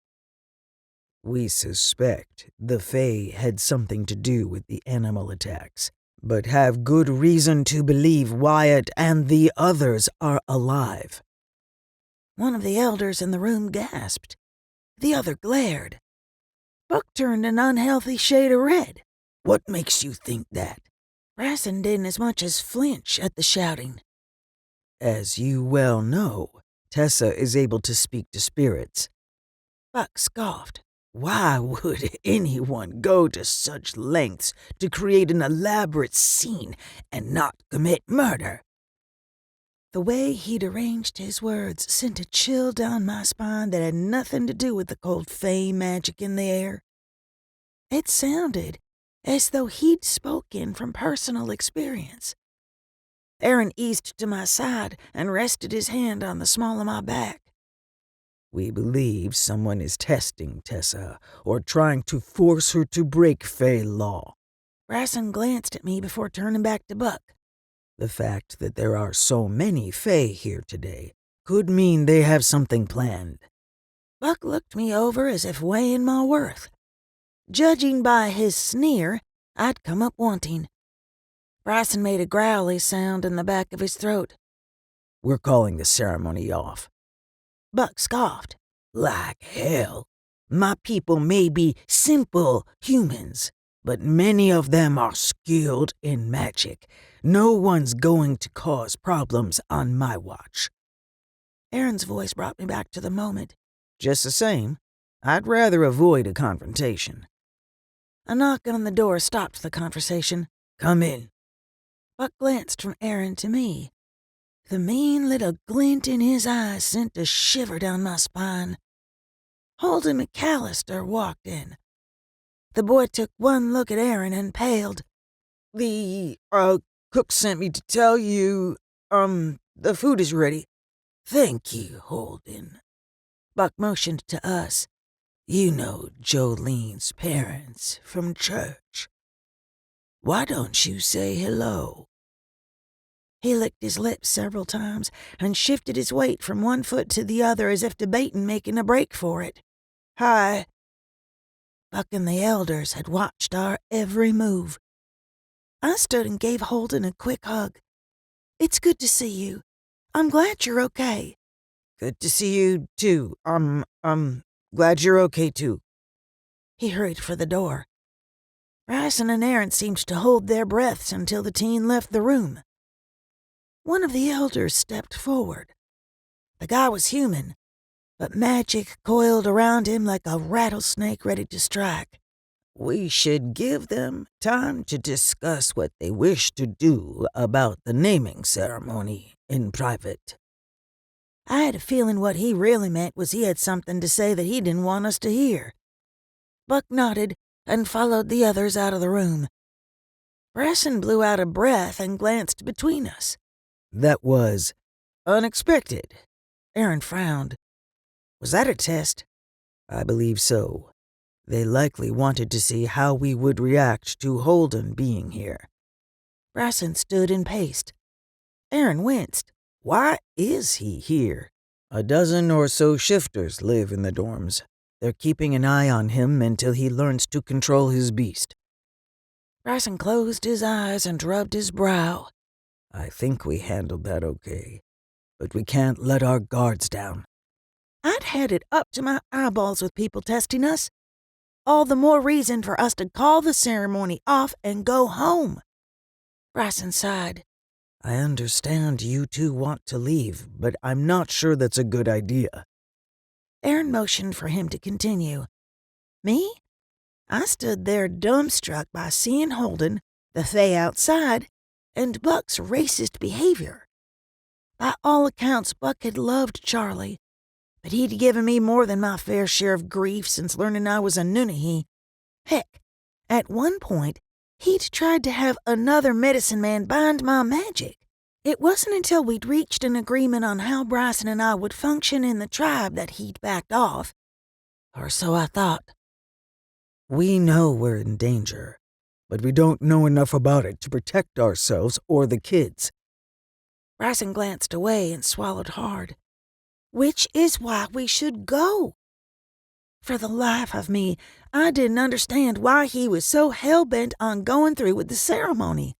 "We suspect the Fae had something to do with the animal attacks, but have good reason to believe Wyatt and the others are alive." One of the elders in the room gasped. The other glared. Buck turned an unhealthy shade of red. "What makes you think that?" Bryson didn't as much as flinch at the shouting. "As you well know, Tessa is able to speak to spirits." Buck scoffed. "Why would anyone go to such lengths to create an elaborate scene and not commit murder?" The way he'd arranged his words sent a chill down my spine that had nothing to do with the cold Fae magic in the air. It sounded as though he'd spoken from personal experience. Aaron eased to my side and rested his hand on the small of my back. "We believe someone is testing Tessa or trying to force her to break Fae law." Bryson glanced at me before turning back to Buck. "The fact that there are so many Fae here today could mean they have something planned." Buck looked me over as if weighing my worth. Judging by his sneer, I'd come up wanting. Bryson made a growly sound in the back of his throat. "We're calling the ceremony off." Buck scoffed. "Like hell. My people may be simple humans, but many of them are skilled in magic. No one's going to cause problems on my watch." Aaron's voice brought me back to the moment. "Just the same, I'd rather avoid a confrontation. A knock on the door stopped the conversation. Come in. Buck glanced from Aaron to me. The mean little glint in his eyes sent a shiver down my spine. Holden McAllister walked in. The boy took one look at Aaron and paled. The, cook sent me to tell you, the food is ready. Thank you, Holden. Buck motioned to us. You know Jolene's parents from church. Why don't you say hello? He licked his lips several times and shifted his weight from one foot to the other as if debating making a break for it. Hi. Buck and the elders had watched our every move. I stood and gave Holden a quick hug. It's good to see you. I'm glad you're okay. Good to see you, too. Glad you're okay, too. He hurried for the door. Bryson and Aaron seemed to hold their breaths until the teen left the room. One of the elders stepped forward. The guy was human, but magic coiled around him like a rattlesnake ready to strike. We should give them time to discuss what they wish to do about the naming ceremony in private. I had a feeling what he really meant was he had something to say that he didn't want us to hear. Buck nodded and followed the others out of the room. Bryson blew out a breath and glanced between us. That was unexpected. Aaron frowned. Was that a test? I believe so. They likely wanted to see how we would react to Holden being here. Bryson stood and paced. Aaron winced. Why is he here? A dozen or so shifters live in the dorms. They're keeping an eye on him until he learns to control his beast. Bryson closed his eyes and rubbed his brow. I think we handled that okay, but we can't let our guards down. I'd had it up to my eyeballs with people testing us. All the more reason for us to call the ceremony off and go home. Bryson sighed. I understand you two want to leave, but I'm not sure that's a good idea. Aaron motioned for him to continue. Me? I stood there dumbstruck by seeing Holden, the Fae outside, and Buck's racist behavior. By all accounts, Buck had loved Charlie, but he'd given me more than my fair share of grief since learning I was a Nunnehi. Heck, at one point, he'd tried to have another medicine man bind my magic. It wasn't until we'd reached an agreement on how Bryson and I would function in the tribe that he'd backed off. Or so I thought. We know we're in danger, but we don't know enough about it to protect ourselves or the kids. Bryson glanced away and swallowed hard. Which is why we should go. For the life of me, I didn't understand why he was so hell-bent on going through with the ceremony.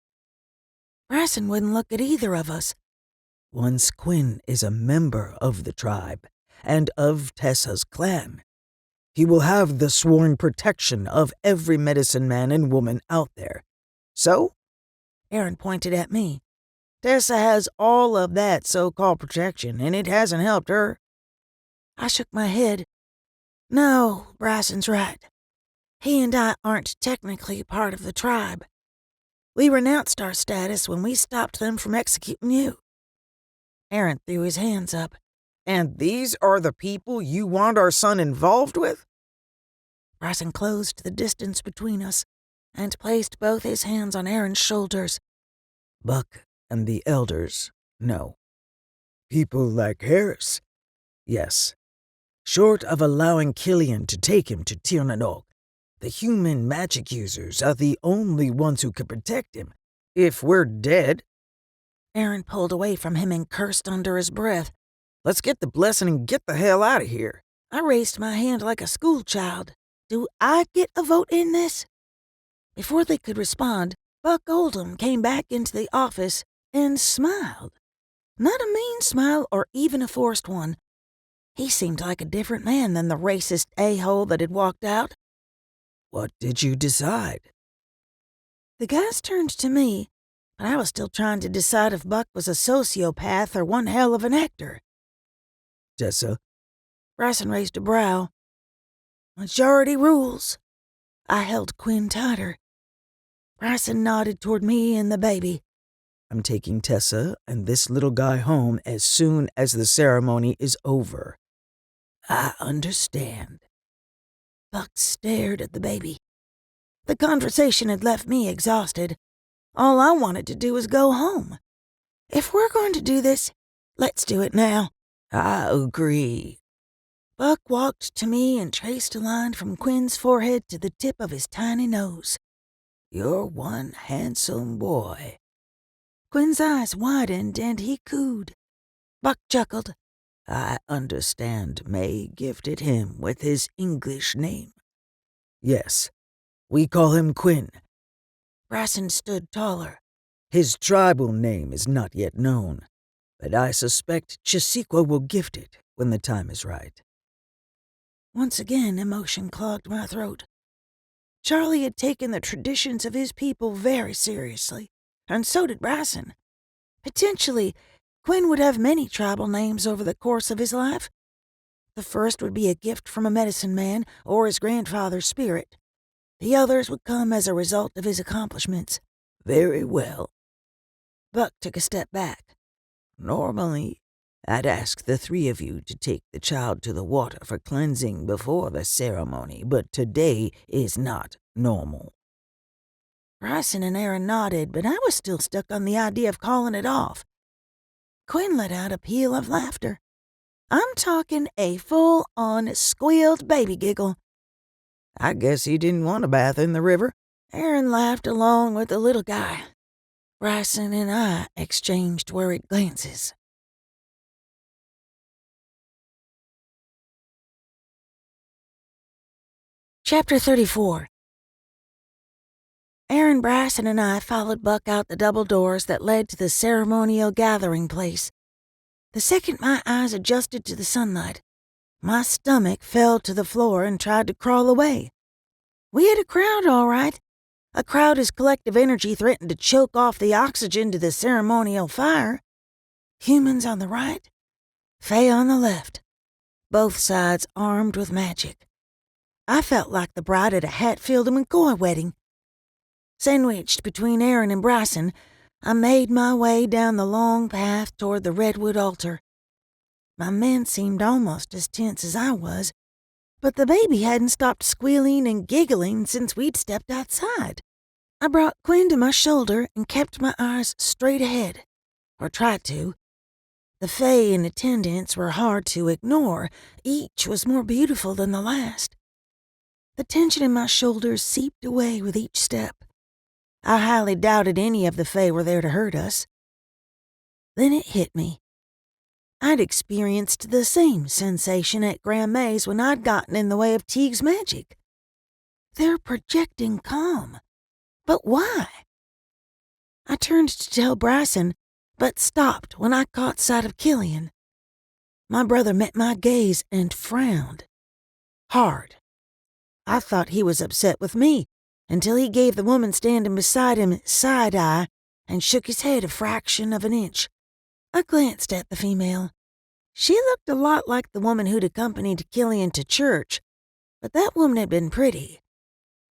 Bryson wouldn't look at either of us. Once Quinn is a member of the tribe and of Tessa's clan, he will have the sworn protection of every medicine man and woman out there. So? Aaron pointed at me. Tessa has all of that so-called protection, and it hasn't helped her. I shook my head. No, Bryson's right. He and I aren't technically part of the tribe. We renounced our status when we stopped them from executing you. Aaron threw his hands up. And these are the people you want our son involved with? Bryson closed the distance between us and placed both his hands on Aaron's shoulders. Buck and the elders, no. People like Hearst, yes. Short of allowing Killian to take him to Tirnanok, the human magic users are the only ones who can protect him. If we're dead... Aaron pulled away from him and cursed under his breath. Let's get the blessing and get the hell out of here. I raised my hand like a schoolchild. Do I get a vote in this? Before they could respond, Buck Oldham came back into the office and smiled. Not a mean smile or even a forced one. He seemed like a different man than the racist a-hole that had walked out. What did you decide? The guys turned to me, but I was still trying to decide if Buck was a sociopath or one hell of an actor. Tessa? Bryson raised a brow. Majority rules. I held Quinn tighter. Bryson nodded toward me and the baby. I'm taking Tessa and this little guy home as soon as the ceremony is over. I understand. Buck stared at the baby. The conversation had left me exhausted. All I wanted to do was go home. If we're going to do this, let's do it now. I agree. Buck walked to me and traced a line from Quinn's forehead to the tip of his tiny nose. You're one handsome boy. Quinn's eyes widened and he cooed. Buck chuckled. I understand May gifted him with his English name. Yes, we call him Quinn. Bryson stood taller. His tribal name is not yet known, but I suspect Chisequa will gift it when the time is right. Once again, emotion clogged my throat. Charlie had taken the traditions of his people very seriously, and so did Bryson. Potentially, Quinn would have many tribal names over the course of his life. The first would be a gift from a medicine man or his grandfather's spirit. The others would come as a result of his accomplishments. Very well. Buck took a step back. Normally, I'd ask the three of you to take the child to the water for cleansing before the ceremony, but today is not normal. Bryson and Aaron nodded, but I was still stuck on the idea of calling it off. Quinn let out a peal of laughter. I'm talking a full-on squealed baby giggle. I guess he didn't want a bath in the river. Aaron laughed along with the little guy. Bryson and I exchanged worried glances. Chapter 34. Aaron, Bryson, and I followed Buck out the double doors that led to the ceremonial gathering place. The second my eyes adjusted to the sunlight, my stomach fell to the floor and tried to crawl away. We had a crowd, all right. A crowd whose collective energy threatened to choke off the oxygen to the ceremonial fire. Humans on the right, Faye on the left, both sides armed with magic. I felt like the bride at a Hatfield and McCoy wedding. Sandwiched between Aaron and Bryson, I made my way down the long path toward the redwood altar. My men seemed almost as tense as I was, but the baby hadn't stopped squealing and giggling since we'd stepped outside. I brought Quinn to my shoulder and kept my eyes straight ahead, or tried to. The Fae in attendance were hard to ignore. Each was more beautiful than the last. The tension in my shoulders seeped away with each step. I highly doubted any of the Fae were there to hurt us. Then it hit me. I'd experienced the same sensation at Graham May's when I'd gotten in the way of Teague's magic. They're projecting calm. But why? I turned to tell Bryson, but stopped when I caught sight of Killian. My brother met my gaze and frowned. Hard. I thought he was upset with me until he gave the woman standing beside him side-eye and shook his head a fraction of an inch. I glanced at the female. She looked a lot like the woman who'd accompanied Killian to church, but that woman had been pretty.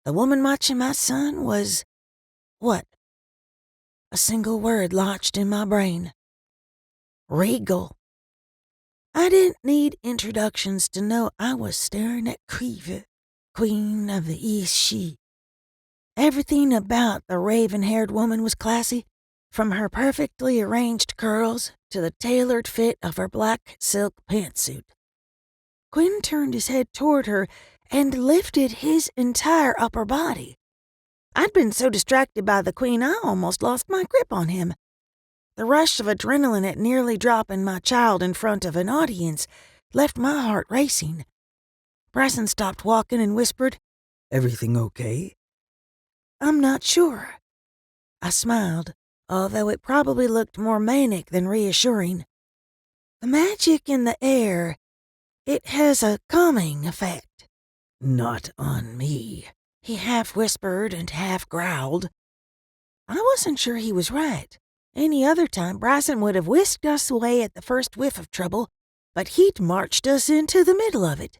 The woman watching my son was... what? A single word lodged in my brain. Regal. I didn't need introductions to know I was staring at Creva, Queen of the East She. Everything about the raven-haired woman was classy, from her perfectly arranged curls to the tailored fit of her black silk pantsuit. Quinn turned his head toward her and lifted his entire upper body. I'd been so distracted by the Queen I almost lost my grip on him. The rush of adrenaline at nearly dropping my child in front of an audience left my heart racing. Bryson stopped walking and whispered, "Everything okay?" "I'm not sure." I smiled, although it probably looked more manic than reassuring. The magic in the air, it has a calming effect. Not on me, he half whispered and half growled. I wasn't sure he was right. Any other time, Bryson would have whisked us away at the first whiff of trouble, but he'd marched us into the middle of it.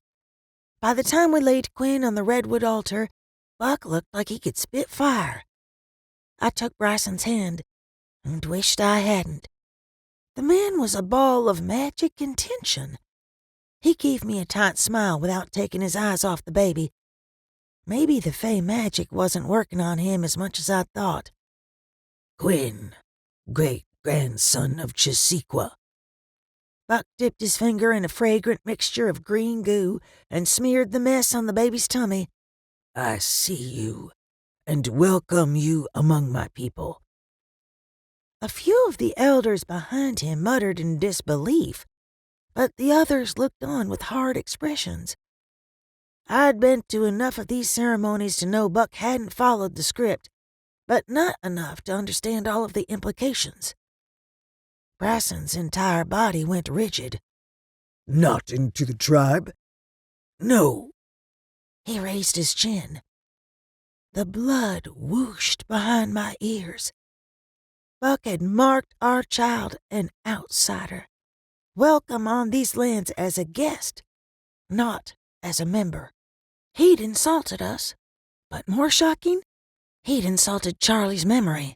By the time we laid Quinn on the redwood altar, Buck looked like he could spit fire. I took Bryson's hand and wished I hadn't. The man was a ball of magic and tension. He gave me a tight smile without taking his eyes off the baby. Maybe the fey magic wasn't working on him as much as I thought. Quinn, great-grandson of Chesequa. Buck dipped his finger in a fragrant mixture of green goo and smeared the mess on the baby's tummy. I see you, and welcome you among my people. A few of the elders behind him muttered in disbelief, but the others looked on with hard expressions. I'd been to enough of these ceremonies to know Buck hadn't followed the script, but not enough to understand all of the implications. Bryson's entire body went rigid. Not into the tribe? No. He raised his chin. The blood whooshed behind my ears. Buck had marked our child an outsider, welcome on these lands as a guest, not as a member. He'd insulted us, but more shocking, he'd insulted Charlie's memory.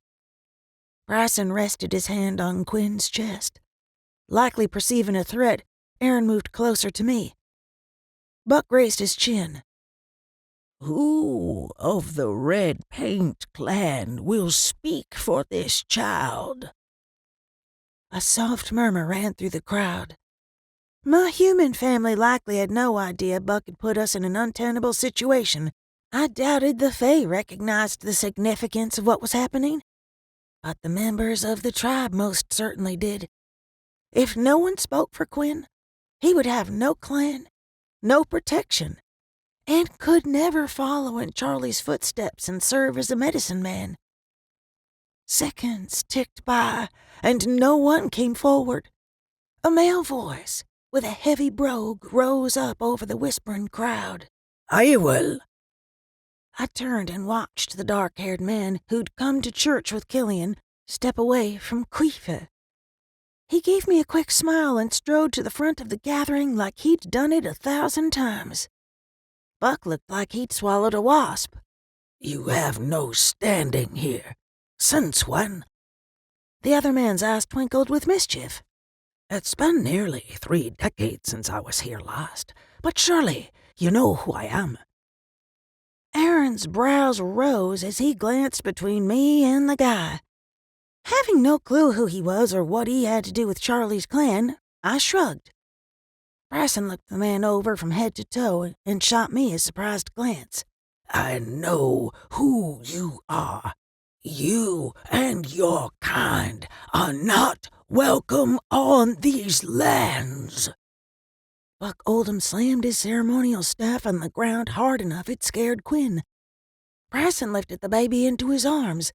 Bryson rested his hand on Quinn's chest. Likely perceiving a threat, Aaron moved closer to me. Buck raised his chin. Who of the Red Paint clan will speak for this child? A soft murmur ran through the crowd. My human family likely had no idea Buck had put us in an untenable situation. I doubted the Fae recognized the significance of what was happening, but the members of the tribe most certainly did. If no one spoke for Quinn, he would have no clan, no protection, and could never follow in Charlie's footsteps and serve as a medicine man. Seconds ticked by, and no one came forward. A male voice, with a heavy brogue, rose up over the whispering crowd. I will. I turned and watched the dark-haired man who'd come to church with Killian step away from Queefa. He gave me a quick smile and strode to the front of the gathering like he'd done it 1,000 times. Buck looked like he'd swallowed a wasp. You have no standing here. Since when? The other man's eyes twinkled with mischief. It's been nearly 3 decades since I was here last, but surely you know who I am. Aaron's brows rose as he glanced between me and the guy. Having no clue who he was or what he had to do with Charlie's clan, I shrugged. Bryson looked the man over from head to toe and shot me a surprised glance. I know who you are. You and your kind are not welcome on these lands. Buck Oldham slammed his ceremonial staff on the ground hard enough it scared Quinn. Bryson lifted the baby into his arms.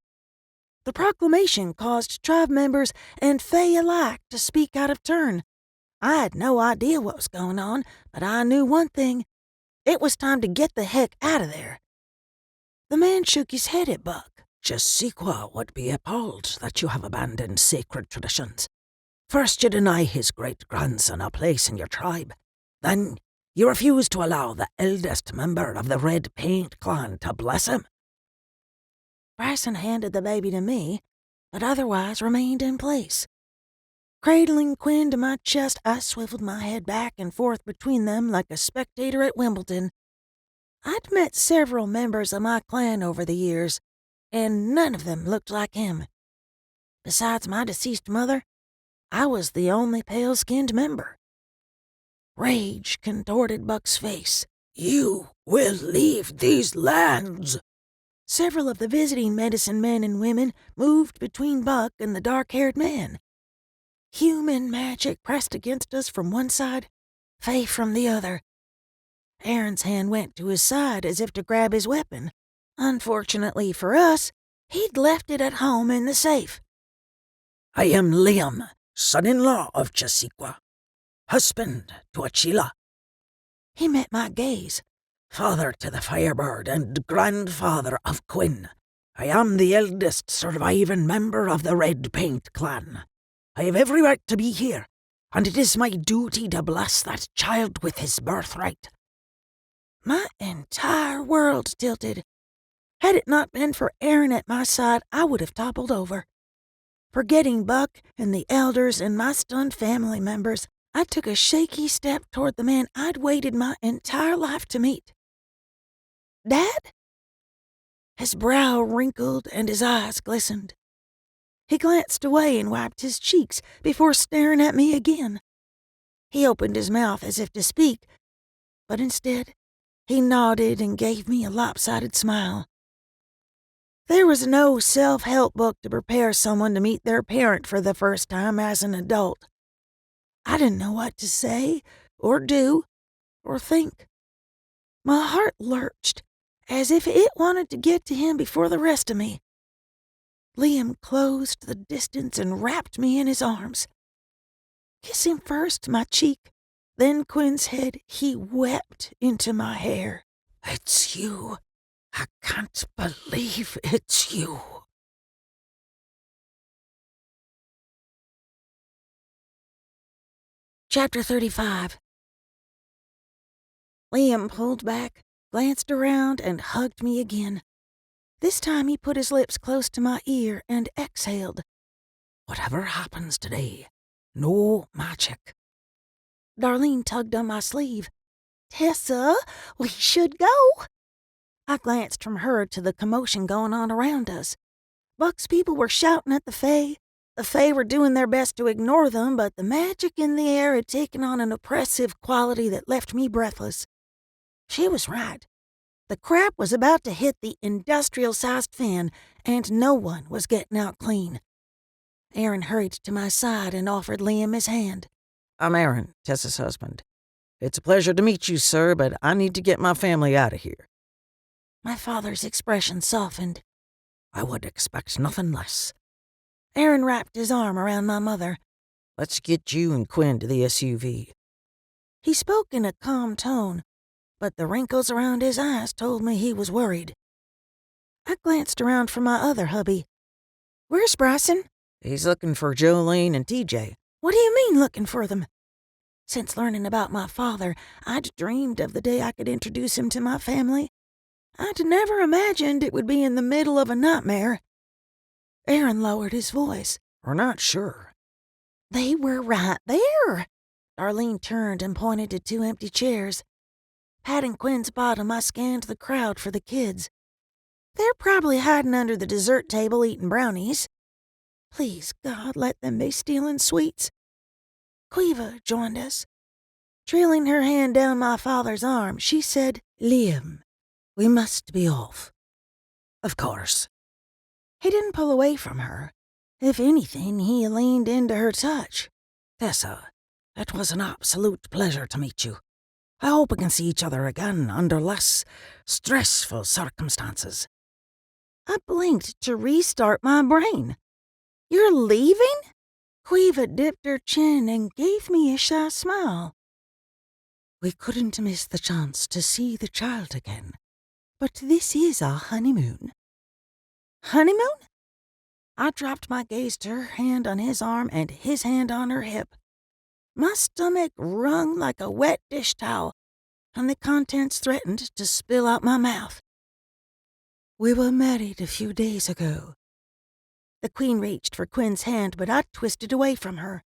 The proclamation caused tribe members and Fae alike to speak out of turn. I had no idea what was going on, but I knew one thing. It was time to get the heck out of there. The man shook his head at Buck. Chesequa would be appalled that you have abandoned sacred traditions. First you deny his great-grandson a place in your tribe. Then you refuse to allow the eldest member of the Red Paint clan to bless him. Bryson handed the baby to me, but otherwise remained in place. Cradling Quinn to my chest, I swiveled my head back and forth between them like a spectator at Wimbledon. I'd met several members of my clan over the years, and none of them looked like him. Besides my deceased mother, I was the only pale-skinned member. Rage contorted Buck's face. You will leave these lands. Several of the visiting medicine men and women moved between Buck and the dark-haired man. Human magic pressed against us from one side, Fae from the other. Aaron's hand went to his side as if to grab his weapon. Unfortunately for us, he'd left it at home in the safe. I am Liam, son-in-law of Chesequa, husband to Achila. He met my gaze. Father to the Firebird and grandfather of Quinn. I am the eldest surviving member of the Red Paint clan. I have every right to be here, and it is my duty to bless that child with his birthright. My entire world tilted. Had it not been for Aaron at my side, I would have toppled over. Forgetting Buck and the elders and my stunned family members, I took a shaky step toward the man I'd waited my entire life to meet. Dad? His brow wrinkled and his eyes glistened. He glanced away and wiped his cheeks before staring at me again. He opened his mouth as if to speak, but instead, he nodded and gave me a lopsided smile. There was no self-help book to prepare someone to meet their parent for the first time as an adult. I didn't know what to say, or do, or think. My heart lurched, as if it wanted to get to him before the rest of me. Liam closed the distance and wrapped me in his arms. Kissing first my cheek, then Quinn's head, he wept into my hair. It's you. I can't believe it's you. Chapter 35. Liam pulled back, glanced around, and hugged me again. This time he put his lips close to my ear and exhaled. Whatever happens today, no magic. Darlene tugged on my sleeve. Tessa, we should go. I glanced from her to the commotion going on around us. Buck's people were shouting at the Fae. The Fae were doing their best to ignore them, but the magic in the air had taken on an oppressive quality that left me breathless. She was right. The crap was about to hit the industrial-sized fan, and no one was getting out clean. Aaron hurried to my side and offered Liam his hand. I'm Aaron, Tessa's husband. It's a pleasure to meet you, sir, but I need to get my family out of here. My father's expression softened. I would expect nothing less. Aaron wrapped his arm around my mother. Let's get you and Quinn to the SUV. He spoke in a calm tone, but the wrinkles around his eyes told me he was worried. I glanced around for my other hubby. Where's Bryson? He's looking for Jolene and TJ. What do you mean, looking for them? Since learning about my father, I'd dreamed of the day I could introduce him to my family. I'd never imagined it would be in the middle of a nightmare. Aaron lowered his voice. We're not sure. They were right there. Darlene turned and pointed to 2 empty chairs. Patting Quinn's bottom, I scanned the crowd for the kids. They're probably hiding under the dessert table eating brownies. Please, God, let them be stealing sweets. Quiva joined us. Trailing her hand down my father's arm, she said, Liam, we must be off. Of course. He didn't pull away from her. If anything, he leaned into her touch. Tessa, it was an absolute pleasure to meet you. I hope we can see each other again under less stressful circumstances. I blinked to restart my brain. You're leaving? Quiva dipped her chin and gave me a shy smile. We couldn't miss the chance to see the child again, but this is our honeymoon. Honeymoon? I dropped my gaze to her hand on his arm and his hand on her hip. My stomach wrung like a wet dish towel, and the contents threatened to spill out my mouth. We were married a few days ago. The Queen reached for Quinn's hand, but I twisted away from her.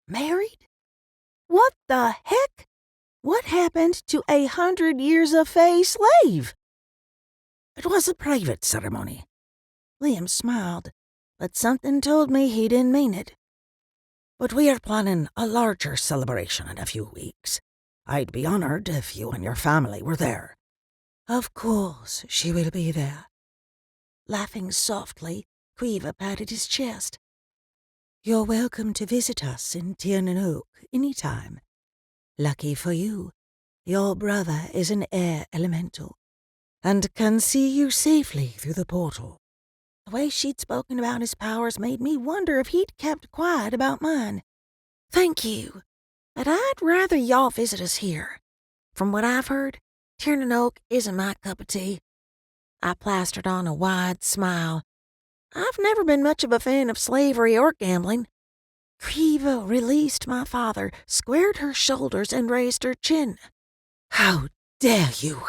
Married? What the heck? What happened to 100 years of Fae slave? It was a private ceremony. Liam smiled, but something told me he didn't mean it. But we are planning a larger celebration in a few weeks. I'd be honored if you and your family were there. Of course she will be there. Laughing softly, Quiva patted his chest. You're welcome to visit us in Tiernan Oak any time. Lucky for you, your brother is an air elemental and can see you safely through the portal. The way she'd spoken about his powers made me wonder if he'd kept quiet about mine. Thank you, but I'd rather y'all visit us here. From what I've heard, Tiernan Oak isn't my cup of tea. I plastered on a wide smile. I've never been much of a fan of slavery or gambling. Quiva released my father, squared her shoulders, and raised her chin. How dare you!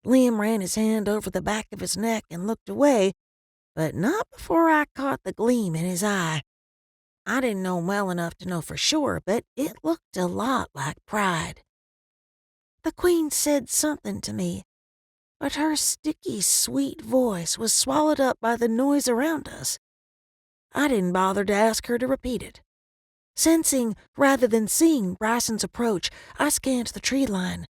Liam ran his hand over the back of his neck and looked away, but not before I caught the gleam in his eye. I didn't know him well enough to know for sure, but it looked a lot like pride. The Queen said something to me, but her sticky, sweet voice was swallowed up by the noise around us. I didn't bother to ask her to repeat it. Sensing rather than seeing Bryson's approach, I scanned the tree line.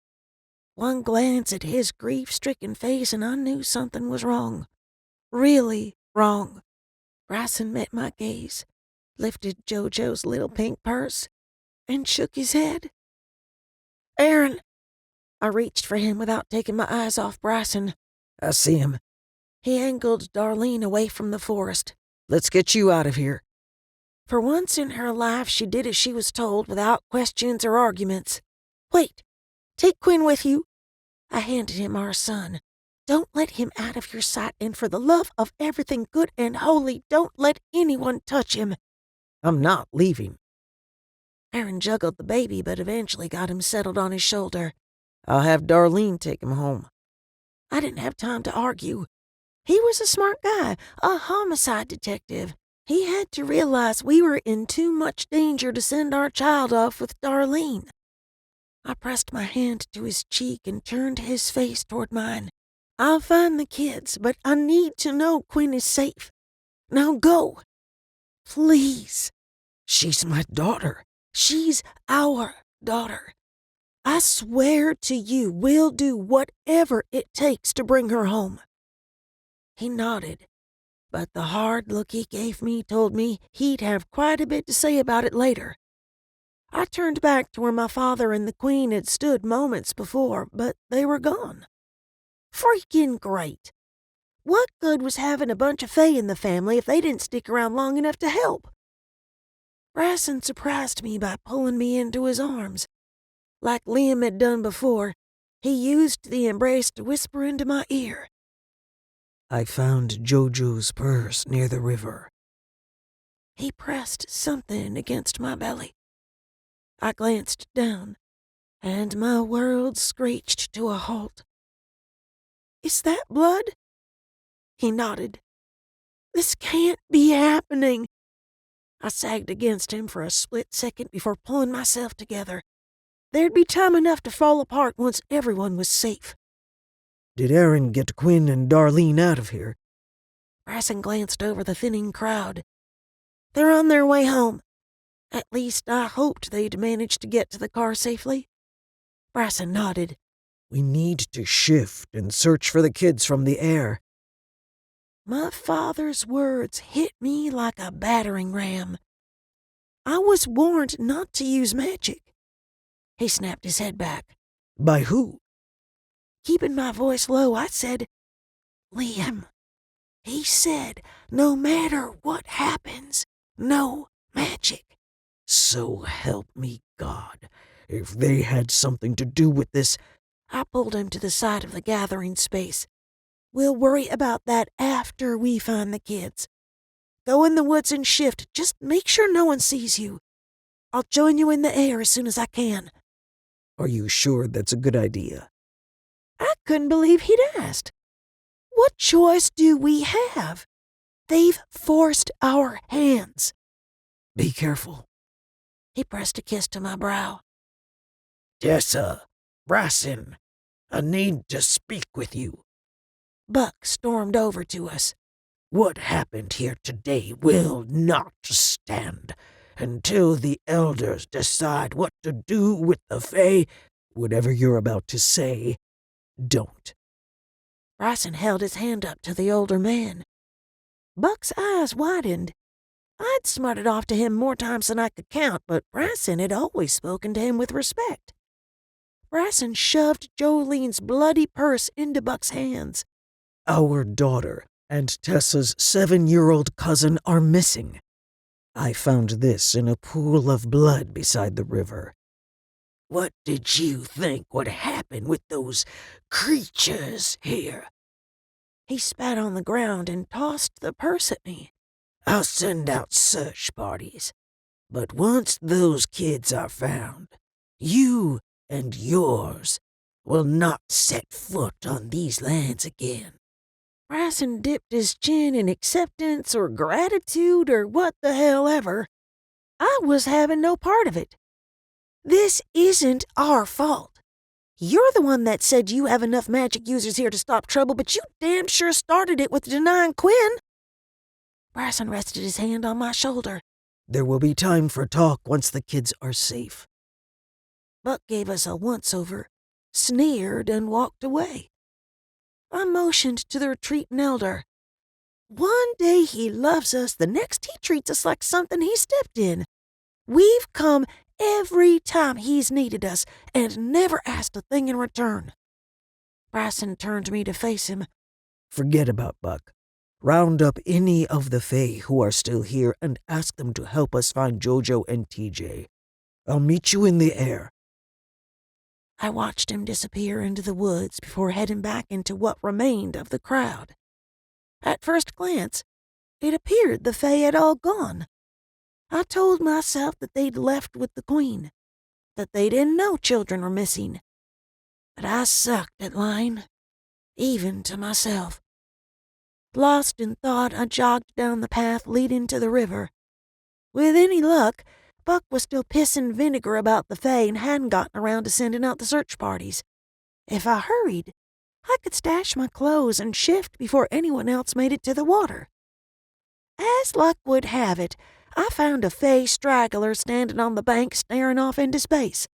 One glance at his grief-stricken face and I knew something was wrong. Really wrong. Bryson met my gaze, lifted JoJo's little pink purse, and shook his head. "Aaron!" I reached for him without taking my eyes off Bryson. I see him. He angled Darlene away from the forest. Let's get you out of here. For once in her life, she did as she was told without questions or arguments. "Wait. Take Quinn with you." I handed him our son. "Don't let him out of your sight, and for the love of everything good and holy, don't let anyone touch him." I'm not leaving. Aaron juggled the baby, but eventually got him settled on his shoulder. I'll have Darlene take him home. I didn't have time to argue. He was a smart guy, a homicide detective. He had to realize we were in too much danger to send our child off with Darlene. I pressed my hand to his cheek and turned his face toward mine. "I'll find the kids, but I need to know Quinn is safe. Now go. Please." She's my daughter. "She's our daughter. I swear to you, we'll do whatever it takes to bring her home." He nodded, but the hard look he gave me told me he'd have quite a bit to say about it later. I turned back to where my father and the Queen had stood moments before, but they were gone. Freaking great. What good was having a bunch of Fae in the family if they didn't stick around long enough to help? Bryson surprised me by pulling me into his arms. Like Liam had done before, he used the embrace to whisper into my ear. I found JoJo's purse near the river. He pressed something against my belly. I glanced down, and my world screeched to a halt. "Is that blood?" He nodded. "This can't be happening." I sagged against him for a split second before pulling myself together. There'd be time enough to fall apart once everyone was safe. Did Aaron get Quinn and Darlene out of here? Bryson glanced over the thinning crowd. "They're on their way home. At least I hoped they'd manage to get to the car safely." Bryson nodded. We need to shift and search for the kids from the air. My father's words hit me like a battering ram. I was warned not to use magic. He snapped his head back. By who? Keeping my voice low, I said, "Liam. He said, no matter what happens, no magic." So help me God. If they had something to do with this. I pulled him to the side of the gathering space. "We'll worry about that after we find the kids. Go in the woods and shift. Just make sure no one sees you. I'll join you in the air as soon as I can." Are you sure that's a good idea? I couldn't believe he'd asked. What choice do we have? They've forced our hands. Be careful. He pressed a kiss to my brow. Tessa, Bryson, I need to speak with you. Buck stormed over to us. What happened here today will not stand until the elders decide what to do with the Fae. Whatever you're about to say, don't. Bryson held his hand up to the older man. Buck's eyes widened. I'd smarted off to him more times than I could count, but Bryson had always spoken to him with respect. Bryson shoved Jolene's bloody purse into Buck's hands. Our daughter and Tessa's 7-year-old cousin are missing. I found this in a pool of blood beside the river. What did you think would happen with those creatures here? He spat on the ground and tossed the purse at me. I'll send out search parties. But once those kids are found, you and yours will not set foot on these lands again." Bryson dipped his chin in acceptance or gratitude or what the hell ever. I was having no part of it. This isn't our fault. You're the one that said you have enough magic users here to stop trouble, but you damn sure started it with denying Quinn. Bryson rested his hand on my shoulder. "There will be time for talk once the kids are safe." Buck gave us a once-over, sneered, and walked away. I motioned to the retreating elder. One day he loves us, the next he treats us like something he stepped in. We've come every time he's needed us and never asked a thing in return. Bryson turned to me to face him. "Forget about Buck. Round up any of the Fae who are still here and ask them to help us find Jojo and TJ. I'll meet you in the air." I watched him disappear into the woods before heading back into what remained of the crowd. At first glance, it appeared the Fae had all gone. I told myself that they'd left with the Queen, that they didn't know children were missing. But I sucked at lying, even to myself. Lost in thought, I jogged down the path leading to the river. With any luck, Buck was still pissing vinegar about the Fae and hadn't gotten around to sending out the search parties. If I hurried, I could stash my clothes and shift before anyone else made it to the water. As luck would have it, I found a Fae straggler standing on the bank staring off into space.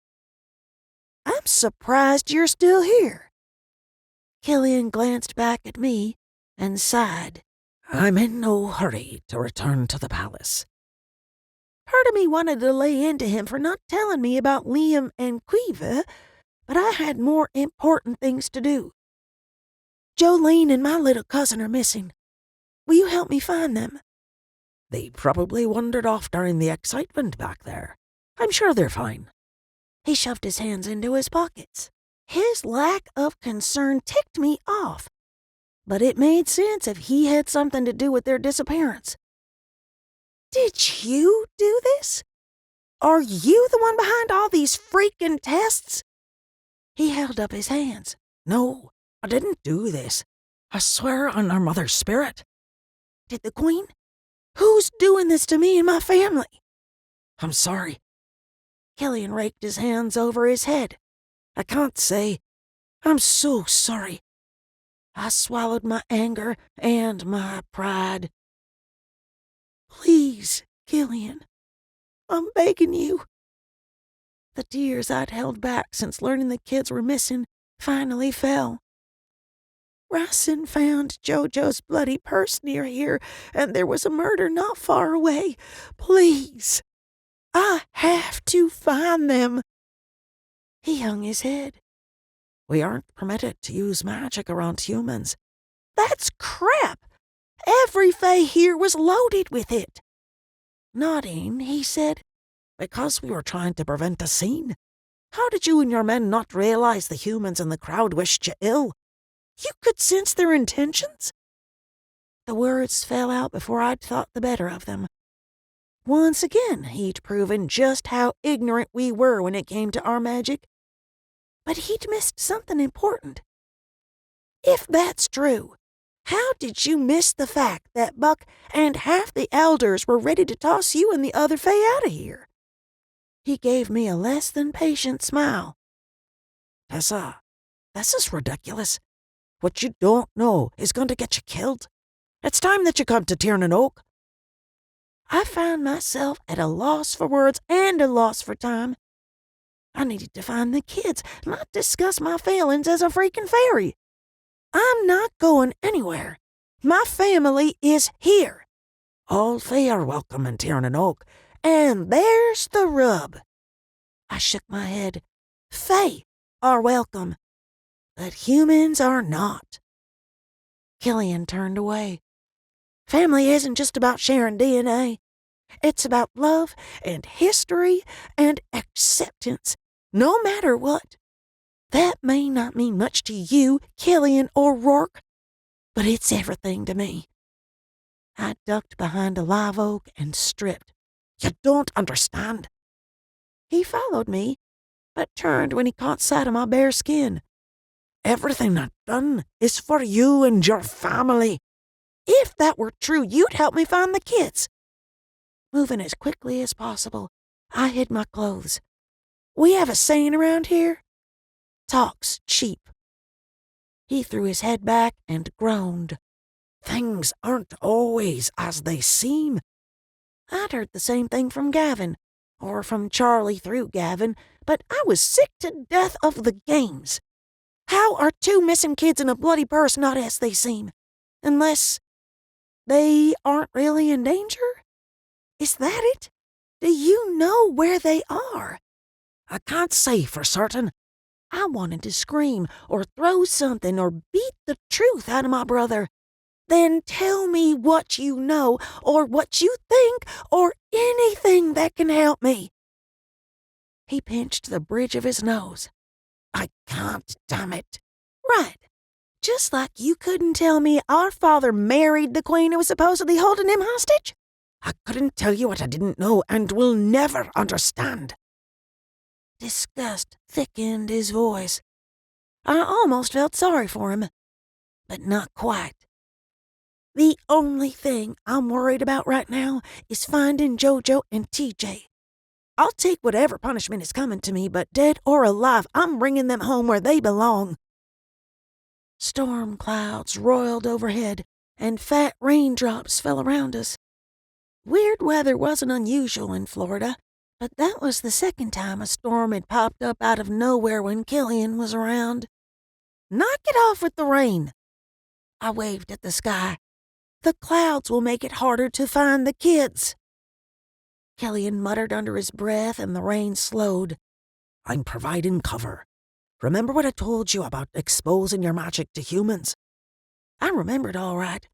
"I'm surprised you're still here." Killian glanced back at me and sighed. "I'm in no hurry to return to the palace." Part of me wanted to lay into him for not telling me about Liam and Quiva, but I had more important things to do. "Jolene and my little cousin are missing. Will you help me find them?" "They probably wandered off during the excitement back there. I'm sure they're fine." He shoved his hands into his pockets. His lack of concern ticked me off, but it made sense if he had something to do with their disappearance. "Did you do this? Are you the one behind all these freaking tests?" He held up his hands. "No, I didn't do this. I swear on our mother's spirit." "Did the Queen? Who's doing this to me and my family?" "I'm sorry." Killian raked his hands over his head. "I can't say. I'm so sorry." I swallowed my anger and my pride. "Please, Killian, I'm begging you." The tears I'd held back since learning the kids were missing finally fell. "Bryson found Jojo's bloody purse near here, and there was a murder not far away. Please, I have to find them." He hung his head. "We aren't permitted to use magic around humans." "That's crap! Every Fae here was loaded with it." Nodding, he said, "Because we were trying to prevent a scene. How did you and your men not realize the humans in the crowd wished you ill?" "You could sense their intentions?" The words fell out before I'd thought the better of them. Once again, he'd proven just how ignorant we were when it came to our magic. But he'd missed something important. If that's true, how did you miss the fact that Buck and half the elders were ready to toss you and the other Fae out of here? He gave me a less than patient smile. "Tessa, this is ridiculous. What you don't know is going to get you killed. It's time that you come to Tiernan Oak." I found myself at a loss for words and a loss for time. I needed to find the kids, not discuss my failings as a freaking fairy. I'm not going anywhere. My family is here. All Fae are welcome in Tiernan Oak. And there's the rub. I shook my head. Fae are welcome, but humans are not. Killian turned away. Family isn't just about sharing DNA. It's about love and history and acceptance, no matter what. That may not mean much to you, Killian or Rourke, but it's everything to me. I ducked behind a live oak and stripped. You don't understand. He followed me, but turned when he caught sight of my bare skin. Everything I've done is for you and your family. If that were true, you'd help me find the kids. Moving as quickly as possible, I hid my clothes. We have a saying around here: talk's cheap. He threw his head back and groaned. Things aren't always as they seem. I'd heard the same thing from Gavin, or from Charlie through Gavin, but I was sick to death of the games. How are two missing kids in a bloody purse not as they seem? Unless they aren't really in danger? Is that it? Do you know where they are? I can't say for certain. I wanted to scream or throw something or beat the truth out of my brother. Then tell me what you know or what you think or anything that can help me. He pinched the bridge of his nose. I can't, damn it. Right. Just like you couldn't tell me our father married the queen who was supposedly holding him hostage? I couldn't tell you what I didn't know and will never understand. Disgust thickened his voice. I almost felt sorry for him, but not quite. The only thing I'm worried about right now is finding Jojo and TJ. I'll take whatever punishment is coming to me, but dead or alive, I'm bringing them home where they belong. Storm clouds roiled overhead, and fat raindrops fell around us. Weird weather wasn't unusual in Florida, but that was the second time a storm had popped up out of nowhere when Killian was around. Knock it off with the rain. I waved at the sky. The clouds will make it harder to find the kids. Killian muttered under his breath and the rain slowed. I'm providing cover. Remember what I told you about exposing your magic to humans? I remembered all right.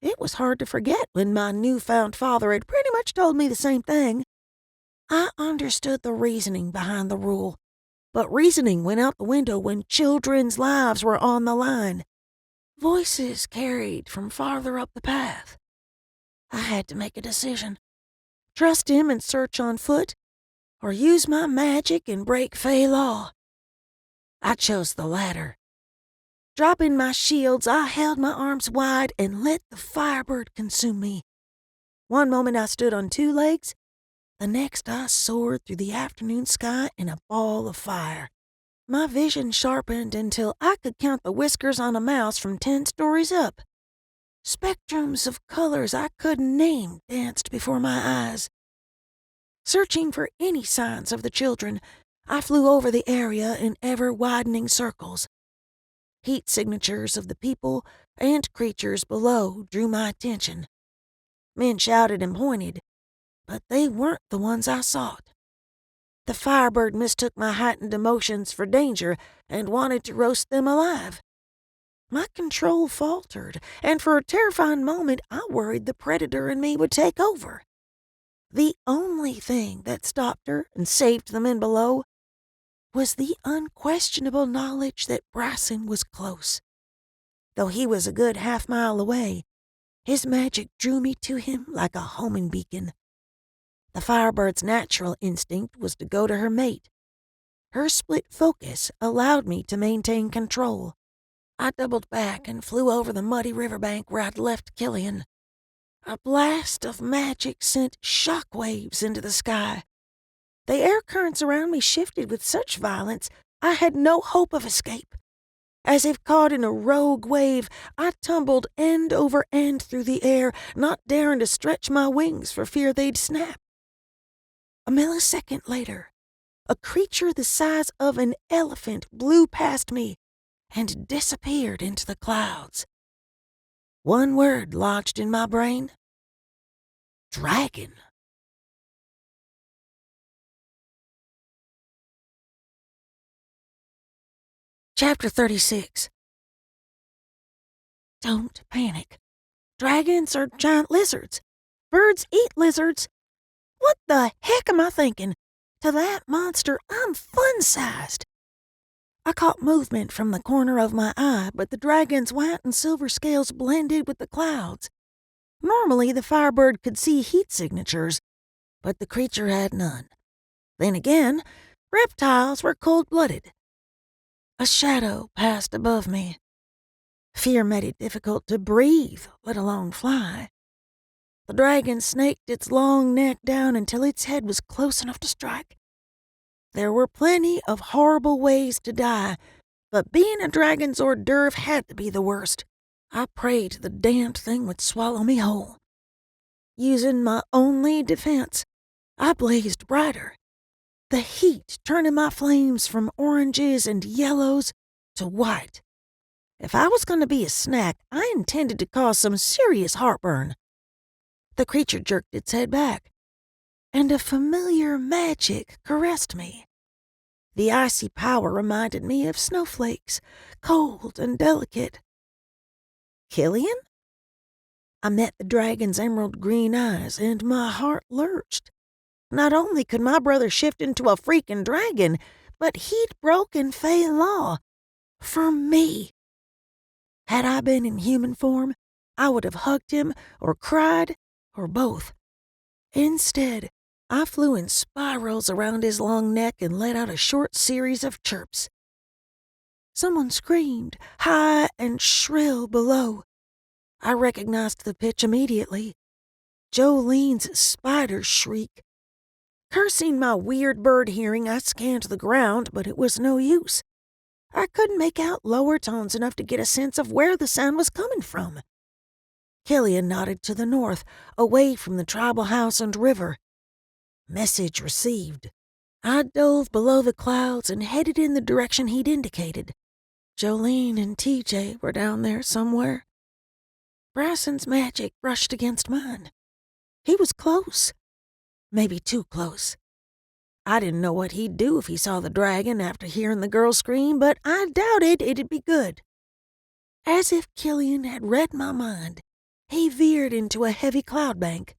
It was hard to forget when my newfound father had pretty much told me the same thing. I understood the reasoning behind the rule, but reasoning went out the window when children's lives were on the line. Voices carried from farther up the path. I had to make a decision. Trust him and search on foot, or use my magic and break Fey law. I chose the latter. Dropping my shields, I held my arms wide and let the firebird consume me. One moment I stood on two legs, the next I soared through the afternoon sky in a ball of fire. My vision sharpened until I could count the whiskers on a mouse from 10 stories up. Spectrums of colors I couldn't name danced before my eyes. Searching for any signs of the children, I flew over the area in ever-widening circles. Heat signatures of the people and creatures below drew my attention. Men shouted and pointed, but they weren't the ones I sought. The firebird mistook my heightened emotions for danger and wanted to roast them alive. My control faltered, and for a terrifying moment I worried the predator in me would take over. The only thing that stopped her and saved the men below was the unquestionable knowledge that Bryson was close. Though he was a good half-mile away, his magic drew me to him like a homing beacon. The firebird's natural instinct was to go to her mate. Her split focus allowed me to maintain control. I doubled back and flew over the muddy riverbank where I'd left Killian. A blast of magic sent shockwaves into the sky. The air currents around me shifted with such violence I had no hope of escape. As if caught in a rogue wave, I tumbled end over end through the air, not daring to stretch my wings for fear they'd snap. A millisecond later, a creature the size of an elephant blew past me and disappeared into the clouds. One word lodged in my brain: dragon. Chapter 36. Don't panic. Dragons are giant lizards. Birds eat lizards. What the heck am I thinking? To that monster, I'm fun-sized. I caught movement from the corner of my eye, but the dragon's white and silver scales blended with the clouds. Normally, the firebird could see heat signatures, but the creature had none. Then again, reptiles were cold-blooded. A shadow passed above me. Fear made it difficult to breathe, let alone fly. The dragon snaked its long neck down until its head was close enough to strike. There were plenty of horrible ways to die, but being a dragon's hors d'oeuvre had to be the worst. I prayed the damned thing would swallow me whole. Using my only defense, I blazed brighter, the heat turning my flames from oranges and yellows to white. If I was going to be a snack, I intended to cause some serious heartburn. The creature jerked its head back, and a familiar magic caressed me. The icy power reminded me of snowflakes, cold and delicate. Killian? I met the dragon's emerald green eyes, and my heart lurched. Not only could my brother shift into a freaking dragon, but he'd broken Fey law. For me. Had I been in human form, I would have hugged him, or cried, or both. Instead, I flew in spirals around his long neck and let out a short series of chirps. Someone screamed, high and shrill below. I recognized the pitch immediately. Jolene's spider shriek. Cursing my weird bird hearing, I scanned the ground, but it was no use. I couldn't make out lower tones enough to get a sense of where the sound was coming from. Killian nodded to the north, away from the tribal house and river. Message received. I dove below the clouds and headed in the direction he'd indicated. Jolene and TJ were down there somewhere. Bryson's magic brushed against mine. He was close. Maybe too close. I didn't know what he'd do if he saw the dragon after hearing the girl scream, but I doubted it'd be good. As if Killian had read my mind, he veered into a heavy cloud bank.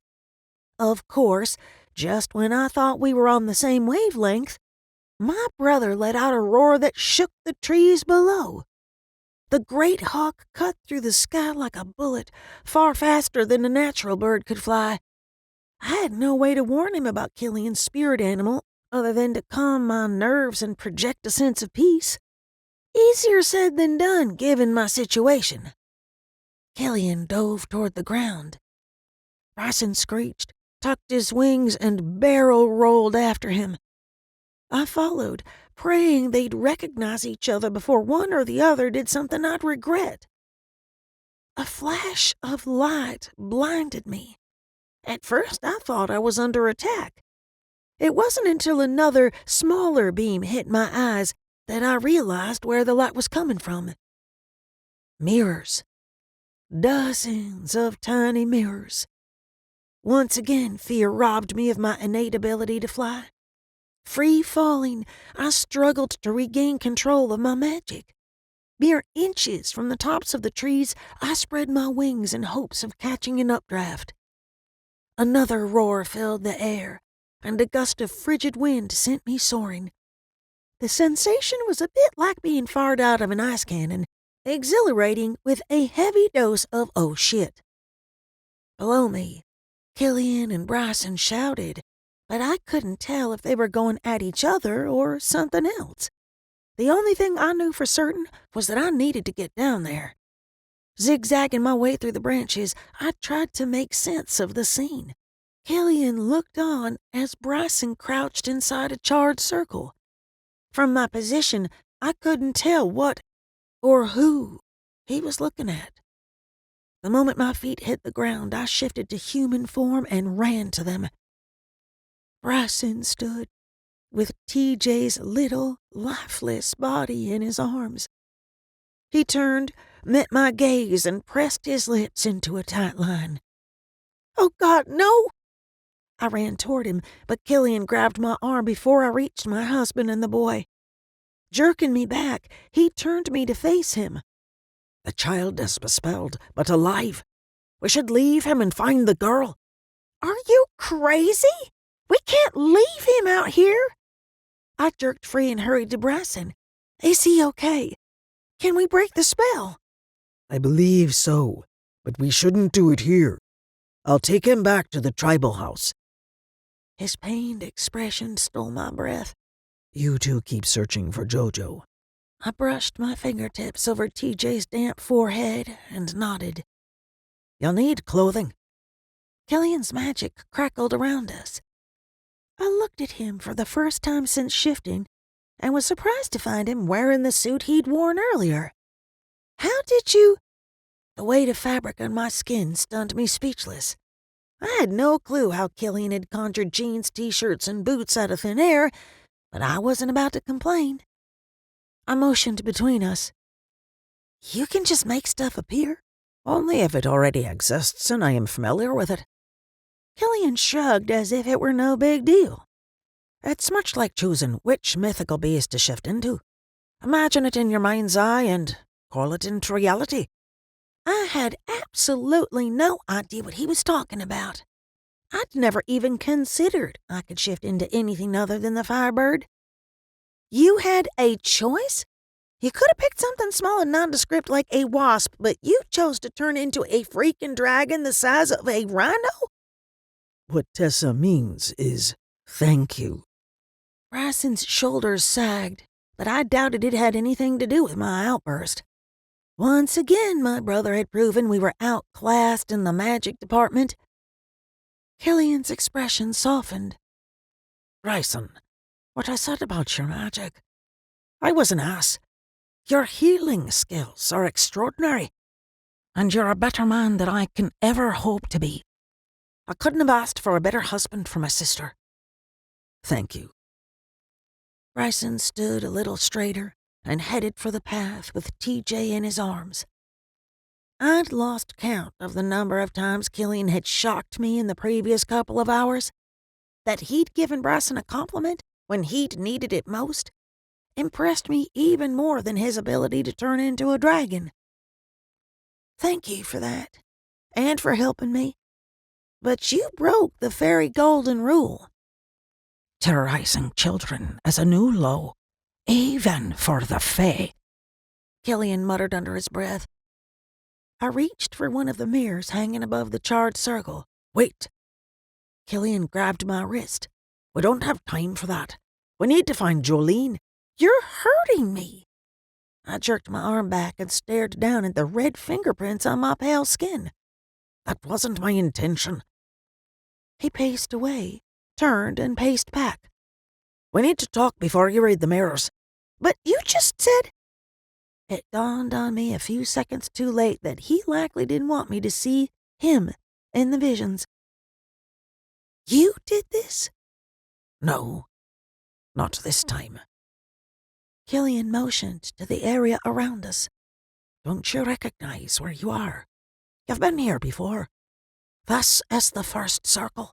Of course, just when I thought we were on the same wavelength, my brother let out a roar that shook the trees below. The great hawk cut through the sky like a bullet, far faster than a natural bird could fly. I had no way to warn him about Killian's spirit animal other than to calm my nerves and project a sense of peace. Easier said than done, given my situation. Killian dove toward the ground. Bryson screeched, tucked his wings, and barrel rolled after him. I followed, praying they'd recognize each other before one or the other did something I'd regret. A flash of light blinded me. At first, I thought I was under attack. It wasn't until another, smaller beam hit my eyes that I realized where the light was coming from. Mirrors. Dozens of tiny mirrors. Once again, fear robbed me of my innate ability to fly. Free falling, I struggled to regain control of my magic. Mere inches from the tops of the trees, I spread my wings in hopes of catching an updraft. Another roar filled the air, and a gust of frigid wind sent me soaring. The sensation was a bit like being fired out of an ice cannon, exhilarating with a heavy dose of oh shit. Below me, Killian and Bryson shouted, but I couldn't tell if they were going at each other or something else. The only thing I knew for certain was that I needed to get down there. Zigzagging my way through the branches, I tried to make sense of the scene. Killian looked on as Bryson crouched inside a charred circle. From my position, I couldn't tell what or who he was looking at. The moment my feet hit the ground, I shifted to human form and ran to them. Bryson stood with TJ's little, lifeless body in his arms. He turned, met my gaze, and pressed his lips into a tight line. "Oh, God, no!" I ran toward him, but Killian grabbed my arm before I reached my husband and the boy. Jerking me back, he turned me to face him. "The child is bespelled, but alive. We should leave him and find the girl." "Are you crazy? We can't leave him out here." I jerked free and hurried to Bryson. "Is he okay? Can we break the spell?" I believe so, but we shouldn't do it here. I'll take him back to the tribal house. His pained expression stole my breath. You two keep searching for Jojo. I brushed my fingertips over TJ's damp forehead and nodded. You'll need clothing. Killian's magic crackled around us. I looked at him for the first time since shifting and was surprised to find him wearing the suit he'd worn earlier. How did you... The weight of fabric on my skin stunned me speechless. I had no clue how Killian had conjured jeans, t-shirts, and boots out of thin air, but I wasn't about to complain. I motioned between us. You can just make stuff appear? Only if it already exists and I am familiar with it. Killian shrugged as if it were no big deal. It's much like choosing which mythical beast to shift into. Imagine it in your mind's eye and call it into reality. I had absolutely no idea what he was talking about. I'd never even considered I could shift into anything other than the Firebird. You had a choice? You could have picked something small and nondescript like a wasp, but you chose to turn into a freaking dragon the size of a rhino? What Tessa means is thank you. Bryson's shoulders sagged, but I doubted it had anything to do with my outburst. Once again, my brother had proven we were outclassed in the magic department. Killian's expression softened. Bryson, what I said about your magic. I was an ass. Your healing skills are extraordinary, and you're a better man than I can ever hope to be. I couldn't have asked for a better husband for my sister. Thank you. Bryson stood a little straighter and headed for the path with TJ in his arms. I'd lost count of the number of times Killian had shocked me in the previous couple of hours. That he'd given Bryson a compliment when he'd needed it most impressed me even more than his ability to turn into a dragon. Thank you for that, and for helping me. But you broke the fairy golden rule. Terrorizing children is a new low, even for the Fae, Killian muttered under his breath. I reached for one of the mirrors hanging above the charred circle. Wait. Killian grabbed my wrist. We don't have time for that. We need to find Jolene. You're hurting me. I jerked my arm back and stared down at the red fingerprints on my pale skin. That wasn't my intention. He paced away, turned and paced back. We need to talk before you read the mirrors. But you just said... It dawned on me a few seconds too late that he likely didn't want me to see him in the visions. You did this? No, not this time. Killian motioned to the area around us. Don't you recognize where you are? You've been here before. This is the first circle.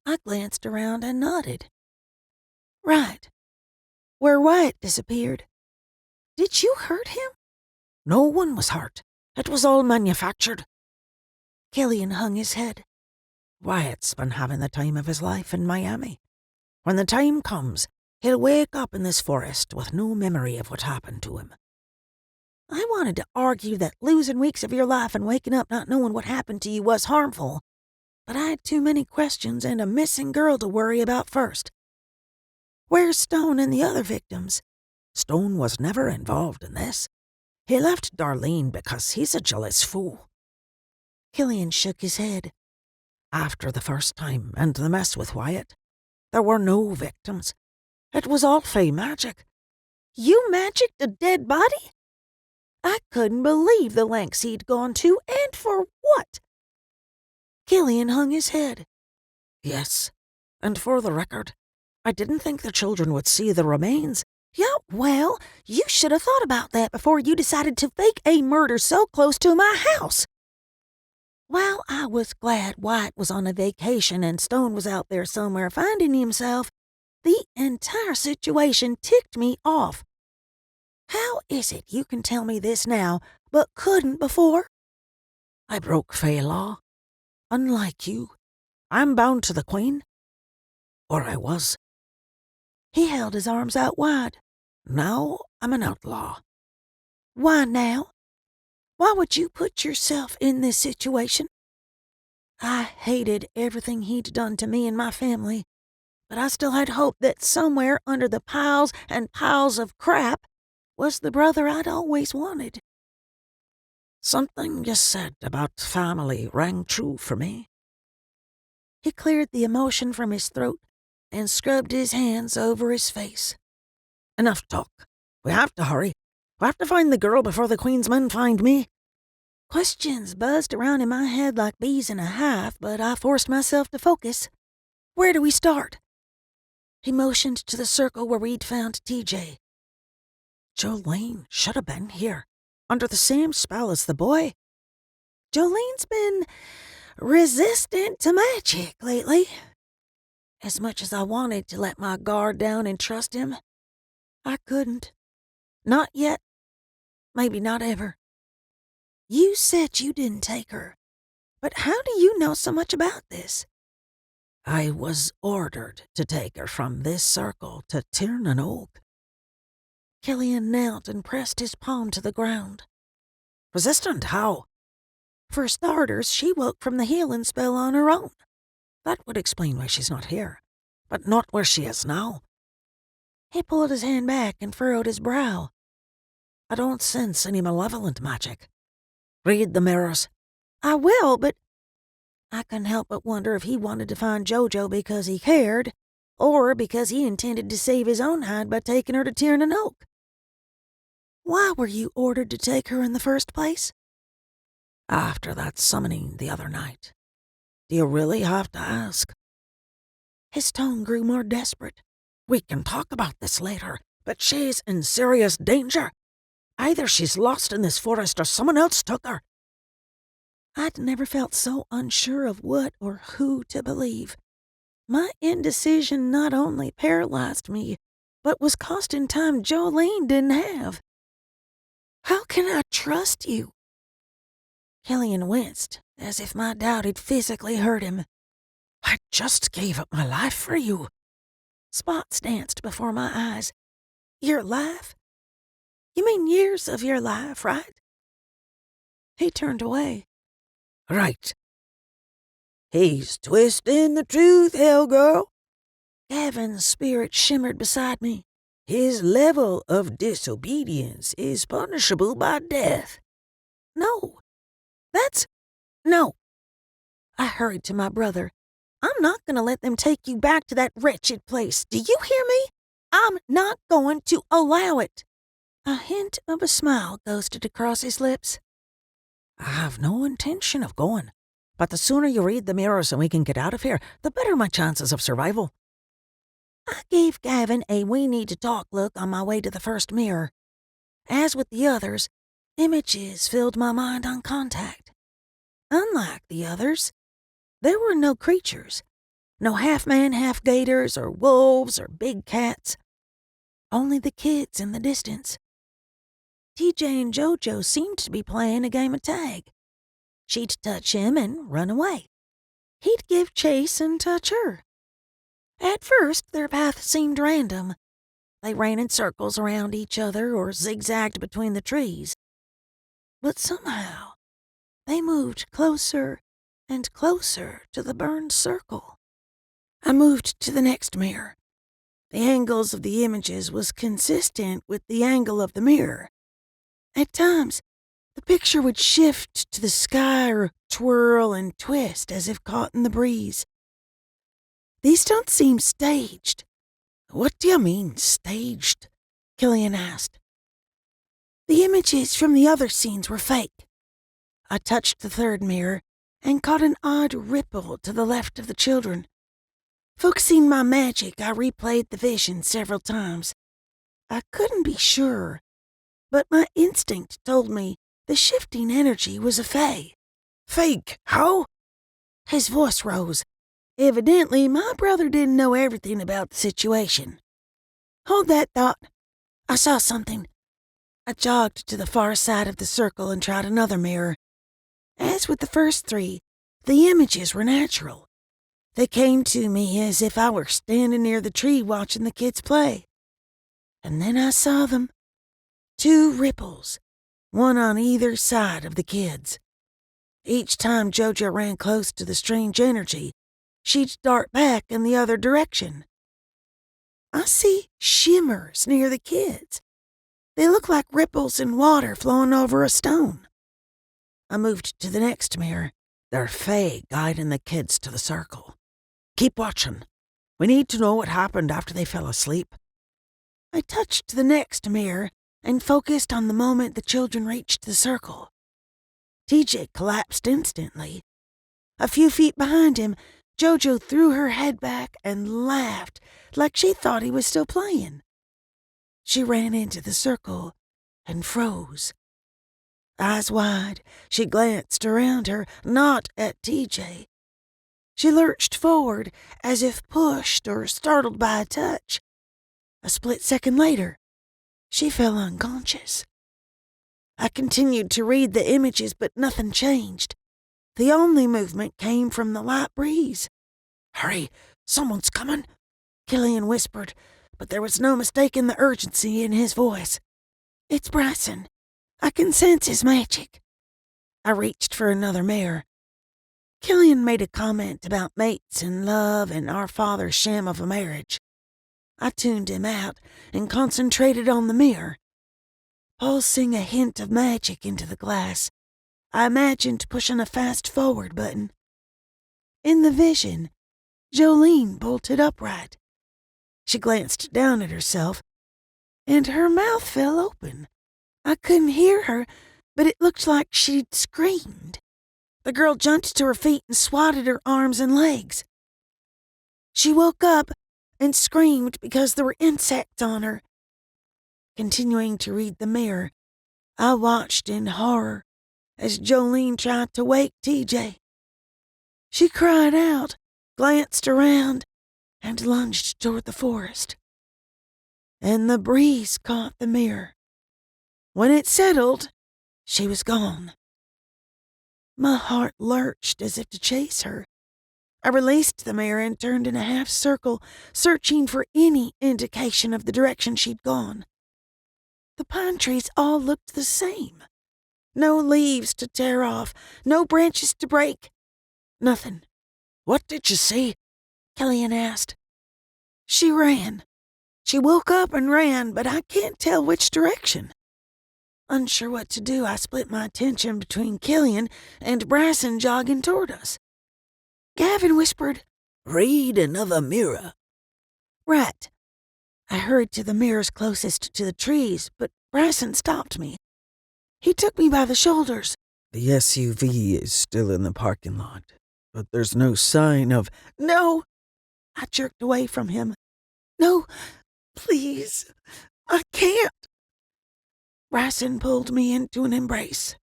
I glanced around and nodded. Right. Where Wyatt disappeared. Did you hurt him? No one was hurt. It was all manufactured. Killian hung his head. Wyatt's been having the time of his life in Miami. When the time comes, he'll wake up in this forest with no memory of what happened to him. I wanted to argue that losing weeks of your life and waking up not knowing what happened to you was harmful, but I had too many questions and a missing girl to worry about first. Where's Stone and the other victims? Stone was never involved in this. He left Darlene because he's a jealous fool. Killian shook his head. After the first time and the mess with Wyatt, there were no victims. It was all Fae magic. You magicked a dead body? I couldn't believe the lengths he'd gone to, and for what? Killian hung his head. Yes, and for the record, I didn't think the children would see the remains. Yeah, well, you should have thought about that before you decided to fake a murder so close to my house. While I was glad Wyatt was on a vacation and Stone was out there somewhere finding himself, the entire situation ticked me off. How is it you can tell me this now, but couldn't before? I broke Fae law. Unlike you, I'm bound to the Queen. Or I was. He held his arms out wide. Now I'm an outlaw. Why now? Why would you put yourself in this situation? I hated everything he'd done to me and my family, but I still had hope that somewhere under the piles and piles of crap was the brother I'd always wanted. Something you said about family rang true for me. He cleared the emotion from his throat and scrubbed his hands over his face. Enough talk. We have to hurry. We have to find the girl before the Queen's men find me. Questions buzzed around in my head like bees in a hive, but I forced myself to focus. Where do we start? He motioned to the circle where we'd found TJ. Jolene should have been here, under the same spell as the boy. Jolene's been resistant to magic lately. As much as I wanted to let my guard down and trust him, I couldn't. Not yet. Maybe not ever. You said you didn't take her, but how do you know so much about this? I was ordered to take her from this circle to Tiernan Oak. Killian knelt and pressed his palm to the ground. Resistant how? For starters, she woke from the healing spell on her own. That would explain why she's not here, but not where she is now. He pulled his hand back and furrowed his brow. I don't sense any malevolent magic. Read the mirrors. I will, but I couldn't help but wonder if he wanted to find JoJo because he cared, or because he intended to save his own hide by taking her to Tiernan Oak. Why were you ordered to take her in the first place? After that summoning the other night. Do you really have to ask? His tone grew more desperate. We can talk about this later, but she's in serious danger. Either she's lost in this forest or someone else took her. I'd never felt so unsure of what or who to believe. My indecision not only paralyzed me, but was costing time Jolene didn't have. How can I trust you? Killian winced, as if my doubt had physically hurt him. I just gave up my life for you. Spots danced before my eyes. Your life? You mean years of your life, right? He turned away. Right. He's twisting the truth, hell girl. Gavin's spirit shimmered beside me. His level of disobedience is punishable by death. No. No. I hurried to my brother. I'm not going to let them take you back to that wretched place. Do you hear me? I'm not going to allow it. A hint of a smile ghosted across his lips. I have no intention of going, but the sooner you read the mirrors and we can get out of here, the better my chances of survival. I gave Gavin a we need to talk look on my way to the first mirror. As with the others, images filled my mind on contact. Unlike the others, there were no creatures, no half-man, half-gators, or wolves, or big cats. Only the kids in the distance. TJ and JoJo seemed to be playing a game of tag. She'd touch him and run away. He'd give chase and touch her. At first, their path seemed random. They ran in circles around each other or zigzagged between the trees. But somehow, they moved closer and closer to the burned circle. I moved to the next mirror. The angles of the images was consistent with the angle of the mirror. At times, the picture would shift to the sky or twirl and twist as if caught in the breeze. These don't seem staged. What do you mean, staged? Killian asked. The images from the other scenes were fake. I touched the third mirror and caught an odd ripple to the left of the children. Focusing my magic, I replayed the vision several times. I couldn't be sure, but my instinct told me the shifting energy was a fae. Fake? How? His voice rose. Evidently, my brother didn't know everything about the situation. Hold that thought. I saw something. I jogged to the far side of the circle and tried another mirror. As with the first three, the images were natural. They came to me as if I were standing near the tree watching the kids play. And then I saw them. 2 ripples, one on either side of the kids. Each time JoJo ran close to the strange energy, she'd dart back in the other direction. I see shimmers near the kids, They look like ripples in water flowing over a stone. I moved to the next mirror. They're Fae guiding the kids to the circle. Keep watching. We need to know what happened after they fell asleep. I touched the next mirror and focused on the moment the children reached the circle. TJ collapsed instantly. A few feet behind him, JoJo threw her head back and laughed like she thought he was still playing. She ran into the circle and froze. Eyes wide, she glanced around her, not at TJ. She lurched forward as if pushed or startled by a touch. A split second later, she fell unconscious. I continued to read the images, but nothing changed. The only movement came from the light breeze. Hurry, someone's coming, Killian whispered, but there was no mistaking the urgency in his voice. It's Bryson. I can sense his magic. I reached for another mirror. Killian made a comment about mates and love and our father's sham of a marriage. I tuned him out and concentrated on the mirror. Pulsing a hint of magic into the glass, I imagined pushing a fast-forward button. In the vision, Jolene bolted upright. She glanced down at herself, and her mouth fell open. I couldn't hear her, but it looked like she'd screamed. The girl jumped to her feet and swatted her arms and legs. She woke up and screamed because there were insects on her. Continuing to read the mirror, I watched in horror as Jolene tried to wake TJ. She cried out, glanced around, and lunged toward the forest. And the breeze caught the mirror. When it settled, she was gone. My heart lurched as if to chase her. I released the mirror and turned in a half circle, searching for any indication of the direction she'd gone. The pine trees all looked the same. No leaves to tear off, no branches to break. Nothing. What did you see? Killian asked. She ran. She woke up and ran, but I can't tell which direction. Unsure what to do, I split my attention between Killian and Bryson jogging toward us. Gavin whispered, Read another mirror. Right. I hurried to the mirrors closest to the trees, but Bryson stopped me. He took me by the shoulders. The SUV is still in the parking lot, but there's no sign of... No! I jerked away from him. No, please, I can't. Bryson pulled me into an embrace.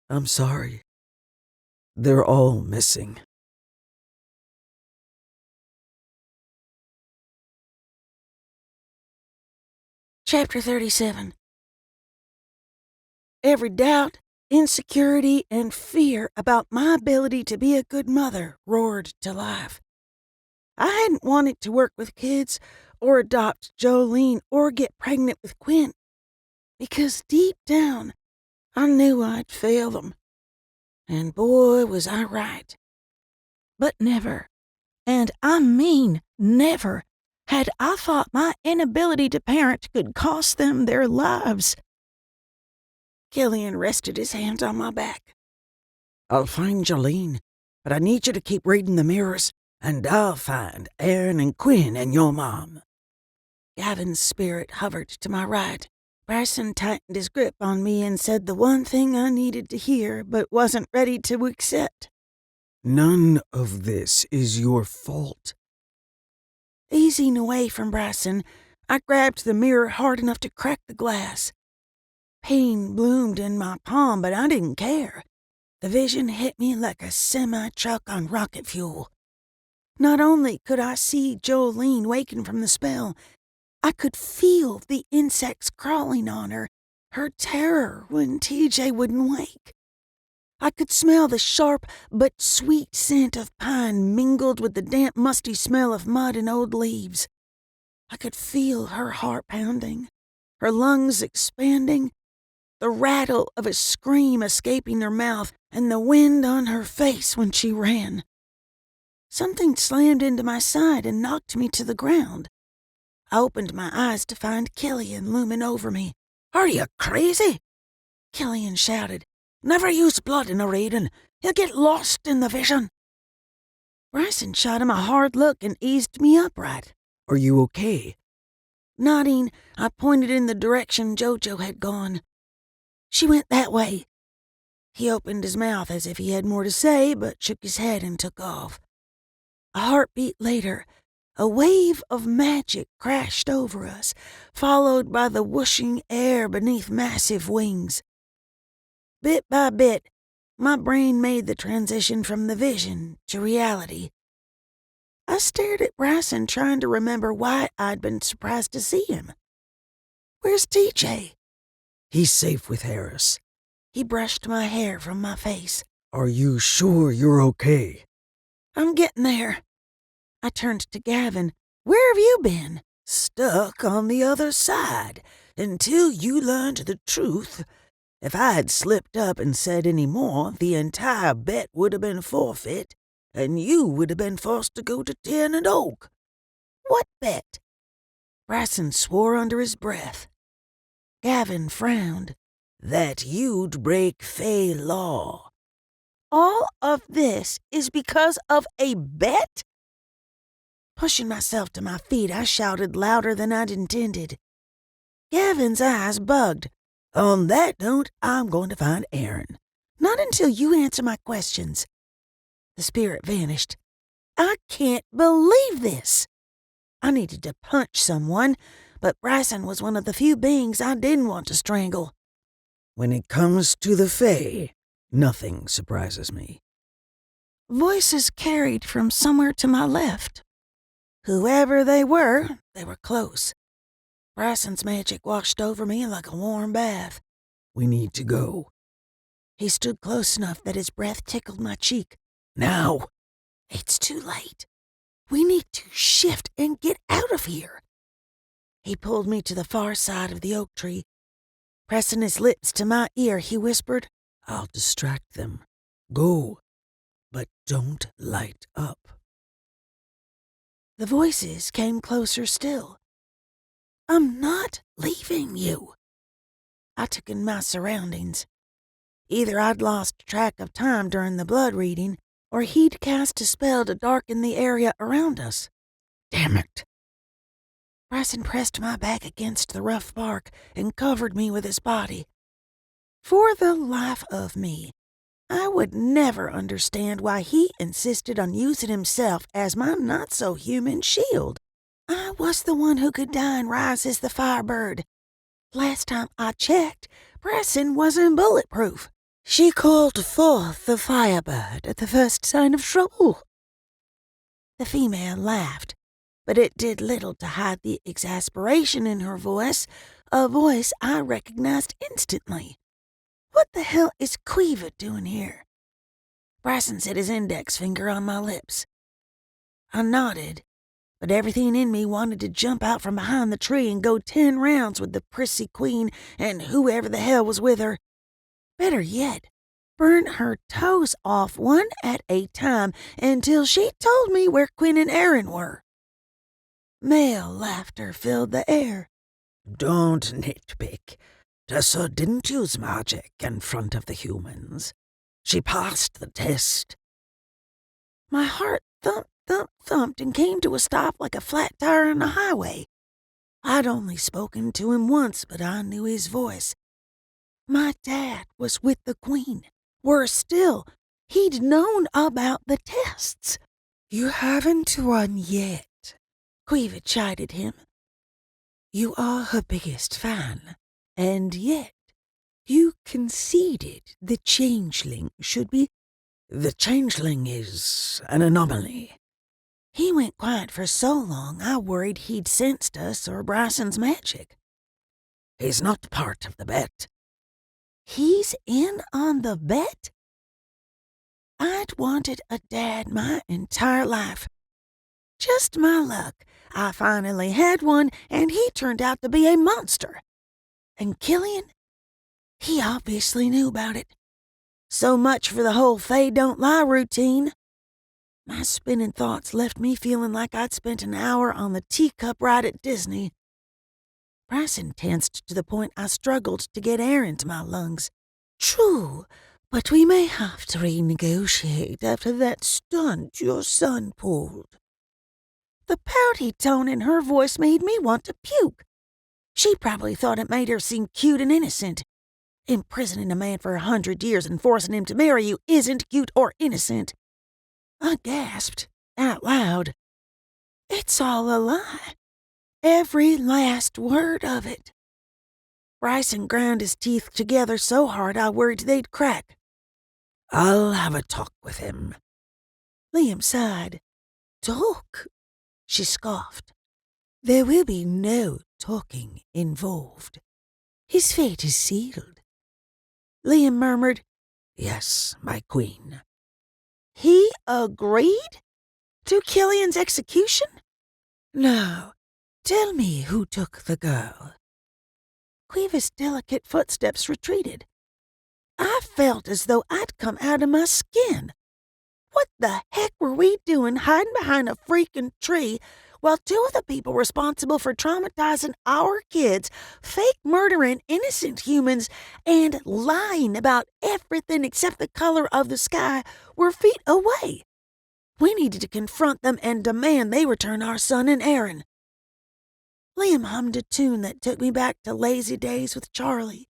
I'm sorry. They're all missing. Chapter 37. Every doubt, insecurity, and fear about my ability to be a good mother roared to life. I hadn't wanted to work with kids or adopt Jolene or get pregnant with Quinn, because deep down, I knew I'd fail them. And boy, was I right. But never, and I mean never, had I thought my inability to parent could cost them their lives. Killian rested his hand on my back. I'll find Jolene, but I need you to keep reading the mirrors, and I'll find Aaron and Quinn and your mom. Gavin's spirit hovered to my right. Bryson tightened his grip on me and said the one thing I needed to hear but wasn't ready to accept. None of this is your fault. Easing away from Bryson, I grabbed the mirror hard enough to crack the glass. Pain bloomed in my palm, but I didn't care. The vision hit me like a semi-truck on rocket fuel. Not only could I see Jolene waking from the spell, I could feel the insects crawling on her, her terror when TJ wouldn't wake. I could smell the sharp but sweet scent of pine mingled with the damp, musty smell of mud and old leaves. I could feel her heart pounding, her lungs expanding, the rattle of a scream escaping her mouth, and the wind on her face when she ran. Something slammed into my side and knocked me to the ground. I opened my eyes to find Killian looming over me. "Are you crazy?" Killian shouted. "Never use blood in a reading. You'll get lost in the vision." Bryson shot him a hard look and eased me upright. "Are you okay?" Nodding, I pointed in the direction Jojo had gone. "She went that way." He opened his mouth as if he had more to say, but shook his head and took off. A heartbeat later, a wave of magic crashed over us, followed by the whooshing air beneath massive wings. Bit by bit, my brain made the transition from the vision to reality. I stared at Bryson, trying to remember why I'd been surprised to see him. "Where's TJ?" "He's safe with Harris." He brushed my hair from my face. "Are you sure you're okay?" "I'm getting there." I turned to Gavin. "Where have you been?" "Stuck on the other side until you learned the truth. If I had slipped up and said any more, the entire bet would have been forfeit, and you would have been forced to go to Tin and Oak." "What bet?" Bryson swore under his breath. Gavin frowned. "That you'd break Fey law." "All of this is because of a bet?" Pushing myself to my feet, I shouted louder than I'd intended. Gavin's eyes bugged. "On that note, I'm going to find Aaron." "Not until you answer my questions." The spirit vanished. I can't believe this. I needed to punch someone, but Bryson was one of the few beings I didn't want to strangle. "When it comes to the Fae, nothing surprises me." Voices carried from somewhere to my left. Whoever they were close. Bryson's magic washed over me like a warm bath. "We need to go." He stood close enough that his breath tickled my cheek. "Now." "It's too late. We need to shift and get out of here." He pulled me to the far side of the oak tree. Pressing his lips to my ear, he whispered, "I'll distract them. Go, but don't light up." The voices came closer still. "I'm not leaving you." I took in my surroundings. Either I'd lost track of time during the blood reading, or he'd cast a spell to darken the area around us. "Damn it." Bryson pressed my back against the rough bark and covered me with his body. For the life of me, I would never understand why he insisted on using himself as my not-so-human shield. I was the one who could die and rise as the Firebird. Last time I checked, Bryson wasn't bulletproof. She called forth the Firebird at the first sign of trouble. The female laughed, but it did little to hide the exasperation in her voice, a voice I recognized instantly. "What the hell is Quiva doing here?" Bryson set his index finger on my lips. I nodded, but everything in me wanted to jump out from behind the tree and go 10 rounds with the prissy queen and whoever the hell was with her. Better yet, burn her toes off one at a time until she told me where Quinn and Aaron were. Male laughter filled the air. "Don't nitpick. Tessa didn't use magic in front of the humans. She passed the test." My heart thumped and came to a stop like a flat tire on a highway. I'd only spoken to him once, but I knew his voice. My dad was with the Queen. Worse still, he'd known about the tests. "You haven't won yet," Quiva chided him. "You are her biggest fan, and yet you conceded the changeling should be—" "The changeling is an anomaly." He went quiet for so long I worried he'd sensed us or Bryson's magic. "He's not part of the bet." "He's in on the bet?" I'd wanted a dad my entire life. Just my luck, I finally had one, and he turned out to be a monster. And Killian? He obviously knew about it. So much for the whole Faye don't lie routine. My spinning thoughts left me feeling like I'd spent an hour on the teacup ride at Disney. Bryson tensed to the point I struggled to get air into my lungs. True, but we may have to renegotiate after that stunt your son pulled. The pouty tone in her voice made me want to puke. She probably thought it made her seem cute and innocent. Imprisoning a man for 100 years and forcing him to marry you isn't cute or innocent. I gasped out loud. It's all a lie. Every last word of it. Bryson ground his teeth together so hard I worried they'd crack. I'll have a talk with him. Liam sighed. Talk? She scoffed. There will be no talking involved. His fate is sealed. Liam murmured, Yes, my queen. He agreed to Killian's execution? Now, tell me who took the girl. Quiva's delicate footsteps retreated. I felt as though I'd come out of my skin. What the heck were we doing hiding behind a freaking tree while two of the people responsible for traumatizing our kids, fake murdering innocent humans, and lying about everything except the color of the sky were feet away? We needed to confront them and demand they return our son and Aaron. Liam hummed a tune that took me back to lazy days with Charlie,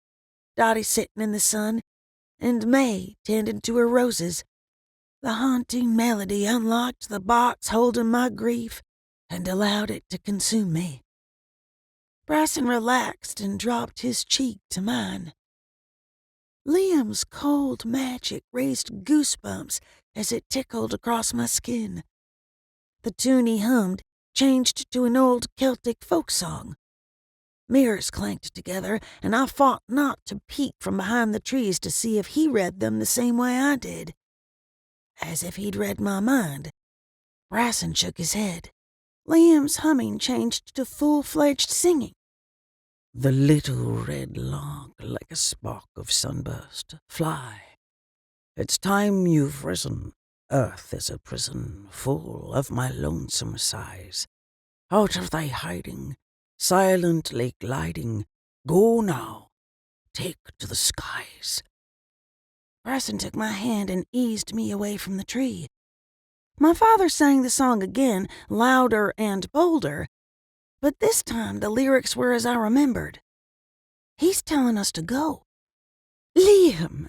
Dottie sitting in the sun, and May tending to her roses. The haunting melody unlocked the box holding my grief and allowed it to consume me. Bryson relaxed and dropped his cheek to mine. Liam's cold magic raised goosebumps as it tickled across my skin. The tune he hummed changed to an old Celtic folk song. Mirrors clanked together, and I fought not to peek from behind the trees to see if he read them the same way I did. As if he'd read my mind. Bryson shook his head. Liam's humming changed to full-fledged singing. The little red log like a spark of sunburst, fly. It's time you've risen. Earth is a prison full of my lonesome sighs. Out of thy hiding, silently gliding, go now, take to the skies. Bryson took my hand and eased me away from the tree. My father sang the song again, louder and bolder, but this time the lyrics were as I remembered. He's telling us to go. Liam,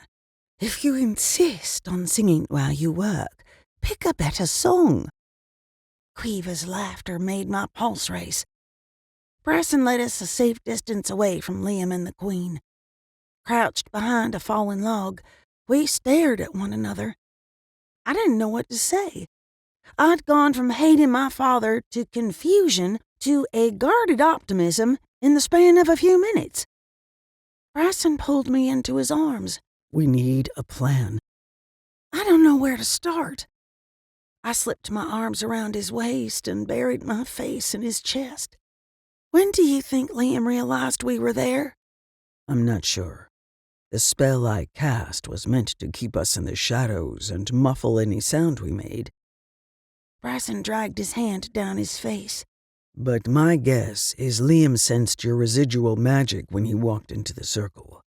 if you insist on singing while you work, pick a better song. Quiva's laughter made my pulse race. Bryson led us a safe distance away from Liam and the Queen. Crouched behind a fallen log, we stared at one another. I didn't know what to say. I'd gone from hating my father to confusion to a guarded optimism in the span of a few minutes. Bryson pulled me into his arms. We need a plan. I don't know where to start. I slipped my arms around his waist and buried my face in his chest. When do you think Liam realized we were there? I'm not sure. The spell I cast was meant to keep us in the shadows and muffle any sound we made. Bryson dragged his hand down his face. But my guess is Liam sensed your residual magic when he walked into the circle.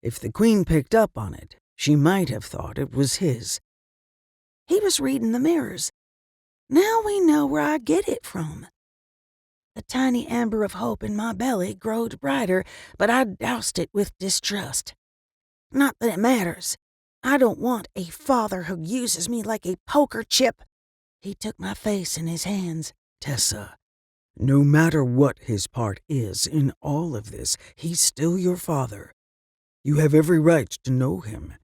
If the Queen picked up on it, she might have thought it was his. He was reading the mirrors. Now we know where I get it from. The tiny amber of hope in my belly glowed brighter, but I doused it with distrust. Not that it matters. I don't want a father who uses me like a poker chip. He took my face in his hands. Tessa, no matter what his part is in all of this, he's still your father. You have every right to know him.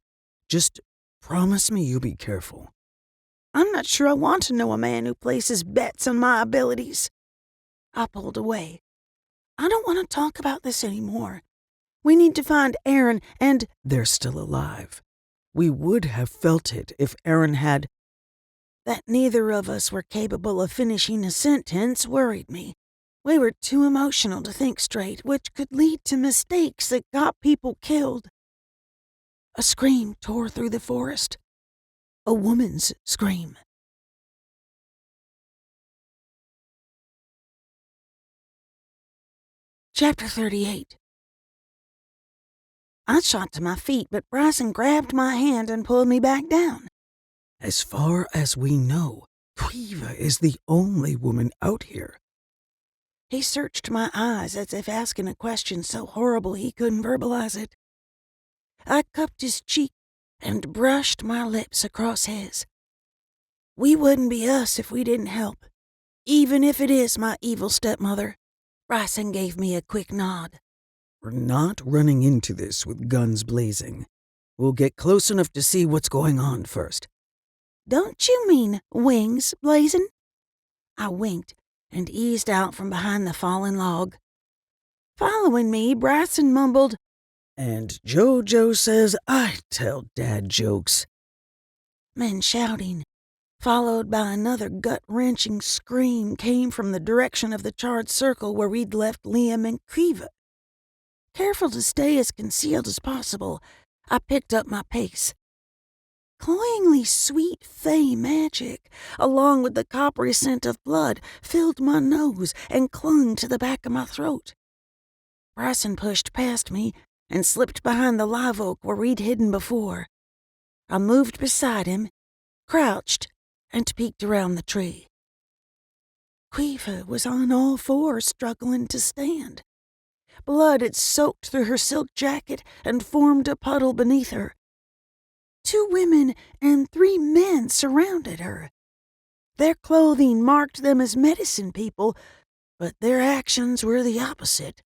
Just promise me you'll be careful. I'm not sure I want to know a man who places bets on my abilities. I pulled away. I don't want to talk about this anymore. We need to find Aaron and— They're still alive. We would have felt it if Aaron had— That neither of us were capable of finishing a sentence worried me. We were too emotional to think straight, which could lead to mistakes that got people killed. A scream tore through the forest. A woman's scream. Chapter 38. I shot to my feet, but Bryson grabbed my hand and pulled me back down. As far as we know, Quiva is the only woman out here. He searched my eyes as if asking a question so horrible he couldn't verbalize it. I cupped his cheek and brushed my lips across his. We wouldn't be us if we didn't help, even if it is my evil stepmother. Bryson gave me a quick nod. We're not running into this with guns blazing. We'll get close enough to see what's going on first. Don't you mean wings blazing? I winked and eased out from behind the fallen log. Following me, Bryson mumbled, "And JoJo says I tell dad jokes." Men shouting, followed by another gut-wrenching scream, came from the direction of the charred circle where we'd left Liam and Quiva. Careful to stay as concealed as possible, I picked up my pace. Cloyingly sweet fey magic, along with the coppery scent of blood, filled my nose and clung to the back of my throat. Bryson pushed past me and slipped behind the live oak where we'd hidden before. I moved beside him, crouched, and peeked around the tree. Quiva was on all fours, struggling to stand. Blood had soaked through her silk jacket and formed a puddle beneath her. 2 women and 3 men surrounded her. Their clothing marked them as medicine people, but their actions were the opposite.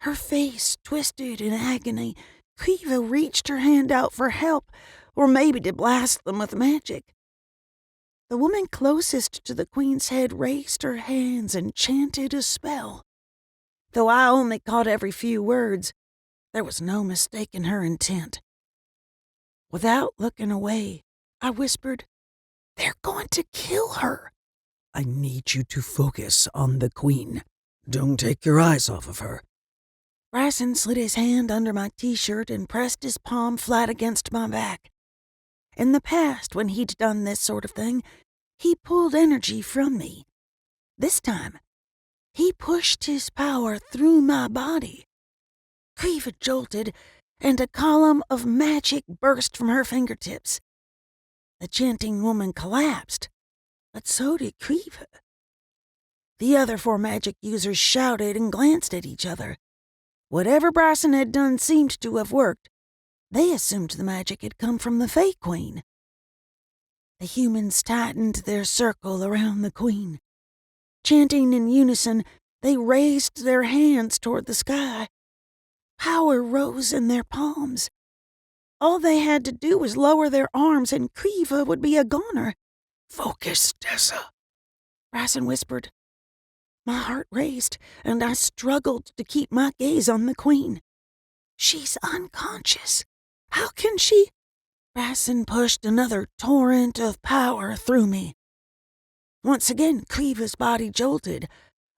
Her face twisted in agony, Quiva reached her hand out for help, or maybe to blast them with magic. The woman closest to the queen's head raised her hands and chanted a spell. Though I only caught every few words, there was no mistaking her intent. Without looking away, I whispered, "They're going to kill her." I need you to focus on the queen. Don't take your eyes off of her. Bryson slid his hand under my t-shirt and pressed his palm flat against my back. In the past, when he'd done this sort of thing, he pulled energy from me. This time, he pushed his power through my body. Quiva jolted, and a column of magic burst from her fingertips. The chanting woman collapsed, but so did Quiva. The other 4 magic users shouted and glanced at each other. Whatever Bryson had done seemed to have worked. They assumed the magic had come from the Fey Queen. The humans tightened their circle around the queen. Chanting in unison, they raised their hands toward the sky. Power rose in their palms. All they had to do was lower their arms and Quiva would be a goner. "Focus, Tessa," Bryson whispered. My heart raced, and I struggled to keep my gaze on the queen. She's unconscious. How can she? Bryson pushed another torrent of power through me. Once again, Quiva's body jolted,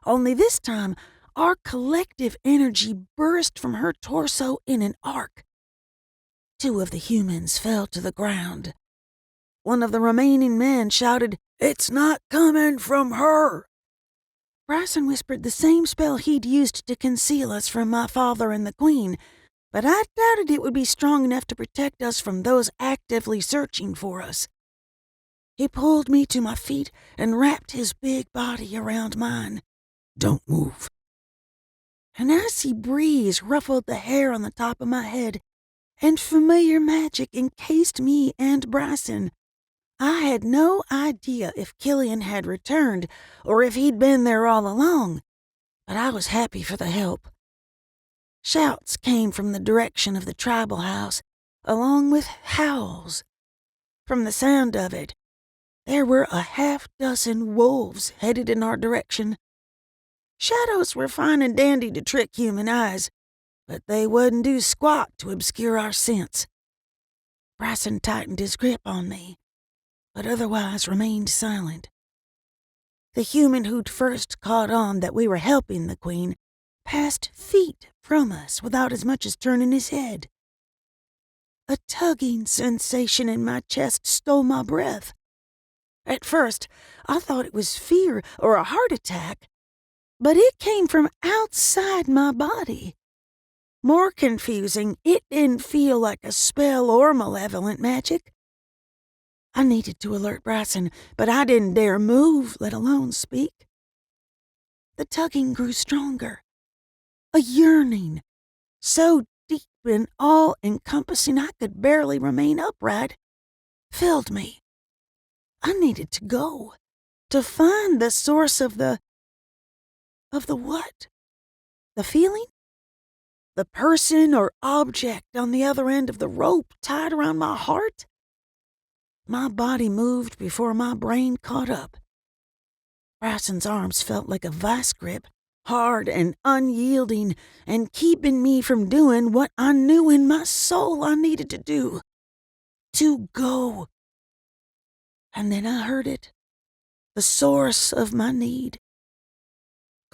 only this time our collective energy burst from her torso in an arc. 2 of the humans fell to the ground. One of the remaining men shouted, "It's not coming from her." Bryson whispered the same spell he'd used to conceal us from my father and the queen, but I doubted it would be strong enough to protect us from those actively searching for us. He pulled me to my feet and wrapped his big body around mine. "Don't move." An icy breeze ruffled the hair on the top of my head, and familiar magic encased me and Bryson. I had no idea if Killian had returned or if he'd been there all along, but I was happy for the help. Shouts came from the direction of the tribal house, along with howls. From the sound of it, there were a half-dozen wolves headed in our direction. Shadows were fine and dandy to trick human eyes, but they wouldn't do squat to obscure our sense. Bryson tightened his grip on me, but otherwise remained silent. The human who'd first caught on that we were helping the queen passed feet from us without as much as turning his head. A tugging sensation in my chest stole my breath. At first, I thought it was fear or a heart attack, but it came from outside my body. More confusing, it didn't feel like a spell or malevolent magic. I needed to alert Bryson, but I didn't dare move, let alone speak. The tugging grew stronger. A yearning, so deep and all-encompassing I could barely remain upright, filled me. I needed to go, to find the source of the what? The feeling? The person or object on the other end of the rope tied around my heart? My body moved before my brain caught up. Bryson's arms felt like a vice grip, hard and unyielding, and keeping me from doing what I knew in my soul I needed to do. To go. And then I heard it. The source of my need.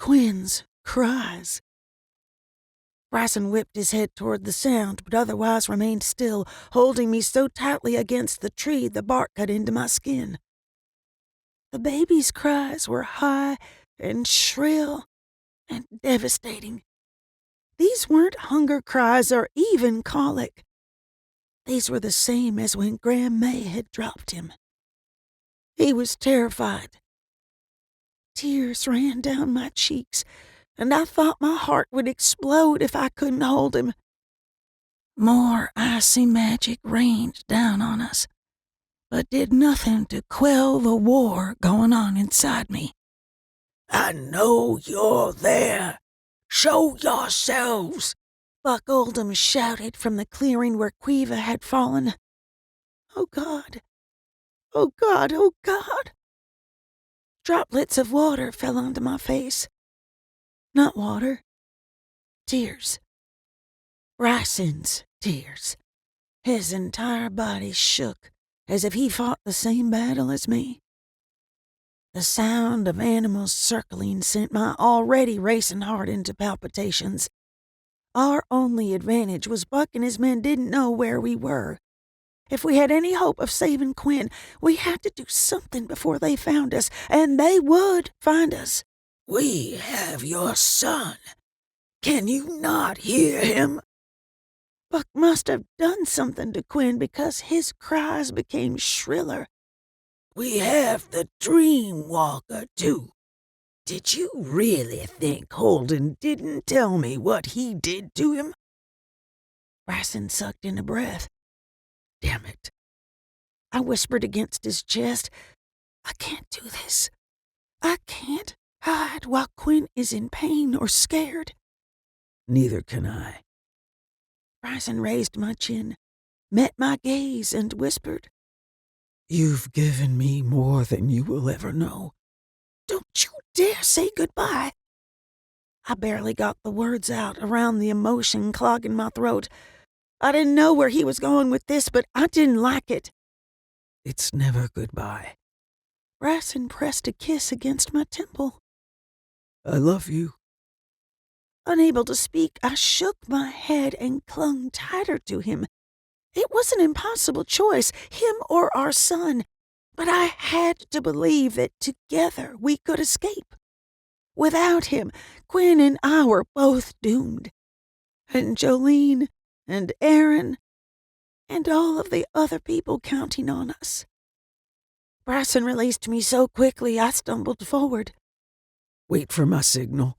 Quinn's cries. Bryson whipped his head toward the sound, but otherwise remained still, holding me so tightly against the tree the bark cut into my skin. The baby's cries were high and shrill and devastating. These weren't hunger cries or even colic. These were the same as when Graham May had dropped him. He was terrified. Tears ran down my cheeks, and I thought my heart would explode if I couldn't hold him. More icy magic rained down on us, but did nothing to quell the war going on inside me. I know you're there. Show yourselves, Buck Oldham shouted from the clearing where Quiva had fallen. Oh, God. Oh, God. Oh, God. Droplets of water fell onto my face. Not water. Tears. Bryson's tears. His entire body shook as if he fought the same battle as me. The sound of animals circling sent my already racing heart into palpitations. Our only advantage was Buck and his men didn't know where we were. If we had any hope of saving Quinn, we had to do something before they found us, and they would find us. We have your son. Can you not hear him? Buck must have done something to Quinn because his cries became shriller. We have the Dream Walker, too. Did you really think Holden didn't tell me what he did to him? Bryson sucked in a breath. Damn it. I whispered against his chest, I can't do this. I can't hide while Quinn is in pain or scared. Neither can I. Bryson raised my chin, met my gaze, and whispered, You've given me more than you will ever know. Don't you dare say goodbye. I barely got the words out around the emotion clogging my throat. I didn't know where he was going with this, but I didn't like it. It's never goodbye. Bryson pressed a kiss against my temple. I love you. Unable to speak, I shook my head and clung tighter to him. It was an impossible choice, him or our son, but I had to believe that together we could escape. Without him, Quinn and I were both doomed. And Jolene and Aaron and all of the other people counting on us. Bryson released me so quickly I stumbled forward. Wait for my signal.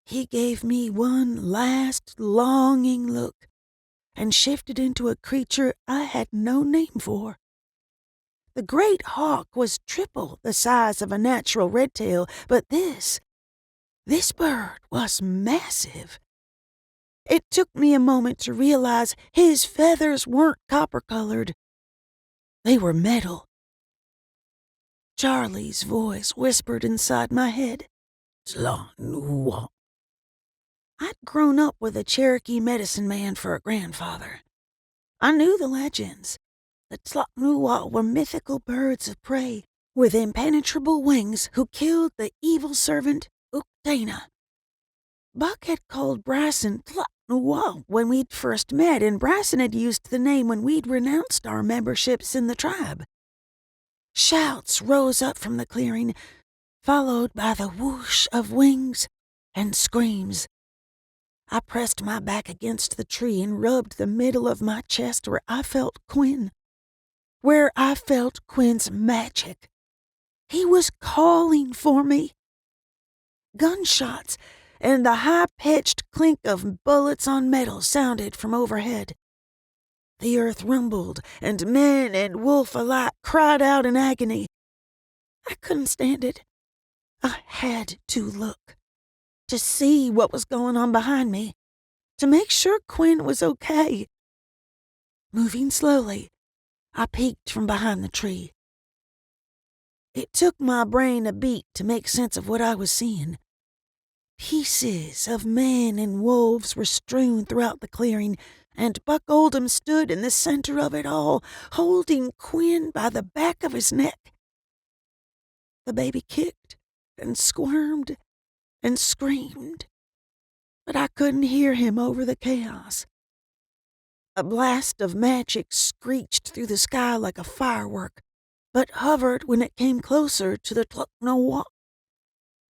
He gave me one last longing look and shifted into a creature I had no name for. The great hawk was triple the size of a natural redtail, but this bird was massive. It took me a moment to realize his feathers weren't copper-colored. They were metal. Charlie's voice whispered inside my head. Tla'nuwa. I'd grown up with a Cherokee medicine man for a grandfather. I knew the legends. The Tla'nuwa were mythical birds of prey with impenetrable wings who killed the evil servant Uktana. Buck had called Bryson Tla'nuwa when we'd first met, and Bryson had used the name when we'd renounced our memberships in the tribe. Shouts rose up from the clearing. followed by the whoosh of wings and screams. I pressed my back against the tree and rubbed the middle of my chest where I felt Quinn. Where I felt Quinn's magic. He was calling for me. Gunshots and the high-pitched clink of bullets on metal sounded from overhead. The earth rumbled, and man and wolf alike cried out in agony. I couldn't stand it. I had to look, to see what was going on behind me, to make sure Quinn was okay. Moving slowly, I peeked from behind the tree. It took my brain a beat to make sense of what I was seeing. Pieces of men and wolves were strewn throughout the clearing, and Buck Oldham stood in the center of it all, holding Quinn by the back of his neck. The baby kicked and squirmed and screamed, but I couldn't hear him over the chaos. A blast of magic screeched through the sky like a firework, but hovered when it came closer to the Tluk-No-Wak.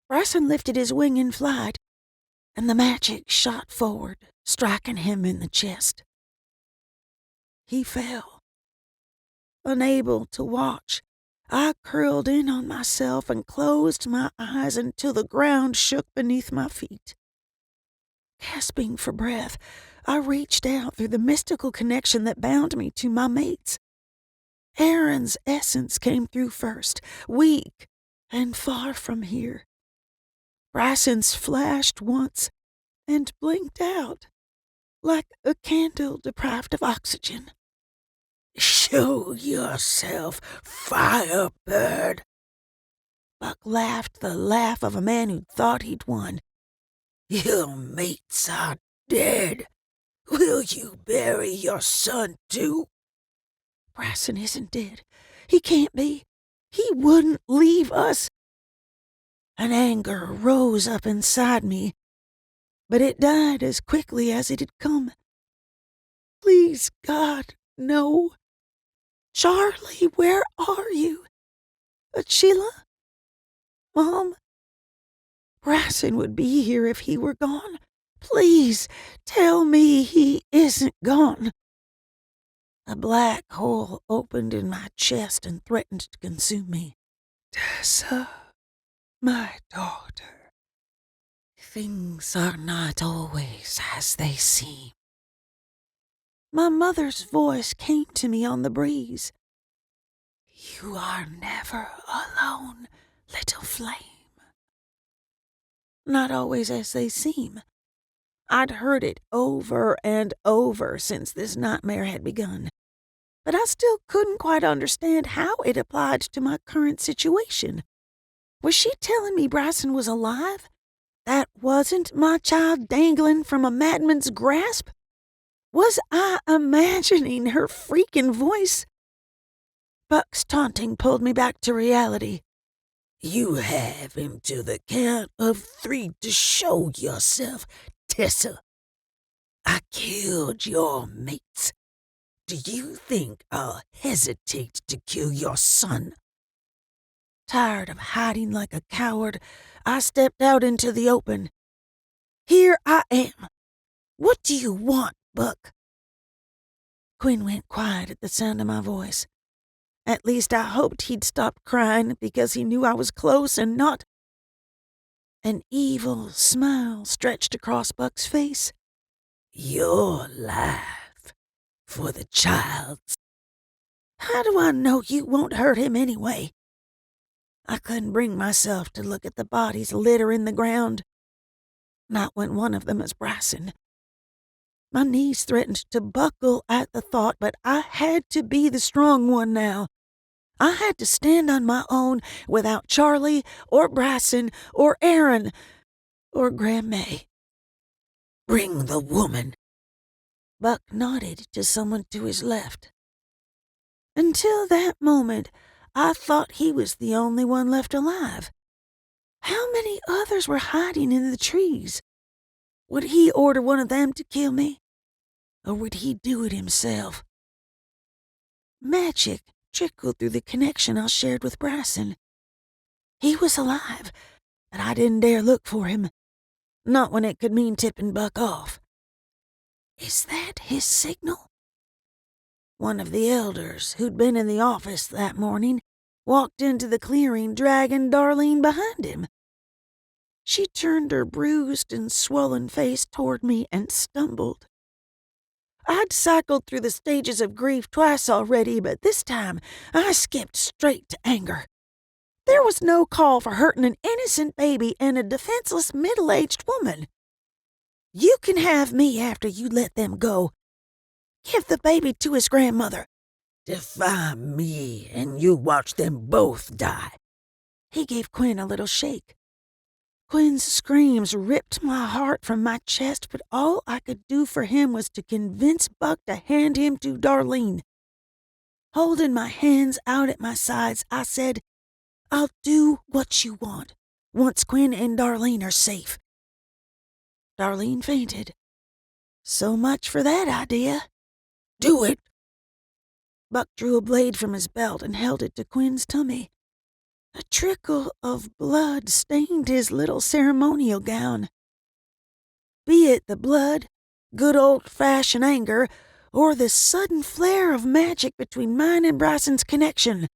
Bryson lifted his wing in flight, and the magic shot forward, striking him in the chest. He fell. Unable to watch, I curled in on myself and closed my eyes until the ground shook beneath my feet. Gasping for breath, I reached out through the mystical connection that bound me to my mates. Aaron's essence came through first, weak and far from here. Bryson's flashed once and blinked out, like a candle deprived of oxygen. Show yourself, Firebird. Buck laughed the laugh of a man who'd thought he'd won. Your mates are dead. Will you bury your son too? Bryson isn't dead. He can't be. He wouldn't leave us. An anger rose up inside me, but it died as quickly as it had come. Please, God, no. Charlie, where are you? Sheila? Mom? Bryson would be here if he were gone. Please, tell me he isn't gone. A black hole opened in my chest and threatened to consume me. Tessa, my daughter, Things are not always as they seem. My mother's voice came to me on the breeze. You are never alone, little flame. Not always as they seem. I'd heard it over and over since this nightmare had begun, but I still couldn't quite understand how it applied to my current situation. Was she telling me Bryson was alive? That wasn't my child dangling from a madman's grasp? Was I imagining her freaking voice? Buck's taunting pulled me back to reality. You have until the count of 3 to show yourself, Tessa. I killed your mates. Do you think I'll hesitate to kill your son? Tired of hiding like a coward, I stepped out into the open. Here I am. What do you want, Buck? Quinn went quiet at the sound of my voice. At least I hoped he'd stop crying because he knew I was close and not. An evil smile stretched across Buck's face. Your life for the child's. How do I know you won't hurt him anyway? I couldn't bring myself to look at the bodies littering the ground. Not when one of them is Bryson. My knees threatened to buckle at the thought, but I had to be the strong one now. I had to stand on my own without Charlie or Bryson or Aaron or Graham May. Bring the woman. Buck nodded to someone to his left. Until that moment, I thought he was the only one left alive. How many others were hiding in the trees? Would he order one of them to kill me? Or would he do it himself? Magic trickled through the connection I shared with Bryson. He was alive, but I didn't dare look for him. Not when it could mean tipping Buck off. Is that his signal? One of the elders, who'd been in the office that morning, walked into the clearing dragging Darlene behind him. She turned her bruised and swollen face toward me and stumbled. I'd cycled through the stages of grief twice already, but this time I skipped straight to anger. There was no call for hurting an innocent baby and a defenseless middle-aged woman. You can have me after you let them go. Give the baby to his grandmother. Defy me, and you watch them both die. He gave Quinn a little shake. Quinn's screams ripped my heart from my chest, but all I could do for him was to convince Buck to hand him to Darlene. Holding my hands out at my sides, I said, I'll do what you want, once Quinn and Darlene are safe. Darlene fainted. So much for that idea. Do it. Buck drew a blade from his belt and held it to Quinn's tummy. A trickle of blood stained his little ceremonial gown. Be it the blood, good old-fashioned anger, or the sudden flare of magic between mine and Bryson's connection,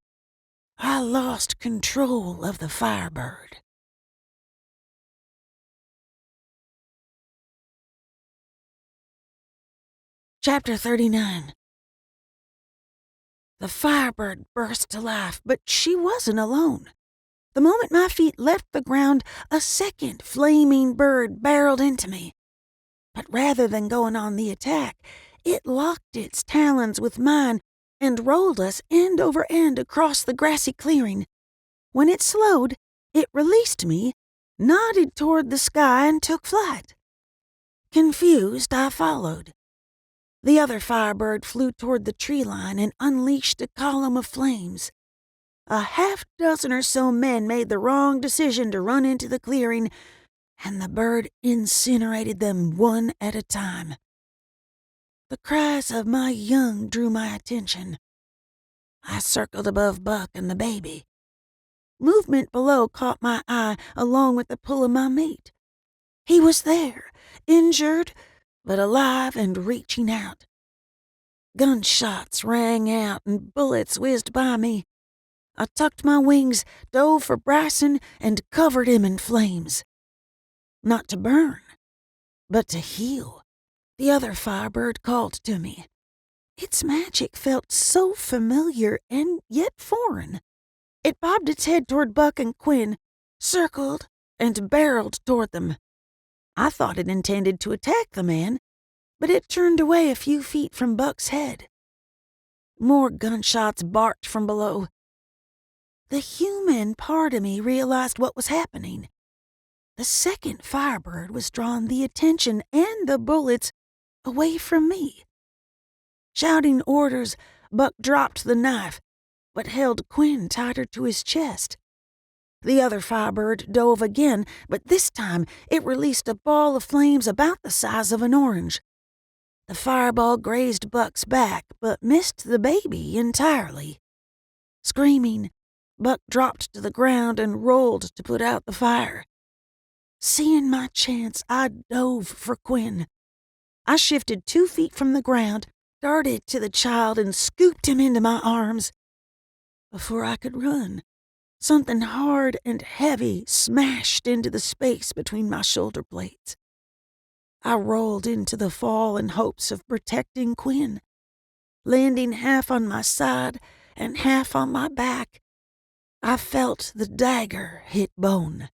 I lost control of the Firebird. Chapter 39. The Firebird burst to life, but she wasn't alone. The moment my feet left the ground, a second flaming bird barreled into me. But rather than going on the attack, it locked its talons with mine and rolled us end over end across the grassy clearing. When it slowed, it released me, nodded toward the sky, and took flight. Confused, I followed. The other Firebird flew toward the tree line and unleashed a column of flames. A half-dozen or so men made the wrong decision to run into the clearing, and the bird incinerated them one at a time. The cries of my young drew my attention. I circled above Buck and the baby. Movement below caught my eye along with the pull of my mate. He was there, injured, but alive and reaching out. Gunshots rang out and bullets whizzed by me. I tucked my wings, dove for Bryson, and covered him in flames. Not to burn, but to heal. The other Firebird called to me. Its magic felt so familiar and yet foreign. It bobbed its head toward Buck and Quinn, circled, and barreled toward them. I thought it intended to attack the man, but it turned away a few feet from Buck's head. More gunshots barked from below. The human part of me realized what was happening. The second Firebird was drawing the attention and the bullets away from me. Shouting orders, Buck dropped the knife, but held Quinn tighter to his chest. The other Firebird dove again, but this time it released a ball of flames about the size of an orange. The fireball grazed Buck's back, but missed the baby entirely. Screaming, Buck dropped to the ground and rolled to put out the fire. Seeing my chance, I dove for Quinn. I shifted 2 feet from the ground, darted to the child, and scooped him into my arms. Before I could run, something hard and heavy smashed into the space between my shoulder blades. I rolled into the fall in hopes of protecting Quinn. Landing half on my side and half on my back, I felt the dagger hit bone.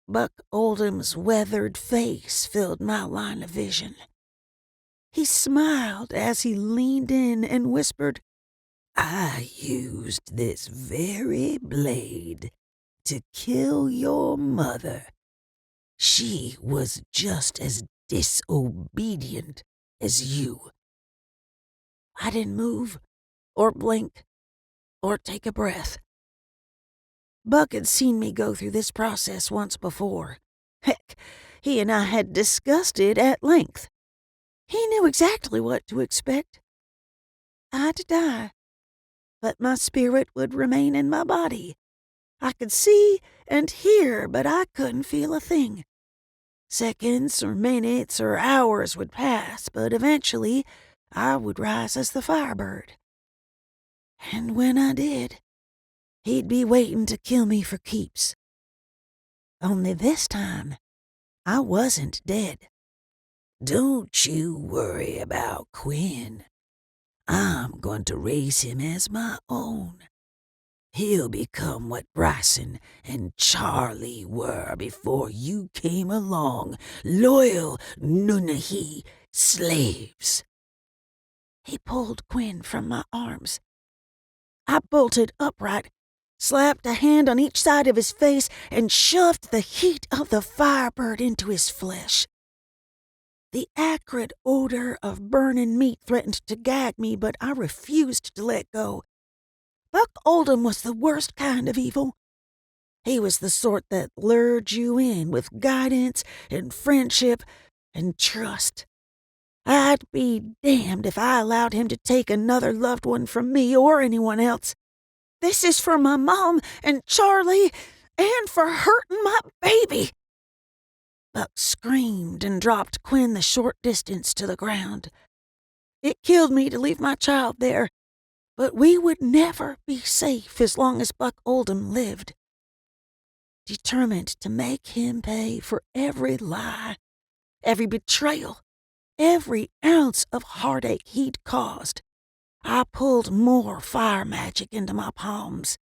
Buck Oldham's weathered face filled my line of vision. He smiled as he leaned in and whispered, I used this very blade to kill your mother. She was just as disobedient as you. I didn't move, or blink, or take a breath. Buck had seen me go through this process once before. Heck, he and I had discussed it at length. He knew exactly what to expect. I'd die, but my spirit would remain in my body, I could see and hear, but I couldn't feel a thing. Seconds or minutes or hours would pass, but eventually I would rise as the Firebird. And when I did, he'd be waiting to kill me for keeps. Only this time, I wasn't dead. Don't you worry about Quinn. I'm going to raise him as my own. He'll become what Bryson and Charlie were before you came along, loyal Nunahee slaves. He pulled Quinn from my arms. I bolted upright, slapped a hand on each side of his face, and shoved the heat of the Firebird into his flesh. The acrid odor of burning meat threatened to gag me, but I refused to let go. Buck Oldham was the worst kind of evil. He was the sort that lured you in with guidance and friendship and trust. I'd be damned if I allowed him to take another loved one from me or anyone else. This is for my mom and Charlie and for hurting my baby. Buck screamed and dropped Quinn the short distance to the ground. It killed me to leave my child there, but we would never be safe as long as Buck Oldham lived. Determined to make him pay for every lie, every betrayal, every ounce of heartache he'd caused, I pulled more fire magic into my palms.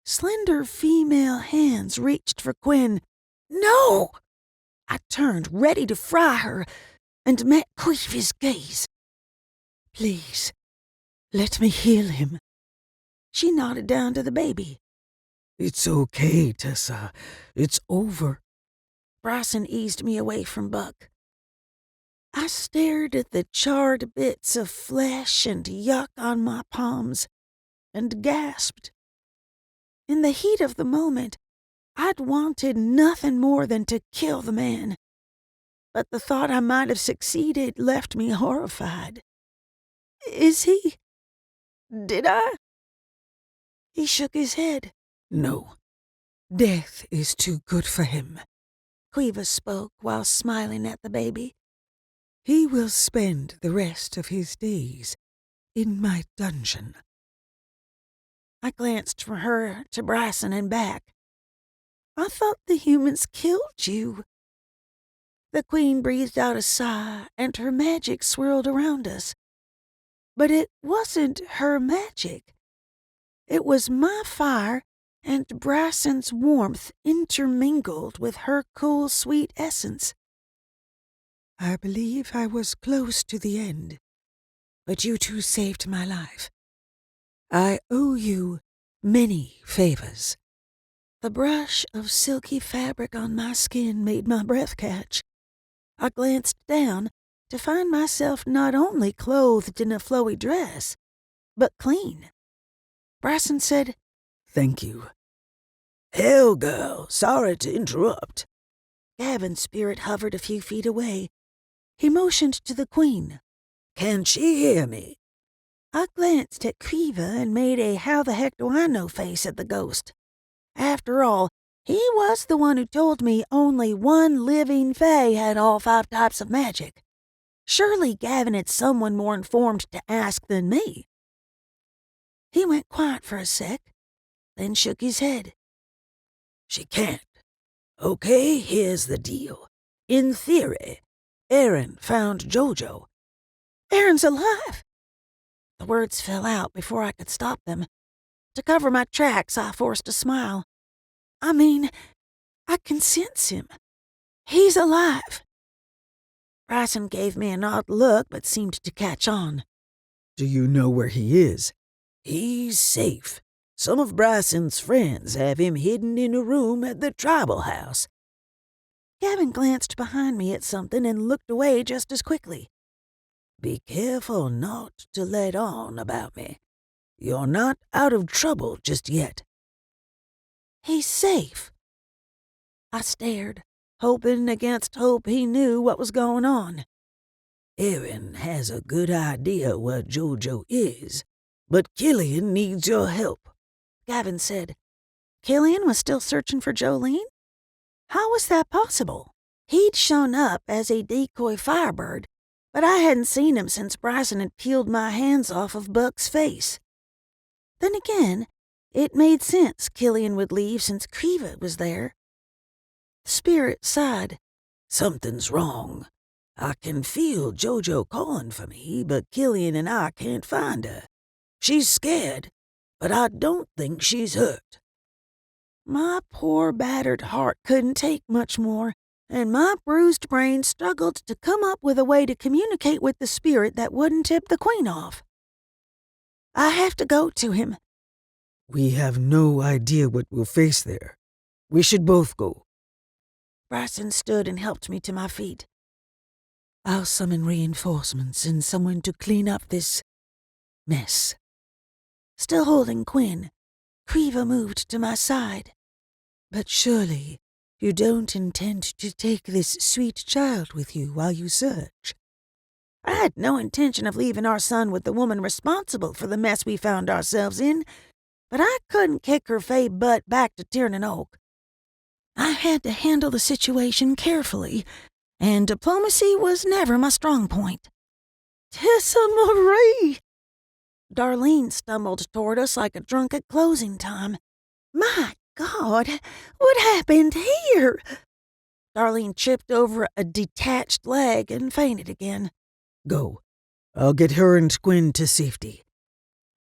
Slender female hands reached for Quinn. No! I turned, ready to fry her, and met Queevy's gaze. Please, let me heal him. She nodded down to the baby. It's okay, Tessa. It's over. Bryson eased me away from Buck. I stared at the charred bits of flesh and yuck on my palms and gasped. In the heat of the moment, I'd wanted nothing more than to kill the man, but the thought I might have succeeded left me horrified. Is he? Did I? He shook his head. No. Death is too good for him. Queeva spoke while smiling at the baby. He will spend the rest of his days in my dungeon. I glanced from her to Bryson and back. I thought the humans killed you. The Queen breathed out a sigh, and her magic swirled around us. But it wasn't her magic. It was my fire and Bryson's warmth intermingled with her cool, sweet essence. I believe I was close to the end, but you two saved my life. I owe you many favors. The brush of silky fabric on my skin made my breath catch. I glanced down to find myself not only clothed in a flowy dress, but clean. Bryson said, Thank you. Hell, girl, sorry to interrupt. Gavin's spirit hovered a few feet away. He motioned to the Queen. Can she hear me? I glanced at Queeva and made a how-the-heck-do-I-know face at the ghost. After all, he was the one who told me only one living fae had all 5 types of magic. Surely Gavin had someone more informed to ask than me. He went quiet for a sec, then shook his head. She can't. Okay, here's the deal. In theory, Aaron found Jojo. Aaron's alive! The words fell out before I could stop them. To cover my tracks, I forced a smile. I mean, I can sense him. He's alive. Bryson gave me an odd look, but seemed to catch on. Do you know where he is? He's safe. Some of Bryson's friends have him hidden in a room at the tribal house. Gavin glanced behind me at something and looked away just as quickly. Be careful not to let on about me. You're not out of trouble just yet. He's safe. I stared, hoping against hope he knew what was going on. Aaron has a good idea where Jojo is, but Killian needs your help, Gavin said. Killian was still searching for Jolene? How was that possible? He'd shown up as a decoy firebird, but I hadn't seen him since Bryson had peeled my hands off of Buck's face. Then again, it made sense Killian would leave since Kriva was there. The spirit sighed. Something's wrong. I can feel Jojo calling for me, but Killian and I can't find her. She's scared, but I don't think she's hurt. My poor battered heart couldn't take much more, and my bruised brain struggled to come up with a way to communicate with the spirit that wouldn't tip the queen off. I have to go to him. We have no idea what we'll face there. We should both go. Bryson stood and helped me to my feet. I'll summon reinforcements and someone to clean up this mess. Still holding Quinn, Kriva moved to my side. But surely you don't intend to take this sweet child with you while you search? I had no intention of leaving our son with the woman responsible for the mess we found ourselves in, but I couldn't kick her fey butt back to Tiernan Oak. I had to handle the situation carefully, and diplomacy was never my strong point. Tessa Marie! Darlene stumbled toward us like a drunk at closing time. My God, what happened here? Darlene tripped over a detached leg and fainted again. Go. I'll get her and Gwen to safety.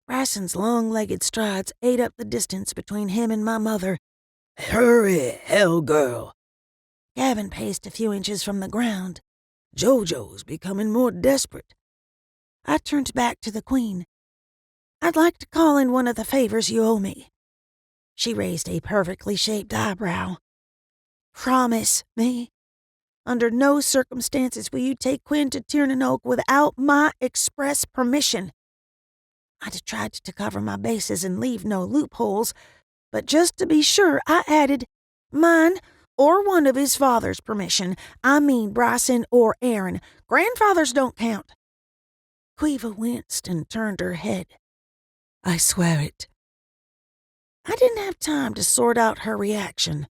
Bryson's long-legged strides ate up the distance between him and my mother. Hurry, hell girl. Gavin paced a few inches from the ground. Jojo's becoming more desperate. I turned back to the queen. I'd like to call in one of the favors you owe me. She raised a perfectly shaped eyebrow. Promise me. Under no circumstances will you take Quinn to Tiernan Oak without my express permission. I'd tried to cover my bases and leave no loopholes, but just to be sure, I added, mine or one of his father's permission. I mean Bryson or Aaron. Grandfathers don't count. Quiva winced and turned her head. I swear it. I didn't have time to sort out her reaction.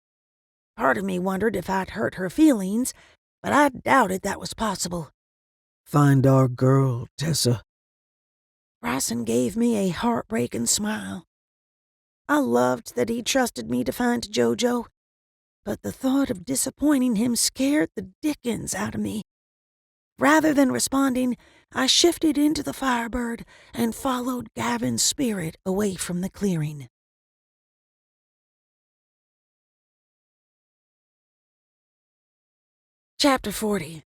Part of me wondered if I'd hurt her feelings, but I doubted that was possible. Find our girl, Tessa. Bryson gave me a heartbreaking smile. I loved that he trusted me to find Jojo, but the thought of disappointing him scared the dickens out of me. Rather than responding, I shifted into the Firebird and followed Gavin's spirit away from the clearing. Chapter 40.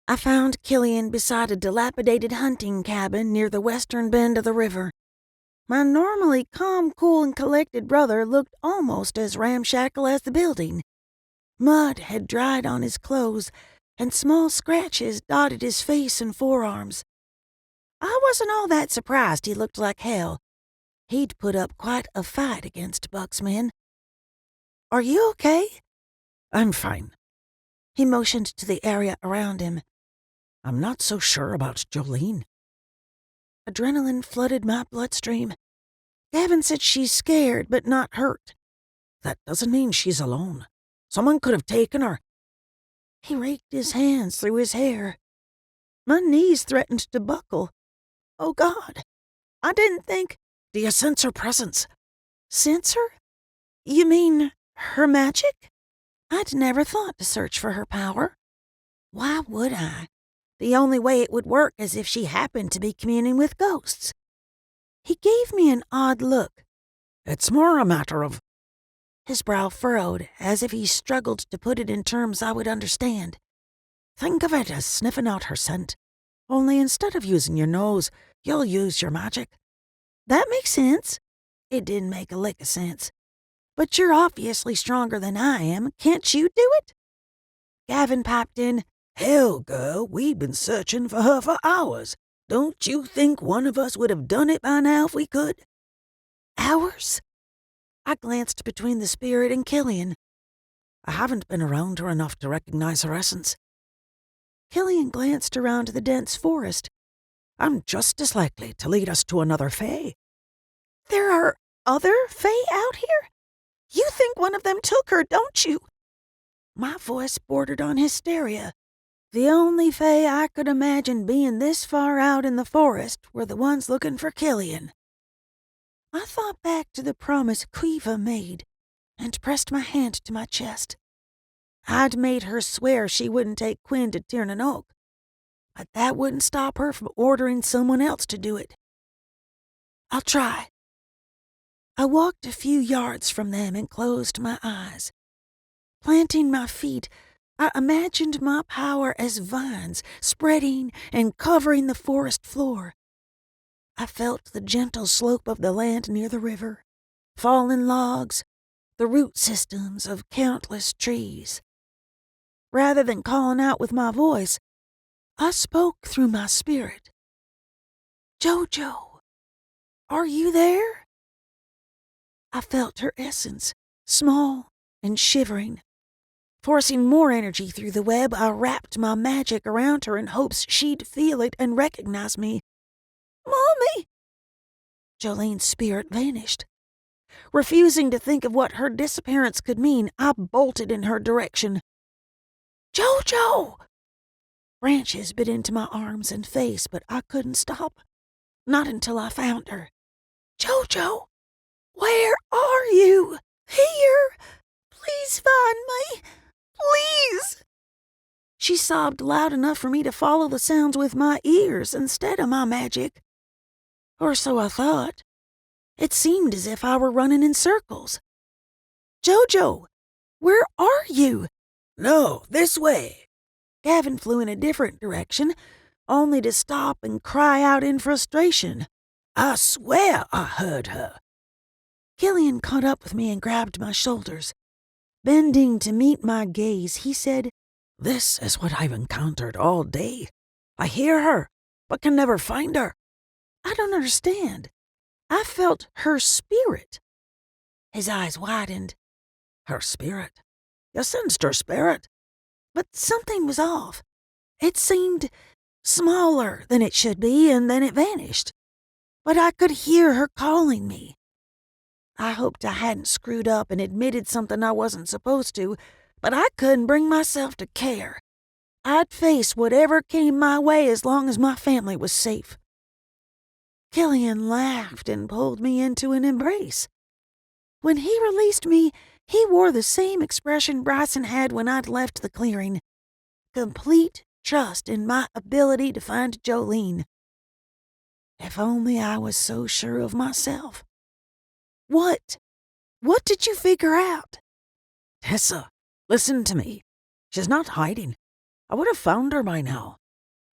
I found Killian beside a dilapidated hunting cabin near the western bend of the river. My normally calm, cool, and collected brother looked almost as ramshackle as the building. Mud had dried on his clothes, and small scratches dotted his face and forearms. I wasn't all that surprised he looked like hell. He'd put up quite a fight against Buck's men. Are you okay? I'm fine. He motioned to the area around him. I'm not so sure about Jolene. Adrenaline flooded my bloodstream. Gavin said she's scared but not hurt. That doesn't mean she's alone. Someone could have taken her. He raked his hands through his hair. My knees threatened to buckle. Oh, God. I didn't think... Do you sense her presence? Sense her? You mean her magic? I'd never thought to search for her power. Why would I? The only way it would work is if she happened to be communing with ghosts. He gave me an odd look. It's more a matter of... His brow furrowed, as if he struggled to put it in terms I would understand. Think of it as sniffing out her scent. Only instead of using your nose, you'll use your magic. That makes sense. It didn't make a lick of sense. But you're obviously stronger than I am. Can't you do it? Gavin piped in. Hell, girl, we've been searching for her for hours. Don't you think one of us would have done it by now if we could? Hours? I glanced between the spirit and Killian. I haven't been around her enough to recognize her essence. Killian glanced around the dense forest. I'm just as likely to lead us to another fae. There are other Fae out here? You think one of them took her, don't you?" My voice bordered on hysteria. The only Fae I could imagine being this far out in the forest were the ones looking for Killian. I thought back to the promise Quiva made and pressed my hand to my chest. I'd made her swear she wouldn't take Quinn to Tiernan Oak, but that wouldn't stop her from ordering someone else to do it. "I'll try." I walked a few yards from them and closed my eyes. Planting my feet, I imagined my power as vines spreading and covering the forest floor. I felt the gentle slope of the land near the river, fallen logs, the root systems of countless trees. Rather than calling out with my voice, I spoke through my spirit. "Jojo, are you there?" I felt her essence, small and shivering. Forcing more energy through the web, I wrapped my magic around her in hopes she'd feel it and recognize me. "Mommy!" Jolene's spirit vanished. Refusing to think of what her disappearance could mean, I bolted in her direction. "Jojo!" Branches bit into my arms and face, but I couldn't stop. Not until I found her. "Jojo, where are you?" "Here! Please find me! Please!" She sobbed loud enough for me to follow the sounds with my ears instead of my magic. Or so I thought. It seemed as if I were running in circles. "Jojo, where are you?" "No, this way." Gavin flew in a different direction, only to stop and cry out in frustration. "I swear I heard her." Killian caught up with me and grabbed my shoulders. Bending to meet my gaze, he said, "This is what I've encountered all day. I hear her, but can never find her." "I don't understand. I felt her spirit." His eyes widened. "Her spirit? You sensed her spirit?" But something was off. It seemed smaller than it should be, and then it vanished. But I could hear her calling me. I hoped I hadn't screwed up and admitted something I wasn't supposed to, but I couldn't bring myself to care. I'd face whatever came my way as long as my family was safe. Killian laughed and pulled me into an embrace. When he released me, he wore the same expression Bryson had when I'd left the clearing. Complete trust in my ability to find Jolene. If only I was so sure of myself. "What? What did you figure out?" "Tessa, listen to me. She's not hiding. I would have found her by now.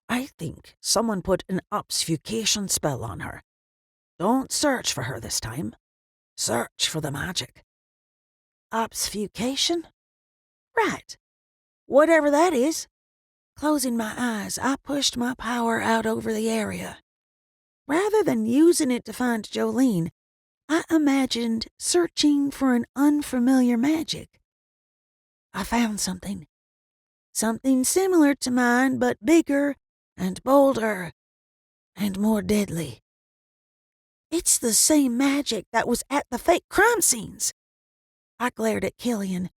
I think someone put an obfuscation spell on her. Don't search for her this time. Search for the magic." "Obfuscation? Right. Whatever that is." Closing my eyes, I pushed my power out over the area. Rather than using it to find Jolene, I imagined searching for an unfamiliar magic. I found something. Something similar to mine, but bigger and bolder and more deadly. It's the same magic that was at the fake crime scenes. I glared at Killian.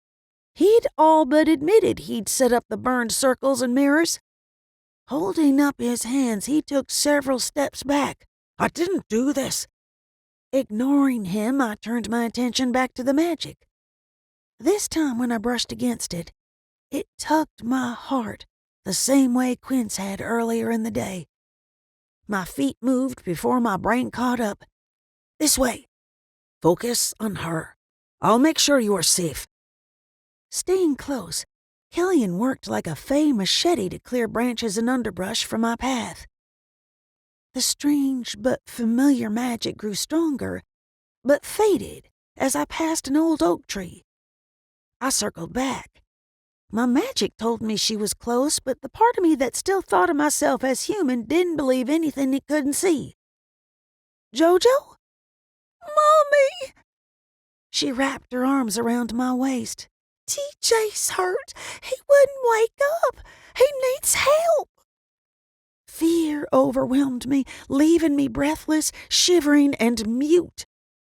He'd all but admitted he'd set up the burned circles and mirrors. Holding up his hands, he took several steps back. "I didn't do this." Ignoring him, I turned my attention back to the magic. This time when I brushed against it, it tugged my heart the same way Quinn's had earlier in the day. My feet moved before my brain caught up. "This way." "Focus on her. I'll make sure you are safe." Staying close, Killian worked like a fey machete to clear branches and underbrush from my path. The strange but familiar magic grew stronger, but faded as I passed an old oak tree. I circled back. My magic told me she was close, but the part of me that still thought of myself as human didn't believe anything it couldn't see. "Jojo?" "Mommy!" She wrapped her arms around my waist. "TJ's hurt. He wouldn't wake up. He needs help." Fear overwhelmed me, leaving me breathless, shivering, and mute.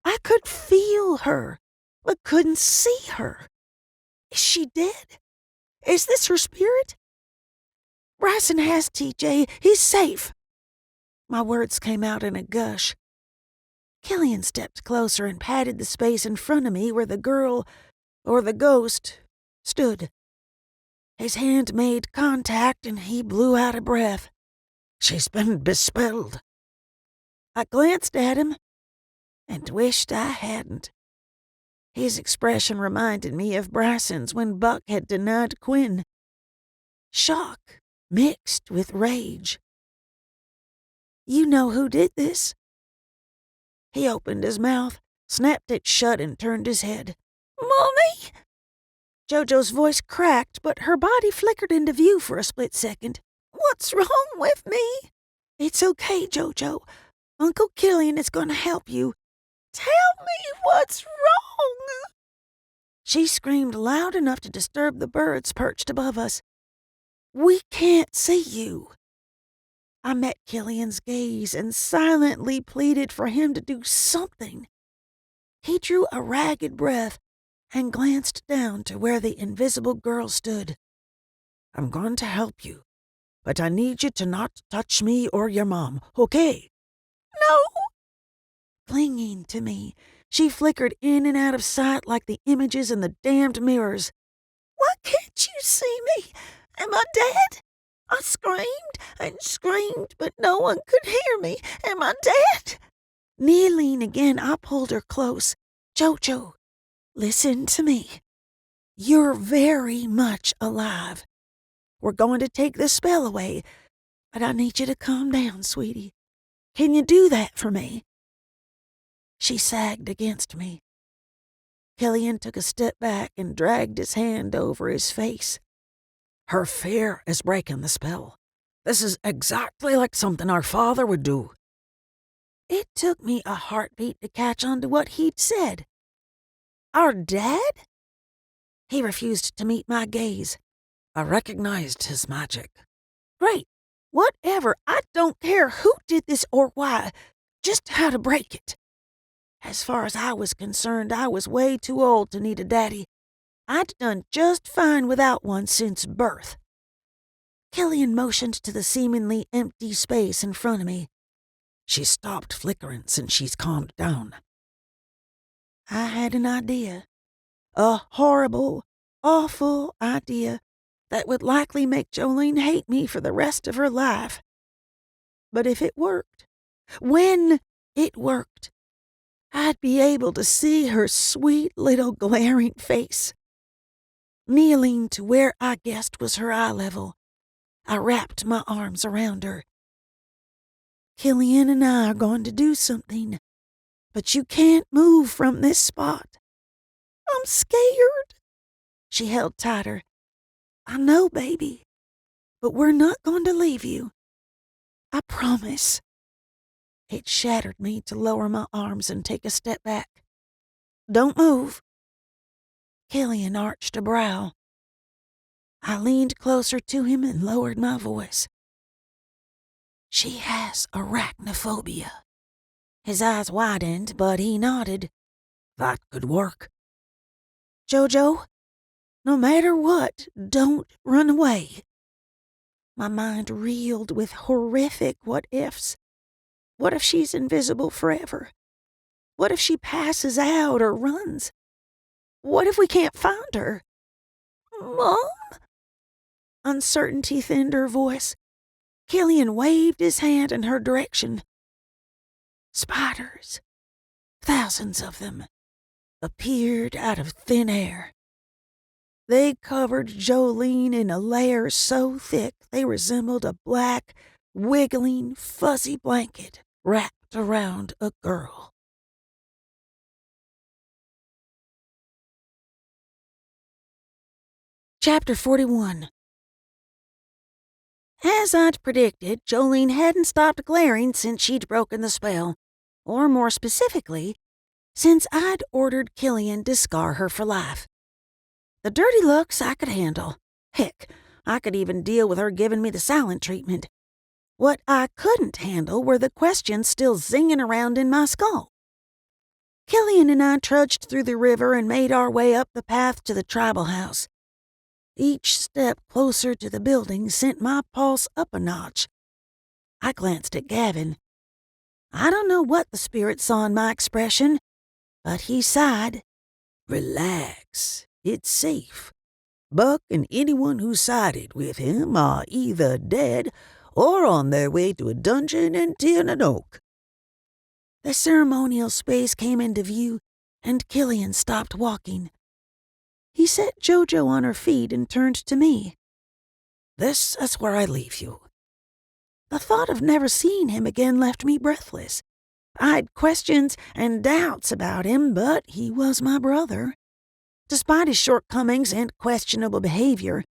I could feel her, but couldn't see her. Is she dead? Is this her spirit? Bryson has TJ. He's safe. My words came out in a gush. Killian stepped closer and patted the space in front of me where the girl, or the ghost, stood. His hand made contact and he blew out a breath. She's been bespelled. I glanced at him and wished I hadn't. His expression reminded me of Bryson's when Buck had denied Quinn. Shock mixed with rage. You know who did this? He opened his mouth, snapped it shut, and turned his head. Mommy! Jojo's voice cracked, but her body flickered into view for a split second. What's wrong with me? It's okay, Jojo. Uncle Killian is going to help you. Tell me what's wrong! She screamed loud enough to disturb the birds perched above us. We can't see you. I met Killian's gaze and silently pleaded for him to do something. He drew a ragged breath and glanced down to where the invisible girl stood. I'm going to help you, but I need you to not touch me or your mom, okay? No! Clinging to me, she flickered in and out of sight like the images in the damned mirrors. Why can't you see me? Am I dead? I screamed and screamed, but no one could hear me. Am I dead? Kneeling again, I pulled her close. Jojo, listen to me. You're very much alive. We're going to take the spell away, but I need you to calm down, sweetie. Can you do that for me? She sagged against me. Killian took a step back and dragged his hand over his face. Her fear is breaking the spell. This is exactly like something our father would do. It took me a heartbeat to catch on to what he'd said. Our dad? He refused to meet my gaze. I recognized his magic. Great. Whatever. I don't care who did this or why. Just how to break it. As far as I was concerned, I was way too old to need a daddy. I'd done just fine without one since birth. Killian motioned to the seemingly empty space in front of me. She stopped flickering since she's calmed down. I had an idea. A horrible, awful idea that would likely make Jolene hate me for the rest of her life. But if it worked, when it worked, I'd be able to see her sweet little glaring face. Kneeling to where I guessed was her eye level, I wrapped my arms around her. Killian and I are going to do something, but you can't move from this spot. I'm scared. She held tighter. I know, baby, but we're not going to leave you. I promise. It shattered me to lower my arms and take a step back. Don't move. Killian arched a brow. I leaned closer to him and lowered my voice. She has arachnophobia. His eyes widened, but he nodded. That could work. Jojo, no matter what, don't run away. My mind reeled with horrific what-ifs. What if she's invisible forever? What if she passes out or runs? What if we can't find her? Mom? Uncertainty thinned her voice. Killian waved his hand in her direction. Spiders, thousands of them, appeared out of thin air. They covered Jolene in a layer so thick they resembled a black, wiggling, fuzzy blanket wrapped around a girl. Chapter 41. As I'd predicted, Jolene hadn't stopped glaring since she'd broken the spell, or more specifically, since I'd ordered Killian to scar her for life. The dirty looks I could handle. Heck, I could even deal with her giving me the silent treatment. What I couldn't handle were the questions still zinging around in my skull. Killian and I trudged through the river and made our way up the path to the tribal house. Each step closer to the building sent my pulse up a notch. I glanced at Gavin. I don't know what the spirit saw in my expression, but he sighed. Relax. It's safe. Buck and anyone who sided with him are either dead or on their way to a dungeon in Tiernan. The ceremonial space came into view, and Killian stopped walking. He set Jojo on her feet and turned to me. This is where I leave you. The thought of never seeing him again left me breathless. I had questions and doubts about him, but he was my brother. Despite his shortcomings and questionable behavior,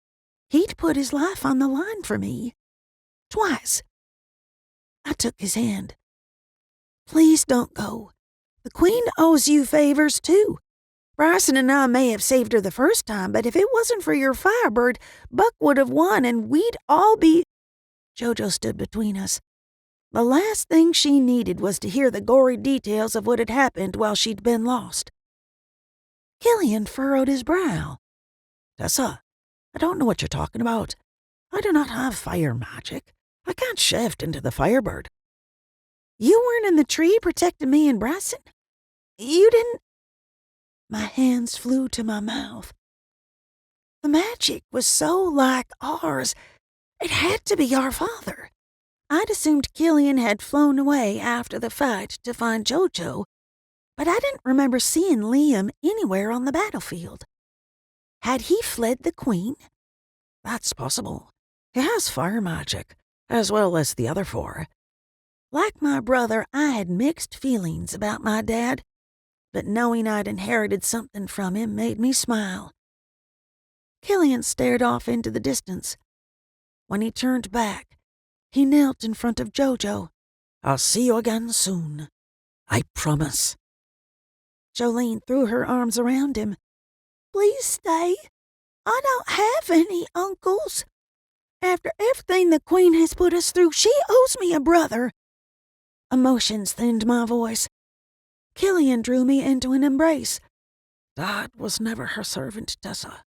he'd put his life on the line for me. Twice. I took his hand. Please don't go. The Queen owes you favors, too. Bryson and I may have saved her the first time, but if it wasn't for your Firebird, Buck would have won and we'd all be— Jojo stood between us. The last thing she needed was to hear the gory details of what had happened while she'd been lost. Killian furrowed his brow. Tessa, I don't know what you're talking about. I do not have fire magic. I can't shift into the Firebird. You weren't in the tree protecting me and Bryson? You didn't— My hands flew to my mouth. The magic was so like ours. It had to be our father. I'd assumed Killian had flown away after the fight to find Jojo, but I didn't remember seeing Liam anywhere on the battlefield. Had he fled the Queen? That's possible. He has fire magic, as well as the other four. Like my brother, I had mixed feelings about my dad, but knowing I'd inherited something from him made me smile. Killian stared off into the distance. When he turned back, he knelt in front of Jojo. I'll see you again soon. I promise. Jolene threw her arms around him. Please stay. I don't have any uncles. After everything the Queen has put us through, she owes me a brother. Emotions thinned my voice. Killian drew me into an embrace. Dad was never her servant, Tessa.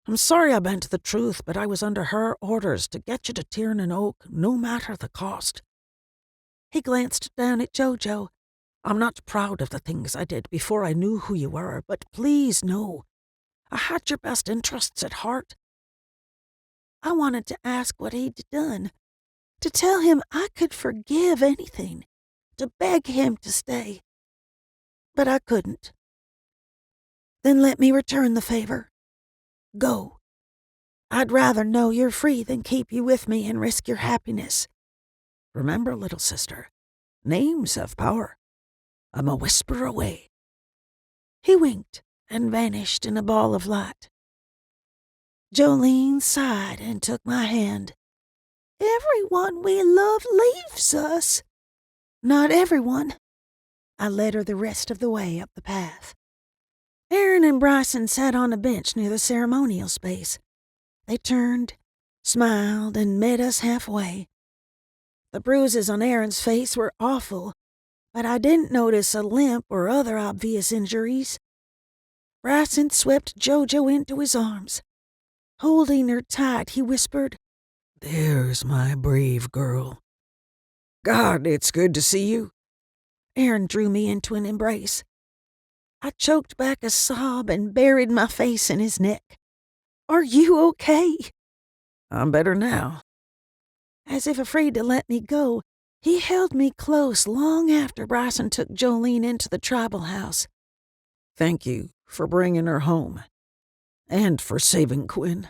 I'm sorry I bent the truth, but I was under her orders to get you to Tiernan Oak, no matter the cost. He glanced down at Jojo. I'm not proud of the things I did before I knew who you were, but please know, I had your best interests at heart. I wanted to ask what he'd done, to tell him I could forgive anything, to beg him to stay. But I couldn't. Then let me return the favor. Go. I'd rather know you're free than keep you with me and risk your happiness. Remember, little sister, names have power. I'm a whisper away. He winked and vanished in a ball of light. Jolene sighed and took my hand. Everyone we love leaves us. Not everyone. I led her the rest of the way up the path. Aaron and Bryson sat on a bench near the ceremonial space. They turned, smiled, and met us halfway. The bruises on Aaron's face were awful, but I didn't notice a limp or other obvious injuries. Bryson swept Jojo into his arms. Holding her tight, he whispered, There's my brave girl. God, it's good to see you. Aaron drew me into an embrace. I choked back a sob and buried my face in his neck. Are you okay? I'm better now. As if afraid to let me go, he held me close long after Bryson took Jolene into the tribal house. Thank you for bringing her home. And for saving Quinn.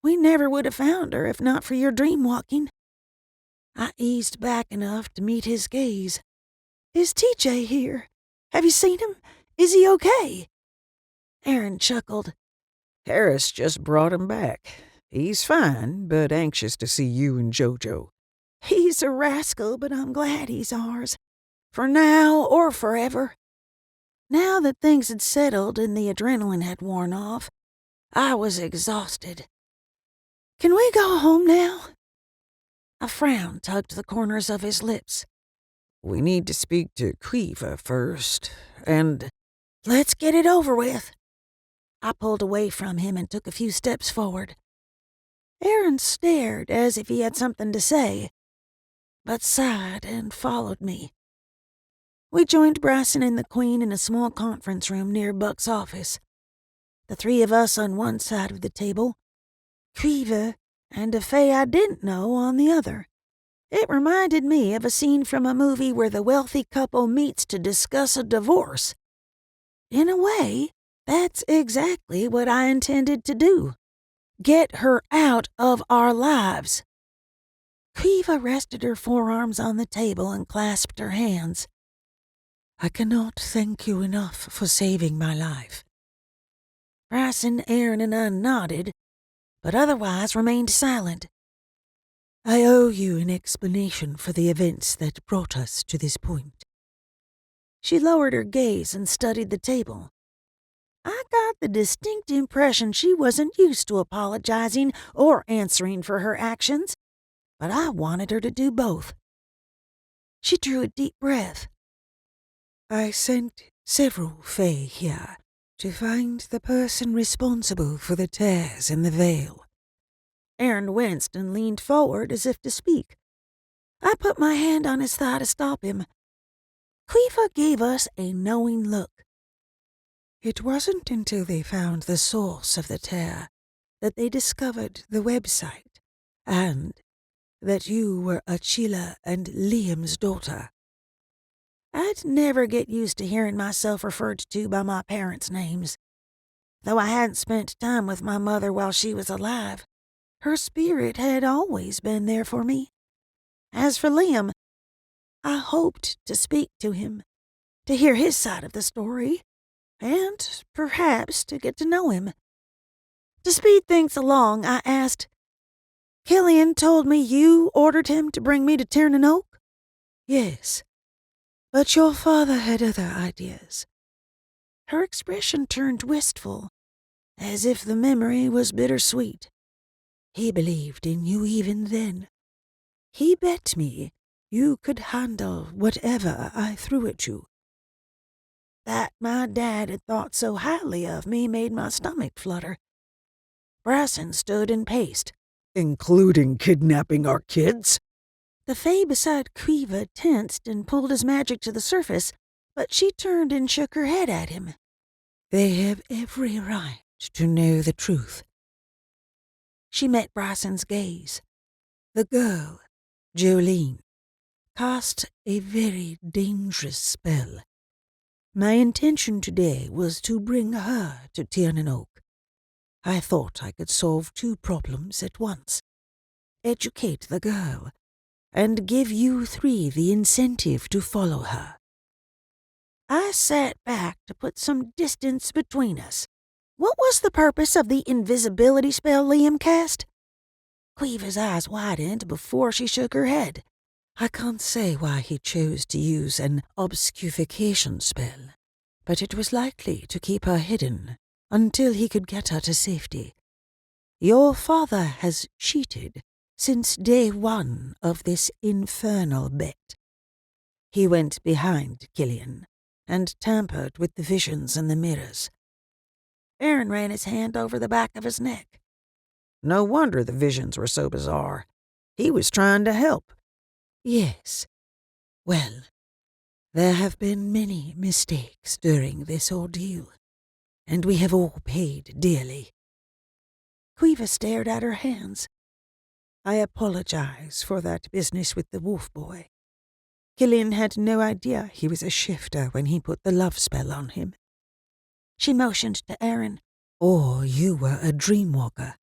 We never would have found her if not for your dream walking. I eased back enough to meet his gaze. Is TJ here? Have you seen him? Is he okay? Aaron chuckled. Harris just brought him back. He's fine, but anxious to see you and Jojo. He's a rascal, but I'm glad he's ours. For now or forever. Now that things had settled and the adrenaline had worn off, I was exhausted. Can we go home now? A frown tugged the corners of his lips. We need to speak to Cleaver first, and Let's get it over with. I pulled away from him and took a few steps forward. Aaron stared as if he had something to say, but sighed and followed me. We joined Bryson and the Queen in a small conference room near Buck's office. The three of us on one side of the table, Cleaver and a fae I didn't know on the other. It reminded me of a scene from a movie where the wealthy couple meets to discuss a divorce. In a way, that's exactly what I intended to do. Get her out of our lives. Cleaver rested her forearms on the table and clasped her hands. I cannot thank you enough for saving my life. Bryson, Aaron, and I nodded, but otherwise remained silent. I owe you an explanation for the events that brought us to this point. She lowered her gaze and studied the table. I got the distinct impression she wasn't used to apologizing or answering for her actions, but I wanted her to do both. She drew a deep breath. I sent several fae here to find the person responsible for the tears in the veil. Aaron winced and leaned forward as if to speak. I put my hand on his thigh to stop him. Cleaver gave us a knowing look. It wasn't until they found the source of the tear that they discovered the website, and that you were Achilla and Liam's daughter. I'd never get used to hearing myself referred to by my parents' names. Though I hadn't spent time with my mother while she was alive, her spirit had always been there for me. As for Liam, I hoped to speak to him, to hear his side of the story, and perhaps to get to know him. To speed things along, I asked, Killian told me you ordered him to bring me to Tiernan Oak? Yes, but your father had other ideas. Her expression turned wistful, as if the memory was bittersweet. He believed in you even then. He bet me you could handle whatever I threw at you. That my dad had thought so highly of me made my stomach flutter. Bryson stood and paced. Including kidnapping our kids? The fae beside Cleaver tensed and pulled his magic to the surface, but she turned and shook her head at him. They have every right to know the truth. She met Bryson's gaze. The girl, Jolene, cast a very dangerous spell. My intention today was to bring her to Tiernan Oak. I thought I could solve two problems at once. Educate the girl, and give you three the incentive to follow her. I sat back to put some distance between us. What was the purpose of the invisibility spell Liam cast? Cleaver's eyes widened before she shook her head. I can't say why he chose to use an obscurification spell, but it was likely to keep her hidden until he could get her to safety. Your father has cheated since day one of this infernal bet. He went behind Killian and tampered with the visions in the mirrors. Aaron ran his hand over the back of his neck. No wonder the visions were so bizarre. He was trying to help. Yes. Well, there have been many mistakes during this ordeal, and we have all paid dearly. Cleaver stared at her hands. I apologize for that business with the wolf boy. Killian had no idea he was a shifter when he put the love spell on him. She motioned to Aaron. Or you were a dreamwalker.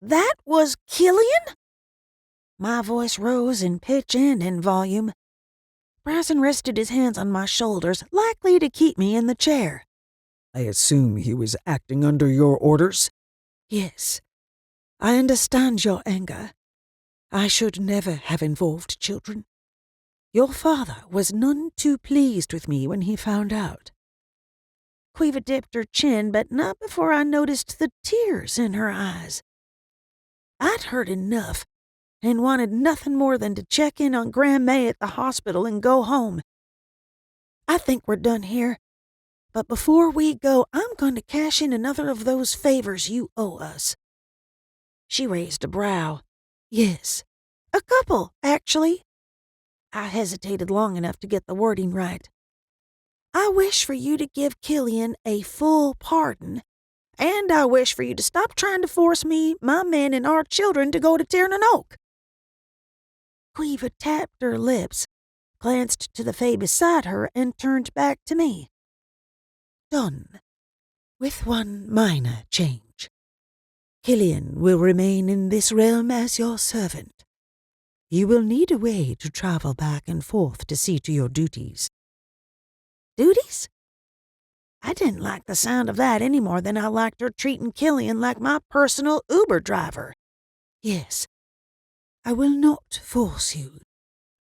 That was Killian? My voice rose in pitch and in volume. Bryson rested his hands on my shoulders, likely to keep me in the chair. I assume he was acting under your orders? Yes. I understand your anger. I should never have involved children. Your father was none too pleased with me when he found out. Cleaver dipped her chin, but not before I noticed the tears in her eyes. I'd heard enough, and wanted nothing more than to check in on Grandma at the hospital and go home. I think we're done here, but before we go, I'm going to cash in another of those favors you owe us." She raised a brow. "Yes, a couple, actually." I hesitated long enough to get the wording right. "I wish for you to give Killian a full pardon, and I wish for you to stop trying to force me, my men, and our children to go to Tiernan Oak." Quiva tapped her lips, glanced to the Fae beside her, and turned back to me. "Done, with one minor change. Killian will remain in this realm as your servant. You will need a way to travel back and forth to see to your duties." Duties? I didn't like the sound of that any more than I liked her treating Killian like my personal Uber driver. "Yes, I will not force you,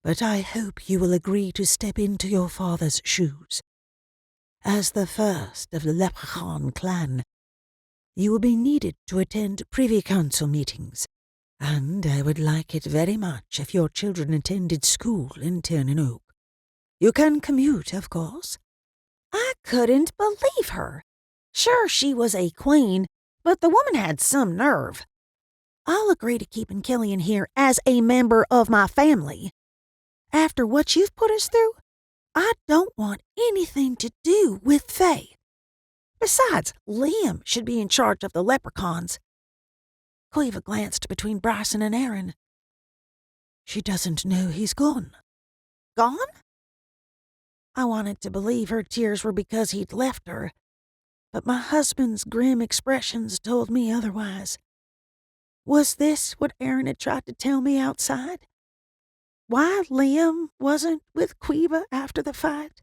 but I hope you will agree to step into your father's shoes. As the first of the Leprechaun clan, you will be needed to attend Privy Council meetings, and I would like it very much if your children attended school in Tiernan Oak. You can commute, of course." I couldn't believe her. Sure, she was a queen, but the woman had some nerve. "I'll agree to keeping Killian here as a member of my family. After what you've put us through, I don't want anything to do with Faye. Besides, Liam should be in charge of the leprechauns." Quiva glanced between Bryson and Aaron. "She doesn't know he's gone." "Gone?" I wanted to believe her tears were because he'd left her, but my husband's grim expressions told me otherwise. Was this what Aaron had tried to tell me outside? Why Liam wasn't with Quiva after the fight?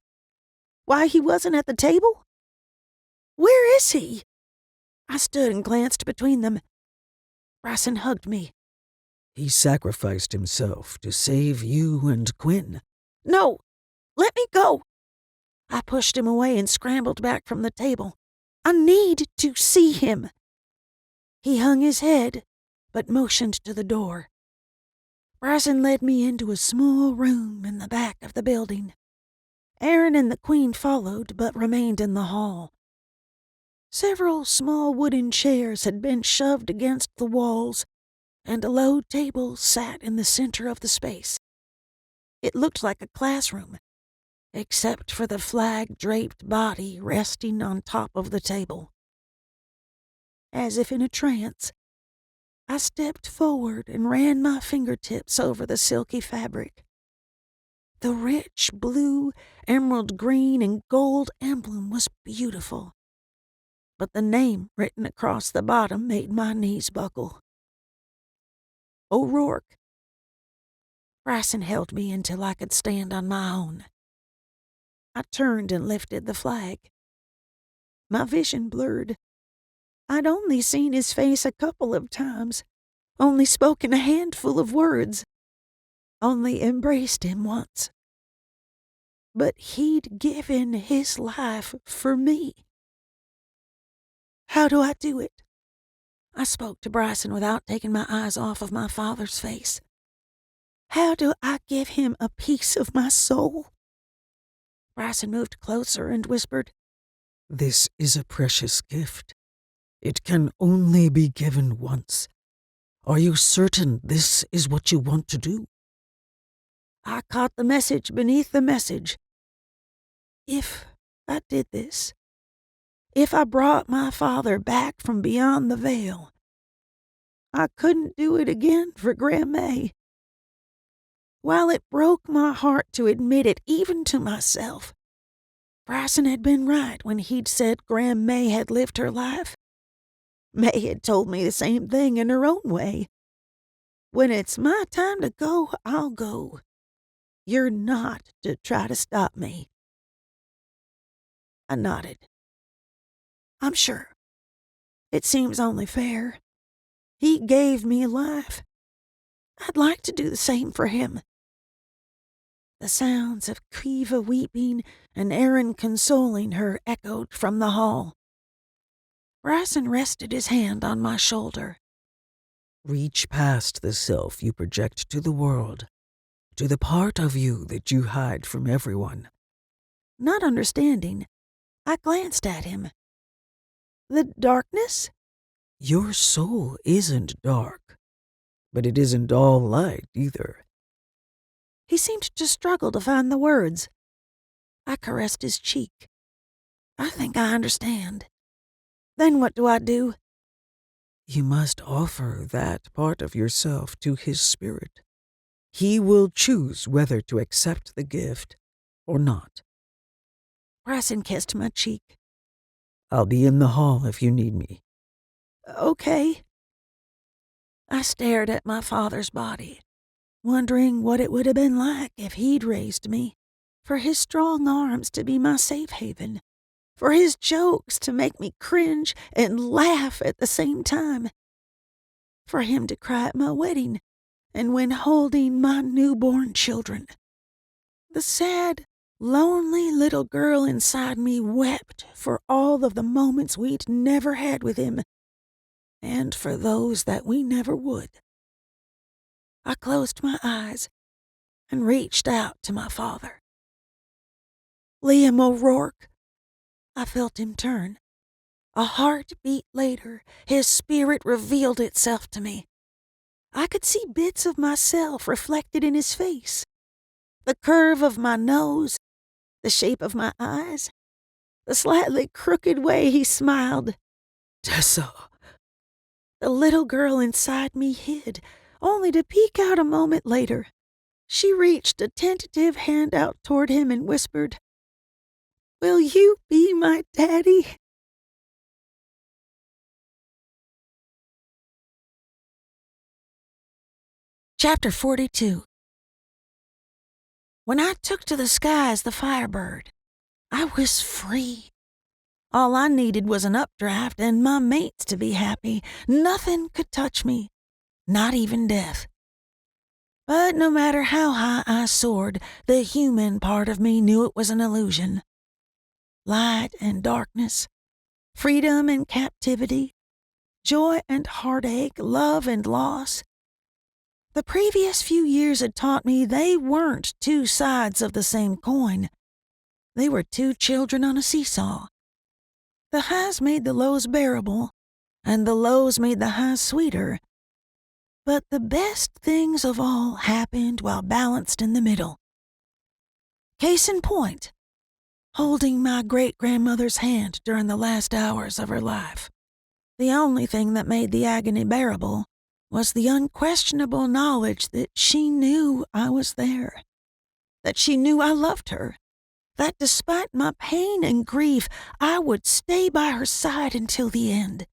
Why he wasn't at the table? Where is he? I stood and glanced between them. Bryson hugged me. "He sacrificed himself to save you and Quinn." "No! Let me go!" I pushed him away and scrambled back from the table. "I need to see him." He hung his head, but motioned to the door. Bryson led me into a small room in the back of the building. Aaron and the Queen followed, but remained in the hall. Several small wooden chairs had been shoved against the walls, and a low table sat in the center of the space. It looked like a classroom, except for the flag-draped body resting on top of the table. As if in a trance, I stepped forward and ran my fingertips over the silky fabric. The rich blue, emerald green, and gold emblem was beautiful, but the name written across the bottom made my knees buckle. O'Rourke. Bryson held me until I could stand on my own. I turned and lifted the flag. My vision blurred. I'd only seen his face a couple of times, only spoken a handful of words, only embraced him once. But he'd given his life for me. How do I do it? I spoke to Bryson without taking my eyes off of my father's face. How do I give him a piece of my soul? Bryson moved closer and whispered, "This is a precious gift. It can only be given once. Are you certain this is what you want to do?" I caught the message beneath the message. If I did this, if I brought my father back from beyond the veil, I couldn't do it again for Grandma. While it broke my heart to admit it, even to myself, Bryson had been right when he'd said Grandma had lived her life. May had told me the same thing in her own way. When it's my time to go, I'll go. You're not to try to stop me. I nodded. I'm sure. It seems only fair. He gave me life. I'd like to do the same for him. The sounds of Quiva weeping and Aaron consoling her echoed from the hall. Bryson rested his hand on my shoulder. Reach past the self you project to the world, to the part of you that you hide from everyone. Not understanding, I glanced at him. The darkness? Your soul isn't dark, but it isn't all light either. He seemed to struggle to find the words. I caressed his cheek. I think I understand. Then what do I do? You must offer that part of yourself to his spirit. He will choose whether to accept the gift or not. Bryson kissed my cheek. I'll be in the hall if you need me. Okay. I stared at my father's body, wondering what it would have been like if he'd raised me, for his strong arms to be my safe haven, for his jokes to make me cringe and laugh at the same time, for him to cry at my wedding and when holding my newborn children. The sad, lonely little girl inside me wept for all of the moments we'd never had with him, and for those that we never would. I closed my eyes and reached out to my father. Liam O'Rourke. I felt him turn. A heartbeat later, his spirit revealed itself to me. I could see bits of myself reflected in his face. The curve of my nose, the shape of my eyes, the slightly crooked way he smiled. Tessa! The little girl inside me hid, only to peek out a moment later. She reached a tentative hand out toward him and whispered, "Will you be my daddy?" Chapter 42. When I took to the sky as the Firebird, I was free. All I needed was an updraft and my mates to be happy. Nothing could touch me, not even death. But no matter how high I soared, the human part of me knew it was an illusion. Light and darkness, freedom and captivity, joy and heartache, love and loss. The previous few years had taught me they weren't two sides of the same coin. They were two children on a seesaw. The highs made the lows bearable, and the lows made the highs sweeter. But the best things of all happened while balanced in the middle. Case in point, holding my great-grandmother's hand during the last hours of her life. The only thing that made the agony bearable was the unquestionable knowledge that she knew I was there, that she knew I loved her, that despite my pain and grief, I would stay by her side until the end.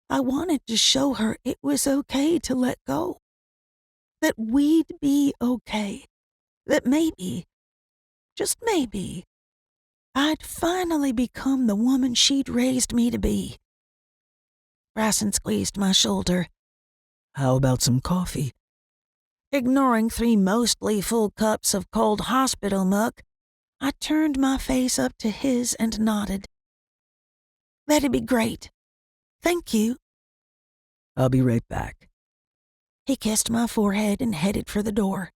I wanted to show her it was okay to let go, that we'd be okay, that maybe, just maybe, I'd finally become the woman she'd raised me to be. Bryson squeezed my shoulder. How about some coffee? Ignoring 3 mostly full cups of cold hospital muck, I turned my face up to his and nodded. That'd be great. Thank you. I'll be right back. He kissed my forehead and headed for the door.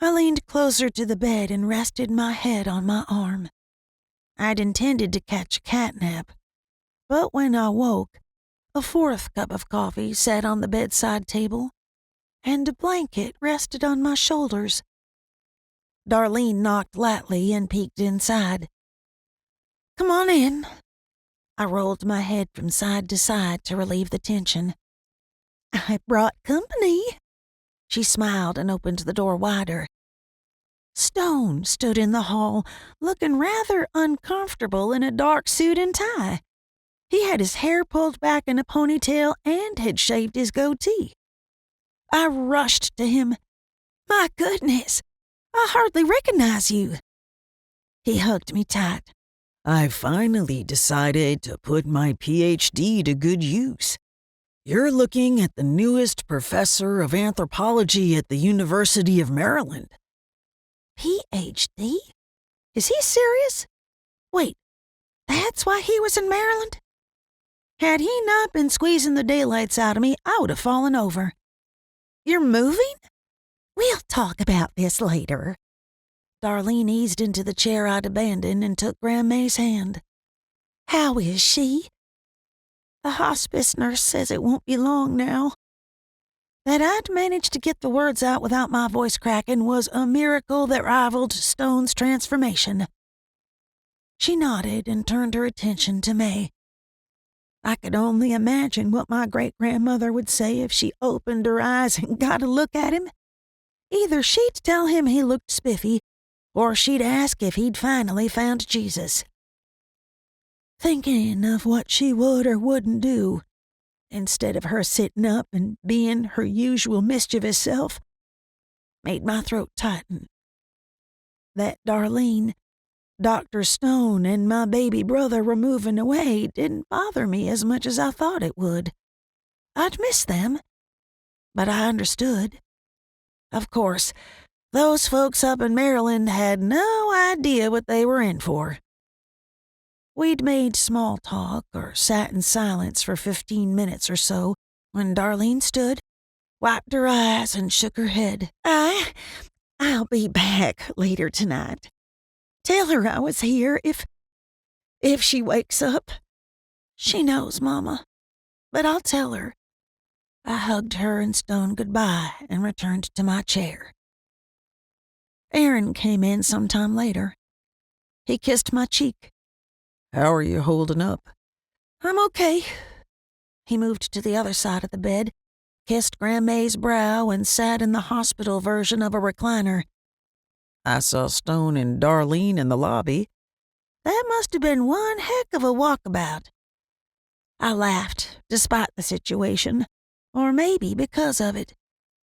I leaned closer to the bed and rested my head on my arm. I'd intended to catch a cat nap, but when I woke, a 4th cup of coffee sat on the bedside table, and a blanket rested on my shoulders. Darlene knocked lightly and peeked inside. "Come on in." I rolled my head from side to side to relieve the tension. "I brought company." She smiled and opened the door wider. Stone stood in the hall, looking rather uncomfortable in a dark suit and tie. He had his hair pulled back in a ponytail and had shaved his goatee. I rushed to him. "My goodness, I hardly recognize you." He hugged me tight. I finally decided to put my PhD to good use. You're looking at the newest professor of anthropology at the University of Maryland. PhD? Is he serious? Wait, that's why he was in Maryland? Had he not been squeezing the daylights out of me, I would have fallen over. You're moving? We'll talk about this later. Darlene eased into the chair I'd abandoned and took Grandmay's hand. How is she? The hospice nurse says it won't be long now. That I'd managed to get the words out without my voice cracking was a miracle that rivaled Stone's transformation. She nodded and turned her attention to May. I could only imagine what my great-grandmother would say if she opened her eyes and got a look at him. Either she'd tell him he looked spiffy, or she'd ask if he'd finally found Jesus. Thinking of what she would or wouldn't do, instead of her sitting up and being her usual mischievous self, made my throat tighten. That Darlene, Dr. Stone, and my baby brother were moving away didn't bother me as much as I thought it would. I'd miss them, but I understood. Of course, those folks up in Maryland had no idea what they were in for. We'd made small talk or sat in silence for 15 minutes or so when Darlene stood, wiped her eyes, and shook her head. I'll be back later tonight. Tell her I was here if she wakes up. She knows, Mama, but I'll tell her. I hugged her and Stone goodbye and returned to my chair. Aaron came in sometime later. He kissed my cheek. How are you holding up? I'm okay. He moved to the other side of the bed, kissed Grandmay's brow, and sat in the hospital version of a recliner. I saw Stone and Darlene in the lobby. That must have been one heck of a walkabout. I laughed, despite the situation, or maybe because of it.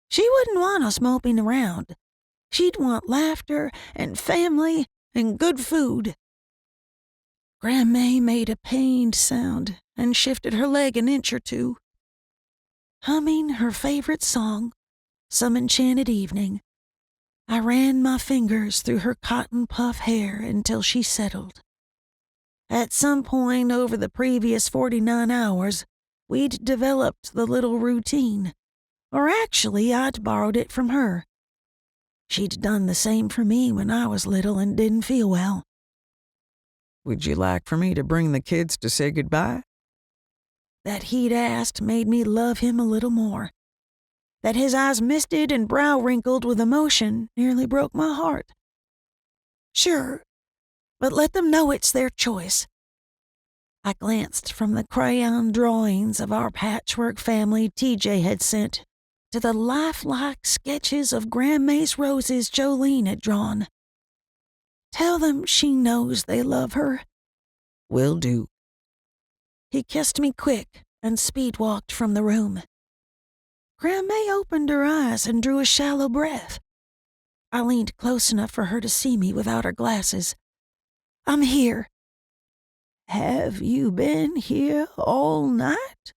She wouldn't want us moping around. She'd want laughter and family and good food. Grandmay made a pained sound and shifted her leg an inch or two. Humming her favorite song, Some Enchanted Evening, I ran my fingers through her cotton puff hair until she settled. At some point over the previous 49 hours, we'd developed the little routine, or actually I'd borrowed it from her. She'd done the same for me when I was little and didn't feel well. Would you like for me to bring the kids to say goodbye? That he'd asked made me love him a little more. That his eyes misted and brow wrinkled with emotion nearly broke my heart. Sure, but let them know it's their choice. I glanced from the crayon drawings of our patchwork family TJ had sent to the lifelike sketches of Grandmay's roses Jolene had drawn. Tell them she knows they love her. Will do. He kissed me quick and speed-walked from the room. Grandmay opened her eyes and drew a shallow breath. I leaned close enough for her to see me without her glasses. I'm here. Have you been here all night?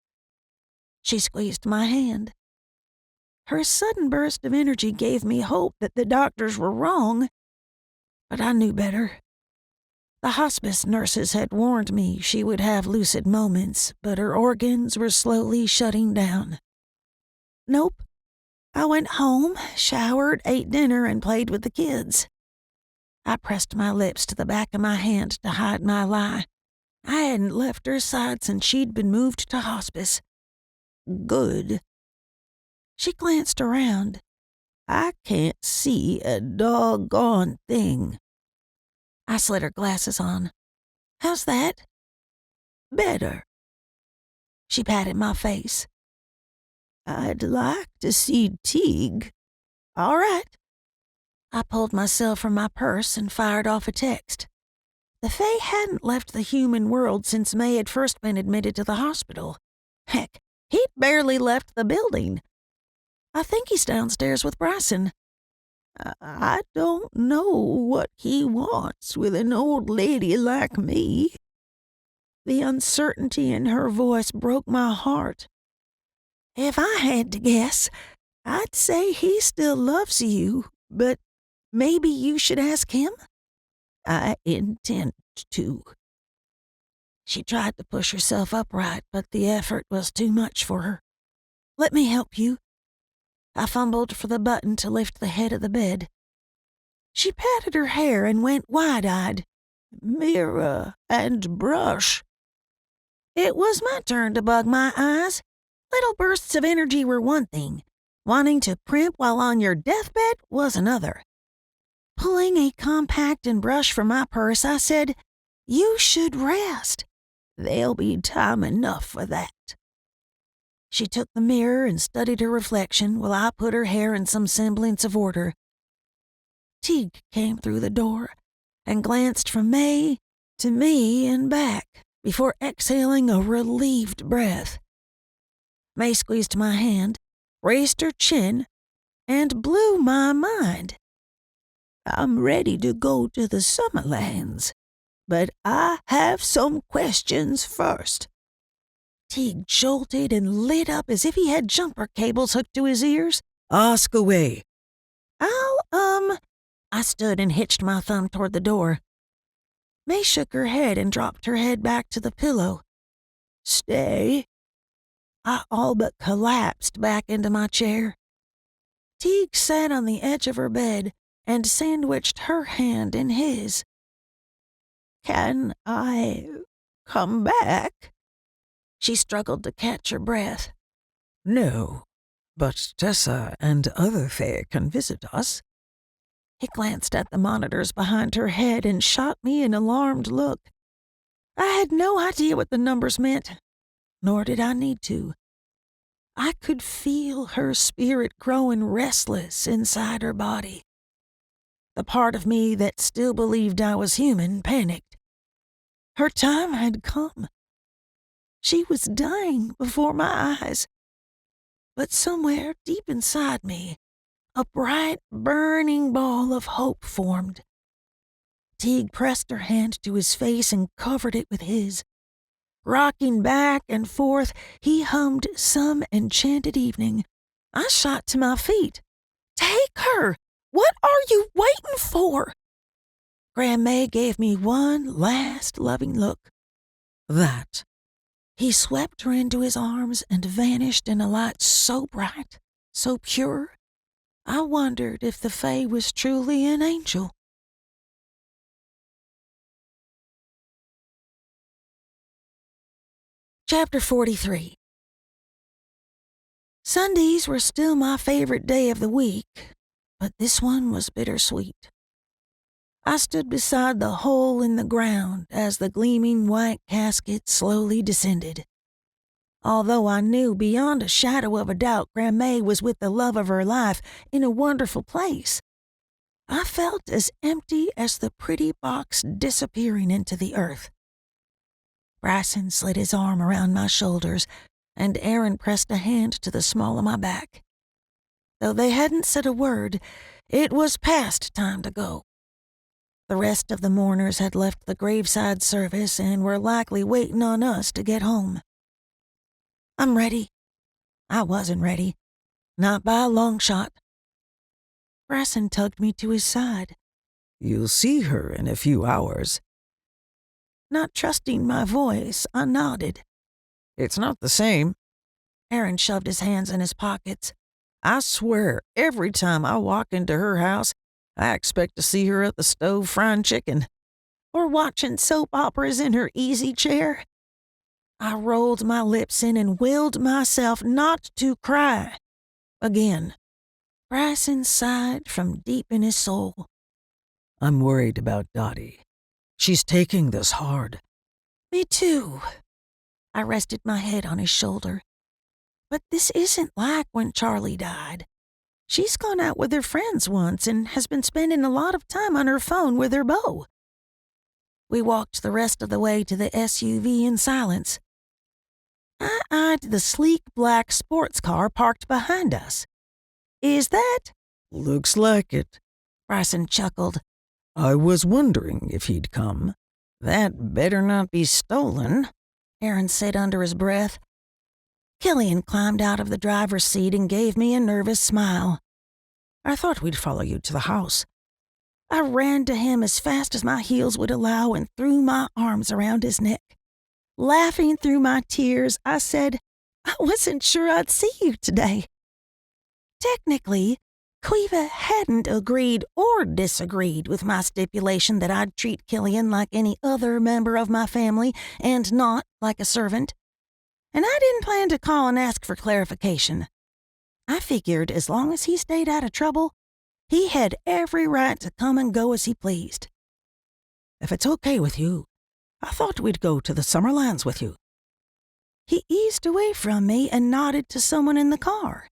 She squeezed my hand. Her sudden burst of energy gave me hope that the doctors were wrong, but I knew better. The hospice nurses had warned me she would have lucid moments, but her organs were slowly shutting down. Nope. I went home, showered, ate dinner, and played with the kids. I pressed my lips to the back of my hand to hide my lie. I hadn't left her side since she'd been moved to hospice. Good. She glanced around. I can't see a doggone thing. I slid her glasses on. How's that? Better. She patted my face. I'd like to see Teague. All right. I pulled myself from my purse and fired off a text. The Fae hadn't left the human world since May had first been admitted to the hospital. Heck, he'd barely left the building. I think he's downstairs with Bryson. I don't know what he wants with an old lady like me. The uncertainty in her voice broke my heart. If I had to guess, I'd say he still loves you, but maybe you should ask him? I intend to. She tried to push herself upright, but the effort was too much for her. "Let me help you." I fumbled for the button to lift the head of the bed. She patted her hair and went wide-eyed. "Mirror and brush." It was my turn to bug my eyes. Little bursts of energy were one thing. Wanting to primp while on your deathbed was another. Pulling a compact and brush from my purse, I said, "You should rest. There'll be time enough for that." She took the mirror and studied her reflection while I put her hair in some semblance of order. Teague came through the door and glanced from May to me and back before exhaling a relieved breath. May squeezed my hand, raised her chin, and blew my mind. "I'm ready to go to the Summerlands, but I have some questions first." Teague jolted and lit up as if he had jumper cables hooked to his ears. Ask away. I stood and hitched my thumb toward the door. May shook her head and dropped her head back to the pillow. "Stay." I all but collapsed back into my chair. Teague sat on the edge of her bed and sandwiched her hand in his. "Can I come back?" She struggled to catch her breath. No, but Tessa and other fae can visit us. He glanced at the monitors behind her head and shot me an alarmed look. I had no idea what the numbers meant, nor did I need to. I could feel her spirit growing restless inside her body. The part of me that still believed I was human panicked. Her time had come. She was dying before my eyes. But somewhere deep inside me, a bright, burning ball of hope formed. Teague pressed her hand to his face and covered it with his. Rocking back and forth, he hummed some enchanted evening. I shot to my feet. "Take her! What are you waiting for?" Grandma gave me one last loving look. That. He swept her into his arms and vanished in a light so bright, so pure, I wondered if the fae was truly an angel. Chapter 43. Sundays were still my favorite day of the week, but this one was bittersweet. I stood beside the hole in the ground as the gleaming white casket slowly descended. Although I knew beyond a shadow of a doubt Grandma was with the love of her life in a wonderful place, I felt as empty as the pretty box disappearing into the earth. Bryson slid his arm around my shoulders, and Aaron pressed a hand to the small of my back. Though they hadn't said a word, it was past time to go. The rest of the mourners had left the graveside service and were likely waiting on us to get home. "I'm ready." I wasn't ready. Not by a long shot. Bryson tugged me to his side. "You'll see her in a few hours." Not trusting my voice, I nodded. "It's not the same." Aaron shoved his hands in his pockets. "I swear, every time I walk into her house, I expect to see her at the stove frying chicken." Or watching soap operas in her easy chair. I rolled my lips in and willed myself not to cry. Again, Bryson sighed from deep in his soul. "I'm worried about Dottie. She's taking this hard." Me too. I rested my head on his shoulder. But this isn't like when Charlie died. She's gone out with her friends once and has been spending a lot of time on her phone with her beau. We walked the rest of the way to the SUV in silence. I eyed the sleek black sports car parked behind us. "Is that?" "Looks like it." Bryson chuckled. "I was wondering if he'd come." "That better not be stolen," Aaron said under his breath. Killian climbed out of the driver's seat and gave me a nervous smile. "I thought we'd follow you to the house." I ran to him as fast as my heels would allow and threw my arms around his neck. Laughing through my tears, I said, I wasn't sure I'd see you today. Technically, Quiva hadn't agreed or disagreed with my stipulation that I'd treat Killian like any other member of my family and not like a servant. And I didn't plan to call and ask for clarification. I figured as long as he stayed out of trouble, he had every right to come and go as he pleased. If it's okay with you, I thought we'd go to the Summerlands with you. He eased away from me and nodded to someone in the car.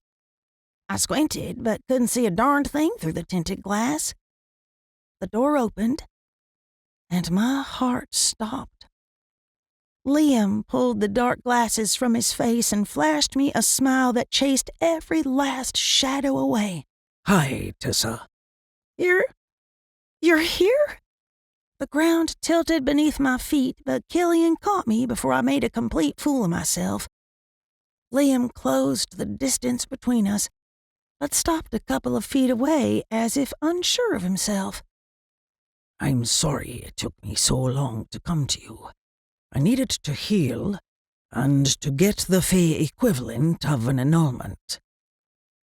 I squinted, but couldn't see a darned thing through the tinted glass. The door opened, and my heart stopped. Liam pulled the dark glasses from his face and flashed me a smile that chased every last shadow away. Hi, Tessa. You're here? The ground tilted beneath my feet, but Killian caught me before I made a complete fool of myself. Liam closed the distance between us, but stopped a couple of feet away as if unsure of himself. I'm sorry it took me so long to come to you. I needed to heal and to get the Fey equivalent of an annulment.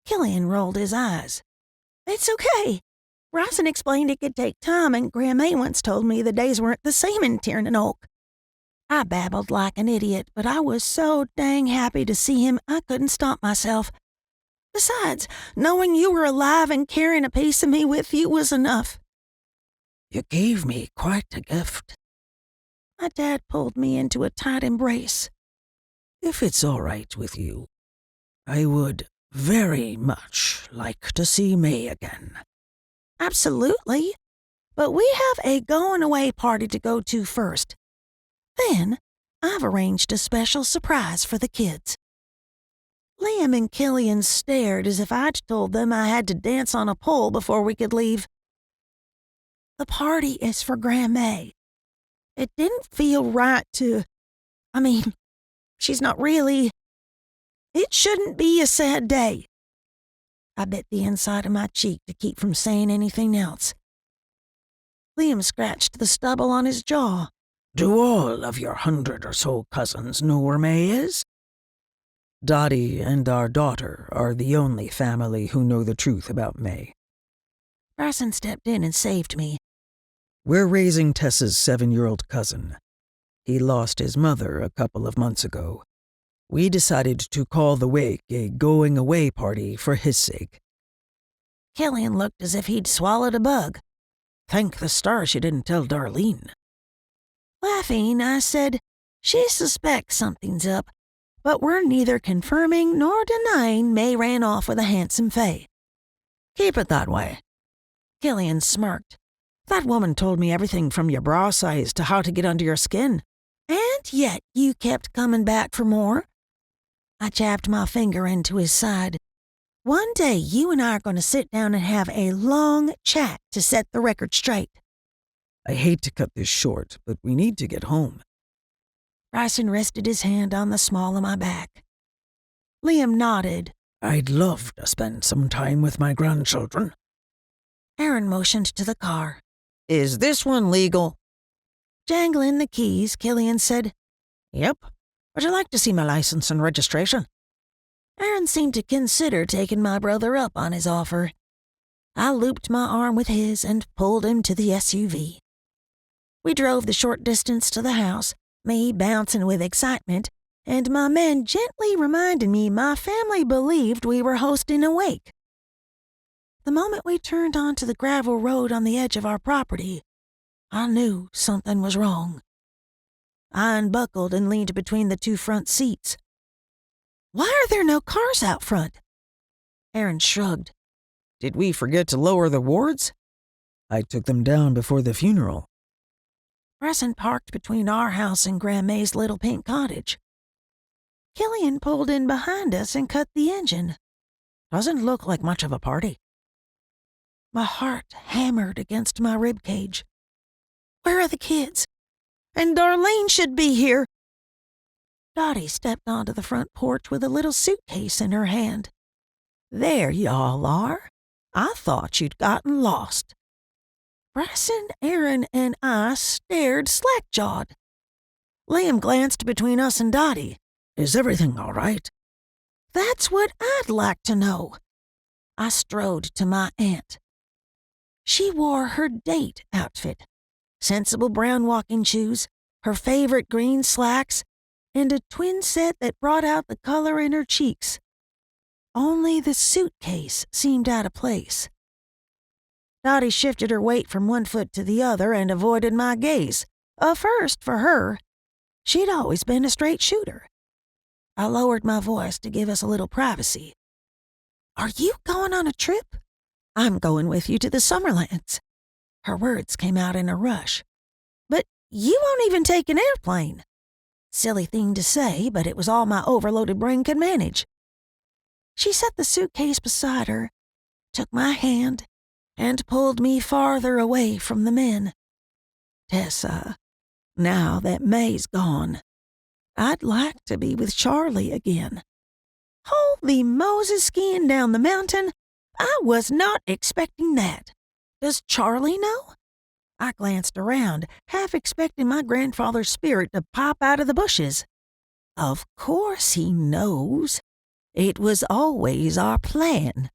Killian rolled his eyes. It's okay. Bryson explained it could take time, and Grandma once told me the days weren't the same in Tiernan Oak. I babbled like an idiot, but I was so dang happy to see him I couldn't stop myself. Besides, knowing you were alive and carrying a piece of me with you was enough. You gave me quite a gift. My dad pulled me into a tight embrace. If it's all right with you, I would very much like to see May again. Absolutely. But we have a going-away party to go to first. Then, I've arranged a special surprise for the kids. Liam and Killian stared as if I'd told them I had to dance on a pole before we could leave. The party is for Grandma. It didn't feel right to... she's not really... It shouldn't be a sad day. I bit the inside of my cheek to keep from saying anything else. Liam scratched the stubble on his jaw. Do all of your 100 or so cousins know where May is? Dottie and our daughter are the only family who know the truth about May. Bryson stepped in and saved me. We're raising Tessa's 7-year-old cousin. He lost his mother a couple of months ago. We decided to call the wake a going-away party for his sake. Killian looked as if he'd swallowed a bug. Thank the stars you didn't tell Darlene. Laughing, I said, she suspects something's up, but we're neither confirming nor denying May ran off with a handsome Fae. Keep it that way. Killian smirked. That woman told me everything from your bra size to how to get under your skin. And yet you kept coming back for more. I jabbed my finger into his side. One day you and I are going to sit down and have a long chat to set the record straight. I hate to cut this short, but we need to get home. Bryson rested his hand on the small of my back. Liam nodded. I'd love to spend some time with my grandchildren. Aaron motioned to the car. Is this one legal? Jangling the keys, Killian said, Yep. Would you like to see my license and registration? Aaron seemed to consider taking my brother up on his offer. I looped my arm with his and pulled him to the SUV. We drove the short distance to the house, me bouncing with excitement, and my men gently reminding me my family believed we were hosting a wake. The moment we turned onto the gravel road on the edge of our property, I knew something was wrong. I unbuckled and leaned between the 2 front seats. Why are there no cars out front? Aaron shrugged. Did we forget to lower the wards? I took them down before the funeral. Bryson parked between our house and Grandma's little pink cottage. Killian pulled in behind us and cut the engine. Doesn't look like much of a party. My heart hammered against my ribcage. Where are the kids? And Darlene should be here. Dottie stepped onto the front porch with a little suitcase in her hand. There y'all are. I thought you'd gotten lost. Bryson, Aaron, and I stared slack-jawed. Liam glanced between us and Dottie. Is everything all right? That's what I'd like to know. I strode to my aunt. She wore her date outfit, sensible brown walking shoes, her favorite green slacks, and a twin set that brought out the color in her cheeks. Only the suitcase seemed out of place. Dottie shifted her weight from one foot to the other and avoided my gaze, a first for her. She'd always been a straight shooter. I lowered my voice to give us a little privacy. Are you going on a trip? I'm going with you to the Summerlands. Her words came out in a rush. But you won't even take an airplane. Silly thing to say, but it was all my overloaded brain could manage. She set the suitcase beside her, took my hand, and pulled me farther away from the men. Tessa, now that May's gone, I'd like to be with Charlie again. Holy Moses, skiing down the mountain? I was not expecting that. Does Charlie know? I glanced around, half expecting my grandfather's spirit to pop out of the bushes. Of course he knows. It was always our plan.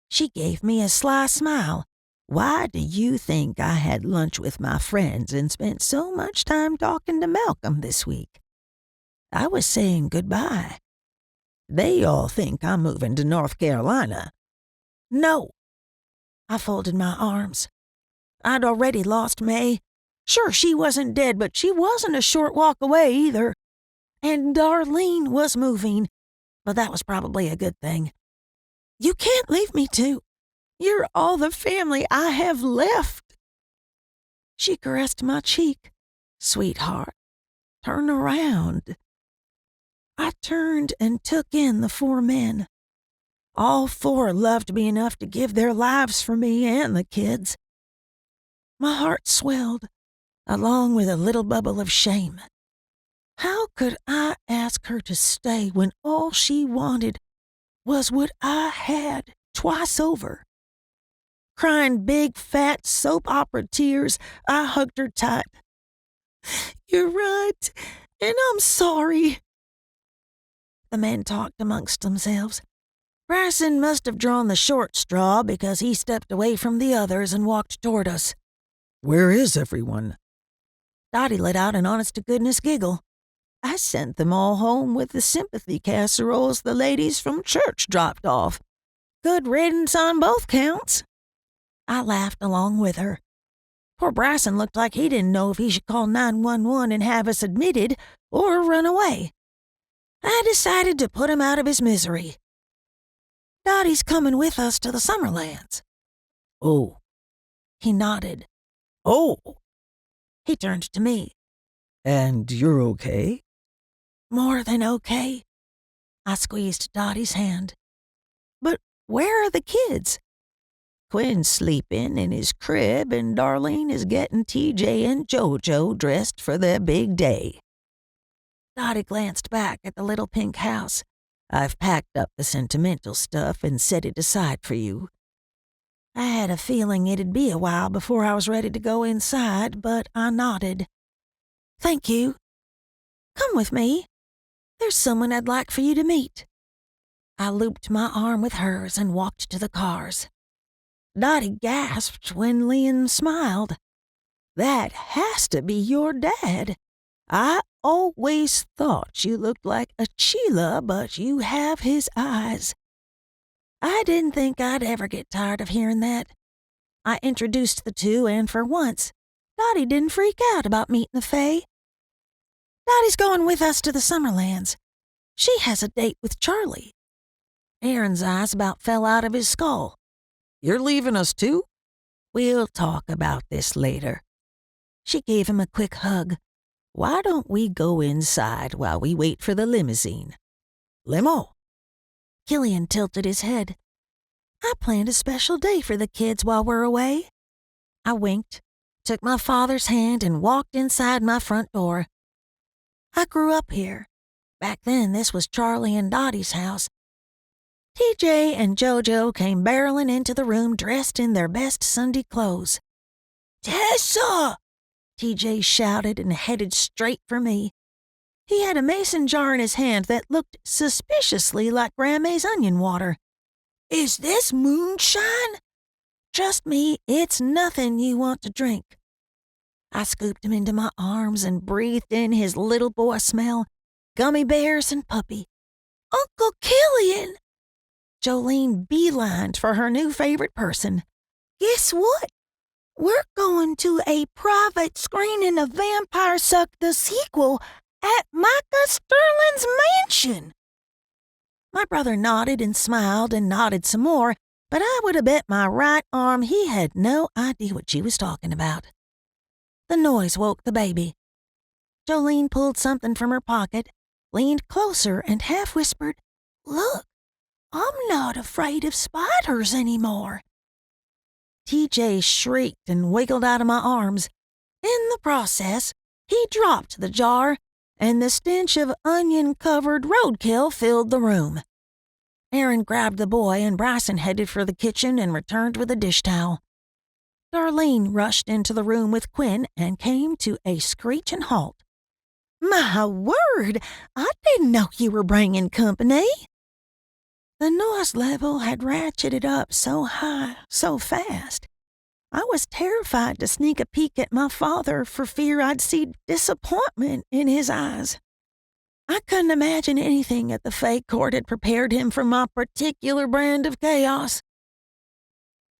She gave me a sly smile. Why do you think I had lunch with my friends and spent so much time talking to Malcolm this week? I was saying goodbye. They all think I'm moving to North Carolina. No. I folded my arms. I'd already lost May. Sure, she wasn't dead, but she wasn't a short walk away either. And Darlene was moving, but that was probably a good thing. You can't leave me too. You're all the family I have left. She caressed my cheek. Sweetheart, turn around. I turned and took in the 4 men. All 4 loved me enough to give their lives for me and the kids. My heart swelled, along with a little bubble of shame. How could I ask her to stay when all she wanted was what I had twice over? Crying big, fat, soap opera tears, I hugged her tight. You're right, and I'm sorry. The men talked amongst themselves. Bryson must have drawn the short straw because he stepped away from the others and walked toward us. Where is everyone? Dottie let out an honest-to-goodness giggle. I sent them all home with the sympathy casseroles the ladies from church dropped off. Good riddance on both counts. I laughed along with her. Poor Bryson looked like he didn't know if he should call 911 and have us admitted or run away. I decided to put him out of his misery. Dottie's coming with us to the Summerlands. Oh. He nodded. Oh. He turned to me. And you're okay? More than okay. I squeezed Dottie's hand. But where are the kids? Quinn's sleeping in his crib, and Darlene is getting TJ and JoJo dressed for their big day. Dottie glanced back at the little pink house. I've packed up the sentimental stuff and set it aside for you. I had a feeling it'd be a while before I was ready to go inside, but I nodded. Thank you. Come with me. There's someone I'd like for you to meet. I looped my arm with hers and walked to the cars. Dottie gasped when Liam smiled. That has to be your dad. I always thought you looked like a Sheila, but you have his eyes. I didn't think I'd ever get tired of hearing that. I introduced the two, and for once, Dottie didn't freak out about meeting the Fae. Dottie's going with us to the Summerlands. She has a date with Charlie. Aaron's eyes about fell out of his skull. You're leaving us too? We'll talk about this later. She gave him a quick hug. Why don't we go inside while we wait for the limousine? Limo? Killian tilted his head. I planned a special day for the kids while we're away. I winked, took my father's hand, and walked inside my front door. I grew up here. Back then, this was Charlie and Dottie's house. TJ and JoJo came barreling into the room dressed in their best Sunday clothes. Tessa! TJ shouted and headed straight for me. He had a mason jar in his hand that looked suspiciously like Grandma's onion water. "Is this moonshine?" "Trust me, it's nothing you want to drink." I scooped him into my arms and breathed in his little boy smell, gummy bears and puppy. "Uncle Killian!" Jolene beelined for her new favorite person. "Guess what? We're going to a private screening of Vampire Suck the sequel at Micah Sterling's mansion." My brother nodded and smiled and nodded some more, but I would have bet my right arm he had no idea what she was talking about. The noise woke the baby. Jolene pulled something from her pocket, leaned closer, and half whispered, "Look, I'm not afraid of spiders anymore." TJ shrieked and wiggled out of my arms. In the process, he dropped the jar, and the stench of onion-covered roadkill filled the room. Aaron grabbed the boy, and Bryson headed for the kitchen and returned with a dish towel. Darlene rushed into the room with Quinn and came to a screeching halt. "My word! I didn't know you were bringing company." The noise level had ratcheted up so high, so fast. I was terrified to sneak a peek at my father for fear I'd see disappointment in his eyes. I couldn't imagine anything that the fake court had prepared him for my particular brand of chaos.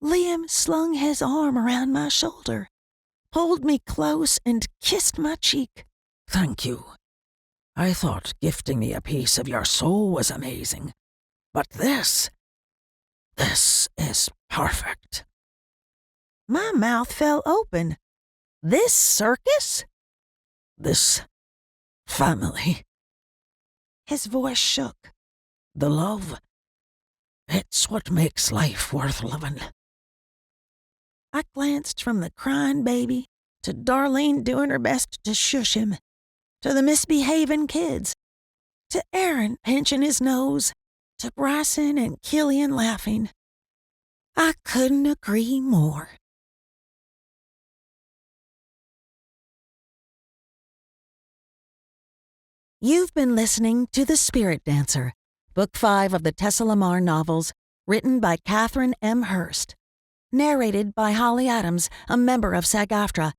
Liam slung his arm around my shoulder, pulled me close, and kissed my cheek. Thank you. I thought gifting me a piece of your soul was amazing. But this is perfect. My mouth fell open. This circus? This family. His voice shook. The love. It's what makes life worth living. I glanced from the crying baby to Darlene doing her best to shush him, to the misbehaving kids, to Aaron pinching his nose, to Bryson and Killian laughing. I couldn't agree more. You've been listening to The Spirit Dancer, Book 5 of the Tessa Lamar novels, written by Kathryn M. Hearst. Narrated by Holly Adams, a member of SAG-AFTRA.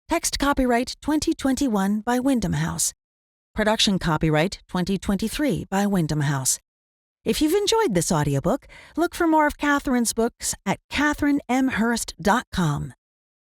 Text copyright 2021 by Wyndham House. Production copyright 2023 by Wyndham House. If you've enjoyed this audiobook, look for more of Kathryn's books at KathrynMHearst.com.